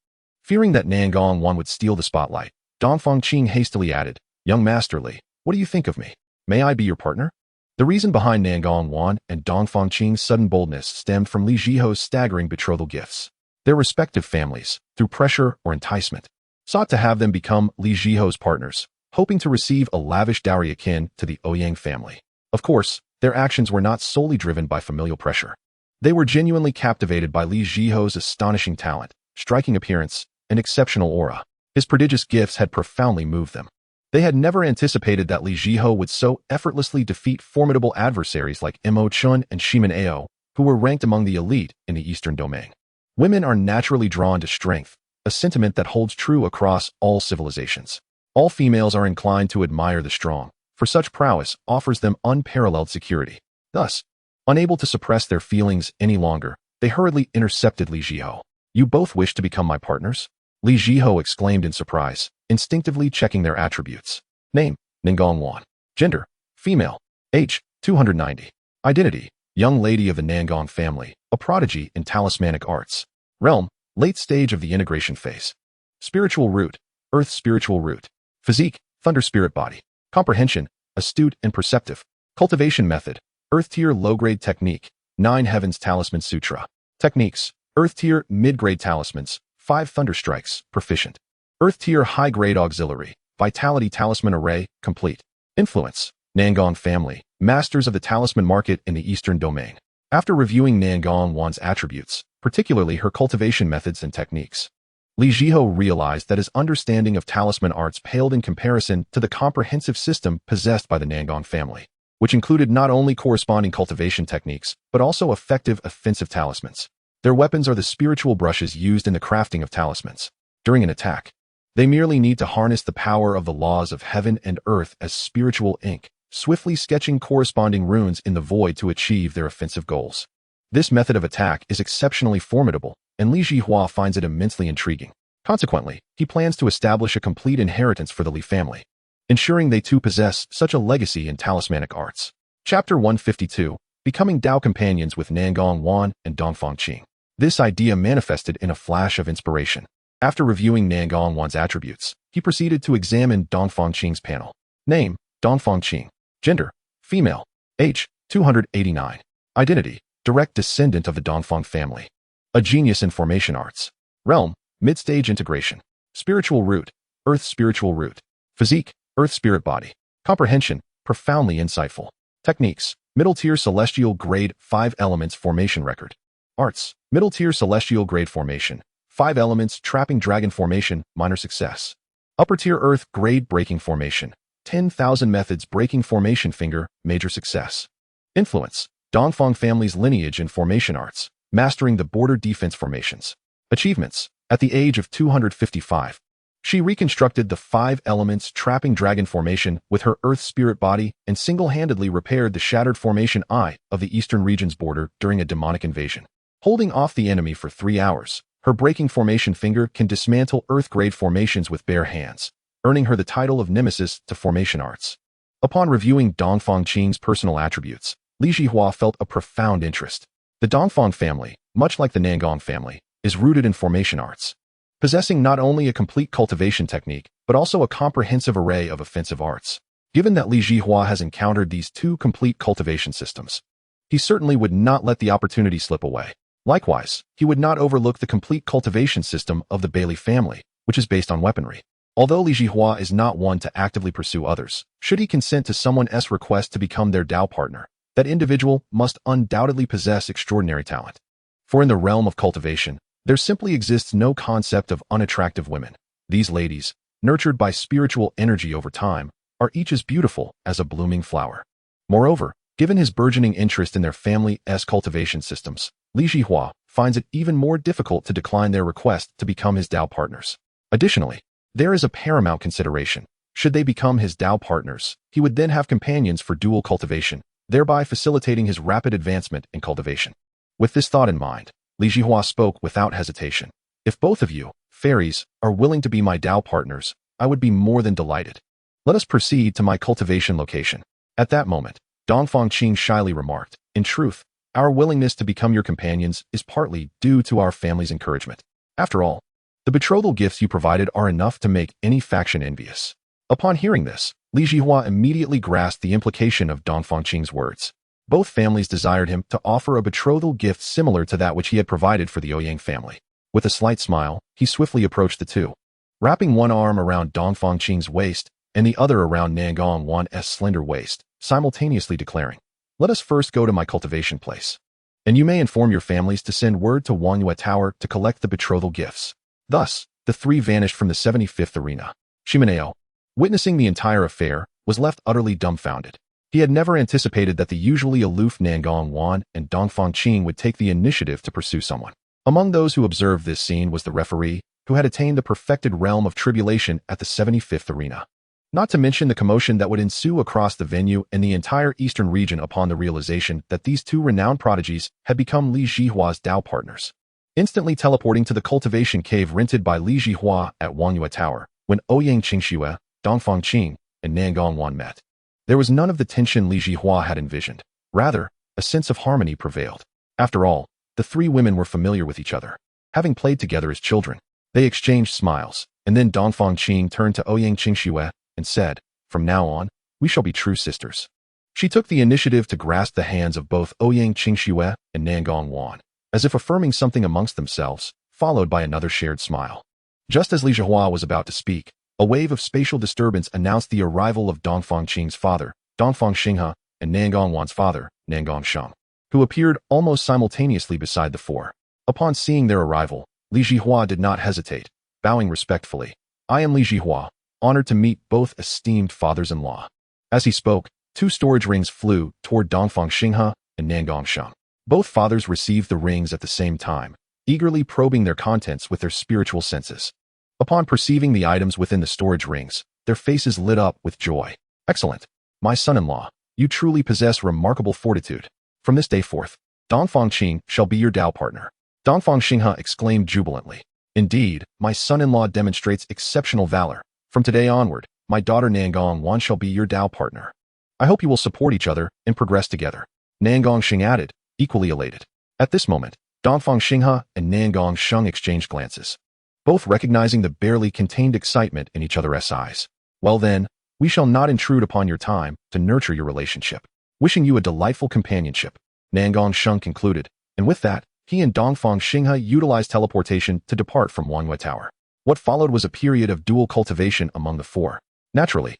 fearing that Nangong Wan would steal the spotlight, Dongfang Qing hastily added, Young Master Li, what do you think of me? May I be your partner? The reason behind Nangong Wan and Dongfang Qing's sudden boldness stemmed from Li Zhihao's staggering betrothal gifts. Their respective families, through pressure or enticement, sought to have them become Li Zhihao's partners, hoping to receive a lavish dowry akin to the Ouyang family. Of course, their actions were not solely driven by familial pressure. They were genuinely captivated by Li Zhihao's astonishing talent, striking appearance, and exceptional aura. His prodigious gifts had profoundly moved them. They had never anticipated that Li Zhihao would so effortlessly defeat formidable adversaries like Mo Chun and Xianxiaaudiobooks, who were ranked among the elite in the Eastern Domain. Women are naturally drawn to strength, a sentiment that holds true across all civilizations. All females are inclined to admire the strong, for such prowess offers them unparalleled security. Thus, unable to suppress their feelings any longer, they hurriedly intercepted Li Zhihao. You both wish to become my partners? Li Zhihao exclaimed in surprise, instinctively checking their attributes. Name, Nangong Wan. Gender, female. Age, 290. Identity, young lady of the Nangong family, a prodigy in talismanic arts. Realm, late stage of the integration phase. Spiritual root, earth spiritual root. Physique, thunder spirit body. Comprehension, astute and perceptive. Cultivation method, earth tier low-grade technique, 9 heavens talisman sutra. Techniques, earth tier mid-grade talismans, 5 thunder strikes, proficient. Earth tier high-grade auxiliary, vitality talisman array, complete. Influence, Nangong family, masters of the talisman market in the Eastern Domain. After reviewing Nangong Wan's attributes, particularly her cultivation methods and techniques, Li Zhihao realized that his understanding of talisman arts paled in comparison to the comprehensive system possessed by the Nangong family, which included not only corresponding cultivation techniques, but also effective offensive talismans. Their weapons are the spiritual brushes used in the crafting of talismans. During an attack, they merely need to harness the power of the laws of heaven and earth as spiritual ink, swiftly sketching corresponding runes in the void to achieve their offensive goals. This method of attack is exceptionally formidable, and Li Zhihua finds it immensely intriguing. Consequently, he plans to establish a complete inheritance for the Li family, ensuring they too possess such a legacy in talismanic arts. Chapter 152, Becoming Dao Companions with Nangong Wan and Dongfang Qing. This idea manifested in a flash of inspiration. After reviewing Nangong Wan's attributes, he proceeded to examine Dongfang Qing's panel. Name, Dongfang Qing. Gender, female. Age, 289. Identity, direct descendant of the Dongfang family. A genius in formation arts. Realm, mid-stage integration. Spiritual root, earth spiritual root. Physique, earth spirit body. Comprehension, profoundly insightful. Techniques, middle-tier celestial grade 5 elements formation record. Arts, middle-tier celestial grade formation. 5 elements trapping dragon formation, minor success. Upper-tier earth grade breaking formation. 10,000 methods breaking formation finger, major success. Influence, Dongfang family's lineage in formation arts, mastering the border defense formations. Achievements, at the age of 255. She reconstructed the 5 elements trapping dragon formation with her earth spirit body and single-handedly repaired the shattered formation eye of the eastern region's border during a demonic invasion. Holding off the enemy for 3 hours, her breaking formation finger can dismantle earth-grade formations with bare hands, earning her the title of Nemesis to formation arts. Upon reviewing Dongfang Qing's personal attributes, Li Zhihua felt a profound interest. The Dongfang family, much like the Nangong family, is rooted in formation arts, possessing not only a complete cultivation technique, but also a comprehensive array of offensive arts. Given that Li Zhihua has encountered these 2 complete cultivation systems, he certainly would not let the opportunity slip away. Likewise, he would not overlook the complete cultivation system of the Bailey family, which is based on weaponry. Although Li Zhihua is not one to actively pursue others, should he consent to someone's request to become their Dao partner, that individual must undoubtedly possess extraordinary talent. For in the realm of cultivation, there simply exists no concept of unattractive women. These ladies, nurtured by spiritual energy over time, are each as beautiful as a blooming flower. Moreover, given his burgeoning interest in their family's cultivation systems, Li Zhihua finds it even more difficult to decline their request to become his Dao partners. Additionally, there is a paramount consideration. Should they become his Dao partners, he would then have companions for dual cultivation, thereby facilitating his rapid advancement in cultivation. With this thought in mind, Li Zhihua spoke without hesitation. If both of you, fairies, are willing to be my Dao partners, I would be more than delighted. Let us proceed to my cultivation location. At that moment, Dongfang Qing shyly remarked, in truth, our willingness to become your companions is partly due to our family's encouragement. After all, the betrothal gifts you provided are enough to make any faction envious. Upon hearing this, Li Zhihua immediately grasped the implication of Dongfang Qing's words. Both families desired him to offer a betrothal gift similar to that which he had provided for the Ouyang family. With a slight smile, he swiftly approached the two, wrapping one arm around Dongfang Qing's waist and the other around Nangong Wan's slender waist, simultaneously declaring, "Let us first go to my cultivation place, and you may inform your families to send word to Wangyue Tower to collect the betrothal gifts." Thus, the 3 vanished from the 75th arena. Xianxiao, witnessing the entire affair, was left utterly dumbfounded. He had never anticipated that the usually aloof Nangong Wan and Dongfang Qing would take the initiative to pursue someone. Among those who observed this scene was the referee, who had attained the perfected realm of tribulation at the 75th arena. Not to mention the commotion that would ensue across the venue and the entire eastern region upon the realization that these 2 renowned prodigies had become Li Zhihua's Dao partners. Instantly teleporting to the cultivation cave rented by Li Zhihua at Wangyue Tower, when Ouyang Qingxue, Dongfang Qing, and Nangong Wan met, there was none of the tension Li Zhihua had envisioned. Rather, a sense of harmony prevailed. After all, the 3 women were familiar with each other, having played together as children. They exchanged smiles, and then Dongfang Qing turned to Ouyang Qingxue and said, "From now on, we shall be true sisters." She took the initiative to grasp the hands of both Ouyang Qingxue and Nangong Wan, as if affirming something amongst themselves, followed by another shared smile. Just as Li Zhihua was about to speak, a wave of spatial disturbance announced the arrival of Dongfang Qing's father, Dongfang Xinghe, and Nangong Wan's father, Nangong Sheng, who appeared almost simultaneously beside the 4. Upon seeing their arrival, Li Zhihua did not hesitate, bowing respectfully. I am Li Zhihao, honored to meet both esteemed fathers-in-law. As he spoke, 2 storage rings flew toward Dongfang Xinghe and Nangong Sheng. Both fathers received the rings at the same time, eagerly probing their contents with their spiritual senses. Upon perceiving the items within the storage rings, their faces lit up with joy. Excellent. My son-in-law, you truly possess remarkable fortitude. From this day forth, Dongfang Qing shall be your Dao partner. Dongfang Xinghe exclaimed jubilantly. Indeed, my son-in-law demonstrates exceptional valor. From today onward, my daughter Nangong Wan shall be your Dao partner. I hope you will support each other and progress together. Nangong Sheng added, equally elated. At this moment, Dongfang Xinghe and Nangong Sheng exchanged glances, both recognizing the barely contained excitement in each other's eyes. Well then, we shall not intrude upon your time to nurture your relationship. Wishing you a delightful companionship, Nangong Sheng concluded, and with that, he and Dongfang Xinghe utilized teleportation to depart from Wangyue Tower. What followed was a period of dual cultivation among the 4. Naturally,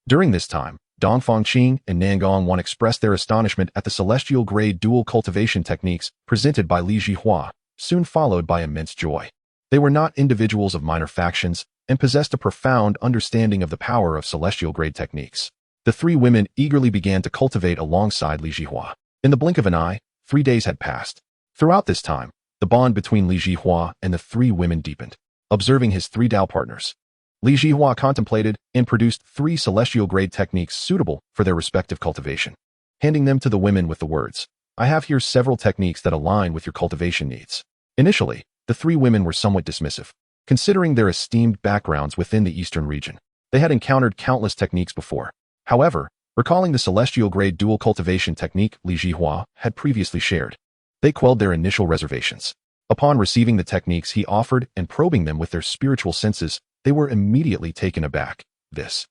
during this time, Dongfang Qing and Nangong Wan expressed their astonishment at the celestial-grade dual cultivation techniques presented by Li Zhihao, soon followed by immense joy. They were not individuals of minor factions and possessed a profound understanding of the power of celestial-grade techniques. The 3 women eagerly began to cultivate alongside Li Zhihao. In the blink of an eye, 3 days had passed. Throughout this time, the bond between Li Zhihao and the 3 women deepened. Observing his 3 Dao partners, Li Zhihao contemplated and produced 3 celestial-grade techniques suitable for their respective cultivation, handing them to the women with the words, I have here several techniques that align with your cultivation needs. Initially, the 3 women were somewhat dismissive, considering their esteemed backgrounds within the eastern region. They had encountered countless techniques before. However, recalling the celestial-grade dual cultivation technique Li Zhihao had previously shared, they quelled their initial reservations. Upon receiving the techniques he offered and probing them with their spiritual senses, they were immediately taken aback. This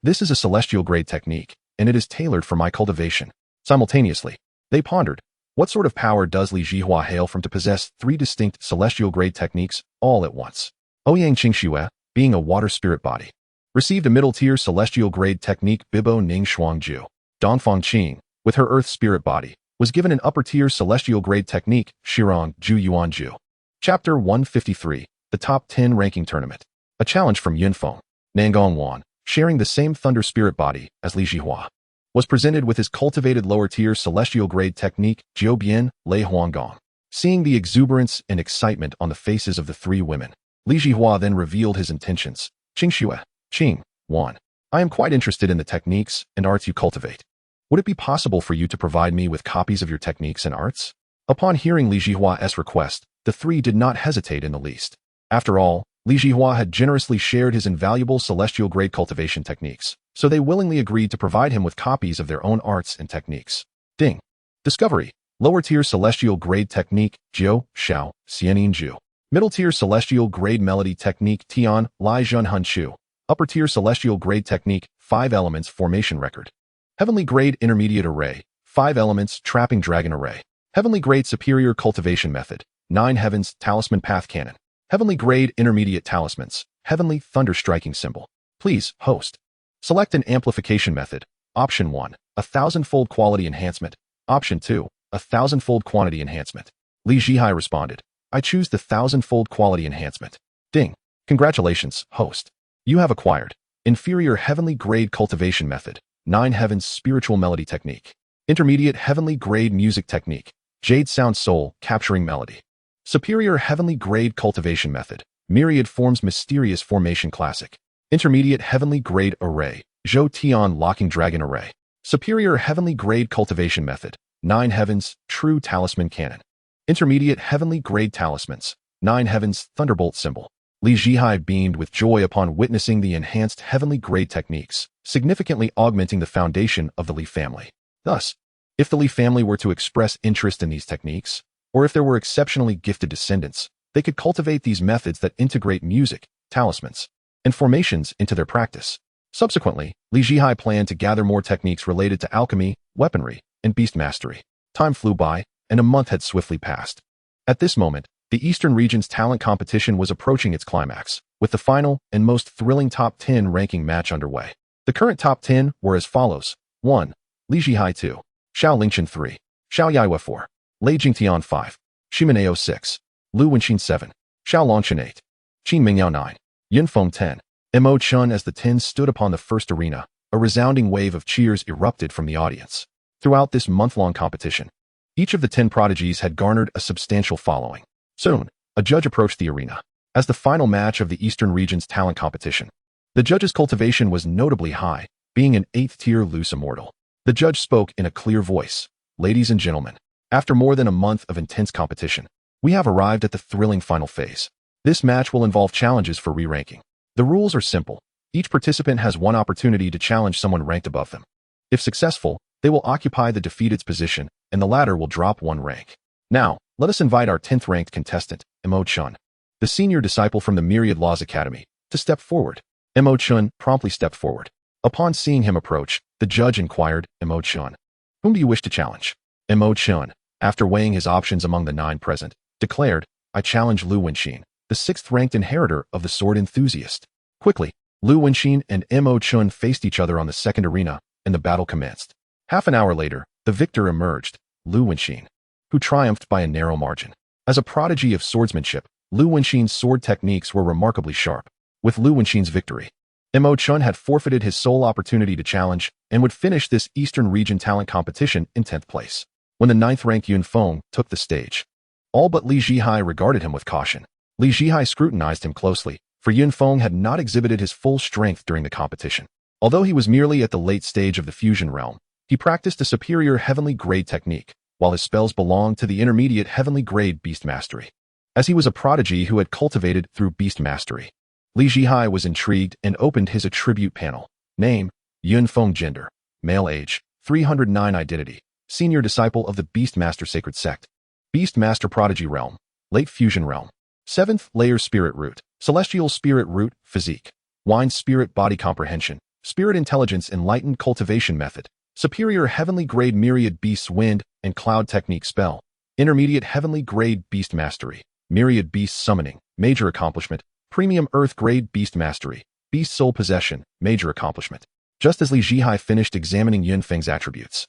is a celestial-grade technique, and it is tailored for my cultivation. Simultaneously, they pondered, what sort of power does Li Zhihao hail from to possess 3 distinct celestial-grade techniques all at once? Ouyang Qingxue, being a water spirit body, received a middle-tier celestial-grade technique Bibo Ning Shuangju. Dongfang Qing, with her earth spirit body, was given an upper-tier celestial-grade technique Shirong Ju Yuanju. Chapter 153, The Top 10 Ranking Tournament. A challenge from Yinfong. Nangong Wan, sharing the same thunder spirit body as Li Zhihao, was presented with his cultivated lower-tier celestial-grade technique Jiubian Lei Huanggong. Seeing the exuberance and excitement on the faces of the 3 women, Li Zhihao then revealed his intentions. Qingxue, Qing, Wan, I am quite interested in the techniques and arts you cultivate. Would it be possible for you to provide me with copies of your techniques and arts? Upon hearing Li Zhihua's request, the 3 did not hesitate in the least. After all, Li Zhihao had generously shared his invaluable celestial-grade cultivation techniques, so they willingly agreed to provide him with copies of their own arts and techniques. Ding. Discovery. Lower-tier celestial-grade technique Jiu Shao Xianin Ju. Middle-tier celestial-grade melody technique Tian Lai Zhun Hun Chu. Upper-tier celestial-grade technique 5 elements formation record. Heavenly grade intermediate array, 5 elements trapping dragon array. Heavenly grade superior cultivation method, 9 heavens talisman path cannon. Heavenly grade intermediate talismans, heavenly thunder striking symbol. Please, host. Select an amplification method. Option 1, 1,000-fold quality enhancement. Option 2, 1,000-fold quantity enhancement. Li Zhihai responded, I choose the 1,000-fold quality enhancement. Ding. Congratulations, host. You have acquired inferior heavenly grade cultivation method. 9 heavens spiritual melody technique. Intermediate heavenly grade music technique. Jade sound soul capturing melody. Superior heavenly grade cultivation method. Myriad forms mysterious formation classic. Intermediate heavenly grade array. Zhou Tian locking dragon array. Superior heavenly grade cultivation method. 9 heavens true talisman cannon. Intermediate heavenly grade talismans. 9 heavens thunderbolt symbol. Li Zhihai beamed with joy upon witnessing the enhanced heavenly grade techniques, significantly augmenting the foundation of the Li family. Thus, if the Li family were to express interest in these techniques, or if there were exceptionally gifted descendants, they could cultivate these methods that integrate music, talismans, and formations into their practice. Subsequently, Li Zhihai planned to gather more techniques related to alchemy, weaponry, and beast mastery. Time flew by, and a month had swiftly passed. At this moment, the Eastern region's talent competition was approaching its climax, with the final and most thrilling top 10 ranking match underway. The current top 10 were as follows. 1. Li Zhihai 2. Xiao Lingchen 3. Xiao Yaiwe 4. Lei Jingtian 5. Shimaneo 6. Lu Wenqin 7. Xiao Longchen 8. Qin Mingyao 9. Yinfong 10. Mo Chun. As the 10 stood upon the first arena, a resounding wave of cheers erupted from the audience. Throughout this month-long competition, each of the 10 prodigies had garnered a substantial following. Soon, a judge approached the arena. As the final match of the Eastern region's talent competition, the judge's cultivation was notably high, being an 8th-tier loose immortal. The judge spoke in a clear voice. Ladies and gentlemen, after more than a month of intense competition, we have arrived at the thrilling final phase. This match will involve challenges for re-ranking. The rules are simple. Each participant has one opportunity to challenge someone ranked above them. If successful, they will occupy the defeated's position, and the latter will drop one rank. Now, let us invite our 10th ranked contestant, Mo Chun, the senior disciple from the Myriad Laws Academy, to step forward. Mo Chun promptly stepped forward. Upon seeing him approach, the judge inquired, Mo Chun, whom do you wish to challenge? Mo Chun, after weighing his options among the 9 present, declared, I challenge Lu Wenxin, the 6th-ranked inheritor of the Sword Enthusiast. Quickly, Lu Wenxin and Mo Chun faced each other on the second arena, and the battle commenced. Half an hour later, the victor emerged, Lu Wenxin, who triumphed by a narrow margin. As a prodigy of swordsmanship, Lu Wenxin's sword techniques were remarkably sharp. With Lu Wenxin's victory, Mo Chun had forfeited his sole opportunity to challenge and would finish this Eastern region talent competition in 10th place. When the 9th-ranked Yinfong took the stage, all but Li Zhihao regarded him with caution. Li Zhihao scrutinized him closely, for Yinfong had not exhibited his full strength during the competition. Although he was merely at the late stage of the fusion realm, he practiced a superior heavenly grade technique, while his spells belonged to the intermediate heavenly grade beast mastery. As he was a prodigy who had cultivated through beast mastery, Li Zhihao was intrigued and opened his attribute panel. Name, Yinfong. Gender, male. Age, 309. Identity, senior disciple of the Beastmaster Sacred Sect. Beastmaster Prodigy Realm, Late Fusion Realm. 7th Layer Spirit Root, Celestial Spirit Root, Physique. Wine Spirit Body Comprehension, Spirit Intelligence Enlightened Cultivation Method, Superior Heavenly Grade Myriad Beasts Wind and Cloud Technique Spell, Intermediate Heavenly Grade Beast Mastery, Myriad Beast Summoning, Major Accomplishment, Premium Earth Grade Beast Mastery, Beast Soul Possession, Major Accomplishment. Just as Li Zhihao finished examining Yinfeng's attributes,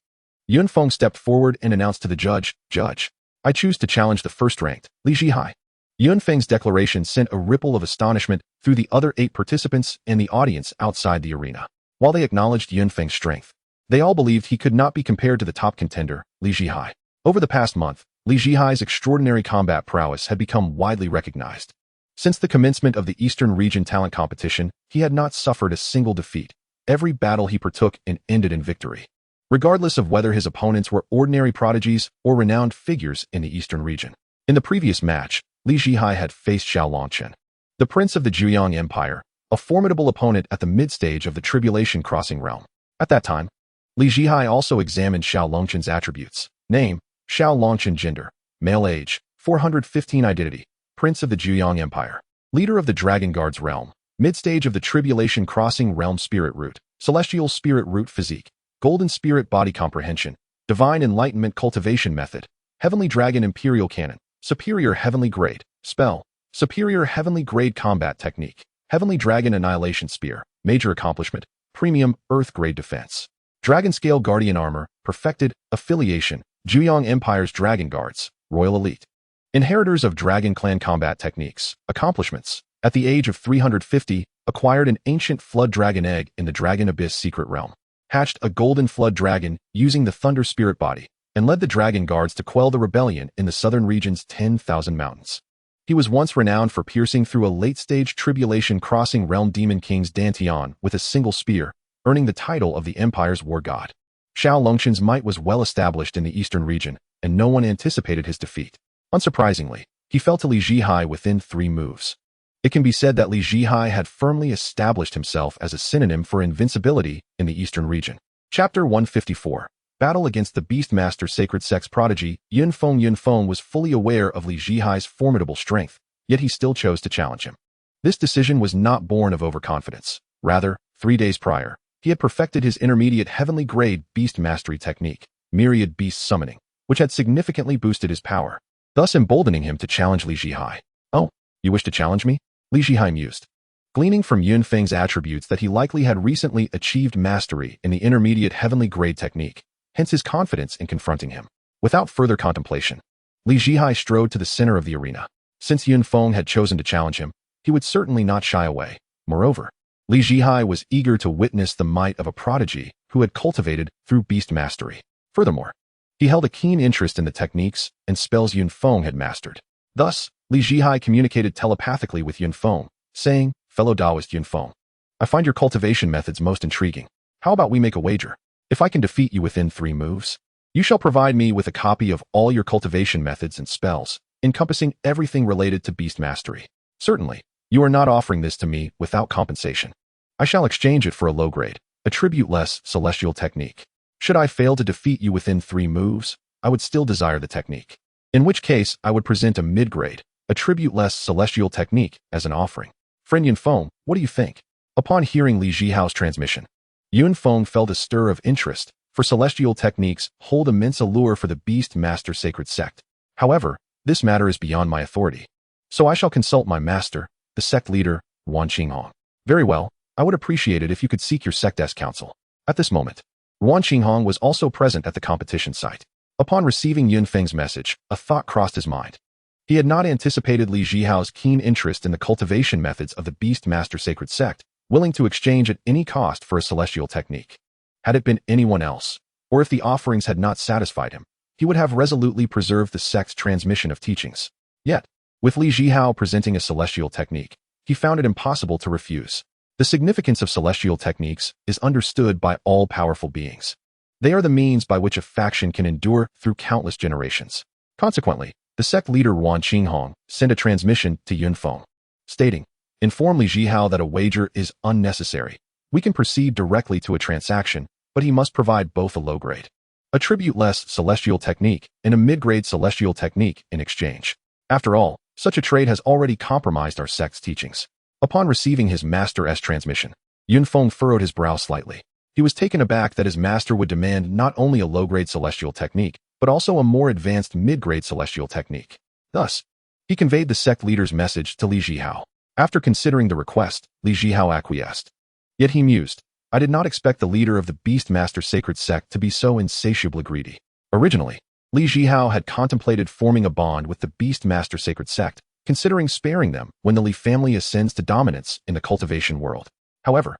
Yinfong stepped forward and announced to the judge, Judge, I choose to challenge the first-ranked, Li Zhihao. Yinfeng's declaration sent a ripple of astonishment through the other 8 participants and the audience outside the arena. While they acknowledged Yinfeng's strength, they all believed he could not be compared to the top contender, Li Zhihao. Over the past month, Li Zhihao's extraordinary combat prowess had become widely recognized. Since the commencement of the Eastern Region Talent Competition, he had not suffered a single defeat. Every battle he partook in ended in victory, regardless of whether his opponents were ordinary prodigies or renowned figures in the Eastern region. In the previous match, Li Zhihao had faced Xiao Longchen, the prince of the Zhuang Empire, a formidable opponent at the mid-stage of the Tribulation Crossing Realm. At that time, Li Zhihao also examined Xiao Longchen's attributes. Name, Xiao Longchen. Gender, male. Age, 415. Identity, prince of the Zhuang Empire, leader of the Dragon Guard's realm, mid-stage of the Tribulation Crossing Realm. Spirit Root, Celestial Spirit Root. Physique, Golden Spirit Body Comprehension, Divine Enlightenment Cultivation Method, Heavenly Dragon Imperial Cannon, Superior Heavenly Grade, Spell, Superior Heavenly Grade Combat Technique, Heavenly Dragon Annihilation Spear, Major Accomplishment, Premium Earth Grade Defense, Dragon Scale Guardian Armor, Perfected, Affiliation, Zhuang Empire's Dragon Guards, Royal Elite. Inheritors of Dragon Clan Combat Techniques, Accomplishments. At the age of 350, acquired an ancient flood dragon egg in the Dragon Abyss Secret Realm, hatched a golden flood dragon using the Thunder Spirit Body, and led the Dragon Guards to quell the rebellion in the southern region's 10,000 mountains. He was once renowned for piercing through a late-stage Tribulation Crossing Realm Demon King's Dantian with a single spear, earning the title of the Empire's War God. Xiao Longchen's might was well established in the eastern region, and no one anticipated his defeat. Unsurprisingly, he fell to Li Zhihao within 3 moves. It can be said that Li Zhihao had firmly established himself as a synonym for invincibility in the eastern region. Chapter 154. Battle against the Beastmaster Sacred Sect's prodigy, Yinfong. Yinfong was fully aware of Li Zhihao's formidable strength, yet he still chose to challenge him. This decision was not born of overconfidence. Rather, 3 days prior, he had perfected his intermediate heavenly grade beast mastery technique, Myriad Beast Summoning, which had significantly boosted his power, thus emboldening him to challenge Li Zhihao. Oh, you wish to challenge me? Li Zhihao mused, gleaning from Yinfeng's attributes that he likely had recently achieved mastery in the intermediate heavenly grade technique, hence his confidence in confronting him. Without further contemplation, Li Zhihao strode to the center of the arena. Since Yinfong had chosen to challenge him, he would certainly not shy away. Moreover, Li Zhihao was eager to witness the might of a prodigy who had cultivated through beast mastery. Furthermore, he held a keen interest in the techniques and spells Yinfong had mastered. Thus, Li Zhihao communicated telepathically with Yinfong, saying, "Fellow Taoist Yinfong, I find your cultivation methods most intriguing. How about we make a wager? If I can defeat you within 3 moves, you shall provide me with a copy of all your cultivation methods and spells, encompassing everything related to beast mastery. Certainly, you are not offering this to me without compensation. I shall exchange it for a low-grade, attribute-less celestial technique. Should I fail to defeat you within 3 moves, I would still desire the technique. In which case, I would present a mid-grade, attribute-less celestial technique as an offering. Friend Yinfong, what do you think?" Upon hearing Li Zhihao's transmission, Yinfong felt a stir of interest, for celestial techniques hold immense allure for the Beast Master Sacred Sect. However, this matter is beyond my authority. So I shall consult my master, the sect leader, Wan Qinghong. Very well, I would appreciate it if you could seek your sect's counsel. At this moment, Wan Qinghong was also present at the competition site. Upon receiving Yinfeng's message, a thought crossed his mind. He had not anticipated Li Zhihao's keen interest in the cultivation methods of the Beast Master Sacred Sect, willing to exchange at any cost for a celestial technique. Had it been anyone else, or if the offerings had not satisfied him, he would have resolutely preserved the sect's transmission of teachings. Yet, with Li Zhihao presenting a celestial technique, he found it impossible to refuse. The significance of celestial techniques is understood by all powerful beings. They are the means by which a faction can endure through countless generations. Consequently, the sect leader Wan Qinghong sent a transmission to Yinfong, stating, "Inform Li Zhihao that a wager is unnecessary. We can proceed directly to a transaction, but he must provide both a low-grade, attribute-less celestial technique and a mid-grade celestial technique in exchange. After all, such a trade has already compromised our sect's teachings." Upon receiving his master's transmission, Yinfong furrowed his brow slightly. He was taken aback that his master would demand not only a low-grade celestial technique, but also a more advanced mid-grade celestial technique. Thus, he conveyed the sect leader's message to Li Zhihao. After considering the request, Li Zhihao acquiesced. Yet he mused, "I did not expect the leader of the Beast Master Sacred Sect to be so insatiably greedy." Originally, Li Zhihao had contemplated forming a bond with the Beast Master Sacred Sect, considering sparing them when the Li family ascends to dominance in the cultivation world. However,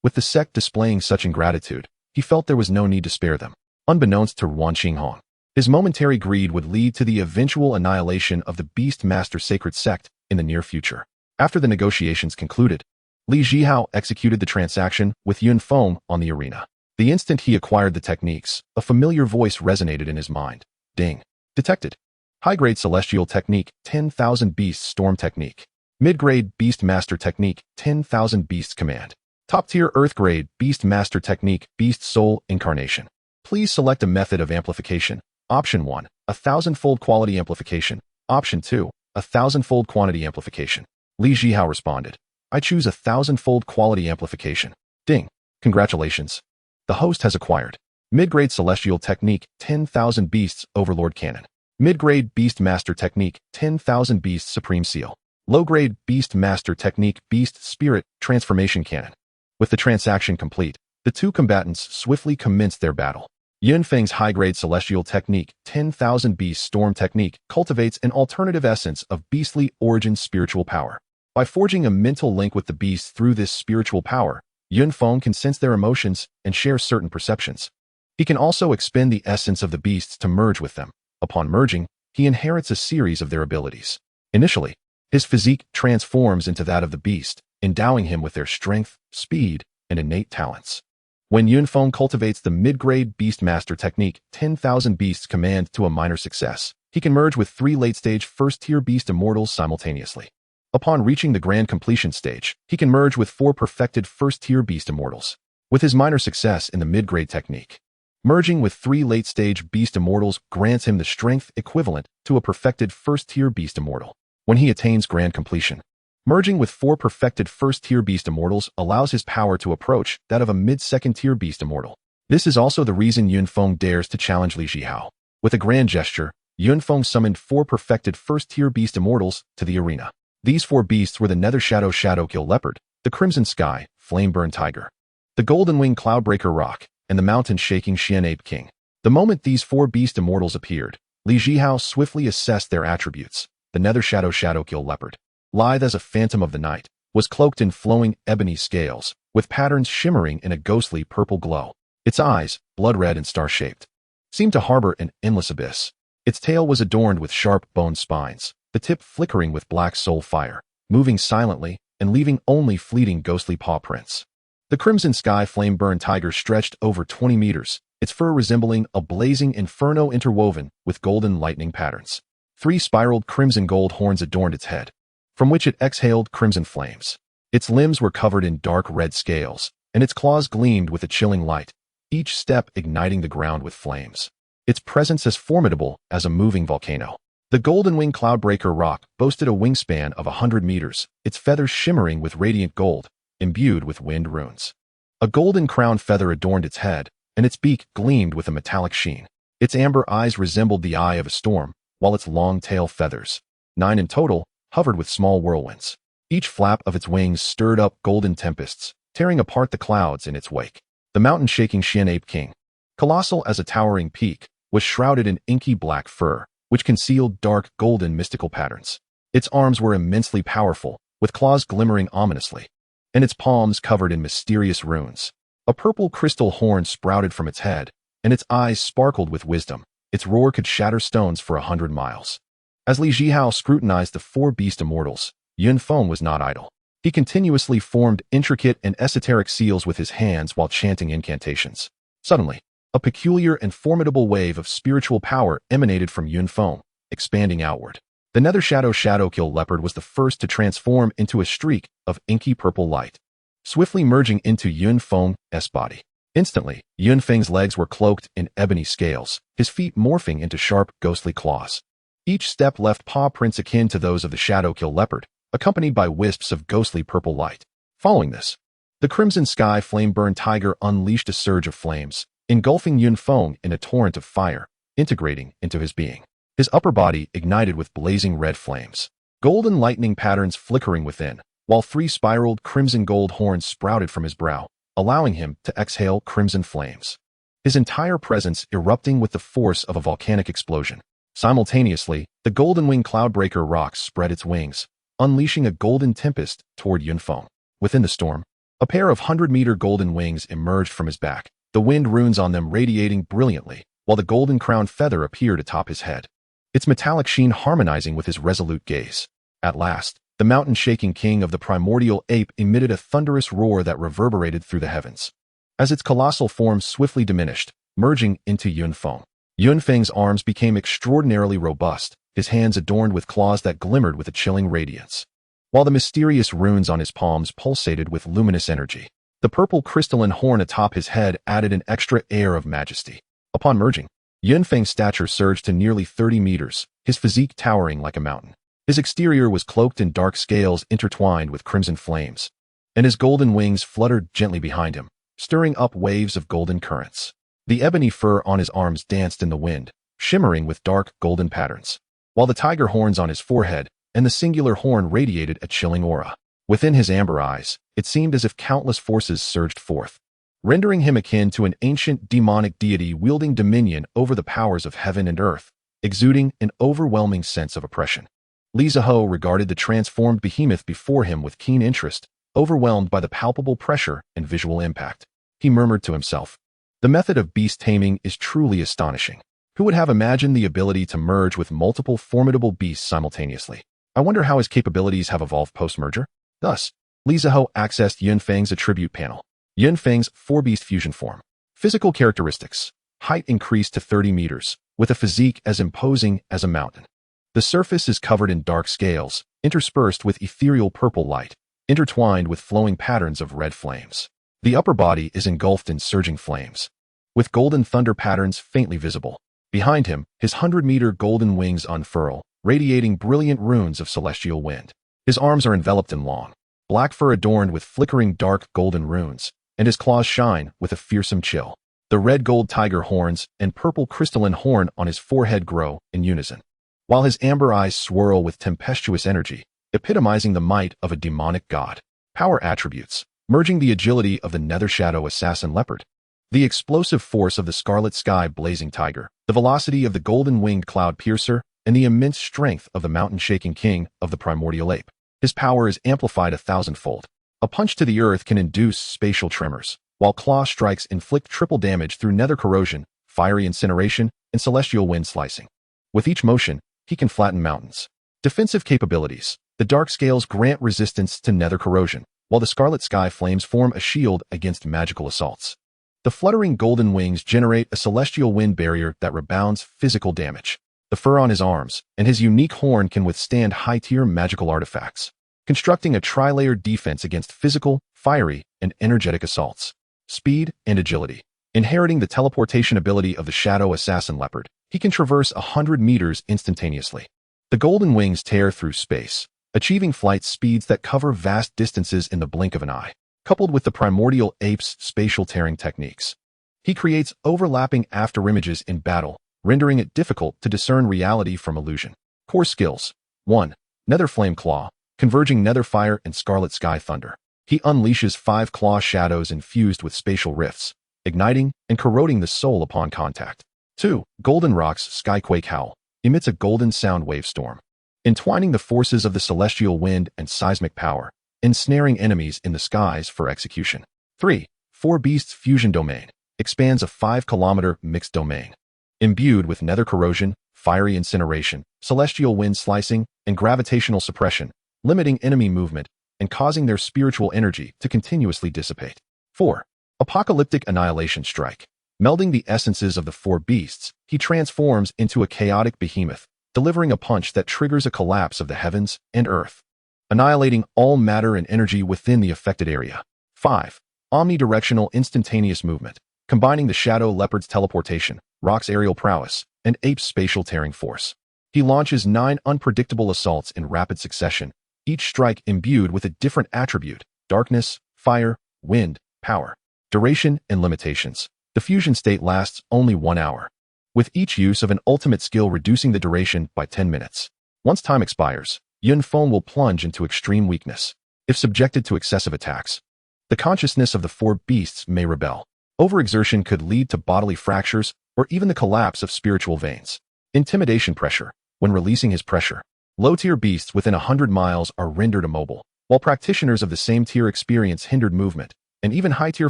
with the sect displaying such ingratitude, he felt there was no need to spare them. Unbeknownst to Wan Qinghong, his momentary greed would lead to the eventual annihilation of the Beast Master Sacred Sect in the near future. After the negotiations concluded, Li Zhihao executed the transaction with Yinfong on the arena. The instant he acquired the techniques, a familiar voice resonated in his mind. Ding. Detected. High-grade Celestial Technique, 10,000 Beasts Storm Technique. Mid-grade Beast Master Technique, 10,000 Beasts Command. Top-tier Earth-grade Beast Master Technique, Beast Soul Incarnation. Please select a method of amplification. Option 1, 1,000-fold quality amplification. Option 2, 1,000-fold quantity amplification. Li Zhihao responded, "I choose 1,000-fold quality amplification." Ding. Congratulations. The host has acquired Mid-grade Celestial Technique, 10,000 Beasts Overlord Cannon. Mid-grade Beast Master Technique, 10,000 Beasts Supreme Seal. Low-grade Beast Master Technique, Beast Spirit Transformation Cannon. With the transaction complete, the two combatants swiftly commenced their battle. Yinfeng's high-grade Celestial Technique, 10,000 Beast Storm Technique, cultivates an alternative essence of beastly origin spiritual power. By forging a mental link with the beasts through this spiritual power, Yinfong can sense their emotions and share certain perceptions. He can also expend the essence of the beasts to merge with them. Upon merging, he inherits a series of their abilities. Initially, his physique transforms into that of the beast, endowing him with their strength, speed, and innate talents. When Yinfong cultivates the mid-grade Beast Master Technique, 10,000 Beasts Command to a minor success, he can merge with 3 late-stage first-tier Beast Immortals simultaneously. Upon reaching the grand completion stage, he can merge with 4 perfected first-tier Beast Immortals. With his minor success in the mid-grade technique, merging with 3 late-stage Beast Immortals grants him the strength equivalent to a perfected first-tier Beast Immortal. When he attains grand completion, merging with 4 perfected first-tier Beast Immortals allows his power to approach that of a mid-second-tier Beast Immortal. This is also the reason Yinfong dares to challenge Li Zhihao. With a grand gesture, Yinfong summoned 4 perfected first-tier Beast Immortals to the arena. These 4 beasts were the Nether Shadow Shadowkill Leopard, the Crimson Sky Flameburn Tiger, the Golden Wing Cloudbreaker Rock, and the mountain-shaking Xian King. The moment these 4 Beast Immortals appeared, Li Zhihao swiftly assessed their attributes. The Nether Shadow Shadowkill Leopard. lithe as a phantom of the night, was cloaked in flowing ebony scales, with patterns shimmering in a ghostly purple glow. Its eyes, blood-red and star-shaped, seemed to harbor an endless abyss. Its tail was adorned with sharp bone spines, the tip flickering with black soul fire, moving silently and leaving only fleeting ghostly paw prints. The crimson sky flame-burned tiger stretched over 20 meters, its fur resembling a blazing inferno interwoven with golden lightning patterns. 3 spiraled crimson gold horns adorned its head, from which it exhaled crimson flames. Its limbs were covered in dark red scales, and its claws gleamed with a chilling light, each step igniting the ground with flames. Its presence as formidable as a moving volcano. The golden-winged cloudbreaker rock boasted a wingspan of 100 meters, its feathers shimmering with radiant gold, imbued with wind runes. A golden crown feather adorned its head, and its beak gleamed with a metallic sheen. Its amber eyes resembled the eye of a storm, while its long tail feathers, 9 in total, hovered with small whirlwinds. Each flap of its wings stirred up golden tempests, tearing apart the clouds in its wake. The mountain-shaking Xian king, colossal as a towering peak, was shrouded in inky black fur, which concealed dark golden mystical patterns. Its arms were immensely powerful, with claws glimmering ominously, and its palms covered in mysterious runes. A purple crystal horn sprouted from its head, and its eyes sparkled with wisdom. Its roar could shatter stones for 100 miles. As Zhihao scrutinized the 4 beast immortals, Yinfong was not idle. He continuously formed intricate and esoteric seals with his hands while chanting incantations. Suddenly, a peculiar and formidable wave of spiritual power emanated from Yinfong, expanding outward. The nether shadowkill leopard was the first to transform into a streak of inky purple light, swiftly merging into Yinfeng's body. Instantly, Yinfeng's legs were cloaked in ebony scales, his feet morphing into sharp, ghostly claws. Each step left paw prints akin to those of the shadowkill leopard, accompanied by wisps of ghostly purple light. Following this, the crimson sky flame-burned tiger unleashed a surge of flames, engulfing Yinfong in a torrent of fire, integrating into his being. His upper body ignited with blazing red flames, golden lightning patterns flickering within, while 3 spiraled crimson gold horns sprouted from his brow, allowing him to exhale crimson flames. His entire presence erupting with the force of a volcanic explosion. Simultaneously, the golden-winged cloudbreaker rock spread its wings, unleashing a golden tempest toward Yinfong. Within the storm, a pair of 100-meter golden wings emerged from his back, the wind runes on them radiating brilliantly, while the golden crown feather appeared atop his head, its metallic sheen harmonizing with his resolute gaze. At last, the mountain-shaking king of the primordial ape emitted a thunderous roar that reverberated through the heavens. As its colossal form swiftly diminished, merging into Yinfong, Yunfeng's arms became extraordinarily robust, his hands adorned with claws that glimmered with a chilling radiance, while the mysterious runes on his palms pulsated with luminous energy. The purple crystalline horn atop his head added an extra air of majesty. Upon merging, Yunfeng's stature surged to nearly 30 meters, his physique towering like a mountain. His exterior was cloaked in dark scales intertwined with crimson flames, and his golden wings fluttered gently behind him, stirring up waves of golden currents. The ebony fur on his arms danced in the wind, shimmering with dark golden patterns, while the tiger horns on his forehead and the singular horn radiated a chilling aura. Within his amber eyes, it seemed as if countless forces surged forth, rendering him akin to an ancient demonic deity wielding dominion over the powers of heaven and earth, exuding an overwhelming sense of oppression. Zhihao regarded the transformed behemoth before him with keen interest, overwhelmed by the palpable pressure and visual impact. He murmured to himself, "The method of beast taming is truly astonishing. Who would have imagined the ability to merge with multiple formidable beasts simultaneously? I wonder how his capabilities have evolved post-merger?" Thus, Zhihao accessed Yunfeng's attribute panel. Yunfeng's 4-beast fusion form. Physical characteristics. Height increased to 30 meters, with a physique as imposing as a mountain. The surface is covered in dark scales, interspersed with ethereal purple light, intertwined with flowing patterns of red flames. The upper body is engulfed in surging flames, with golden thunder patterns faintly visible. Behind him, his 100-meter golden wings unfurl, radiating brilliant runes of celestial wind. His arms are enveloped in long, black fur adorned with flickering dark golden runes, and his claws shine with a fearsome chill. The red-gold tiger horns and purple crystalline horn on his forehead grow in unison, while his amber eyes swirl with tempestuous energy, epitomizing the might of a demonic god. Power attributes, merging the agility of the nether shadow assassin leopard, the explosive force of the scarlet sky blazing tiger, the velocity of the golden-winged cloud piercer, and the immense strength of the mountain-shaking king of the primordial ape. His power is amplified 1,000-fold. A punch to the earth can induce spatial tremors, while claw strikes inflict triple damage through nether corrosion, fiery incineration, and celestial wind slicing. With each motion, he can flatten mountains. Defensive capabilities. The dark scales grant resistance to nether corrosion, while the scarlet sky flames form a shield against magical assaults. The fluttering golden wings generate a celestial wind barrier that rebounds physical damage. The fur on his arms and his unique horn can withstand high-tier magical artifacts, constructing a tri-layered defense against physical, fiery, and energetic assaults. Speed and agility. Inheriting the teleportation ability of the shadow assassin leopard, he can traverse 100 meters instantaneously. The golden wings tear through space, achieving flight speeds that cover vast distances in the blink of an eye. Coupled with the primordial ape's spatial tearing techniques, he creates overlapping afterimages in battle, rendering it difficult to discern reality from illusion. Core skills. 1. Nether Flame Claw, converging nether fire and scarlet sky thunder. He unleashes 5 claw shadows infused with spatial rifts, igniting and corroding the soul upon contact. 2. Golden Rock's Skyquake Howl emits a golden sound wave storm, entwining the forces of the celestial wind and seismic power, ensnaring enemies in the skies for execution. 3. Four Beasts Fusion Domain expands a 5-kilometer mixed domain, imbued with nether corrosion, fiery incineration, celestial wind slicing, and gravitational suppression, limiting enemy movement and causing their spiritual energy to continuously dissipate. 4. Apocalyptic Annihilation Strike. Melding the essences of the four beasts, he transforms into a chaotic behemoth, delivering a punch that triggers a collapse of the heavens and earth, annihilating all matter and energy within the affected area. 5. Omnidirectional Instantaneous Movement. Combining the shadow leopard's teleportation, rock's aerial prowess, and ape's spatial tearing force, he launches 9 unpredictable assaults in rapid succession, each strike imbued with a different attribute: darkness, fire, wind, power. Duration and limitations. The fusion state lasts only 1 hour, with each use of an ultimate skill reducing the duration by 10 minutes. Once time expires, Yinfong will plunge into extreme weakness. If subjected to excessive attacks, the consciousness of the four beasts may rebel. Overexertion could lead to bodily fractures or even the collapse of spiritual veins. Intimidation pressure. When releasing his pressure, low-tier beasts within 100 miles are rendered immobile, while practitioners of the same tier experience hindered movement, and even high-tier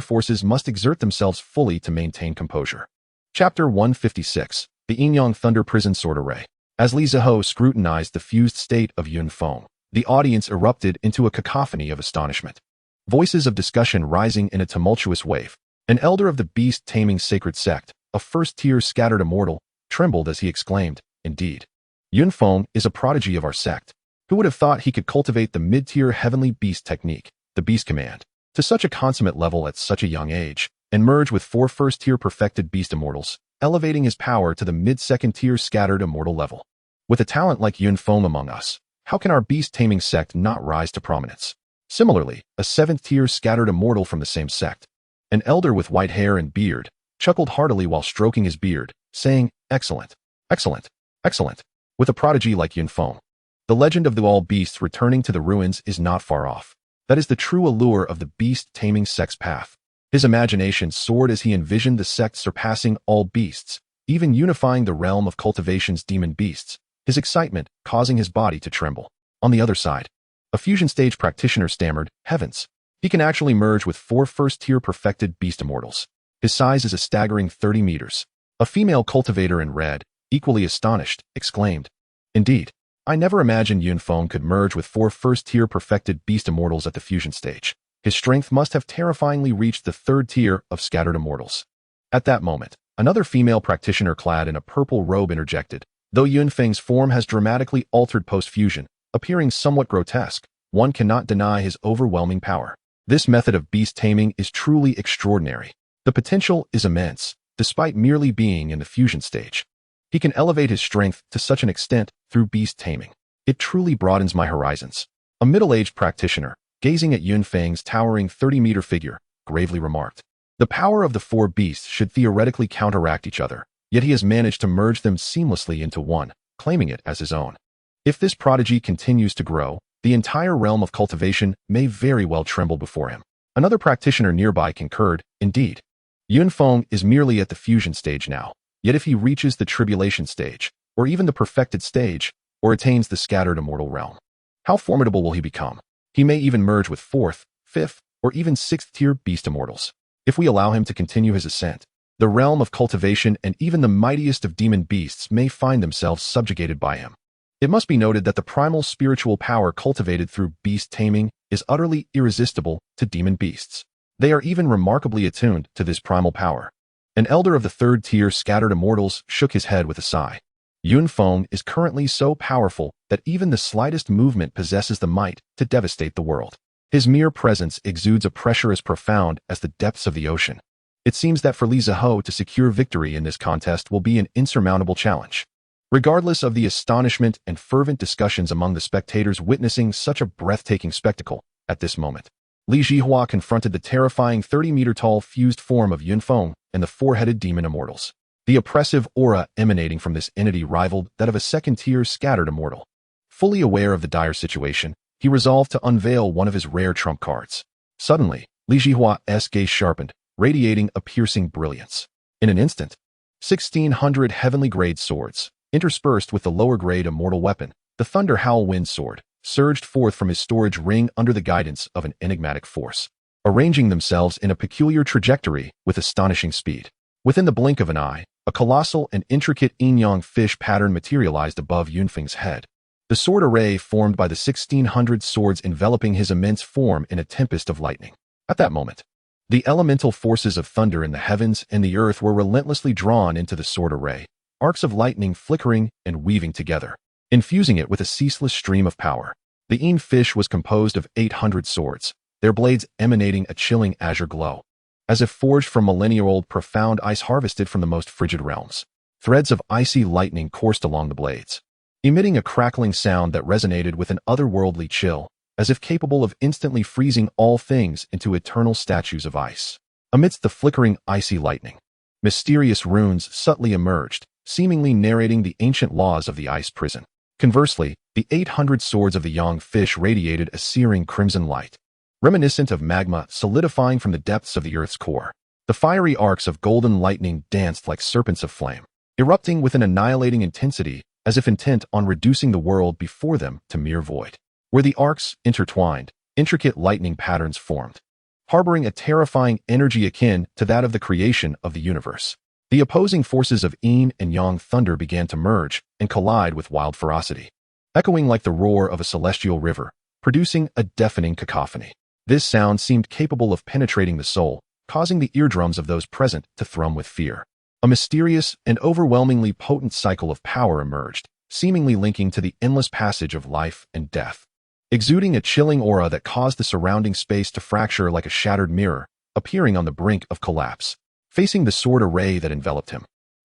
forces must exert themselves fully to maintain composure. Chapter 156. The Yinfong Thunder Prison Sword Array. As Zhihao scrutinized the fused state of Yinfong, the audience erupted into a cacophony of astonishment. Voices of discussion rising in a tumultuous wave. An elder of the beast-taming sacred sect, a first-tier scattered immortal, trembled as he exclaimed, "Indeed, Yinfong is a prodigy of our sect. Who would have thought he could cultivate the mid-tier heavenly beast technique, the beast command, to such a consummate level at such a young age, and merge with 4 first-tier perfected beast immortals, elevating his power to the mid-second-tier scattered immortal level. With a talent like Yinfong among us, how can our beast-taming sect not rise to prominence?" Similarly, a 7th-tier scattered immortal from the same sect, an elder with white hair and beard, chuckled heartily while stroking his beard, saying, "Excellent, excellent, excellent." With a prodigy like Yinfong, the legend of the all beasts returning to the ruins is not far off. That is the true allure of the beast-taming sect's path. His imagination soared as he envisioned the sect surpassing all beasts, even unifying the realm of cultivation's demon beasts, his excitement causing his body to tremble. On the other side, a fusion stage practitioner stammered, "Heavens! He can actually merge with 4 first-tier perfected beast immortals. His size is a staggering 30 meters. A female cultivator in red, equally astonished, exclaimed, "Indeed, I never imagined Yinfong could merge with 4 first-tier perfected beast immortals at the fusion stage. His strength must have terrifyingly reached the 3rd tier of scattered immortals." At that moment, another female practitioner clad in a purple robe interjected, "Though Yinfeng's form has dramatically altered post-fusion, appearing somewhat grotesque, one cannot deny his overwhelming power. This method of beast taming is truly extraordinary. The potential is immense, despite merely being in the fusion stage. He can elevate his strength to such an extent through beast taming. It truly broadens my horizons." A middle-aged practitioner, gazing at Yinfeng's towering 30-meter figure, gravely remarked, "The power of the 4 beasts should theoretically counteract each other, yet he has managed to merge them seamlessly into one, claiming it as his own. If this prodigy continues to grow, the entire realm of cultivation may very well tremble before him." Another practitioner nearby concurred, "Indeed, Yinfong is merely at the fusion stage now, yet if he reaches the tribulation stage, or even the perfected stage, or attains the scattered immortal realm, How formidable will he become? He may even merge with 4th, 5th, or even 6th-tier beast immortals. If we allow him to continue his ascent, the realm of cultivation and even the mightiest of demon beasts may find themselves subjugated by him. It must be noted that the primal spiritual power cultivated through beast taming is utterly irresistible to demon beasts. They are even remarkably attuned to this primal power. An elder of the 3rd-tier scattered immortals shook his head with a sigh. Yinfong is currently so powerful that even the slightest movement possesses the might to devastate the world. His mere presence exudes a pressure as profound as the depths of the ocean. It seems that for Zhihao to secure victory in this contest will be an insurmountable challenge. Regardless of the astonishment and fervent discussions among the spectators witnessing such a breathtaking spectacle, at this moment, Zhihao confronted the terrifying 30-meter-tall fused form of Yinfong and the 4-headed demon immortals. The oppressive aura emanating from this entity rivaled that of a 2nd-tier scattered immortal. Fully aware of the dire situation, he resolved to unveil one of his rare trump cards. Suddenly, Zhihao's gaze sharpened, radiating a piercing brilliance. In an instant, 1,600 heavenly-grade swords, interspersed with the lower-grade immortal weapon, the Thunder Howl Wind Sword, surged forth from his storage ring under the guidance of an enigmatic force, arranging themselves in a peculiar trajectory with astonishing speed. Within the blink of an eye, a colossal and intricate yin-yang fish pattern materialized above Yunfeng's head. The sword array formed by the 1,600 swords enveloping his immense form in a tempest of lightning. At that moment, the elemental forces of thunder in the heavens and the earth were relentlessly drawn into the sword array, arcs of lightning flickering and weaving together, infusing it with a ceaseless stream of power. The yin fish was composed of 800 swords, their blades emanating a chilling azure glow, as if forged from millennia-old profound ice harvested from the most frigid realms. Threads of icy lightning coursed along the blades, emitting a crackling sound that resonated with an otherworldly chill, as if capable of instantly freezing all things into eternal statues of ice. Amidst the flickering icy lightning, mysterious runes subtly emerged, seemingly narrating the ancient laws of the ice prison. Conversely, the 800 swords of the yang fish radiated a searing crimson light, reminiscent of magma solidifying from the depths of the earth's core. The fiery arcs of golden lightning danced like serpents of flame, erupting with an annihilating intensity as if intent on reducing the world before them to mere void. Where the arcs intertwined, intricate lightning patterns formed, harboring a terrifying energy akin to that of the creation of the universe. The opposing forces of yin and yang thunder began to merge and collide with wild ferocity, echoing like the roar of a celestial river, producing a deafening cacophony. This sound seemed capable of penetrating the soul, causing the eardrums of those present to thrum with fear. A mysterious and overwhelmingly potent cycle of power emerged, seemingly linking to the endless passage of life and death, exuding a chilling aura that caused the surrounding space to fracture like a shattered mirror, appearing on the brink of collapse. Facing the sword array that enveloped him,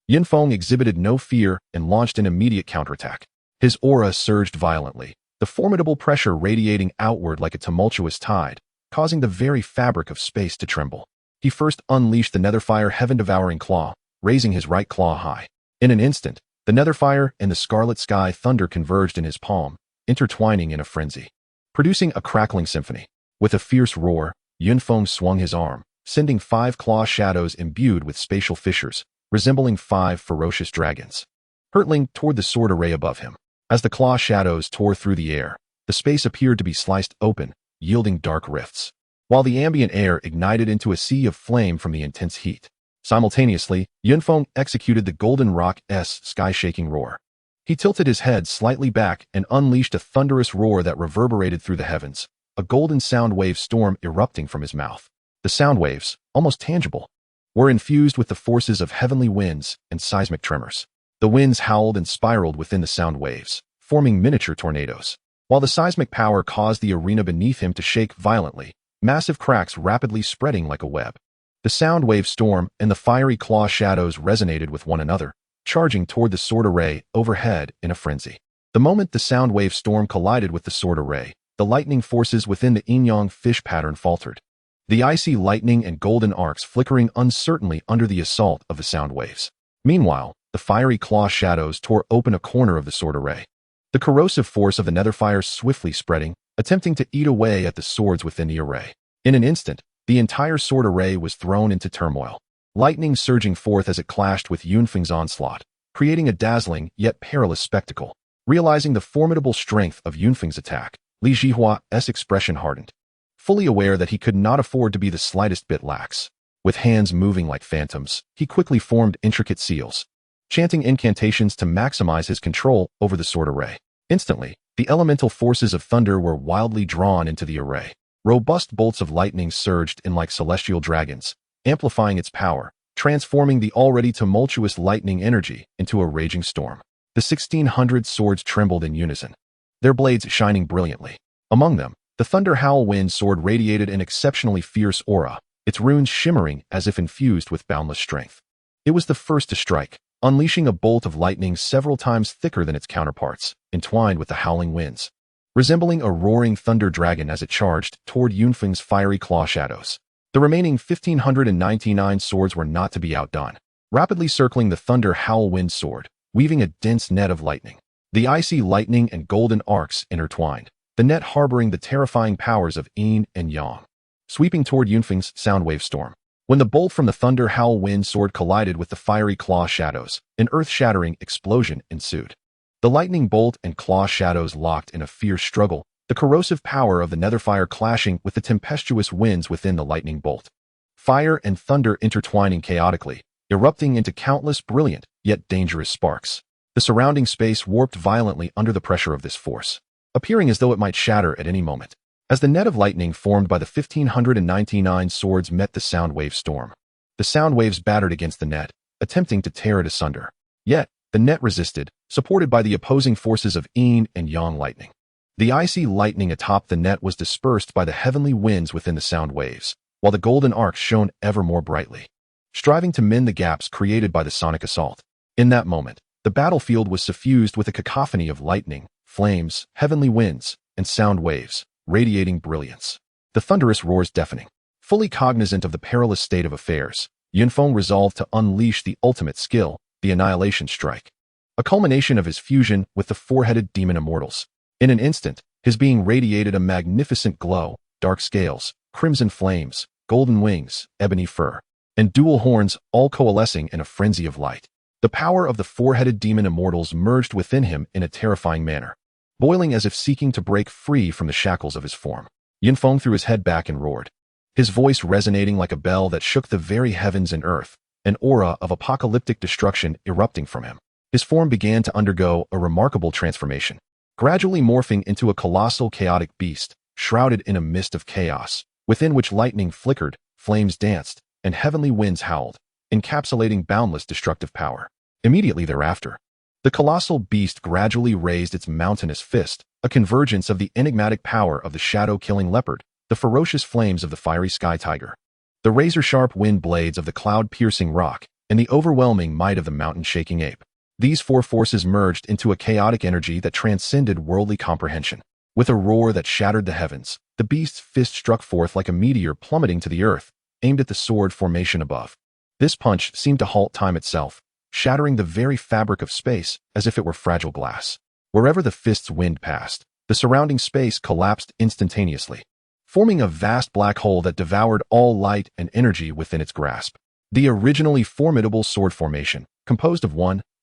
Yinfong exhibited no fear and launched an immediate counterattack. His aura surged violently, the formidable pressure radiating outward like a tumultuous tide, causing the very fabric of space to tremble. He first unleashed the Netherfire heaven-devouring claw, raising his right claw high. In an instant, the Netherfire and the Scarlet Sky Thunder converged in his palm, intertwining in a frenzy, producing a crackling symphony. With a fierce roar, Yinfong swung his arm, sending 5 claw shadows imbued with spatial fissures, resembling 5 ferocious dragons, hurtling toward the sword array above him. As the claw shadows tore through the air, the space appeared to be sliced open, yielding dark rifts, while the ambient air ignited into a sea of flame from the intense heat. Simultaneously, Yinfong executed the Golden Rock's sky-shaking roar. He tilted his head slightly back and unleashed a thunderous roar that reverberated through the heavens, a golden sound wave storm erupting from his mouth. The sound waves, almost tangible, were infused with the forces of heavenly winds and seismic tremors. The winds howled and spiraled within the sound waves, forming miniature tornadoes, while the seismic power caused the arena beneath him to shake violently, massive cracks rapidly spreading like a web. The sound wave storm and the fiery claw shadows resonated with one another, charging toward the sword array overhead in a frenzy. The moment the sound wave storm collided with the sword array, the lightning forces within the yin-yang fish pattern faltered, the icy lightning and golden arcs flickering uncertainly under the assault of the sound waves. Meanwhile, the fiery claw shadows tore open a corner of the sword array, the corrosive force of the Netherfire swiftly spreading, attempting to eat away at the swords within the array. In an instant, the entire sword array was thrown into turmoil, lightning surging forth as it clashed with Yunfeng's onslaught, creating a dazzling yet perilous spectacle. Realizing the formidable strength of Yunfeng's attack, Li Zhihua's expression hardened. Fully aware that he could not afford to be the slightest bit lax. With hands moving like phantoms, he quickly formed intricate seals, chanting incantations to maximize his control over the sword array. Instantly, the elemental forces of thunder were wildly drawn into the array. Robust bolts of lightning surged in like celestial dragons, amplifying its power, transforming the already tumultuous lightning energy into a raging storm. The 1,600 swords trembled in unison, their blades shining brilliantly. Among them, the Thunder Howl Wind sword radiated an exceptionally fierce aura, its runes shimmering as if infused with boundless strength. It was the first to strike, unleashing a bolt of lightning several times thicker than its counterparts, entwined with the howling winds, resembling a roaring thunder dragon as it charged toward Yinfeng's fiery claw shadows. The remaining 1,599 swords were not to be outdone, rapidly circling the Thunder Howl Wind sword, weaving a dense net of lightning. The icy lightning and golden arcs intertwined, the net harboring the terrifying powers of yin and yang, sweeping toward Yinfeng's soundwave storm. When the bolt from the Thunder Howl Wind sword collided with the fiery claw shadows, an earth-shattering explosion ensued. The lightning bolt and claw shadows locked in a fierce struggle, the corrosive power of the netherfire clashing with the tempestuous winds within the lightning bolt. Fire and thunder intertwining chaotically, erupting into countless brilliant yet dangerous sparks. The surrounding space warped violently under the pressure of this force, appearing as though it might shatter at any moment. As the net of lightning formed by the 1,599 swords met the sound wave storm, the sound waves battered against the net, attempting to tear it asunder. Yet, the net resisted, supported by the opposing forces of yin and yang lightning. The icy lightning atop the net was dispersed by the heavenly winds within the sound waves, while the golden arcs shone ever more brightly, striving to mend the gaps created by the sonic assault. In that moment, the battlefield was suffused with a cacophony of lightning, flames, heavenly winds, and sound waves, radiating brilliance. The thunderous roars deafening. Fully cognizant of the perilous state of affairs, Yinfong resolved to unleash the ultimate skill, the Annihilation Strike, a culmination of his fusion with the four-headed demon immortals. In an instant, his being radiated a magnificent glow, dark scales, crimson flames, golden wings, ebony fur, and dual horns all coalescing in a frenzy of light. The power of the four-headed demon immortals merged within him in a terrifying manner, boiling as if seeking to break free from the shackles of his form. Yinfong threw his head back and roared, his voice resonating like a bell that shook the very heavens and earth, an aura of apocalyptic destruction erupting from him. His form began to undergo a remarkable transformation, gradually morphing into a colossal chaotic beast, shrouded in a mist of chaos, within which lightning flickered, flames danced, and heavenly winds howled, encapsulating boundless destructive power. Immediately thereafter, the colossal beast gradually raised its mountainous fist, a convergence of the enigmatic power of the shadow-killing leopard, the ferocious flames of the fiery sky tiger, the razor-sharp wind blades of the cloud-piercing rock, and the overwhelming might of the mountain-shaking ape. These four forces merged into a chaotic energy that transcended worldly comprehension. With a roar that shattered the heavens, the beast's fist struck forth like a meteor plummeting to the earth, aimed at the sword formation above. This punch seemed to halt time itself, shattering the very fabric of space as if it were fragile glass. Wherever the fist's wind passed, the surrounding space collapsed instantaneously, forming a vast black hole that devoured all light and energy within its grasp. The originally formidable sword formation, composed of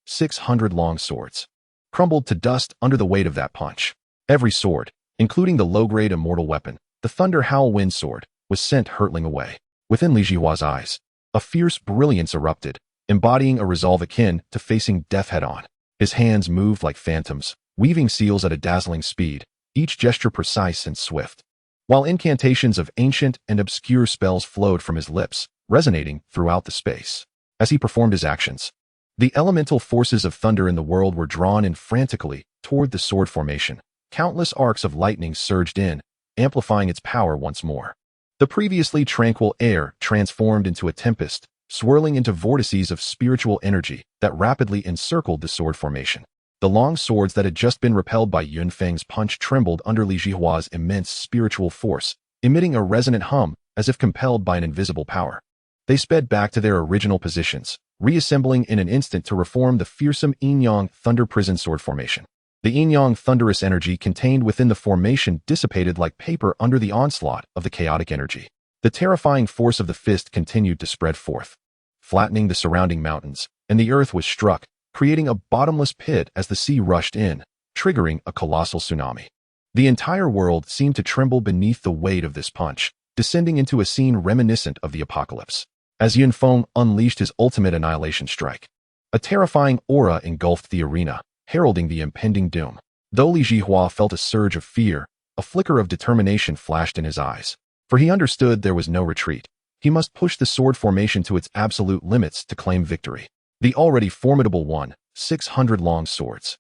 600 long swords, crumbled to dust under the weight of that punch. Every sword, including the low-grade immortal weapon, the Thunder Howl Wind sword, was sent hurtling away. Within Li Zhihua's eyes, a fierce brilliance erupted, embodying a resolve akin to facing death head-on. His hands moved like phantoms, weaving seals at a dazzling speed, each gesture precise and swift, while incantations of ancient and obscure spells flowed from his lips, resonating throughout the space. As he performed his actions, the elemental forces of thunder in the world were drawn in frantically toward the sword formation. Countless arcs of lightning surged in, amplifying its power once more. The previously tranquil air transformed into a tempest, swirling into vortices of spiritual energy that rapidly encircled the sword formation. The long swords that had just been repelled by Yunfeng's punch trembled under Li Zhihua's immense spiritual force, emitting a resonant hum as if compelled by an invisible power. They sped back to their original positions, reassembling in an instant to reform the fearsome yin-yang thunder prison sword formation. The yin-yang thunderous energy contained within the formation dissipated like paper under the onslaught of the chaotic energy. The terrifying force of the fist continued to spread forth, flattening the surrounding mountains, and the earth was struck, creating a bottomless pit as the sea rushed in, triggering a colossal tsunami. The entire world seemed to tremble beneath the weight of this punch, descending into a scene reminiscent of the apocalypse. As Yinfong unleashed his ultimate annihilation strike, a terrifying aura engulfed the arena, heralding the impending doom. Though Li Zhihao felt a surge of fear, a flicker of determination flashed in his eyes. For he understood there was no retreat. He must push the sword formation to its absolute limits to claim victory. The already formidable 600 long swords,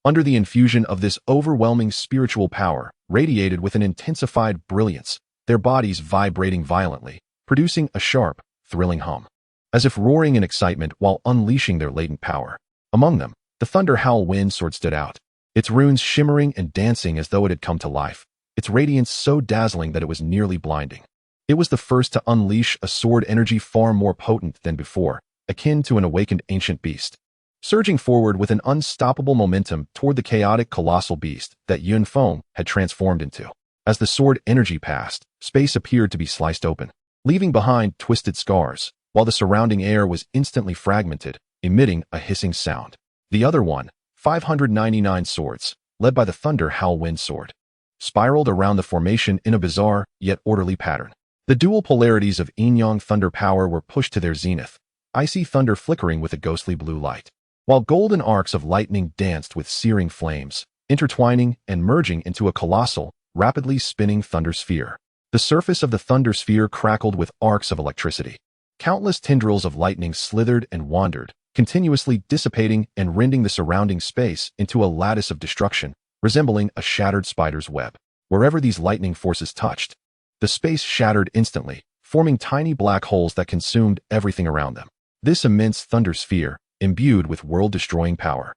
under the infusion of this overwhelming spiritual power, radiated with an intensified brilliance, their bodies vibrating violently, producing a sharp, thrilling hum, as if roaring in excitement while unleashing their latent power. Among them, the Thunder Howl Wind Sword stood out, its runes shimmering and dancing as though it had come to life, its radiance so dazzling that it was nearly blinding. It was the first to unleash a sword energy far more potent than before, akin to an awakened ancient beast, surging forward with an unstoppable momentum toward the chaotic colossal beast that Yinfong had transformed into. As the sword energy passed, space appeared to be sliced open, leaving behind twisted scars, while the surrounding air was instantly fragmented, emitting a hissing sound. The other 599 swords, led by the Thunder Howl Wind Sword, spiraled around the formation in a bizarre, yet orderly pattern. The dual polarities of yin-yang thunder power were pushed to their zenith, icy thunder flickering with a ghostly blue light, while golden arcs of lightning danced with searing flames, intertwining and merging into a colossal, rapidly spinning thunder sphere. The surface of the thunder sphere crackled with arcs of electricity. Countless tendrils of lightning slithered and wandered, continuously dissipating and rending the surrounding space into a lattice of destruction, resembling a shattered spider's web. Wherever these lightning forces touched, the space shattered instantly, forming tiny black holes that consumed everything around them. This immense thunder sphere, imbued with world-destroying power,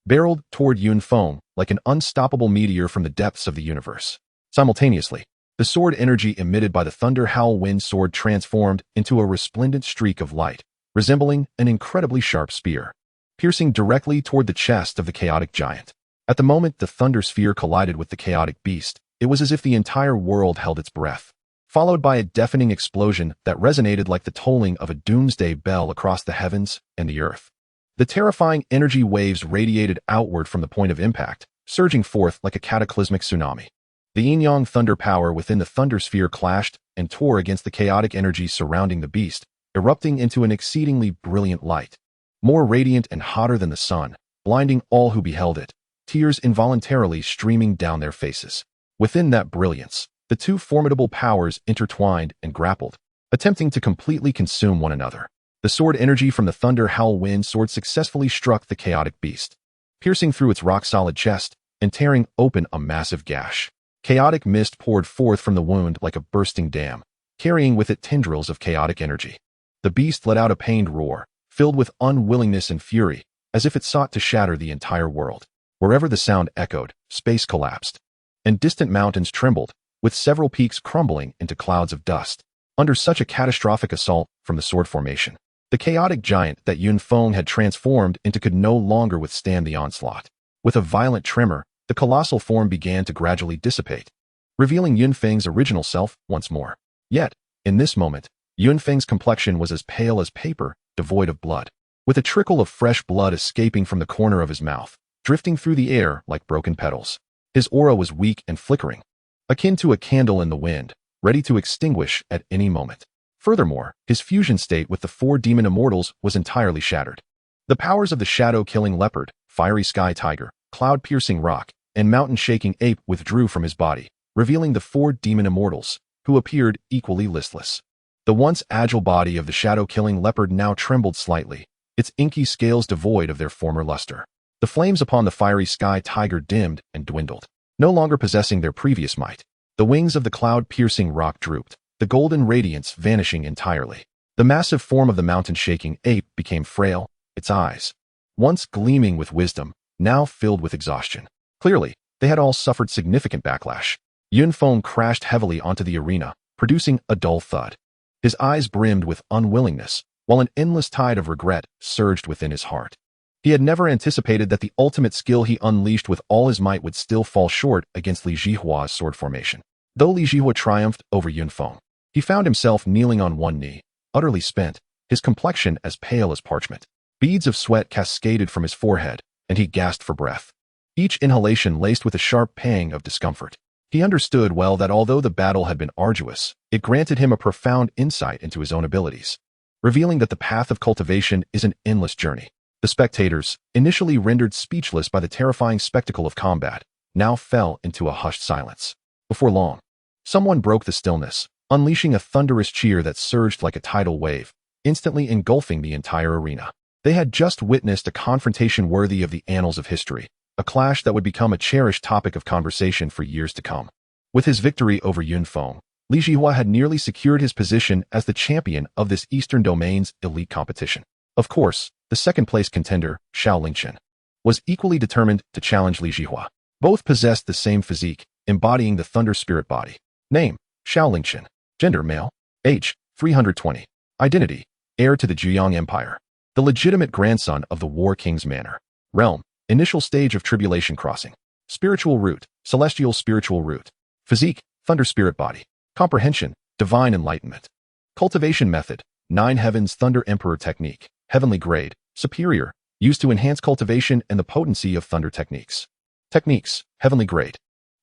barreled toward Yinfong like an unstoppable meteor from the depths of the universe. Simultaneously, the sword energy emitted by the Thunder Howl Wind Sword transformed into a resplendent streak of light, resembling an incredibly sharp spear, piercing directly toward the chest of the chaotic giant. At the moment the thunder sphere collided with the chaotic beast, it was as if the entire world held its breath, followed by a deafening explosion that resonated like the tolling of a doomsday bell across the heavens and the earth. The terrifying energy waves radiated outward from the point of impact, surging forth like a cataclysmic tsunami. The yin-yang thunder power within the thunder sphere clashed and tore against the chaotic energy surrounding the beast, erupting into an exceedingly brilliant light, more radiant and hotter than the sun, blinding all who beheld it, tears involuntarily streaming down their faces. Within that brilliance, the two formidable powers intertwined and grappled, attempting to completely consume one another. The sword energy from the Thunder Howl Wind Sword successfully struck the chaotic beast, piercing through its rock-solid chest and tearing open a massive gash. Chaotic mist poured forth from the wound like a bursting dam, carrying with it tendrils of chaotic energy. The beast let out a pained roar, filled with unwillingness and fury, as if it sought to shatter the entire world. Wherever the sound echoed, space collapsed, and distant mountains trembled, with several peaks crumbling into clouds of dust. Under such a catastrophic assault from the sword formation, the chaotic giant that Yinfong had transformed into could no longer withstand the onslaught. With a violent tremor, the colossal form began to gradually dissipate, revealing Yunfeng's original self once more. Yet, in this moment, Yunfeng's complexion was as pale as paper, devoid of blood, with a trickle of fresh blood escaping from the corner of his mouth, drifting through the air like broken petals. His aura was weak and flickering, akin to a candle in the wind, ready to extinguish at any moment. Furthermore, his fusion state with the four demon immortals was entirely shattered. The powers of the shadow-killing leopard, fiery sky tiger, cloud-piercing rock, and mountain-shaking ape withdrew from his body, revealing the four demon immortals, who appeared equally listless. The once agile body of the shadow-killing leopard now trembled slightly, its inky scales devoid of their former luster. The flames upon the fiery sky tiger dimmed and dwindled, no longer possessing their previous might. The wings of the cloud-piercing rock drooped, the golden radiance vanishing entirely. The massive form of the mountain-shaking ape became frail, its eyes, once gleaming with wisdom, now filled with exhaustion. Clearly, they had all suffered significant backlash. Yinfong crashed heavily onto the arena, producing a dull thud. His eyes brimmed with unwillingness, while an endless tide of regret surged within his heart. He had never anticipated that the ultimate skill he unleashed with all his might would still fall short against Li Zhihua's sword formation. Though Li Zhihua triumphed over Yinfong, he found himself kneeling on one knee, utterly spent, his complexion as pale as parchment. Beads of sweat cascaded from his forehead, and he gasped for breath, each inhalation laced with a sharp pang of discomfort. He understood well that although the battle had been arduous, it granted him a profound insight into his own abilities, revealing that the path of cultivation is an endless journey. The spectators, initially rendered speechless by the terrifying spectacle of combat, now fell into a hushed silence. Before long, someone broke the stillness, unleashing a thunderous cheer that surged like a tidal wave, instantly engulfing the entire arena. They had just witnessed a confrontation worthy of the annals of history, a clash that would become a cherished topic of conversation for years to come. With his victory over Yinfong, Li Zhihua had nearly secured his position as the champion of this Eastern Domain's elite competition. Of course, the second-place contender, Xianxiaaudiobooks, was equally determined to challenge Li Zhihua. Both possessed the same physique, embodying the Thunder Spirit body. Name, Xianxiaaudiobooks. Gender, male. Age, 320. Identity, heir to the Zhejiang Empire. The legitimate grandson of the War King's manor. Realm, initial stage of tribulation crossing. Spiritual root, celestial spiritual root. Physique, Thunder Spirit body. Comprehension, divine enlightenment. Cultivation method, 9 Heavens Thunder Emperor technique. Heavenly grade, superior, used to enhance cultivation and the potency of thunder techniques. Techniques, heavenly grade.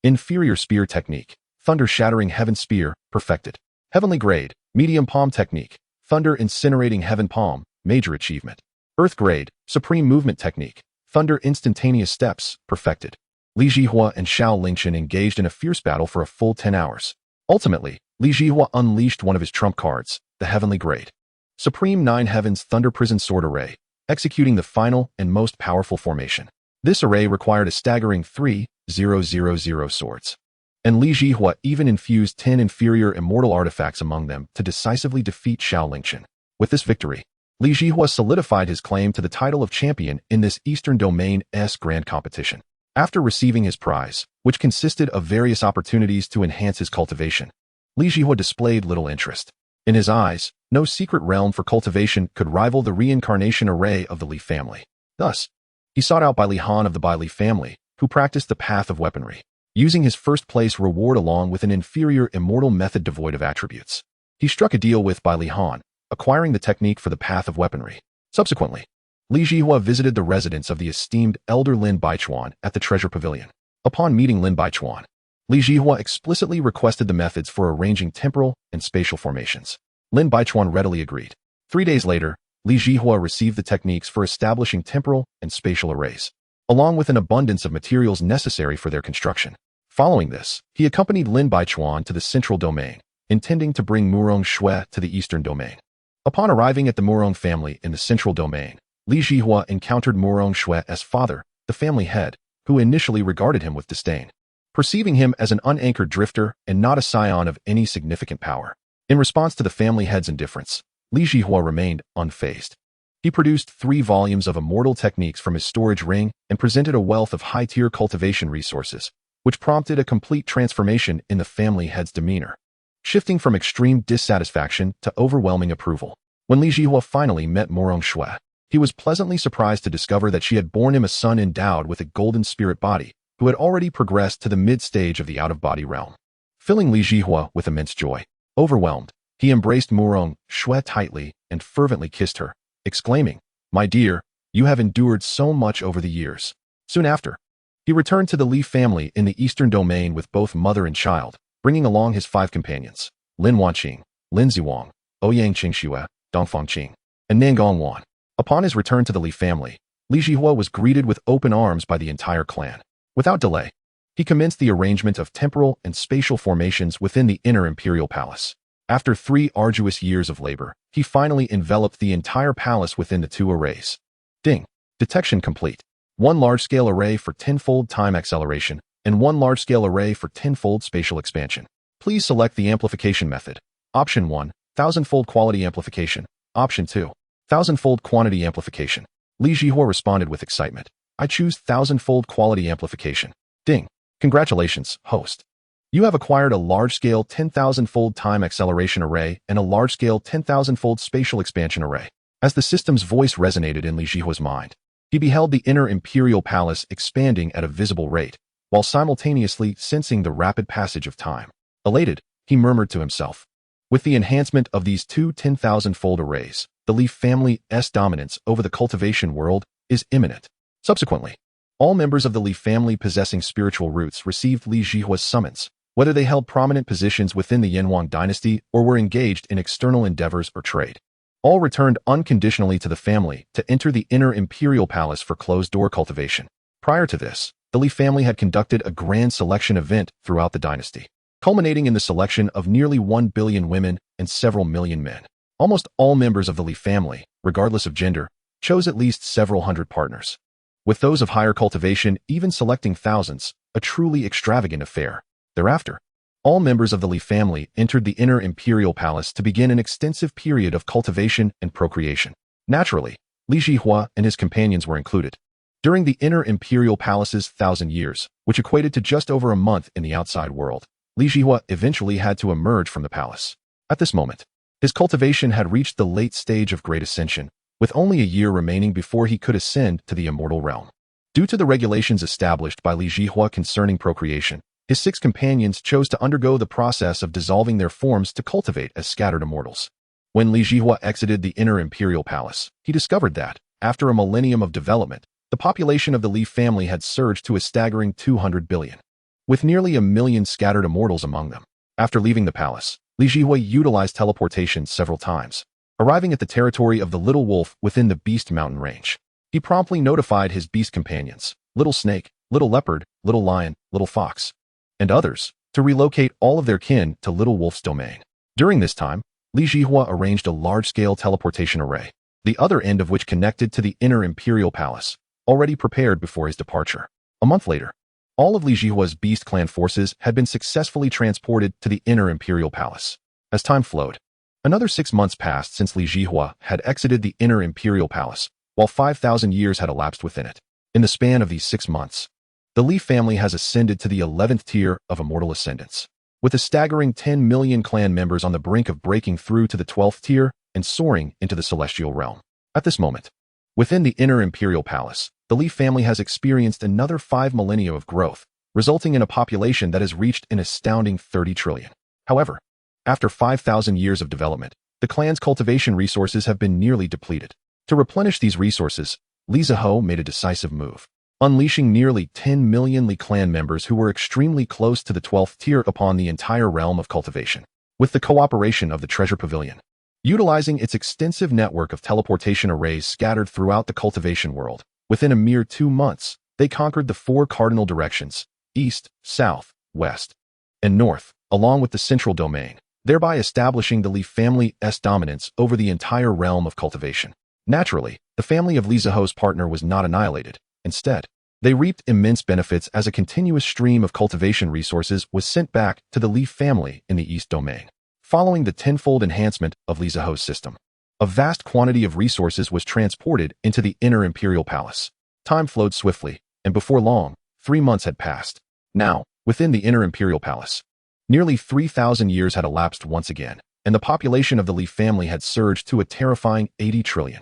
Inferior spear technique, thunder shattering heaven spear, perfected. Heavenly grade, medium palm technique, thunder incinerating heaven palm, major achievement. Earth grade, supreme movement technique, thunder instantaneous steps, perfected. Li Zhihua and Xianxiaaudiobooks engaged in a fierce battle for a full 10 hours. Ultimately, Li Zhihua unleashed one of his trump cards, the heavenly grade. Supreme 9 Heavens Thunder Prison Sword Array, executing the final and most powerful formation. This array required a staggering 3,000 swords. And Li Zhihua even infused 10 inferior immortal artifacts among them to decisively defeat Xianxiaaudiobooks. With this victory, Li Zhihua solidified his claim to the title of champion in this Eastern Domain's grand competition. After receiving his prize, which consisted of various opportunities to enhance his cultivation, Li Zhihua displayed little interest. In his eyes, no secret realm for cultivation could rival the reincarnation array of the Li family. Thus, he sought out Bai Li Han of the Bai Li family, who practiced the path of weaponry, using his first-place reward along with an inferior immortal method devoid of attributes. He struck a deal with Bai Li Han, acquiring the technique for the path of weaponry. Subsequently, Li Zhihua visited the residence of the esteemed elder Lin Baichuan at the Treasure Pavilion. Upon meeting Lin Baichuan, Li Zhihua explicitly requested the methods for arranging temporal and spatial formations. Lin Baichuan readily agreed. 3 days later, Li Zhihua received the techniques for establishing temporal and spatial arrays, along with an abundance of materials necessary for their construction. Following this, he accompanied Lin Baichuan to the central domain, intending to bring Murong Shui to the eastern domain. Upon arriving at the Murong family in the central domain, Li Zhihua encountered Murong Shui's father, the family head, who initially regarded him with disdain, perceiving him as an unanchored drifter and not a scion of any significant power. In response to the family head's indifference, Li Zhihua remained unfazed. He produced 3 volumes of immortal techniques from his storage ring and presented a wealth of high-tier cultivation resources, which prompted a complete transformation in the family head's demeanor, shifting from extreme dissatisfaction to overwhelming approval. When Li Zhihua finally met Murong Shui, he was pleasantly surprised to discover that she had borne him a son endowed with a golden spirit body, who had already progressed to the mid-stage of the out-of-body realm. Filling Li Zhihua with immense joy, overwhelmed, he embraced Murong Shui tightly and fervently kissed her, exclaiming, "My dear, you have endured so much over the years." Soon after, he returned to the Li family in the eastern domain with both mother and child, bringing along his 5 companions, Lin Wanqing, Lin Ziwang, Ouyang Qingxue, Dongfang Qing, and Nangong Wan. Upon his return to the Li family, Li Zhihua was greeted with open arms by the entire clan. Without delay, he commenced the arrangement of temporal and spatial formations within the inner imperial palace. After 3 arduous years of labor, he finally enveloped the entire palace within the 2 arrays. Ding. Detection complete. 1 large-scale array for 10-fold time acceleration, and 1 large-scale array for 10-fold spatial expansion. Please select the amplification method. Option 1, 1000-fold quality amplification. Option 2, 1000-fold quantity amplification. Li Zhihua responded with excitement. I choose 1000-fold quality amplification. Ding. Congratulations, host. You have acquired a large-scale 10,000-fold time acceleration array and a large-scale 10,000-fold spatial expansion array. As the system's voice resonated in Li Zhihua's mind, he beheld the inner imperial palace expanding at a visible rate, while simultaneously sensing the rapid passage of time. Elated, he murmured to himself, with the enhancement of these 2 10,000-fold arrays, the Li family's dominance over the cultivation world is imminent. Subsequently, all members of the Li family possessing spiritual roots received Li Zhihua's summons, whether they held prominent positions within the Yinfong dynasty or were engaged in external endeavors or trade. All returned unconditionally to the family to enter the inner imperial palace for closed-door cultivation. Prior to this, the Li family had conducted a grand selection event throughout the dynasty, culminating in the selection of nearly 1 billion women and several million men. Almost all members of the Li family, regardless of gender, chose at least several hundred partners, with those of higher cultivation even selecting thousands, a truly extravagant affair. Thereafter, all members of the Li family entered the inner imperial palace to begin an extensive period of cultivation and procreation. Naturally, Li Zhihao and his companions were included. During the inner imperial palace's 1,000 years, which equated to just over a month in the outside world, Li Zhihao eventually had to emerge from the palace. At this moment, his cultivation had reached the late stage of great ascension, with only a year remaining before he could ascend to the immortal realm. Due to the regulations established by Li Zhihao concerning procreation, his 6 companions chose to undergo the process of dissolving their forms to cultivate as scattered immortals. When Li Zhihao exited the inner imperial palace, he discovered that, after a millennium of development, the population of the Li family had surged to a staggering 200 billion, with nearly 1 million scattered immortals among them. After leaving the palace, Li Zhihao utilized teleportation several times, arriving at the territory of the Little Wolf within the Beast Mountain range. He promptly notified his beast companions, Little Snake, Little Leopard, Little Lion, Little Fox, and others, to relocate all of their kin to Little Wolf's domain. During this time, Li Zhihao arranged a large-scale teleportation array, the other end of which connected to the inner imperial palace, already prepared before his departure. A month later, all of Li Zhihua's beast clan forces had been successfully transported to the inner imperial palace. As time flowed, another 6 months passed since Li Zhihao had exited the inner imperial palace, while 5,000 years had elapsed within it. In the span of these 6 months, the Li family has ascended to the 11th tier of immortal ascendants, with a staggering 10 million clan members on the brink of breaking through to the 12th tier and soaring into the celestial realm. At this moment, within the inner imperial palace, the Li family has experienced another 5 millennia of growth, resulting in a population that has reached an astounding 30 trillion. However, after 5,000 years of development, the clan's cultivation resources have been nearly depleted. To replenish these resources, Li Zhihao made a decisive move, unleashing nearly 10 million Li clan members who were extremely close to the 12th tier upon the entire realm of cultivation. With the cooperation of the Treasure Pavilion, utilizing its extensive network of teleportation arrays scattered throughout the cultivation world, within a mere 2 months, they conquered the 4 cardinal directions, east, south, west, and north, along with the central domain, thereby establishing the Li family's dominance over the entire realm of cultivation. Naturally, the family of Li Zhihao's partner was not annihilated. Instead, they reaped immense benefits as a continuous stream of cultivation resources was sent back to the Li family in the east domain. Following the tenfold enhancement of Li Zhihao's system, a vast quantity of resources was transported into the inner imperial palace. Time flowed swiftly, and before long, 3 months had passed. Now, within the inner imperial palace, nearly 3,000 years had elapsed once again, and the population of the Li family had surged to a terrifying 80 trillion.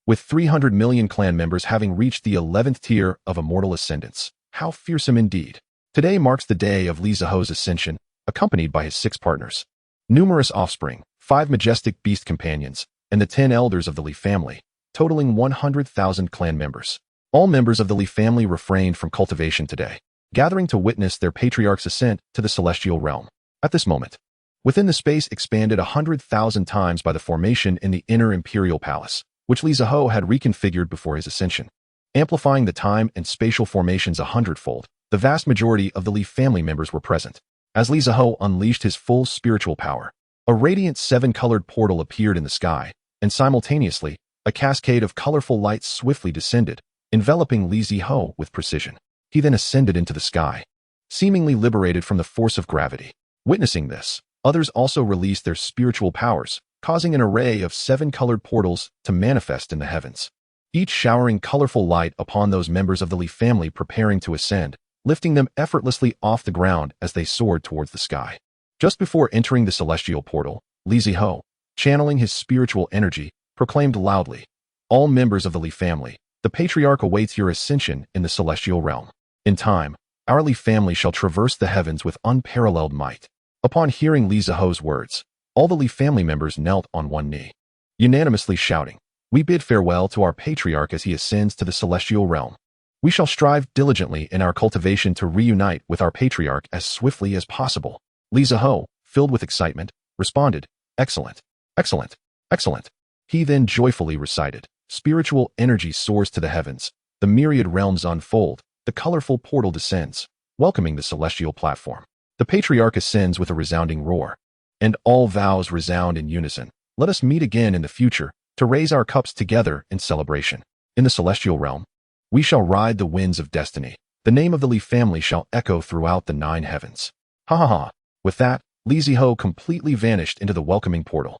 With 300 million clan members having reached the 11th tier of immortal ascendants. How fearsome indeed. Today marks the day of Li Zhihao's ascension, accompanied by his 6 partners, numerous offspring, 5 majestic beast companions, and the 10 elders of the Li family, totaling 100,000 clan members. All members of the Li family refrained from cultivation today, gathering to witness their patriarch's ascent to the celestial realm. At this moment, within the space expanded 100,000 times by the formation in the inner imperial palace, which Li Zhihao had reconfigured before his ascension, amplifying the time and spatial formations 100-fold. The vast majority of the Li family members were present. As Li Zhihao unleashed his full spiritual power, a radiant 7-colored portal appeared in the sky, and simultaneously, a cascade of colorful lights swiftly descended, enveloping Li Zhihao with precision. He then ascended into the sky, seemingly liberated from the force of gravity. Witnessing this, others also released their spiritual powers, causing an array of 7-colored portals to manifest in the heavens, each showering colorful light upon those members of the Li family preparing to ascend, lifting them effortlessly off the ground as they soared towards the sky. Just before entering the celestial portal, Li Zhihao, channeling his spiritual energy, proclaimed loudly, "All members of the Li family, the patriarch awaits your ascension in the celestial realm. In time, our Li family shall traverse the heavens with unparalleled might." Upon hearing Li Zhihao's words, all the Li family members knelt on one knee, unanimously shouting, "We bid farewell to our patriarch as he ascends to the celestial realm." We shall strive diligently in our cultivation to reunite with our patriarch as swiftly as possible. Li Zhihao, filled with excitement, responded, "Excellent, excellent, excellent." He then joyfully recited, "Spiritual energy soars to the heavens, the myriad realms unfold, the colorful portal descends, welcoming the celestial platform. The patriarch ascends with a resounding roar, and all vows resound in unison. Let us meet again in the future to raise our cups together in celebration. In the celestial realm, we shall ride the winds of destiny. The name of the Li family shall echo throughout the 9 heavens." Ha ha ha. With that, Li Zhihao completely vanished into the welcoming portal.